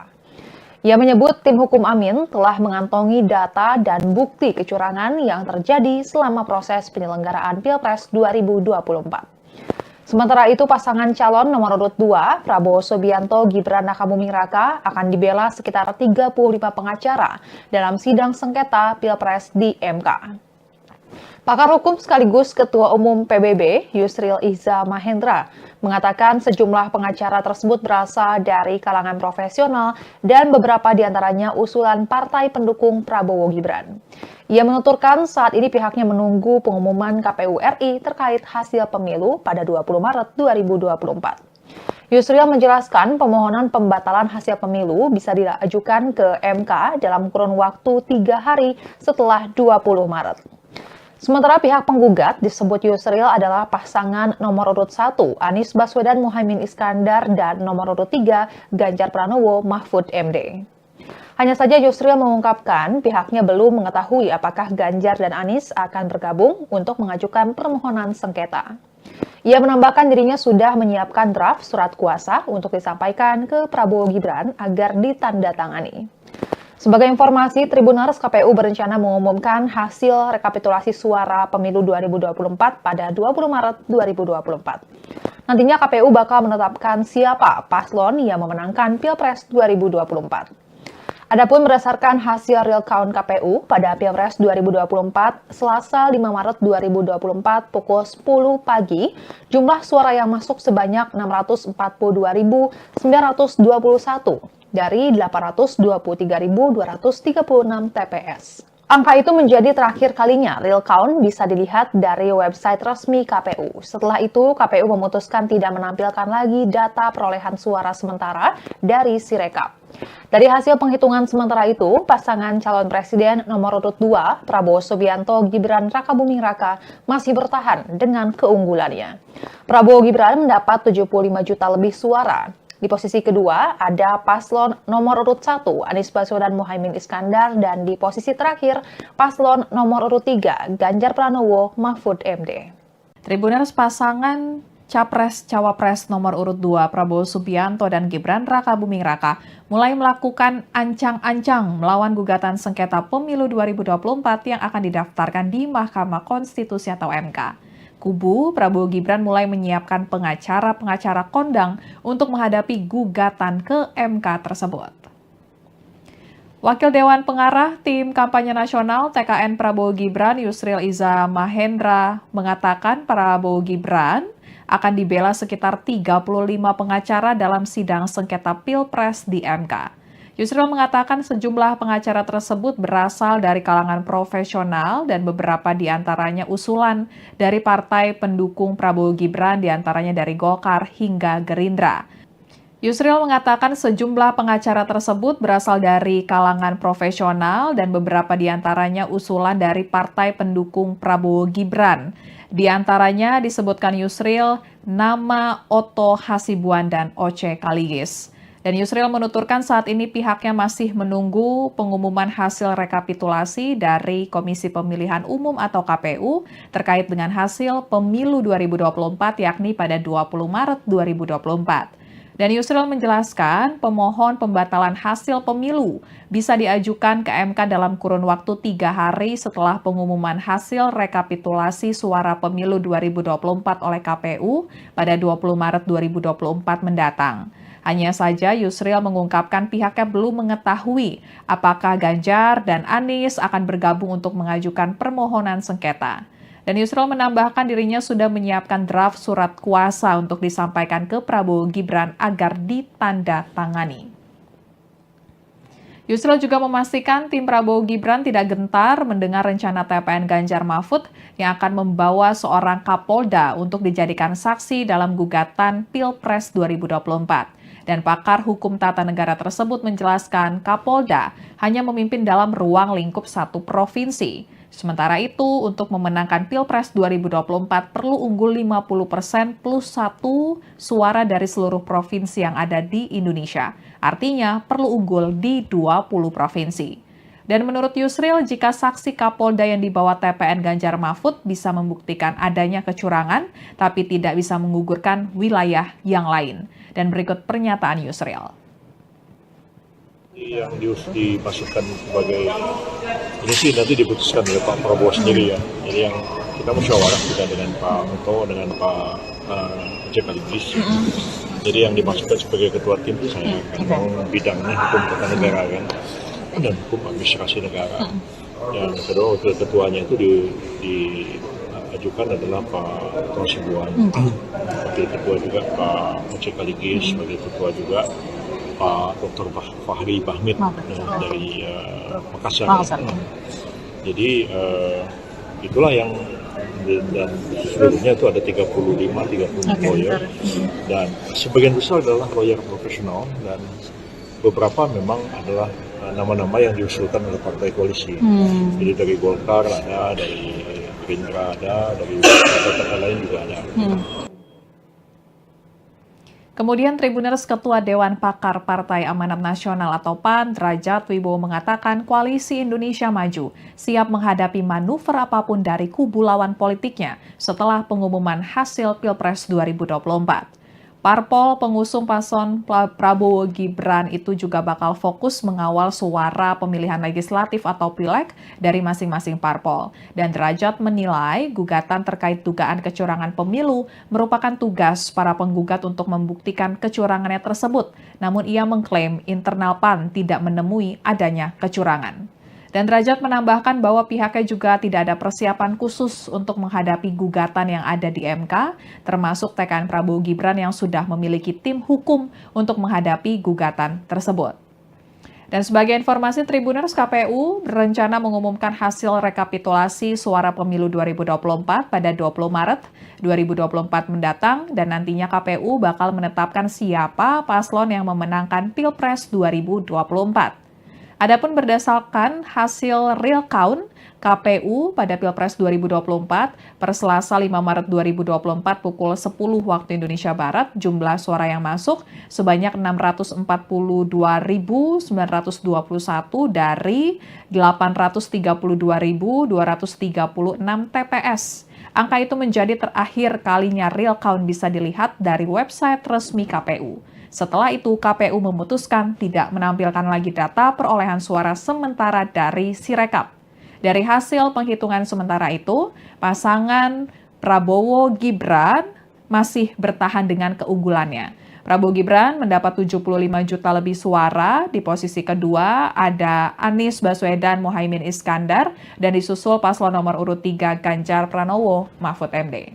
Ia menyebut tim hukum Amin telah mengantongi data dan bukti kecurangan yang terjadi selama proses penyelenggaraan Pilpres 2024. Sementara itu, pasangan calon nomor urut 2, Prabowo Subianto Gibran Rakabuming Raka, akan dibela sekitar 35 pengacara dalam sidang sengketa Pilpres di MK. Pakar hukum sekaligus Ketua Umum PBB, Yusril Iza Mahendra, mengatakan sejumlah pengacara tersebut berasal dari kalangan profesional dan beberapa diantaranya usulan partai pendukung Prabowo Gibran. Ia menuturkan saat ini pihaknya menunggu pengumuman KPU RI terkait hasil pemilu pada 20 Maret 2024. Yusril menjelaskan pemohonan pembatalan hasil pemilu bisa diajukan ke MK dalam kurun waktu 3 hari setelah 20 Maret. Sementara pihak penggugat disebut Yusril adalah pasangan nomor urut 1 Anies Baswedan Muhaimin Iskandar dan nomor urut 3 Ganjar Pranowo Mahfud MD. Hanya saja Yusril mengungkapkan pihaknya belum mengetahui apakah Ganjar dan Anies akan bergabung untuk mengajukan permohonan sengketa. Ia menambahkan dirinya sudah menyiapkan draft surat kuasa untuk disampaikan ke Prabowo Gibran agar ditandatangani. Sebagai informasi, Tribuners, KPU berencana mengumumkan hasil rekapitulasi suara pemilu 2024 pada 20 Maret 2024. Nantinya KPU bakal menetapkan siapa paslon yang memenangkan Pilpres 2024. Adapun berdasarkan hasil real count KPU pada Pilpres 2024, Selasa 5 Maret 2024 pukul 10 pagi, jumlah suara yang masuk sebanyak 642.921 dari 823.236 TPS. Angka itu menjadi terakhir kalinya real count bisa dilihat dari website resmi KPU. Setelah itu, KPU memutuskan tidak menampilkan lagi data perolehan suara sementara dari Sirekap. Dari hasil penghitungan sementara itu, pasangan calon presiden nomor urut 2, Prabowo Subianto Gibran Rakabuming Raka, masih bertahan dengan keunggulannya. Prabowo Gibran mendapat 75 juta lebih suara. Di posisi kedua ada paslon nomor urut 1 Anies Baswedan Muhaimin Iskandar, dan di posisi terakhir paslon nomor urut 3 Ganjar Pranowo Mahfud MD. Tribuners, pasangan Capres-Cawapres nomor urut 2 Prabowo Subianto dan Gibran Raka Buming Raka mulai melakukan ancang-ancang melawan gugatan sengketa pemilu 2024 yang akan didaftarkan di Mahkamah Konstitusi atau MK. Kubu Prabowo Gibran mulai menyiapkan pengacara-pengacara kondang untuk menghadapi gugatan ke MK tersebut. Wakil Dewan Pengarah Tim Kampanye Nasional TKN Prabowo Gibran Yusril Iza Mahendra mengatakan Prabowo Gibran akan dibela sekitar 35 pengacara dalam sidang sengketa Pilpres di MK. Yusril mengatakan sejumlah pengacara tersebut berasal dari kalangan profesional dan beberapa di antaranya usulan dari partai pendukung Prabowo Gibran, di antaranya dari Golkar hingga Gerindra. Yusril mengatakan sejumlah pengacara tersebut berasal dari kalangan profesional dan beberapa di antaranya usulan dari partai pendukung Prabowo Gibran. Di antaranya disebutkan Yusril nama Otto Hasibuan dan Oce Kaligis. Dan Yusril menuturkan saat ini pihaknya masih menunggu pengumuman hasil rekapitulasi dari Komisi Pemilihan Umum atau KPU terkait dengan hasil pemilu 2024 yakni pada 20 Maret 2024. Dan Yusril menjelaskan pemohon pembatalan hasil pemilu bisa diajukan ke MK dalam kurun waktu 3 hari setelah pengumuman hasil rekapitulasi suara pemilu 2024 oleh KPU pada 20 Maret 2024 mendatang. Hanya saja Yusril mengungkapkan pihaknya belum mengetahui apakah Ganjar dan Anies akan bergabung untuk mengajukan permohonan sengketa. Dan Yusril menambahkan dirinya sudah menyiapkan draft surat kuasa untuk disampaikan ke Prabowo Gibran agar ditandatangani. Yusril juga memastikan tim Prabowo Gibran tidak gentar mendengar rencana TPN Ganjar Mahfud yang akan membawa seorang Kapolda untuk dijadikan saksi dalam gugatan Pilpres 2024. Dan pakar hukum tata negara tersebut menjelaskan Kapolda hanya memimpin dalam ruang lingkup satu provinsi. Sementara itu, untuk memenangkan Pilpres 2024 perlu unggul 50% plus 1 suara dari seluruh provinsi yang ada di Indonesia. Artinya, perlu unggul di 20 provinsi. Dan menurut Yusril, jika saksi Kapolda yang dibawa TPN Ganjar Mahfud bisa membuktikan adanya kecurangan, tapi tidak bisa menggugurkan wilayah yang lain. Dan berikut pernyataan Yusril. Yang dimasukkan sebagai ini sih nanti diputuskan oleh Pak Prabowo sendiri ya. Jadi yang kita musyawarah juga dengan Pak Oto, dengan Pak Oce Kaligis. Jadi yang dimasukkan sebagai ketua tim itu saya kan bidangnya hukum tata negara kan dan hukum administrasi negara. Yang kedua wakil ketuanya itu diajukan adalah Pak Otto Hasibuan. Wakil ketua juga Pak Oce Kaligis, sebagai ketua juga Pak Dr. Fahri Bahmid dari Makassar. Jadi itulah yang dan seluruhnya itu ada 35 lawyer dan sebagian besar adalah lawyer profesional dan beberapa memang adalah nama-nama yang diusulkan oleh partai koalisi. Jadi dari Golkar ada, dari Gerindra ada, dari partai lain juga ada. Kemudian Tribuners Ketua Dewan Pakar Partai Amanat Nasional atau PAN, Derajat Wibowo mengatakan Koalisi Indonesia Maju siap menghadapi manuver apapun dari kubu lawan politiknya setelah pengumuman hasil Pilpres 2024. Parpol pengusung paslon Prabowo Gibran itu juga bakal fokus mengawal suara pemilihan legislatif atau pileg dari masing-masing parpol. Dan Derajat menilai gugatan terkait dugaan kecurangan pemilu merupakan tugas para penggugat untuk membuktikan kecurangannya tersebut. Namun ia mengklaim internal PAN tidak menemui adanya kecurangan. Dan Derajat menambahkan bahwa pihaknya juga tidak ada persiapan khusus untuk menghadapi gugatan yang ada di MK, termasuk TKN Prabowo Gibran yang sudah memiliki tim hukum untuk menghadapi gugatan tersebut. Dan sebagai informasi, Tribuners, KPU berencana mengumumkan hasil rekapitulasi suara pemilu 2024 pada 20 Maret 2024 mendatang, dan nantinya KPU bakal menetapkan siapa paslon yang memenangkan Pilpres 2024. Adapun berdasarkan hasil real count, KPU pada Pilpres 2024 per Selasa 5 Maret 2024 pukul 10 waktu Indonesia Barat, jumlah suara yang masuk sebanyak 642.921 dari 832.236 TPS. Angka itu menjadi terakhir kalinya real count bisa dilihat dari website resmi KPU. Setelah itu, KPU memutuskan tidak menampilkan lagi data perolehan suara sementara dari Sirekap. Dari hasil penghitungan sementara itu, pasangan Prabowo Gibran masih bertahan dengan keunggulannya. Prabowo Gibran mendapat 75 juta lebih suara, di posisi kedua ada Anies Baswedan Muhaimin Iskandar, dan disusul paslon nomor urut 3 Ganjar Pranowo Mahfud MD.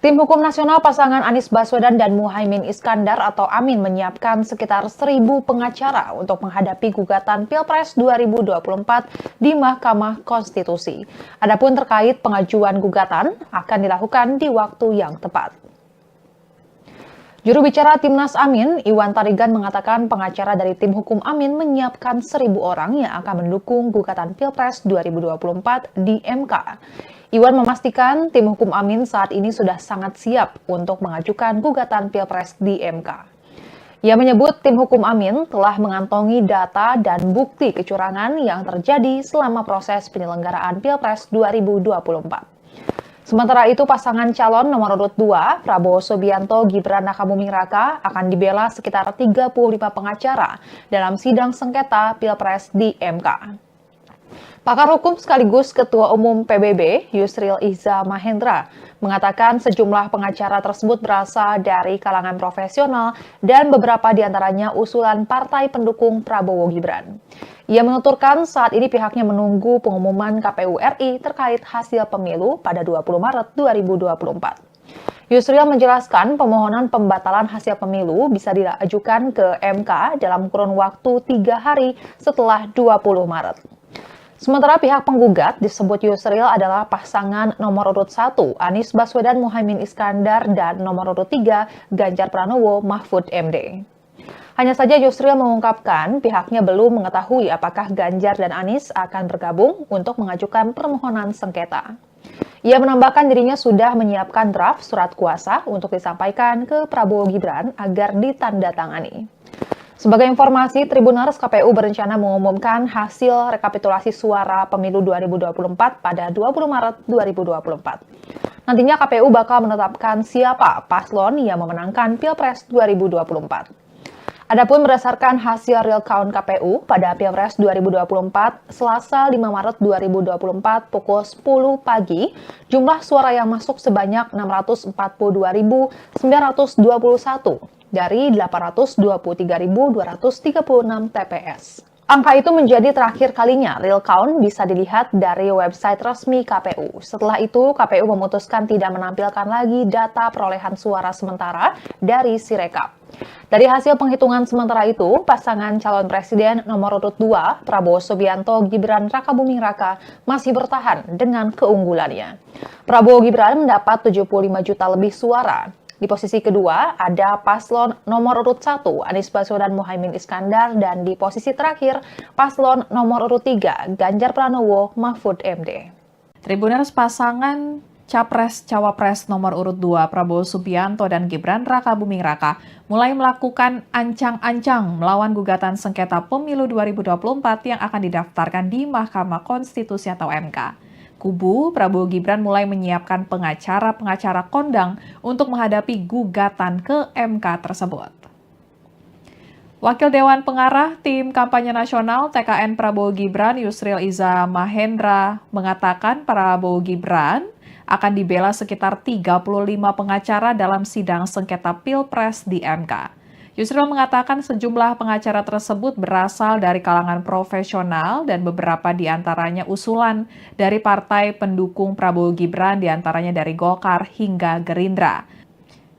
Tim Hukum Nasional pasangan Anies Baswedan dan Muhaimin Iskandar atau Amin menyiapkan sekitar 1.000 pengacara untuk menghadapi gugatan Pilpres 2024 di Mahkamah Konstitusi. Adapun terkait pengajuan gugatan akan dilakukan di waktu yang tepat. Juru bicara Timnas Amin, Iwan Tarigan mengatakan pengacara dari tim hukum Amin menyiapkan 1.000 orang yang akan mendukung gugatan Pilpres 2024 di MK. Iwan memastikan tim hukum Amin saat ini sudah sangat siap untuk mengajukan gugatan Pilpres di MK. Ia menyebut tim hukum Amin telah mengantongi data dan bukti kecurangan yang terjadi selama proses penyelenggaraan Pilpres 2024. Sementara itu, pasangan calon nomor urut 2, Prabowo Subianto Gibran Rakabuming Raka, akan dibela sekitar 35 pengacara dalam sidang sengketa Pilpres di MK. Pakar hukum sekaligus Ketua Umum PBB, Yusril Iza Mahendra, mengatakan sejumlah pengacara tersebut berasal dari kalangan profesional dan beberapa diantaranya usulan partai pendukung Prabowo Gibran. Ia menuturkan saat ini pihaknya menunggu pengumuman KPU RI terkait hasil pemilu pada 20 Maret 2024. Yusril menjelaskan pemohonan pembatalan hasil pemilu bisa diajukan ke MK dalam kurun waktu 3 hari setelah 20 Maret. Sementara pihak penggugat disebut Yusril adalah pasangan nomor urut 1 Anies Baswedan Muhaimin Iskandar dan nomor urut 3 Ganjar Pranowo Mahfud MD. Hanya saja Yusril mengungkapkan pihaknya belum mengetahui apakah Ganjar dan Anies akan bergabung untuk mengajukan permohonan sengketa. Ia menambahkan dirinya sudah menyiapkan draft surat kuasa untuk disampaikan ke Prabowo Gibran agar ditandatangani. Sebagai informasi, Tribuners KPU berencana mengumumkan hasil rekapitulasi suara pemilu 2024 pada 20 Maret 2024. Nantinya KPU bakal menetapkan siapa paslon yang memenangkan Pilpres 2024. Adapun berdasarkan hasil real count KPU pada Pilpres 2024, Selasa 5 Maret 2024 pukul 10 pagi, jumlah suara yang masuk sebanyak 642.921 dari 823.236 TPS. Angka itu menjadi terakhir kalinya real count bisa dilihat dari website resmi KPU. Setelah itu, KPU memutuskan tidak menampilkan lagi data perolehan suara sementara dari Sirekap. Dari hasil penghitungan sementara itu, pasangan calon presiden nomor urut 2, Prabowo Subianto Gibran Rakabuming Raka, masih bertahan dengan keunggulannya. Prabowo Gibran mendapat 75 juta lebih suara. Di posisi kedua ada paslon nomor urut 1 Anies Baswedan Muhaimin Iskandar dan di posisi terakhir paslon nomor urut 3 Ganjar Pranowo Mahfud MD. Tribuners pasangan Capres-Cawapres nomor urut 2 Prabowo Subianto dan Gibran Rakabuming Raka mulai melakukan ancang-ancang melawan gugatan sengketa pemilu 2024 yang akan didaftarkan di Mahkamah Konstitusi atau MK. Kubu Prabowo Gibran mulai menyiapkan pengacara-pengacara kondang untuk menghadapi gugatan ke MK tersebut. Wakil Dewan Pengarah Tim Kampanye Nasional TKN Prabowo Gibran Yusril Iza Mahendra mengatakan Prabowo Gibran akan dibela sekitar 35 pengacara dalam sidang sengketa Pilpres di MK. Yusril mengatakan sejumlah pengacara tersebut berasal dari kalangan profesional dan beberapa diantaranya usulan dari partai pendukung Prabowo Gibran, diantaranya dari Golkar hingga Gerindra.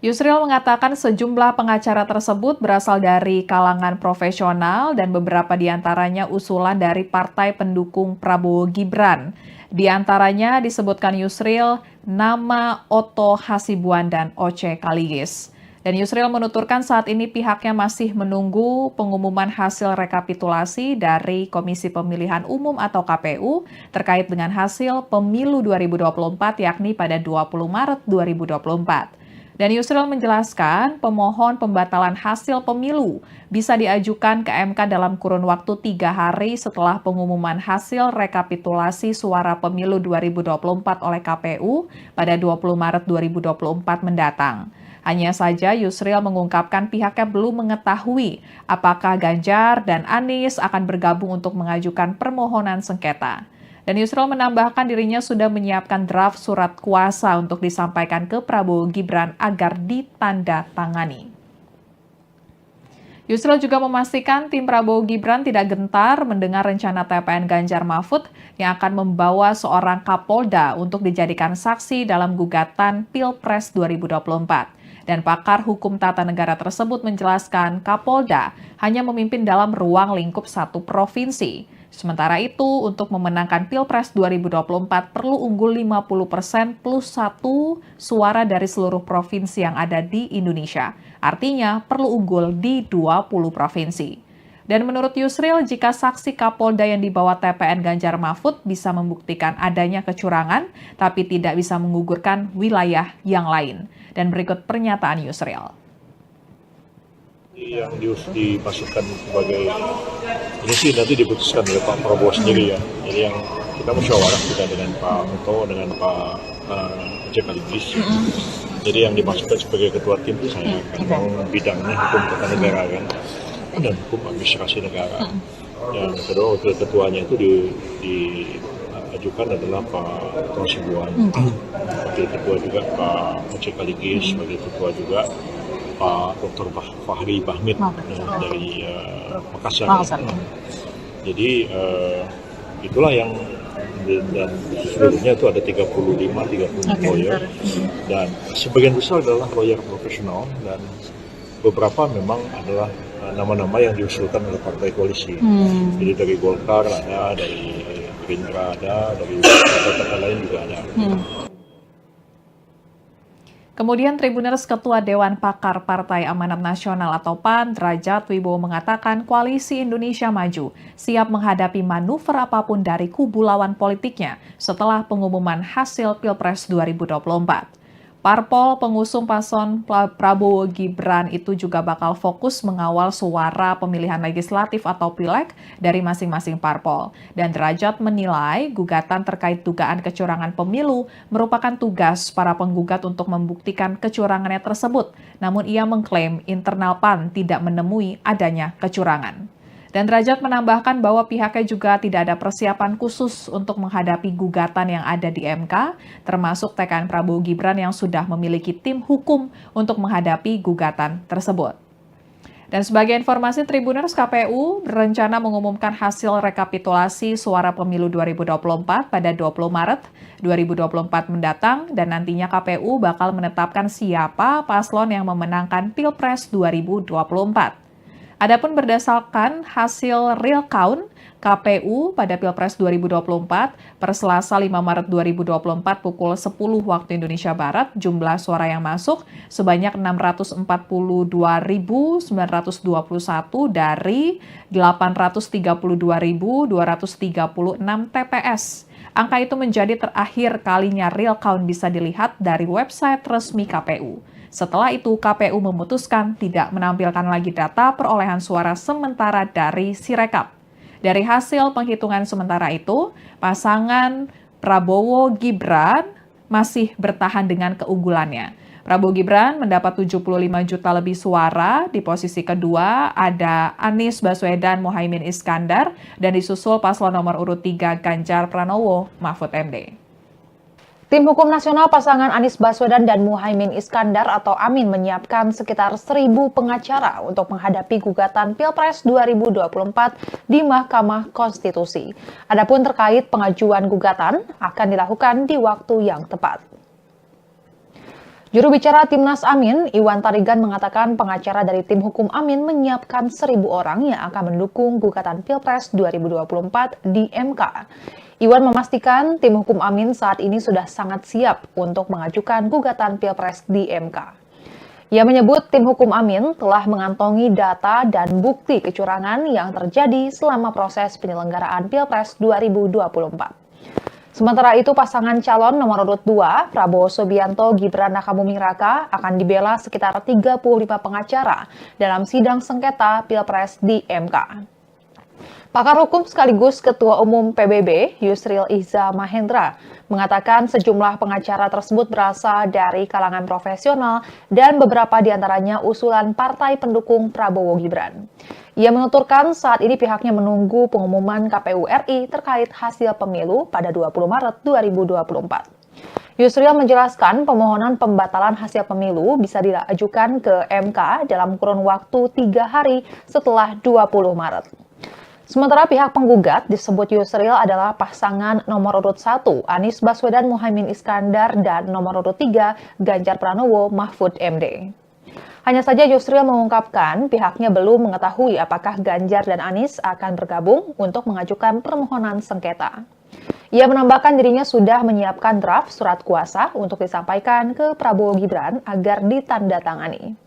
Yusril mengatakan sejumlah pengacara tersebut berasal dari kalangan profesional dan beberapa diantaranya usulan dari partai pendukung Prabowo Gibran. Di antaranya disebutkan Yusril nama Otto Hasibuan dan Oce Kaligis. Dan Yusril menuturkan saat ini pihaknya masih menunggu pengumuman hasil rekapitulasi dari Komisi Pemilihan Umum atau KPU terkait dengan hasil pemilu 2024 yakni pada 20 Maret 2024. Dan Yusril menjelaskan pemohon pembatalan hasil pemilu bisa diajukan ke MK dalam kurun waktu 3 hari setelah pengumuman hasil rekapitulasi suara pemilu 2024 oleh KPU pada 20 Maret 2024 mendatang. Hanya saja Yusril mengungkapkan pihaknya belum mengetahui apakah Ganjar dan Anies akan bergabung untuk mengajukan permohonan sengketa. Dan Yusril menambahkan dirinya sudah menyiapkan draft surat kuasa untuk disampaikan ke Prabowo Gibran agar ditandatangani. Yusril juga memastikan tim Prabowo Gibran tidak gentar mendengar rencana TPN Ganjar Mahfud yang akan membawa seorang Kapolda untuk dijadikan saksi dalam gugatan Pilpres 2024. Dan pakar hukum tata negara tersebut menjelaskan Kapolda hanya memimpin dalam ruang lingkup satu provinsi. Sementara itu, untuk memenangkan Pilpres 2024 perlu unggul 50% plus 1 suara dari seluruh provinsi yang ada di Indonesia. Artinya perlu unggul di 20 provinsi. Dan menurut Yusril, jika saksi Kapolda yang dibawa TPN Ganjar Mahfud bisa membuktikan adanya kecurangan, tapi tidak bisa menggugurkan wilayah yang lain. Dan berikut pernyataan Yusril. Yang dimasukkan sebagai ini sih nanti diputuskan oleh Pak Prabowo sendiri ya. Jadi yang kita musyawarah kita dengan Pak Muto, dengan Pak J. Kaligis. Jadi yang dimasukkan sebagai ketua tim itu saya kan bidangnya hukum tata negara kan dan hukum administrasi negara. Yang kedua wakil ketuanya itu diajukan adalah Pak Hasibuan. Wakil ketua juga Pak J. Kaligis, wakil ketua juga Pak Dr. Fahri Bahmid dari Makassar. Jadi itulah yang dan seluruhnya itu ada 35 lawyer dan sebagian besar adalah lawyer profesional dan beberapa memang adalah nama-nama yang diusulkan oleh partai koalisi. Jadi dari Golkar ada, dari Gerindra ada, dari partai lain juga ada. Kemudian Tribuners Ketua Dewan Pakar Partai Amanat Nasional atau PAN, Derajat Wibowo mengatakan Koalisi Indonesia Maju siap menghadapi manuver apapun dari kubu lawan politiknya setelah pengumuman hasil Pilpres 2024. Parpol pengusung paslon Prabowo Gibran itu juga bakal fokus mengawal suara pemilihan legislatif atau pileg dari masing-masing parpol. Dan Derajat menilai gugatan terkait dugaan kecurangan pemilu merupakan tugas para penggugat untuk membuktikan kecurangannya tersebut. Namun ia mengklaim internal PAN tidak menemui adanya kecurangan. Dan Derajat menambahkan bahwa pihaknya juga tidak ada persiapan khusus untuk menghadapi gugatan yang ada di MK, termasuk TKN Prabowo Gibran yang sudah memiliki tim hukum untuk menghadapi gugatan tersebut. Dan sebagai informasi, Tribuners, KPU berencana mengumumkan hasil rekapitulasi suara pemilu 2024 pada 20 Maret 2024 mendatang, dan nantinya KPU bakal menetapkan siapa paslon yang memenangkan Pilpres 2024. Adapun berdasarkan hasil real count KPU pada Pilpres 2024 per Selasa 5 Maret 2024 pukul 10 waktu Indonesia Barat, jumlah suara yang masuk sebanyak 642.921 dari 832.236 TPS. Angka itu menjadi terakhir kalinya real count bisa dilihat dari website resmi KPU. Setelah itu, KPU memutuskan tidak menampilkan lagi data perolehan suara sementara dari Sirekap. Dari hasil penghitungan sementara itu, pasangan Prabowo Gibran masih bertahan dengan keunggulannya. Prabowo Gibran mendapat 75 juta lebih suara, di posisi kedua ada Anies Baswedan Muhaimin Iskandar, dan disusul paslon nomor urut 3 Ganjar Pranowo Mahfud MD. Tim Hukum Nasional pasangan Anies Baswedan dan Muhaimin Iskandar atau Amin menyiapkan sekitar 1.000 pengacara untuk menghadapi gugatan Pilpres 2024 di Mahkamah Konstitusi. Adapun terkait pengajuan gugatan akan dilakukan di waktu yang tepat. Juru bicara Timnas Amin, Iwan Tarigan mengatakan pengacara dari tim hukum Amin menyiapkan 1.000 orang yang akan mendukung gugatan Pilpres 2024 di MK. Iwan memastikan tim hukum Amin saat ini sudah sangat siap untuk mengajukan gugatan Pilpres di MK. Ia menyebut tim hukum Amin telah mengantongi data dan bukti kecurangan yang terjadi selama proses penyelenggaraan Pilpres 2024. Sementara itu, pasangan calon nomor urut 2, Prabowo Subianto Gibran Rakabuming Raka, akan dibela sekitar 35 pengacara dalam sidang sengketa Pilpres di MK. Pakar hukum sekaligus Ketua Umum PBB, Yusril Iza Mahendra, mengatakan sejumlah pengacara tersebut berasal dari kalangan profesional dan beberapa diantaranya usulan partai pendukung Prabowo Gibran. Ia menuturkan saat ini pihaknya menunggu pengumuman KPU RI terkait hasil pemilu pada 20 Maret 2024. Yusril menjelaskan permohonan pembatalan hasil pemilu bisa diajukan ke MK dalam kurun waktu 3 hari setelah 20 Maret. Sementara pihak penggugat disebut Yusril adalah pasangan nomor urut 1 Anies Baswedan Muhaimin Iskandar dan nomor urut 3 Ganjar Pranowo Mahfud MD. Hanya saja Yusril mengungkapkan pihaknya belum mengetahui apakah Ganjar dan Anies akan bergabung untuk mengajukan permohonan sengketa. Ia menambahkan dirinya sudah menyiapkan draft surat kuasa untuk disampaikan ke Prabowo Gibran agar ditandatangani.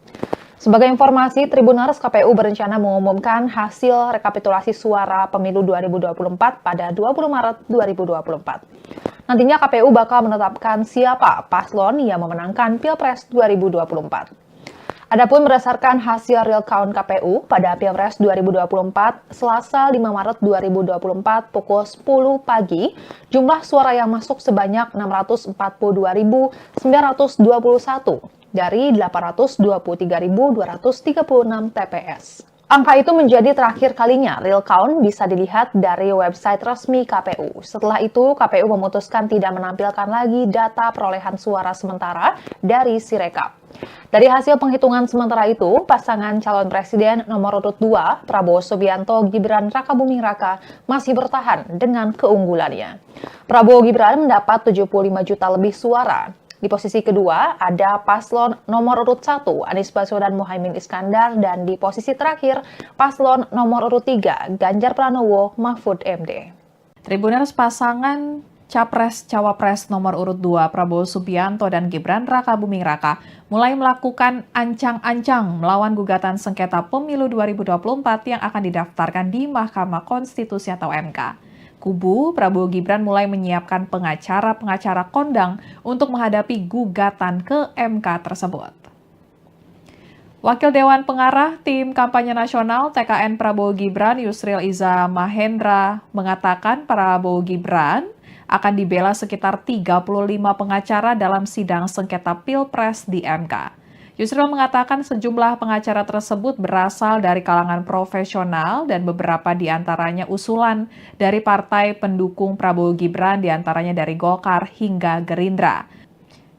Sebagai informasi, Tribuners KPU berencana mengumumkan hasil rekapitulasi suara pemilu 2024 pada 20 Maret 2024. Nantinya KPU bakal menetapkan siapa paslon yang memenangkan Pilpres 2024. Adapun berdasarkan hasil real count KPU pada Pilpres 2024, Selasa 5 Maret 2024 pukul 10 pagi, jumlah suara yang masuk sebanyak 642.921 dari 823.236 TPS. Angka itu menjadi terakhir kalinya real count bisa dilihat dari website resmi KPU. Setelah itu, KPU memutuskan tidak menampilkan lagi data perolehan suara sementara dari Sirekap. Dari hasil penghitungan sementara itu, pasangan calon presiden nomor urut 2, Prabowo Subianto Gibran Rakabuming Raka, masih bertahan dengan keunggulannya. Prabowo Gibran mendapat 75 juta lebih suara. Di posisi kedua ada paslon nomor urut 1 Anies Baswedan Muhaimin Iskandar dan di posisi terakhir paslon nomor urut 3 Ganjar Pranowo Mahfud MD. Tribuners pasangan Capres-Cawapres nomor urut 2 Prabowo Subianto dan Gibran Rakabuming Raka mulai melakukan ancang-ancang melawan gugatan sengketa pemilu 2024 yang akan didaftarkan di Mahkamah Konstitusi atau MK. Kubu Prabowo Gibran mulai menyiapkan pengacara-pengacara kondang untuk menghadapi gugatan ke MK tersebut. Wakil Dewan Pengarah Tim Kampanye Nasional TKN Prabowo Gibran Yusril Iza Mahendra mengatakan Prabowo Gibran akan dibela sekitar 35 pengacara dalam sidang sengketa Pilpres di MK. Yusril mengatakan sejumlah pengacara tersebut berasal dari kalangan profesional dan beberapa diantaranya usulan dari partai pendukung Prabowo Gibran diantaranya dari Golkar hingga Gerindra.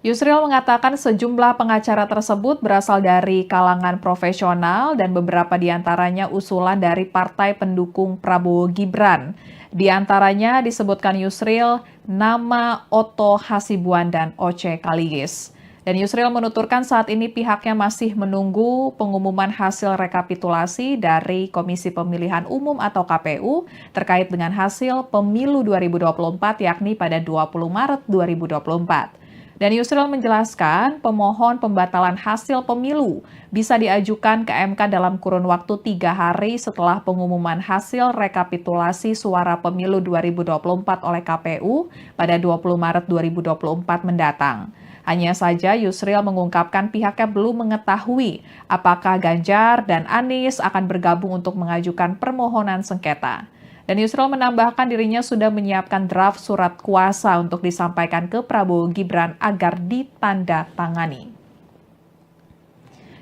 Yusril mengatakan sejumlah pengacara tersebut berasal dari kalangan profesional dan beberapa diantaranya usulan dari partai pendukung Prabowo Gibran. Di antaranya disebutkan Yusril, nama Otto Hasibuan dan Oce Kaligis. Dan Yusril menuturkan saat ini pihaknya masih menunggu pengumuman hasil rekapitulasi dari Komisi Pemilihan Umum atau KPU terkait dengan hasil pemilu 2024 yakni pada 20 Maret 2024. Dan Yusril menjelaskan pemohon pembatalan hasil pemilu bisa diajukan ke MK dalam kurun waktu 3 hari setelah pengumuman hasil rekapitulasi suara pemilu 2024 oleh KPU pada 20 Maret 2024 mendatang. Hanya saja Yusril mengungkapkan pihaknya belum mengetahui apakah Ganjar dan Anies akan bergabung untuk mengajukan permohonan sengketa. Dan Yusril menambahkan dirinya sudah menyiapkan draft surat kuasa untuk disampaikan ke Prabowo Gibran agar ditandatangani.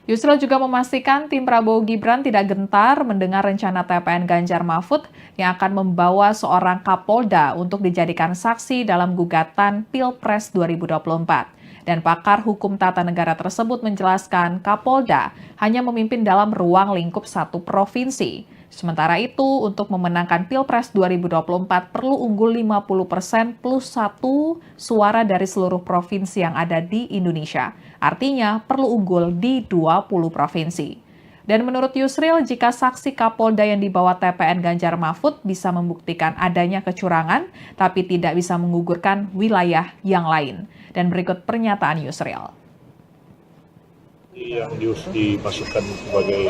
Yusril juga memastikan tim Prabowo Gibran tidak gentar mendengar rencana TPN Ganjar Mahfud yang akan membawa seorang Kapolda untuk dijadikan saksi dalam gugatan Pilpres 2024. Dan pakar hukum tata negara tersebut menjelaskan Kapolda hanya memimpin dalam ruang lingkup satu provinsi. Sementara itu, untuk memenangkan Pilpres 2024 perlu unggul 50% plus 1 suara dari seluruh provinsi yang ada di Indonesia. Artinya perlu unggul di 20 provinsi. Dan menurut Yusril, jika saksi Kapolda yang dibawa TPN Ganjar Mahfud bisa membuktikan adanya kecurangan, tapi tidak bisa menggugurkan wilayah yang lain. Dan berikut pernyataan Yusril. Yang dimasukkan sebagai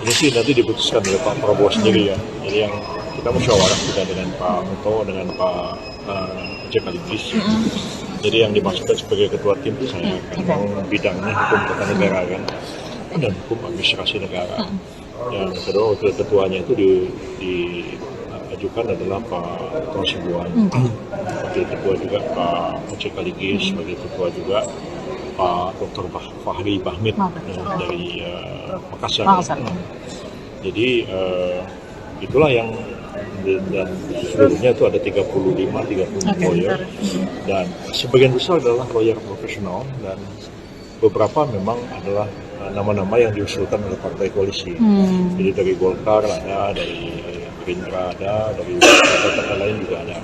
ini sih nanti diputuskan oleh Pak Prabowo sendiri ya. Jadi yang kita musyawarah juga dengan Pak Muto, dengan Pak Sekaligus. Jadi yang dimasukkan sebagai ketua tim itu saya kan, bidangnya hukum tata negara kan, dan hukum administrasi negara. Yang kedua wakil ketuanya itu diajukan adalah Pak Hasibuan, wakil ketua juga Pak Sekaligus, sebagai ketua juga Pak Dr. Fahri Bahmid dari Makassar. Jadi itulah yang dan seluruhnya itu ada 30 lawyer dan sebagian besar adalah lawyer profesional dan beberapa memang adalah nama-nama yang diusulkan oleh partai koalisi. Jadi dari Golkar ada, dari Gerindra ada, dari partai-partai lain juga ada.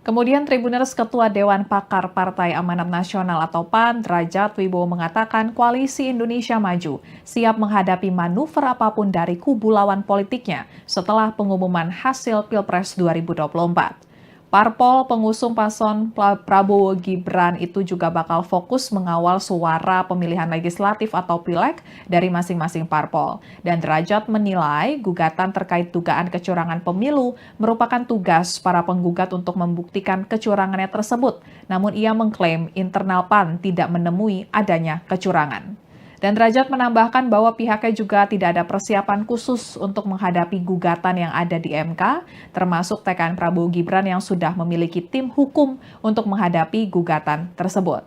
Kemudian Tribuners Ketua Dewan Pakar Partai Amanat Nasional atau PAN, Derajat Wibowo mengatakan Koalisi Indonesia Maju siap menghadapi manuver apapun dari kubu lawan politiknya setelah pengumuman hasil Pilpres 2024. Parpol pengusung paslon Prabowo Gibran itu juga bakal fokus mengawal suara pemilihan legislatif atau pileg dari masing-masing parpol. Dan Derajat menilai gugatan terkait dugaan kecurangan pemilu merupakan tugas para penggugat untuk membuktikan kecurangannya tersebut. Namun ia mengklaim internal PAN tidak menemui adanya kecurangan. Dan Derajat menambahkan bahwa pihaknya juga tidak ada persiapan khusus untuk menghadapi gugatan yang ada di MK, termasuk TKN Prabowo Gibran yang sudah memiliki tim hukum untuk menghadapi gugatan tersebut.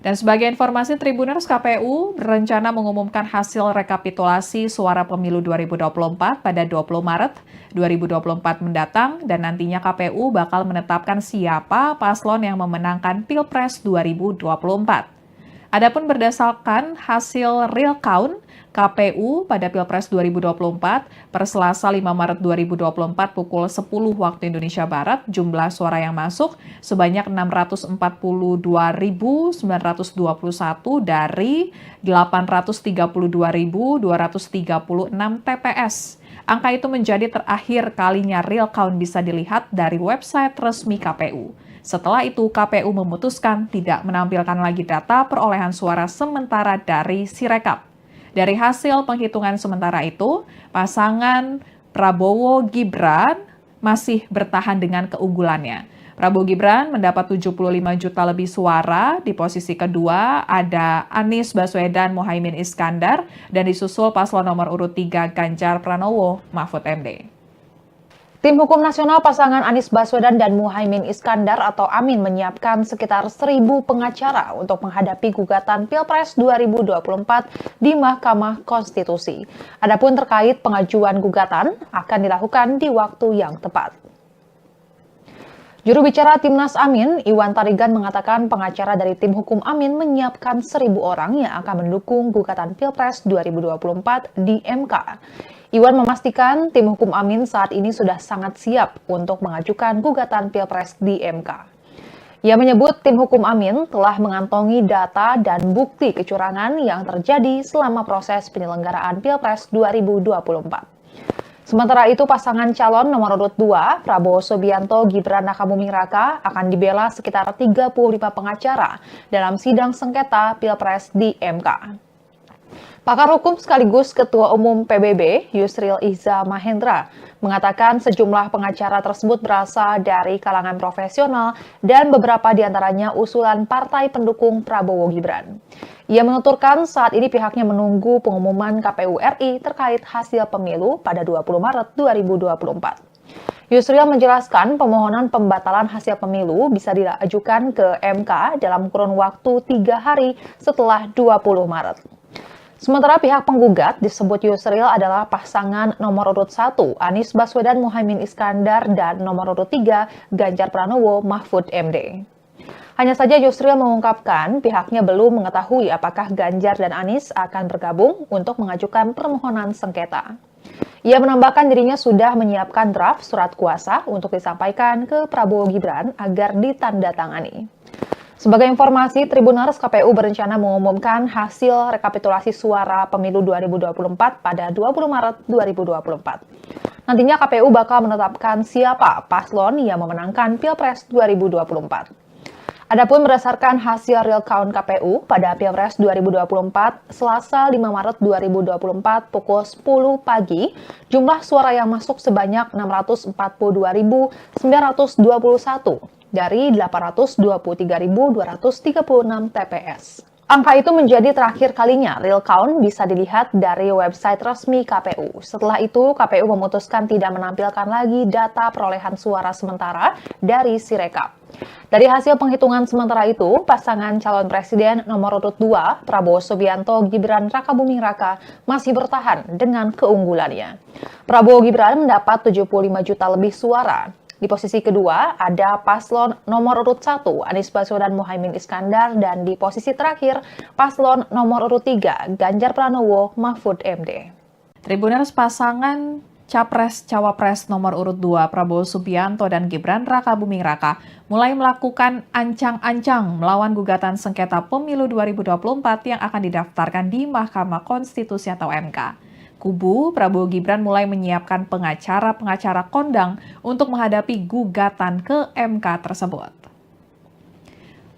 Dan sebagai informasi, Tribuners, KPU berencana mengumumkan hasil rekapitulasi suara pemilu 2024 pada 20 Maret 2024 mendatang dan nantinya KPU bakal menetapkan siapa paslon yang memenangkan Pilpres 2024. Adapun berdasarkan hasil real count KPU pada Pilpres 2024 per Selasa 5 Maret 2024 pukul 10 waktu Indonesia Barat, jumlah suara yang masuk sebanyak 642.921 dari 832.236 TPS. Angka itu menjadi terakhir kalinya real count bisa dilihat dari website resmi KPU. Setelah itu, KPU memutuskan tidak menampilkan lagi data perolehan suara sementara dari Sirekap. Dari hasil penghitungan sementara itu, pasangan Prabowo Gibran masih bertahan dengan keunggulannya. Prabowo Gibran mendapat 75 juta lebih suara, di posisi kedua ada Anies Baswedan Muhaimin Iskandar, dan disusul paslon nomor urut 3 Ganjar Pranowo Mahfud MD. Tim Hukum Nasional pasangan Anies Baswedan dan Muhaimin Iskandar atau Amin menyiapkan sekitar 1.000 pengacara untuk menghadapi gugatan Pilpres 2024 di Mahkamah Konstitusi. Adapun terkait pengajuan gugatan akan dilakukan di waktu yang tepat. Juru bicara Timnas Amin, Iwan Tarigan mengatakan pengacara dari tim hukum Amin menyiapkan 1.000 orang yang akan mendukung gugatan Pilpres 2024 di MK. Iwan memastikan tim hukum Amin saat ini sudah sangat siap untuk mengajukan gugatan Pilpres di MK. Ia menyebut tim hukum Amin telah mengantongi data dan bukti kecurangan yang terjadi selama proses penyelenggaraan Pilpres 2024. Sementara itu, pasangan calon nomor urut 2, Prabowo Subianto Gibran Rakabuming Raka, akan dibela sekitar 35 pengacara dalam sidang sengketa Pilpres di MK. Pakar hukum sekaligus Ketua Umum PBB, Yusril Iza Mahendra, mengatakan sejumlah pengacara tersebut berasal dari kalangan profesional dan beberapa diantaranya usulan partai pendukung Prabowo Gibran. Ia menuturkan saat ini pihaknya menunggu pengumuman KPU RI terkait hasil pemilu pada 20 Maret 2024. Yusril menjelaskan pemohonan pembatalan hasil pemilu bisa diajukan ke MK dalam kurun waktu 3 hari setelah 20 Maret. Sementara pihak penggugat disebut Yusril adalah pasangan nomor urut 1 Anies Baswedan Muhaimin Iskandar dan nomor urut 3 Ganjar Pranowo Mahfud MD. Hanya saja Yusril mengungkapkan pihaknya belum mengetahui apakah Ganjar dan Anies akan bergabung untuk mengajukan permohonan sengketa. Ia menambahkan dirinya sudah menyiapkan draft surat kuasa untuk disampaikan ke Prabowo Gibran agar ditandatangani. Sebagai informasi, Tribuners, KPU berencana mengumumkan hasil rekapitulasi suara pemilu 2024 pada 20 Maret 2024. Nantinya KPU bakal menetapkan siapa paslon yang memenangkan Pilpres 2024. Adapun berdasarkan hasil real count KPU pada Pilpres 2024, Selasa 5 Maret 2024 pukul 10 pagi, jumlah suara yang masuk sebanyak 642.921 dari 823.236 TPS. Angka itu menjadi terakhir kalinya real count bisa dilihat dari website resmi KPU. Setelah itu, KPU memutuskan tidak menampilkan lagi data perolehan suara sementara dari Sirekap. Dari hasil penghitungan sementara itu, pasangan calon presiden nomor urut 2, Prabowo Subianto Gibran Rakabuming Raka, masih bertahan dengan keunggulannya. Prabowo Gibran mendapat 75 juta lebih suara. Di posisi kedua ada paslon nomor urut 1, Anies Baswedan Muhaimin Iskandar, dan di posisi terakhir paslon nomor urut 3, Ganjar Pranowo Mahfud MD. Tribuners pasangan Capres-Cawapres nomor urut 2 Prabowo Subianto dan Gibran Rakabuming Raka mulai melakukan ancang-ancang melawan gugatan sengketa pemilu 2024 yang akan didaftarkan di Mahkamah Konstitusi atau MK. Kubu Prabowo Gibran mulai menyiapkan pengacara-pengacara kondang untuk menghadapi gugatan ke MK tersebut.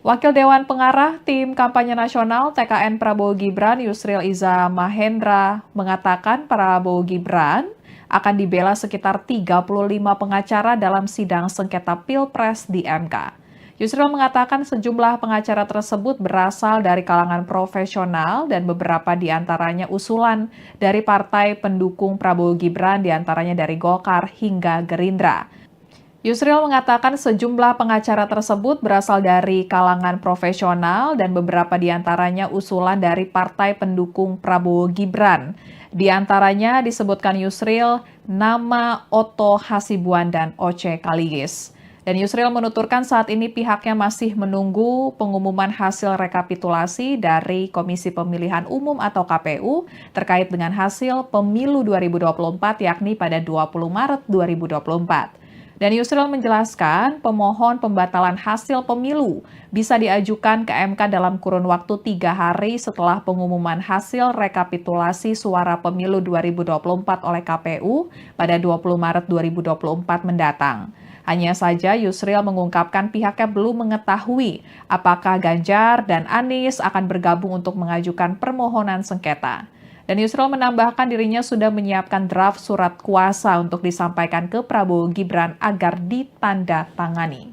Wakil Dewan Pengarah Tim Kampanye Nasional TKN Prabowo Gibran Yusril Iza Mahendra mengatakan Prabowo Gibran akan dibela sekitar 35 pengacara dalam sidang sengketa Pilpres di MK. Yusril mengatakan sejumlah pengacara tersebut berasal dari kalangan profesional dan beberapa diantaranya usulan dari partai pendukung Prabowo Gibran, diantaranya dari Golkar hingga Gerindra. Yusril mengatakan sejumlah pengacara tersebut berasal dari kalangan profesional dan beberapa diantaranya usulan dari partai pendukung Prabowo Gibran. Di antaranya disebutkan Yusril nama Otto Hasibuan dan Oce Kaligis. Dan Yusril menuturkan saat ini pihaknya masih menunggu pengumuman hasil rekapitulasi dari Komisi Pemilihan Umum atau KPU terkait dengan hasil pemilu 2024 yakni pada 20 Maret 2024. Dan Yusril menjelaskan pemohon pembatalan hasil pemilu bisa diajukan ke MK dalam kurun waktu 3 hari setelah pengumuman hasil rekapitulasi suara pemilu 2024 oleh KPU pada 20 Maret 2024 mendatang. Hanya saja Yusril mengungkapkan pihaknya belum mengetahui apakah Ganjar dan Anies akan bergabung untuk mengajukan permohonan sengketa. Dan Yusril menambahkan dirinya sudah menyiapkan draft surat kuasa untuk disampaikan ke Prabowo Gibran agar ditandatangani.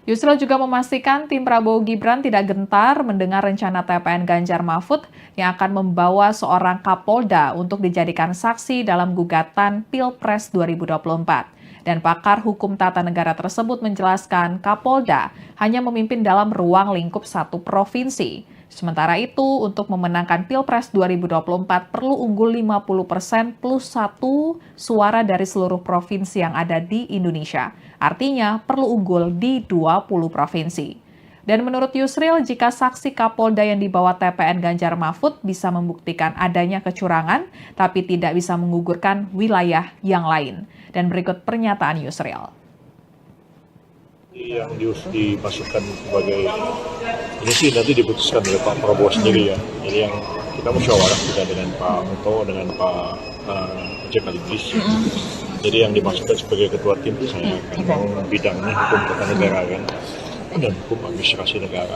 Yusril juga memastikan tim Prabowo Gibran tidak gentar mendengar rencana TPN Ganjar Mahfud yang akan membawa seorang Kapolda untuk dijadikan saksi dalam gugatan Pilpres 2024. Dan pakar hukum tata negara tersebut menjelaskan Kapolda hanya memimpin dalam ruang lingkup satu provinsi. Sementara itu, untuk memenangkan Pilpres 2024 perlu unggul 50% plus 1 suara dari seluruh provinsi yang ada di Indonesia. Artinya perlu unggul di 20 provinsi. Dan menurut Yusril, jika saksi Kapolda yang dibawa TPN Ganjar Mahfud bisa membuktikan adanya kecurangan, tapi tidak bisa menggugurkan wilayah yang lain. Dan berikut pernyataan Yusril. Yang dimasukkan sebagai ini sih nanti diputuskan oleh Pak Prabowo sendiri ya. Jadi yang kita musyawarah juga dengan Pak Muto, dengan Pak Oce Kaligis. Jadi yang dimasukkan sebagai ketua tim itu saya kan bidangnya hukum tata negara kan dan hukum administrasi negara.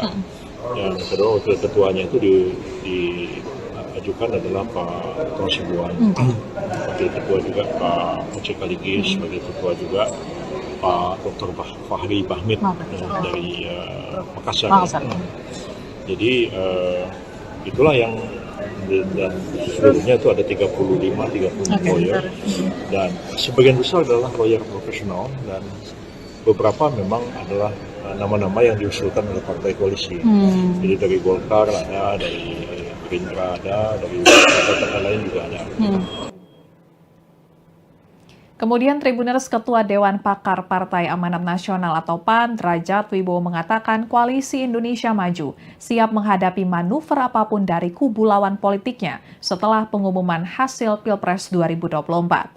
Yang kedua wakil ketuanya itu diajukan adalah Pak Otto Hasibuan. Wakil ketua juga Pak Oce Kaligis, sebagai ketua juga Pak Dr. Fahri Bahmid dari Makassar. Jadi itulah yang dan seluruhnya itu ada 35 lawyer dan sebagian besar adalah lawyer profesional dan beberapa memang adalah nama-nama yang diusulkan oleh partai koalisi. Jadi dari Golkar ada, dari Gerindra ada, dari partai lain juga ada. Kemudian Tribuners Ketua Dewan Pakar Partai Amanat Nasional atau PAN, Derajat Wibowo mengatakan Koalisi Indonesia Maju siap menghadapi manuver apapun dari kubu lawan politiknya setelah pengumuman hasil Pilpres 2024.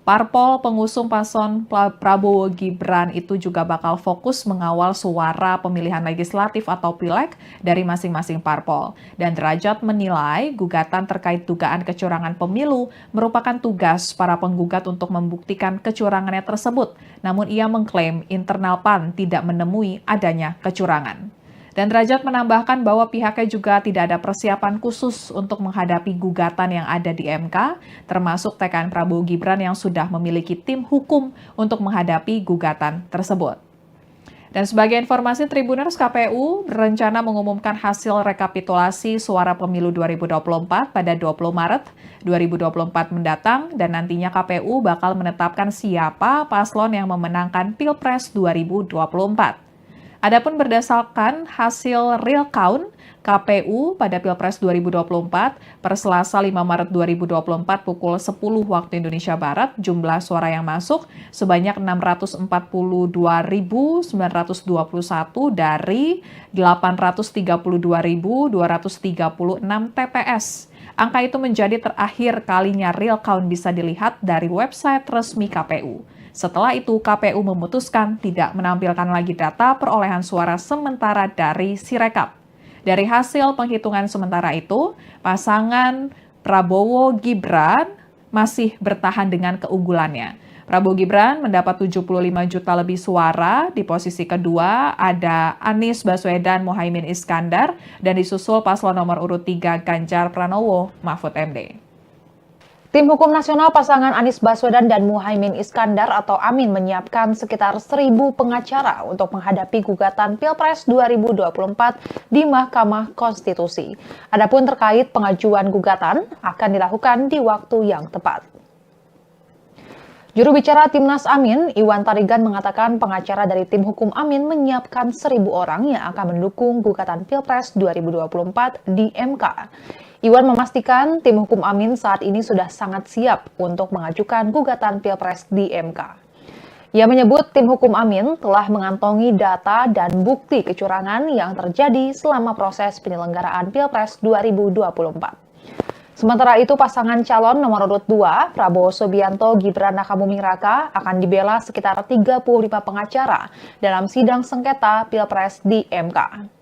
Parpol pengusung paslon Prabowo Gibran itu juga bakal fokus mengawal suara pemilihan legislatif atau pileg dari masing-masing parpol. Dan Derajat menilai gugatan terkait dugaan kecurangan pemilu merupakan tugas para penggugat untuk membuktikan kecurangannya tersebut. Namun ia mengklaim internal PAN tidak menemui adanya kecurangan. Dan Derajat menambahkan bahwa pihaknya juga tidak ada persiapan khusus untuk menghadapi gugatan yang ada di MK, termasuk TKN Prabowo Gibran yang sudah memiliki tim hukum untuk menghadapi gugatan tersebut. Dan sebagai informasi, Tribuners, KPU berencana mengumumkan hasil rekapitulasi suara pemilu 2024 pada 20 Maret 2024 mendatang, dan nantinya KPU bakal menetapkan siapa paslon yang memenangkan Pilpres 2024. Adapun berdasarkan hasil real count KPU pada Pilpres 2024 per Selasa 5 Maret 2024 pukul 10 waktu Indonesia Barat, jumlah suara yang masuk sebanyak 642.921 dari 832.236 TPS. Angka itu menjadi terakhir kalinya real count bisa dilihat dari website resmi KPU. Setelah itu, KPU memutuskan tidak menampilkan lagi data perolehan suara sementara dari Sirekap. Dari hasil penghitungan sementara itu, pasangan Prabowo Gibran masih bertahan dengan keunggulannya. Prabowo Gibran mendapat 75 juta lebih suara. Di posisi kedua ada Anies Baswedan Muhaimin Iskandar dan disusul paslon nomor urut 3 Ganjar Pranowo Mahfud MD. Tim Hukum Nasional pasangan Anies Baswedan dan Muhaimin Iskandar atau Amin menyiapkan sekitar 1.000 pengacara untuk menghadapi gugatan Pilpres 2024 di Mahkamah Konstitusi. Adapun terkait pengajuan gugatan akan dilakukan di waktu yang tepat. Juru bicara Timnas Amin, Iwan Tarigan mengatakan pengacara dari tim hukum Amin menyiapkan 1.000 orang yang akan mendukung gugatan Pilpres 2024 di MK. Iwan memastikan tim hukum Amin saat ini sudah sangat siap untuk mengajukan gugatan Pilpres di MK. Ia menyebut tim hukum Amin telah mengantongi data dan bukti kecurangan yang terjadi selama proses penyelenggaraan Pilpres 2024. Sementara itu, pasangan calon nomor urut 2, Prabowo Subianto Gibran Rakabuming Raka, akan dibela sekitar 35 pengacara dalam sidang sengketa Pilpres di MK.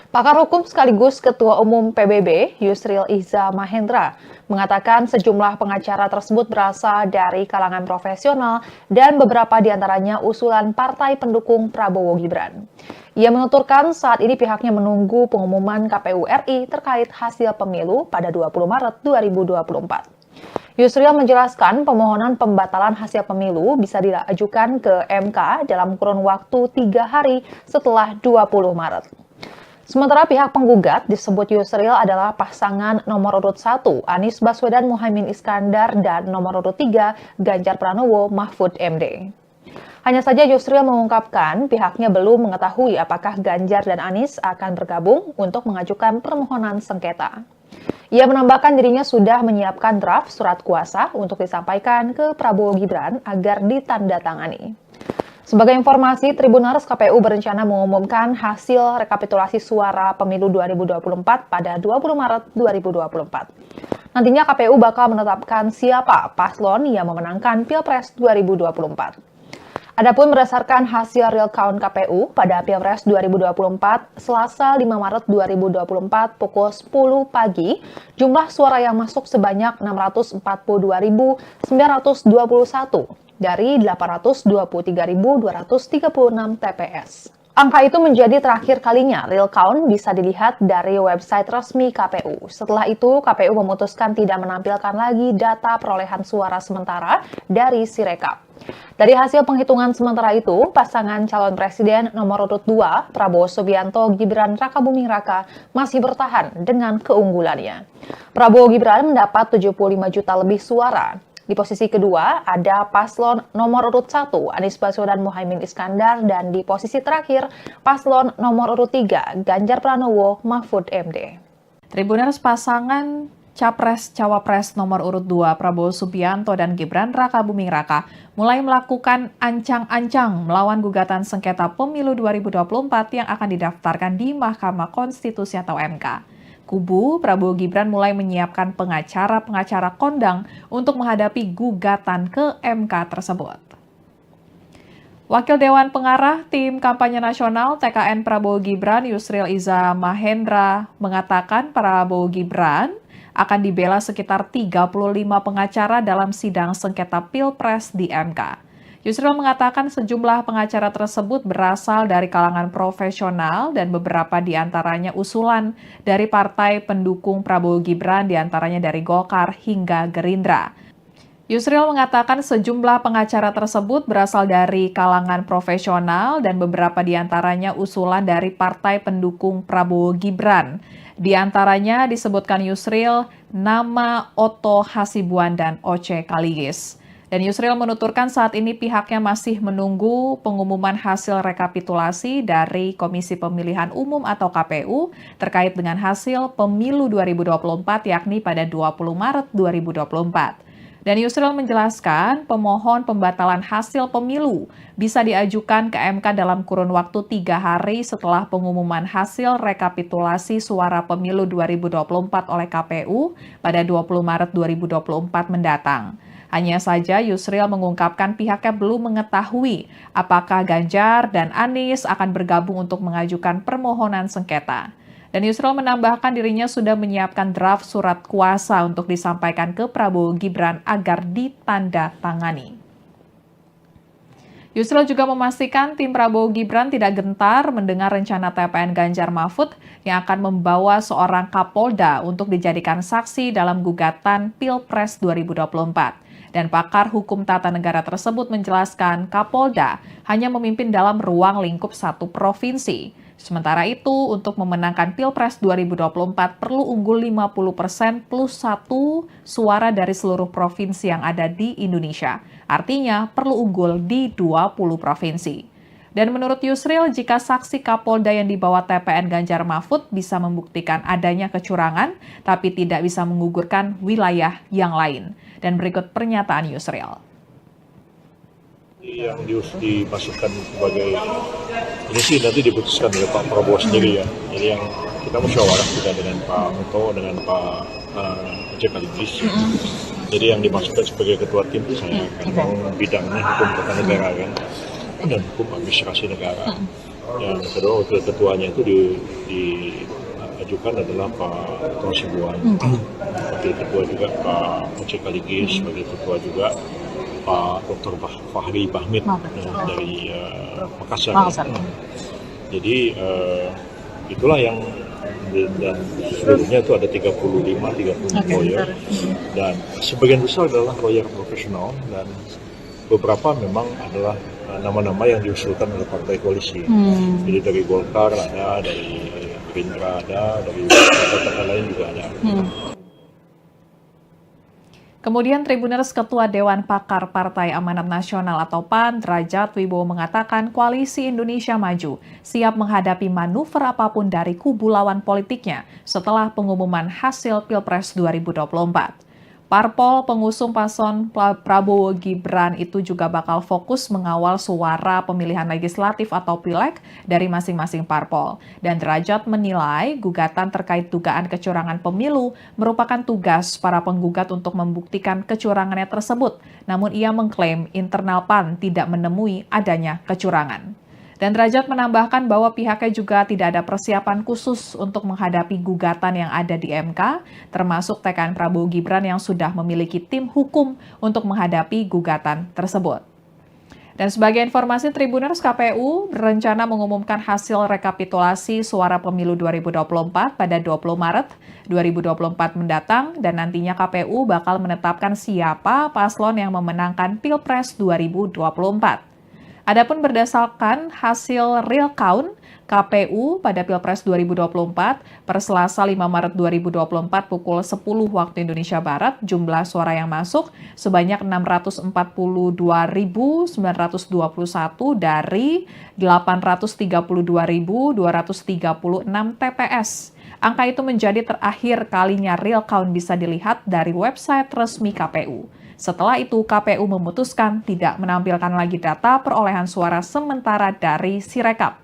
Pakar hukum sekaligus Ketua Umum PBB, Yusril Iza Mahendra, mengatakan sejumlah pengacara tersebut berasal dari kalangan profesional dan beberapa diantaranya usulan partai pendukung Prabowo Gibran. Ia menuturkan saat ini pihaknya menunggu pengumuman KPU RI terkait hasil pemilu pada 20 Maret 2024. Yusril menjelaskan pemohonan pembatalan hasil pemilu bisa diajukan ke MK dalam kurun waktu 3 hari setelah 20 Maret. Sementara pihak penggugat disebut Yusril adalah pasangan nomor urut 1 Anies Baswedan Muhaimin Iskandar dan nomor urut 3 Ganjar Pranowo Mahfud MD. Hanya saja Yusril mengungkapkan pihaknya belum mengetahui apakah Ganjar dan Anies akan bergabung untuk mengajukan permohonan sengketa. Ia menambahkan dirinya sudah menyiapkan draft surat kuasa untuk disampaikan ke Prabowo Gibran agar ditandatangani. Sebagai informasi, Tribuners, KPU berencana mengumumkan hasil rekapitulasi suara pemilu 2024 pada 20 Maret 2024. Nantinya KPU bakal menetapkan siapa paslon yang memenangkan Pilpres 2024. Adapun berdasarkan hasil real count KPU pada Pilpres 2024, Selasa 5 Maret 2024 pukul 10 pagi, jumlah suara yang masuk sebanyak 642.921 dari 823.236 TPS. Angka itu menjadi terakhir kalinya real count bisa dilihat dari website resmi KPU. Setelah itu, KPU memutuskan tidak menampilkan lagi data perolehan suara sementara dari Sirekap. Dari hasil penghitungan sementara itu, pasangan calon presiden nomor urut 2, Prabowo Subianto Gibran Rakabuming Raka, masih bertahan dengan keunggulannya. Prabowo Gibran mendapat 75 juta lebih suara. Di posisi kedua ada paslon nomor urut 1 Anies Baswedan Muhaimin Iskandar dan di posisi terakhir paslon nomor urut 3 Ganjar Pranowo Mahfud MD. Tribuners, pasangan Capres-Cawapres nomor urut 2 Prabowo Subianto dan Gibran Rakabuming Raka mulai melakukan ancang-ancang melawan gugatan sengketa pemilu 2024 yang akan didaftarkan di Mahkamah Konstitusi atau MK. Kubu Prabowo Gibran mulai menyiapkan pengacara-pengacara kondang untuk menghadapi gugatan ke MK tersebut. Wakil Dewan Pengarah Tim Kampanye Nasional TKN Prabowo Gibran Yusril Iza Mahendra mengatakan Prabowo Gibran akan dibela sekitar 35 pengacara dalam sidang sengketa Pilpres di MK. Yusril mengatakan sejumlah pengacara tersebut berasal dari kalangan profesional dan beberapa di antaranya usulan dari partai pendukung Prabowo Gibran, di antaranya dari Golkar hingga Gerindra. Yusril mengatakan sejumlah pengacara tersebut berasal dari kalangan profesional dan beberapa di antaranya usulan dari partai pendukung Prabowo Gibran. Di antaranya disebutkan Yusril nama Otto Hasibuan dan Oce Kaligis. Dan Yusril menuturkan saat ini pihaknya masih menunggu pengumuman hasil rekapitulasi dari Komisi Pemilihan Umum atau KPU terkait dengan hasil pemilu 2024 yakni pada 20 Maret 2024. Dan Yusril menjelaskan pemohon pembatalan hasil pemilu bisa diajukan ke MK dalam kurun waktu 3 hari setelah pengumuman hasil rekapitulasi suara pemilu 2024 oleh KPU pada 20 Maret 2024 mendatang. Hanya saja Yusril mengungkapkan pihaknya belum mengetahui apakah Ganjar dan Anies akan bergabung untuk mengajukan permohonan sengketa. Dan Yusril menambahkan dirinya sudah menyiapkan draft surat kuasa untuk disampaikan ke Prabowo Gibran agar ditandatangani. Yusril juga memastikan tim Prabowo Gibran tidak gentar mendengar rencana TPN Ganjar Mahfud yang akan membawa seorang Kapolda untuk dijadikan saksi dalam gugatan Pilpres 2024. Dan pakar hukum tata negara tersebut menjelaskan Kapolda hanya memimpin dalam ruang lingkup satu provinsi. Sementara itu, untuk memenangkan Pilpres 2024 perlu unggul 50% plus 1 suara dari seluruh provinsi yang ada di Indonesia. Artinya perlu unggul di 20 provinsi. Dan menurut Yusril, jika saksi Kapolda yang dibawa TPN Ganjar Mahfud bisa membuktikan adanya kecurangan, tapi tidak bisa menggugurkan wilayah yang lain. Dan berikut pernyataan Yusril. Yang dimasukkan sebagai ini sih nanti diputuskan oleh Pak Prabowo sendiri ya. Jadi yang kita musyawarah juga dengan Pak Oto, dengan Pak Oce Kaligis. Jadi yang dimasukkan sebagai ketua tim itu saya kan bidangnya hukum tata negara kan dan hukum administrasi negara. Yang kedua wakil ketuanya itu diajukan adalah Pak Otto Hasibuan. Wakil ketua juga Pak Oce Kaligis, sebagai ketua juga Pak Dr. Fahri Bahmid dari Makassar. Jadi itulah yang dan seluruhnya itu ada 35 lawyer dan sebagian besar adalah lawyer profesional dan beberapa memang adalah nama-nama yang diusulkan oleh partai koalisi. Jadi dari Golkar ada, dari Gerindra ada, dari partai lain juga ada. Kemudian Tribuners Ketua Dewan Pakar Partai Amanat Nasional atau PAN, Derajat Wibowo mengatakan Koalisi Indonesia Maju siap menghadapi manuver apapun dari kubu lawan politiknya setelah pengumuman hasil Pilpres 2024. Parpol pengusung paslon Prabowo Gibran itu juga bakal fokus mengawal suara pemilihan legislatif atau pileg dari masing-masing parpol. Dan Derajat menilai gugatan terkait dugaan kecurangan pemilu merupakan tugas para penggugat untuk membuktikan kecurangannya tersebut. Namun ia mengklaim internal PAN tidak menemui adanya kecurangan. Dan Derajat menambahkan bahwa pihaknya juga tidak ada persiapan khusus untuk menghadapi gugatan yang ada di MK, termasuk TKN Prabowo Gibran yang sudah memiliki tim hukum untuk menghadapi gugatan tersebut. Dan sebagai informasi, Tribuners, KPU berencana mengumumkan hasil rekapitulasi suara pemilu 2024 pada 20 Maret 2024 mendatang, dan nantinya KPU bakal menetapkan siapa paslon yang memenangkan Pilpres 2024. Adapun berdasarkan hasil real count KPU pada Pilpres 2024 per Selasa 5 Maret 2024 pukul 10 waktu Indonesia Barat, jumlah suara yang masuk sebanyak 642.921 dari 832.236 TPS. Angka itu menjadi terakhir kalinya real count bisa dilihat dari website resmi KPU. Setelah itu, KPU memutuskan tidak menampilkan lagi data perolehan suara sementara dari Sirekap.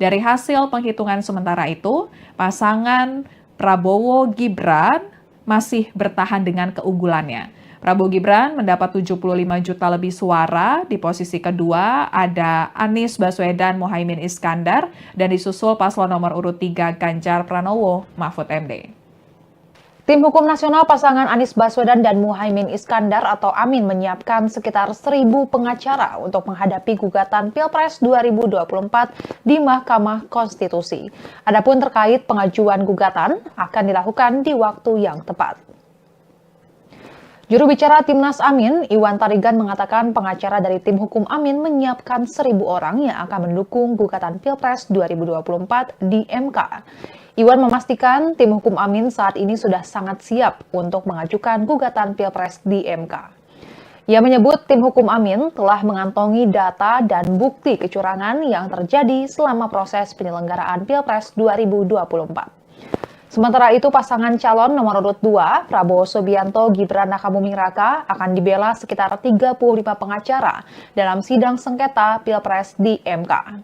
Dari hasil penghitungan sementara itu, pasangan Prabowo Gibran masih bertahan dengan keunggulannya. Prabowo Gibran mendapat 75 juta lebih suara. Di posisi kedua ada Anies Baswedan Muhaimin Iskandar dan disusul paslon nomor urut 3 Ganjar Pranowo Mahfud MD. Tim Hukum Nasional pasangan Anies Baswedan dan Muhaimin Iskandar atau Amin menyiapkan sekitar 1.000 pengacara untuk menghadapi gugatan Pilpres 2024 di Mahkamah Konstitusi. Adapun terkait pengajuan gugatan akan dilakukan di waktu yang tepat. Juru bicara Timnas Amin, Iwan Tarigan mengatakan pengacara dari tim hukum Amin menyiapkan 1.000 orang yang akan mendukung gugatan Pilpres 2024 di MK. Iwan memastikan tim hukum Amin saat ini sudah sangat siap untuk mengajukan gugatan Pilpres di MK. Ia menyebut tim hukum Amin telah mengantongi data dan bukti kecurangan yang terjadi selama proses penyelenggaraan Pilpres 2024. Sementara itu, pasangan calon nomor urut 2, Prabowo Subianto Gibran Rakabuming Raka, akan dibela sekitar 35 pengacara dalam sidang sengketa Pilpres di MK.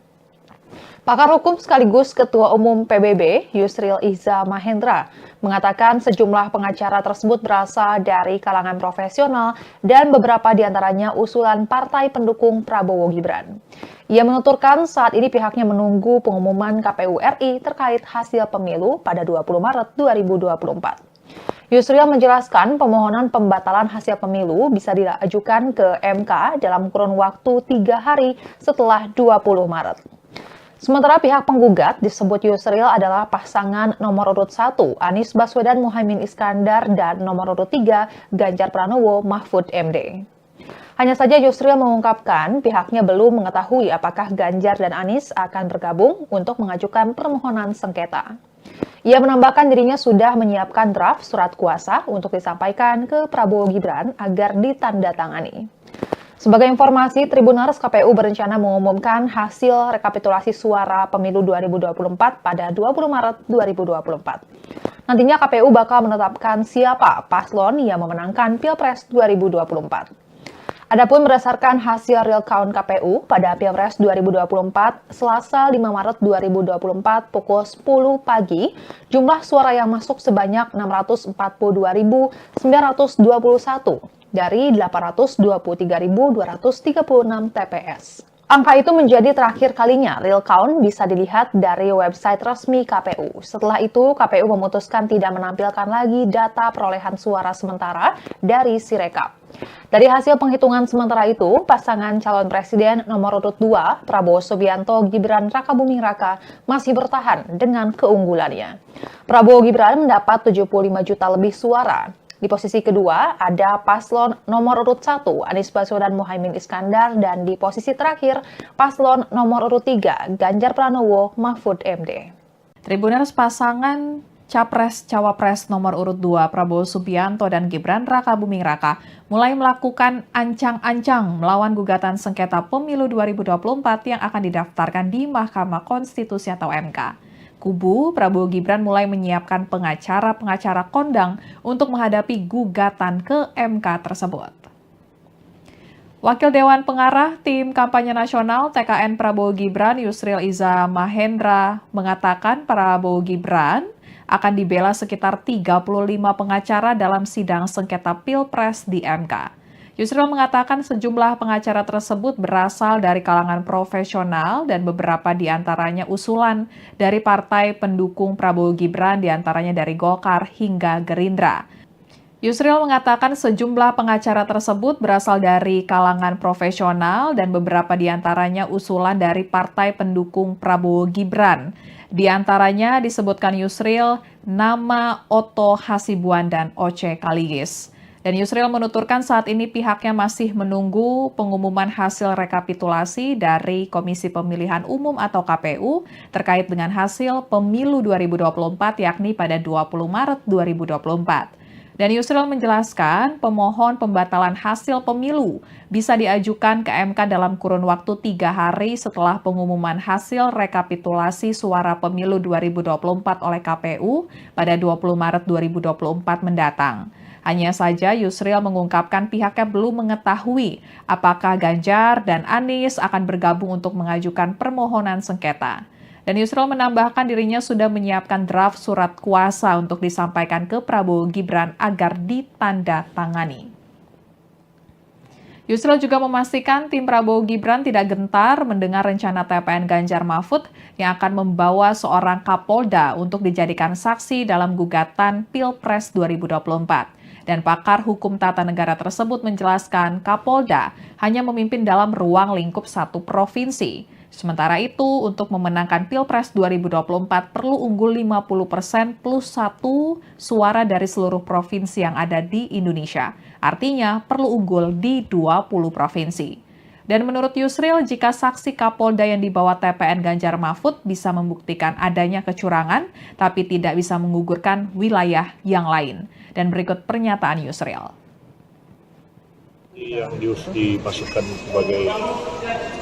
Pakar hukum sekaligus Ketua Umum PBB, Yusril Iza Mahendra, mengatakan sejumlah pengacara tersebut berasal dari kalangan profesional dan beberapa diantaranya usulan partai pendukung Prabowo Gibran. Ia menuturkan saat ini pihaknya menunggu pengumuman KPU RI terkait hasil pemilu pada 20 Maret 2024. Yusril menjelaskan permohonan pembatalan hasil pemilu bisa diajukan ke MK dalam kurun waktu 3 hari setelah 20 Maret. Sementara pihak penggugat disebut Yusril adalah pasangan nomor urut 1 Anies Baswedan Muhaimin Iskandar dan nomor urut 3 Ganjar Pranowo Mahfud MD. Hanya saja Yusril mengungkapkan pihaknya belum mengetahui apakah Ganjar dan Anies akan bergabung untuk mengajukan permohonan sengketa. Ia menambahkan dirinya sudah menyiapkan draft surat kuasa untuk disampaikan ke Prabowo Gibran agar ditandatangani. Sebagai informasi, Tribuners KPU berencana mengumumkan hasil rekapitulasi suara pemilu 2024 pada 20 Maret 2024. Nantinya KPU bakal menetapkan siapa paslon yang memenangkan Pilpres 2024. Adapun berdasarkan hasil real count KPU pada Pilpres 2024, Selasa 5 Maret 2024 pukul 10 pagi, jumlah suara yang masuk sebanyak 642.921 dari 823.236 TPS. Angka itu menjadi terakhir kalinya real count bisa dilihat dari website resmi KPU. Setelah itu, KPU memutuskan tidak menampilkan lagi data perolehan suara sementara dari Sirekap. Dari hasil penghitungan sementara itu, pasangan calon presiden nomor urut 2, Prabowo Subianto Gibran Rakabuming Raka, masih bertahan dengan keunggulannya. Prabowo Gibran mendapat 75 juta lebih suara. Di posisi kedua ada paslon nomor urut 1 Anies Baswedan Muhaimin Iskandar dan di posisi terakhir paslon nomor urut 3 Ganjar Pranowo Mahfud MD. Tribuners pasangan Capres-Cawapres nomor urut 2 Prabowo Subianto dan Gibran Rakabuming Raka mulai melakukan ancang-ancang melawan gugatan sengketa pemilu 2024 yang akan didaftarkan di Mahkamah Konstitusi atau MK. Kubu Prabowo Gibran mulai menyiapkan pengacara-pengacara kondang untuk menghadapi gugatan ke MK tersebut. Wakil Dewan Pengarah Tim Kampanye Nasional TKN Prabowo Gibran Yusril Iza Mahendra mengatakan Prabowo Gibran akan dibela sekitar 35 pengacara dalam sidang sengketa Pilpres di MK. Yusril mengatakan sejumlah pengacara tersebut berasal dari kalangan profesional dan beberapa diantaranya usulan dari partai pendukung Prabowo Gibran diantaranya dari Golkar hingga Gerindra. Yusril mengatakan sejumlah pengacara tersebut berasal dari kalangan profesional dan beberapa diantaranya usulan dari partai pendukung Prabowo Gibran. Di antaranya disebutkan Yusril nama Otto Hasibuan dan Oce Kaligis. Dan Yusril menuturkan saat ini pihaknya masih menunggu pengumuman hasil rekapitulasi dari Komisi Pemilihan Umum atau KPU terkait dengan hasil pemilu 2024 yakni pada 20 Maret 2024. Dan Yusril menjelaskan pemohon pembatalan hasil pemilu bisa diajukan ke MK dalam kurun waktu 3 hari setelah pengumuman hasil rekapitulasi suara pemilu 2024 oleh KPU pada 20 Maret 2024 mendatang. Hanya saja Yusril mengungkapkan pihaknya belum mengetahui apakah Ganjar dan Anies akan bergabung untuk mengajukan permohonan sengketa. Dan Yusril menambahkan dirinya sudah menyiapkan draft surat kuasa untuk disampaikan ke Prabowo Gibran agar ditandatangani. Yusril juga memastikan tim Prabowo Gibran tidak gentar mendengar rencana TPN Ganjar Mahfud yang akan membawa seorang Kapolda untuk dijadikan saksi dalam gugatan Pilpres 2024. Dan pakar hukum tata negara tersebut menjelaskan Kapolda hanya memimpin dalam ruang lingkup satu provinsi. Sementara itu, untuk memenangkan Pilpres 2024 perlu unggul 50% plus 1 suara dari seluruh provinsi yang ada di Indonesia. Artinya perlu unggul di 20 provinsi. Dan menurut Yusril, jika saksi Kapolda yang dibawa TPN Ganjar Mahfud bisa membuktikan adanya kecurangan, tapi tidak bisa menggugurkan wilayah yang lain. Dan berikut pernyataan Yusril. Yang dimasukkan sebagai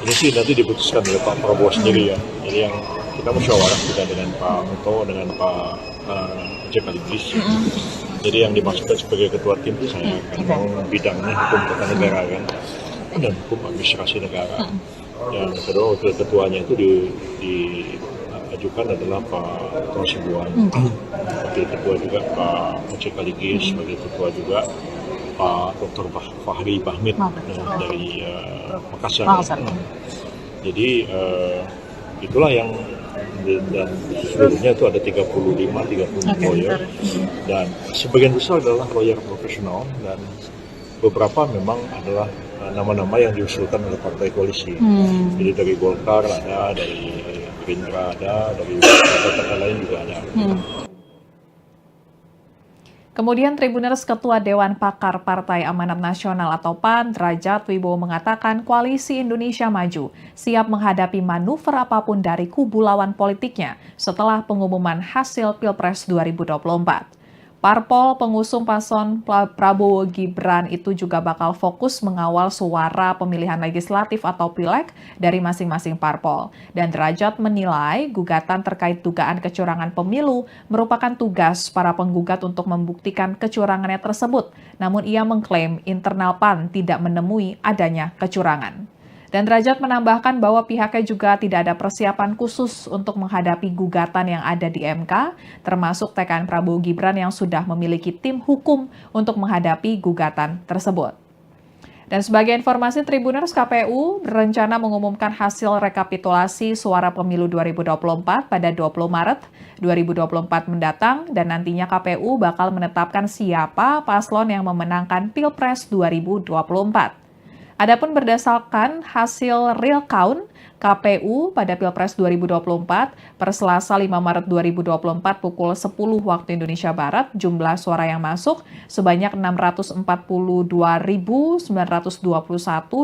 ini sih nanti diputuskan oleh Pak Prabowo sendiri ya. Jadi yang kita musyawarah juga dengan Pak Muto, dengan Pak Sekaligus. Jadi yang dimasukkan sebagai ketua tim itu saya kan, bidangnya hukum tata negara kan, dan hukum administrasi negara. Yang kedua wakil ketuanya itu diajukan adalah Pak Hasibuan, wakil ketua juga Pak Sekaligus, sebagai ketua juga Pak Dr. Fahri Bahmid dari Makassar. Jadi itulah yang dan seluruhnya itu ada 30 lawyer dan sebagian besar adalah lawyer profesional dan beberapa memang adalah nama-nama yang diusulkan oleh partai koalisi. Jadi dari Golkar ada, dari Gerindra ada, dari partai lain juga ada. Kemudian Tribuners Ketua Dewan Pakar Partai Amanat Nasional atau PAN, Derajat Wibowo mengatakan Koalisi Indonesia Maju siap menghadapi manuver apapun dari kubu lawan politiknya setelah pengumuman hasil Pilpres 2024. Parpol pengusung paslon Prabowo Gibran itu juga bakal fokus mengawal suara pemilihan legislatif atau pileg dari masing-masing parpol. Dan Derajat menilai gugatan terkait dugaan kecurangan pemilu merupakan tugas para penggugat untuk membuktikan kecurangannya tersebut. Namun ia mengklaim internal PAN tidak menemui adanya kecurangan. Dan Derajat menambahkan bahwa pihaknya juga tidak ada persiapan khusus untuk menghadapi gugatan yang ada di MK, termasuk TKN Prabowo Gibran yang sudah memiliki tim hukum untuk menghadapi gugatan tersebut. Dan sebagai informasi, Tribuners, KPU berencana mengumumkan hasil rekapitulasi suara pemilu 2024 pada 20 Maret 2024 mendatang, dan nantinya KPU bakal menetapkan siapa paslon yang memenangkan Pilpres 2024. Adapun berdasarkan hasil real count KPU pada Pilpres 2024 per Selasa 5 Maret 2024 pukul 10 waktu Indonesia Barat, jumlah suara yang masuk sebanyak 642.921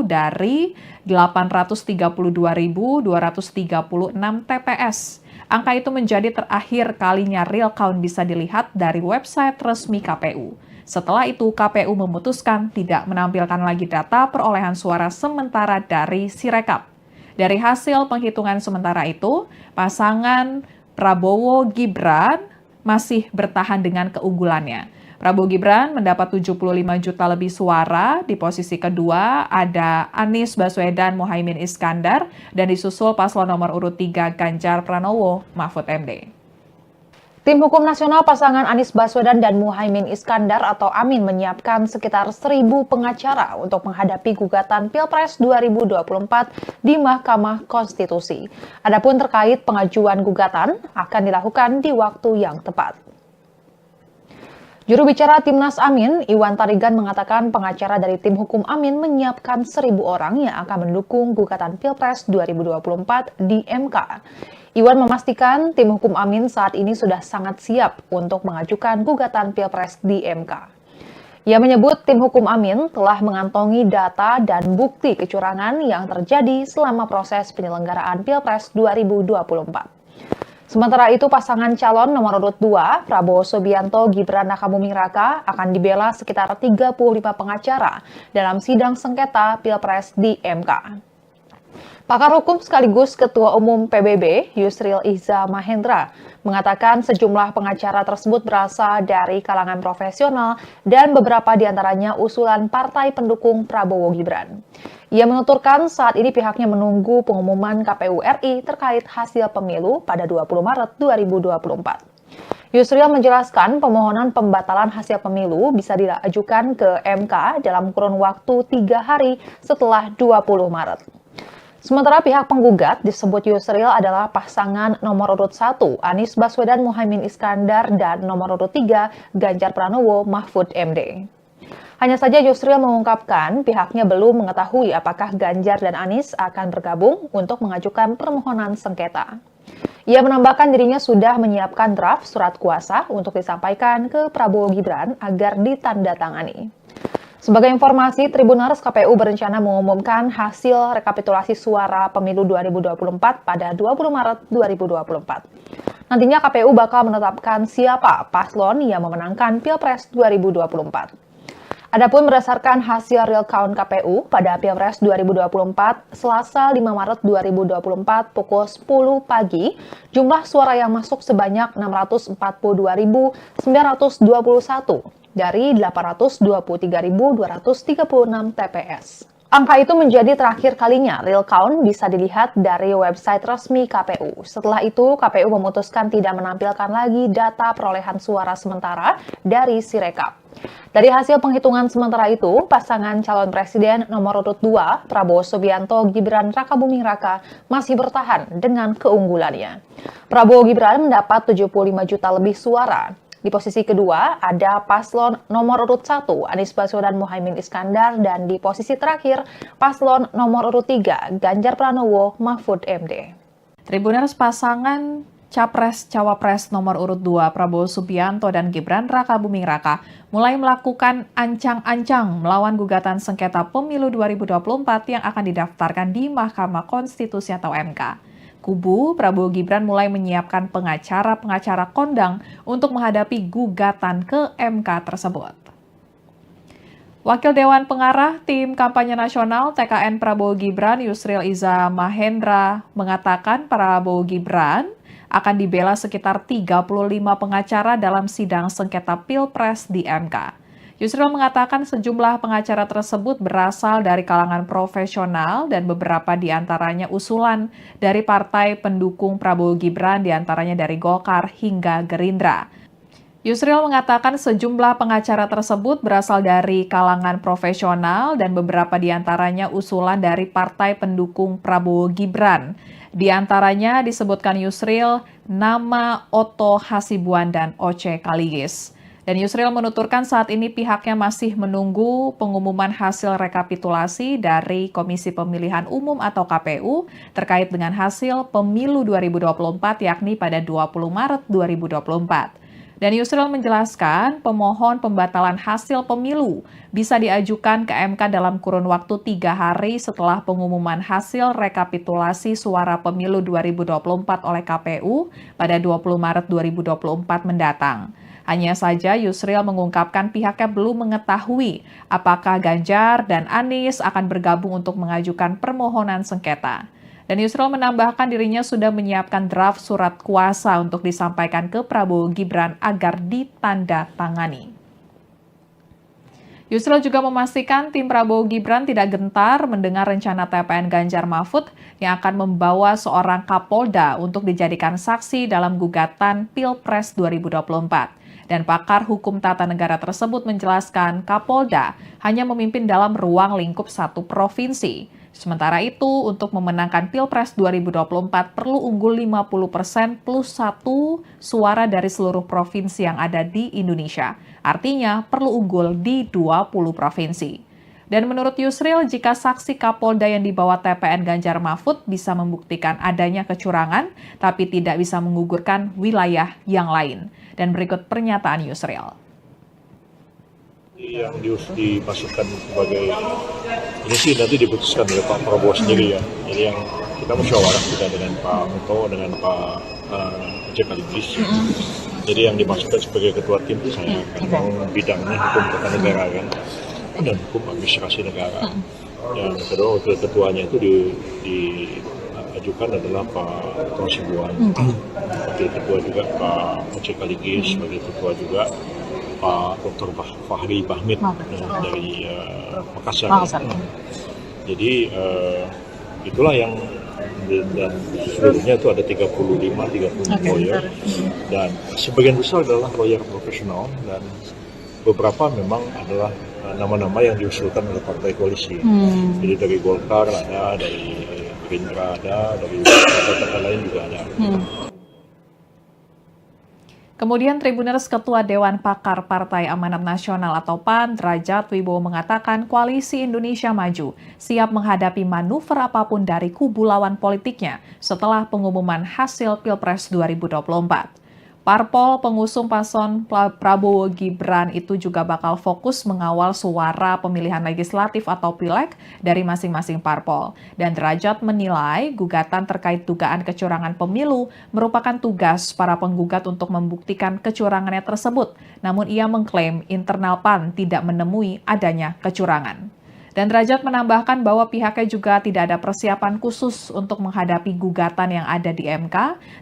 dari 832.236 TPS. Angka itu menjadi terakhir kalinya real count bisa dilihat dari website resmi KPU. Setelah itu, KPU memutuskan tidak menampilkan lagi data perolehan suara sementara dari Sirekap. Dari hasil penghitungan sementara itu, pasangan Prabowo Gibran masih bertahan dengan keunggulannya. Prabowo Gibran mendapat 75 juta lebih suara, di posisi kedua ada Anies Baswedan Muhaimin Iskandar, dan disusul paslon nomor urut 3 Ganjar Pranowo Mahfud MD. Tim Hukum Nasional pasangan Anies Baswedan dan Muhaimin Iskandar atau Amin menyiapkan sekitar 1.000 pengacara untuk menghadapi gugatan Pilpres 2024 di Mahkamah Konstitusi. Adapun terkait pengajuan gugatan akan dilakukan di waktu yang tepat. Juru bicara Timnas Amin, Iwan Tarigan mengatakan pengacara dari tim hukum Amin menyiapkan 1.000 orang yang akan mendukung gugatan Pilpres 2024 di MK. Iwan memastikan tim hukum Amin saat ini sudah sangat siap untuk mengajukan gugatan Pilpres di MK. Ia menyebut tim hukum Amin telah mengantongi data dan bukti kecurangan yang terjadi selama proses penyelenggaraan Pilpres 2024. Sementara itu, pasangan calon nomor urut 2, Prabowo Subianto Gibran Rakabuming Raka, akan dibela sekitar 35 pengacara dalam sidang sengketa Pilpres di MK. Pakar hukum sekaligus Ketua Umum PBB, Yusril Iza Mahendra, mengatakan sejumlah pengacara tersebut berasal dari kalangan profesional dan beberapa diantaranya usulan partai pendukung Prabowo Gibran. Ia menuturkan saat ini pihaknya menunggu pengumuman KPU RI terkait hasil pemilu pada 20 Maret 2024. Yusril menjelaskan permohonan pembatalan hasil pemilu bisa diajukan ke MK dalam kurun waktu 3 hari setelah 20 Maret. Sementara pihak penggugat disebut Yusril adalah pasangan nomor urut 1 Anies Baswedan Muhaimin Iskandar dan nomor urut 3 Ganjar Pranowo Mahfud MD. Hanya saja Yusril mengungkapkan pihaknya belum mengetahui apakah Ganjar dan Anies akan bergabung untuk mengajukan permohonan sengketa. Ia menambahkan dirinya sudah menyiapkan draft surat kuasa untuk disampaikan ke Prabowo Gibran agar ditandatangani. Sebagai informasi, Tribuners KPU berencana mengumumkan hasil rekapitulasi suara pemilu 2024 pada 20 Maret 2024. Nantinya KPU bakal menetapkan siapa paslon yang memenangkan Pilpres 2024. Adapun berdasarkan hasil real count KPU pada Pilpres 2024, Selasa 5 Maret 2024 pukul 10 pagi, jumlah suara yang masuk sebanyak 642.921 dari 823.236 TPS. Angka itu menjadi terakhir kalinya real count bisa dilihat dari website resmi KPU. Setelah itu, KPU memutuskan tidak menampilkan lagi data perolehan suara sementara dari Sirekap. Dari hasil penghitungan sementara itu, pasangan calon presiden nomor urut 2, Prabowo Subianto Gibran Rakabuming Raka, masih bertahan dengan keunggulannya. Prabowo Gibran mendapat 75 juta lebih suara. Di posisi kedua ada paslon nomor urut 1 Anies Baswedan Muhaimin Iskandar dan di posisi terakhir paslon nomor urut 3 Ganjar Pranowo Mahfud MD. Tribuners pasangan Capres-Cawapres nomor urut 2 Prabowo Subianto dan Gibran Rakabuming Raka mulai melakukan ancang-ancang melawan gugatan sengketa pemilu 2024 yang akan didaftarkan di Mahkamah Konstitusi atau MK. Kubu Prabowo Gibran mulai menyiapkan pengacara-pengacara kondang untuk menghadapi gugatan ke MK tersebut. Wakil Dewan Pengarah Tim Kampanye Nasional TKN Prabowo Gibran Yusril Iza Mahendra mengatakan Prabowo Gibran akan dibela sekitar 35 pengacara dalam sidang sengketa Pilpres di MK. Yusril mengatakan sejumlah pengacara tersebut berasal dari kalangan profesional dan beberapa diantaranya usulan dari partai pendukung Prabowo Gibran diantaranya dari Golkar hingga Gerindra. Yusril mengatakan sejumlah pengacara tersebut berasal dari kalangan profesional dan beberapa diantaranya usulan dari partai pendukung Prabowo Gibran. Di antaranya disebutkan Yusril, nama Otto Hasibuan dan Oce Kaligis. Dan Yusril menuturkan saat ini pihaknya masih menunggu pengumuman hasil rekapitulasi dari Komisi Pemilihan Umum atau KPU terkait dengan hasil pemilu 2024 yakni pada 20 Maret 2024. Dan Yusril menjelaskan pemohon pembatalan hasil pemilu bisa diajukan ke MK dalam kurun waktu 3 hari setelah pengumuman hasil rekapitulasi suara pemilu 2024 oleh KPU pada 20 Maret 2024 mendatang. Hanya saja Yusril mengungkapkan pihaknya belum mengetahui apakah Ganjar dan Anies akan bergabung untuk mengajukan permohonan sengketa. Dan Yusril menambahkan dirinya sudah menyiapkan draft surat kuasa untuk disampaikan ke Prabowo Gibran agar ditandatangani. Yusril juga memastikan tim Prabowo Gibran tidak gentar mendengar rencana TPN Ganjar Mahfud yang akan membawa seorang Kapolda untuk dijadikan saksi dalam gugatan Pilpres 2024. Dan pakar hukum tata negara tersebut menjelaskan Kapolda hanya memimpin dalam ruang lingkup satu provinsi. Sementara itu, untuk memenangkan Pilpres 2024 perlu unggul 50% plus 1 suara dari seluruh provinsi yang ada di Indonesia. Artinya perlu unggul di 20 provinsi. Dan menurut Yusril, jika saksi Kapolda yang dibawa TPN Ganjar Mahfud bisa membuktikan adanya kecurangan, tapi tidak bisa menggugurkan wilayah yang lain. Dan berikut pernyataan Yusril. Yang dimasukkan sebagai ini sih nanti diputuskan oleh Pak Prabowo sendiri ya. Jadi yang kita musyawarah juga dengan Pak Muto, dengan Pak Oce Kaligis. Jadi yang dimasukkan sebagai ketua tim itu saya kan bidangnya hukum tata negara kan dan hukum administrasi negara. Yang kedua wakil ketuanya itu ajukan adalah Pak Dr. Sibuan, Wakil Ketua juga Pak Aceh Kaligis, sebagai Ketua juga Pak Dr. Fahri Bahmid dari Makassar. Jadi itulah yang, dan seluruhnya itu ada 35 lawyer, dan sebagian besar adalah lawyer profesional, dan beberapa memang adalah nama-nama yang diusulkan oleh partai koalisi. Jadi dari Golkar ada, dari Gerindra ada, dari partai-partai lain juga ada. Kemudian Tribuners Ketua Dewan Pakar Partai Amanat Nasional atau PAN, Derajat Wibowo mengatakan Koalisi Indonesia Maju siap menghadapi manuver apapun dari kubu lawan politiknya setelah pengumuman hasil Pilpres 2024. Parpol pengusung paslon Prabowo Gibran itu juga bakal fokus mengawal suara pemilihan legislatif atau pileg dari masing-masing parpol. Dan Derajat menilai gugatan terkait dugaan kecurangan pemilu merupakan tugas para penggugat untuk membuktikan kecurangannya tersebut. Namun ia mengklaim internal PAN tidak menemui adanya kecurangan. Dan Derajat menambahkan bahwa pihaknya juga tidak ada persiapan khusus untuk menghadapi gugatan yang ada di MK,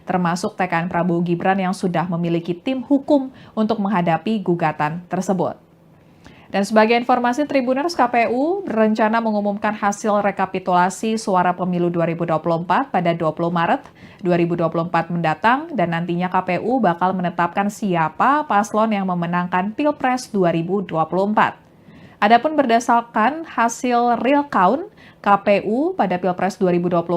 termasuk TKN Prabowo Gibran yang sudah memiliki tim hukum untuk menghadapi gugatan tersebut. Dan sebagai informasi, Tribuners, KPU berencana mengumumkan hasil rekapitulasi suara pemilu 2024 pada 20 Maret 2024 mendatang, dan nantinya KPU bakal menetapkan siapa paslon yang memenangkan Pilpres 2024. Adapun berdasarkan hasil real count KPU pada Pilpres 2024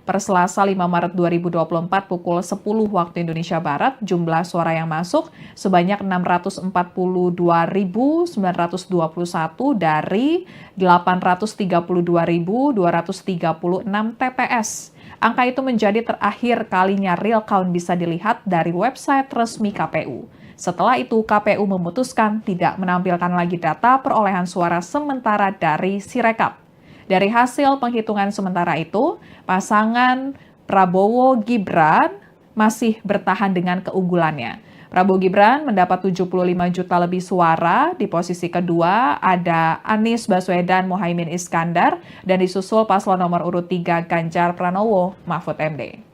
per Selasa 5 Maret 2024 pukul 10 waktu Indonesia Barat, jumlah suara yang masuk sebanyak 642.921 dari 832.236 TPS. Angka itu menjadi terakhir kalinya real count bisa dilihat dari website resmi KPU. Setelah itu, KPU memutuskan tidak menampilkan lagi data perolehan suara sementara dari Sirekap. Dari hasil penghitungan sementara itu, pasangan Prabowo Gibran masih bertahan dengan keunggulannya. Prabowo Gibran mendapat 75 juta lebih suara, di posisi kedua ada Anies Baswedan Muhaimin Iskandar, dan disusul paslon nomor urut 3 Ganjar Pranowo Mahfud MD.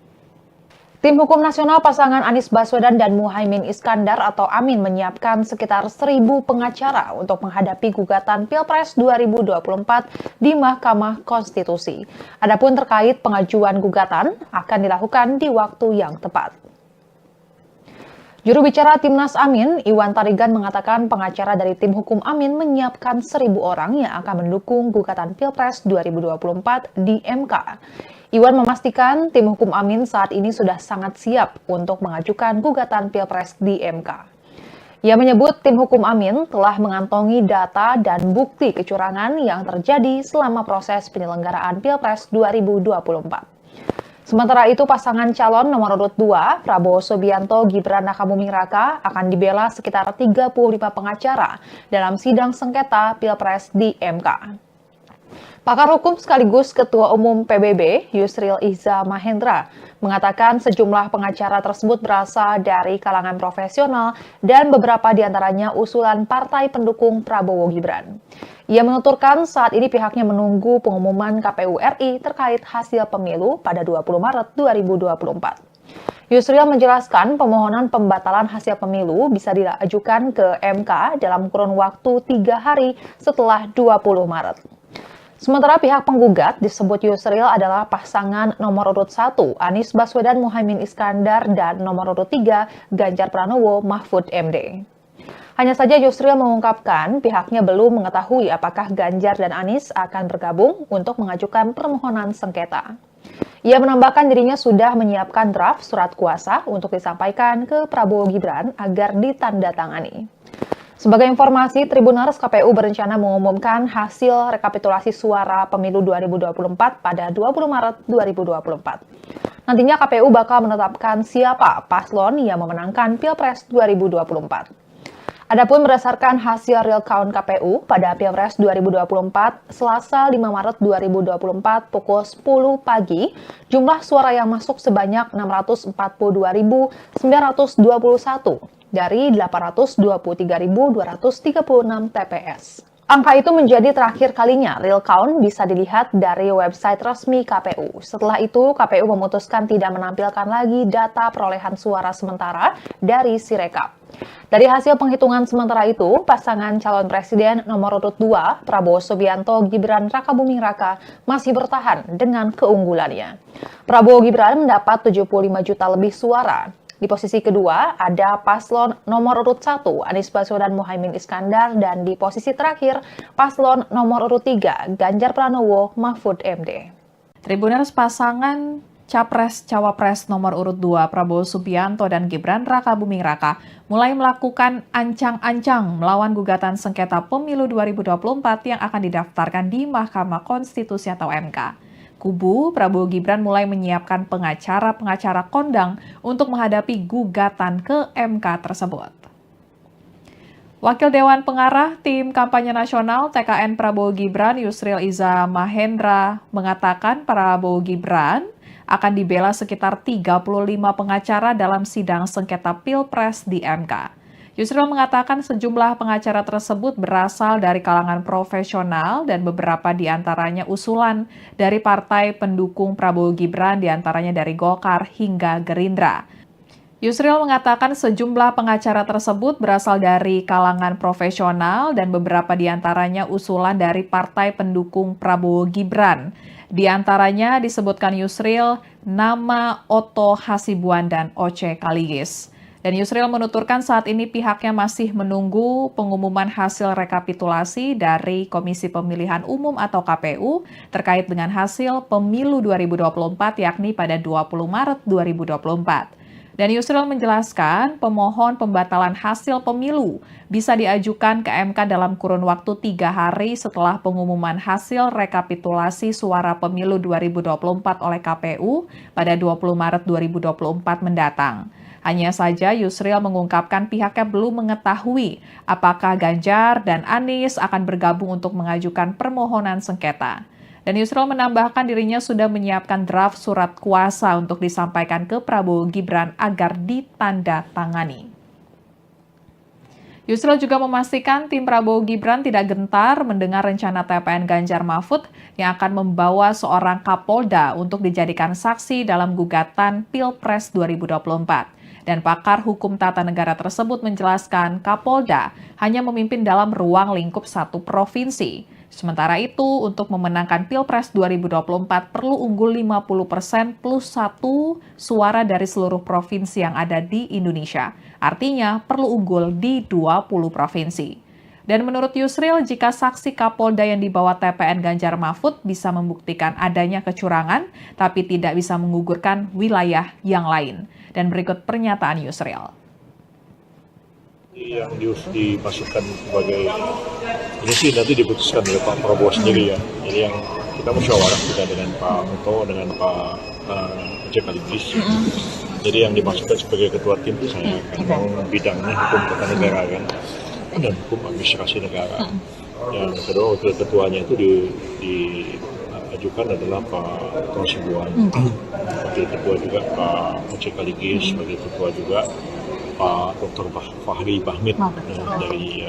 Tim Hukum Nasional pasangan Anies Baswedan dan Muhaimin Iskandar atau Amin menyiapkan sekitar 1.000 pengacara untuk menghadapi gugatan Pilpres 2024 di Mahkamah Konstitusi. Adapun terkait pengajuan gugatan akan dilakukan di waktu yang tepat. Juru bicara Timnas Amin, Iwan Tarigan mengatakan pengacara dari tim hukum Amin menyiapkan 1.000 orang yang akan mendukung gugatan Pilpres 2024 di MK. Iwan memastikan tim hukum Amin saat ini sudah sangat siap untuk mengajukan gugatan Pilpres di MK. Ia menyebut tim hukum Amin telah mengantongi data dan bukti kecurangan yang terjadi selama proses penyelenggaraan Pilpres 2024. Sementara itu, pasangan calon nomor urut 2, Prabowo Subianto Gibran Rakabuming Raka, akan dibela sekitar 35 pengacara dalam sidang sengketa Pilpres di MK. Pakar hukum sekaligus Ketua Umum PBB, Yusril Iza Mahendra, mengatakan sejumlah pengacara tersebut berasal dari kalangan profesional dan beberapa diantaranya usulan partai pendukung Prabowo Gibran. Ia menuturkan saat ini pihaknya menunggu pengumuman KPU RI terkait hasil pemilu pada 20 Maret 2024. Yusril menjelaskan pemohonan pembatalan hasil pemilu bisa diajukan ke MK dalam kurun waktu 3 hari setelah 20 Maret. Sementara pihak penggugat disebut Yusril adalah pasangan nomor urut 1 Anies Baswedan Muhaimin Iskandar dan nomor urut 3 Ganjar Pranowo Mahfud MD. Hanya saja Yusril mengungkapkan pihaknya belum mengetahui apakah Ganjar dan Anies akan bergabung untuk mengajukan permohonan sengketa. Ia menambahkan dirinya sudah menyiapkan draft surat kuasa untuk disampaikan ke Prabowo Gibran agar ditandatangani. Sebagai informasi, Tribuners, KPU berencana mengumumkan hasil rekapitulasi suara pemilu 2024 pada 20 Maret 2024. Nantinya KPU bakal menetapkan siapa paslon yang memenangkan Pilpres 2024. Adapun berdasarkan hasil real count KPU pada Pilpres 2024, Selasa 5 Maret 2024 pukul 10 pagi, jumlah suara yang masuk sebanyak 642.921 dari 823.236 TPS. Angka itu menjadi terakhir kalinya real count bisa dilihat dari website resmi KPU. Setelah itu, KPU memutuskan tidak menampilkan lagi data perolehan suara sementara dari Sirekap. Dari hasil penghitungan sementara itu, pasangan calon presiden nomor urut 2, Prabowo Subianto Gibran Rakabuming Raka, masih bertahan dengan keunggulannya. Prabowo Gibran mendapat 75 juta lebih suara. Di posisi kedua ada paslon nomor urut 1 Anies Baswedan Muhaimin Iskandar dan di posisi terakhir paslon nomor urut 3 Ganjar Pranowo Mahfud MD. Tribuners pasangan Capres-Cawapres nomor urut 2 Prabowo Subianto dan Gibran Rakabuming Raka mulai melakukan ancang-ancang melawan gugatan sengketa pemilu 2024 yang akan didaftarkan di Mahkamah Konstitusi atau MK. Kubu Prabowo Gibran mulai menyiapkan pengacara-pengacara kondang untuk menghadapi gugatan ke MK tersebut. Wakil Dewan Pengarah Tim Kampanye Nasional TKN Prabowo Gibran Yusril Iza Mahendra mengatakan Prabowo Gibran akan dibela sekitar 35 pengacara dalam sidang sengketa Pilpres di MK. Yusril mengatakan sejumlah pengacara tersebut berasal dari kalangan profesional dan beberapa di antaranya usulan dari partai pendukung Prabowo Gibran, di antaranya dari Golkar hingga Gerindra. Yusril mengatakan sejumlah pengacara tersebut berasal dari kalangan profesional dan beberapa di antaranya usulan dari partai pendukung Prabowo Gibran. Di antaranya disebutkan Yusril nama Otto Hasibuan dan Oce Kaligis. Dan Yusril menuturkan saat ini pihaknya masih menunggu pengumuman hasil rekapitulasi dari Komisi Pemilihan Umum atau KPU terkait dengan hasil pemilu 2024 yakni pada 20 Maret 2024. Dan Yusril menjelaskan pemohon pembatalan hasil pemilu bisa diajukan ke MK dalam kurun waktu 3 hari setelah pengumuman hasil rekapitulasi suara pemilu 2024 oleh KPU pada 20 Maret 2024 mendatang. Hanya saja Yusril mengungkapkan pihaknya belum mengetahui apakah Ganjar dan Anies akan bergabung untuk mengajukan permohonan sengketa. Dan Yusril menambahkan dirinya sudah menyiapkan draft surat kuasa untuk disampaikan ke Prabowo Gibran agar ditandatangani. Yusril juga memastikan tim Prabowo Gibran tidak gentar mendengar rencana TPN Ganjar Mahfud yang akan membawa seorang Kapolda untuk dijadikan saksi dalam gugatan Pilpres 2024. Dan pakar hukum tata negara tersebut menjelaskan Kapolda hanya memimpin dalam ruang lingkup satu provinsi. Sementara itu, untuk memenangkan Pilpres 2024 perlu unggul 50% plus 1 suara dari seluruh provinsi yang ada di Indonesia. Artinya perlu unggul di 20 provinsi. Dan menurut Yusril, jika saksi Kapolda yang dibawa TPN Ganjar Mahfud bisa membuktikan adanya kecurangan, tapi tidak bisa menggugurkan wilayah yang lain. Dan berikut pernyataan Yusril. Yang dimasukkan sebagai ini sih nanti diputuskan oleh Pak Prabowo sendiri ya. Jadi yang kita musyawarah juga dengan Pak Muto, dengan Pak Oce Kaligis. Jadi yang dimasukkan sebagai ketua tim itu saya kan bidangnya hukum tata negara kan dan hukum administrasi negara. Yang kedua wakil ketuanya itu diajukan adalah Pak Otto Hasibuan. Wakil ketua juga Pak Oce Kaligis, sebagai ketua juga Pak Dr. Fahri Bahmid dari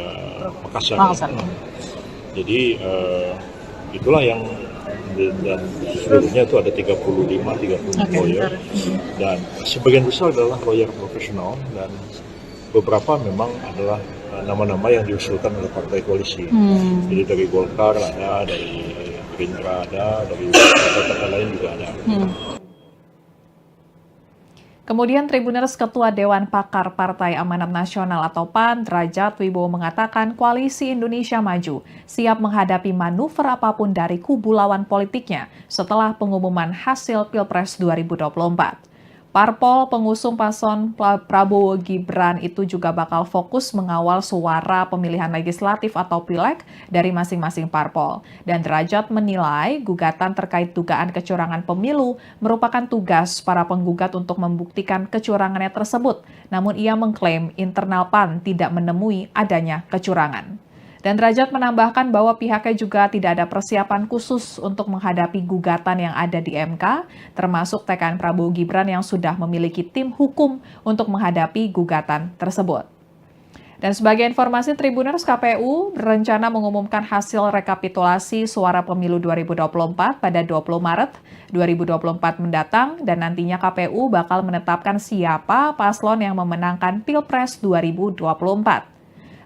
Makassar. Jadi itulah yang dan seluruhnya itu ada 35 lawyer dan sebagian besar adalah lawyer profesional dan beberapa memang adalah nama-nama yang diusulkan oleh partai koalisi. Jadi dari Golkar ada, dari Gerindra ada, dari partai lain juga ada. Kemudian Tribuners Ketua Dewan Pakar Partai Amanat Nasional atau PAN, Derajat Wibowo mengatakan Koalisi Indonesia Maju siap menghadapi manuver apapun dari kubu lawan politiknya setelah pengumuman hasil Pilpres 2024. Parpol pengusung paslon Prabowo Gibran itu juga bakal fokus mengawal suara pemilihan legislatif atau pileg dari masing-masing parpol. Dan Derajat menilai gugatan terkait dugaan kecurangan pemilu merupakan tugas para penggugat untuk membuktikan kecurangannya tersebut. Namun ia mengklaim internal PAN tidak menemui adanya kecurangan. Dan Derajat menambahkan bahwa pihaknya juga tidak ada persiapan khusus untuk menghadapi gugatan yang ada di MK, termasuk TKN Prabowo Gibran yang sudah memiliki tim hukum untuk menghadapi gugatan tersebut. Dan sebagai informasi, Tribuners, KPU berencana mengumumkan hasil rekapitulasi suara pemilu 2024 pada 20 Maret 2024 mendatang dan nantinya KPU bakal menetapkan siapa paslon yang memenangkan Pilpres 2024.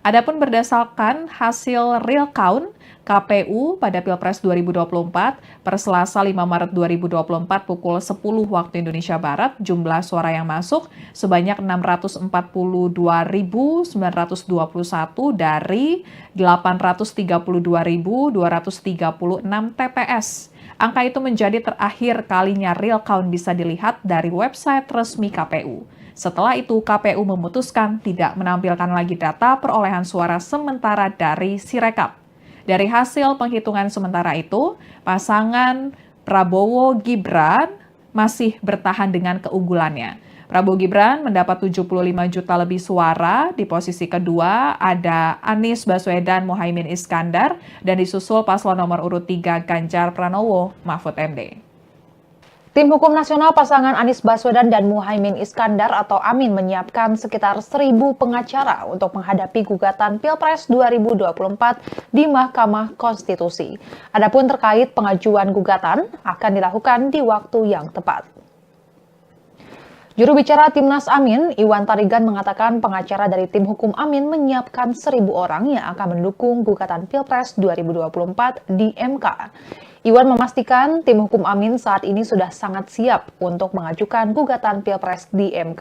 Adapun berdasarkan hasil real count KPU pada Pilpres 2024 per Selasa 5 Maret 2024 pukul 10 waktu Indonesia Barat, jumlah suara yang masuk sebanyak 642.921 dari 832.236 TPS. Angka itu menjadi terakhir kalinya real count bisa dilihat dari website resmi KPU. Setelah itu, KPU memutuskan tidak menampilkan lagi data perolehan suara sementara dari Sirekap. Dari hasil penghitungan sementara itu, pasangan Prabowo Gibran masih bertahan dengan keunggulannya. Prabowo Gibran mendapat 75 juta lebih suara, di posisi kedua ada Anies Baswedan Muhaimin Iskandar, dan disusul paslon nomor urut 3 Ganjar Pranowo Mahfud MD. Tim Hukum Nasional pasangan Anies Baswedan dan Muhaimin Iskandar atau Amin menyiapkan sekitar 1.000 pengacara untuk menghadapi gugatan Pilpres 2024 di Mahkamah Konstitusi. Adapun terkait pengajuan gugatan akan dilakukan di waktu yang tepat. Juru bicara Timnas Amin, Iwan Tarigan mengatakan pengacara dari tim hukum Amin menyiapkan 1.000 orang yang akan mendukung gugatan Pilpres 2024 di MK. Iwan memastikan tim hukum Amin saat ini sudah sangat siap untuk mengajukan gugatan Pilpres di MK.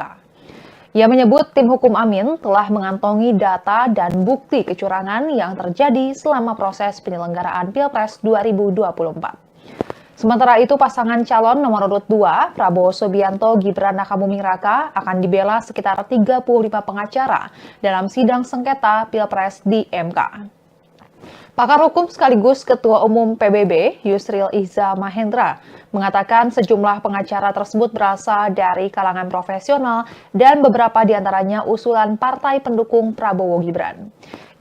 Ia menyebut tim hukum Amin telah mengantongi data dan bukti kecurangan yang terjadi selama proses penyelenggaraan Pilpres 2024. Sementara itu, pasangan calon nomor urut 2, Prabowo Subianto Gibran Rakabuming Raka, akan dibela sekitar 35 pengacara dalam sidang sengketa Pilpres di MK. Pakar hukum sekaligus Ketua Umum PBB, Yusril Iza Mahendra, mengatakan sejumlah pengacara tersebut berasal dari kalangan profesional dan beberapa diantaranya usulan partai pendukung Prabowo Gibran.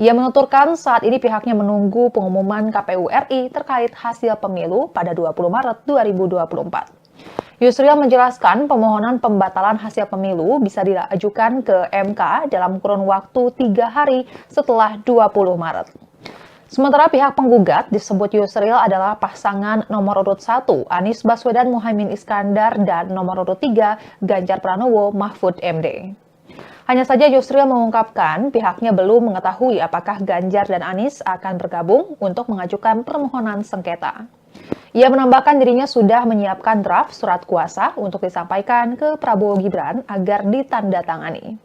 Ia menuturkan saat ini pihaknya menunggu pengumuman KPU RI terkait hasil pemilu pada 20 Maret 2024. Yusril menjelaskan pemohonan pembatalan hasil pemilu bisa diajukan ke MK dalam kurun waktu 3 hari setelah 20 Maret. Sementara pihak penggugat disebut Yusril adalah pasangan nomor urut 1 Anies Baswedan Muhaimin Iskandar dan nomor urut 3 Ganjar Pranowo Mahfud MD. Hanya saja Yusril mengungkapkan pihaknya belum mengetahui apakah Ganjar dan Anies akan bergabung untuk mengajukan permohonan sengketa. Ia menambahkan dirinya sudah menyiapkan draft surat kuasa untuk disampaikan ke Prabowo Gibran agar ditandatangani.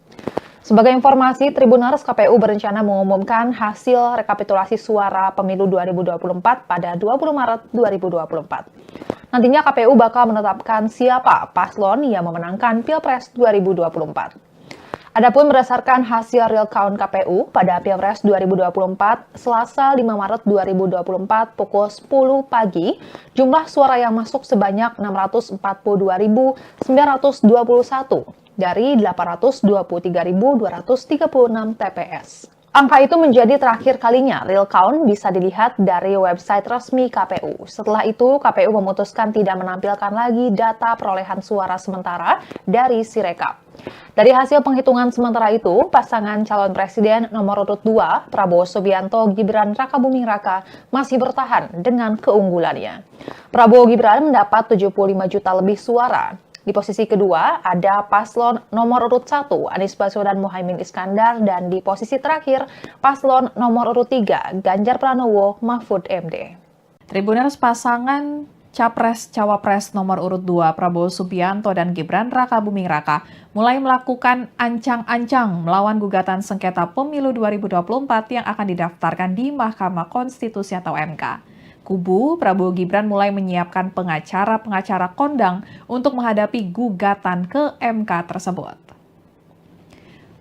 Sebagai informasi, Tribuners, KPU berencana mengumumkan hasil rekapitulasi suara pemilu 2024 pada 20 Maret 2024. Nantinya KPU bakal menetapkan siapa paslon yang memenangkan Pilpres 2024. Adapun berdasarkan hasil real count KPU pada Pilpres 2024, Selasa 5 Maret 2024 pukul 10 pagi, jumlah suara yang masuk sebanyak 642.921 dari 823.236 TPS. Angka itu menjadi terakhir kalinya real count bisa dilihat dari website resmi KPU. Setelah itu, KPU memutuskan tidak menampilkan lagi data perolehan suara sementara dari Sirekap. Dari hasil penghitungan sementara itu, pasangan calon presiden nomor urut 2, Prabowo Subianto Gibran Rakabuming Raka, masih bertahan dengan keunggulannya. Prabowo Gibran mendapat 75 juta lebih suara. Di posisi kedua ada paslon nomor urut 1 Anies Baswedan Muhaimin Iskandar dan di posisi terakhir paslon nomor urut 3 Ganjar Pranowo Mahfud MD. Tribuners, pasangan Capres-Cawapres nomor urut 2 Prabowo Subianto dan Gibran Rakabuming Raka mulai melakukan ancang-ancang melawan gugatan sengketa pemilu 2024 yang akan didaftarkan di Mahkamah Konstitusi atau MK. Kubu Prabowo Gibran mulai menyiapkan pengacara-pengacara kondang untuk menghadapi gugatan ke MK tersebut.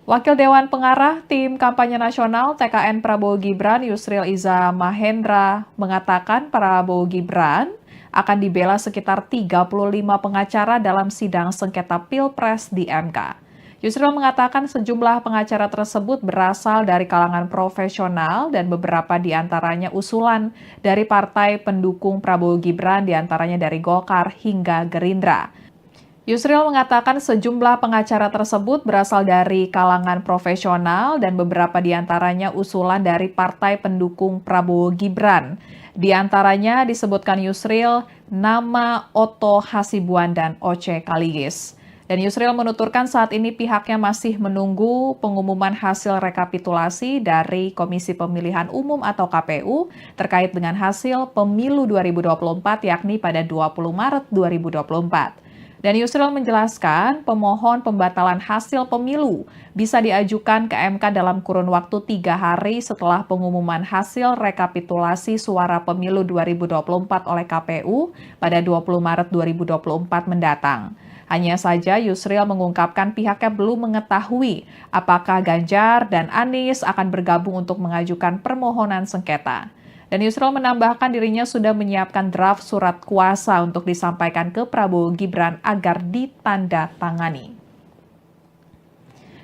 Wakil Dewan Pengarah Tim Kampanye Nasional TKN Prabowo Gibran Yusril Iza Mahendra mengatakan Prabowo Gibran akan dibela sekitar 35 pengacara dalam sidang sengketa Pilpres di MK. Yusril mengatakan sejumlah pengacara tersebut berasal dari kalangan profesional dan beberapa diantaranya usulan dari partai pendukung Prabowo Gibran, diantaranya dari Golkar hingga Gerindra. Yusril mengatakan sejumlah pengacara tersebut berasal dari kalangan profesional dan beberapa di antaranya usulan dari partai pendukung Prabowo Gibran. Di antaranya disebutkan Yusril nama Otto Hasibuan dan Oce Kaligis. Dan Yusril menuturkan saat ini pihaknya masih menunggu pengumuman hasil rekapitulasi dari Komisi Pemilihan Umum atau KPU terkait dengan hasil pemilu 2024 yakni pada 20 Maret 2024. Dan Yusril menjelaskan pemohon pembatalan hasil pemilu bisa diajukan ke MK dalam kurun waktu 3 hari setelah pengumuman hasil rekapitulasi suara pemilu 2024 oleh KPU pada 20 Maret 2024 mendatang. Hanya saja Yusril mengungkapkan pihaknya belum mengetahui apakah Ganjar dan Anies akan bergabung untuk mengajukan permohonan sengketa. Dan Yusril menambahkan dirinya sudah menyiapkan draft surat kuasa untuk disampaikan ke Prabowo Gibran agar ditandatangani.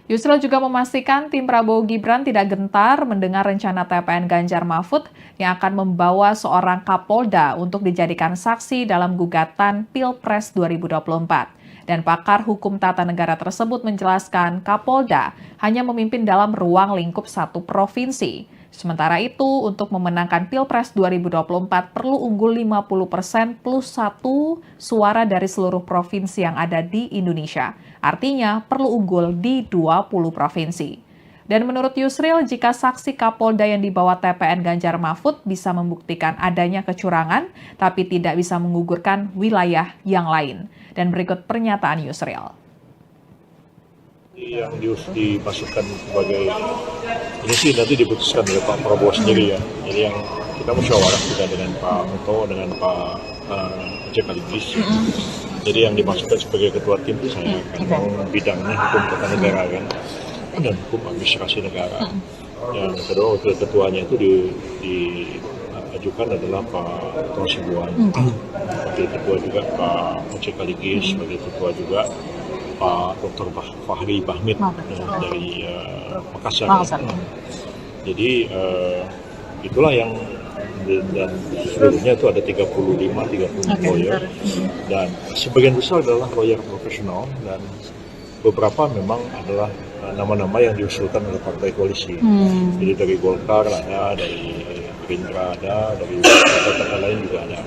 Yusril juga memastikan tim Prabowo Gibran tidak gentar mendengar rencana TPN Ganjar Mahfud yang akan membawa seorang Kapolda untuk dijadikan saksi dalam gugatan Pilpres 2024. Dan pakar hukum tata negara tersebut menjelaskan Kapolda hanya memimpin dalam ruang lingkup satu provinsi. Sementara itu, untuk memenangkan Pilpres 2024 perlu unggul 50% plus 1 suara dari seluruh provinsi yang ada di Indonesia. Artinya perlu unggul di 20 provinsi. Dan menurut Yusril, jika saksi Kapolda yang dibawa TPN Ganjar Mahfud bisa membuktikan adanya kecurangan, tapi tidak bisa menggugurkan wilayah yang lain. Dan berikut pernyataan Yusril. Yang dimasukkan sebagai ini sih nanti diputuskan oleh Pak Prabowo sendiri ya. Jadi yang kita musyawarah juga dengan Pak Muto, dengan Pak Oce Kaligis. Jadi yang dimasukkan sebagai ketua tim itu saya kan bidangnya hukum tata negara kan dan hukum administrasi negara. Yang kedua wakil ketuanya itu diajukan adalah Pak Otto Hasibuan. Wakil ketua juga Pak Oce Kaligis, sebagai ketua juga Pak Dr. Fahri Bahmid dari Makassar. Jadi itulah yang dan seluruhnya itu ada 35 lawyer dan sebagian besar adalah lawyer profesional dan beberapa memang adalah nama-nama yang diusulkan oleh partai koalisi. Jadi dari Golkar ada, dari Gerindra ada, dari partai lain juga ada.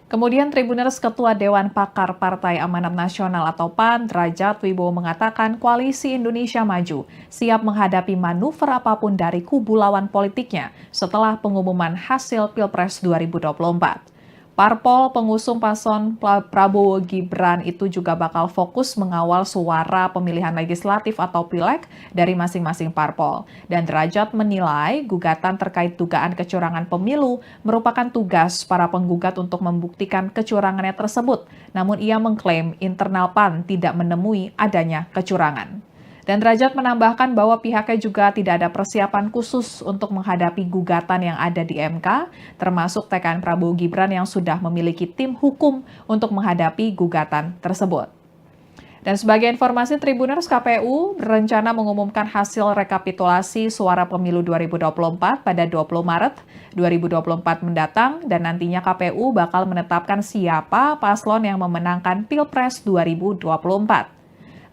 Kemudian Tribuners Ketua Dewan Pakar Partai Amanat Nasional atau PAN, Derajat Wibowo mengatakan Koalisi Indonesia Maju siap menghadapi manuver apapun dari kubu lawan politiknya setelah pengumuman hasil Pilpres 2024. Parpol pengusung paslon Prabowo Gibran itu juga bakal fokus mengawal suara pemilihan legislatif atau pileg dari masing-masing parpol. Dan Derajat menilai gugatan terkait dugaan kecurangan pemilu merupakan tugas para penggugat untuk membuktikan kecurangannya tersebut. Namun ia mengklaim internal PAN tidak menemui adanya kecurangan. Dan Derajat menambahkan bahwa pihaknya juga tidak ada persiapan khusus untuk menghadapi gugatan yang ada di MK, termasuk TKN Prabowo Gibran yang sudah memiliki tim hukum untuk menghadapi gugatan tersebut. Dan sebagai informasi, Tribuners, KPU berencana mengumumkan hasil rekapitulasi suara pemilu 2024 pada 20 Maret 2024 mendatang, dan nantinya KPU bakal menetapkan siapa paslon yang memenangkan Pilpres 2024.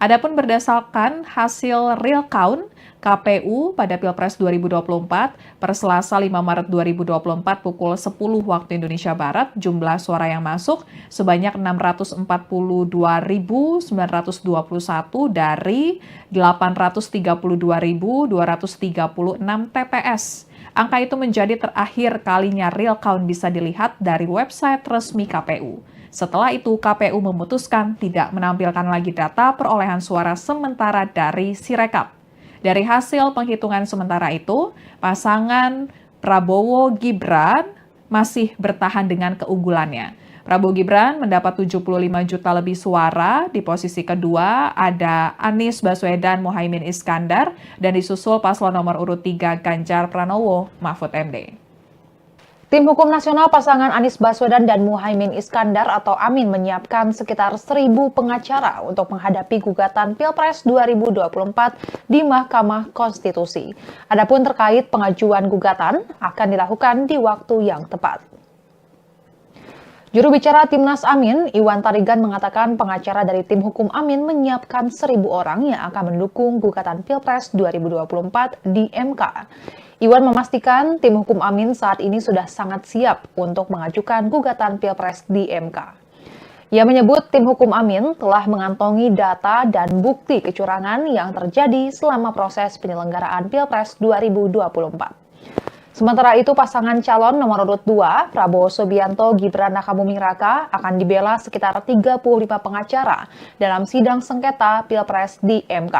Adapun berdasarkan hasil real count KPU pada Pilpres 2024 per Selasa 5 Maret 2024 pukul 10 waktu Indonesia Barat, jumlah suara yang masuk sebanyak 642.921 dari 832.236 TPS. Angka itu menjadi terakhir kalinya real count bisa dilihat dari website resmi KPU. Setelah itu, KPU memutuskan tidak menampilkan lagi data perolehan suara sementara dari Sirekap. Dari hasil penghitungan sementara itu, pasangan Prabowo Gibran masih bertahan dengan keunggulannya. Prabowo Gibran mendapat 75 juta lebih suara, di posisi kedua ada Anies Baswedan Muhaimin Iskandar, dan disusul paslon nomor urut 3 Ganjar Pranowo Mahfud MD. Tim Hukum Nasional pasangan Anies Baswedan dan Muhaimin Iskandar atau Amin menyiapkan sekitar 1.000 pengacara untuk menghadapi gugatan Pilpres 2024 di Mahkamah Konstitusi. Adapun terkait pengajuan gugatan akan dilakukan di waktu yang tepat. Juru bicara Timnas Amin, Iwan Tarigan mengatakan pengacara dari tim hukum Amin menyiapkan 1.000 orang yang akan mendukung gugatan Pilpres 2024 di MK. Iwan memastikan tim hukum Amin saat ini sudah sangat siap untuk mengajukan gugatan Pilpres di MK. Ia menyebut tim hukum Amin telah mengantongi data dan bukti kecurangan yang terjadi selama proses penyelenggaraan Pilpres 2024. Sementara itu, pasangan calon nomor urut 2, Prabowo Subianto Gibran Rakabuming Raka, akan dibela sekitar 35 pengacara dalam sidang sengketa Pilpres di MK.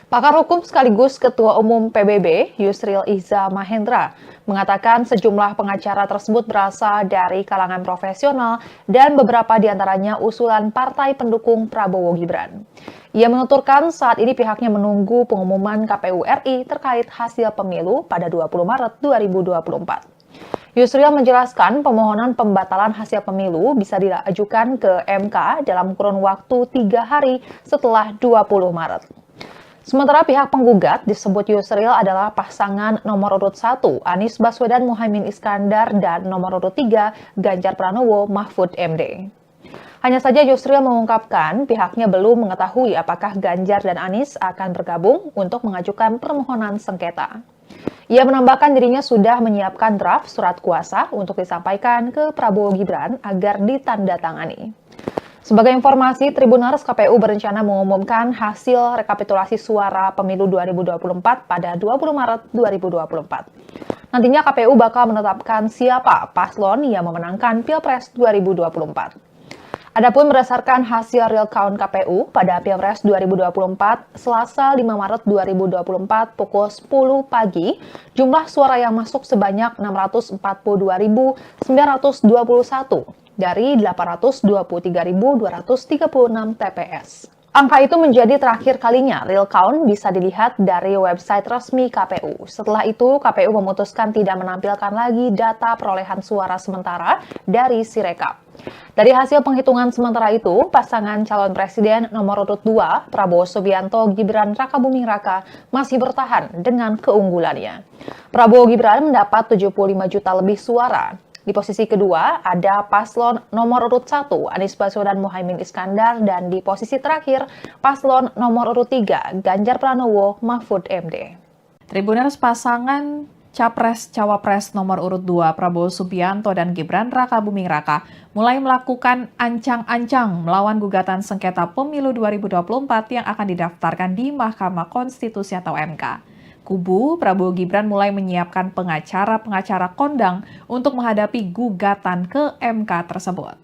Pakar hukum sekaligus Ketua Umum PBB, Yusril Iza Mahendra, mengatakan sejumlah pengacara tersebut berasal dari kalangan profesional dan beberapa diantaranya usulan partai pendukung Prabowo Gibran. Ia menuturkan saat ini pihaknya menunggu pengumuman KPU RI terkait hasil pemilu pada 20 Maret 2024. Yusril menjelaskan pemohonan pembatalan hasil pemilu bisa diajukan ke MK dalam kurun waktu 3 hari setelah 20 Maret. Sementara pihak penggugat disebut Yusril adalah pasangan nomor urut 1 Anies Baswedan Muhaimin Iskandar dan nomor urut 3 Ganjar Pranowo Mahfud MD. Hanya saja Yusril mengungkapkan pihaknya belum mengetahui apakah Ganjar dan Anies akan bergabung untuk mengajukan permohonan sengketa. Ia menambahkan dirinya sudah menyiapkan draft surat kuasa untuk disampaikan ke Prabowo Gibran agar ditandatangani. Sebagai informasi, Tribuners KPU berencana mengumumkan hasil rekapitulasi suara pemilu 2024 pada 20 Maret 2024. Nantinya KPU bakal menetapkan siapa paslon yang memenangkan Pilpres 2024. Adapun berdasarkan hasil real count KPU pada Pilpres 2024, Selasa 5 Maret 2024 pukul 10 pagi, jumlah suara yang masuk sebanyak 642.921 dari 823.236 TPS. Angka itu menjadi terakhir kalinya real count bisa dilihat dari website resmi KPU. Setelah itu, KPU memutuskan tidak menampilkan lagi data perolehan suara sementara dari Sirekap. Dari hasil penghitungan sementara itu, pasangan calon presiden nomor urut 2, Prabowo Subianto Gibran Rakabuming Raka, masih bertahan dengan keunggulannya. Prabowo Gibran mendapat 75 juta lebih suara. Di posisi kedua ada paslon nomor urut 1 Anies Baswedan Muhaimin Iskandar dan di posisi terakhir paslon nomor urut 3 Ganjar Pranowo Mahfud MD. Tribuners pasangan Capres-Cawapres nomor urut 2 Prabowo Subianto dan Gibran Rakabuming Raka mulai melakukan ancang-ancang melawan gugatan sengketa pemilu 2024 yang akan didaftarkan di Mahkamah Konstitusi atau MK. Kubu Prabowo Gibran mulai menyiapkan pengacara-pengacara kondang untuk menghadapi gugatan ke MK tersebut.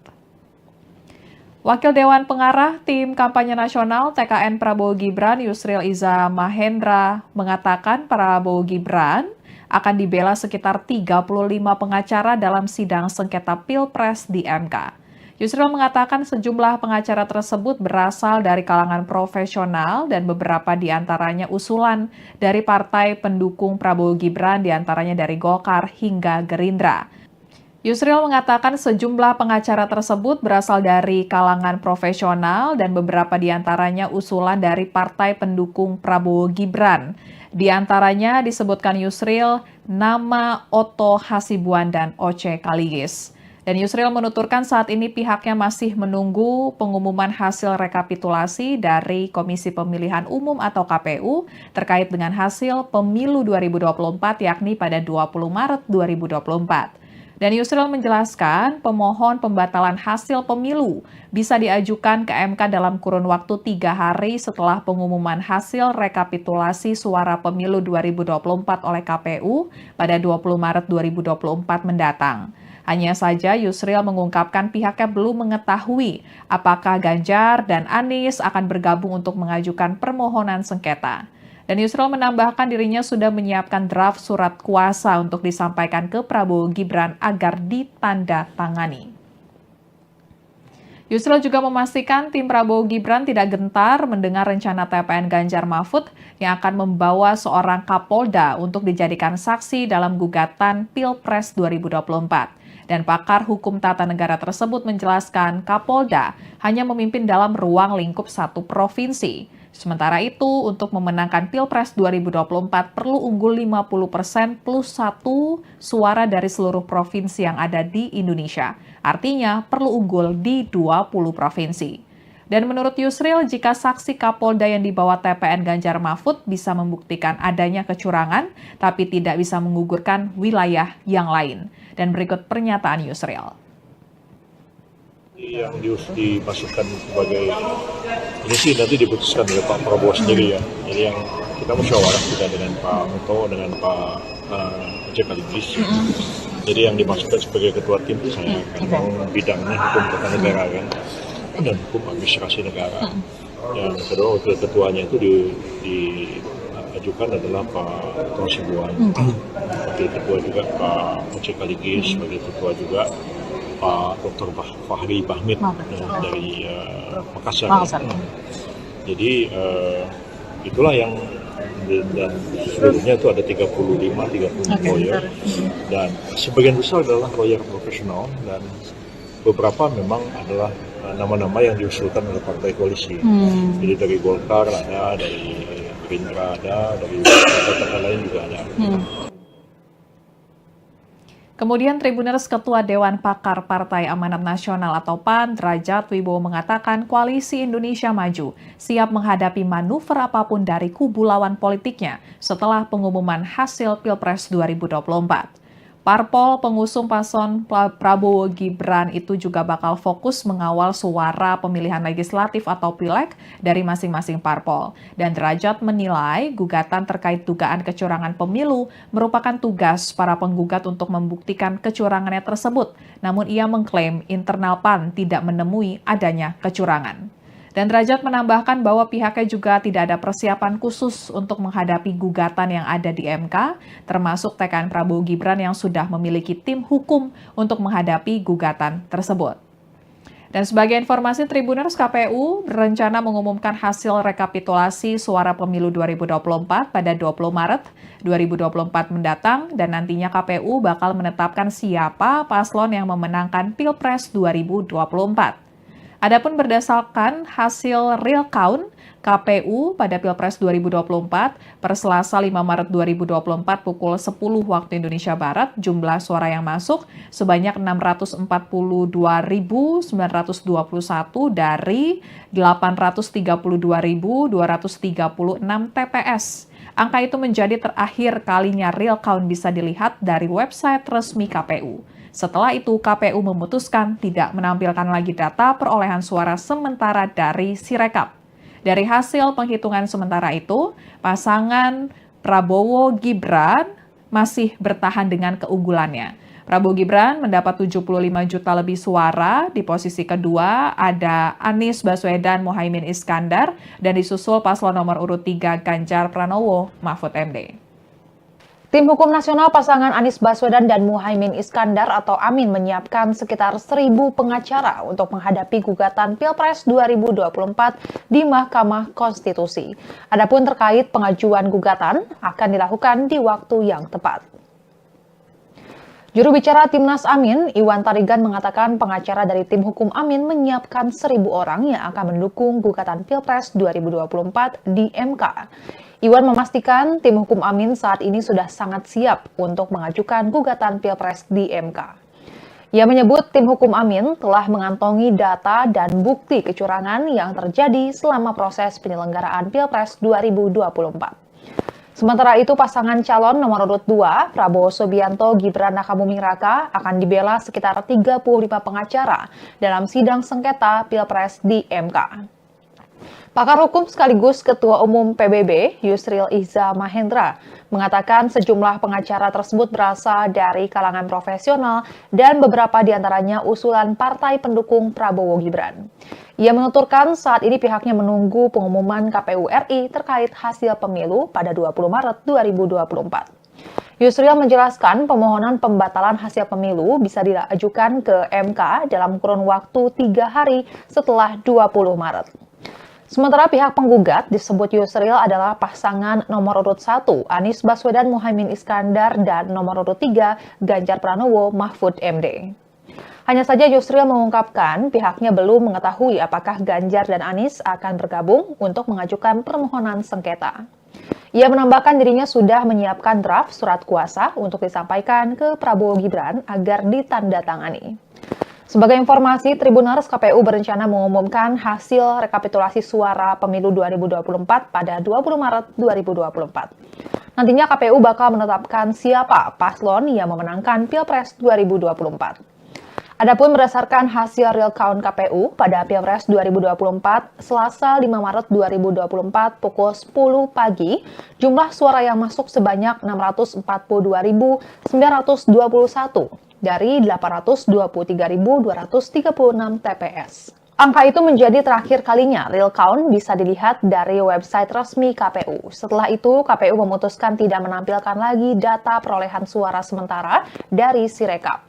Wakil Dewan Pengarah Tim Kampanye Nasional TKN Prabowo Gibran Yusril Iza Mahendra mengatakan Prabowo Gibran akan dibela sekitar 35 pengacara dalam sidang sengketa Pilpres di MK. Yusril mengatakan sejumlah pengacara tersebut berasal dari kalangan profesional dan beberapa diantaranya usulan dari partai pendukung Prabowo Gibran diantaranya dari Golkar hingga Gerindra. Yusril mengatakan sejumlah pengacara tersebut berasal dari kalangan profesional dan beberapa diantaranya usulan dari partai pendukung Prabowo Gibran. Di antaranya disebutkan Yusril nama Otto Hasibuan dan Oce Kaligis. Dan Yusril menuturkan saat ini pihaknya masih menunggu pengumuman hasil rekapitulasi dari Komisi Pemilihan Umum atau KPU terkait dengan hasil pemilu 2024 yakni pada 20 Maret 2024. Dan Yusril menjelaskan pemohon pembatalan hasil pemilu bisa diajukan ke MK dalam kurun waktu 3 hari setelah pengumuman hasil rekapitulasi suara pemilu 2024 oleh KPU pada 20 Maret 2024 mendatang. Hanya saja Yusril mengungkapkan pihaknya belum mengetahui apakah Ganjar dan Anies akan bergabung untuk mengajukan permohonan sengketa. Dan Yusril menambahkan dirinya sudah menyiapkan draft surat kuasa untuk disampaikan ke Prabowo Gibran agar ditandatangani. Yusril juga memastikan tim Prabowo Gibran tidak gentar mendengar rencana TPN Ganjar Mahfud yang akan membawa seorang Kapolda untuk dijadikan saksi dalam gugatan Pilpres 2024. Dan pakar hukum tata negara tersebut menjelaskan Kapolda hanya memimpin dalam ruang lingkup satu provinsi. Sementara itu, untuk memenangkan Pilpres 2024 perlu unggul 50% plus 1 suara dari seluruh provinsi yang ada di Indonesia. Artinya perlu unggul di 20 provinsi. Dan menurut Yusril, jika saksi Kapolda yang dibawa TPN Ganjar Mahfud bisa membuktikan adanya kecurangan, tapi tidak bisa menggugurkan wilayah yang lain. Dan berikut pernyataan Yusril. Yang dimasukkan sebagai ini sih nanti diputuskan oleh Pak Prabowo sendiri ya. Jadi yang kita musyawarah juga dengan Pak Muto, dengan Pak Sekaligus. Jadi yang dimasukkan sebagai ketua tim itu saya kan bidangnya hukum tata negara kan dan hukum administrasi negara. Yang kedua wakil ketuanya itu diajukan adalah Pak Hasibuan. Wakil ketua juga Pak Sekaligus, wakil ketua juga Pak Dr. Fahri Bahmid dari Makassar. Jadi itulah yang dan seluruhnya itu ada 35 lawyer dan sebagian besar adalah lawyer profesional dan beberapa memang adalah nama-nama yang diusulkan oleh partai koalisi. Jadi dari Golkar ada, dari Gerindra ada, dari partai lain juga ada. Kemudian Tribuners Ketua Dewan Pakar Partai Amanat Nasional atau PAN, Derajat Wibowo mengatakan Koalisi Indonesia Maju siap menghadapi manuver apapun dari kubu lawan politiknya setelah pengumuman hasil Pilpres 2024. Parpol pengusung paslon Prabowo Gibran itu juga bakal fokus mengawal suara pemilihan legislatif atau pileg dari masing-masing parpol. Dan Derajat menilai gugatan terkait dugaan kecurangan pemilu merupakan tugas para penggugat untuk membuktikan kecurangannya tersebut. Namun ia mengklaim internal PAN tidak menemui adanya kecurangan. Dan Derajat menambahkan bahwa pihaknya juga tidak ada persiapan khusus untuk menghadapi gugatan yang ada di MK, termasuk TKN Prabowo Gibran yang sudah memiliki tim hukum untuk menghadapi gugatan tersebut. Dan sebagai informasi, Tribuners, KPU berencana mengumumkan hasil rekapitulasi suara pemilu 2024 pada 20 Maret 2024 mendatang dan nantinya KPU bakal menetapkan siapa paslon yang memenangkan Pilpres 2024. Adapun berdasarkan hasil real count KPU pada Pilpres 2024 per Selasa 5 Maret 2024 pukul 10 waktu Indonesia Barat, jumlah suara yang masuk sebanyak 642.921 dari 832.236 TPS. Angka itu menjadi terakhir kalinya real count bisa dilihat dari website resmi KPU. Setelah itu, KPU memutuskan tidak menampilkan lagi data perolehan suara sementara dari Sirekap. Dari hasil penghitungan sementara itu, pasangan Prabowo Gibran masih bertahan dengan keunggulannya. Prabowo Gibran mendapat 75 juta lebih suara, di posisi kedua ada Anies Baswedan Muhaimin Iskandar, dan disusul paslon nomor urut 3 Ganjar Pranowo Mahfud MD. Tim Hukum Nasional pasangan Anies Baswedan dan Muhaimin Iskandar atau Amin menyiapkan sekitar 1.000 pengacara untuk menghadapi gugatan Pilpres 2024 di Mahkamah Konstitusi. Adapun terkait pengajuan gugatan akan dilakukan di waktu yang tepat. Juru bicara Timnas Amin, Iwan Tarigan mengatakan pengacara dari tim hukum Amin menyiapkan 1.000 orang yang akan mendukung gugatan Pilpres 2024 di MK. Iwan memastikan tim hukum Amin saat ini sudah sangat siap untuk mengajukan gugatan Pilpres di MK. Ia menyebut tim hukum Amin telah mengantongi data dan bukti kecurangan yang terjadi selama proses penyelenggaraan Pilpres 2024. Sementara itu, pasangan calon nomor urut 2, Prabowo Subianto Gibran Rakabuming Raka, akan dibela sekitar 35 pengacara dalam sidang sengketa Pilpres di MK. Pakar hukum sekaligus Ketua Umum PBB, Yusril Iza Mahendra, mengatakan sejumlah pengacara tersebut berasal dari kalangan profesional dan beberapa diantaranya usulan partai pendukung Prabowo Gibran. Ia menuturkan saat ini pihaknya menunggu pengumuman KPU RI terkait hasil pemilu pada 20 Maret 2024. Yusril menjelaskan permohonan pembatalan hasil pemilu bisa diajukan ke MK dalam kurun waktu 3 hari setelah 20 Maret. Sementara pihak penggugat disebut Yusril adalah pasangan nomor urut 1 Anies Baswedan Muhaimin Iskandar dan nomor urut 3 Ganjar Pranowo Mahfud MD. Hanya saja Yusril mengungkapkan pihaknya belum mengetahui apakah Ganjar dan Anies akan bergabung untuk mengajukan permohonan sengketa. Ia menambahkan dirinya sudah menyiapkan draft surat kuasa untuk disampaikan ke Prabowo Gibran agar ditandatangani. Sebagai informasi, Tribuners KPU berencana mengumumkan hasil rekapitulasi suara pemilu 2024 pada 20 Maret 2024. Nantinya KPU bakal menetapkan siapa paslon yang memenangkan Pilpres 2024. Adapun berdasarkan hasil real count KPU pada Pilpres 2024, Selasa 5 Maret 2024 pukul 10 pagi, jumlah suara yang masuk sebanyak 642.921 dari 823.236 TPS. Angka itu menjadi terakhir kalinya real count bisa dilihat dari website resmi KPU. Setelah itu, KPU memutuskan tidak menampilkan lagi data perolehan suara sementara dari Sirekap.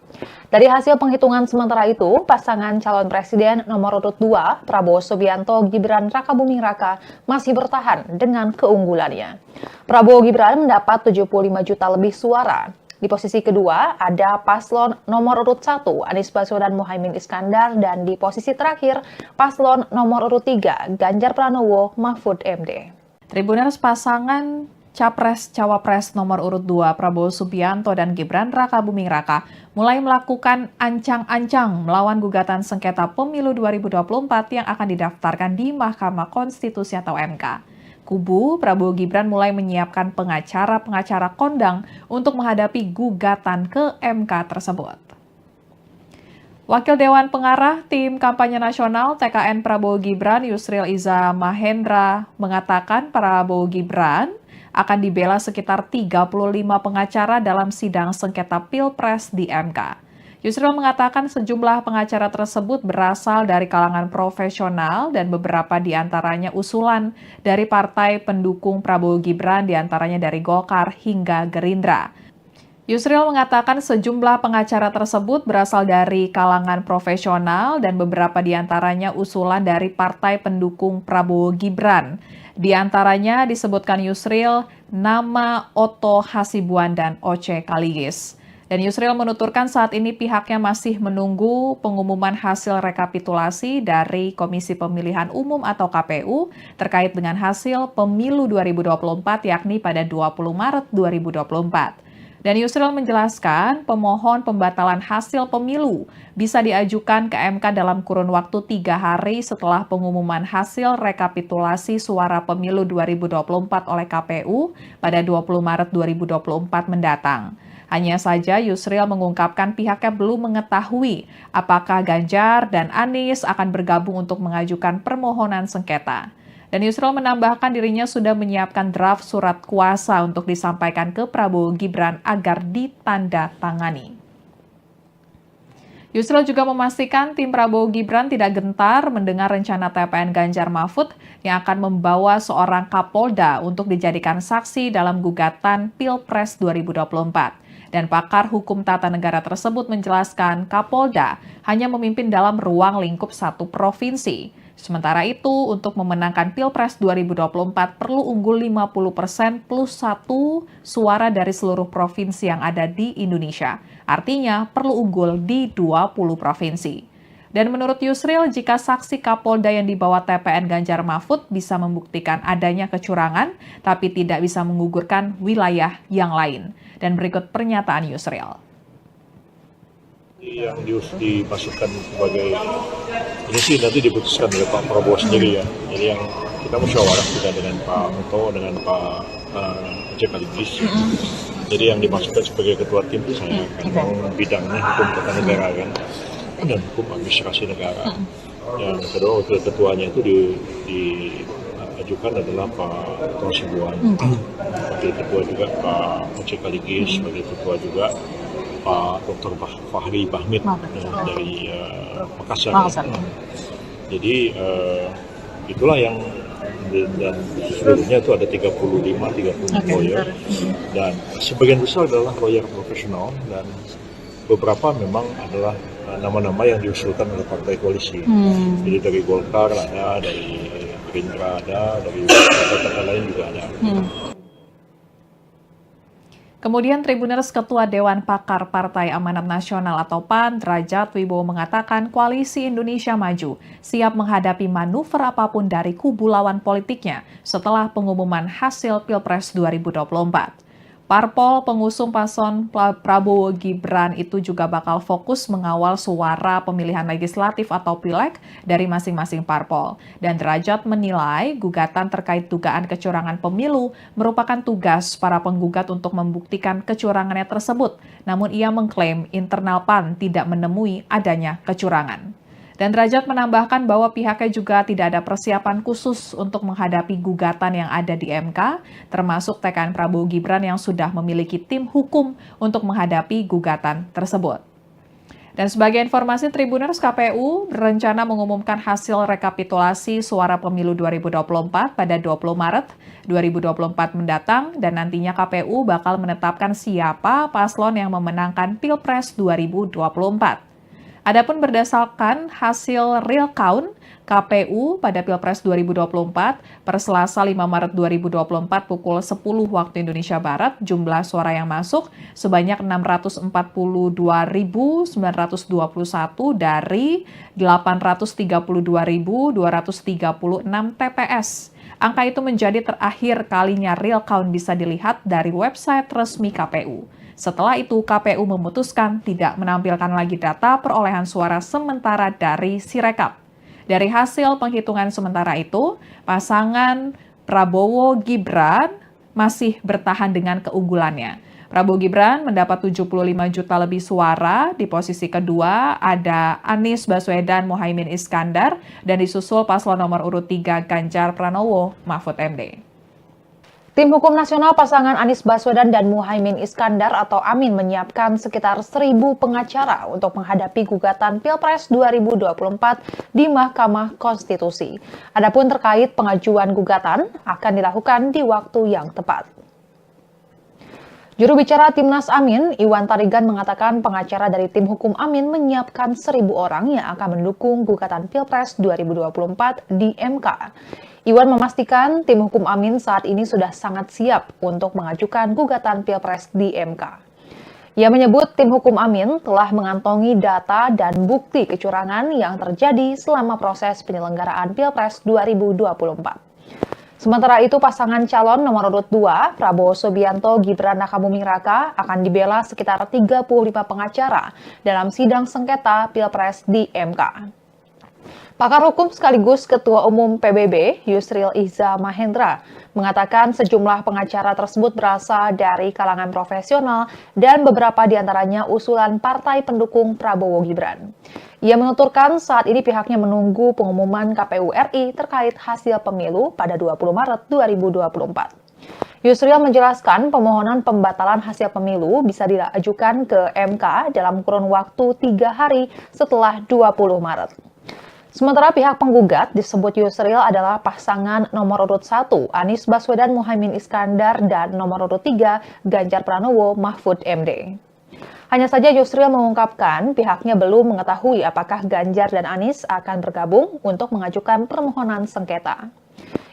Dari hasil penghitungan sementara itu, pasangan calon presiden nomor urut 2, Prabowo Subianto Gibran Rakabuming Raka, masih bertahan dengan keunggulannya. Prabowo Gibran mendapat 75 juta lebih suara. Di posisi kedua ada paslon nomor urut 1, Anies Baswedan Muhaimin Iskandar, dan di posisi terakhir paslon nomor urut 3, Ganjar Pranowo Mahfud MD. Tribuners pasangan Capres-Cawapres nomor urut 2 Prabowo Subianto dan Gibran Rakabuming Raka mulai melakukan ancang-ancang melawan gugatan sengketa pemilu 2024 yang akan didaftarkan di Mahkamah Konstitusi atau MK. Kubu Prabowo Gibran mulai menyiapkan pengacara-pengacara kondang untuk menghadapi gugatan ke MK tersebut. Wakil Dewan Pengarah Tim Kampanye Nasional TKN Prabowo Gibran Yusril Iza Mahendra mengatakan Prabowo Gibran akan dibela sekitar 35 pengacara dalam sidang sengketa Pilpres di MK. Yusril mengatakan sejumlah pengacara tersebut berasal dari kalangan profesional dan beberapa di antaranya usulan dari partai pendukung Prabowo Gibran, di antaranya dari Golkar hingga Gerindra. Yusril mengatakan sejumlah pengacara tersebut berasal dari kalangan profesional dan beberapa di antaranya usulan dari partai pendukung Prabowo Gibran. Di antaranya disebutkan Yusril nama Otto Hasibuan dan Oce Kaligis. Dan Yusril menuturkan saat ini pihaknya masih menunggu pengumuman hasil rekapitulasi dari Komisi Pemilihan Umum atau KPU terkait dengan hasil pemilu 2024 yakni pada 20 Maret 2024. Dan Yusril menjelaskan pemohon pembatalan hasil pemilu bisa diajukan ke MK dalam kurun waktu 3 hari setelah pengumuman hasil rekapitulasi suara pemilu 2024 oleh KPU pada 20 Maret 2024 mendatang. Hanya saja Yusril mengungkapkan pihaknya belum mengetahui apakah Ganjar dan Anies akan bergabung untuk mengajukan permohonan sengketa. Dan Yusril menambahkan dirinya sudah menyiapkan draft surat kuasa untuk disampaikan ke Prabowo Gibran agar ditandatangani. Yusril juga memastikan tim Prabowo Gibran tidak gentar mendengar rencana TPN Ganjar Mahfud yang akan membawa seorang Kapolda untuk dijadikan saksi dalam gugatan Pilpres 2024. Dan pakar hukum tata negara tersebut menjelaskan Kapolda hanya memimpin dalam ruang lingkup satu provinsi. Sementara itu, untuk memenangkan Pilpres 2024 perlu unggul 50% plus 1 suara dari seluruh provinsi yang ada di Indonesia. Artinya perlu unggul di 20 provinsi. Dan menurut Yusril, jika saksi Kapolda yang dibawa TPN Ganjar Mahfud bisa membuktikan adanya kecurangan, tapi tidak bisa menggugurkan wilayah yang lain. Dan berikut pernyataan Yusril. Yang dimasukkan sebagai ini sih nanti diputuskan oleh Pak Prabowo sendiri ya. Jadi yang kita musyawarah kita dengan Pak Muto, dengan Pak Oce Kaligis. Jadi yang dimasukkan sebagai ketua tim itu saya kan bidangnya hukum tata negara kan dan hukum administrasi negara. Yang kedua wakil ketuanya itu diajukan adalah Pak Otto Hasibuan. Wakil ketua juga Pak Oce Kaligis, sebagai ketua juga Pak Dr. Fahri Bahmid dari Makassar. Jadi itulah yang dan seluruhnya itu ada 35 lawyer dan sebagian besar adalah lawyer profesional dan beberapa memang adalah nama-nama yang diusulkan oleh partai koalisi. Jadi dari Golkar ada, dari Gerindra ada, dari partai lain juga ada. Kemudian Tribuners Ketua Dewan Pakar Partai Amanat Nasional atau PAN, Derajat Wibowo mengatakan Koalisi Indonesia Maju siap menghadapi manuver apapun dari kubu lawan politiknya setelah pengumuman hasil Pilpres 2024. Parpol pengusung paslon Prabowo Gibran itu juga bakal fokus mengawal suara pemilihan legislatif atau pileg dari masing-masing parpol. Dan Derajat menilai gugatan terkait dugaan kecurangan pemilu merupakan tugas para penggugat untuk membuktikan kecurangannya tersebut. Namun ia mengklaim internal PAN tidak menemui adanya kecurangan. Dan Derajat menambahkan bahwa pihaknya juga tidak ada persiapan khusus untuk menghadapi gugatan yang ada di MK, termasuk TKN Prabowo Gibran yang sudah memiliki tim hukum untuk menghadapi gugatan tersebut. Dan sebagai informasi, Tribuners, KPU berencana mengumumkan hasil rekapitulasi suara pemilu 2024 pada 20 Maret 2024 mendatang, dan nantinya KPU bakal menetapkan siapa paslon yang memenangkan Pilpres 2024. Adapun berdasarkan hasil real count KPU pada Pilpres 2024 per Selasa 5 Maret 2024 pukul 10 waktu Indonesia Barat, jumlah suara yang masuk sebanyak 642.921 dari 832.236 TPS. Angka itu menjadi terakhir kalinya real count bisa dilihat dari website resmi KPU. Setelah itu, KPU memutuskan tidak menampilkan lagi data perolehan suara sementara dari Sirekap. Dari hasil penghitungan sementara itu, pasangan Prabowo Gibran masih bertahan dengan keunggulannya. Prabowo Gibran mendapat 75 juta lebih suara, di posisi kedua ada Anies Baswedan Muhaimin Iskandar, dan disusul paslon nomor urut 3 Ganjar Pranowo Mahfud MD. Tim Hukum Nasional pasangan Anies Baswedan dan Muhaimin Iskandar atau Amin menyiapkan sekitar 1.000 pengacara untuk menghadapi gugatan Pilpres 2024 di Mahkamah Konstitusi. Adapun terkait pengajuan gugatan akan dilakukan di waktu yang tepat. Juru bicara Timnas Amin, Iwan Tarigan mengatakan pengacara dari tim hukum Amin menyiapkan 1.000 orang yang akan mendukung gugatan Pilpres 2024 di MK. Iwan memastikan tim hukum Amin saat ini sudah sangat siap untuk mengajukan gugatan Pilpres di MK. Ia menyebut tim hukum Amin telah mengantongi data dan bukti kecurangan yang terjadi selama proses penyelenggaraan Pilpres 2024. Sementara itu, pasangan calon nomor urut 2, Prabowo Subianto Gibran Rakabuming Raka, akan dibela sekitar 35 pengacara dalam sidang sengketa Pilpres di MK. Pakar hukum sekaligus Ketua Umum PBB, Yusril Iza Mahendra, mengatakan sejumlah pengacara tersebut berasal dari kalangan profesional dan beberapa diantaranya usulan partai pendukung Prabowo Gibran. Ia menuturkan saat ini pihaknya menunggu pengumuman KPU RI terkait hasil pemilu pada 20 Maret 2024. Yusril menjelaskan pemohonan pembatalan hasil pemilu bisa diajukan ke MK dalam kurun waktu 3 hari setelah 20 Maret. Sementara pihak penggugat disebut Yusril adalah pasangan nomor urut 1 Anies Baswedan Muhaimin Iskandar dan nomor urut 3 Ganjar Pranowo Mahfud MD. Hanya saja Yusril mengungkapkan pihaknya belum mengetahui apakah Ganjar dan Anies akan bergabung untuk mengajukan permohonan sengketa.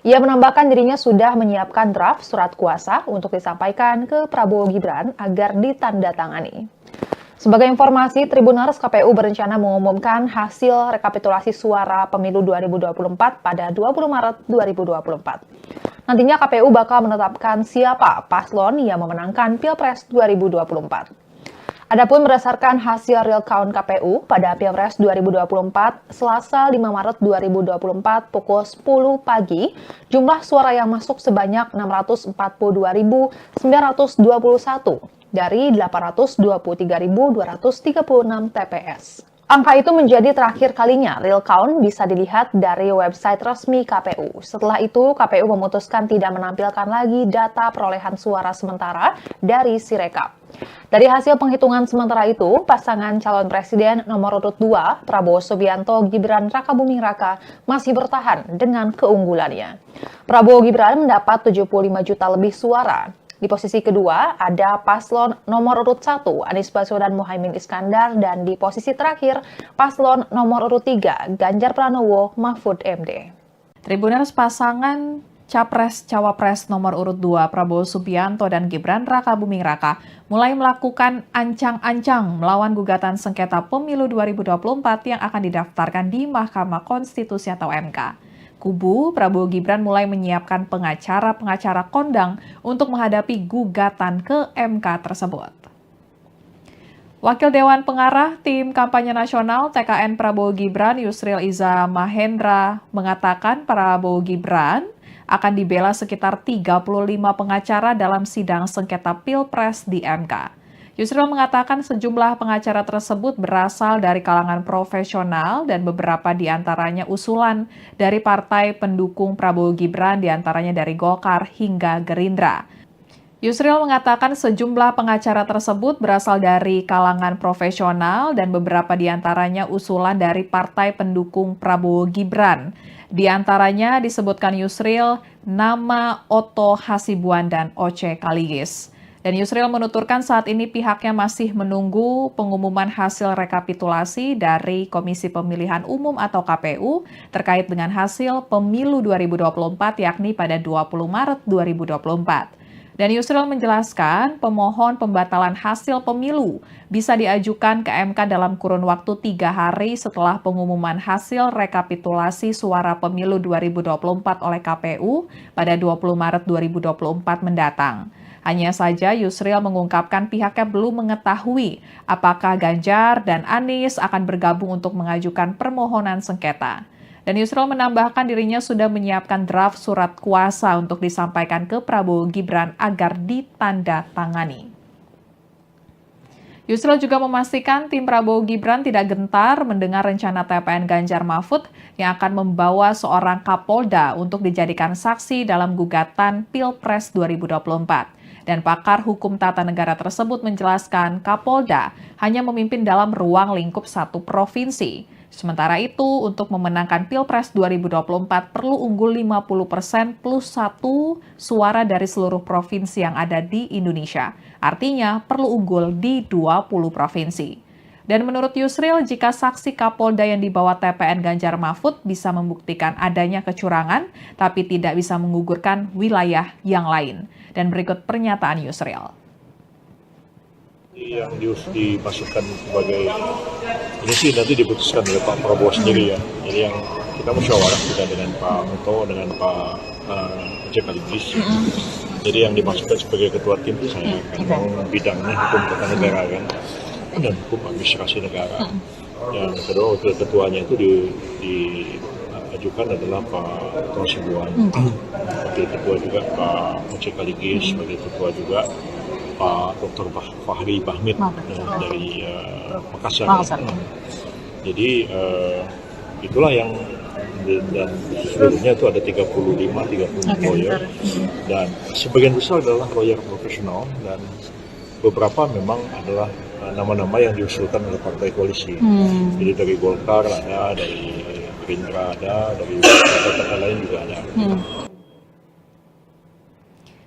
Ia menambahkan dirinya sudah menyiapkan draft surat kuasa untuk disampaikan ke Prabowo Gibran agar ditandatangani. Sebagai informasi, Tribuners, KPU berencana mengumumkan hasil rekapitulasi suara pemilu 2024 pada 20 Maret 2024. Nantinya KPU bakal menetapkan siapa paslon yang memenangkan Pilpres 2024. Adapun berdasarkan hasil real count KPU pada Pilpres 2024, Selasa 5 Maret 2024 pukul 10 pagi, jumlah suara yang masuk sebanyak 642.921 dari 823.236 TPS. Angka itu menjadi terakhir kalinya real count bisa dilihat dari website resmi KPU. Setelah itu, KPU memutuskan tidak menampilkan lagi data perolehan suara sementara dari Sirekap. Dari hasil penghitungan sementara itu, pasangan calon presiden nomor urut 2, Prabowo Subianto Gibran Rakabuming Raka, masih bertahan dengan keunggulannya. Prabowo Gibran mendapat 75 juta lebih suara. Di posisi kedua ada paslon nomor urut 1 Anies Baswedan Muhaimin Iskandar, dan di posisi terakhir paslon nomor urut 3 Ganjar Pranowo Mahfud MD. Tribuners, pasangan Capres-Cawapres nomor urut 2 Prabowo Subianto dan Gibran Raka Buming Raka mulai melakukan ancang-ancang melawan gugatan sengketa pemilu 2024 yang akan didaftarkan di Mahkamah Konstitusi atau MK. Kubu Prabowo Gibran mulai menyiapkan pengacara-pengacara kondang untuk menghadapi gugatan ke MK tersebut. Wakil Dewan Pengarah Tim Kampanye Nasional TKN Prabowo Gibran Yusril Iza Mahendra mengatakan Prabowo Gibran akan dibela sekitar 35 pengacara dalam sidang sengketa Pilpres di MK. Yusril mengatakan sejumlah pengacara tersebut berasal dari kalangan profesional dan beberapa diantaranya usulan dari partai pendukung Prabowo Gibran diantaranya dari Golkar hingga Gerindra. Yusril mengatakan sejumlah pengacara tersebut berasal dari kalangan profesional dan beberapa diantaranya usulan dari partai pendukung Prabowo Gibran. Di antaranya disebutkan Yusril nama Otto Hasibuan dan Oce Kaligis. Dan Yusril menuturkan saat ini pihaknya masih menunggu pengumuman hasil rekapitulasi dari Komisi Pemilihan Umum atau KPU terkait dengan hasil pemilu 2024 yakni pada 20 Maret 2024. Dan Yusril menjelaskan pemohon pembatalan hasil pemilu bisa diajukan ke MK dalam kurun waktu 3 hari setelah pengumuman hasil rekapitulasi suara pemilu 2024 oleh KPU pada 20 Maret 2024 mendatang. Hanya saja Yusril mengungkapkan pihaknya belum mengetahui apakah Ganjar dan Anies akan bergabung untuk mengajukan permohonan sengketa. Dan Yusril menambahkan dirinya sudah menyiapkan draft surat kuasa untuk disampaikan ke Prabowo Gibran agar ditandatangani. Yusril juga memastikan tim Prabowo Gibran tidak gentar mendengar rencana TPN Ganjar Mahfud yang akan membawa seorang Kapolda untuk dijadikan saksi dalam gugatan Pilpres 2024. Dan pakar hukum tata negara tersebut menjelaskan Kapolda hanya memimpin dalam ruang lingkup satu provinsi. Sementara itu, untuk memenangkan Pilpres 2024 perlu unggul 50% plus 1 suara dari seluruh provinsi yang ada di Indonesia. Artinya perlu unggul di 20 provinsi. Dan menurut Yusril, jika saksi Kapolda yang dibawa TPN Ganjar Mahfud bisa membuktikan adanya kecurangan, tapi tidak bisa menggugurkan wilayah yang lain. Dan berikut pernyataan Yusril. Yang dimasukkan sebagai ini sih nanti diputuskan oleh Pak Prabowo sendiri ya. Jadi yang kita musyawarah juga dengan Pak Muto, dengan Pak Oce Kaligis. Jadi yang dimasukkan sebagai ketua tim itu saya kan bidangnya hukum tata negara kan dan hukum administrasi negara. Yang kedua wakil ketuanya itu diajukan adalah Pak Otto Hasibuan. Wakil ketua juga Pak Oce Kaligis, wakil ketua juga Pak Dr. Fahri Bahmid dari Makassar. Jadi itulah yang dan seluruhnya itu ada 30 lawyer dan sebagian besar adalah lawyer profesional dan beberapa memang adalah nama-nama yang diusulkan oleh partai koalisi. Jadi dari Golkar ada, dari Gerindra ada, dari partai lain juga ada.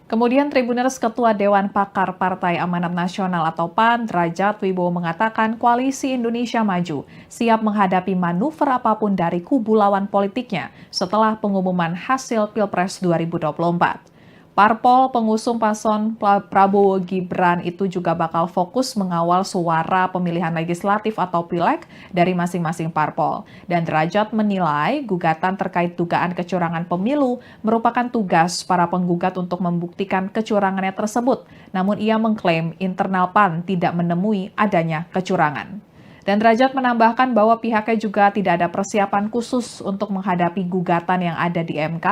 Kemudian Tribuners Ketua Dewan Pakar Partai Amanat Nasional atau PAN, Derajat Wibowo mengatakan Koalisi Indonesia Maju siap menghadapi manuver apapun dari kubu lawan politiknya setelah pengumuman hasil Pilpres 2024. Parpol pengusung paslon Prabowo Gibran itu juga bakal fokus mengawal suara pemilihan legislatif atau pileg dari masing-masing parpol. Dan Derajat menilai gugatan terkait dugaan kecurangan pemilu merupakan tugas para penggugat untuk membuktikan kecurangannya tersebut. Namun ia mengklaim internal PAN tidak menemui adanya kecurangan. Dan Derajat menambahkan bahwa pihaknya juga tidak ada persiapan khusus untuk menghadapi gugatan yang ada di MK,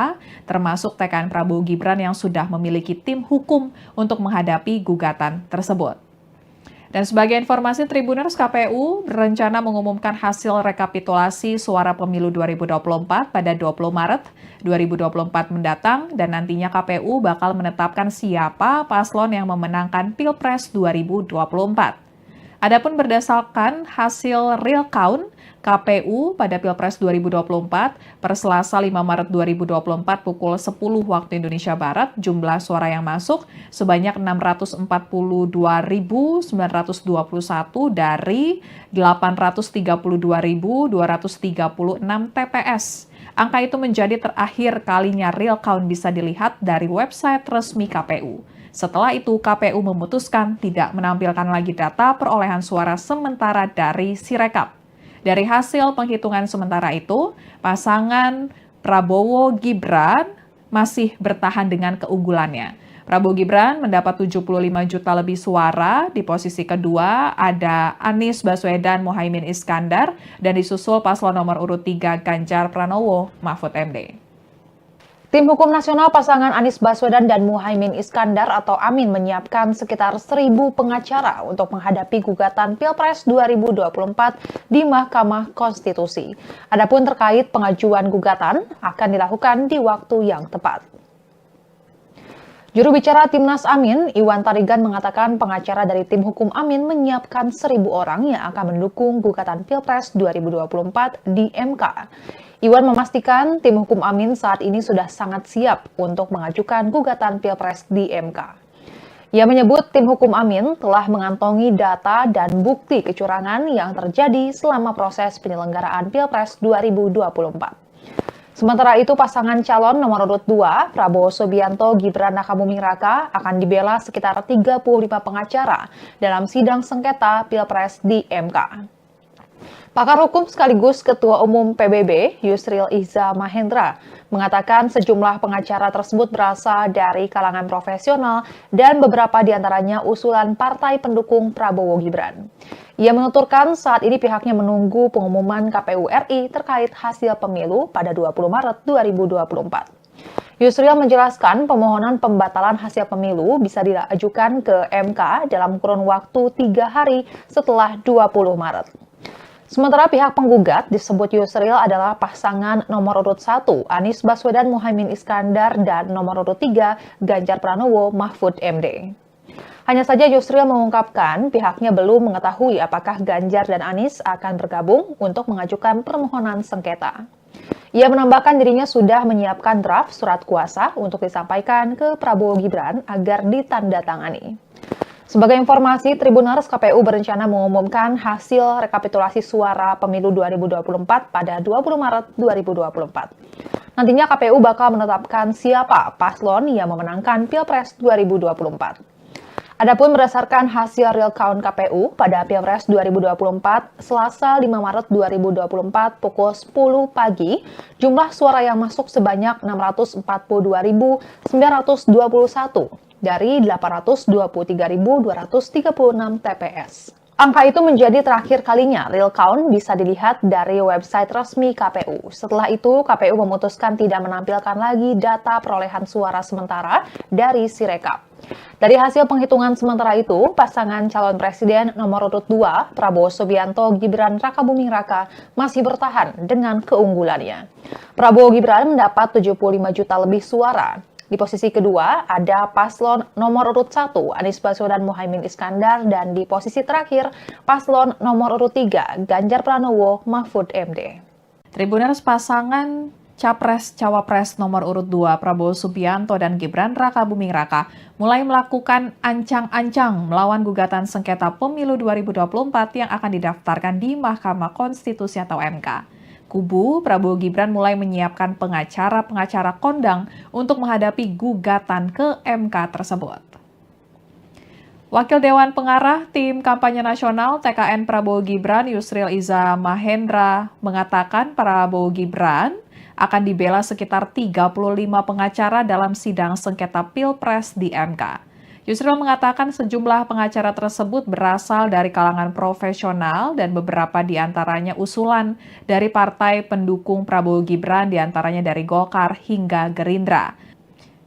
termasuk TKN Prabowo Gibran yang sudah memiliki tim hukum untuk menghadapi gugatan tersebut. Dan sebagai informasi, Tribuners, KPU berencana mengumumkan hasil rekapitulasi suara pemilu 2024 pada 20 Maret 2024 mendatang dan nantinya KPU bakal menetapkan siapa paslon yang memenangkan Pilpres 2024. Adapun berdasarkan hasil real count KPU pada Pilpres 2024 per Selasa 5 Maret 2024 pukul 10 waktu Indonesia Barat, jumlah suara yang masuk sebanyak 642.921 dari 832.236 TPS. Angka itu menjadi terakhir kalinya real count bisa dilihat dari website resmi KPU. Setelah itu, KPU memutuskan tidak menampilkan lagi data perolehan suara sementara dari Sirekap. Dari hasil penghitungan sementara itu, pasangan Prabowo Gibran masih bertahan dengan keunggulannya. Prabowo Gibran mendapat 75 juta lebih suara, di posisi kedua ada Anies Baswedan Muhaimin Iskandar, dan disusul paslon nomor urut 3 Ganjar Pranowo Mahfud MD. Tim Hukum Nasional pasangan Anies Baswedan dan Muhaimin Iskandar atau Amin menyiapkan sekitar 1.000 pengacara untuk menghadapi gugatan Pilpres 2024 di Mahkamah Konstitusi. Adapun terkait pengajuan gugatan akan dilakukan di waktu yang tepat. Juru bicara Timnas Amin, Iwan Tarigan mengatakan pengacara dari tim hukum Amin menyiapkan 1.000 orang yang akan mendukung gugatan Pilpres 2024 di MK. Iwan memastikan tim hukum Amin saat ini sudah sangat siap untuk mengajukan gugatan Pilpres di MK. Ia menyebut tim hukum Amin telah mengantongi data dan bukti kecurangan yang terjadi selama proses penyelenggaraan Pilpres 2024. Sementara itu, pasangan calon nomor urut 2, Prabowo Subianto Gibran Rakabuming Raka, akan dibela sekitar 35 pengacara dalam sidang sengketa Pilpres di MK. Pakar hukum sekaligus Ketua Umum PBB, Yusril Iza Mahendra, mengatakan sejumlah pengacara tersebut berasal dari kalangan profesional dan beberapa diantaranya usulan partai pendukung Prabowo Gibran. Ia menuturkan saat ini pihaknya menunggu pengumuman KPU RI terkait hasil pemilu pada 20 Maret 2024. Yusril menjelaskan permohonan pembatalan hasil pemilu bisa diajukan ke MK dalam kurun waktu 3 hari setelah 20 Maret. Sementara pihak penggugat disebut Yusril adalah pasangan nomor urut 1 Anies Baswedan Muhaimin Iskandar dan nomor urut 3 Ganjar Pranowo Mahfud MD. Hanya saja Yusril mengungkapkan pihaknya belum mengetahui apakah Ganjar dan Anies akan bergabung untuk mengajukan permohonan sengketa. Ia menambahkan dirinya sudah menyiapkan draft surat kuasa untuk disampaikan ke Prabowo Gibran agar ditandatangani. Sebagai informasi, Tribuners KPU berencana mengumumkan hasil rekapitulasi suara pemilu 2024 pada 20 Maret 2024. Nantinya KPU bakal menetapkan siapa paslon yang memenangkan Pilpres 2024. Adapun berdasarkan hasil real count KPU pada Pilpres 2024, Selasa 5 Maret 2024 pukul 10 pagi, jumlah suara yang masuk sebanyak 642.921 dari 823.236 TPS. Angka itu menjadi terakhir kalinya real count bisa dilihat dari website resmi KPU. Setelah itu, KPU memutuskan tidak menampilkan lagi data perolehan suara sementara dari Sirekap. Dari hasil penghitungan sementara itu, pasangan calon presiden nomor urut 2, Prabowo Subianto Gibran Rakabuming Raka, masih bertahan dengan keunggulannya. Prabowo Gibran mendapat 75 juta lebih suara. Di posisi kedua ada paslon nomor urut 1 Anies Baswedan Muhaimin Iskandar dan di posisi terakhir paslon nomor urut 3 Ganjar Pranowo Mahfud MD. Tribuners pasangan Capres-Cawapres nomor urut 2 Prabowo Subianto dan Gibran Rakabuming Raka mulai melakukan ancang-ancang melawan gugatan sengketa pemilu 2024 yang akan didaftarkan di Mahkamah Konstitusi atau MK. Kubu Prabowo Gibran mulai menyiapkan pengacara-pengacara kondang untuk menghadapi gugatan ke MK tersebut. Wakil Dewan Pengarah Tim Kampanye Nasional TKN Prabowo Gibran Yusril Iza Mahendra mengatakan Prabowo Gibran akan dibela sekitar 35 pengacara dalam sidang sengketa Pilpres di MK. Yusril mengatakan sejumlah pengacara tersebut berasal dari kalangan profesional dan beberapa diantaranya usulan dari partai pendukung Prabowo Gibran diantaranya dari Golkar hingga Gerindra.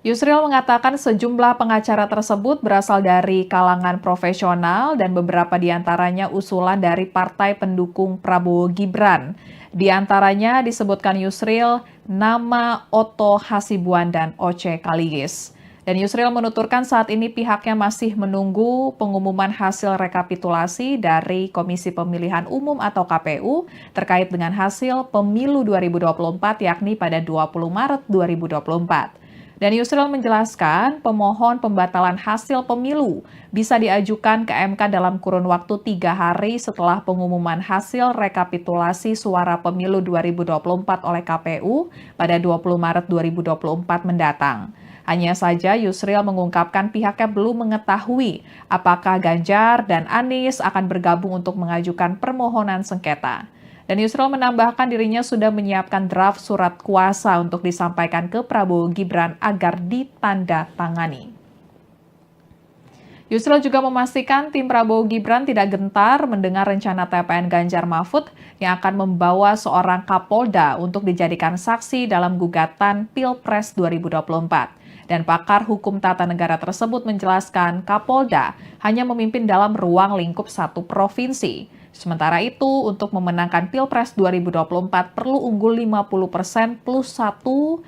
Yusril mengatakan sejumlah pengacara tersebut berasal dari kalangan profesional dan beberapa diantaranya usulan dari partai pendukung Prabowo Gibran. Di antaranya disebutkan Yusril nama Otto Hasibuan dan Oce Kaligis. Dan Yusril menuturkan saat ini pihaknya masih menunggu pengumuman hasil rekapitulasi dari Komisi Pemilihan Umum atau KPU terkait dengan hasil pemilu 2024 yakni pada 20 Maret 2024. Dan Yusril menjelaskan pemohon pembatalan hasil pemilu bisa diajukan ke MK dalam kurun waktu 3 hari setelah pengumuman hasil rekapitulasi suara pemilu 2024 oleh KPU pada 20 Maret 2024 mendatang. Hanya saja Yusril mengungkapkan pihaknya belum mengetahui apakah Ganjar dan Anies akan bergabung untuk mengajukan permohonan sengketa. Dan Yusril menambahkan dirinya sudah menyiapkan draft surat kuasa untuk disampaikan ke Prabowo Gibran agar ditandatangani. Yusril juga memastikan tim Prabowo Gibran tidak gentar mendengar rencana TPN Ganjar Mahfud yang akan membawa seorang Kapolda untuk dijadikan saksi dalam gugatan Pilpres 2024. Dan pakar hukum tata negara tersebut menjelaskan Kapolda hanya memimpin dalam ruang lingkup satu provinsi. Sementara itu, untuk memenangkan Pilpres 2024 perlu unggul 50% plus 1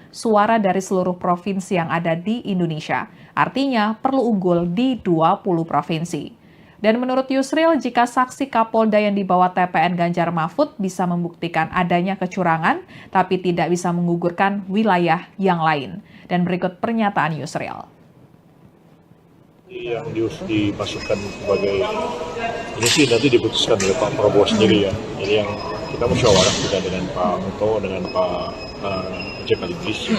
suara dari seluruh provinsi yang ada di Indonesia. Artinya perlu unggul di 20 provinsi. Dan menurut Yusril, jika saksi Kapolda yang dibawa TPN Ganjar Mahfud bisa membuktikan adanya kecurangan, tapi tidak bisa menggugurkan wilayah yang lain. Dan berikut pernyataan Yusril. Yang dimasukkan sebagai ini sih nanti diputuskan oleh Pak Prabowo sendiri ya. Jadi yang kita musyawarah juga dengan Pak Muto, dengan Pak Sekaligus.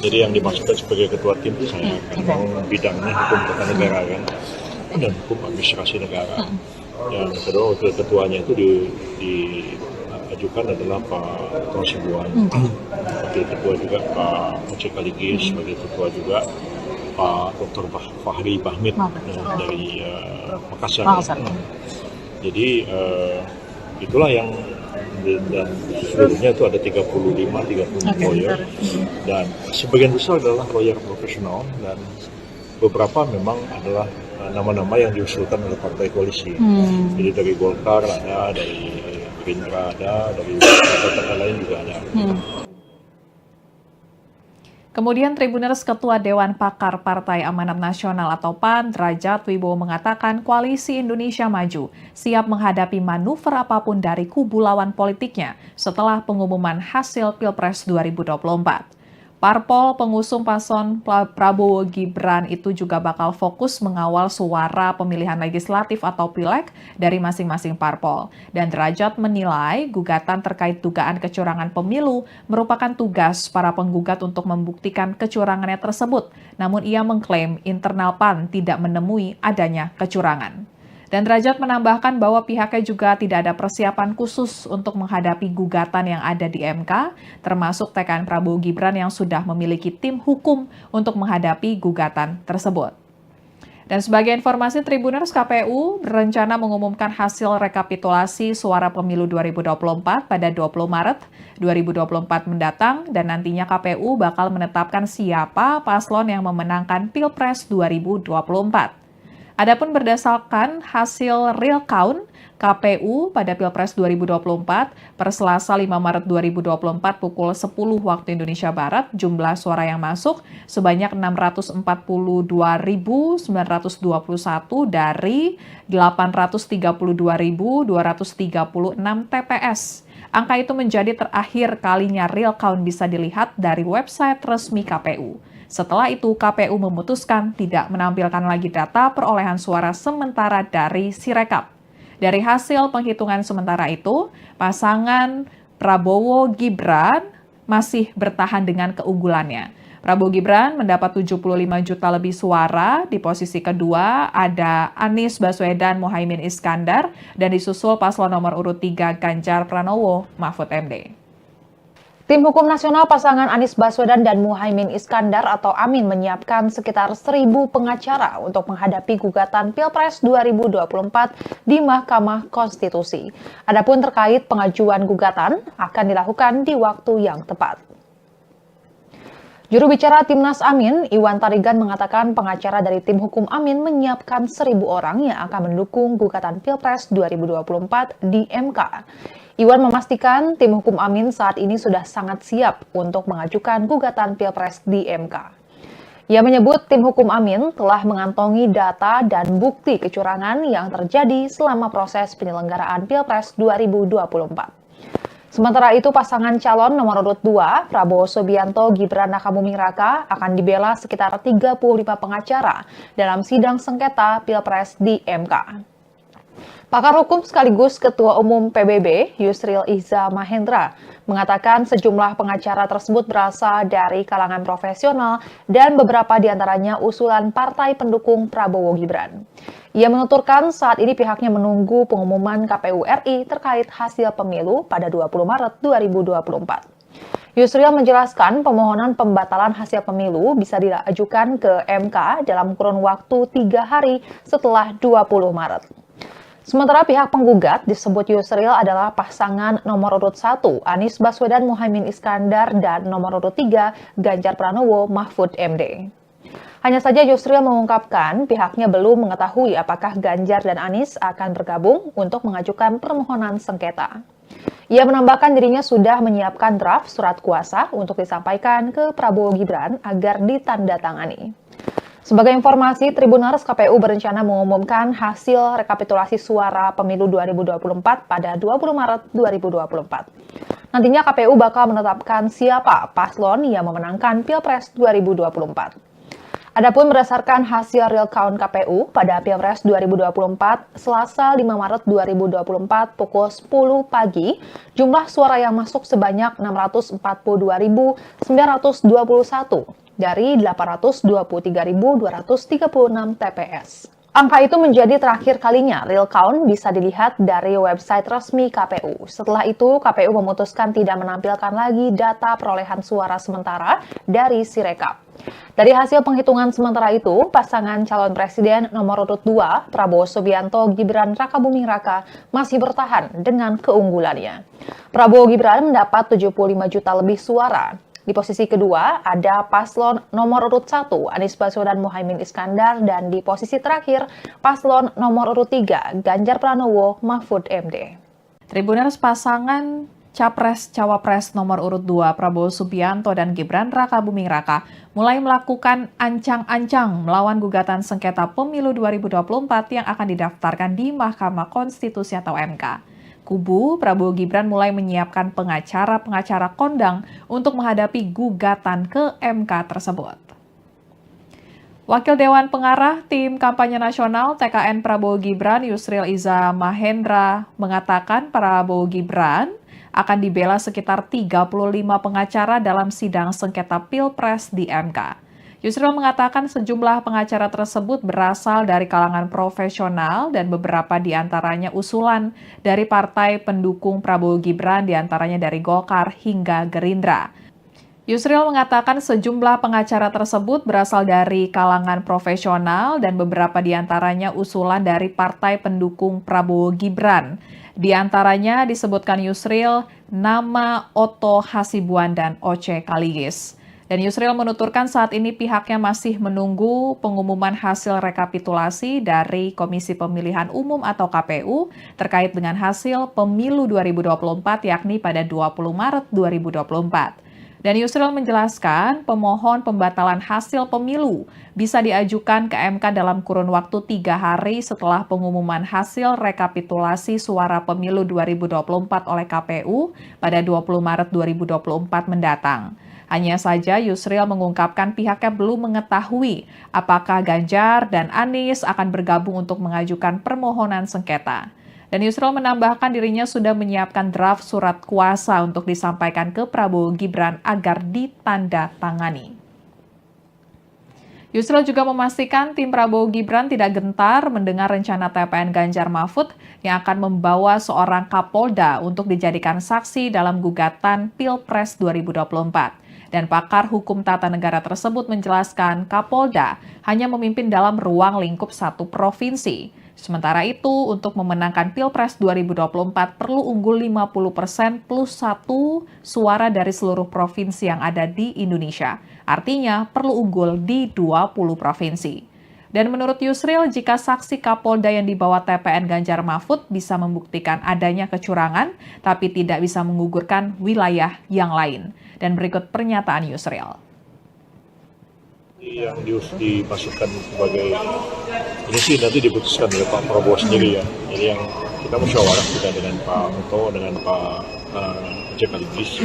Jadi yang dimasukkan sebagai ketua tim itu saya kan bidangnya hukum tata negara kan dan hukum administrasi negara. Yang kedua wakil ketuanya itu diajukan adalah Pak Hasibuan. Wakil ketua juga Pak Sekaligus, sebagai ketua juga Pak Dr. Fahri Bahmid dari Makassar. Jadi itulah yang dan seluruhnya itu ada 35 lawyer dan sebagian besar adalah lawyer profesional dan beberapa memang adalah nama-nama yang diusulkan oleh partai koalisi. Jadi dari Golkar ada, dari Gerindra ada, dari partai lain juga ada. Kemudian Tribuners Ketua Dewan Pakar Partai Amanat Nasional atau PAN, Derajat Wibowo mengatakan Koalisi Indonesia Maju siap menghadapi manuver apapun dari kubu lawan politiknya setelah pengumuman hasil Pilpres 2024. Parpol pengusung paslon Prabowo Gibran itu juga bakal fokus mengawal suara pemilihan legislatif atau pileg dari masing-masing parpol. Dan Derajat menilai gugatan terkait dugaan kecurangan pemilu merupakan tugas para penggugat untuk membuktikan kecurangannya tersebut. Namun ia mengklaim internal PAN tidak menemui adanya kecurangan. Dan Derajat menambahkan bahwa pihaknya juga tidak ada persiapan khusus untuk menghadapi gugatan yang ada di MK, termasuk TKN Prabowo Gibran yang sudah memiliki tim hukum untuk menghadapi gugatan tersebut. Dan sebagai informasi, Tribuners, KPU berencana mengumumkan hasil rekapitulasi suara pemilu 2024 pada 20 Maret 2024 mendatang dan nantinya KPU bakal menetapkan siapa paslon yang memenangkan Pilpres 2024. Adapun berdasarkan hasil real count KPU pada Pilpres 2024 per Selasa 5 Maret 2024 pukul 10 waktu Indonesia Barat, jumlah suara yang masuk sebanyak 642.921 dari 832.236 TPS. Angka itu menjadi terakhir kalinya real count bisa dilihat dari website resmi KPU. Setelah itu, KPU memutuskan tidak menampilkan lagi data perolehan suara sementara dari Sirekap. Dari hasil penghitungan sementara itu, pasangan Prabowo Gibran masih bertahan dengan keunggulannya. Prabowo Gibran mendapat 75 juta lebih suara, di posisi kedua ada Anies Baswedan Muhaimin Iskandar, dan disusul paslon nomor urut 3 Ganjar Pranowo Mahfud MD. Tim Hukum Nasional pasangan Anies Baswedan dan Muhaimin Iskandar atau Amin menyiapkan sekitar 1.000 pengacara untuk menghadapi gugatan Pilpres 2024 di Mahkamah Konstitusi. Adapun terkait pengajuan gugatan akan dilakukan di waktu yang tepat. Juru bicara Timnas Amin, Iwan Tarigan mengatakan pengacara dari tim hukum Amin menyiapkan 1.000 orang yang akan mendukung gugatan Pilpres 2024 di MK. Iwan memastikan tim hukum Amin saat ini sudah sangat siap untuk mengajukan gugatan Pilpres di MK. Ia menyebut tim hukum Amin telah mengantongi data dan bukti kecurangan yang terjadi selama proses penyelenggaraan Pilpres 2024. Sementara itu, pasangan calon nomor urut 2, Prabowo Subianto Gibran Rakabuming Raka, akan dibela sekitar 35 pengacara dalam sidang sengketa Pilpres di MK. Pakar hukum sekaligus Ketua Umum PBB, Yusril Iza Mahendra, mengatakan sejumlah pengacara tersebut berasal dari kalangan profesional dan beberapa diantaranya usulan partai pendukung Prabowo Gibran. Ia menuturkan saat ini pihaknya menunggu pengumuman KPU RI terkait hasil pemilu pada 20 Maret 2024. Yusril menjelaskan pemohonan pembatalan hasil pemilu bisa diajukan ke MK dalam kurun waktu 3 hari setelah 20 Maret. Sementara pihak penggugat disebut Yusril adalah pasangan nomor urut 1 Anies Baswedan Muhaimin Iskandar dan nomor urut 3 Ganjar Pranowo Mahfud MD. Hanya saja Yusril mengungkapkan pihaknya belum mengetahui apakah Ganjar dan Anies akan bergabung untuk mengajukan permohonan sengketa. Ia menambahkan dirinya sudah menyiapkan draft surat kuasa untuk disampaikan ke Prabowo Gibran agar ditandatangani. Sebagai informasi, Tribuners KPU berencana mengumumkan hasil rekapitulasi suara pemilu 2024 pada 20 Maret 2024. Nantinya KPU bakal menetapkan siapa paslon yang memenangkan Pilpres 2024. Adapun berdasarkan hasil real count KPU pada Pilpres 2024, Selasa 5 Maret 2024 pukul 10 pagi, jumlah suara yang masuk sebanyak 642.921 dari 823.236 TPS. Angka itu menjadi terakhir kalinya real count bisa dilihat dari website resmi KPU. Setelah itu, KPU memutuskan tidak menampilkan lagi data perolehan suara sementara dari Sirekap. Dari hasil penghitungan sementara itu, pasangan calon presiden nomor urut 2, Prabowo Subianto Gibran Rakabuming Raka, masih bertahan dengan keunggulannya. Prabowo Gibran mendapat 75 juta lebih suara. Di posisi kedua ada paslon nomor urut 1 Anies Baswedan Muhaimin Iskandar dan di posisi terakhir paslon nomor urut 3 Ganjar Pranowo Mahfud MD. Tribuners pasangan Capres-Cawapres nomor urut 2 Prabowo Subianto dan Gibran Rakabuming Raka mulai melakukan ancang-ancang melawan gugatan sengketa pemilu 2024 yang akan didaftarkan di Mahkamah Konstitusi atau MK. Kubu Prabowo Gibran mulai menyiapkan pengacara-pengacara kondang untuk menghadapi gugatan ke MK tersebut. Wakil Dewan Pengarah Tim Kampanye Nasional TKN Prabowo Gibran Yusril Iza Mahendra mengatakan Prabowo Gibran akan dibela sekitar 35 pengacara dalam sidang sengketa Pilpres di MK. Yusril mengatakan sejumlah pengacara tersebut berasal dari kalangan profesional dan beberapa diantaranya usulan dari partai pendukung Prabowo Gibran diantaranya dari Golkar hingga Gerindra. Yusril mengatakan sejumlah pengacara tersebut berasal dari kalangan profesional dan beberapa diantaranya usulan dari partai pendukung Prabowo Gibran. Di antaranya disebutkan Yusril nama Otto Hasibuan dan Oce Kaligis. Dan Yusril menuturkan saat ini pihaknya masih menunggu pengumuman hasil rekapitulasi dari Komisi Pemilihan Umum atau KPU terkait dengan hasil pemilu 2024 yakni pada 20 Maret 2024. Dan Yusril menjelaskan pemohon pembatalan hasil pemilu bisa diajukan ke MK dalam kurun waktu 3 hari setelah pengumuman hasil rekapitulasi suara pemilu 2024 oleh KPU pada 20 Maret 2024 mendatang. Hanya saja Yusril mengungkapkan pihaknya belum mengetahui apakah Ganjar dan Anies akan bergabung untuk mengajukan permohonan sengketa. Dan Yusril menambahkan dirinya sudah menyiapkan draft surat kuasa untuk disampaikan ke Prabowo Gibran agar ditandatangani. Yusril juga memastikan tim Prabowo Gibran tidak gentar mendengar rencana TPN Ganjar Mahfud yang akan membawa seorang Kapolda untuk dijadikan saksi dalam gugatan Pilpres 2024. Dan pakar hukum tata negara tersebut menjelaskan Kapolda hanya memimpin dalam ruang lingkup satu provinsi. Sementara itu, untuk memenangkan Pilpres 2024 perlu unggul 50% plus 1 suara dari seluruh provinsi yang ada di Indonesia. Artinya perlu unggul di 20 provinsi. Dan menurut Yusril, jika saksi Kapolda yang dibawa TPN Ganjar Mahfud bisa membuktikan adanya kecurangan, tapi tidak bisa menggugurkan wilayah yang lain. Dan berikut pernyataan Yusril. Yang dimasukkan sebagai ini sih nanti diputuskan oleh Pak Prabowo sendiri ya. Jadi yang kita musyawarah juga dengan Pak Muto, dengan Pak Jk Ligis.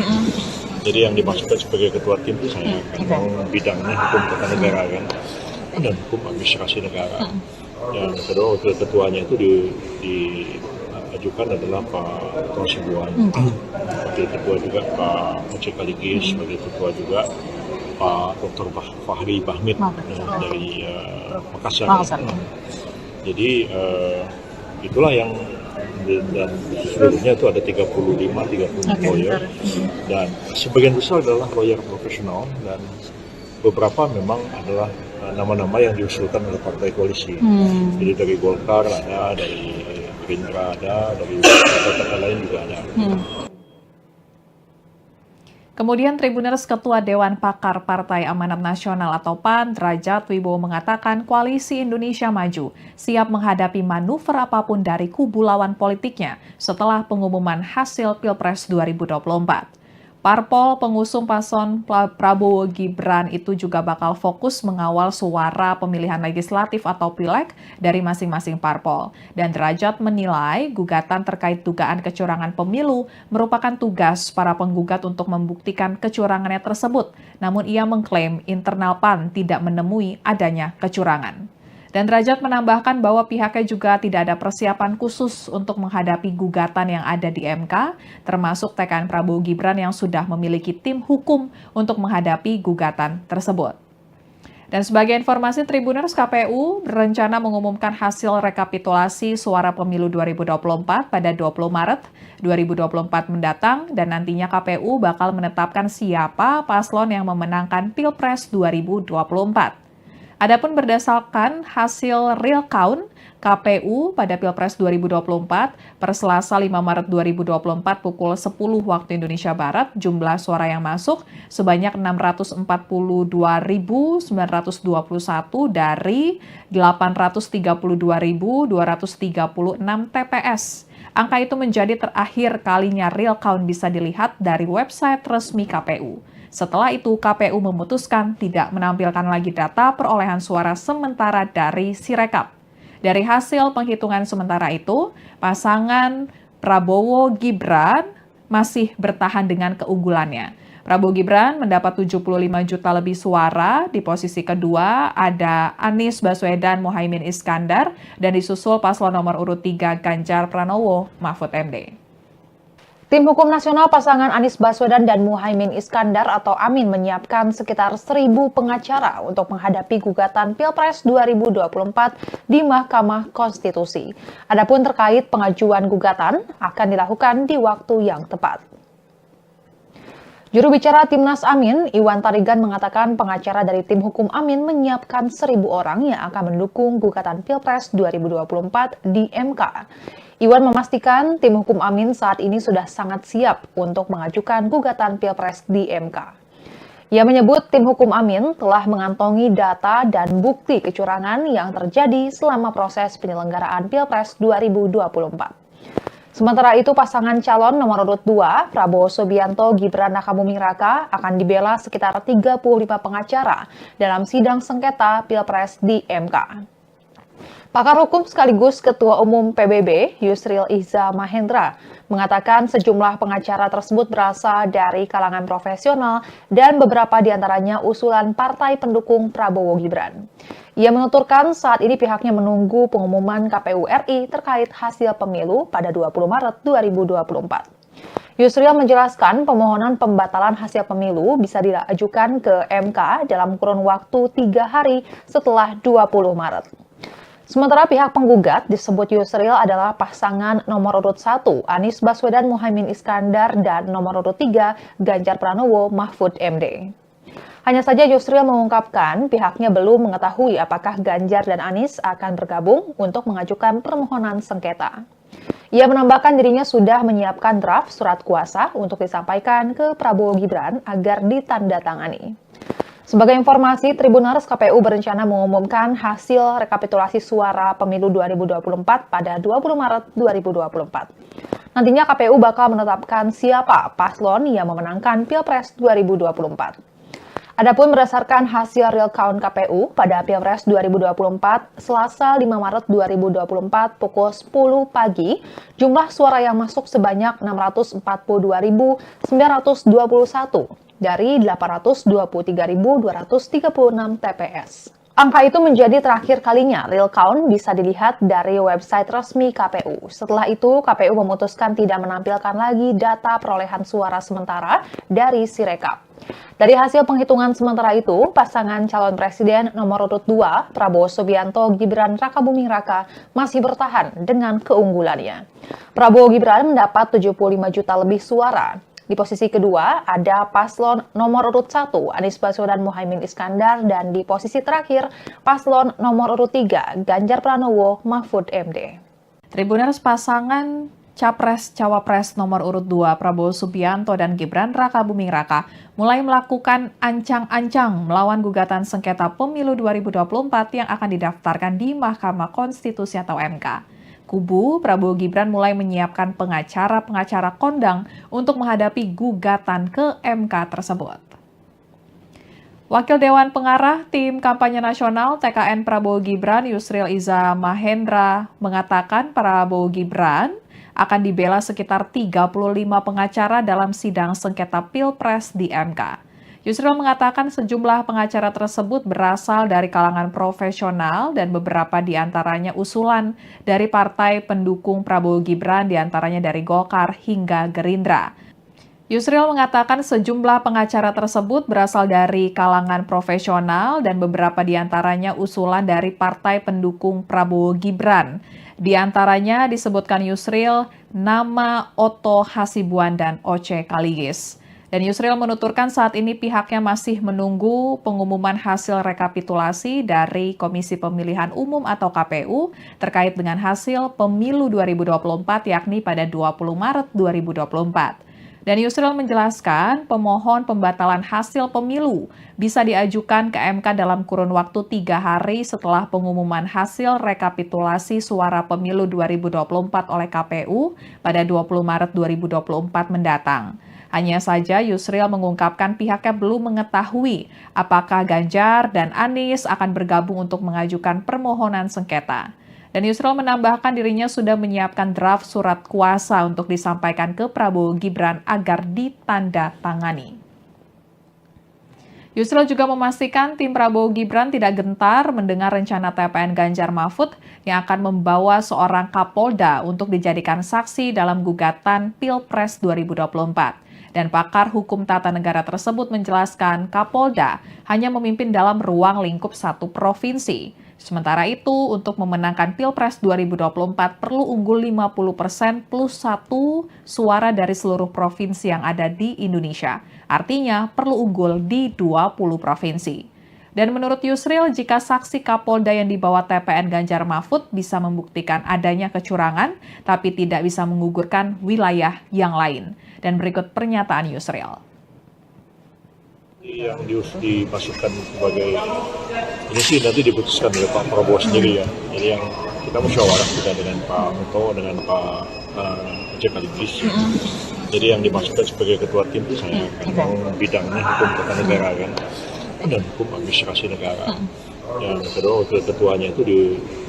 Jadi yang dimasukkan sebagai ketua tim itu saya kan bidangnya hukum tata negara kan dan hukum administrasi negara. Yang kedua wakil ketuanya itu diajukan adalah Pak Hasibuan. Wakil ketua juga Pak Jk Ligis, sebagai ketua juga Pak Dr. Fahri Bahmid dari Makassar. Jadi itulah yang dan seluruhnya itu ada 35 lawyer dan sebagian besar adalah lawyer profesional dan beberapa memang adalah nama-nama yang diusulkan oleh partai koalisi. Jadi dari Golkar ada, dari Gerindra ada, dari partai lain juga ada. Kemudian Tribuners Ketua Dewan Pakar Partai Amanat Nasional atau PAN, Derajat Wibowo mengatakan Koalisi Indonesia Maju siap menghadapi manuver apapun dari kubu lawan politiknya setelah pengumuman hasil Pilpres 2024. Parpol pengusung paslon Prabowo Gibran itu juga bakal fokus mengawal suara pemilihan legislatif atau pileg dari masing-masing parpol. Dan Derajat menilai gugatan terkait dugaan kecurangan pemilu merupakan tugas para penggugat untuk membuktikan kecurangannya tersebut. Namun ia mengklaim internal PAN tidak menemui adanya kecurangan. Dan Derajat menambahkan bahwa pihaknya juga tidak ada persiapan khusus untuk menghadapi gugatan yang ada di MK, termasuk TKN Prabowo Gibran yang sudah memiliki tim hukum untuk menghadapi gugatan tersebut. Dan sebagai informasi, Tribuners, KPU berencana mengumumkan hasil rekapitulasi suara pemilu 2024 pada 20 Maret 2024 mendatang dan nantinya KPU bakal menetapkan siapa paslon yang memenangkan Pilpres 2024. Adapun berdasarkan hasil real count KPU pada Pilpres 2024 per Selasa 5 Maret 2024 pukul 10 waktu Indonesia Barat, jumlah suara yang masuk sebanyak 642.921 dari 832.236 TPS. Angka itu menjadi terakhir kalinya real count bisa dilihat dari website resmi KPU. Setelah itu, KPU memutuskan tidak menampilkan lagi data perolehan suara sementara dari Sirekap. Dari hasil penghitungan sementara itu, pasangan Prabowo Gibran masih bertahan dengan keunggulannya. Prabowo Gibran mendapat 75 juta lebih suara, di posisi kedua ada Anies Baswedan Muhaimin Iskandar, dan disusul paslon nomor urut 3 Ganjar Pranowo Mahfud MD. Tim Hukum Nasional pasangan Anies Baswedan dan Muhaimin Iskandar atau Amin menyiapkan sekitar 1.000 pengacara untuk menghadapi gugatan Pilpres 2024 di Mahkamah Konstitusi. Adapun terkait pengajuan gugatan akan dilakukan di waktu yang tepat. Juru bicara Timnas Amin, Iwan Tarigan mengatakan pengacara dari tim hukum Amin menyiapkan 1.000 orang yang akan mendukung gugatan Pilpres 2024 di MK. Iwan memastikan tim hukum Amin saat ini sudah sangat siap untuk mengajukan gugatan Pilpres di MK. Ia menyebut tim hukum Amin telah mengantongi data dan bukti kecurangan yang terjadi selama proses penyelenggaraan Pilpres 2024. Sementara itu, pasangan calon nomor urut 2, Prabowo Subianto Gibran Rakabuming Raka, akan dibela sekitar 35 pengacara dalam sidang sengketa Pilpres di MK. Pakar hukum sekaligus Ketua Umum PBB, Yusril Ihza Mahendra, mengatakan sejumlah pengacara tersebut berasal dari kalangan profesional dan beberapa diantaranya usulan partai pendukung Prabowo Gibran. Ia menuturkan saat ini pihaknya menunggu pengumuman KPU RI terkait hasil pemilu pada 20 Maret 2024. Yusril menjelaskan permohonan pembatalan hasil pemilu bisa diajukan ke MK dalam kurun waktu 3 hari setelah 20 Maret. Sementara pihak penggugat disebut Yusril adalah pasangan nomor urut 1 Anies Baswedan Muhaimin Iskandar dan nomor urut 3 Ganjar Pranowo Mahfud MD. Hanya saja Yusril mengungkapkan pihaknya belum mengetahui apakah Ganjar dan Anies akan bergabung untuk mengajukan permohonan sengketa. Ia menambahkan dirinya sudah menyiapkan draft surat kuasa untuk disampaikan ke Prabowo Gibran agar ditandatangani. Sebagai informasi, Tribuners, KPU berencana mengumumkan hasil rekapitulasi suara pemilu 2024 pada 20 Maret 2024. Nantinya KPU bakal menetapkan siapa paslon yang memenangkan Pilpres 2024. Adapun berdasarkan hasil real count KPU pada Pilpres 2024, Selasa 5 Maret 2024 pukul 10 pagi, jumlah suara yang masuk sebanyak 642.921 dari 823.236 TPS. Angka itu menjadi terakhir kalinya real count bisa dilihat dari website resmi KPU. Setelah itu, KPU memutuskan tidak menampilkan lagi data perolehan suara sementara dari Sirekap. Dari hasil penghitungan sementara itu, pasangan calon presiden nomor urut 2, Prabowo Subianto Gibran Rakabuming Raka, masih bertahan dengan keunggulannya. Prabowo Gibran mendapat 75 juta lebih suara. Di posisi kedua ada paslon nomor urut 1, Anies Baswedan Muhaimin Iskandar, dan di posisi terakhir paslon nomor urut 3, Ganjar Pranowo Mahfud MD. Tribuners pasangan Capres-Cawapres nomor urut 2 Prabowo Subianto dan Gibran Rakabuming Raka mulai melakukan ancang-ancang melawan gugatan sengketa pemilu 2024 yang akan didaftarkan di Mahkamah Konstitusi atau MK. Kubu Prabowo Gibran mulai menyiapkan pengacara-pengacara kondang untuk menghadapi gugatan ke MK tersebut. Wakil Dewan Pengarah Tim Kampanye Nasional TKN Prabowo Gibran Yusril Iza Mahendra mengatakan Prabowo Gibran akan dibela sekitar 35 pengacara dalam sidang sengketa Pilpres di MK. Yusril mengatakan sejumlah pengacara tersebut berasal dari kalangan profesional dan beberapa diantaranya usulan dari partai pendukung Prabowo Gibran, diantaranya dari Golkar hingga Gerindra. Yusril mengatakan sejumlah pengacara tersebut berasal dari kalangan profesional dan beberapa diantaranya usulan dari partai pendukung Prabowo Gibran. Di antaranya disebutkan Yusril nama Otto Hasibuan dan Oce Kaligis. Dan Yusril menuturkan saat ini pihaknya masih menunggu pengumuman hasil rekapitulasi dari Komisi Pemilihan Umum atau KPU terkait dengan hasil pemilu 2024 yakni pada 20 Maret 2024. Dan Yusril menjelaskan pemohon pembatalan hasil pemilu bisa diajukan ke MK dalam kurun waktu 3 hari setelah pengumuman hasil rekapitulasi suara pemilu 2024 oleh KPU pada 20 Maret 2024 mendatang. Hanya saja Yusril mengungkapkan pihaknya belum mengetahui apakah Ganjar dan Anies akan bergabung untuk mengajukan permohonan sengketa. Dan Yusril menambahkan dirinya sudah menyiapkan draft surat kuasa untuk disampaikan ke Prabowo Gibran agar ditandatangani. Yusril juga memastikan tim Prabowo Gibran tidak gentar mendengar rencana TPN Ganjar Mahfud yang akan membawa seorang Kapolda untuk dijadikan saksi dalam gugatan Pilpres 2024. Dan pakar hukum tata negara tersebut menjelaskan Kapolda hanya memimpin dalam ruang lingkup satu provinsi. Sementara itu, untuk memenangkan Pilpres 2024 perlu unggul 50% plus 1 suara dari seluruh provinsi yang ada di Indonesia. Artinya perlu unggul di 20 provinsi. Dan menurut Yusril, jika saksi Kapolda yang dibawa TPN Ganjar Mahfud bisa membuktikan adanya kecurangan, tapi tidak bisa menggugurkan wilayah yang lain. Dan berikut pernyataan Yusril. Yang dimasukkan sebagai ini sih nanti diputuskan oleh Pak Prabowo sendiri ya. Jadi yang kita musyawarah kita dengan Pak Muto, dengan Pak Oce Kaligis. Jadi yang dimasukkan sebagai ketua tim itu saya kan, bidangnya hukum tata negara kan, dan hukum administrasi negara. Yang kedua wakil ketuanya itu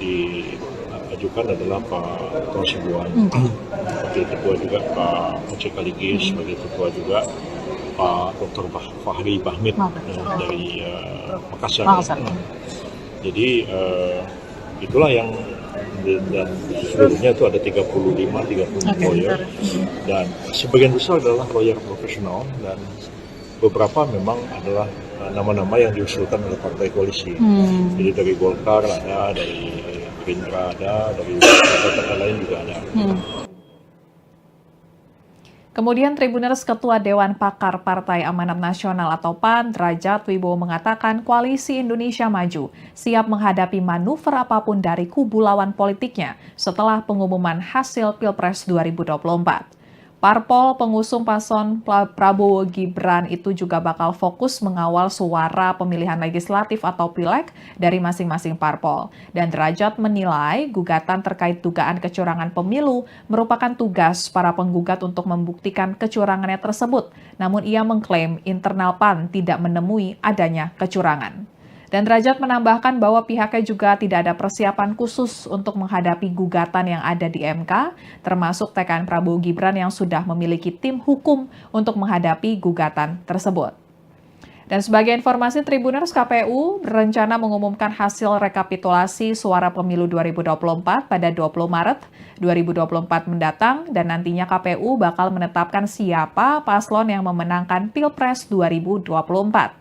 diajukan adalah Pak Otto Hasibuan, wakil ketua juga Pak Oce Kaligis, sebagai ketua juga Pak Dr. Fahri Bahmid dari Makassar. Jadi itulah yang dan seluruhnya itu ada 30 lawyer dan sebagian besar adalah lawyer profesional dan beberapa memang adalah nama-nama yang diusulkan oleh partai koalisi. Jadi dari Golkar ada, dari Gerindra ada, dari partai lain juga ada. Kemudian Tribuners Ketua Dewan Pakar Partai Amanat Nasional atau PAN, Derajat Wibowo mengatakan Koalisi Indonesia Maju siap menghadapi manuver apapun dari kubu lawan politiknya setelah pengumuman hasil Pilpres 2024. Parpol pengusung paslon Prabowo Gibran itu juga bakal fokus mengawal suara pemilihan legislatif atau pileg dari masing-masing parpol. Dan Derajat menilai gugatan terkait dugaan kecurangan pemilu merupakan tugas para penggugat untuk membuktikan kecurangannya tersebut. Namun ia mengklaim internal PAN tidak menemui adanya kecurangan. Dan Derajat menambahkan bahwa pihaknya juga tidak ada persiapan khusus untuk menghadapi gugatan yang ada di MK, termasuk TKN Prabowo Gibran yang sudah memiliki tim hukum untuk menghadapi gugatan tersebut. Dan sebagai informasi, Tribuners, KPU berencana mengumumkan hasil rekapitulasi suara pemilu 2024 pada 20 Maret 2024 mendatang, dan nantinya KPU bakal menetapkan siapa paslon yang memenangkan Pilpres 2024.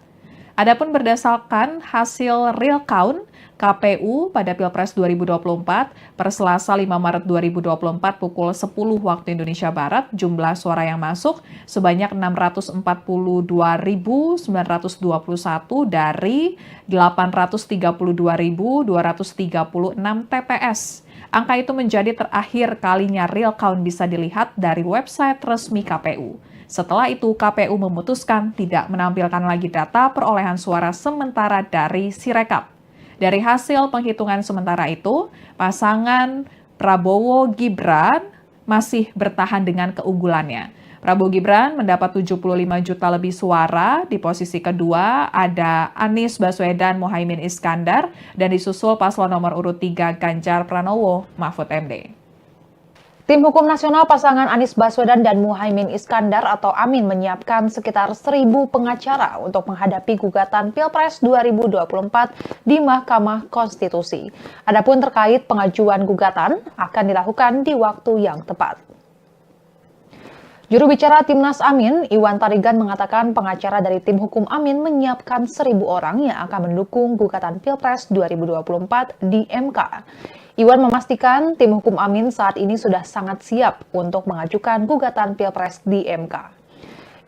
Adapun berdasarkan hasil real count KPU pada Pilpres 2024 per Selasa 5 Maret 2024 pukul 10 waktu Indonesia Barat, jumlah suara yang masuk sebanyak 642.921 dari 832.236 TPS. Angka itu menjadi terakhir kalinya real count bisa dilihat dari website resmi KPU. Setelah itu, KPU memutuskan tidak menampilkan lagi data perolehan suara sementara dari Sirekap. Dari hasil penghitungan sementara itu, pasangan Prabowo Gibran masih bertahan dengan keunggulannya. Prabowo Gibran mendapat 75 juta lebih suara. Di posisi kedua ada Anies Baswedan Muhaimin Iskandar, dan disusul paslon nomor urut 3 Ganjar Pranowo Mahfud MD. Tim Hukum Nasional pasangan Anies Baswedan dan Muhaimin Iskandar atau Amin menyiapkan sekitar 1.000 pengacara untuk menghadapi gugatan Pilpres 2024 di Mahkamah Konstitusi. Adapun terkait pengajuan gugatan akan dilakukan di waktu yang tepat. Juru bicara Timnas Amin, Iwan Tarigan mengatakan pengacara dari tim hukum Amin menyiapkan 1.000 orang yang akan mendukung gugatan Pilpres 2024 di MK. Iwan memastikan tim hukum Amin saat ini sudah sangat siap untuk mengajukan gugatan Pilpres di MK.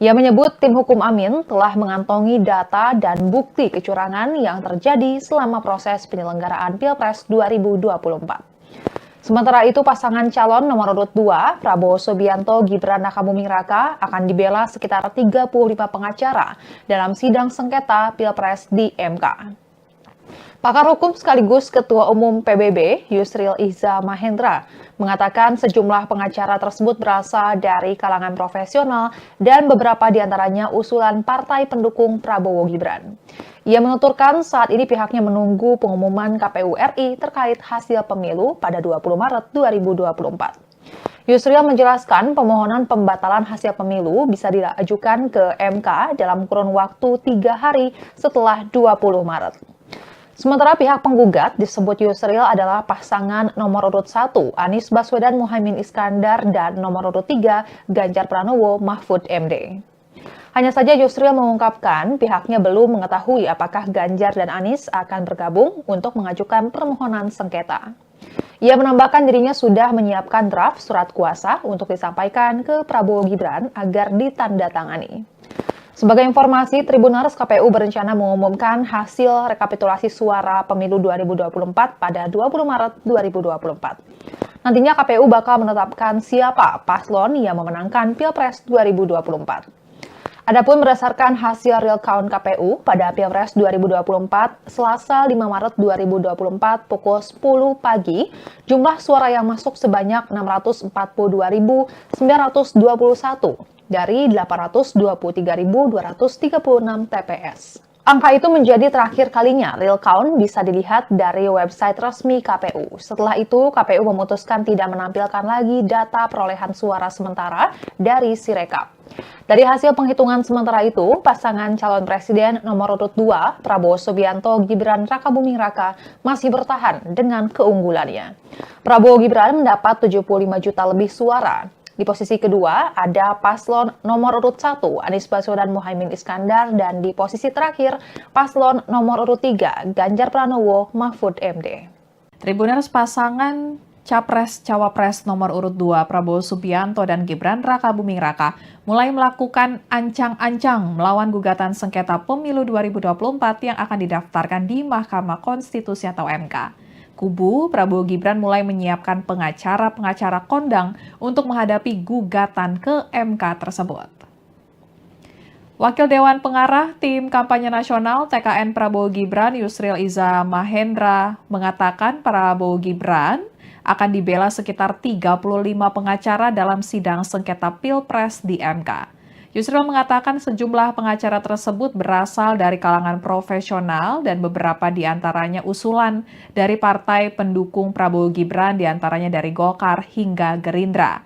Ia menyebut tim hukum Amin telah mengantongi data dan bukti kecurangan yang terjadi selama proses penyelenggaraan Pilpres 2024. Sementara itu, pasangan calon nomor urut 2, Prabowo Subianto Gibran Rakabuming Raka, akan dibela sekitar 35 pengacara dalam sidang sengketa Pilpres di MK. Pakar hukum sekaligus Ketua Umum PBB, Yusril Iza Mahendra, mengatakan sejumlah pengacara tersebut berasal dari kalangan profesional dan beberapa diantaranya usulan partai pendukung Prabowo Gibran. Ia menuturkan saat ini pihaknya menunggu pengumuman KPU RI terkait hasil pemilu pada 20 Maret 2024. Yusril menjelaskan permohonan pembatalan hasil pemilu bisa diajukan ke MK dalam kurun waktu 3 hari setelah 20 Maret. Sementara pihak penggugat disebut Yusril adalah pasangan nomor urut 1 Anies Baswedan Muhaimin Iskandar dan nomor urut 3 Ganjar Pranowo Mahfud MD. Hanya saja Yusril mengungkapkan pihaknya belum mengetahui apakah Ganjar dan Anies akan bergabung untuk mengajukan permohonan sengketa. Ia menambahkan dirinya sudah menyiapkan draft surat kuasa untuk disampaikan ke Prabowo Gibran agar ditandatangani. Sebagai informasi, Tribuners, KPU berencana mengumumkan hasil rekapitulasi suara pemilu 2024 pada 20 Maret 2024. Nantinya KPU bakal menetapkan siapa paslon yang memenangkan Pilpres 2024. Adapun berdasarkan hasil real count KPU pada Pilpres 2024, Selasa 5 Maret 2024 pukul 10 pagi, jumlah suara yang masuk sebanyak 642.921 dari 823.236 TPS. Angka itu menjadi terakhir kalinya real count bisa dilihat dari website resmi KPU. Setelah itu, KPU memutuskan tidak menampilkan lagi data perolehan suara sementara dari Sirekap. Dari hasil penghitungan sementara itu, pasangan calon presiden nomor urut 2, Prabowo Subianto Gibran Rakabuming Raka, masih bertahan dengan keunggulannya. Prabowo Gibran mendapat 75 juta lebih suara. Di posisi kedua ada paslon nomor urut 1 Anies Baswedan Muhaimin Iskandar, dan di posisi terakhir paslon nomor urut 3 Ganjar Pranowo Mahfud MD. Tribuners, pasangan Capres-Cawapres nomor urut 2 Prabowo Subianto dan Gibran Rakabuming Raka mulai melakukan ancang-ancang melawan gugatan sengketa pemilu 2024 yang akan didaftarkan di Mahkamah Konstitusi atau MK. Kubu Prabowo Gibran mulai menyiapkan pengacara-pengacara kondang untuk menghadapi gugatan ke MK tersebut. Wakil Dewan Pengarah Tim Kampanye Nasional TKN Prabowo Gibran Yusril Iza Mahendra mengatakan Prabowo Gibran akan dibela sekitar 35 pengacara dalam sidang sengketa Pilpres di MK. Yusril mengatakan sejumlah pengacara tersebut berasal dari kalangan profesional dan beberapa diantaranya usulan dari partai pendukung Prabowo Gibran diantaranya dari Golkar hingga Gerindra.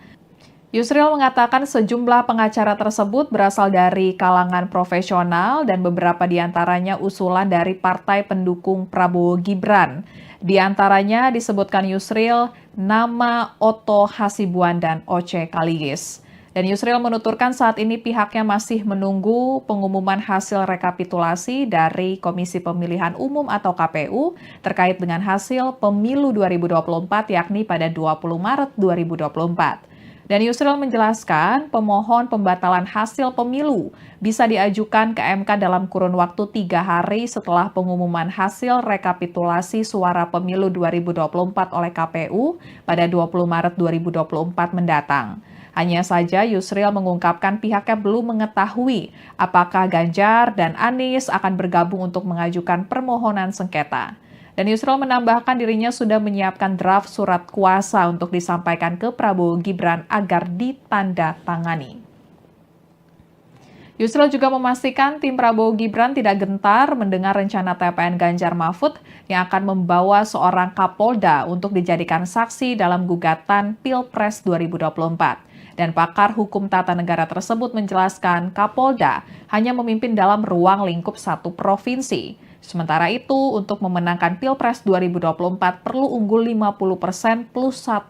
Yusril mengatakan sejumlah pengacara tersebut berasal dari kalangan profesional dan beberapa diantaranya usulan dari partai pendukung Prabowo Gibran. Di antaranya disebutkan Yusril nama Otto Hasibuan dan Oce Kaligis. Dan Yusril menuturkan saat ini pihaknya masih menunggu pengumuman hasil rekapitulasi dari Komisi Pemilihan Umum atau KPU terkait dengan hasil pemilu 2024 yakni pada 20 Maret 2024. Dan Yusril menjelaskan pemohon pembatalan hasil pemilu bisa diajukan ke MK dalam kurun waktu 3 hari setelah pengumuman hasil rekapitulasi suara pemilu 2024 oleh KPU pada 20 Maret 2024 mendatang. Hanya saja Yusril mengungkapkan pihaknya belum mengetahui apakah Ganjar dan Anies akan bergabung untuk mengajukan permohonan sengketa. Dan Yusril menambahkan dirinya sudah menyiapkan draft surat kuasa untuk disampaikan ke Prabowo Gibran agar ditandatangani. Yusril juga memastikan tim Prabowo Gibran tidak gentar mendengar rencana TPN Ganjar Mahfud yang akan membawa seorang Kapolda untuk dijadikan saksi dalam gugatan Pilpres 2024. Dan pakar hukum tata negara tersebut menjelaskan Kapolda hanya memimpin dalam ruang lingkup satu provinsi. Sementara itu, untuk memenangkan Pilpres 2024 perlu unggul 50% plus 1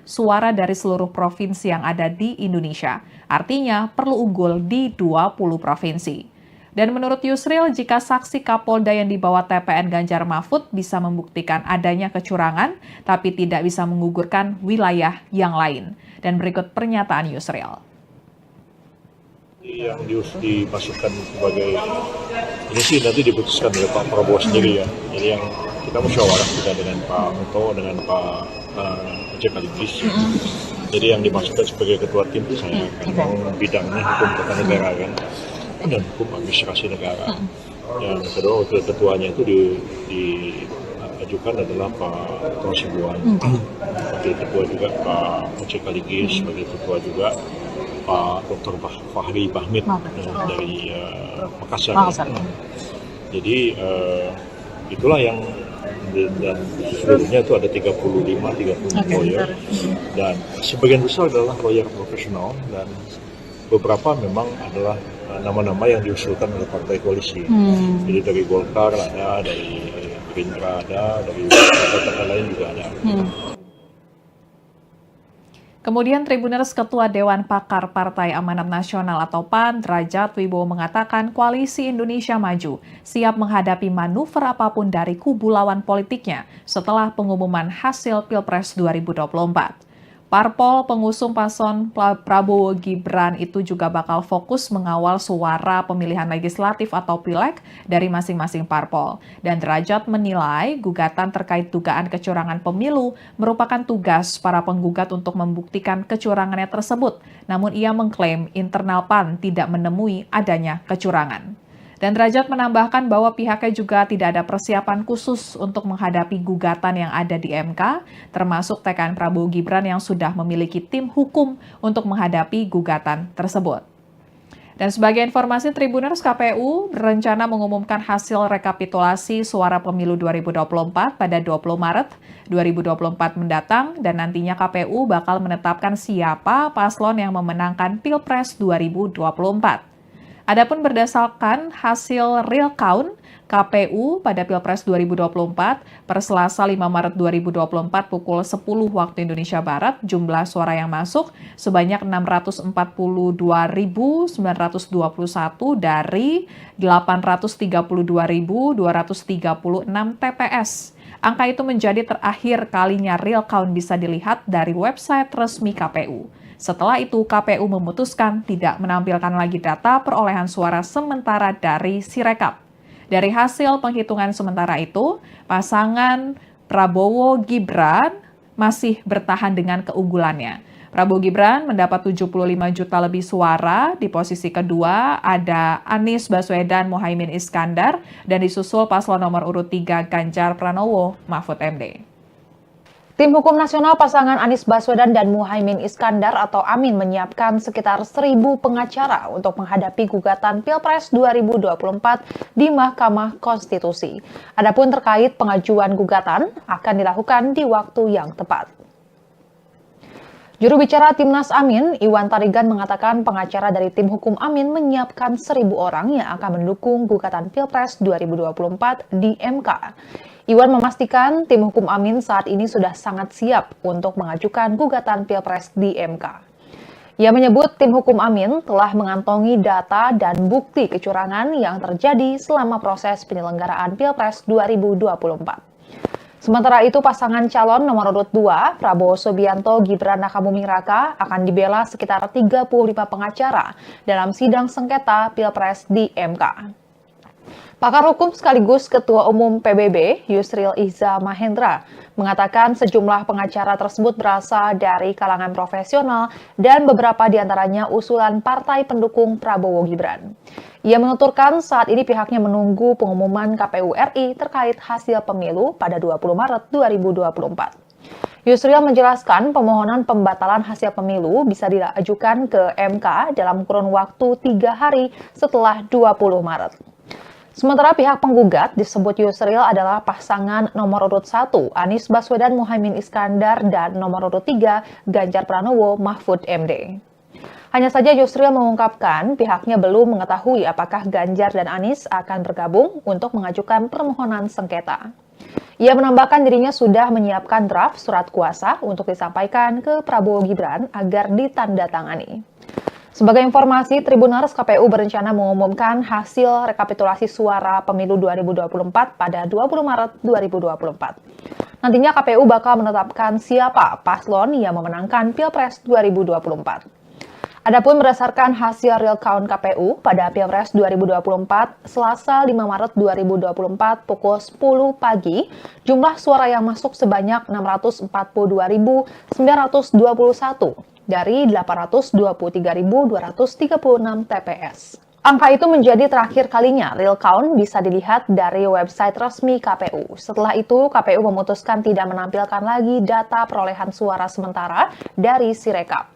suara dari seluruh provinsi yang ada di Indonesia. Artinya perlu unggul di 20 provinsi. Dan menurut Yusril, jika saksi Kapolda yang dibawa TPN Ganjar Mahfud bisa membuktikan adanya kecurangan, tapi tidak bisa menggugurkan wilayah yang lain. Dan berikut pernyataan Yusril. Yang dimasukkan sebagai ini sih nanti diputuskan oleh Pak Prabowo sendiri ya. Jadi yang kita musyawarah juga dengan Pak Muto, dengan Pak Oce Kaligis. Jadi yang dimasukkan sebagai ketua tim itu saya kan bidangnya hukum tata negara kan dan hukum administrasi negara. Yang kedua wakil ketuanya itu diajukan adalah Pak Otto Hasibuan. Wakil ketua juga Pak Oce Kaligis, sebagai ketua juga Pak Dr. Fahri Bahmid dari Makassar. Jadi itulah yang dan seluruhnya itu ada 30 lawyer dan sebagian besar adalah lawyer profesional dan beberapa memang adalah nama-nama yang diusulkan oleh partai koalisi. Jadi dari Golkar ada, dari Gerindra ada, dari partai lain juga ada. Kemudian Tribuners Ketua Dewan Pakar Partai Amanat Nasional atau PAN, Derajat Wibowo mengatakan Koalisi Indonesia Maju siap menghadapi manuver apapun dari kubu lawan politiknya setelah pengumuman hasil Pilpres 2024. Parpol pengusung paslon Prabowo Gibran itu juga bakal fokus mengawal suara pemilihan legislatif atau pileg dari masing-masing parpol. Dan Derajat menilai gugatan terkait dugaan kecurangan pemilu merupakan tugas para penggugat untuk membuktikan kecurangannya tersebut. Namun ia mengklaim internal PAN tidak menemui adanya kecurangan. Dan Derajat menambahkan bahwa pihaknya juga tidak ada persiapan khusus untuk menghadapi gugatan yang ada di MK, termasuk TKN Prabowo Gibran yang sudah memiliki tim hukum untuk menghadapi gugatan tersebut. Dan sebagai informasi, Tribuners, KPU berencana mengumumkan hasil rekapitulasi suara pemilu 2024 pada 20 Maret 2024 mendatang dan nantinya KPU bakal menetapkan siapa paslon yang memenangkan Pilpres 2024. Adapun berdasarkan hasil real count KPU pada Pilpres 2024 per Selasa 5 Maret 2024 pukul 10 waktu Indonesia Barat, jumlah suara yang masuk sebanyak 642.921 dari 832.236 TPS. Angka itu menjadi terakhir kalinya real count bisa dilihat dari website resmi KPU. Setelah itu, KPU memutuskan tidak menampilkan lagi data perolehan suara sementara dari Sirekap. Dari hasil penghitungan sementara itu, pasangan Prabowo Gibran masih bertahan dengan keunggulannya. Prabowo Gibran mendapat 75 juta lebih suara. Di posisi kedua ada Anies Baswedan Muhaimin Iskandar dan disusul paslon nomor urut 3 Ganjar Pranowo Mahfud MD. Tim Hukum Nasional pasangan Anies Baswedan dan Muhaimin Iskandar atau Amin menyiapkan sekitar 1.000 pengacara untuk menghadapi gugatan Pilpres 2024 di Mahkamah Konstitusi. Adapun terkait pengajuan gugatan akan dilakukan di waktu yang tepat. Juru bicara Timnas Amin, Iwan Tarigan mengatakan pengacara dari tim hukum Amin menyiapkan 1.000 orang yang akan mendukung gugatan Pilpres 2024 di MK. Iwan memastikan tim hukum Amin saat ini sudah sangat siap untuk mengajukan gugatan Pilpres di MK. Ia menyebut tim hukum Amin telah mengantongi data dan bukti kecurangan yang terjadi selama proses penyelenggaraan Pilpres 2024. Sementara itu, pasangan calon nomor urut 2, Prabowo Subianto Gibran Rakabuming Raka, akan dibela sekitar 35 pengacara dalam sidang sengketa Pilpres di MK. Pakar hukum sekaligus Ketua Umum PBB, Yusril Iza Mahendra, mengatakan sejumlah pengacara tersebut berasal dari kalangan profesional dan beberapa diantaranya usulan partai pendukung Prabowo Gibran. Ia menuturkan saat ini pihaknya menunggu pengumuman KPU RI terkait hasil pemilu pada 20 Maret 2024. Yusril menjelaskan pemohonan pembatalan hasil pemilu bisa diajukan ke MK dalam kurun waktu 3 hari setelah 20 Maret. Sementara pihak penggugat disebut Yusril adalah pasangan nomor urut 1 Anies Baswedan Muhaimin Iskandar dan nomor urut 3 Ganjar Pranowo Mahfud MD. Hanya saja Yusril mengungkapkan pihaknya belum mengetahui apakah Ganjar dan Anies akan bergabung untuk mengajukan permohonan sengketa. Ia menambahkan dirinya sudah menyiapkan draft surat kuasa untuk disampaikan ke Prabowo Gibran agar ditandatangani. Sebagai informasi, Tribunars KPU berencana mengumumkan hasil rekapitulasi suara pemilu 2024 pada 20 Maret 2024. Nantinya KPU bakal menetapkan siapa paslon yang memenangkan Pilpres 2024. Adapun berdasarkan hasil real count KPU pada Pilpres 2024, Selasa 5 Maret 2024 pukul 10 pagi, jumlah suara yang masuk sebanyak 642.921 dari 823.236 TPS. Angka itu menjadi terakhir kalinya real count bisa dilihat dari website resmi KPU. Setelah itu, KPU memutuskan tidak menampilkan lagi data perolehan suara sementara dari Sirekap.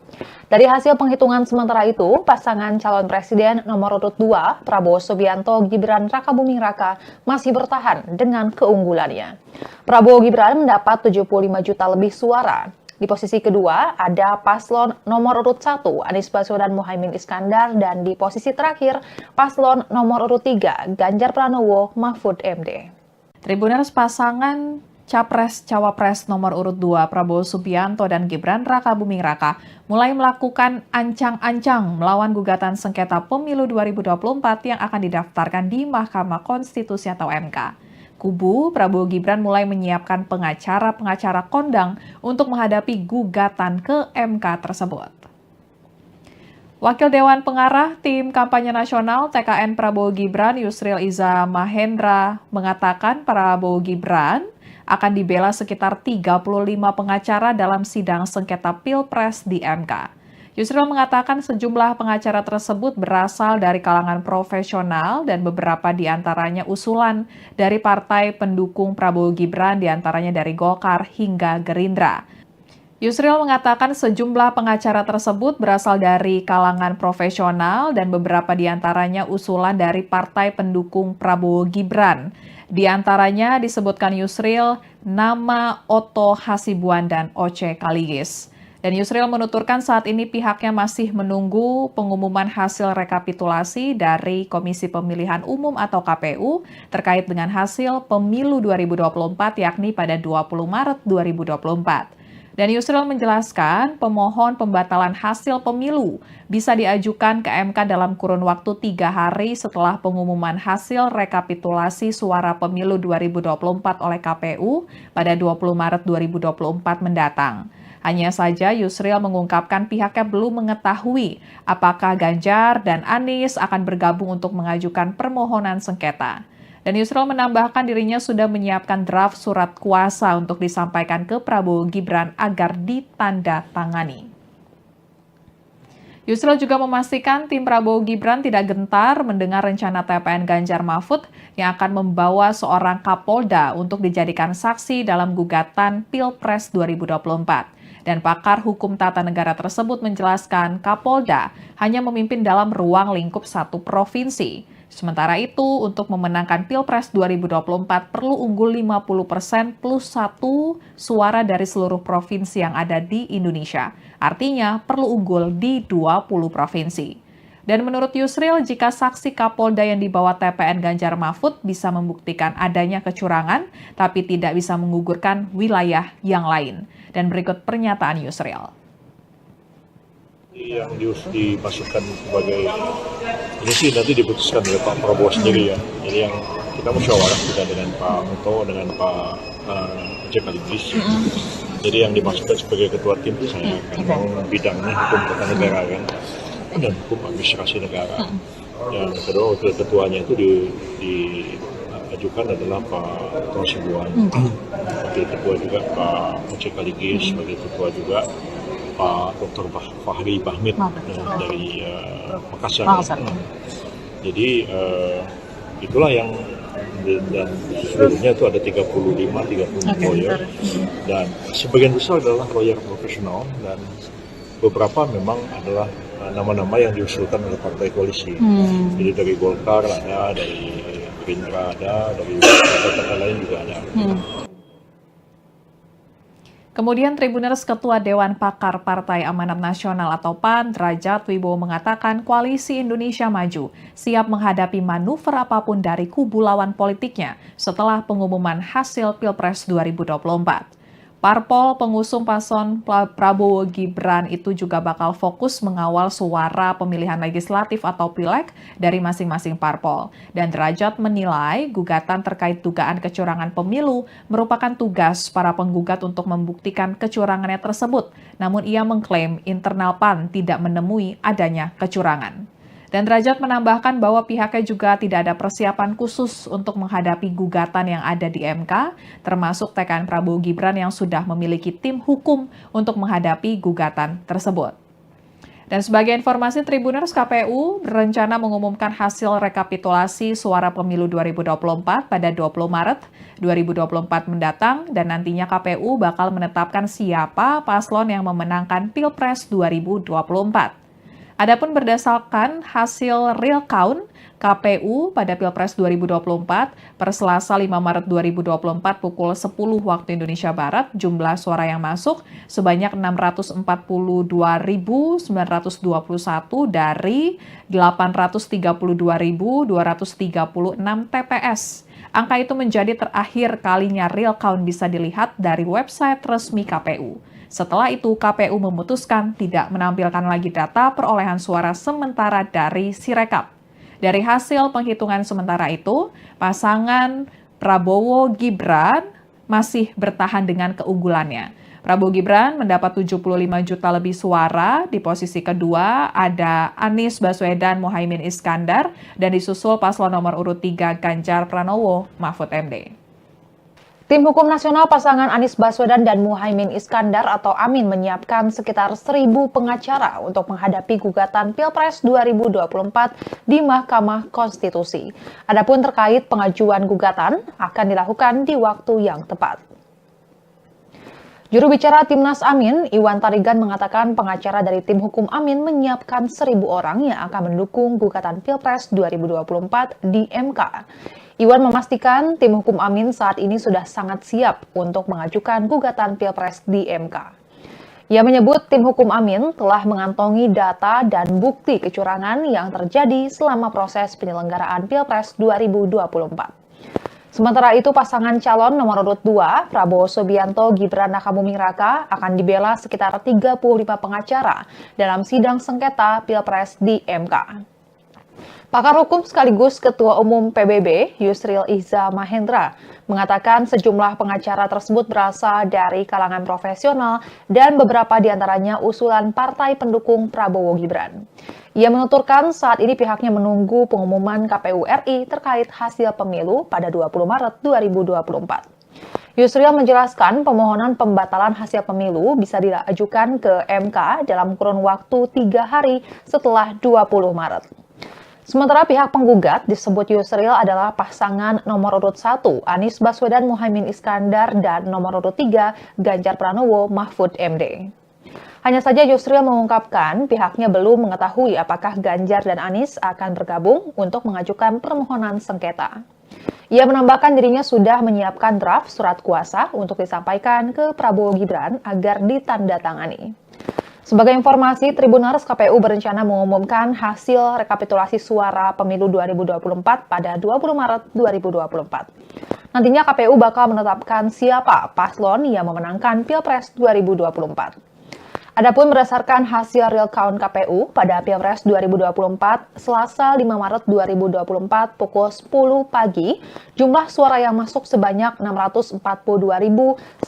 Dari hasil penghitungan sementara itu, pasangan calon presiden nomor urut 2, Prabowo Subianto Gibran Rakabuming Raka, masih bertahan dengan keunggulannya. Prabowo Gibran mendapat 75 juta lebih suara. Di posisi kedua ada paslon nomor urut 1 Anies Baswedan Muhaimin Iskandar dan di posisi terakhir paslon nomor urut 3 Ganjar Pranowo Mahfud MD. Tribuners pasangan Capres-Cawapres nomor urut 2 Prabowo Subianto dan Gibran Rakabuming Raka mulai melakukan ancang-ancang melawan gugatan sengketa pemilu 2024 yang akan didaftarkan di Mahkamah Konstitusi atau MK. Kubu Prabowo Gibran mulai menyiapkan pengacara-pengacara kondang untuk menghadapi gugatan ke MK tersebut. Wakil Dewan Pengarah Tim Kampanye Nasional TKN Prabowo Gibran Yusril Iza Mahendra mengatakan Prabowo Gibran akan dibela sekitar 35 pengacara dalam sidang sengketa Pilpres di MK. Yusril mengatakan sejumlah pengacara tersebut berasal dari kalangan profesional dan beberapa diantaranya usulan dari partai pendukung Prabowo Gibran, diantaranya dari Golkar hingga Gerindra. Yusril mengatakan sejumlah pengacara tersebut berasal dari kalangan profesional dan beberapa diantaranya usulan dari partai pendukung Prabowo Gibran. Di antaranya disebutkan Yusril nama Otto Hasibuan dan Oce Kaligis. Dan Yusril menuturkan saat ini pihaknya masih menunggu pengumuman hasil rekapitulasi dari Komisi Pemilihan Umum atau KPU terkait dengan hasil pemilu 2024 yakni pada 20 Maret 2024. Dan Yusril menjelaskan pemohon pembatalan hasil pemilu bisa diajukan ke MK dalam kurun waktu 3 hari setelah pengumuman hasil rekapitulasi suara pemilu 2024 oleh KPU pada 20 Maret 2024 mendatang. Hanya saja Yusril mengungkapkan pihaknya belum mengetahui apakah Ganjar dan Anies akan bergabung untuk mengajukan permohonan sengketa. Dan Yusril menambahkan dirinya sudah menyiapkan draft surat kuasa untuk disampaikan ke Prabowo Gibran agar ditandatangani. Yusril juga memastikan tim Prabowo Gibran tidak gentar mendengar rencana TPN Ganjar Mahfud yang akan membawa seorang Kapolda untuk dijadikan saksi dalam gugatan Pilpres 2024. Dan pakar hukum tata negara tersebut menjelaskan Kapolda hanya memimpin dalam ruang lingkup satu provinsi. Sementara itu, untuk memenangkan Pilpres 2024 perlu unggul 50% plus 1 suara dari seluruh provinsi yang ada di Indonesia. Artinya perlu unggul di 20 provinsi. Dan menurut Yusril, jika saksi Kapolda yang dibawa TPN Ganjar Mahfud bisa membuktikan adanya kecurangan, tapi tidak bisa menggugurkan wilayah yang lain. Dan berikut pernyataan Yusril. Yang dimasukkan sebagai ini sih nanti diputuskan oleh Pak Prabowo sendiri ya. Jadi yang kita musyawarah juga dengan Pak Muto, dengan Pak Jekaligis. Jadi yang dimasukkan sebagai ketua tim itu saya kan bidangnya hukum tata negara kan dan hukum administrasi negara. Yang kedua wakil ketuanya itu diajukan adalah Pak Hasibuan. Wakil ketua juga Pak Jekaligis, sebagai ketua juga Pak Dr. Fahri Bahmid dari Makassar. Jadi itulah yang dan seluruhnya itu ada 35 lawyer dan sebagian besar adalah lawyer profesional dan beberapa memang adalah nama-nama yang diusulkan oleh partai koalisi. Jadi dari Golkar ada, dari Gerindra ada, dari partai lain juga ada. Kemudian Tribuners Ketua Dewan Pakar Partai Amanat Nasional atau PAN, Derajat Wibowo mengatakan Koalisi Indonesia Maju siap menghadapi manuver apapun dari kubu lawan politiknya setelah pengumuman hasil Pilpres 2024. Parpol pengusung paslon Prabowo Gibran itu juga bakal fokus mengawal suara pemilihan legislatif atau pileg dari masing-masing parpol. Dan Derajat menilai gugatan terkait dugaan kecurangan pemilu merupakan tugas para penggugat untuk membuktikan kecurangannya tersebut. Namun ia mengklaim internal PAN tidak menemui adanya kecurangan. Dan Derajat menambahkan bahwa pihaknya juga tidak ada persiapan khusus untuk menghadapi gugatan yang ada di MK, termasuk TKN Prabowo Gibran yang sudah memiliki tim hukum untuk menghadapi gugatan tersebut. Dan sebagai informasi, Tribuners, KPU berencana mengumumkan hasil rekapitulasi suara pemilu 2024 pada 20 Maret 2024 mendatang dan nantinya KPU bakal menetapkan siapa paslon yang memenangkan Pilpres 2024. Adapun berdasarkan hasil real count KPU pada Pilpres 2024 per Selasa 5 Maret 2024 pukul 10 waktu Indonesia Barat, jumlah suara yang masuk sebanyak 642.921 dari 832.236 TPS. Angka itu menjadi terakhir kalinya real count bisa dilihat dari website resmi KPU. Setelah itu, KPU memutuskan tidak menampilkan lagi data perolehan suara sementara dari Sirekap. Dari hasil penghitungan sementara itu, pasangan Prabowo Gibran masih bertahan dengan keunggulannya. Prabowo Gibran mendapat 75 juta lebih suara, di posisi kedua ada Anies Baswedan Muhaimin Iskandar, dan disusul paslon nomor urut 3 Ganjar Pranowo Mahfud MD. Tim Hukum Nasional pasangan Anies Baswedan dan Muhaimin Iskandar atau Amin menyiapkan sekitar 1.000 pengacara untuk menghadapi gugatan Pilpres 2024 di Mahkamah Konstitusi. Adapun terkait pengajuan gugatan akan dilakukan di waktu yang tepat. Juru bicara Timnas Amin, Iwan Tarigan mengatakan pengacara dari tim hukum Amin menyiapkan 1.000 orang yang akan mendukung gugatan Pilpres 2024 di MK. Iwan memastikan tim hukum Amin saat ini sudah sangat siap untuk mengajukan gugatan Pilpres di MK. Ia menyebut tim hukum Amin telah mengantongi data dan bukti kecurangan yang terjadi selama proses penyelenggaraan Pilpres 2024. Sementara itu, pasangan calon nomor urut 2, Prabowo Subianto Gibran Rakabuming Raka, akan dibela sekitar 35 pengacara dalam sidang sengketa Pilpres di MK. Pakar hukum sekaligus Ketua Umum PBB, Yusril Iza Mahendra, mengatakan sejumlah pengacara tersebut berasal dari kalangan profesional dan beberapa diantaranya usulan partai pendukung Prabowo Gibran. Ia menuturkan saat ini pihaknya menunggu pengumuman KPU RI terkait hasil pemilu pada 20 Maret 2024. Yusril menjelaskan pemohonan pembatalan hasil pemilu bisa diajukan ke MK dalam kurun waktu 3 hari setelah 20 Maret. Sementara pihak penggugat disebut Yusril adalah pasangan nomor urut 1 Anies Baswedan Muhaimin Iskandar dan nomor urut 3 Ganjar Pranowo Mahfud MD. Hanya saja Yusril mengungkapkan pihaknya belum mengetahui apakah Ganjar dan Anies akan bergabung untuk mengajukan permohonan sengketa. Ia menambahkan dirinya sudah menyiapkan draft surat kuasa untuk disampaikan ke Prabowo Gibran agar ditandatangani. Sebagai informasi, Tribuners KPU berencana mengumumkan hasil rekapitulasi suara pemilu 2024 pada 20 Maret 2024. Nantinya KPU bakal menetapkan siapa paslon yang memenangkan Pilpres 2024. Adapun berdasarkan hasil real count KPU pada Pilpres 2024, Selasa 5 Maret 2024 pukul 10 pagi, jumlah suara yang masuk sebanyak 642.921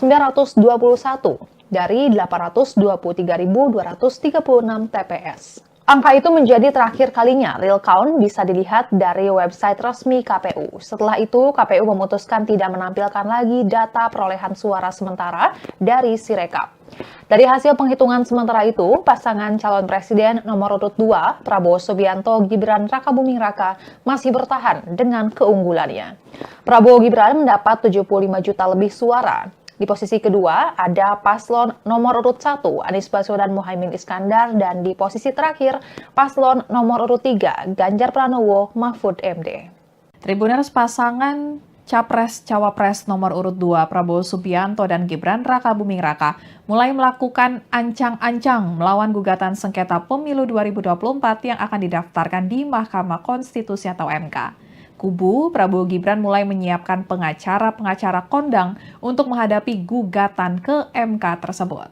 dari 823.236 TPS. Angka itu menjadi terakhir kalinya real count bisa dilihat dari website resmi KPU. Setelah itu, KPU memutuskan tidak menampilkan lagi data perolehan suara sementara dari Sirekap. Dari hasil penghitungan sementara itu, pasangan calon presiden nomor urut 2, Prabowo Subianto Gibran Rakabuming Raka, masih bertahan dengan keunggulannya. Prabowo Gibran mendapat 75 juta lebih suara. Di posisi kedua ada paslon nomor urut 1 Anies Baswedan Muhaimin Iskandar dan di posisi terakhir paslon nomor urut 3 Ganjar Pranowo Mahfud MD. Tribuners pasangan Capres-Cawapres nomor urut 2 Prabowo Subianto dan Gibran Rakabuming Raka mulai melakukan ancang-ancang melawan gugatan sengketa pemilu 2024 yang akan didaftarkan di Mahkamah Konstitusi atau MK. Kubu Prabowo Gibran mulai menyiapkan pengacara-pengacara kondang untuk menghadapi gugatan ke MK tersebut.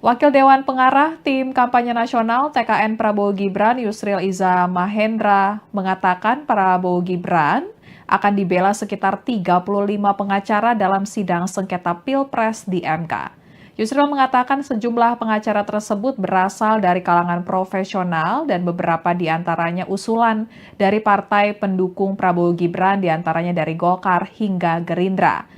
Wakil Dewan Pengarah Tim Kampanye Nasional TKN Prabowo Gibran Yusril Iza Mahendra mengatakan Prabowo Gibran akan dibela sekitar 35 pengacara dalam sidang sengketa Pilpres di MK. Yusril mengatakan sejumlah pengacara tersebut berasal dari kalangan profesional dan beberapa di antaranya usulan dari partai pendukung Prabowo Gibran, di antaranya dari Golkar hingga Gerindra.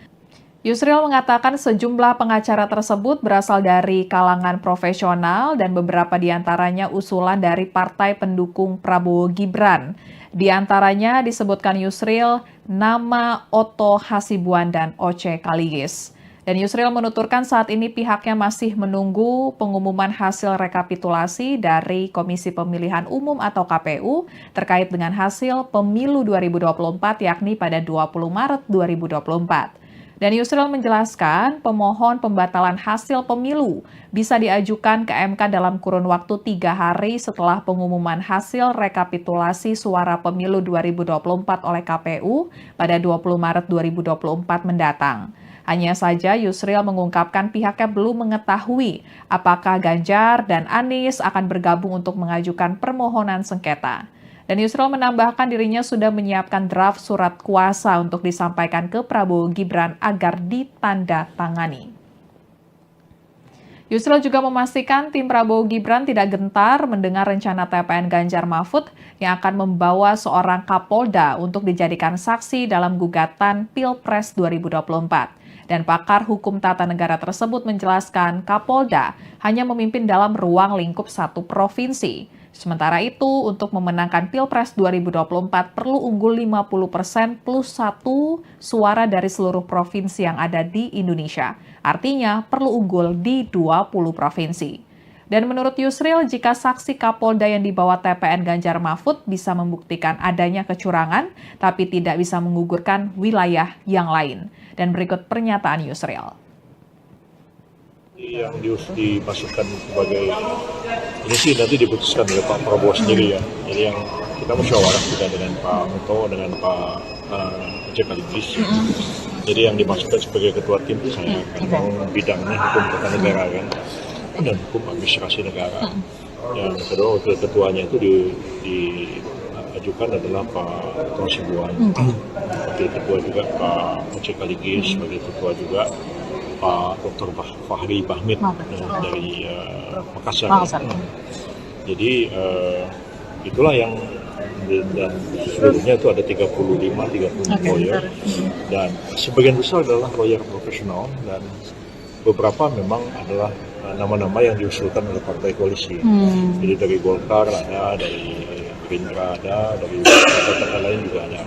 Yusril mengatakan sejumlah pengacara tersebut berasal dari kalangan profesional dan beberapa di antaranya usulan dari partai pendukung Prabowo Gibran. Di antaranya disebutkan Yusril nama Otto Hasibuan dan Oce Kaligis. Dan Yusril menuturkan saat ini pihaknya masih menunggu pengumuman hasil rekapitulasi dari Komisi Pemilihan Umum atau KPU terkait dengan hasil pemilu 2024 yakni pada 20 Maret 2024. Dan Yusril menjelaskan pemohon pembatalan hasil pemilu bisa diajukan ke MK dalam kurun waktu 3 hari setelah pengumuman hasil rekapitulasi suara pemilu 2024 oleh KPU pada 20 Maret 2024 mendatang. Hanya saja Yusril mengungkapkan pihaknya belum mengetahui apakah Ganjar dan Anies akan bergabung untuk mengajukan permohonan sengketa. Dan Yusril menambahkan dirinya sudah menyiapkan draft surat kuasa untuk disampaikan ke Prabowo Gibran agar ditandatangani. Yusril juga memastikan tim Prabowo Gibran tidak gentar mendengar rencana TPN Ganjar Mahfud yang akan membawa seorang Kapolda untuk dijadikan saksi dalam gugatan Pilpres 2024. Dan pakar hukum tata negara tersebut menjelaskan Kapolda hanya memimpin dalam ruang lingkup satu provinsi. Sementara itu, untuk memenangkan Pilpres 2024 perlu unggul 50% plus 1 suara dari seluruh provinsi yang ada di Indonesia. Artinya perlu unggul di 20 provinsi. Dan menurut Yusril, jika saksi Kapolda yang dibawa TPN Ganjar Mahfud bisa membuktikan adanya kecurangan, tapi tidak bisa menggugurkan wilayah yang lain. Dan berikut pernyataan Yusril. Yang dimasukkan sebagai ini sih nanti diputuskan oleh Pak Prabowo sendiri ya. Jadi yang kita musyawarah juga dengan Pak Muto, dengan Pak Oce Kaligis. Jadi yang dimasukkan sebagai ketua tim itu saya kan bidangnya hukum tata negara kan dan hukum administrasi negara. Yang kedua wakil ketuanya itu diajukan adalah Pak Otto Hasibuan. Wakil ketua juga Pak Oce Kaligis, sebagai ketua juga Pak Dr. Fahri Bahmid dari Makassar. Jadi itulah yang dan seluruhnya itu ada 30 lawyer dan sebagian besar adalah lawyer profesional dan beberapa memang adalah nama-nama yang diusulkan oleh partai koalisi. Jadi dari Golkar ada, dari Gerindra ada, dari partai lain juga ada.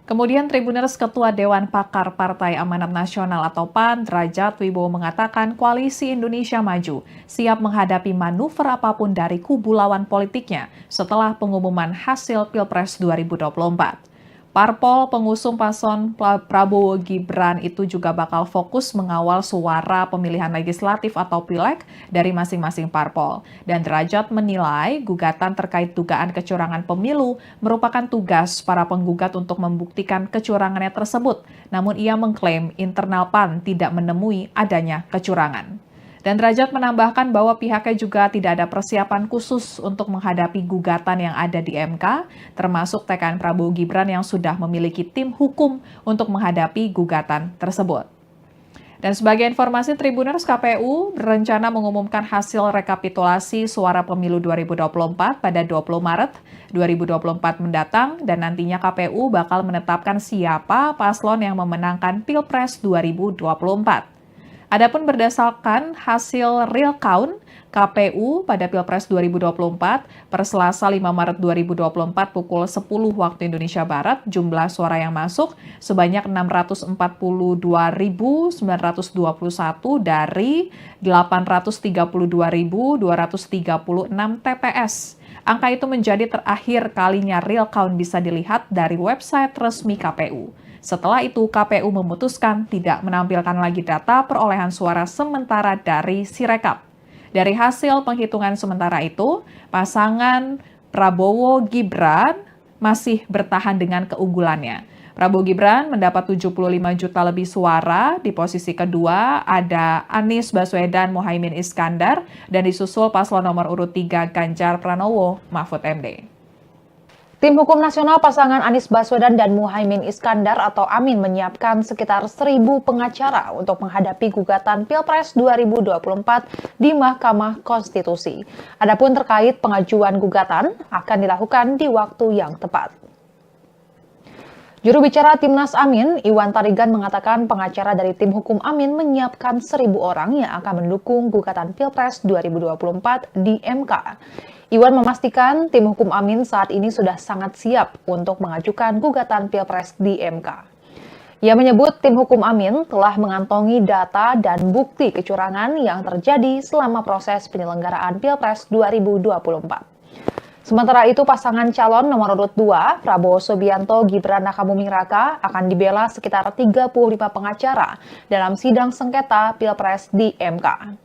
Kemudian Tribuners Ketua Dewan Pakar Partai Amanat Nasional atau PAN, Derajat Wibowo mengatakan Koalisi Indonesia Maju siap menghadapi manuver apapun dari kubu lawan politiknya setelah pengumuman hasil Pilpres 2024. Parpol pengusung paslon Prabowo Gibran itu juga bakal fokus mengawal suara pemilihan legislatif atau pileg dari masing-masing parpol. Dan Derajat menilai gugatan terkait dugaan kecurangan pemilu merupakan tugas para penggugat untuk membuktikan kecurangannya tersebut. Namun ia mengklaim internal PAN tidak menemui adanya kecurangan. Dan Derajat menambahkan bahwa pihaknya juga tidak ada persiapan khusus untuk menghadapi gugatan yang ada di MK, termasuk TKN Prabowo Gibran yang sudah memiliki tim hukum untuk menghadapi gugatan tersebut. Dan sebagai informasi, Tribuners, KPU berencana mengumumkan hasil rekapitulasi suara pemilu 2024 pada 20 Maret 2024 mendatang dan nantinya KPU bakal menetapkan siapa paslon yang memenangkan Pilpres 2024. Adapun berdasarkan hasil real count KPU pada Pilpres 2024 per Selasa 5 Maret 2024 pukul 10 waktu Indonesia Barat, jumlah suara yang masuk sebanyak 642.921 dari 832.236 TPS. Angka itu menjadi terakhir kalinya real count bisa dilihat dari website resmi KPU. Setelah itu, KPU memutuskan tidak menampilkan lagi data perolehan suara sementara dari Sirekap. Dari hasil penghitungan sementara itu, pasangan Prabowo Gibran masih bertahan dengan keunggulannya. Prabowo Gibran mendapat 75 juta lebih suara, di posisi kedua ada Anies Baswedan Muhaimin Iskandar, dan disusul paslon nomor urut 3 Ganjar Pranowo Mahfud MD. Tim Hukum Nasional pasangan Anies Baswedan dan Muhaimin Iskandar atau Amin menyiapkan sekitar 1.000 pengacara untuk menghadapi gugatan Pilpres 2024 di Mahkamah Konstitusi. Adapun terkait pengajuan gugatan akan dilakukan di waktu yang tepat. Juru bicara Timnas Amin, Iwan Tarigan mengatakan pengacara dari tim hukum Amin menyiapkan 1.000 orang yang akan mendukung gugatan Pilpres 2024 di MK. Iwan memastikan tim hukum Amin saat ini sudah sangat siap untuk mengajukan gugatan Pilpres di MK. Ia menyebut tim hukum Amin telah mengantongi data dan bukti kecurangan yang terjadi selama proses penyelenggaraan Pilpres 2024. Sementara itu, pasangan calon nomor urut 2, Prabowo Subianto Gibran Rakabuming Raka, akan dibela sekitar 35 pengacara dalam sidang sengketa Pilpres di MK.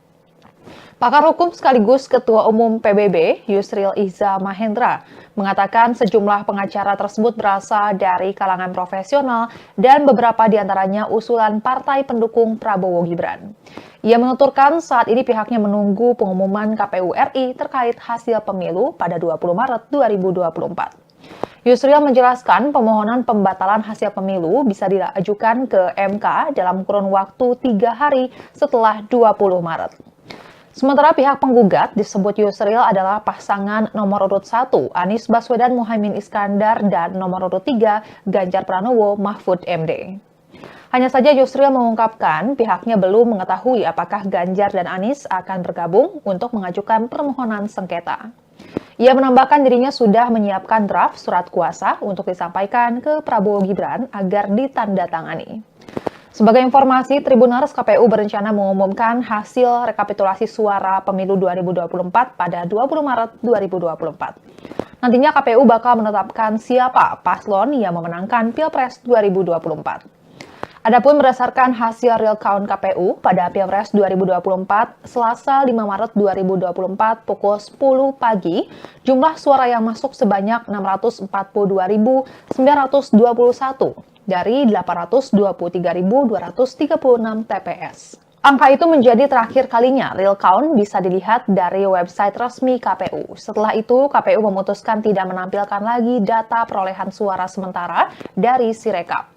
Pakar hukum sekaligus Ketua Umum PBB, Yusril Iza Mahendra, mengatakan sejumlah pengacara tersebut berasal dari kalangan profesional dan beberapa diantaranya usulan partai pendukung Prabowo Gibran. Ia menuturkan saat ini pihaknya menunggu pengumuman KPU RI terkait hasil pemilu pada 20 Maret 2024. Yusril menjelaskan pemohonan pembatalan hasil pemilu bisa diajukan ke MK dalam kurun waktu 3 hari setelah 20 Maret. Sementara pihak penggugat disebut Yusril adalah pasangan nomor urut 1 Anies Baswedan Muhaimin Iskandar dan nomor urut 3 Ganjar Pranowo Mahfud MD. Hanya saja Yusril mengungkapkan pihaknya belum mengetahui apakah Ganjar dan Anies akan bergabung untuk mengajukan permohonan sengketa. Ia menambahkan dirinya sudah menyiapkan draft surat kuasa untuk disampaikan ke Prabowo Gibran agar ditandatangani. Sebagai informasi, Tribuners, KPU berencana mengumumkan hasil rekapitulasi suara pemilu 2024 pada 20 Maret 2024. Nantinya KPU bakal menetapkan siapa paslon yang memenangkan Pilpres 2024. Adapun berdasarkan hasil real count KPU pada Pilpres 2024, Selasa 5 Maret 2024 pukul 10 pagi, jumlah suara yang masuk sebanyak 642.921 dari 823.236 TPS. Angka itu menjadi terakhir kalinya real count bisa dilihat dari website resmi KPU. Setelah itu, KPU memutuskan tidak menampilkan lagi data perolehan suara sementara dari Sirekap.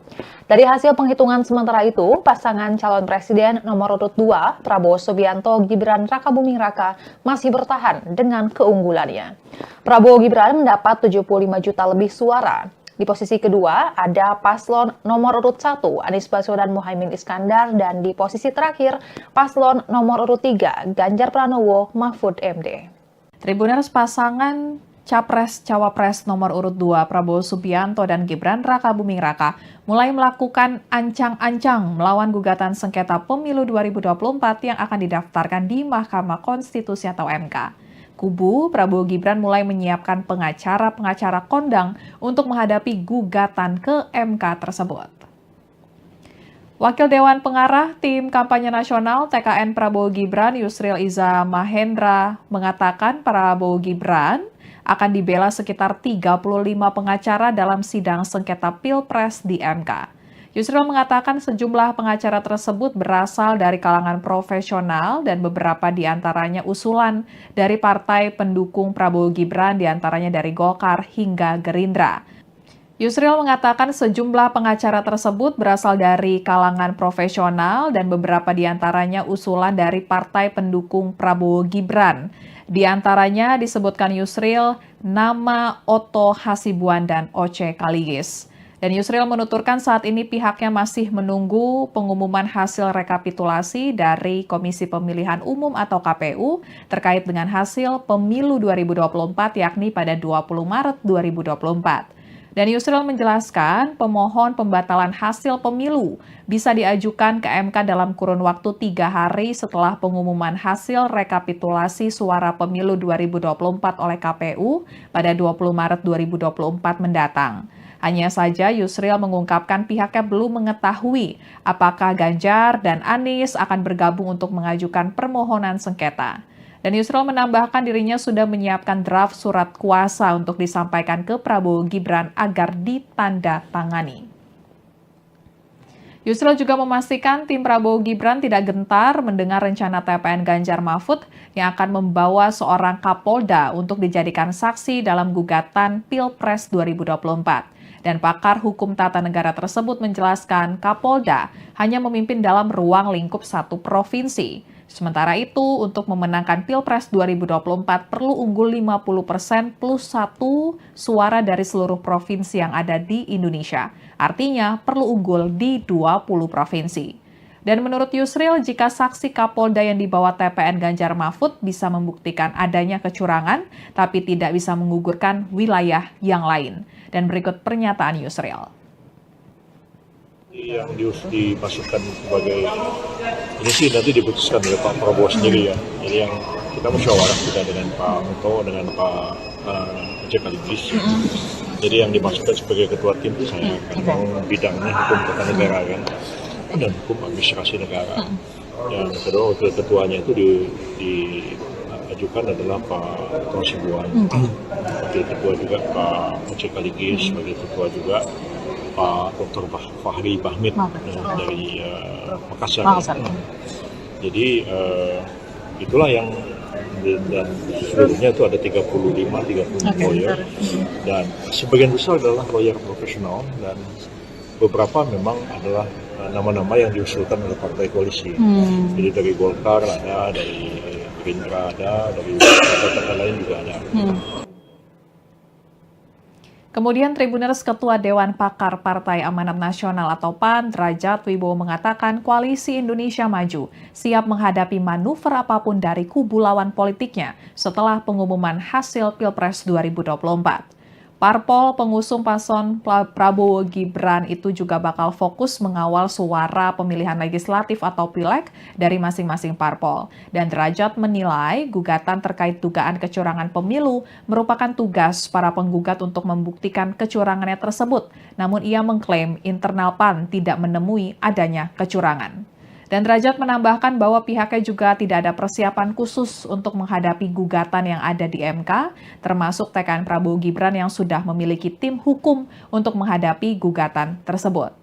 Dari hasil penghitungan sementara itu, pasangan calon presiden nomor urut 2, Prabowo Subianto Gibran Rakabuming Raka, masih bertahan dengan keunggulannya. Prabowo Gibran mendapat 75 juta lebih suara. Di posisi kedua ada paslon nomor urut 1 Anies Baswedan Muhaimin Iskandar dan di posisi terakhir paslon nomor urut 3 Ganjar Pranowo Mahfud MD. Tribuners pasangan Capres-Cawapres nomor urut 2 Prabowo Subianto dan Gibran Rakabuming Raka mulai melakukan ancang-ancang melawan gugatan sengketa pemilu 2024 yang akan didaftarkan di Mahkamah Konstitusi atau MK. Kubu Prabowo Gibran mulai menyiapkan pengacara-pengacara kondang untuk menghadapi gugatan ke MK tersebut. Wakil Dewan Pengarah Tim Kampanye Nasional TKN Prabowo Gibran Yusril Iza Mahendra mengatakan Prabowo Gibran akan dibela sekitar 35 pengacara dalam sidang sengketa Pilpres di MK. Yusril mengatakan sejumlah pengacara tersebut berasal dari kalangan profesional dan beberapa diantaranya usulan dari partai pendukung Prabowo Gibran diantaranya dari Golkar hingga Gerindra. Yusril mengatakan sejumlah pengacara tersebut berasal dari kalangan profesional dan beberapa diantaranya usulan dari partai pendukung Prabowo Gibran. Di antaranya disebutkan Yusril, nama Otto Hasibuan dan Oce Kaligis. Dan Yusril menuturkan saat ini pihaknya masih menunggu pengumuman hasil rekapitulasi dari Komisi Pemilihan Umum atau KPU terkait dengan hasil pemilu 2024 yakni pada 20 Maret 2024. Dan Yusril menjelaskan pemohon pembatalan hasil pemilu bisa diajukan ke MK dalam kurun waktu 3 hari setelah pengumuman hasil rekapitulasi suara pemilu 2024 oleh KPU pada 20 Maret 2024 mendatang. Hanya saja Yusril mengungkapkan pihaknya belum mengetahui apakah Ganjar dan Anies akan bergabung untuk mengajukan permohonan sengketa. Dan Yusril menambahkan dirinya sudah menyiapkan draft surat kuasa untuk disampaikan ke Prabowo Gibran agar ditandatangani. Yusril juga memastikan tim Prabowo Gibran tidak gentar mendengar rencana TPN Ganjar Mahfud yang akan membawa seorang Kapolda untuk dijadikan saksi dalam gugatan Pilpres 2024. Dan pakar hukum tata negara tersebut menjelaskan Kapolda hanya memimpin dalam ruang lingkup satu provinsi. Sementara itu, untuk memenangkan Pilpres 2024 perlu unggul 50% plus 1 suara dari seluruh provinsi yang ada di Indonesia. Artinya perlu unggul di 20 provinsi. Dan menurut Yusril, jika saksi Kapolda yang dibawa TPN Ganjar Mahfud bisa membuktikan adanya kecurangan, tapi tidak bisa menggugurkan wilayah yang lain. Dan berikut pernyataan Yusril. Yang dimasukkan sebagai ini sih nanti diputuskan oleh Pak Prabowo sendiri ya. Jadi yang kita musyawarah kita dengan Pak Muto, dengan Pak Oce Kaligis. Jadi yang dimasukkan sebagai ketua tim itu saya kan bidangnya hukum tata negara kan dan hukum administrasi negara. Yang kedua wakil ketuanya itu diajukan adalah Pak Otto Hasibuan. Wakil ketua juga Pak Oce Kaligis, wakil ketua juga Pak Dr. Fahri Bahmid dari Makassar. Jadi itulah yang dan seluruhnya itu ada 30 lawyer dan sebagian besar adalah lawyer profesional dan beberapa memang adalah nama-nama yang diusulkan oleh partai koalisi. Jadi dari Golkar ada, dari Gerindra ada, dari partai-partai lain juga ada. Kemudian Tribuners Ketua Dewan Pakar Partai Amanat Nasional atau PAN, Derajat Wibowo mengatakan Koalisi Indonesia Maju siap menghadapi manuver apapun dari kubu lawan politiknya setelah pengumuman hasil Pilpres 2024. Parpol pengusung paslon Prabowo Gibran itu juga bakal fokus mengawal suara pemilihan legislatif atau pileg dari masing-masing parpol. Dan Derajat menilai gugatan terkait dugaan kecurangan pemilu merupakan tugas para penggugat untuk membuktikan kecurangannya tersebut. Namun ia mengklaim internal PAN tidak menemui adanya kecurangan. Dan Derajat menambahkan bahwa pihaknya juga tidak ada persiapan khusus untuk menghadapi gugatan yang ada di MK, termasuk TKN Prabowo Gibran yang sudah memiliki tim hukum untuk menghadapi gugatan tersebut.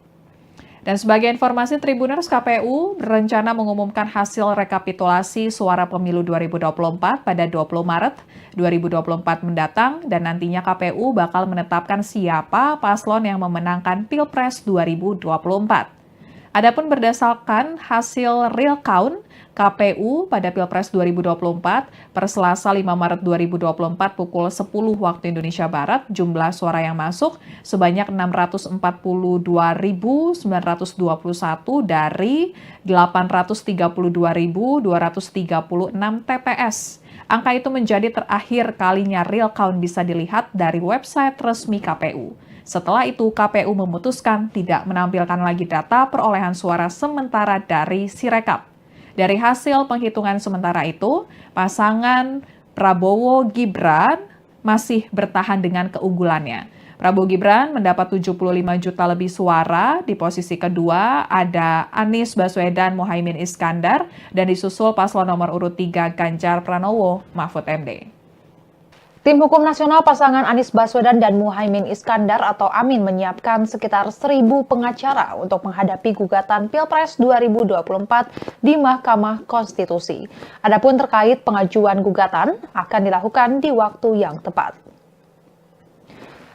Dan sebagai informasi, Tribuners, KPU berencana mengumumkan hasil rekapitulasi suara pemilu 2024 pada 20 Maret 2024 mendatang dan nantinya KPU bakal menetapkan siapa paslon yang memenangkan Pilpres 2024. Adapun berdasarkan hasil real count KPU pada Pilpres 2024 per Selasa 5 Maret 2024 pukul 10 waktu Indonesia Barat, jumlah suara yang masuk sebanyak 642.921 dari 832.236 TPS. Angka itu menjadi terakhir kalinya real count bisa dilihat dari website resmi KPU. Setelah itu, KPU memutuskan tidak menampilkan lagi data perolehan suara sementara dari Sirekap. Dari hasil penghitungan sementara itu, pasangan Prabowo Gibran masih bertahan dengan keunggulannya. Prabowo Gibran mendapat 75 juta lebih suara, di posisi kedua ada Anies Baswedan Muhaimin Iskandar, dan disusul paslon nomor urut 3 Ganjar Pranowo Mahfud MD. Tim Hukum Nasional pasangan Anies Baswedan dan Muhaimin Iskandar atau Amin menyiapkan sekitar 1.000 pengacara untuk menghadapi gugatan Pilpres 2024 di Mahkamah Konstitusi. Adapun terkait pengajuan gugatan akan dilakukan di waktu yang tepat.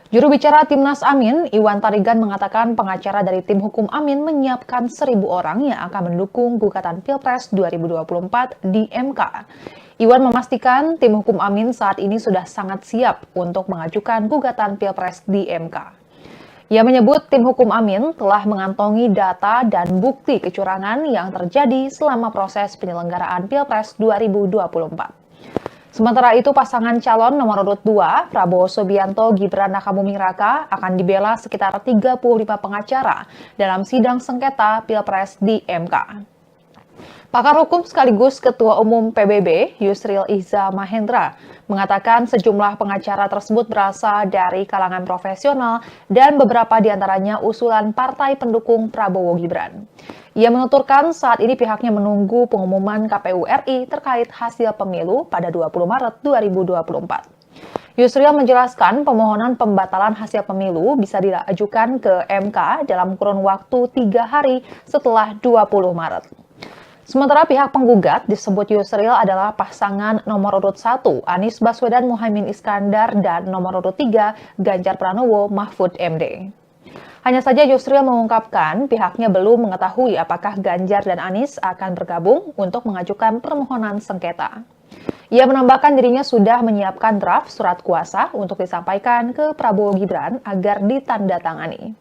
Juru bicara Timnas Amin, Iwan Tarigan mengatakan pengacara dari tim hukum Amin menyiapkan 1.000 orang yang akan mendukung gugatan Pilpres 2024 di MK. Iwan memastikan tim hukum Amin saat ini sudah sangat siap untuk mengajukan gugatan Pilpres di MK. Ia menyebut tim hukum Amin telah mengantongi data dan bukti kecurangan yang terjadi selama proses penyelenggaraan Pilpres 2024. Sementara itu, pasangan calon nomor urut 2, Prabowo Subianto Gibran Rakabuming Raka, akan dibela sekitar 35 pengacara dalam sidang sengketa Pilpres di MK. Pakar hukum sekaligus Ketua Umum PBB, Yusril Iza Mahendra, mengatakan sejumlah pengacara tersebut berasal dari kalangan profesional dan beberapa diantaranya usulan partai pendukung Prabowo Gibran. Ia menuturkan saat ini pihaknya menunggu pengumuman KPU RI terkait hasil pemilu pada 20 Maret 2024. Yusril menjelaskan permohonan pembatalan hasil pemilu bisa diajukan ke MK dalam kurun waktu 3 hari setelah 20 Maret. Sementara pihak penggugat disebut Yusril adalah pasangan nomor urut 1 Anies Baswedan Muhaimin Iskandar dan nomor urut 3 Ganjar Pranowo Mahfud MD. Hanya saja Yusril mengungkapkan pihaknya belum mengetahui apakah Ganjar dan Anies akan bergabung untuk mengajukan permohonan sengketa. Ia menambahkan dirinya sudah menyiapkan draft surat kuasa untuk disampaikan ke Prabowo Gibran agar ditandatangani.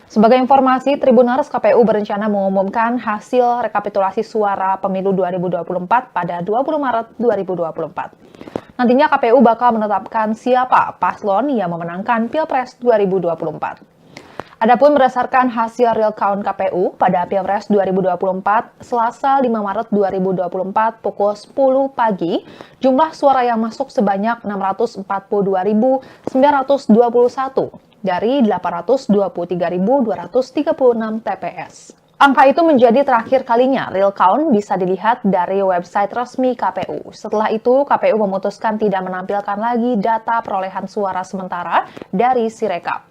Sebagai informasi, Tribuners, KPU berencana mengumumkan hasil rekapitulasi suara pemilu 2024 pada 20 Maret 2024. Nantinya KPU bakal menetapkan siapa paslon yang memenangkan Pilpres 2024. Adapun berdasarkan hasil real count KPU pada Pilpres 2024, Selasa 5 Maret 2024 pukul 10 pagi, jumlah suara yang masuk sebanyak 642.921 dari 823.236 TPS. Angka itu menjadi terakhir kalinya real count bisa dilihat dari website resmi KPU. Setelah itu, KPU memutuskan tidak menampilkan lagi data perolehan suara sementara dari Sirekap.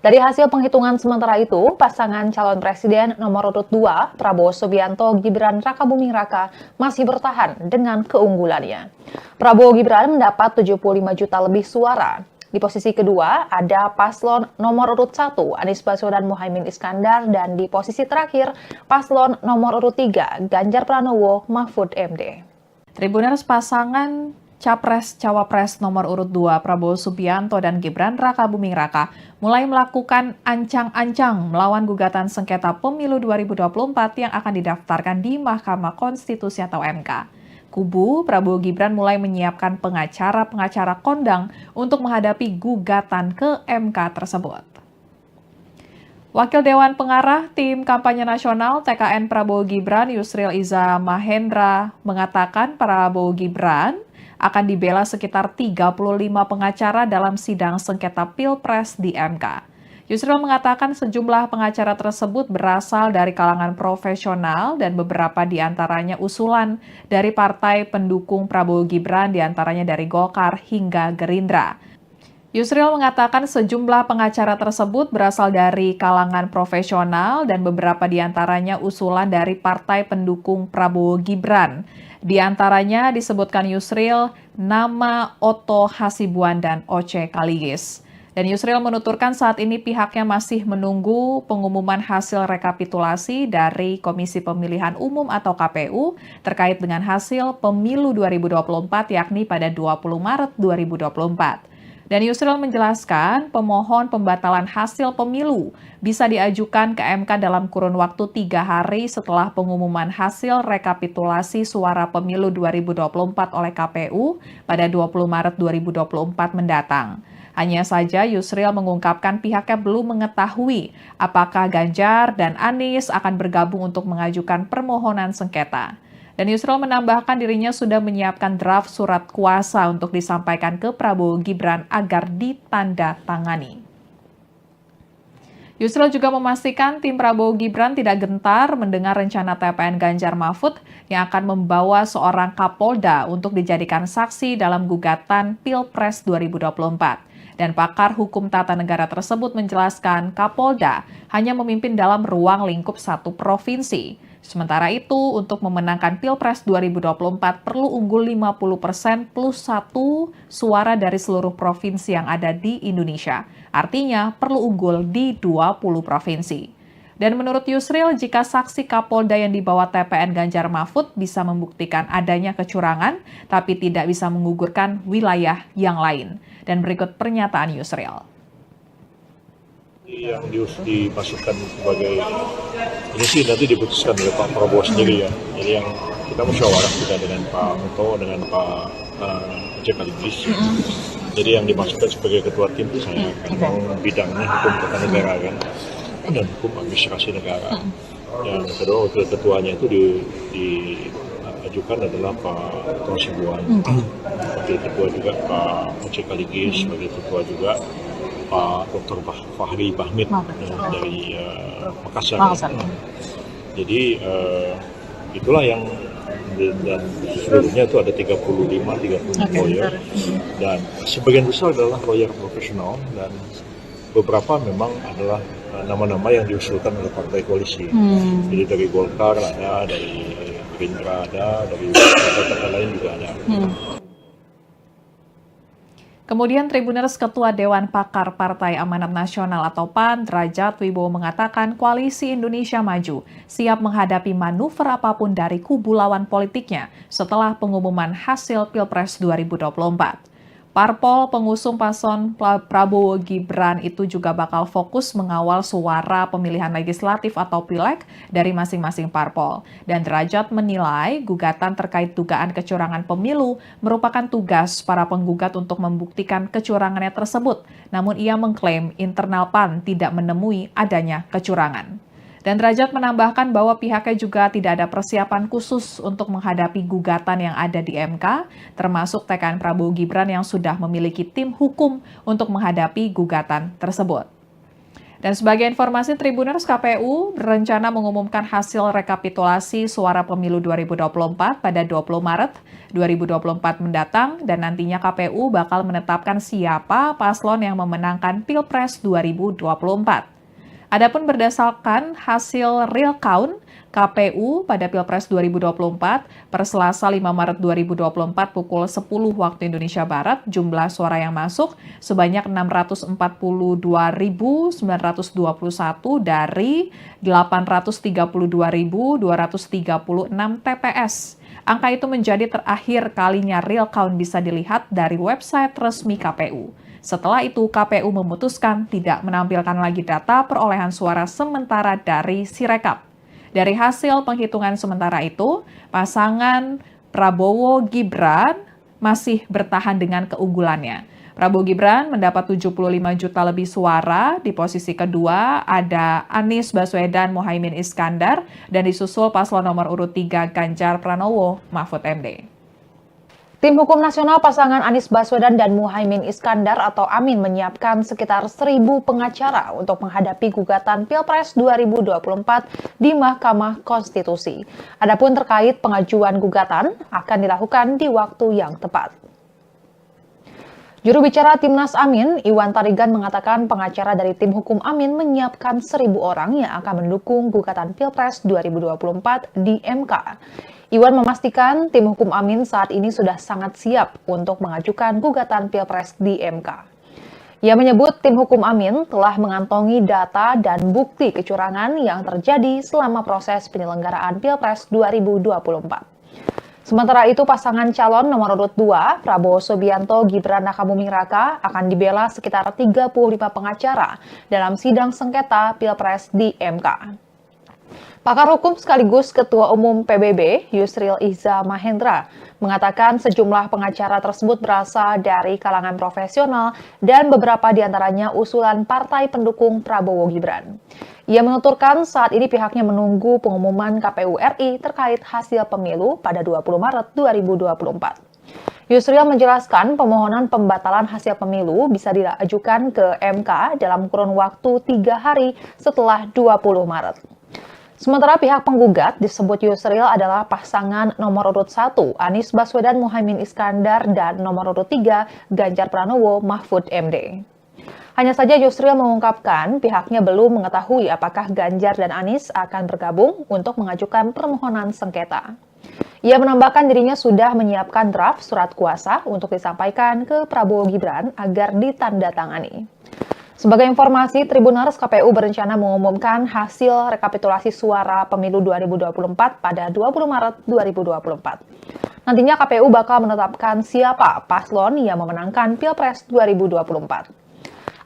Dari hasil penghitungan sementara itu, pasangan calon presiden nomor urut 2, Prabowo Subianto Gibran Rakabuming Raka, masih bertahan dengan keunggulannya. Prabowo Gibran mendapat 75 juta lebih suara. Di posisi kedua ada paslon nomor urut 1 Anies Baswedan Muhaimin Iskandar dan di posisi terakhir paslon nomor urut 3 Ganjar Pranowo Mahfud MD. Tribuners, pasangan Capres-Cawapres nomor urut 2 Prabowo Subianto dan Gibran Rakabuming Raka mulai melakukan ancang-ancang melawan gugatan sengketa pemilu 2024 yang akan didaftarkan di Mahkamah Konstitusi atau MK. Kubu Prabowo Gibran mulai menyiapkan pengacara-pengacara kondang untuk menghadapi gugatan ke MK tersebut. Wakil Dewan Pengarah Tim Kampanye Nasional TKN Prabowo Gibran Yusril Iza Mahendra mengatakan Prabowo Gibran akan dibela sekitar 35 pengacara dalam sidang sengketa Pilpres di MK. Yusril mengatakan sejumlah pengacara tersebut berasal dari kalangan profesional dan beberapa diantaranya usulan dari partai pendukung Prabowo Gibran diantaranya dari Golkar hingga Gerindra. Yusril mengatakan sejumlah pengacara tersebut berasal dari kalangan profesional dan beberapa di antaranya usulan dari partai pendukung Prabowo Gibran. Di antaranya disebutkan Yusril nama Otto Hasibuan dan Oce Kaligis. Dan Yusril menuturkan saat ini pihaknya masih menunggu pengumuman hasil rekapitulasi dari Komisi Pemilihan Umum atau KPU terkait dengan hasil pemilu 2024 yakni pada 20 Maret 2024. Dan Yusril menjelaskan pemohon pembatalan hasil pemilu bisa diajukan ke MK dalam kurun waktu 3 hari setelah pengumuman hasil rekapitulasi suara pemilu 2024 oleh KPU pada 20 Maret 2024 mendatang. Hanya saja Yusril mengungkapkan pihaknya belum mengetahui apakah Ganjar dan Anies akan bergabung untuk mengajukan permohonan sengketa. Dan Yusril menambahkan dirinya sudah menyiapkan draft surat kuasa untuk disampaikan ke Prabowo Gibran agar ditandatangani. Yusril juga memastikan tim Prabowo Gibran tidak gentar mendengar rencana TPN Ganjar Mahfud yang akan membawa seorang Kapolda untuk dijadikan saksi dalam gugatan Pilpres 2024. Dan pakar hukum tata negara tersebut menjelaskan Kapolda hanya memimpin dalam ruang lingkup satu provinsi. Sementara itu, untuk memenangkan Pilpres 2024 perlu unggul 50% plus 1 suara dari seluruh provinsi yang ada di Indonesia. Artinya, perlu unggul di 20 provinsi. Dan menurut Yusril, jika saksi Kapolda yang dibawa TPN Ganjar Mahfud bisa membuktikan adanya kecurangan, tapi tidak bisa menggugurkan wilayah yang lain. Dan berikut pernyataan Yusril. Yang dimasukkan sebagai ini sih nanti diputuskan oleh Pak Prabowo sendiri ya. Jadi yang kita musyawarah juga dengan Pak Muto, dengan Pak Oce Kaligis. Jadi yang dimasukkan sebagai ketua tim itu saya kan bidangnya hukum tata negara kan dan hukum administrasi negara. Yang kedua wakil ketuanya itu diajukan adalah Pak Otto Hasibuan. Wakil ketua juga Pak Oce Kaligis, sebagai ketua juga Pak Dr. Fahri Bahmid dari Makassar. Jadi itulah yang dan seluruhnya itu ada 35 lawyer dan sebagian besar adalah lawyer profesional dan beberapa memang adalah nama-nama yang diusulkan oleh partai koalisi. Jadi dari Golkar ada, dari Gerindra ada, dari partai lain juga ada. Kemudian Tribuners Ketua Dewan Pakar Partai Amanat Nasional atau PAN, Derajat Wibowo mengatakan Koalisi Indonesia Maju siap menghadapi manuver apapun dari kubu lawan politiknya setelah pengumuman hasil Pilpres 2024. Parpol pengusung paslon Prabowo Gibran itu juga bakal fokus mengawal suara pemilihan legislatif atau pileg dari masing-masing parpol. Dan Derajat menilai gugatan terkait dugaan kecurangan pemilu merupakan tugas para penggugat untuk membuktikan kecurangannya tersebut. Namun ia mengklaim internal PAN tidak menemui adanya kecurangan. Dan Derajat menambahkan bahwa pihaknya juga tidak ada persiapan khusus untuk menghadapi gugatan yang ada di MK, termasuk TKN Prabowo Gibran yang sudah memiliki tim hukum untuk menghadapi gugatan tersebut. Dan sebagai informasi, Tribuners, KPU berencana mengumumkan hasil rekapitulasi suara pemilu 2024 pada 20 Maret 2024 mendatang dan nantinya KPU bakal menetapkan siapa paslon yang memenangkan Pilpres 2024. Adapun berdasarkan hasil real count KPU pada Pilpres 2024 per Selasa 5 Maret 2024 pukul 10 waktu Indonesia Barat, jumlah suara yang masuk sebanyak 642.921 dari 832.236 TPS. Angka itu menjadi terakhir kalinya real count bisa dilihat dari website resmi KPU. Setelah itu, KPU memutuskan tidak menampilkan lagi data perolehan suara sementara dari Sirekap. Dari hasil penghitungan sementara itu, pasangan Prabowo Gibran masih bertahan dengan keunggulannya. Prabowo Gibran mendapat 75 juta lebih suara, di posisi kedua ada Anies Baswedan Muhaimin Iskandar, dan disusul paslon nomor urut 3 Ganjar Pranowo Mahfud MD. Tim Hukum Nasional pasangan Anies Baswedan dan Muhaimin Iskandar atau Amin menyiapkan sekitar 1.000 pengacara untuk menghadapi gugatan Pilpres 2024 di Mahkamah Konstitusi. Adapun terkait pengajuan gugatan akan dilakukan di waktu yang tepat. Juru bicara Timnas Amin, Iwan Tarigan mengatakan pengacara dari tim hukum Amin menyiapkan 1.000 orang yang akan mendukung gugatan Pilpres 2024 di MK. Iwan memastikan tim hukum Amin saat ini sudah sangat siap untuk mengajukan gugatan Pilpres di MK. Ia menyebut tim hukum Amin telah mengantongi data dan bukti kecurangan yang terjadi selama proses penyelenggaraan Pilpres 2024. Sementara itu, pasangan calon nomor urut 2, Prabowo Subianto Gibran Rakabuming Raka, akan dibela sekitar 35 pengacara dalam sidang sengketa Pilpres di MK. Pakar hukum sekaligus Ketua Umum PBB, Yusril Iza Mahendra, mengatakan sejumlah pengacara tersebut berasal dari kalangan profesional dan beberapa diantaranya usulan partai pendukung Prabowo Gibran. Ia menuturkan saat ini pihaknya menunggu pengumuman KPU RI terkait hasil pemilu pada 20 Maret 2024. Yusril menjelaskan pemohonan pembatalan hasil pemilu bisa diajukan ke MK dalam kurun waktu 3 hari setelah 20 Maret. Sementara pihak penggugat disebut Yusril adalah pasangan nomor urut 1 Anies Baswedan Muhaimin Iskandar dan nomor urut 3 Ganjar Pranowo Mahfud MD. Hanya saja Yusril mengungkapkan pihaknya belum mengetahui apakah Ganjar dan Anies akan bergabung untuk mengajukan permohonan sengketa. Ia menambahkan dirinya sudah menyiapkan draft surat kuasa untuk disampaikan ke Prabowo Gibran agar ditandatangani. Sebagai informasi, Tribuners KPU berencana mengumumkan hasil rekapitulasi suara pemilu 2024 pada 20 Maret 2024. Nantinya KPU bakal menetapkan siapa paslon yang memenangkan Pilpres 2024.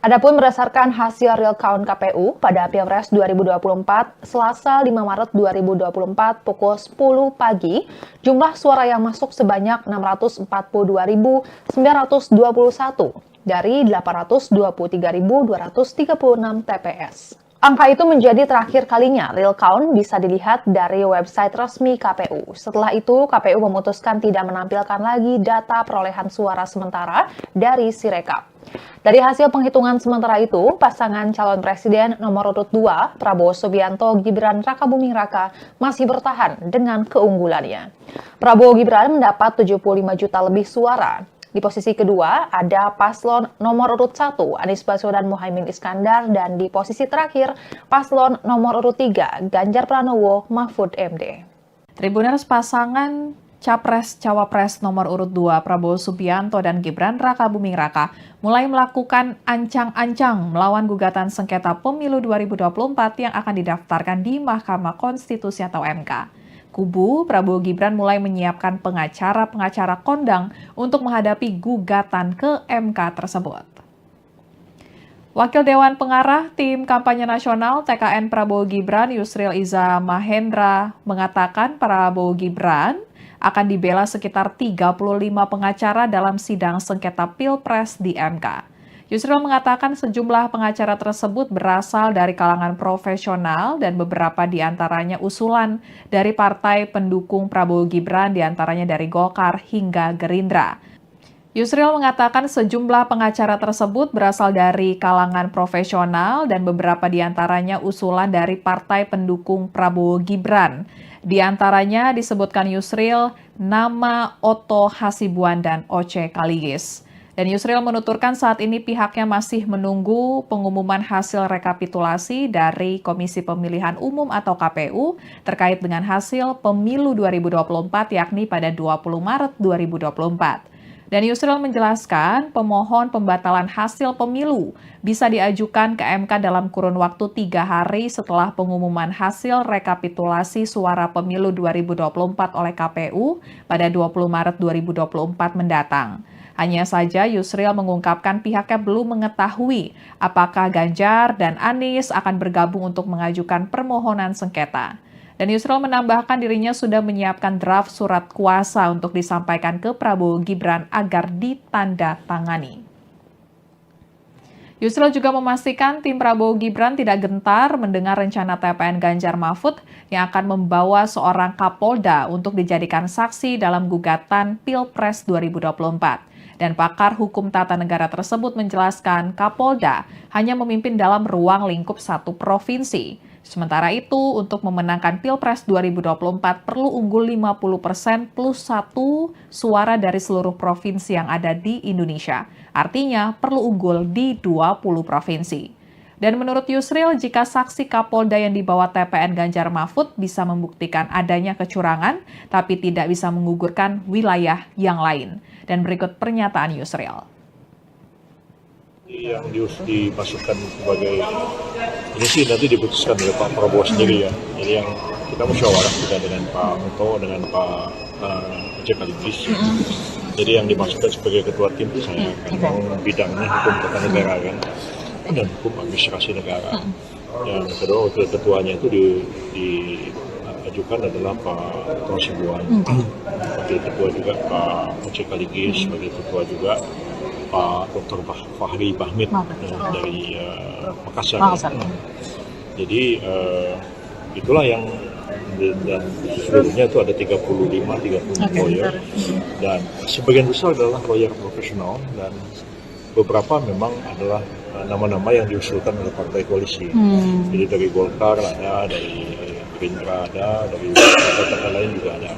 Adapun berdasarkan hasil real count KPU pada Pilpres 2024, Selasa 5 Maret 2024 pukul 10 pagi, jumlah suara yang masuk sebanyak 642.921 dari 823.236 TPS. Angka itu menjadi terakhir kalinya real count bisa dilihat dari website resmi KPU. Setelah itu, KPU memutuskan tidak menampilkan lagi data perolehan suara sementara dari Sirekap. Dari hasil penghitungan sementara itu, pasangan calon presiden nomor urut 2, Prabowo Subianto Gibran Rakabuming Raka, masih bertahan dengan keunggulannya. Prabowo Gibran mendapat 75 juta lebih suara. Di posisi kedua ada paslon nomor urut 1 Anies Baswedan Muhaimin Iskandar dan di posisi terakhir paslon nomor urut 3 Ganjar Pranowo Mahfud MD. Tribuners pasangan Capres-Cawapres nomor urut 2 Prabowo Subianto dan Gibran Rakabuming Raka mulai melakukan ancang-ancang melawan gugatan sengketa pemilu 2024 yang akan didaftarkan di Mahkamah Konstitusi atau MK. Kubu Prabowo Gibran mulai menyiapkan pengacara-pengacara kondang untuk menghadapi gugatan ke MK tersebut. Wakil Dewan Pengarah Tim Kampanye Nasional TKN Prabowo Gibran Yusril Iza Mahendra mengatakan Prabowo Gibran akan dibela sekitar 35 pengacara dalam sidang sengketa Pilpres di MK. Yusril mengatakan sejumlah pengacara tersebut berasal dari kalangan profesional dan beberapa diantaranya usulan dari partai pendukung Prabowo Gibran diantaranya dari Golkar hingga Gerindra. Yusril mengatakan sejumlah pengacara tersebut berasal dari kalangan profesional dan beberapa diantaranya usulan dari partai pendukung Prabowo Gibran. Di antaranya disebutkan Yusril nama Otto Hasibuan dan Oce Kaligis. Dan Yusril menuturkan saat ini pihaknya masih menunggu pengumuman hasil rekapitulasi dari Komisi Pemilihan Umum atau KPU terkait dengan hasil pemilu 2024 yakni pada 20 Maret 2024. Dan Yusril menjelaskan pemohon pembatalan hasil pemilu bisa diajukan ke MK dalam kurun waktu 3 hari setelah pengumuman hasil rekapitulasi suara pemilu 2024 oleh KPU pada 20 Maret 2024 mendatang. Hanya saja Yusril mengungkapkan pihaknya belum mengetahui apakah Ganjar dan Anies akan bergabung untuk mengajukan permohonan sengketa. Dan Yusril menambahkan dirinya sudah menyiapkan draft surat kuasa untuk disampaikan ke Prabowo Gibran agar ditandatangani. Yusril juga memastikan tim Prabowo Gibran tidak gentar mendengar rencana TPN Ganjar Mahfud yang akan membawa seorang Kapolda untuk dijadikan saksi dalam gugatan Pilpres 2024. Dan pakar hukum tata negara tersebut menjelaskan Kapolda hanya memimpin dalam ruang lingkup satu provinsi. Sementara itu, untuk memenangkan Pilpres 2024 perlu unggul 50% plus 1 suara dari seluruh provinsi yang ada di Indonesia. Artinya, perlu unggul di 20 provinsi. Dan menurut Yusril, jika saksi Kapolda yang dibawa TPN Ganjar Mahfud bisa membuktikan adanya kecurangan, tapi tidak bisa menggugurkan wilayah yang lain. Dan berikut pernyataan Yusril. Yang dimasukkan sebagai ini sih nanti diputuskan oleh Pak Prabowo sendiri ya. Jadi yang kita musyawarah juga dengan Pak Muto, dengan Pak Jk. Jadi yang dimasukkan sebagai ketua tim itu saya kan bidangnya hukum tata negara kan dan hukum administrasi negara. Yang kedua wakil ketuanya itu diajukan adalah Pak Hasibuan, wakil ketua juga Pak Jk. Wakil ketua juga Pak Dr. Fahri Bahmid dari Makassar. Jadi itulah yang dan seluruhnya itu ada 30 lawyer dan sebagian besar adalah lawyer profesional dan beberapa memang adalah nama-nama yang diusulkan oleh partai koalisi. Jadi dari Golkar ada, dari Gerindra ada, dari partai lain juga ada.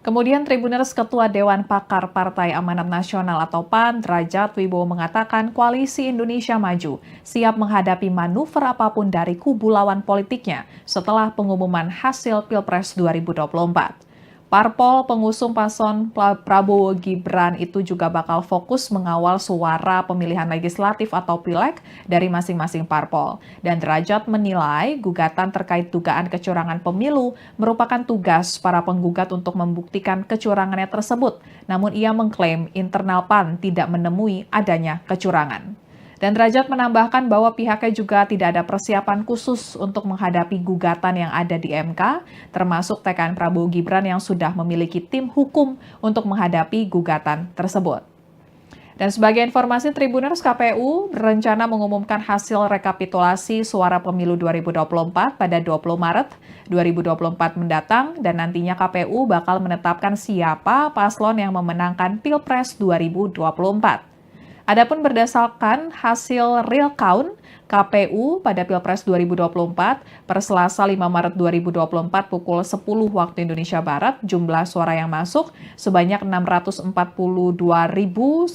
Kemudian Tribuners Ketua Dewan Pakar Partai Amanat Nasional atau PAN, Derajat Wibowo mengatakan Koalisi Indonesia Maju siap menghadapi manuver apapun dari kubu lawan politiknya setelah pengumuman hasil Pilpres 2024. Parpol pengusung paslon Prabowo Gibran itu juga bakal fokus mengawal suara pemilihan legislatif atau pileg dari masing-masing parpol. Dan Derajat menilai gugatan terkait dugaan kecurangan pemilu merupakan tugas para penggugat untuk membuktikan kecurangannya tersebut. Namun ia mengklaim internal PAN tidak menemui adanya kecurangan. Dan Derajat menambahkan bahwa pihaknya juga tidak ada persiapan khusus untuk menghadapi gugatan yang ada di MK, termasuk TKN Prabowo Gibran yang sudah memiliki tim hukum untuk menghadapi gugatan tersebut. Dan sebagai informasi, Tribuners, KPU berencana mengumumkan hasil rekapitulasi suara pemilu 2024 pada 20 Maret 2024 mendatang dan nantinya KPU bakal menetapkan siapa paslon yang memenangkan Pilpres 2024. Adapun berdasarkan hasil real count KPU pada Pilpres 2024 per Selasa 5 Maret 2024 pukul 10 waktu Indonesia Barat, jumlah suara yang masuk sebanyak 642.921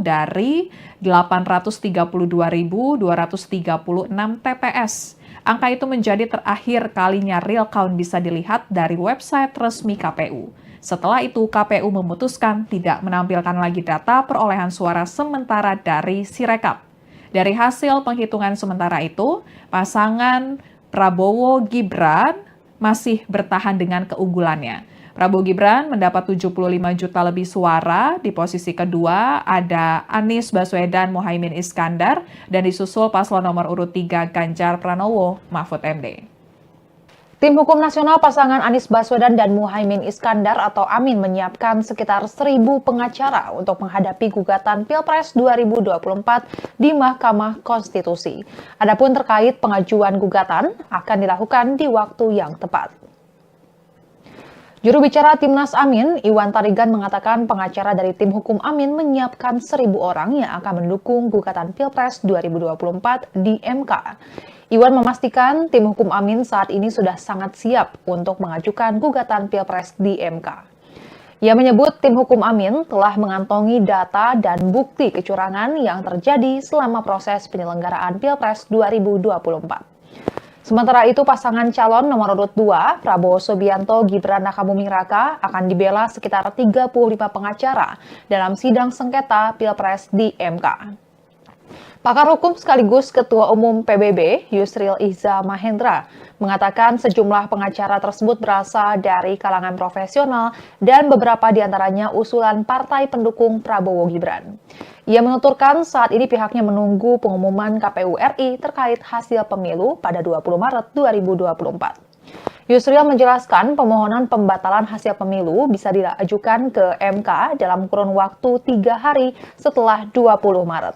dari 832.236 TPS. Angka itu menjadi terakhir kalinya real count bisa dilihat dari website resmi KPU. Setelah itu, KPU memutuskan tidak menampilkan lagi data perolehan suara sementara dari Sirekap. Dari hasil penghitungan sementara itu, pasangan Prabowo Gibran masih bertahan dengan keunggulannya. Prabowo Gibran mendapat 75 juta lebih suara, di posisi kedua ada Anies Baswedan Muhaimin Iskandar, dan disusul paslon nomor urut 3 Ganjar Pranowo Mahfud MD. Tim Hukum Nasional pasangan Anies Baswedan dan Muhaimin Iskandar atau Amin menyiapkan sekitar 1.000 pengacara untuk menghadapi gugatan Pilpres 2024 di Mahkamah Konstitusi. Adapun terkait pengajuan gugatan akan dilakukan di waktu yang tepat. Juru bicara Timnas Amin, Iwan Tarigan mengatakan pengacara dari tim hukum Amin menyiapkan 1.000 orang yang akan mendukung gugatan Pilpres 2024 di MK. Iwan memastikan tim hukum Amin saat ini sudah sangat siap untuk mengajukan gugatan Pilpres di MK. Ia menyebut tim hukum Amin telah mengantongi data dan bukti kecurangan yang terjadi selama proses penyelenggaraan Pilpres 2024. Sementara itu, pasangan calon nomor urut 2, Prabowo Subianto Gibran Rakabuming Raka, akan dibela sekitar 35 pengacara dalam sidang sengketa Pilpres di MK. Pakar hukum sekaligus Ketua Umum PBB, Yusril Iza Mahendra, mengatakan sejumlah pengacara tersebut berasal dari kalangan profesional dan beberapa diantaranya usulan partai pendukung Prabowo Gibran. Ia menuturkan saat ini pihaknya menunggu pengumuman KPU RI terkait hasil pemilu pada 20 Maret 2024. Yusril menjelaskan pemohonan pembatalan hasil pemilu bisa diajukan ke MK dalam kurun waktu 3 hari setelah 20 Maret.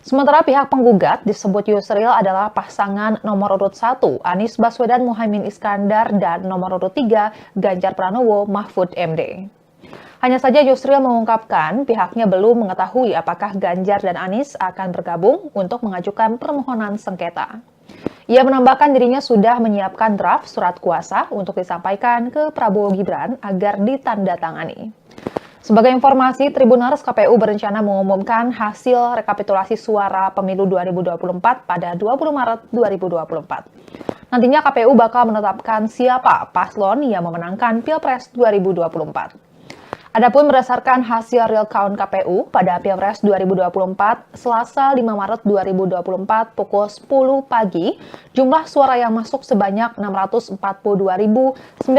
Sementara pihak penggugat disebut Yusril adalah pasangan nomor urut 1 Anies Baswedan Muhaimin Iskandar dan nomor urut 3 Ganjar Pranowo Mahfud MD. Hanya saja Yusril mengungkapkan pihaknya belum mengetahui apakah Ganjar dan Anies akan bergabung untuk mengajukan permohonan sengketa. Ia menambahkan dirinya sudah menyiapkan draft surat kuasa untuk disampaikan ke Prabowo Gibran agar ditandatangani. Sebagai informasi, Tribuners KPU berencana mengumumkan hasil rekapitulasi suara pemilu 2024 pada 20 Maret 2024. Nantinya KPU bakal menetapkan siapa paslon yang memenangkan Pilpres 2024. Adapun berdasarkan hasil real count KPU pada Pilpres 2024, Selasa 5 Maret 2024 pukul 10 pagi, jumlah suara yang masuk sebanyak 642.921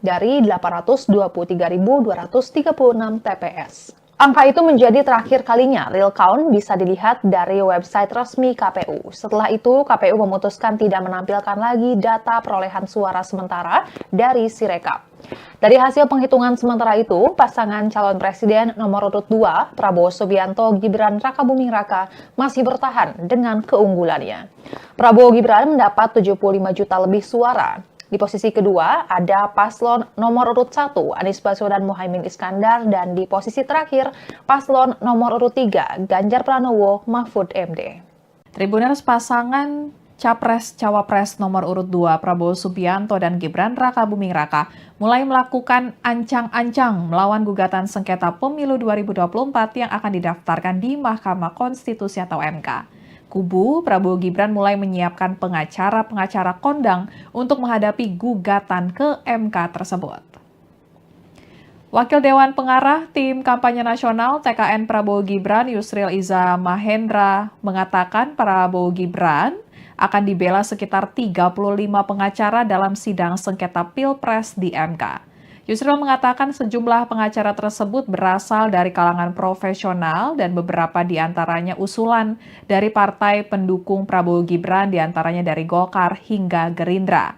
dari 823.236 TPS. Angka itu menjadi terakhir kalinya real count bisa dilihat dari website resmi KPU. Setelah itu, KPU memutuskan tidak menampilkan lagi data perolehan suara sementara dari Sirekap. Dari hasil penghitungan sementara itu, pasangan calon presiden nomor urut 2, Prabowo Subianto Gibran Rakabuming Raka, masih bertahan dengan keunggulannya. Prabowo Gibran mendapat 75 juta lebih suara. Di posisi kedua ada paslon nomor urut 1, Anies Baswedan Muhaimin Iskandar, dan di posisi terakhir paslon nomor urut 3, Ganjar Pranowo Mahfud MD. Tribuners pasangan Capres-Cawapres nomor urut 2 Prabowo Subianto dan Gibran Rakabuming Raka mulai melakukan ancang-ancang melawan gugatan sengketa pemilu 2024 yang akan didaftarkan di Mahkamah Konstitusi atau MK. Kubu Prabowo Gibran mulai menyiapkan pengacara-pengacara kondang untuk menghadapi gugatan ke MK tersebut. Wakil Dewan Pengarah Tim Kampanye Nasional TKN Prabowo Gibran Yusril Iza Mahendra mengatakan Prabowo Gibran akan dibela sekitar 35 pengacara dalam sidang sengketa Pilpres di MK. Yusril mengatakan sejumlah pengacara tersebut berasal dari kalangan profesional dan beberapa diantaranya usulan dari partai pendukung Prabowo Gibran, diantaranya dari Golkar hingga Gerindra.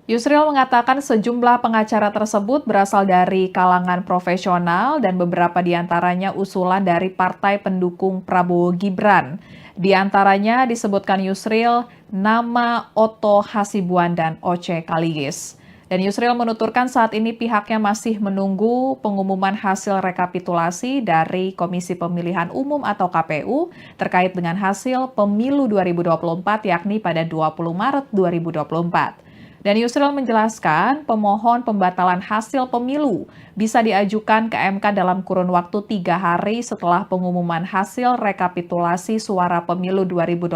Yusril mengatakan sejumlah pengacara tersebut berasal dari kalangan profesional dan beberapa diantaranya usulan dari partai pendukung Prabowo Gibran. Di antaranya disebutkan Yusril nama Otto Hasibuan dan Oce Kaligis. Dan Yusril menuturkan saat ini pihaknya masih menunggu pengumuman hasil rekapitulasi dari Komisi Pemilihan Umum atau KPU terkait dengan hasil pemilu 2024 yakni pada 20 Maret 2024. Dan Yusril menjelaskan pemohon pembatalan hasil pemilu bisa diajukan ke MK dalam kurun waktu 3 hari setelah pengumuman hasil rekapitulasi suara pemilu 2024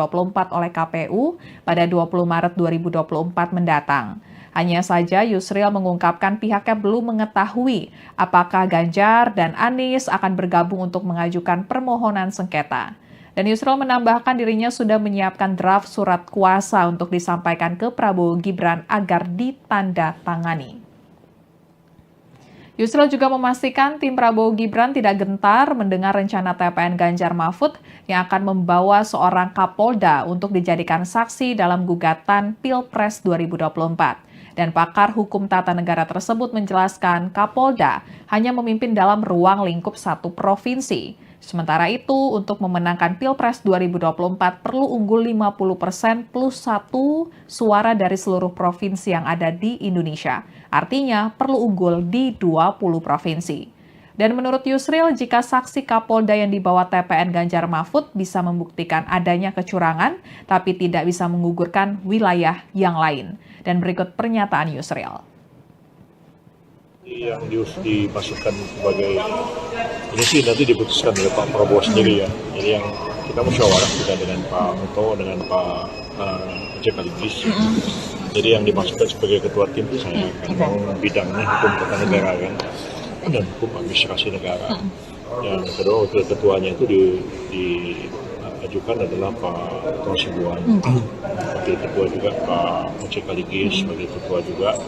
oleh KPU pada 20 Maret 2024 mendatang. Hanya saja Yusril mengungkapkan pihaknya belum mengetahui apakah Ganjar dan Anies akan bergabung untuk mengajukan permohonan sengketa. Dan Yusril menambahkan dirinya sudah menyiapkan draft surat kuasa untuk disampaikan ke Prabowo Gibran agar ditandatangani. Yusril juga memastikan tim Prabowo Gibran tidak gentar mendengar rencana TPN Ganjar Mahfud yang akan membawa seorang Kapolda untuk dijadikan saksi dalam gugatan Pilpres 2024. Dan pakar hukum tata negara tersebut menjelaskan Kapolda hanya memimpin dalam ruang lingkup satu provinsi. Sementara itu, untuk memenangkan Pilpres 2024 perlu unggul 50% plus 1 suara dari seluruh provinsi yang ada di Indonesia. Artinya perlu unggul di 20 provinsi. Dan menurut Yusril, jika saksi Kapolda yang dibawa TPN Ganjar Mahfud bisa membuktikan adanya kecurangan, tapi tidak bisa menggugurkan wilayah yang lain. Dan berikut pernyataan Yusril. Yang dimasukkan sebagai ini sih nanti diputuskan oleh Pak Prabowo sendiri ya. Jadi yang kita musyawarah juga dengan Pak Otto, dengan Pak Oce Kaligis. Jadi yang dimasukkan sebagai ketua tim itu saya kan bidangnya hukum tata negara kan dan hukum administrasi negara. Yang kedua wakil ketuanya itu diajukan adalah Pak Otto Hasibuan. Wakil ketua juga Pak Oce Kaligis, wakil ketua juga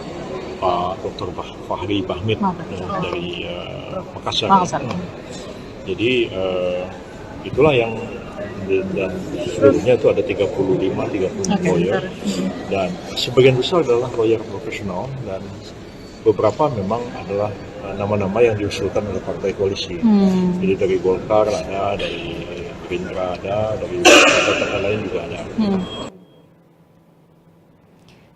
Pak Dr. Fahri Bahmid dari Makassar. Jadi itulah yang dan seluruhnya itu ada 35 lawyer dan sebagian besar adalah lawyer profesional dan beberapa memang adalah nama-nama yang diusulkan oleh partai koalisi. Jadi dari Golkar ada, dari Gerindra ada, dari partai lain juga ada.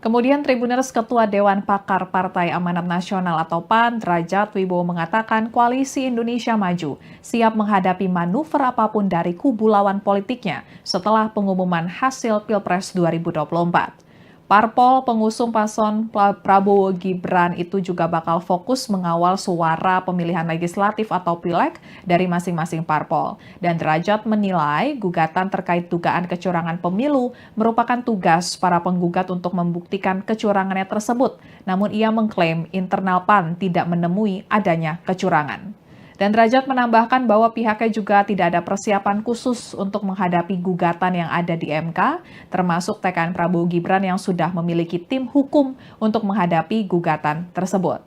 Kemudian Tribuners Ketua Dewan Pakar Partai Amanat Nasional atau PAN, Derajat Wibowo mengatakan Koalisi Indonesia Maju siap menghadapi manuver apapun dari kubu lawan politiknya setelah pengumuman hasil Pilpres 2024. Parpol pengusung paslon Prabowo Gibran itu juga bakal fokus mengawal suara pemilihan legislatif atau pileg dari masing-masing parpol. Dan Derajat menilai gugatan terkait dugaan kecurangan pemilu merupakan tugas para penggugat untuk membuktikan kecurangannya tersebut. Namun ia mengklaim internal PAN tidak menemui adanya kecurangan. Dan Derajat menambahkan bahwa pihaknya juga tidak ada persiapan khusus untuk menghadapi gugatan yang ada di MK, termasuk TKN Prabowo Gibran yang sudah memiliki tim hukum untuk menghadapi gugatan tersebut.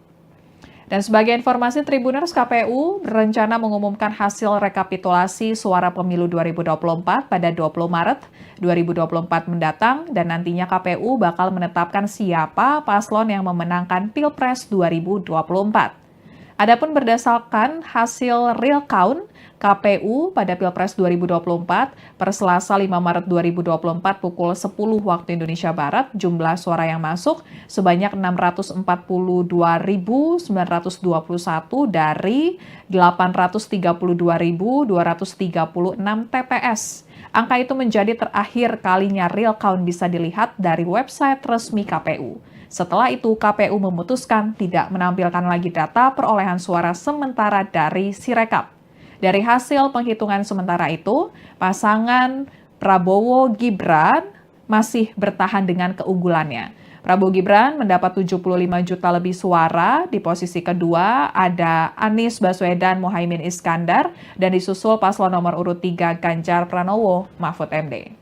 Dan sebagai informasi, Tribuners, KPU berencana mengumumkan hasil rekapitulasi suara pemilu 2024 pada 20 Maret 2024 mendatang, dan nantinya KPU bakal menetapkan siapa paslon yang memenangkan Pilpres 2024. Adapun berdasarkan hasil real count KPU pada Pilpres 2024 per Selasa 5 Maret 2024 pukul 10 waktu Indonesia Barat, jumlah suara yang masuk sebanyak 642.921 dari 832.236 TPS. Angka itu menjadi terakhir kalinya real count bisa dilihat dari website resmi KPU. Setelah itu, KPU memutuskan tidak menampilkan lagi data perolehan suara sementara dari Sirekap. Dari hasil penghitungan sementara itu, pasangan Prabowo Gibran masih bertahan dengan keunggulannya. Prabowo Gibran mendapat 75 juta lebih suara, di posisi kedua ada Anies Baswedan Muhaimin Iskandar, dan disusul paslon nomor urut 3 Ganjar Pranowo Mahfud MD.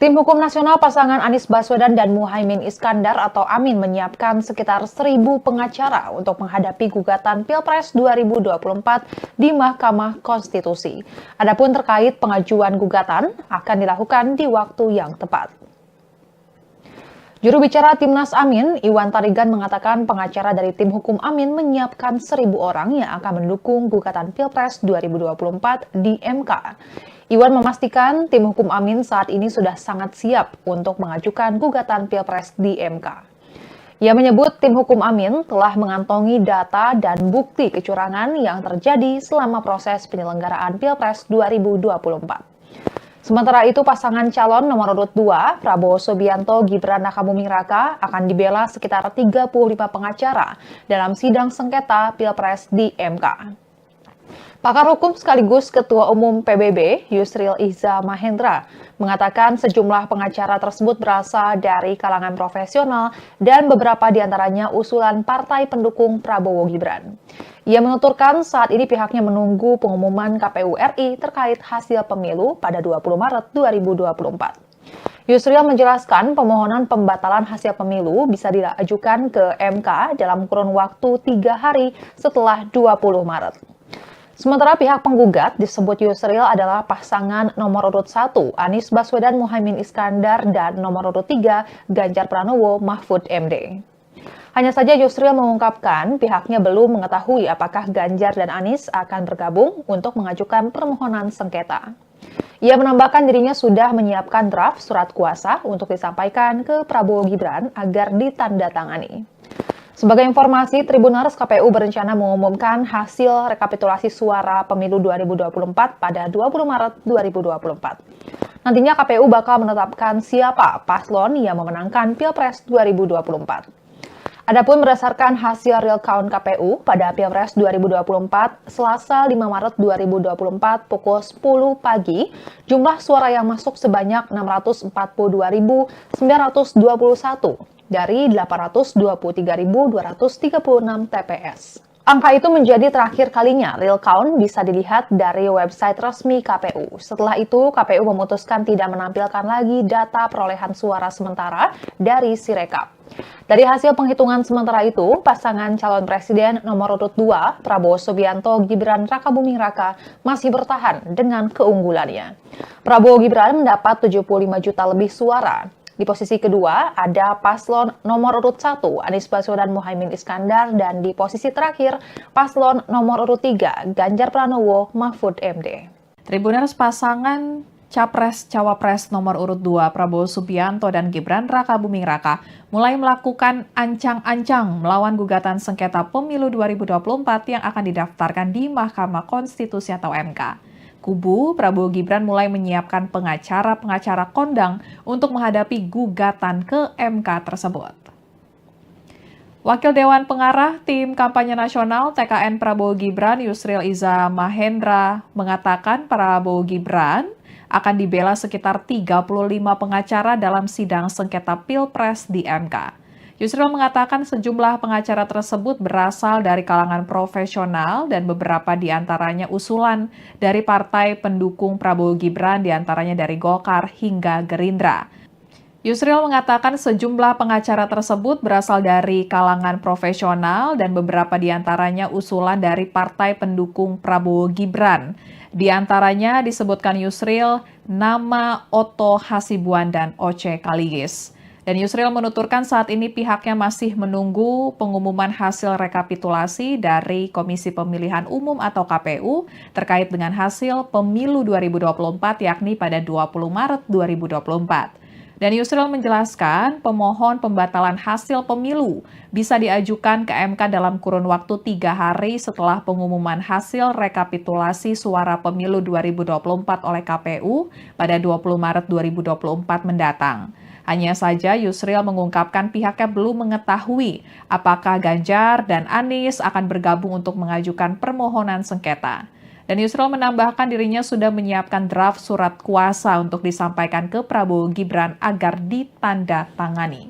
Tim Hukum Nasional pasangan Anies Baswedan dan Muhaimin Iskandar atau Amin menyiapkan sekitar 1.000 pengacara untuk menghadapi gugatan Pilpres 2024 di Mahkamah Konstitusi. Adapun terkait pengajuan gugatan akan dilakukan di waktu yang tepat. Juru bicara Timnas Amin, Iwan Tarigan mengatakan pengacara dari tim hukum Amin menyiapkan 1.000 orang yang akan mendukung gugatan Pilpres 2024 di MK. Iwan memastikan tim hukum Amin saat ini sudah sangat siap untuk mengajukan gugatan Pilpres di MK. Ia menyebut tim hukum Amin telah mengantongi data dan bukti kecurangan yang terjadi selama proses penyelenggaraan Pilpres 2024. Sementara itu, pasangan calon nomor urut 2, Prabowo Subianto Gibran Rakabuming Raka, akan dibela sekitar 35 pengacara dalam sidang sengketa Pilpres di MK. Pakar hukum sekaligus Ketua Umum PBB, Yusril Iza Mahendra, mengatakan sejumlah pengacara tersebut berasal dari kalangan profesional dan beberapa diantaranya usulan partai pendukung Prabowo Gibran. Ia menuturkan saat ini pihaknya menunggu pengumuman KPU RI terkait hasil pemilu pada 20 Maret 2024. Yusril menjelaskan permohonan pembatalan hasil pemilu bisa diajukan ke MK dalam kurun waktu 3 hari setelah 20 Maret. Sementara pihak penggugat disebut Yusril adalah pasangan nomor urut 1 Anies Baswedan Muhaimin Iskandar dan nomor urut 3 Ganjar Pranowo Mahfud MD. Hanya saja Yusril mengungkapkan pihaknya belum mengetahui apakah Ganjar dan Anies akan bergabung untuk mengajukan permohonan sengketa. Ia menambahkan dirinya sudah menyiapkan draft surat kuasa untuk disampaikan ke Prabowo Gibran agar ditandatangani. Sebagai informasi, Tribuners, KPU berencana mengumumkan hasil rekapitulasi suara pemilu 2024 pada 20 Maret 2024. Nantinya KPU bakal menetapkan siapa paslon yang memenangkan Pilpres 2024. Adapun berdasarkan hasil real count KPU pada Pilpres 2024, Selasa 5 Maret 2024 pukul 10 pagi, jumlah suara yang masuk sebanyak 642.921 dari 823.236 TPS. Angka itu menjadi terakhir kalinya real count bisa dilihat dari website resmi KPU. Setelah itu, KPU memutuskan tidak menampilkan lagi data perolehan suara sementara dari Sirekap. Dari hasil penghitungan sementara itu, pasangan calon presiden nomor urut 2, Prabowo Subianto Gibran Rakabuming Raka, masih bertahan dengan keunggulannya. Prabowo Gibran mendapat 75 juta lebih suara. Di posisi kedua ada paslon nomor urut 1 Anies Baswedan Muhaimin Iskandar, dan di posisi terakhir paslon nomor urut 3 Ganjar Pranowo Mahfud MD. Tribuners, pasangan Capres-Cawapres nomor urut 2 Prabowo Subianto dan Gibran Raka Buming Raka mulai melakukan ancang-ancang melawan gugatan sengketa pemilu 2024 yang akan didaftarkan di Mahkamah Konstitusi atau MK. Kubu Prabowo Gibran mulai menyiapkan pengacara-pengacara kondang untuk menghadapi gugatan ke MK tersebut. Wakil Dewan Pengarah Tim Kampanye Nasional TKN Prabowo Gibran Yusril Iza Mahendra mengatakan Prabowo Gibran akan dibela sekitar 35 pengacara dalam sidang sengketa Pilpres di MK. Yusril mengatakan sejumlah pengacara tersebut berasal dari kalangan profesional dan beberapa di antaranya usulan dari partai pendukung Prabowo Gibran, di antaranya dari Golkar hingga Gerindra. Yusril mengatakan sejumlah pengacara tersebut berasal dari kalangan profesional dan beberapa di antaranya usulan dari partai pendukung Prabowo Gibran. Di antaranya disebutkan Yusril nama Otto Hasibuan dan Oce Kaligis. Dan Yusril menuturkan saat ini pihaknya masih menunggu pengumuman hasil rekapitulasi dari Komisi Pemilihan Umum atau KPU terkait dengan hasil pemilu 2024 yakni pada 20 Maret 2024. Dan Yusril menjelaskan pemohon pembatalan hasil pemilu bisa diajukan ke MK dalam kurun waktu 3 hari setelah pengumuman hasil rekapitulasi suara pemilu 2024 oleh KPU pada 20 Maret 2024 mendatang. Hanya saja Yusril mengungkapkan pihaknya belum mengetahui apakah Ganjar dan Anies akan bergabung untuk mengajukan permohonan sengketa. Dan Yusril menambahkan dirinya sudah menyiapkan draft surat kuasa untuk disampaikan ke Prabowo Gibran agar ditandatangani.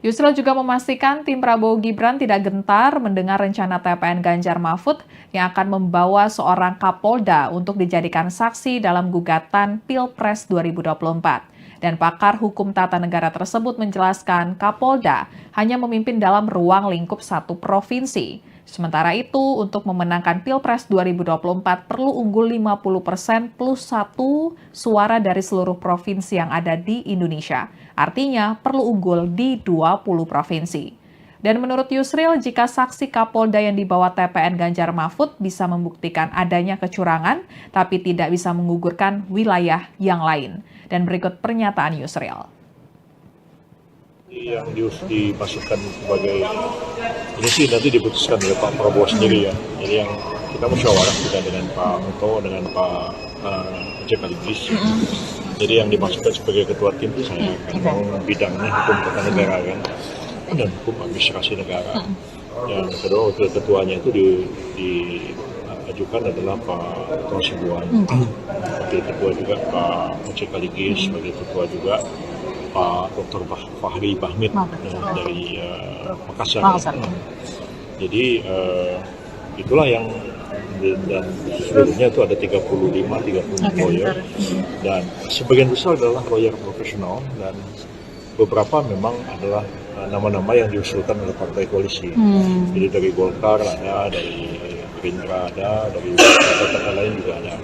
Yusril juga memastikan tim Prabowo Gibran tidak gentar mendengar rencana TPN Ganjar Mahfud yang akan membawa seorang Kapolda untuk dijadikan saksi dalam gugatan Pilpres 2024. Dan pakar hukum tata negara tersebut menjelaskan Kapolda hanya memimpin dalam ruang lingkup satu provinsi. Sementara itu, untuk memenangkan Pilpres 2024 perlu unggul 50% plus 1 suara dari seluruh provinsi yang ada di Indonesia. Artinya, perlu unggul di 20 provinsi. Dan menurut Yusril, jika saksi Kapolda yang dibawa TPN Ganjar Mahfud bisa membuktikan adanya kecurangan, tapi tidak bisa menggugurkan wilayah yang lain. Dan berikut pernyataan Yusril. Yang dimasukkan sebagai ini sih nanti diputuskan oleh Pak Prabowo sendiri ya. Jadi yang kita musyawarah juga dengan Pak Muto, dengan Pak Oce Kaligis. Jadi yang dimasukkan sebagai ketua tim itu saya kan bidangnya hukum tata negara kan dan hukum administrasi negara. Yang kedua wakil ketuanya itu diajukan adalah Pak Otto Hasibuan. Wakil ketua juga Pak Oce Kaligis, sebagai ketua juga Pak Dr. Fahri Bahmid dari Makassar. Jadi itulah yang dan seluruhnya itu ada 35 lawyer dan sebagian besar adalah lawyer profesional dan beberapa memang adalah nama-nama yang diusulkan oleh partai koalisi. Jadi dari Golkar ada, dari Gerindra ada, dari partai lain juga ada.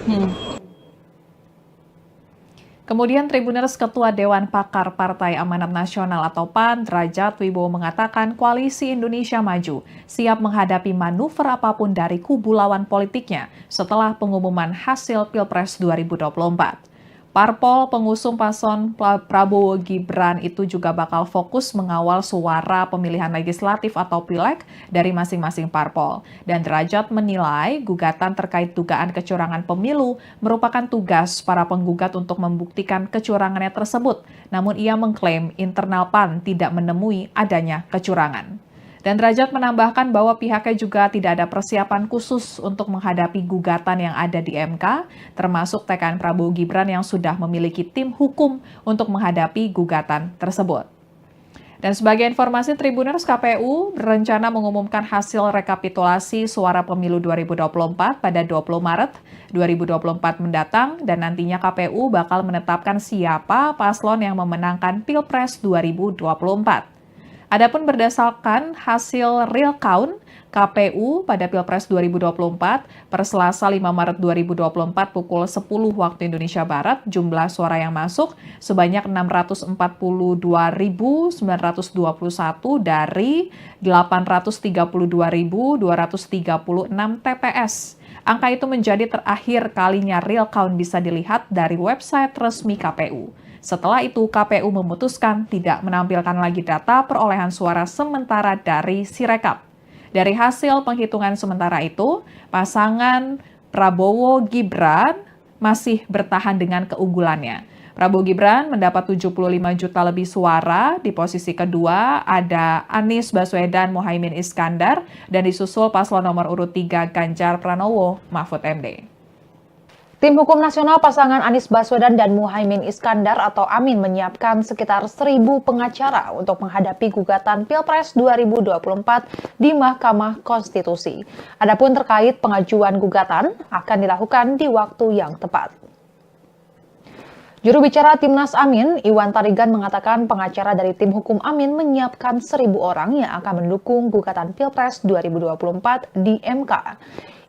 Kemudian Tribuners Ketua Dewan Pakar Partai Amanat Nasional atau PAN, Derajat Wibowo mengatakan Koalisi Indonesia Maju siap menghadapi manuver apapun dari kubu lawan politiknya setelah pengumuman hasil Pilpres 2024. Parpol pengusung paslon Prabowo Gibran itu juga bakal fokus mengawal suara pemilihan legislatif atau pileg dari masing-masing parpol. Dan Derajat menilai gugatan terkait dugaan kecurangan pemilu merupakan tugas para penggugat untuk membuktikan kecurangannya tersebut. Namun ia mengklaim internal PAN tidak menemui adanya kecurangan. Dan Derajat menambahkan bahwa pihaknya juga tidak ada persiapan khusus untuk menghadapi gugatan yang ada di MK, termasuk TKN Prabowo Gibran yang sudah memiliki tim hukum untuk menghadapi gugatan tersebut. Dan sebagai informasi, Tribuners, KPU berencana mengumumkan hasil rekapitulasi suara pemilu 2024 pada 20 Maret 2024 mendatang, dan nantinya KPU bakal menetapkan siapa paslon yang memenangkan Pilpres 2024. Adapun berdasarkan hasil real count KPU pada Pilpres 2024 per Selasa 5 Maret 2024 pukul 10 waktu Indonesia Barat, jumlah suara yang masuk sebanyak 642.921 dari 832.236 TPS. Angka itu menjadi terakhir kalinya real count bisa dilihat dari website resmi KPU. Setelah itu, KPU memutuskan tidak menampilkan lagi data perolehan suara sementara dari Sirekap. Dari hasil penghitungan sementara itu, pasangan Prabowo-Gibran masih bertahan dengan keunggulannya. Prabowo Gibran mendapat 75 juta lebih suara. Di posisi kedua ada Anies Baswedan Muhaimin Iskandar dan disusul paslon nomor urut 3 Ganjar Pranowo Mahfud MD. Tim Hukum Nasional pasangan Anies Baswedan dan Muhaimin Iskandar atau Amin menyiapkan sekitar 1.000 pengacara untuk menghadapi gugatan Pilpres 2024 di Mahkamah Konstitusi. Adapun terkait pengajuan gugatan akan dilakukan di waktu yang tepat. Juru bicara Timnas Amin, Iwan Tarigan mengatakan pengacara dari tim hukum Amin menyiapkan 1.000 orang yang akan mendukung gugatan Pilpres 2024 di MK.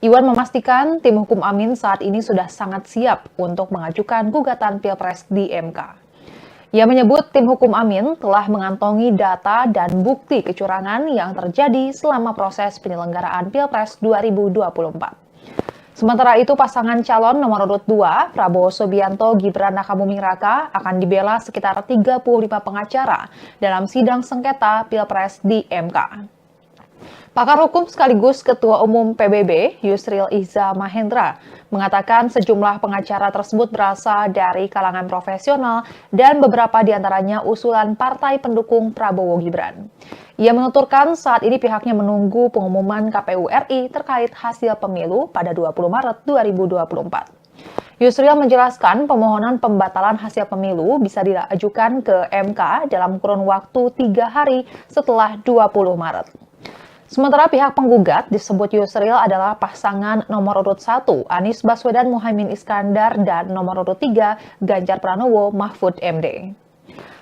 Iwan memastikan tim hukum Amin saat ini sudah sangat siap untuk mengajukan gugatan Pilpres di MK. Ia menyebut tim hukum Amin telah mengantongi data dan bukti kecurangan yang terjadi selama proses penyelenggaraan Pilpres 2024. Sementara itu, pasangan calon nomor urut 2, Prabowo Subianto Gibran Rakabuming Raka, akan dibela sekitar 35 pengacara dalam sidang sengketa Pilpres di MK. Pakar hukum sekaligus Ketua Umum PBB, Yusril Iza Mahendra, mengatakan sejumlah pengacara tersebut berasal dari kalangan profesional dan beberapa diantaranya usulan partai pendukung Prabowo Gibran. Ia menuturkan saat ini pihaknya menunggu pengumuman KPU RI terkait hasil pemilu pada 20 Maret 2024. Yusril menjelaskan permohonan pembatalan hasil pemilu bisa diajukan ke MK dalam kurun waktu 3 hari setelah 20 Maret. Sementara pihak penggugat disebut Yusril adalah pasangan nomor urut 1 Anies Baswedan Muhaimin Iskandar dan nomor urut 3 Ganjar Pranowo Mahfud MD.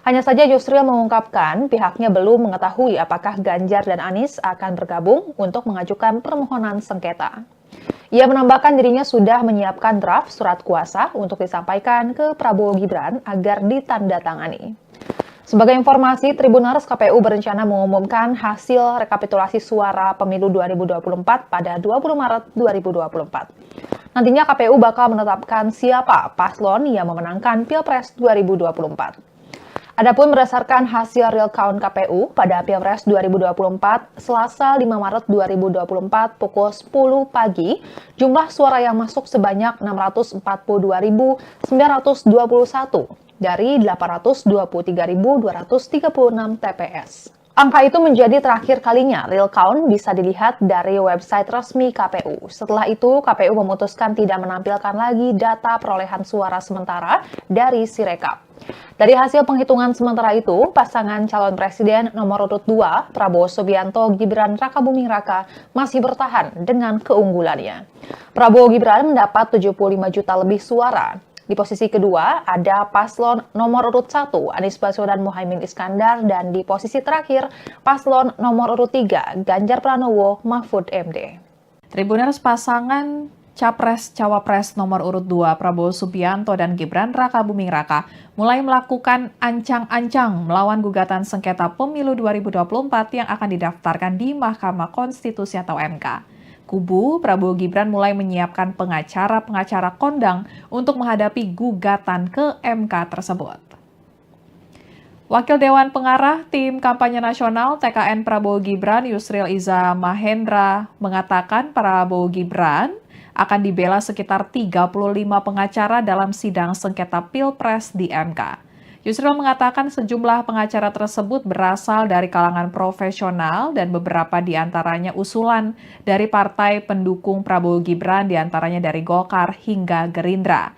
Hanya saja Yusril mengungkapkan pihaknya belum mengetahui apakah Ganjar dan Anies akan bergabung untuk mengajukan permohonan sengketa. Ia menambahkan dirinya sudah menyiapkan draft surat kuasa untuk disampaikan ke Prabowo Gibran agar ditandatangani. Sebagai informasi, Tribuners KPU berencana mengumumkan hasil rekapitulasi suara pemilu 2024 pada 20 Maret 2024. Nantinya KPU bakal menetapkan siapa paslon yang memenangkan Pilpres 2024. Adapun berdasarkan hasil real count KPU pada Pilpres 2024, Selasa 5 Maret 2024 pukul 10 pagi, jumlah suara yang masuk sebanyak 642.921 dari 823.236 TPS. Angka itu menjadi terakhir kalinya real count bisa dilihat dari website resmi KPU. Setelah itu, KPU memutuskan tidak menampilkan lagi data perolehan suara sementara dari Sirekap. Dari hasil penghitungan sementara itu, pasangan calon presiden nomor urut 2, Prabowo Subianto Gibran Rakabuming Raka, masih bertahan dengan keunggulannya. Prabowo Gibran mendapat 75 juta lebih suara. Di posisi kedua ada paslon nomor urut 1 Anies Baswedan Muhaimin Iskandar dan di posisi terakhir paslon nomor urut 3 Ganjar Pranowo Mahfud MD. Tribuners pasangan Capres-Cawapres nomor urut 2 Prabowo Subianto dan Gibran Rakabuming Raka mulai melakukan ancang-ancang melawan gugatan sengketa pemilu 2024 yang akan didaftarkan di Mahkamah Konstitusi atau MK. Kubu Prabowo Gibran mulai menyiapkan pengacara-pengacara kondang untuk menghadapi gugatan ke MK tersebut. Wakil Dewan Pengarah Tim Kampanye Nasional TKN Prabowo Gibran Yusril Iza Mahendra mengatakan Prabowo Gibran akan dibela sekitar 35 pengacara dalam sidang sengketa Pilpres di MK. Yusril mengatakan sejumlah pengacara tersebut berasal dari kalangan profesional dan beberapa diantaranya usulan dari partai pendukung Prabowo Gibran, diantaranya dari Golkar hingga Gerindra.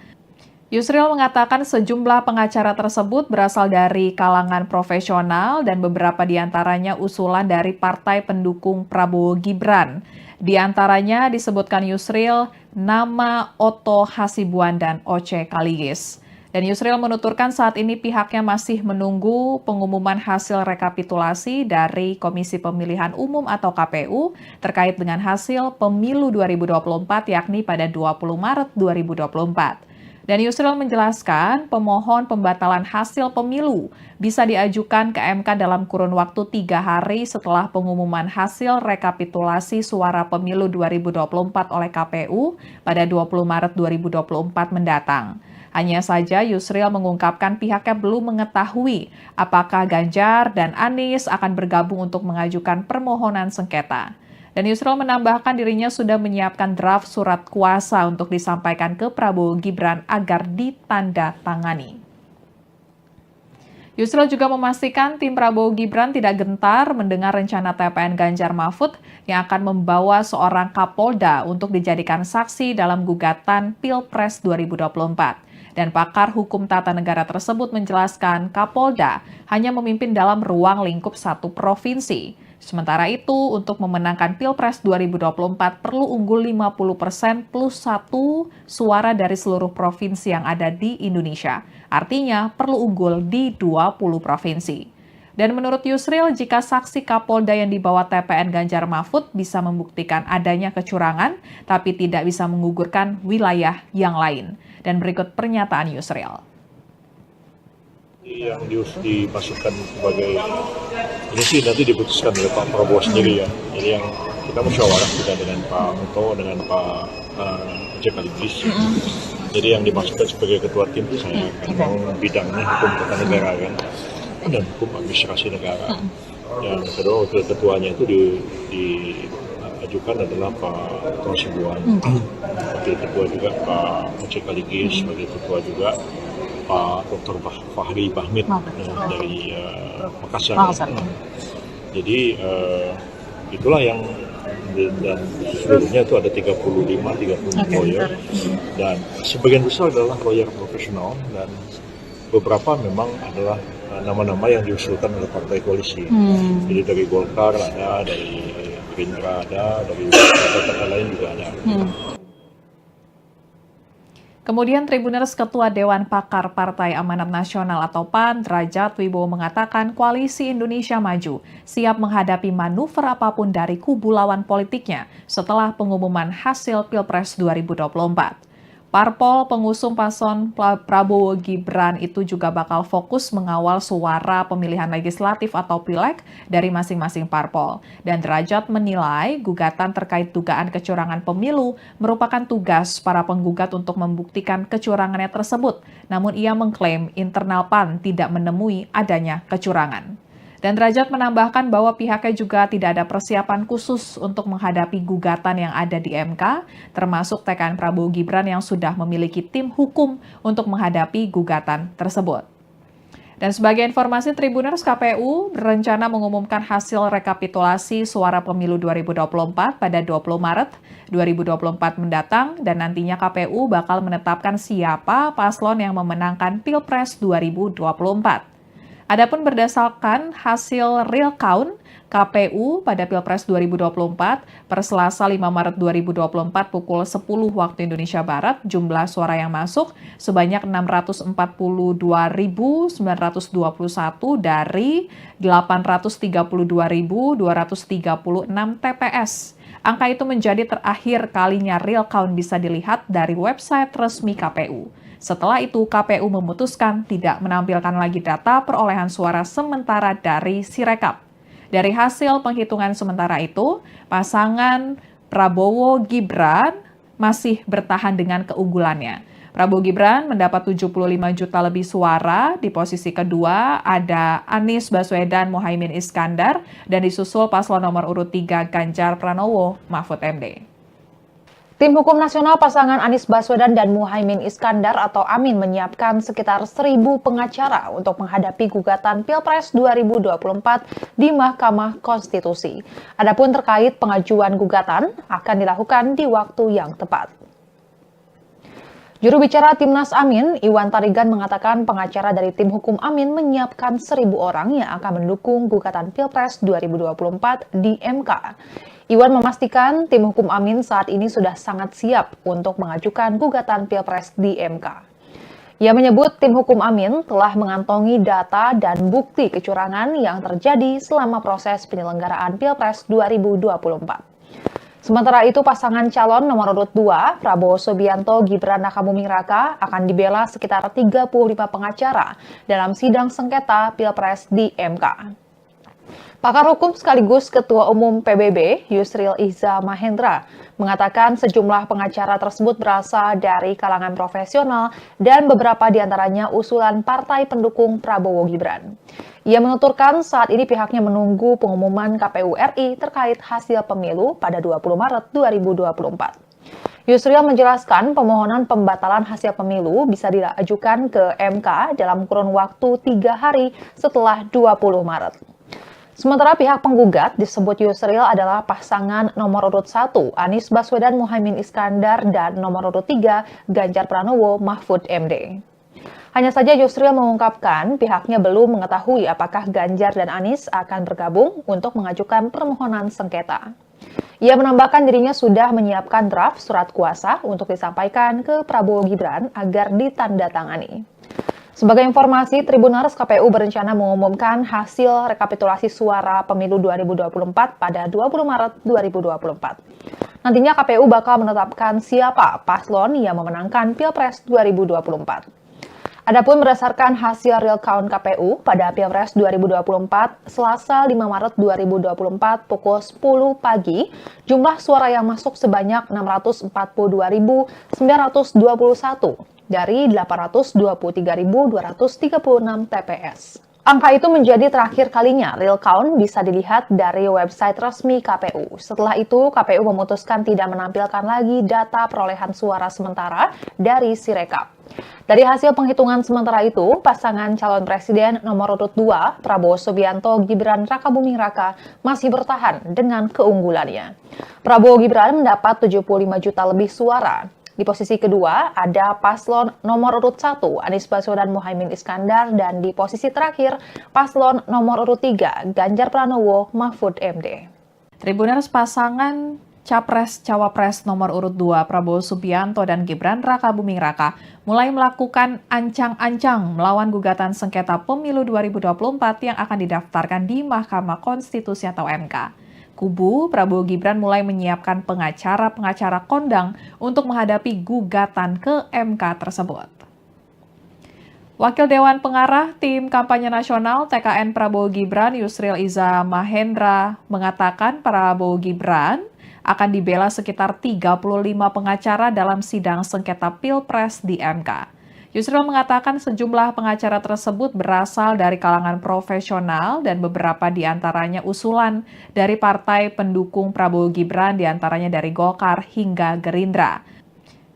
Yusril mengatakan sejumlah pengacara tersebut berasal dari kalangan profesional dan beberapa diantaranya usulan dari partai pendukung Prabowo Gibran. Di antaranya disebutkan Yusril nama Otto Hasibuan dan Oce Kaligis. Dan Yusril menuturkan saat ini pihaknya masih menunggu pengumuman hasil rekapitulasi dari Komisi Pemilihan Umum atau KPU terkait dengan hasil pemilu 2024 yakni pada 20 Maret 2024. Dan Yusril menjelaskan pemohon pembatalan hasil pemilu bisa diajukan ke MK dalam kurun waktu 3 hari setelah pengumuman hasil rekapitulasi suara pemilu 2024 oleh KPU pada 20 Maret 2024 mendatang. Hanya saja Yusril mengungkapkan pihaknya belum mengetahui apakah Ganjar dan Anies akan bergabung untuk mengajukan permohonan sengketa. Dan Yusril menambahkan dirinya sudah menyiapkan draft surat kuasa untuk disampaikan ke Prabowo Gibran agar ditandatangani. Yusril juga memastikan tim Prabowo Gibran tidak gentar mendengar rencana TPN Ganjar Mahfud yang akan membawa seorang Kapolda untuk dijadikan saksi dalam gugatan Pilpres 2024. Dan pakar hukum tata negara tersebut menjelaskan Kapolda hanya memimpin dalam ruang lingkup satu provinsi. Sementara itu, untuk memenangkan Pilpres 2024 perlu unggul 50% plus 1 suara dari seluruh provinsi yang ada di Indonesia. Artinya, perlu unggul di 20 provinsi. Dan menurut Yusril, jika saksi Kapolda yang dibawa TPN Ganjar Mahfud bisa membuktikan adanya kecurangan, tapi tidak bisa menggugurkan wilayah yang lain. Dan berikut pernyataan Yusril. Yang dimasukkan sebagai ini sih nanti diputuskan oleh Pak Prabowo sendiri ya. Jadi yang kita musyawarah juga dengan Pak Muto, dengan Pak Sekaligus. Jadi yang dimasukkan sebagai ketua tim itu saya kan bidangnya hukum tata negara kan dan hukum administrasi negara. Yang kedua wakil ketuanya itu diajukan adalah Pak Hasibuan. Wakil ketua juga Pak Sekaligus, sebagai ketua juga Pak Dr. Fahri Bahmid dari Makassar. Jadi itulah yang dan seluruhnya itu ada 30 lawyer dan sebagian besar adalah lawyer profesional dan beberapa memang adalah nama-nama yang diusulkan oleh partai koalisi. Jadi dari Golkar ada, dari Gerindra ada, dari partai lain juga ada. Kemudian Tribuners Ketua Dewan Pakar Partai Amanat Nasional atau PAN, Derajat Wibowo mengatakan Koalisi Indonesia Maju siap menghadapi manuver apapun dari kubu lawan politiknya setelah pengumuman hasil Pilpres 2024. Parpol pengusung paslon Prabowo Gibran itu juga bakal fokus mengawal suara pemilihan legislatif atau pileg dari masing-masing parpol. Dan Derajat menilai gugatan terkait dugaan kecurangan pemilu merupakan tugas para penggugat untuk membuktikan kecurangannya tersebut. Namun ia mengklaim internal PAN tidak menemui adanya kecurangan. Dan Derajat menambahkan bahwa pihaknya juga tidak ada persiapan khusus untuk menghadapi gugatan yang ada di MK, termasuk TKN Prabowo Gibran yang sudah memiliki tim hukum untuk menghadapi gugatan tersebut. Dan sebagai informasi, Tribuners, KPU berencana mengumumkan hasil rekapitulasi suara pemilu 2024 pada 20 Maret 2024 mendatang, dan nantinya KPU bakal menetapkan siapa paslon yang memenangkan Pilpres 2024. Adapun berdasarkan hasil real count KPU pada Pilpres 2024 per Selasa 5 Maret 2024 pukul 10 waktu Indonesia Barat, jumlah suara yang masuk sebanyak 642.921 dari 832.236 TPS. Angka itu menjadi terakhir kalinya real count bisa dilihat dari website resmi KPU. Setelah itu, KPU memutuskan tidak menampilkan lagi data perolehan suara sementara dari Sirekap. Dari hasil penghitungan sementara itu, pasangan Prabowo Gibran masih bertahan dengan keunggulannya. Prabowo Gibran mendapat 75 juta lebih suara, di posisi kedua ada Anies Baswedan Muhaimin Iskandar, dan disusul paslon nomor urut 3 Ganjar Pranowo Mahfud MD. Tim Hukum Nasional pasangan Anies Baswedan dan Muhaimin Iskandar atau Amin menyiapkan sekitar 1.000 pengacara untuk menghadapi gugatan Pilpres 2024 di Mahkamah Konstitusi. Adapun terkait pengajuan gugatan akan dilakukan di waktu yang tepat. Juru bicara Timnas Amin, Iwan Tarigan mengatakan pengacara dari tim hukum Amin menyiapkan 1.000 orang yang akan mendukung gugatan Pilpres 2024 di MK. Iwan memastikan tim hukum Amin saat ini sudah sangat siap untuk mengajukan gugatan Pilpres di MK. Ia menyebut tim hukum Amin telah mengantongi data dan bukti kecurangan yang terjadi selama proses penyelenggaraan Pilpres 2024. Sementara itu, pasangan calon nomor urut 2, Prabowo Subianto Gibran Rakabuming Raka, akan dibela sekitar 35 pengacara dalam sidang sengketa Pilpres di MK. Pakar hukum sekaligus Ketua Umum PBB, Yusril Iza Mahendra, mengatakan sejumlah pengacara tersebut berasal dari kalangan profesional dan beberapa diantaranya usulan partai pendukung Prabowo Gibran. Ia menuturkan saat ini pihaknya menunggu pengumuman KPU RI terkait hasil pemilu pada 20 Maret 2024. Yusril menjelaskan permohonan pembatalan hasil pemilu bisa diajukan ke MK dalam kurun waktu 3 hari setelah 20 Maret. Sementara pihak penggugat disebut Yusril adalah pasangan nomor urut 1 Anies Baswedan Muhaimin Iskandar dan nomor urut 3 Ganjar Pranowo Mahfud MD. Hanya saja Yusril mengungkapkan pihaknya belum mengetahui apakah Ganjar dan Anies akan bergabung untuk mengajukan permohonan sengketa. Ia menambahkan dirinya sudah menyiapkan draft surat kuasa untuk disampaikan ke Prabowo Gibran agar ditandatangani. Sebagai informasi, Tribuners KPU berencana mengumumkan hasil rekapitulasi suara pemilu 2024 pada 20 Maret 2024. Nantinya KPU bakal menetapkan siapa paslon yang memenangkan Pilpres 2024. Adapun berdasarkan hasil real count KPU pada Pilpres 2024, Selasa 5 Maret 2024 pukul 10 pagi, jumlah suara yang masuk sebanyak 642.921 dari 823.236 TPS. Angka itu menjadi terakhir kalinya real count bisa dilihat dari website resmi KPU. Setelah itu, KPU memutuskan tidak menampilkan lagi data perolehan suara sementara dari Sirekap. Dari hasil penghitungan sementara itu, pasangan calon presiden nomor urut 2, Prabowo Subianto Gibran Rakabuming Raka, masih bertahan dengan keunggulannya. Prabowo Gibran mendapat 75 juta lebih suara. Di posisi kedua ada paslon nomor urut 1 Anies Baswedan Muhaimin Iskandar dan di posisi terakhir paslon nomor urut 3 Ganjar Pranowo Mahfud MD. Tribuners pasangan Capres-Cawapres nomor urut 2 Prabowo Subianto dan Gibran Rakabuming Raka mulai melakukan ancang-ancang melawan gugatan sengketa pemilu 2024 yang akan didaftarkan di Mahkamah Konstitusi atau MK. Kubu Prabowo Gibran mulai menyiapkan pengacara-pengacara kondang untuk menghadapi gugatan ke MK tersebut. Wakil Dewan Pengarah Tim Kampanye Nasional TKN Prabowo Gibran Yusril Iza Mahendra mengatakan Prabowo Gibran akan dibela sekitar 35 pengacara dalam sidang sengketa Pilpres di MK. Yusril mengatakan sejumlah pengacara tersebut berasal dari kalangan profesional dan beberapa diantaranya usulan dari partai pendukung Prabowo Gibran diantaranya dari Golkar hingga Gerindra.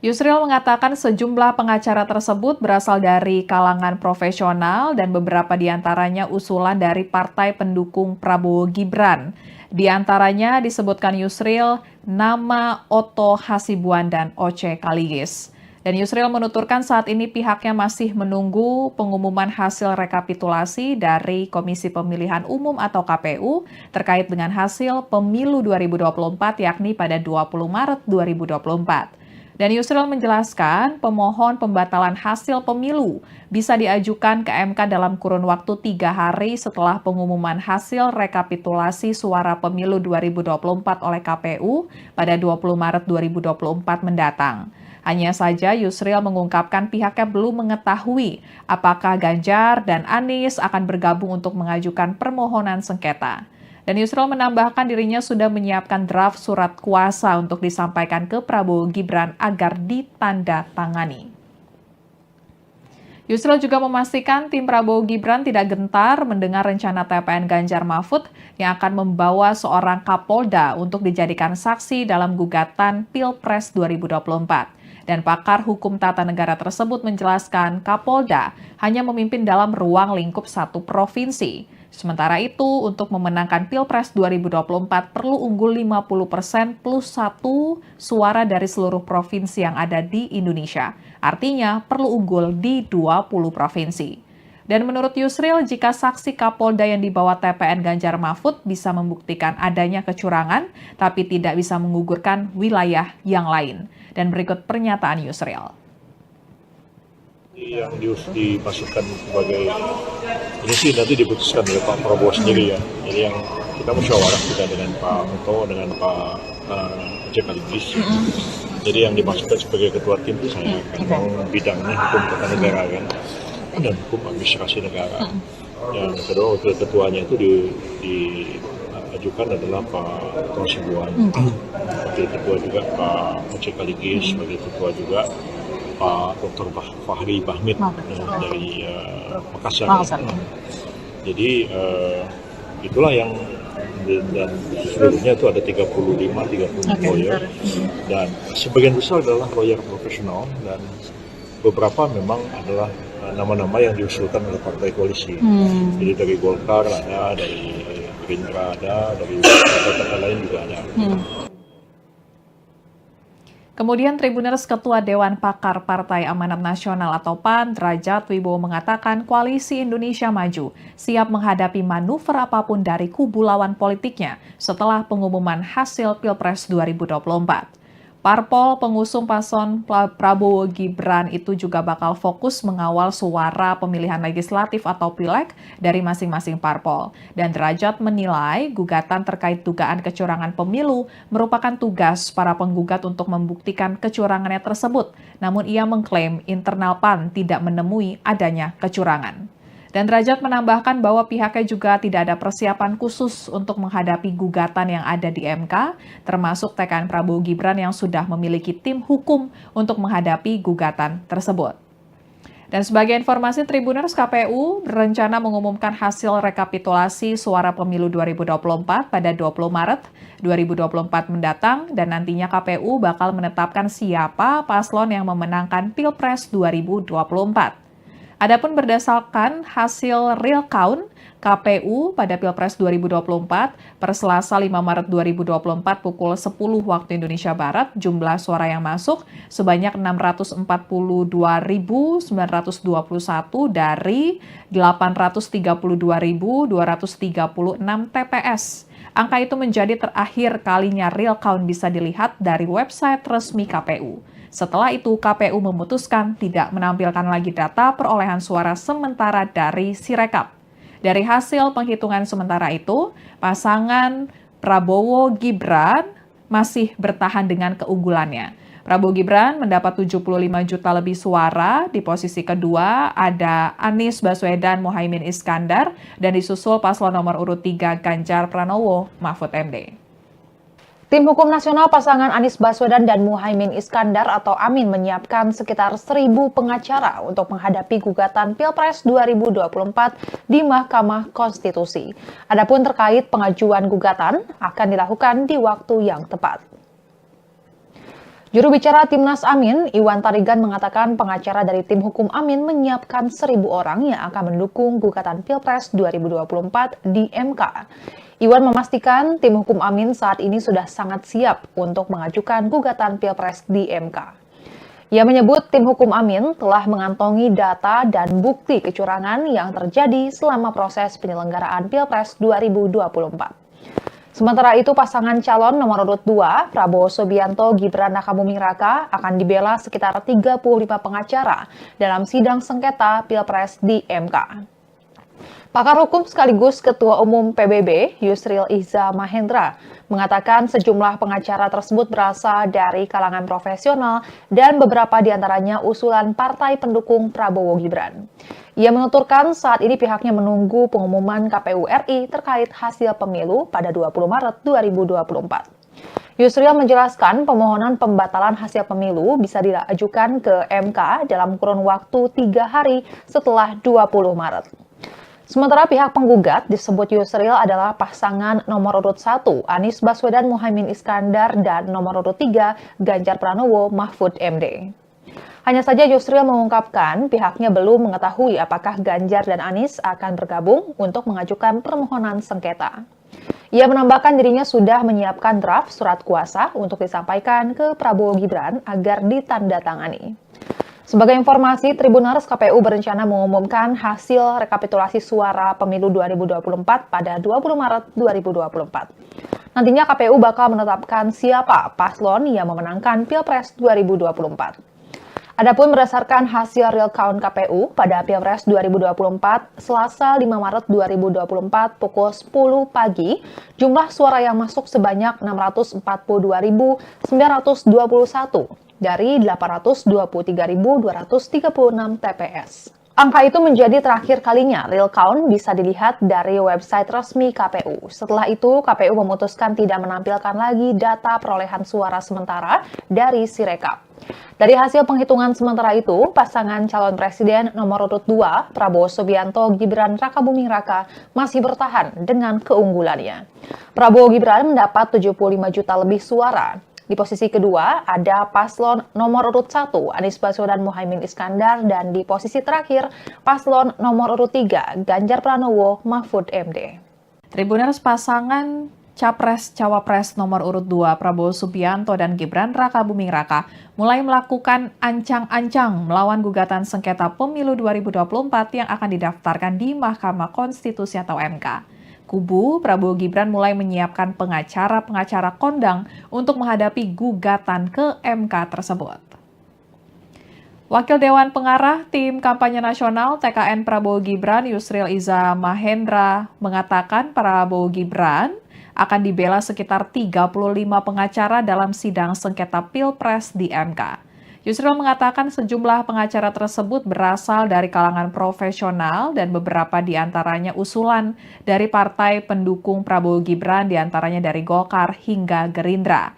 Yusril mengatakan sejumlah pengacara tersebut berasal dari kalangan profesional dan beberapa diantaranya usulan dari partai pendukung Prabowo Gibran. Di antaranya disebutkan Yusril nama Otto Hasibuan dan Oce Kaligis. Dan Yusril menuturkan saat ini pihaknya masih menunggu pengumuman hasil rekapitulasi dari Komisi Pemilihan Umum atau KPU terkait dengan hasil pemilu 2024 yakni pada 20 Maret 2024. Dan Yusril menjelaskan pemohon pembatalan hasil pemilu bisa diajukan ke MK dalam kurun waktu 3 hari setelah pengumuman hasil rekapitulasi suara pemilu 2024 oleh KPU pada 20 Maret 2024 mendatang. Hanya saja Yusril mengungkapkan pihaknya belum mengetahui apakah Ganjar dan Anies akan bergabung untuk mengajukan permohonan sengketa. Dan Yusril menambahkan dirinya sudah menyiapkan draft surat kuasa untuk disampaikan ke Prabowo Gibran agar ditandatangani. Yusril juga memastikan tim Prabowo Gibran tidak gentar mendengar rencana TPN Ganjar Mahfud yang akan membawa seorang Kapolda untuk dijadikan saksi dalam gugatan Pilpres 2024. Dan pakar hukum tata negara tersebut menjelaskan Kapolda hanya memimpin dalam ruang lingkup satu provinsi. Sementara itu, untuk memenangkan Pilpres 2024 perlu unggul 50% plus 1 suara dari seluruh provinsi yang ada di Indonesia. Artinya perlu unggul di 20 provinsi. Dan menurut Yusril, jika saksi Kapolda yang dibawa TPN Ganjar Mahfud bisa membuktikan adanya kecurangan, tapi tidak bisa menggugurkan wilayah yang lain. Dan berikut pernyataan Yusril. Yang dimasukkan sebagai ini sih nanti diputuskan oleh Pak Prabowo sendiri ya. Jadi yang kita musyawarah juga dengan Pak Muto, dengan Pak sekaligus. Jadi yang dimaksudkan sebagai ketua tim itu saya kan bidangnya hukum tata negara kan dan hukum administrasi negara. Yang kedua wakil ketuanya itu diajukan adalah Pak Tosibuan, wakil ketua juga Pak Cekaligis, sebagai ketua juga Pak Dr. Fahri Bahmid dari Makassar. Jadi itulah yang dan seluruhnya itu ada 35 lawyer dan sebagian besar adalah lawyer profesional dan beberapa memang adalah nama-nama yang diusulkan oleh partai koalisi. Jadi dari Golkar ada, dari Gerindra ada, dari partai-partai lain juga ada. Kemudian Tribuners Ketua Dewan Pakar Partai Amanat Nasional atau PAN, Derajat Wibowo mengatakan Koalisi Indonesia Maju siap menghadapi manuver apapun dari kubu lawan politiknya setelah pengumuman hasil Pilpres 2024. Parpol pengusung paslon Prabowo Gibran itu juga bakal fokus mengawal suara pemilihan legislatif atau pileg dari masing-masing parpol. Dan Derajat menilai gugatan terkait dugaan kecurangan pemilu merupakan tugas para penggugat untuk membuktikan kecurangannya tersebut. Namun ia mengklaim internal PAN tidak menemui adanya kecurangan. Dan Derajat menambahkan bahwa pihaknya juga tidak ada persiapan khusus untuk menghadapi gugatan yang ada di MK, termasuk TKN Prabowo Gibran yang sudah memiliki tim hukum untuk menghadapi gugatan tersebut. Dan sebagai informasi, Tribuners, KPU berencana mengumumkan hasil rekapitulasi suara pemilu 2024 pada 20 Maret 2024 mendatang dan nantinya KPU bakal menetapkan siapa paslon yang memenangkan Pilpres 2024. Adapun berdasarkan hasil real count KPU pada Pilpres 2024 per Selasa 5 Maret 2024 pukul 10 waktu Indonesia Barat, jumlah suara yang masuk sebanyak 642.921 dari 832.236 TPS. Angka itu menjadi terakhir kalinya real count bisa dilihat dari website resmi KPU. Setelah itu, KPU memutuskan tidak menampilkan lagi data perolehan suara sementara dari Sirekap. Dari hasil penghitungan sementara itu, pasangan Prabowo Gibran masih bertahan dengan keunggulannya. Prabowo Gibran mendapat 75 juta lebih suara, di posisi kedua ada Anies Baswedan Muhaimin Iskandar, dan disusul paslon nomor urut 3 Ganjar Pranowo Mahfud MD. Tim Hukum Nasional pasangan Anies Baswedan dan Muhaimin Iskandar atau Amin menyiapkan sekitar 1.000 pengacara untuk menghadapi gugatan Pilpres 2024 di Mahkamah Konstitusi. Adapun terkait pengajuan gugatan akan dilakukan di waktu yang tepat. Juru bicara Timnas Amin, Iwan Tarigan mengatakan pengacara dari tim hukum Amin menyiapkan 1.000 orang yang akan mendukung gugatan Pilpres 2024 di MK. Iwan memastikan tim hukum Amin saat ini sudah sangat siap untuk mengajukan gugatan Pilpres di MK. Ia menyebut tim hukum Amin telah mengantongi data dan bukti kecurangan yang terjadi selama proses penyelenggaraan Pilpres 2024. Sementara itu, pasangan calon nomor urut 2, Prabowo Subianto Gibran Rakabuming Raka, akan dibela sekitar 35 pengacara dalam sidang sengketa Pilpres di MK. Pakar hukum sekaligus Ketua Umum PBB, Yusril Iza Mahendra, mengatakan sejumlah pengacara tersebut berasal dari kalangan profesional dan beberapa diantaranya usulan partai pendukung Prabowo Gibran. Ia menuturkan saat ini pihaknya menunggu pengumuman KPU RI terkait hasil pemilu pada 20 Maret 2024. Yusril menjelaskan pemohonan pembatalan hasil pemilu bisa diajukan ke MK dalam kurun waktu 3 hari setelah 20 Maret. Sementara pihak penggugat disebut Yusril adalah pasangan nomor urut 1 Anies Baswedan Muhaimin Iskandar dan nomor urut 3 Ganjar Pranowo Mahfud MD. Hanya saja Yusril mengungkapkan pihaknya belum mengetahui apakah Ganjar dan Anies akan bergabung untuk mengajukan permohonan sengketa. Ia menambahkan dirinya sudah menyiapkan draft surat kuasa untuk disampaikan ke Prabowo Gibran agar ditandatangani. Sebagai informasi, Tribuners, KPU berencana mengumumkan hasil rekapitulasi suara pemilu 2024 pada 20 Maret 2024. Nantinya KPU bakal menetapkan siapa paslon yang memenangkan Pilpres 2024. Adapun berdasarkan hasil real count KPU pada Pilpres 2024, Selasa 5 Maret 2024 pukul 10 pagi, jumlah suara yang masuk sebanyak 642.921 dari 823.236 TPS. Angka itu menjadi terakhir kalinya real count bisa dilihat dari website resmi KPU. Setelah itu, KPU memutuskan tidak menampilkan lagi data perolehan suara sementara dari Sirekap. Dari hasil penghitungan sementara itu, pasangan calon presiden nomor urut 2, Prabowo Subianto Gibran Rakabuming Raka, masih bertahan dengan keunggulannya. Prabowo Gibran mendapat 75 juta lebih suara. Di posisi kedua ada paslon nomor urut 1, Anies Baswedan Muhaimin Iskandar, dan di posisi terakhir paslon nomor urut 3, Ganjar Pranowo Mahfud MD. Tribuners pasangan Capres-Cawapres nomor urut 2 Prabowo Subianto dan Gibran Rakabuming Raka mulai melakukan ancang-ancang melawan gugatan sengketa pemilu 2024 yang akan didaftarkan di Mahkamah Konstitusi atau MK. Kubu Prabowo Gibran mulai menyiapkan pengacara-pengacara kondang untuk menghadapi gugatan ke MK tersebut. Wakil Dewan Pengarah Tim Kampanye Nasional TKN Prabowo Gibran Yusril Iza Mahendra mengatakan Prabowo Gibran akan dibela sekitar 35 pengacara dalam sidang sengketa Pilpres di MK. Yusril mengatakan sejumlah pengacara tersebut berasal dari kalangan profesional dan beberapa di antaranya usulan dari partai pendukung Prabowo Gibran, di antaranya dari Golkar hingga Gerindra.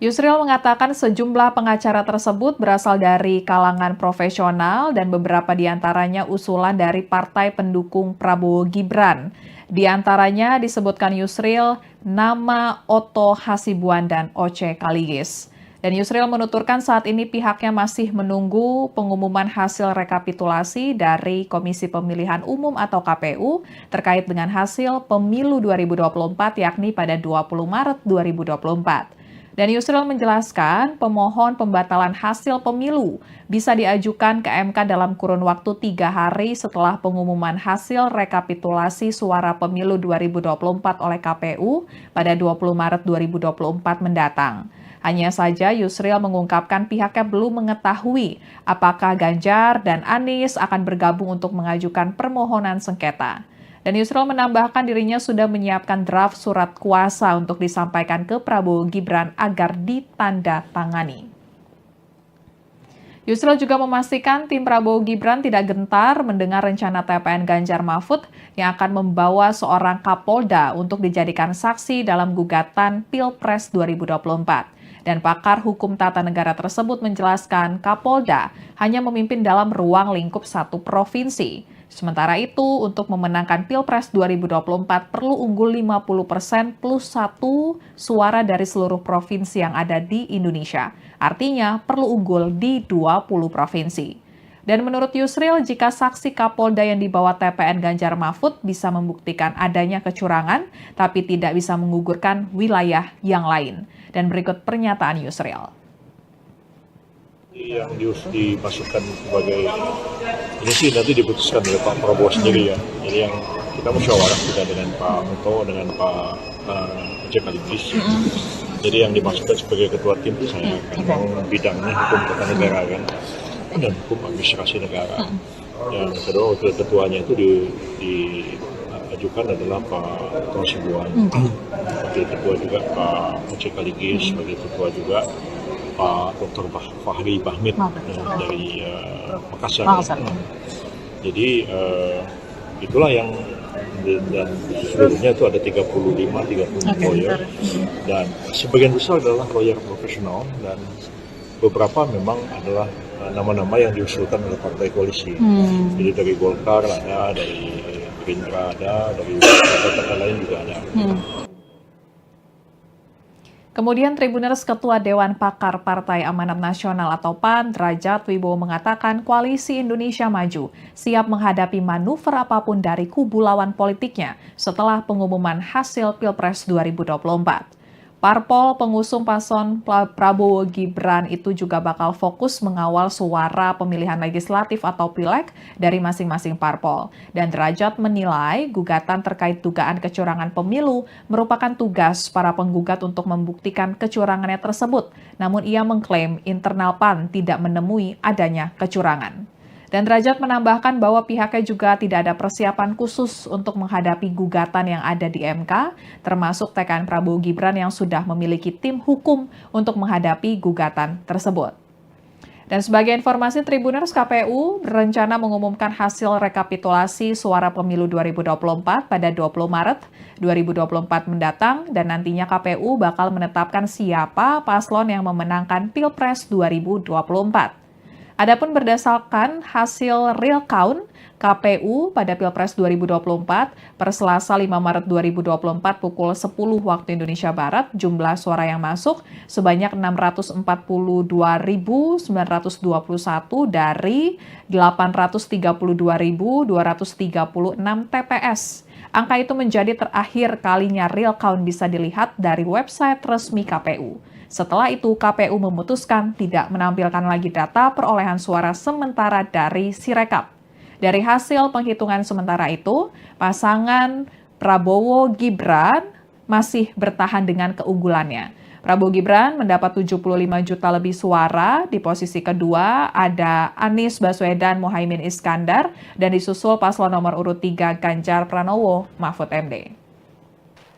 Yusril mengatakan sejumlah pengacara tersebut berasal dari kalangan profesional dan beberapa di antaranya usulan dari partai pendukung Prabowo Gibran. Di antaranya disebutkan Yusril nama Otto Hasibuan dan Oce Kaligis. Dan Yusril menuturkan saat ini pihaknya masih menunggu pengumuman hasil rekapitulasi dari Komisi Pemilihan Umum atau KPU terkait dengan hasil pemilu 2024 yakni pada 20 Maret 2024. Dan Yusril menjelaskan pemohon pembatalan hasil pemilu bisa diajukan ke MK dalam kurun waktu 3 hari setelah pengumuman hasil rekapitulasi suara pemilu 2024 oleh KPU pada 20 Maret 2024 mendatang. Hanya saja Yusril mengungkapkan pihaknya belum mengetahui apakah Ganjar dan Anies akan bergabung untuk mengajukan permohonan sengketa. Dan Yusril menambahkan dirinya sudah menyiapkan draft surat kuasa untuk disampaikan ke Prabowo Gibran agar ditandatangani. Yusril juga memastikan tim Prabowo Gibran tidak gentar mendengar rencana TPN Ganjar Mahfud yang akan membawa seorang Kapolda untuk dijadikan saksi dalam gugatan Pilpres 2024. Dan pakar hukum tata negara tersebut menjelaskan Kapolda hanya memimpin dalam ruang lingkup satu provinsi. Sementara itu, untuk memenangkan Pilpres 2024 perlu unggul 50% plus 1 suara dari seluruh provinsi yang ada di Indonesia. Artinya perlu unggul di 20 provinsi. Dan menurut Yusril, jika saksi Kapolda yang dibawa TPN Ganjar Mahfud bisa membuktikan adanya kecurangan, tapi tidak bisa menggugurkan wilayah yang lain. Dan berikut pernyataan Yusril. Yang dimasukkan sebagai ini sih nanti diputuskan oleh Pak Prabowo sendiri ya. Jadi yang kita musyawarah juga dengan Pak Muto, dengan Pak Oce Kaligis. Jadi yang dimasukkan sebagai ketua tim itu saya kan bidangnya hukum tata negara kan dan hukum administrasi negara. Yang kedua wakil ketuanya itu diajukan adalah Pak Otto Hasibuan. Wakil ketua juga Pak Oce Kaligis, sebagai ketua juga Pak Dr. Fahri Bahmid dari Makassar. Jadi itulah yang dan seluruhnya itu ada 35 lawyer dan sebagian besar adalah lawyer profesional dan beberapa memang adalah nama-nama yang diusulkan oleh partai koalisi. Jadi dari Golkar ada, dari Gerindra ada, dari partai lain juga ada. Kemudian Tribuners Ketua Dewan Pakar Partai Amanat Nasional atau PAN, Derajat Wibowo mengatakan Koalisi Indonesia Maju siap menghadapi manuver apapun dari kubu lawan politiknya setelah pengumuman hasil Pilpres 2024. Parpol pengusung paslon Prabowo Gibran itu juga bakal fokus mengawal suara pemilihan legislatif atau pileg dari masing-masing parpol. Dan Derajat menilai gugatan terkait dugaan kecurangan pemilu merupakan tugas para penggugat untuk membuktikan kecurangannya tersebut. Namun ia mengklaim internal PAN tidak menemui adanya kecurangan. Dan Derajat menambahkan bahwa pihaknya juga tidak ada persiapan khusus untuk menghadapi gugatan yang ada di MK, termasuk TKN Prabowo Gibran yang sudah memiliki tim hukum untuk menghadapi gugatan tersebut. Dan sebagai informasi, Tribuners, KPU berencana mengumumkan hasil rekapitulasi suara pemilu 2024 pada 20 Maret 2024 mendatang, dan nantinya KPU bakal menetapkan siapa paslon yang memenangkan Pilpres 2024. Adapun berdasarkan hasil real count KPU pada Pilpres 2024 per Selasa 5 Maret 2024 pukul 10 waktu Indonesia Barat, jumlah suara yang masuk sebanyak 642.921 dari 832.236 TPS. Angka itu menjadi terakhir kalinya real count bisa dilihat dari website resmi KPU. Setelah itu, KPU memutuskan tidak menampilkan lagi data perolehan suara sementara dari Sirekap. Dari hasil penghitungan sementara itu, pasangan Prabowo Gibran masih bertahan dengan keunggulannya. Prabowo Gibran mendapat 75 juta lebih suara. Di posisi kedua ada Anies Baswedan Muhaimin Iskandar dan disusul paslon nomor urut 3 Ganjar Pranowo Mahfud MD.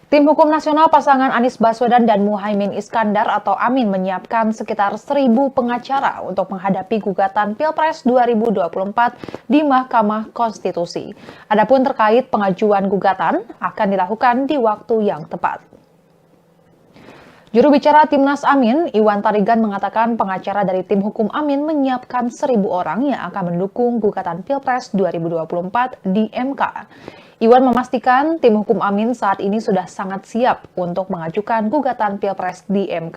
Tim Hukum Nasional pasangan Anies Baswedan dan Muhaimin Iskandar atau Amin menyiapkan sekitar 1.000 pengacara untuk menghadapi gugatan Pilpres 2024 di Mahkamah Konstitusi. Adapun terkait pengajuan gugatan akan dilakukan di waktu yang tepat. Juru bicara Timnas Amin, Iwan Tarigan mengatakan pengacara dari tim hukum Amin menyiapkan 1.000 orang yang akan mendukung gugatan Pilpres 2024 di MK. Iwan memastikan tim hukum Amin saat ini sudah sangat siap untuk mengajukan gugatan Pilpres di MK.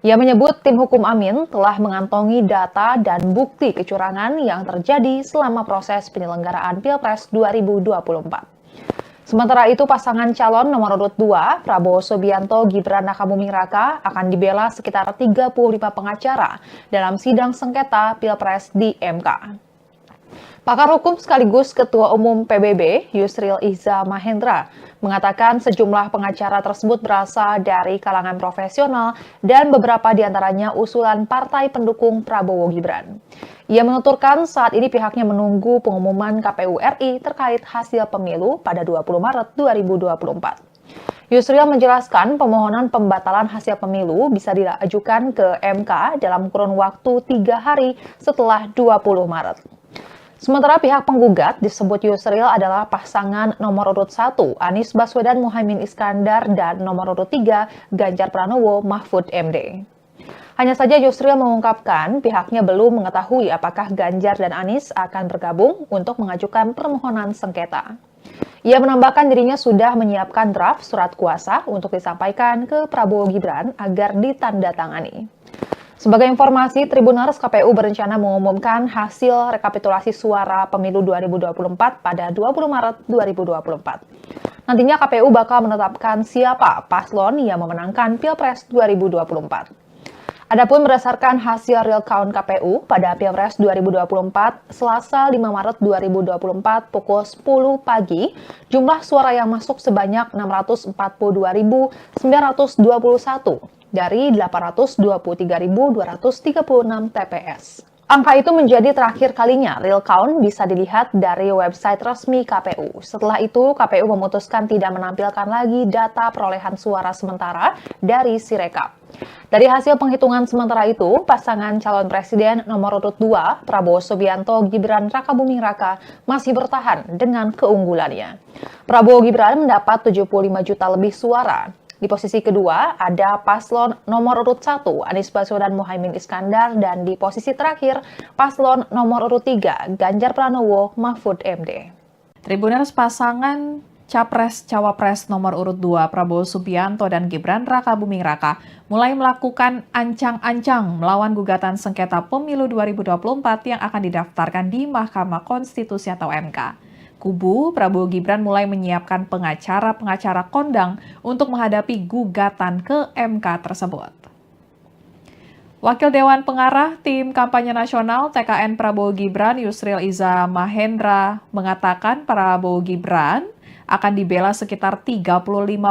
Ia menyebut tim hukum Amin telah mengantongi data dan bukti kecurangan yang terjadi selama proses penyelenggaraan Pilpres 2024. Sementara itu, pasangan calon nomor urut 2, Prabowo Subianto Gibran Rakabuming Raka, akan dibela sekitar 35 pengacara dalam sidang sengketa Pilpres di MK. Pakar hukum sekaligus Ketua Umum PBB, Yusril Iza Mahendra, mengatakan sejumlah pengacara tersebut berasal dari kalangan profesional dan beberapa diantaranya usulan partai pendukung Prabowo Gibran. Ia menuturkan saat ini pihaknya menunggu pengumuman KPU RI terkait hasil pemilu pada 20 Maret 2024. Yusril menjelaskan pemohonan pembatalan hasil pemilu bisa diajukan ke MK dalam kurun waktu 3 hari setelah 20 Maret. Sementara pihak penggugat disebut Yusril adalah pasangan nomor urut 1 Anies Baswedan Muhaimin Iskandar dan nomor urut 3 Ganjar Pranowo Mahfud MD. Hanya saja Yusril mengungkapkan pihaknya belum mengetahui apakah Ganjar dan Anies akan bergabung untuk mengajukan permohonan sengketa. Ia menambahkan dirinya sudah menyiapkan draft surat kuasa untuk disampaikan ke Prabowo Gibran agar ditandatangani. Sebagai informasi, Tribuners, KPU berencana mengumumkan hasil rekapitulasi suara pemilu 2024 pada 20 Maret 2024. Nantinya KPU bakal menetapkan siapa paslon yang memenangkan Pilpres 2024. Adapun berdasarkan hasil real count KPU pada Pilpres 2024, Selasa 5 Maret 2024 pukul 10 pagi, jumlah suara yang masuk sebanyak 642.921 dari 823.236 TPS. Angka itu menjadi terakhir kalinya real count bisa dilihat dari website resmi KPU. Setelah itu, KPU memutuskan tidak menampilkan lagi data perolehan suara sementara dari Sirekap. Dari hasil penghitungan sementara itu, pasangan calon presiden nomor urut 2, Prabowo Subianto Gibran Rakabuming Raka, masih bertahan dengan keunggulannya. Prabowo Gibran mendapat 75 juta lebih suara. Di posisi kedua ada paslon nomor urut 1 Anies Baswedan Muhaimin Iskandar dan di posisi terakhir paslon nomor urut 3 Ganjar Pranowo Mahfud MD. Tribuners, pasangan Capres-Cawapres nomor urut 2 Prabowo Subianto dan Gibran Rakabuming Raka mulai melakukan ancang-ancang melawan gugatan sengketa pemilu 2024 yang akan didaftarkan di Mahkamah Konstitusi atau MK. Kubu Prabowo Gibran mulai menyiapkan pengacara-pengacara kondang untuk menghadapi gugatan ke MK tersebut. Wakil Dewan Pengarah Tim Kampanye Nasional TKN Prabowo Gibran Yusril Iza Mahendra mengatakan Prabowo Gibran akan dibela sekitar 35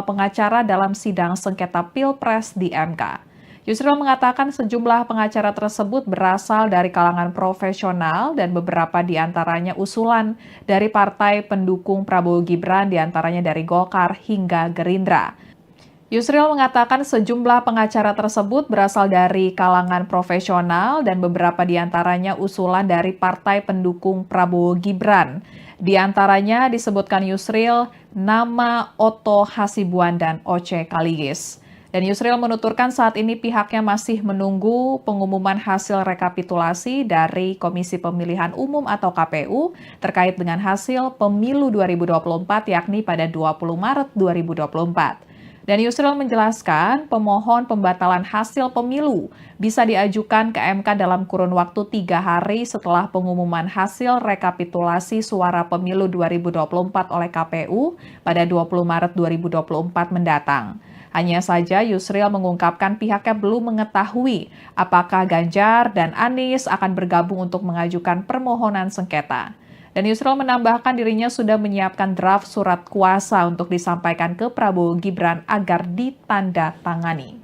pengacara dalam sidang sengketa Pilpres di MK. Yusril mengatakan sejumlah pengacara tersebut berasal dari kalangan profesional dan beberapa di antaranya usulan dari partai pendukung Prabowo Gibran, di antaranya dari Golkar hingga Gerindra. Yusril mengatakan sejumlah pengacara tersebut berasal dari kalangan profesional dan beberapa di antaranya usulan dari partai pendukung Prabowo Gibran. Di antaranya disebutkan Yusril nama Otto Hasibuan dan Oce Kaligis. Dan Yusril menuturkan saat ini pihaknya masih menunggu pengumuman hasil rekapitulasi dari Komisi Pemilihan Umum atau KPU terkait dengan hasil pemilu 2024 yakni pada 20 Maret 2024. Dan Yusril menjelaskan pemohon pembatalan hasil pemilu bisa diajukan ke MK dalam kurun waktu 3 hari setelah pengumuman hasil rekapitulasi suara pemilu 2024 oleh KPU pada 20 Maret 2024 mendatang. Hanya saja Yusril mengungkapkan pihaknya belum mengetahui apakah Ganjar dan Anies akan bergabung untuk mengajukan permohonan sengketa. Dan Yusril menambahkan dirinya sudah menyiapkan draft surat kuasa untuk disampaikan ke Prabowo Gibran agar ditandatangani.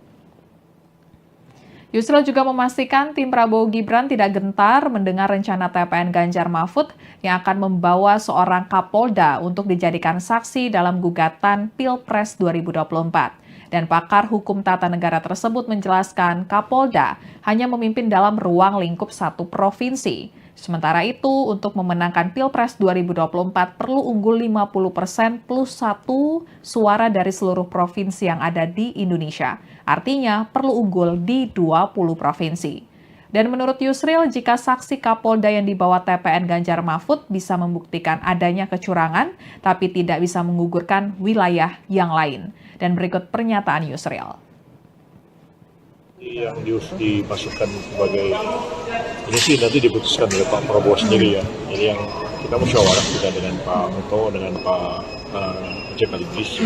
Yusril juga memastikan tim Prabowo Gibran tidak gentar mendengar rencana TPN Ganjar Mahfud yang akan membawa seorang Kapolda untuk dijadikan saksi dalam gugatan Pilpres 2024. Dan pakar hukum tata negara tersebut menjelaskan Kapolda hanya memimpin dalam ruang lingkup satu provinsi. Sementara itu, untuk memenangkan Pilpres 2024 perlu unggul 50% plus 1 suara dari seluruh provinsi yang ada di Indonesia. Artinya perlu unggul di 20 provinsi. Dan menurut Yusril, jika saksi Kapolda yang dibawa TPN Ganjar Mahfud bisa membuktikan adanya kecurangan, tapi tidak bisa menggugurkan wilayah yang lain. Dan berikut pernyataan Yusril. Yang dimasukkan sebagai ini sih nanti diputuskan oleh Pak Prabowo sendiri ya. Jadi yang kita musyawarah juga dengan Pak Muto, dengan Pak Oce Kaligis.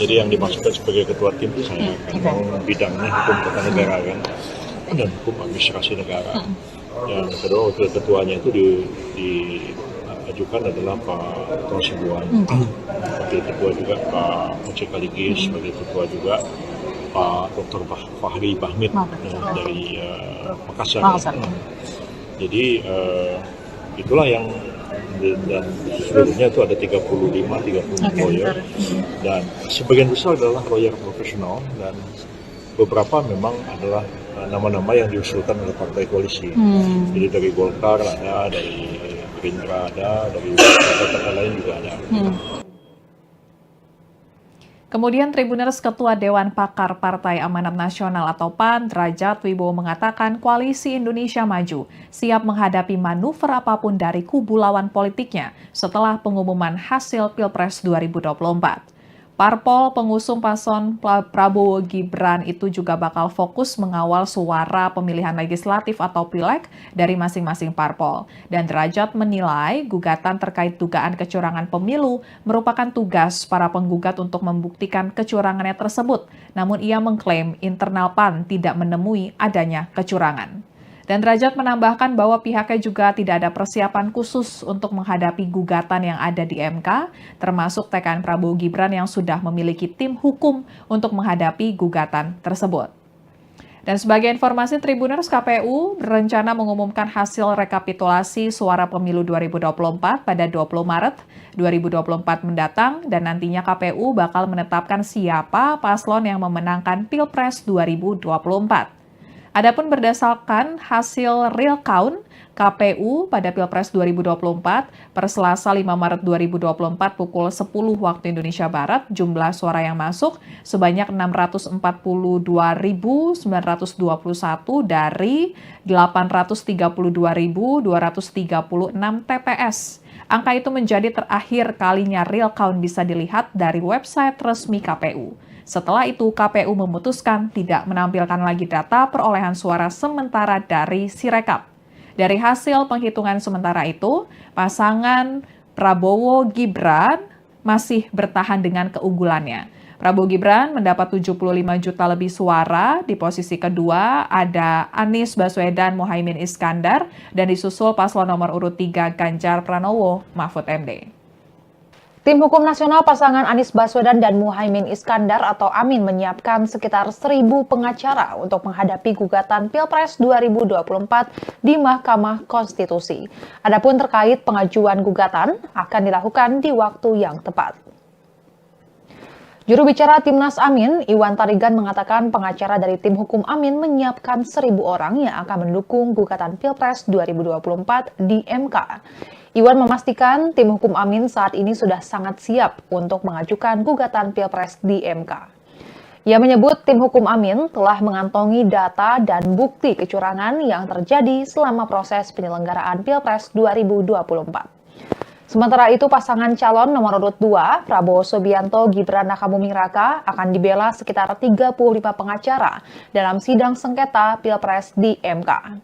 Jadi yang dimasukkan sebagai ketua tim itu saya kan bidangnya hukum tata negara kan dan hukum administrasi negara. Yang kedua wakil ketuanya itu diajukan adalah Pak Otto Hasibuan. Wakil ketua juga Pak Oce Kaligis, sebagai ketua juga Pak Dr. Fahri Bahmid dari Makassar. Jadi itulah yang dan seluruhnya itu ada 30 lawyer dan sebagian besar adalah lawyer profesional dan beberapa memang adalah nama-nama yang diusulkan oleh partai koalisi. Jadi dari Golkar ada, dari Gerindra ada, dari partai lain juga ada. Kemudian Tribuners Ketua Dewan Pakar Partai Amanat Nasional atau PAN, Derajat Wibowo mengatakan Koalisi Indonesia Maju siap menghadapi manuver apapun dari kubu lawan politiknya setelah pengumuman hasil Pilpres 2024. Parpol pengusung paslon Prabowo Gibran itu juga bakal fokus mengawal suara pemilihan legislatif atau pileg dari masing-masing parpol. Dan Derajat menilai gugatan terkait dugaan kecurangan pemilu merupakan tugas para penggugat untuk membuktikan kecurangannya tersebut. Namun ia mengklaim internal PAN tidak menemui adanya kecurangan. Dan Derajat menambahkan bahwa pihaknya juga tidak ada persiapan khusus untuk menghadapi gugatan yang ada di MK, termasuk TKN Prabowo Gibran yang sudah memiliki tim hukum untuk menghadapi gugatan tersebut. Dan sebagai informasi, Tribuners, KPU berencana mengumumkan hasil rekapitulasi suara pemilu 2024 pada 20 Maret 2024 mendatang, dan nantinya KPU bakal menetapkan siapa paslon yang memenangkan Pilpres 2024. Adapun berdasarkan hasil real count KPU pada Pilpres 2024 per Selasa 5 Maret 2024 pukul 10 waktu Indonesia Barat, jumlah suara yang masuk sebanyak 642.921 dari 832.236 TPS. Angka itu menjadi terakhir kalinya real count bisa dilihat dari website resmi KPU. Setelah itu, KPU memutuskan tidak menampilkan lagi data perolehan suara sementara dari Sirekap. Dari hasil penghitungan sementara itu, pasangan Prabowo Gibran masih bertahan dengan keunggulannya. Prabowo Gibran mendapat 75 juta lebih suara. Di posisi kedua ada Anies Baswedan Muhaimin Iskandar dan disusul paslon nomor urut 3 Ganjar Pranowo Mahfud MD. Tim Hukum Nasional pasangan Anies Baswedan dan Muhaimin Iskandar atau Amin menyiapkan sekitar 1.000 pengacara untuk menghadapi gugatan Pilpres 2024 di Mahkamah Konstitusi. Adapun terkait pengajuan gugatan akan dilakukan di waktu yang tepat. Juru bicara Timnas Amin, Iwan Tarigan mengatakan pengacara dari tim hukum Amin menyiapkan 1.000 orang yang akan mendukung gugatan Pilpres 2024 di MK. Iwan memastikan tim hukum Amin saat ini sudah sangat siap untuk mengajukan gugatan Pilpres di MK. Ia menyebut tim hukum Amin telah mengantongi data dan bukti kecurangan yang terjadi selama proses penyelenggaraan Pilpres 2024. Sementara itu, pasangan calon nomor urut 2, Prabowo Subianto Gibran Rakabuming Raka, akan dibela sekitar 35 pengacara dalam sidang sengketa Pilpres di MK.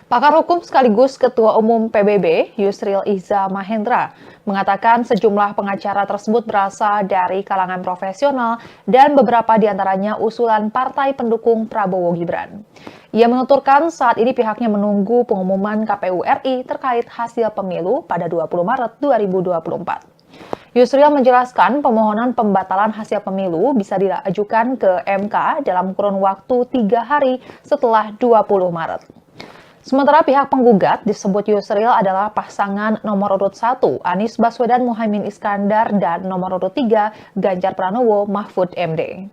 Pakar hukum sekaligus Ketua Umum PBB, Yusril Iza Mahendra, mengatakan sejumlah pengacara tersebut berasal dari kalangan profesional dan beberapa diantaranya usulan partai pendukung Prabowo Gibran. Ia menuturkan saat ini pihaknya menunggu pengumuman KPU RI terkait hasil pemilu pada 20 Maret 2024. Yusril menjelaskan permohonan pembatalan hasil pemilu bisa diajukan ke MK dalam kurun waktu 3 hari setelah 20 Maret. Sementara pihak penggugat disebut Yusril adalah pasangan nomor urut 1 Anies Baswedan Muhaimin Iskandar dan nomor urut 3 Ganjar Pranowo Mahfud MD.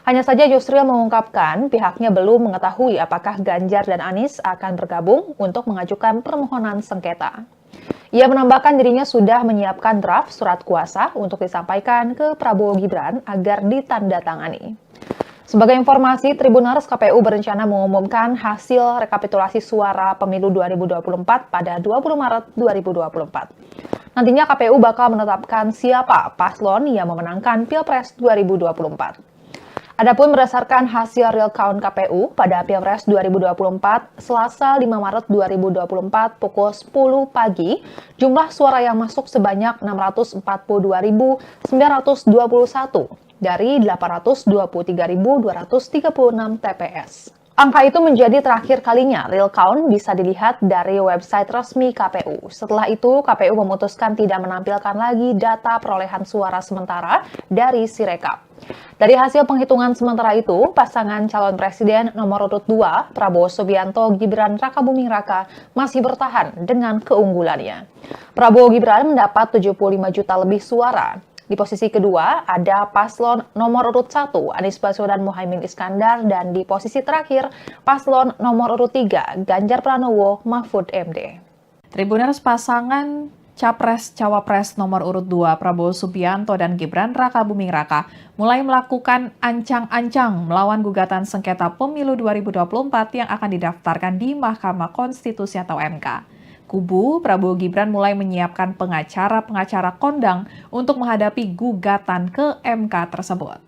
Hanya saja Yusril mengungkapkan pihaknya belum mengetahui apakah Ganjar dan Anies akan bergabung untuk mengajukan permohonan sengketa. Ia menambahkan dirinya sudah menyiapkan draft surat kuasa untuk disampaikan ke Prabowo Gibran agar ditandatangani. Sebagai informasi, Tribuners KPU berencana mengumumkan hasil rekapitulasi suara pemilu 2024 pada 20 Maret 2024. Nantinya KPU bakal menetapkan siapa paslon yang memenangkan Pilpres 2024. Adapun berdasarkan hasil real count KPU pada Pilpres 2024, Selasa 5 Maret 2024 pukul 10 pagi, jumlah suara yang masuk sebanyak 642.921 dari 823.236 TPS. Angka itu menjadi terakhir kalinya real count bisa dilihat dari website resmi KPU. Setelah itu, KPU memutuskan tidak menampilkan lagi data perolehan suara sementara dari Sirekap. Dari hasil penghitungan sementara itu, pasangan calon presiden nomor urut 2, Prabowo Subianto Gibran Rakabuming Raka, masih bertahan dengan keunggulannya. Prabowo Gibran mendapat 75 juta lebih suara. Di posisi kedua ada paslon nomor urut 1 Anies Baswedan Muhaimin Iskandar dan di posisi terakhir paslon nomor urut 3 Ganjar Pranowo Mahfud MD. Tribuners pasangan Capres-Cawapres nomor urut 2 Prabowo Subianto dan Gibran Rakabuming Raka mulai melakukan ancang-ancang melawan gugatan sengketa pemilu 2024 yang akan didaftarkan di Mahkamah Konstitusi atau MK. Kubu Prabowo Gibran mulai menyiapkan pengacara-pengacara kondang untuk menghadapi gugatan ke MK tersebut.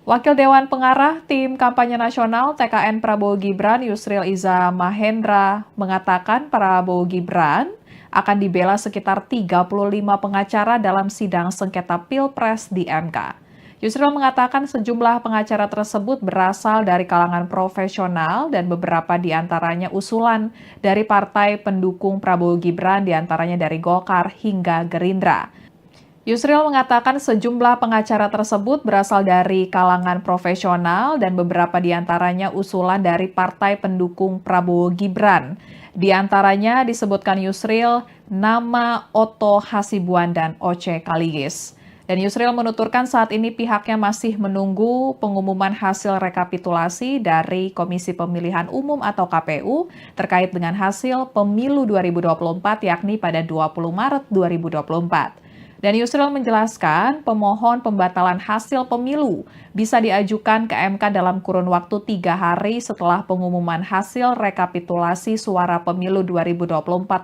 Wakil Dewan Pengarah Tim Kampanye Nasional TKN Prabowo Gibran Yusril Iza Mahendra mengatakan Prabowo Gibran akan dibela sekitar 35 pengacara dalam sidang sengketa Pilpres di MK. Yusril mengatakan sejumlah pengacara tersebut berasal dari kalangan profesional dan beberapa diantaranya usulan dari partai pendukung Prabowo Gibran diantaranya dari Golkar hingga Gerindra. Yusril mengatakan sejumlah pengacara tersebut berasal dari kalangan profesional dan beberapa diantaranya usulan dari partai pendukung Prabowo Gibran. Di antaranya disebutkan Yusril nama Otto Hasibuan dan Oce Kaligis. Dan Yusril menuturkan saat ini pihaknya masih menunggu pengumuman hasil rekapitulasi dari Komisi Pemilihan Umum atau KPU terkait dengan hasil pemilu 2024 yakni pada 20 Maret 2024. Dan Yusril menjelaskan pemohon pembatalan hasil pemilu bisa diajukan ke MK dalam kurun waktu 3 hari setelah pengumuman hasil rekapitulasi suara pemilu 2024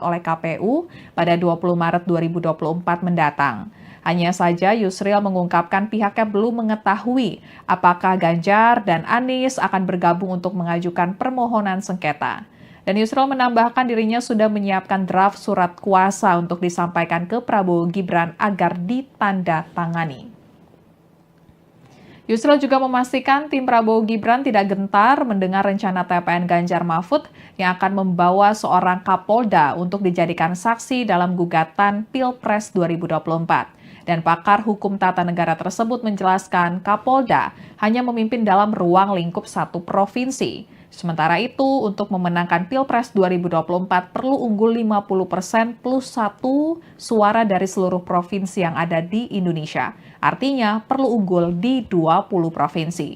oleh KPU pada 20 Maret 2024 mendatang. Hanya saja Yusril mengungkapkan pihaknya belum mengetahui apakah Ganjar dan Anies akan bergabung untuk mengajukan permohonan sengketa. Dan Yusril menambahkan dirinya sudah menyiapkan draft surat kuasa untuk disampaikan ke Prabowo Gibran agar ditandatangani. Yusril juga memastikan tim Prabowo Gibran tidak gentar mendengar rencana TPN Ganjar Mahfud yang akan membawa seorang Kapolda untuk dijadikan saksi dalam gugatan Pilpres 2024. Dan pakar hukum tata negara tersebut menjelaskan Kapolda hanya memimpin dalam ruang lingkup satu provinsi. Sementara itu, untuk memenangkan Pilpres 2024 perlu unggul 50% plus 1 suara dari seluruh provinsi yang ada di Indonesia. Artinya perlu unggul di 20 provinsi.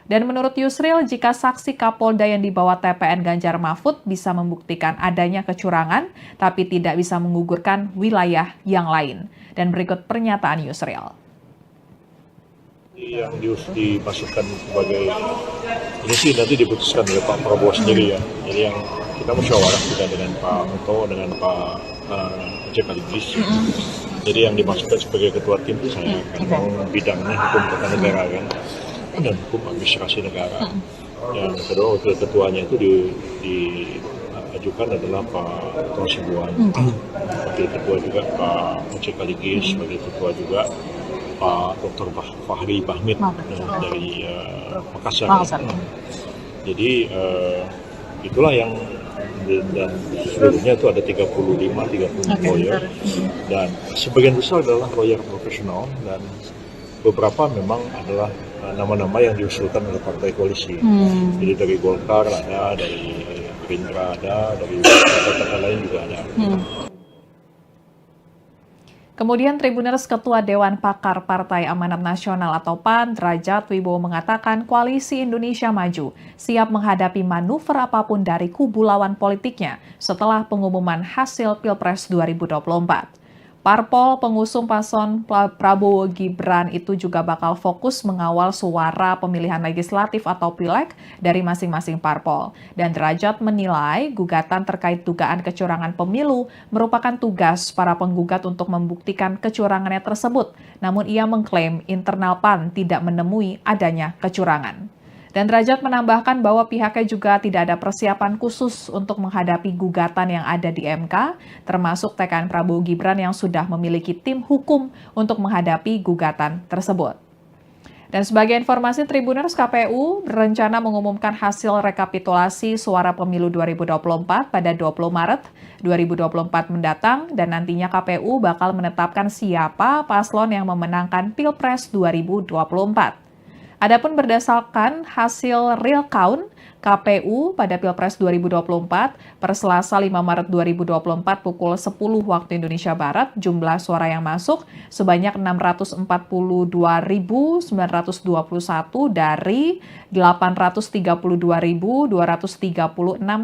Dan menurut Yusril, jika saksi Kapolda yang dibawa TPN Ganjar Mahfud bisa membuktikan adanya kecurangan, tapi tidak bisa menggugurkan wilayah yang lain. Dan berikut pernyataan Yusril. Yang dimasukkan sebagai ini sih nanti diputuskan oleh Pak Prabowo sendiri ya. Jadi yang kita musyawarah juga dengan Pak Muto, dengan Pak Sekaligus. Jadi yang dimasukkan sebagai ketua tim itu saya kan bidangnya hukum tata negara kan dan hukum administrasi negara. Yang kedua wakil ketuanya itu diajukan adalah Pak Hasibuan. Wakil ketua juga Pak Sekaligus, wakil ketua juga Pak Dr. Fahri Bahmid dari Makassar. Jadi itulah yang dan seluruhnya itu ada 35 lawyer dan sebagian besar adalah lawyer profesional dan beberapa memang adalah nama-nama yang diusulkan oleh partai koalisi. Jadi dari Golkar ada, dari Gerindra ada, dari partai lain juga ada. Kemudian Tribuners Ketua Dewan Pakar Partai Amanat Nasional atau PAN, Derajat Wibowo mengatakan Koalisi Indonesia Maju siap menghadapi manuver apapun dari kubu lawan politiknya setelah pengumuman hasil Pilpres 2024. Parpol pengusung paslon Prabowo Gibran itu juga bakal fokus mengawal suara pemilihan legislatif atau pileg dari masing-masing parpol. Dan Derajat menilai gugatan terkait dugaan kecurangan pemilu merupakan tugas para penggugat untuk membuktikan kecurangannya tersebut. Namun ia mengklaim internal PAN tidak menemui adanya kecurangan. Dan Derajat menambahkan bahwa pihaknya juga tidak ada persiapan khusus untuk menghadapi gugatan yang ada di MK, termasuk TKN Prabowo Gibran yang sudah memiliki tim hukum untuk menghadapi gugatan tersebut. Dan sebagai informasi, Tribuners, KPU berencana mengumumkan hasil rekapitulasi suara pemilu 2024 pada 20 Maret 2024 mendatang dan nantinya KPU bakal menetapkan siapa paslon yang memenangkan Pilpres 2024. Adapun berdasarkan hasil real count KPU pada Pilpres 2024 per Selasa 5 Maret 2024 pukul 10 waktu Indonesia Barat, jumlah suara yang masuk sebanyak 642.921 dari 832.236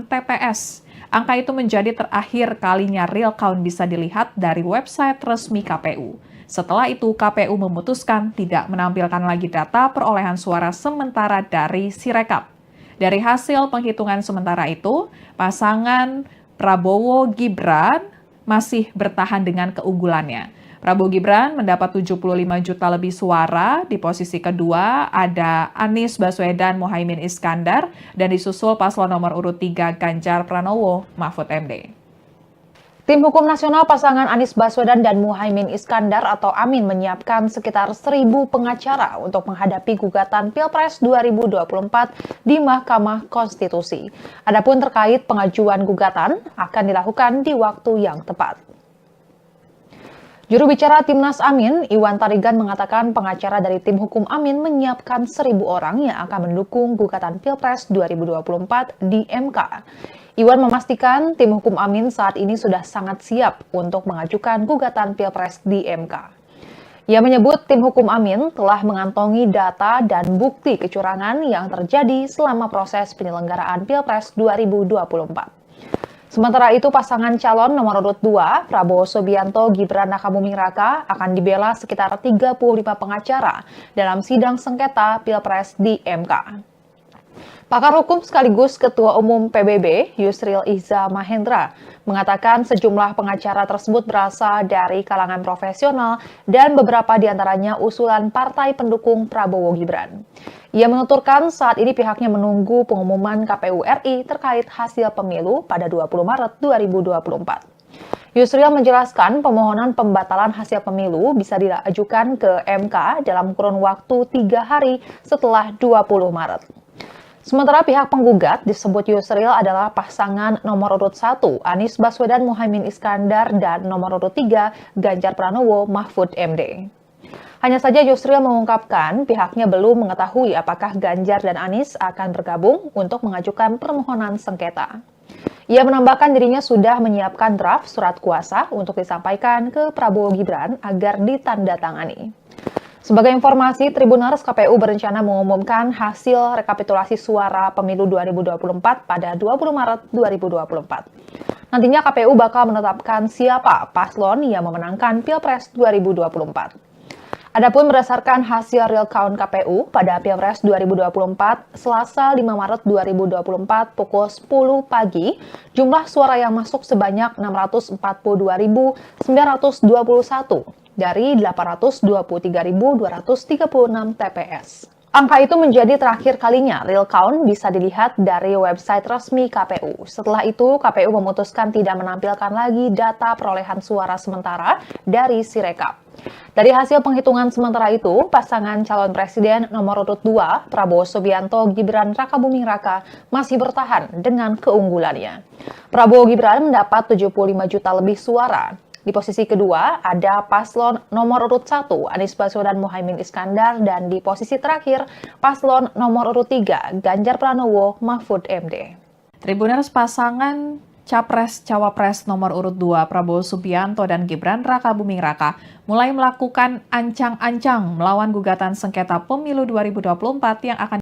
TPS. Angka itu menjadi terakhir kalinya real count bisa dilihat dari website resmi KPU. Setelah itu, KPU memutuskan tidak menampilkan lagi data perolehan suara sementara dari Sirekap. Dari hasil penghitungan sementara itu, pasangan Prabowo Gibran masih bertahan dengan keunggulannya. Prabowo Gibran mendapat 75 juta lebih suara, di posisi kedua ada Anies Baswedan Muhaimin Iskandar, dan disusul paslon nomor urut 3 Ganjar Pranowo Mahfud MD. Tim Hukum Nasional pasangan Anies Baswedan dan Muhaimin Iskandar atau Amin menyiapkan sekitar 1.000 pengacara untuk menghadapi gugatan Pilpres 2024 di Mahkamah Konstitusi. Adapun terkait pengajuan gugatan akan dilakukan di waktu yang tepat. Juru bicara Timnas Amin, Iwan Tarigan mengatakan pengacara dari tim hukum Amin menyiapkan 1.000 orang yang akan mendukung gugatan Pilpres 2024 di MK. Iwan memastikan tim hukum Amin saat ini sudah sangat siap untuk mengajukan gugatan Pilpres di MK. Ia menyebut tim hukum Amin telah mengantongi data dan bukti kecurangan yang terjadi selama proses penyelenggaraan Pilpres 2024. Sementara itu, pasangan calon nomor urut 2, Prabowo Subianto Gibran Rakabuming Raka, akan dibela sekitar 35 pengacara dalam sidang sengketa Pilpres di MK. Pakar hukum sekaligus Ketua Umum PBB, Yusril Iza Mahendra, mengatakan sejumlah pengacara tersebut berasal dari kalangan profesional dan beberapa diantaranya usulan partai pendukung Prabowo Gibran. Ia menuturkan saat ini pihaknya menunggu pengumuman KPU RI terkait hasil pemilu pada 20 Maret 2024. Yusril menjelaskan pemohonan pembatalan hasil pemilu bisa diajukan ke MK dalam kurun waktu 3 hari setelah 20 Maret. Sementara pihak penggugat disebut Yusril adalah pasangan nomor urut 1 Anies Baswedan Muhaimin Iskandar dan nomor urut 3 Ganjar Pranowo Mahfud MD. Hanya saja Yusril mengungkapkan pihaknya belum mengetahui apakah Ganjar dan Anies akan bergabung untuk mengajukan permohonan sengketa. Ia menambahkan dirinya sudah menyiapkan draft surat kuasa untuk disampaikan ke Prabowo Gibran agar ditandatangani. Sebagai informasi, Tribuners KPU berencana mengumumkan hasil rekapitulasi suara pemilu 2024 pada 20 Maret 2024. Nantinya KPU bakal menetapkan siapa paslon yang memenangkan Pilpres 2024. Adapun berdasarkan hasil real count KPU pada Pilpres 2024, Selasa 5 Maret 2024 pukul 10 pagi, jumlah suara yang masuk sebanyak 642.921 dari 823.236 TPS. Angka itu menjadi terakhir kalinya real count bisa dilihat dari website resmi KPU. Setelah itu, KPU memutuskan tidak menampilkan lagi data perolehan suara sementara dari Sirekap. Dari hasil penghitungan sementara itu, pasangan calon presiden nomor urut 2, Prabowo Subianto Gibran Rakabuming Raka, masih bertahan dengan keunggulannya. Prabowo Gibran mendapat 75 juta lebih suara. Di posisi kedua ada paslon nomor urut 1 Anies Baswedan Muhaimin Iskandar dan di posisi terakhir paslon nomor urut 3 Ganjar Pranowo Mahfud MD. Tribuners pasangan Capres-Cawapres nomor urut 2 Prabowo Subianto dan Gibran Rakabuming Raka mulai melakukan ancang-ancang melawan gugatan sengketa pemilu 2024 yang akan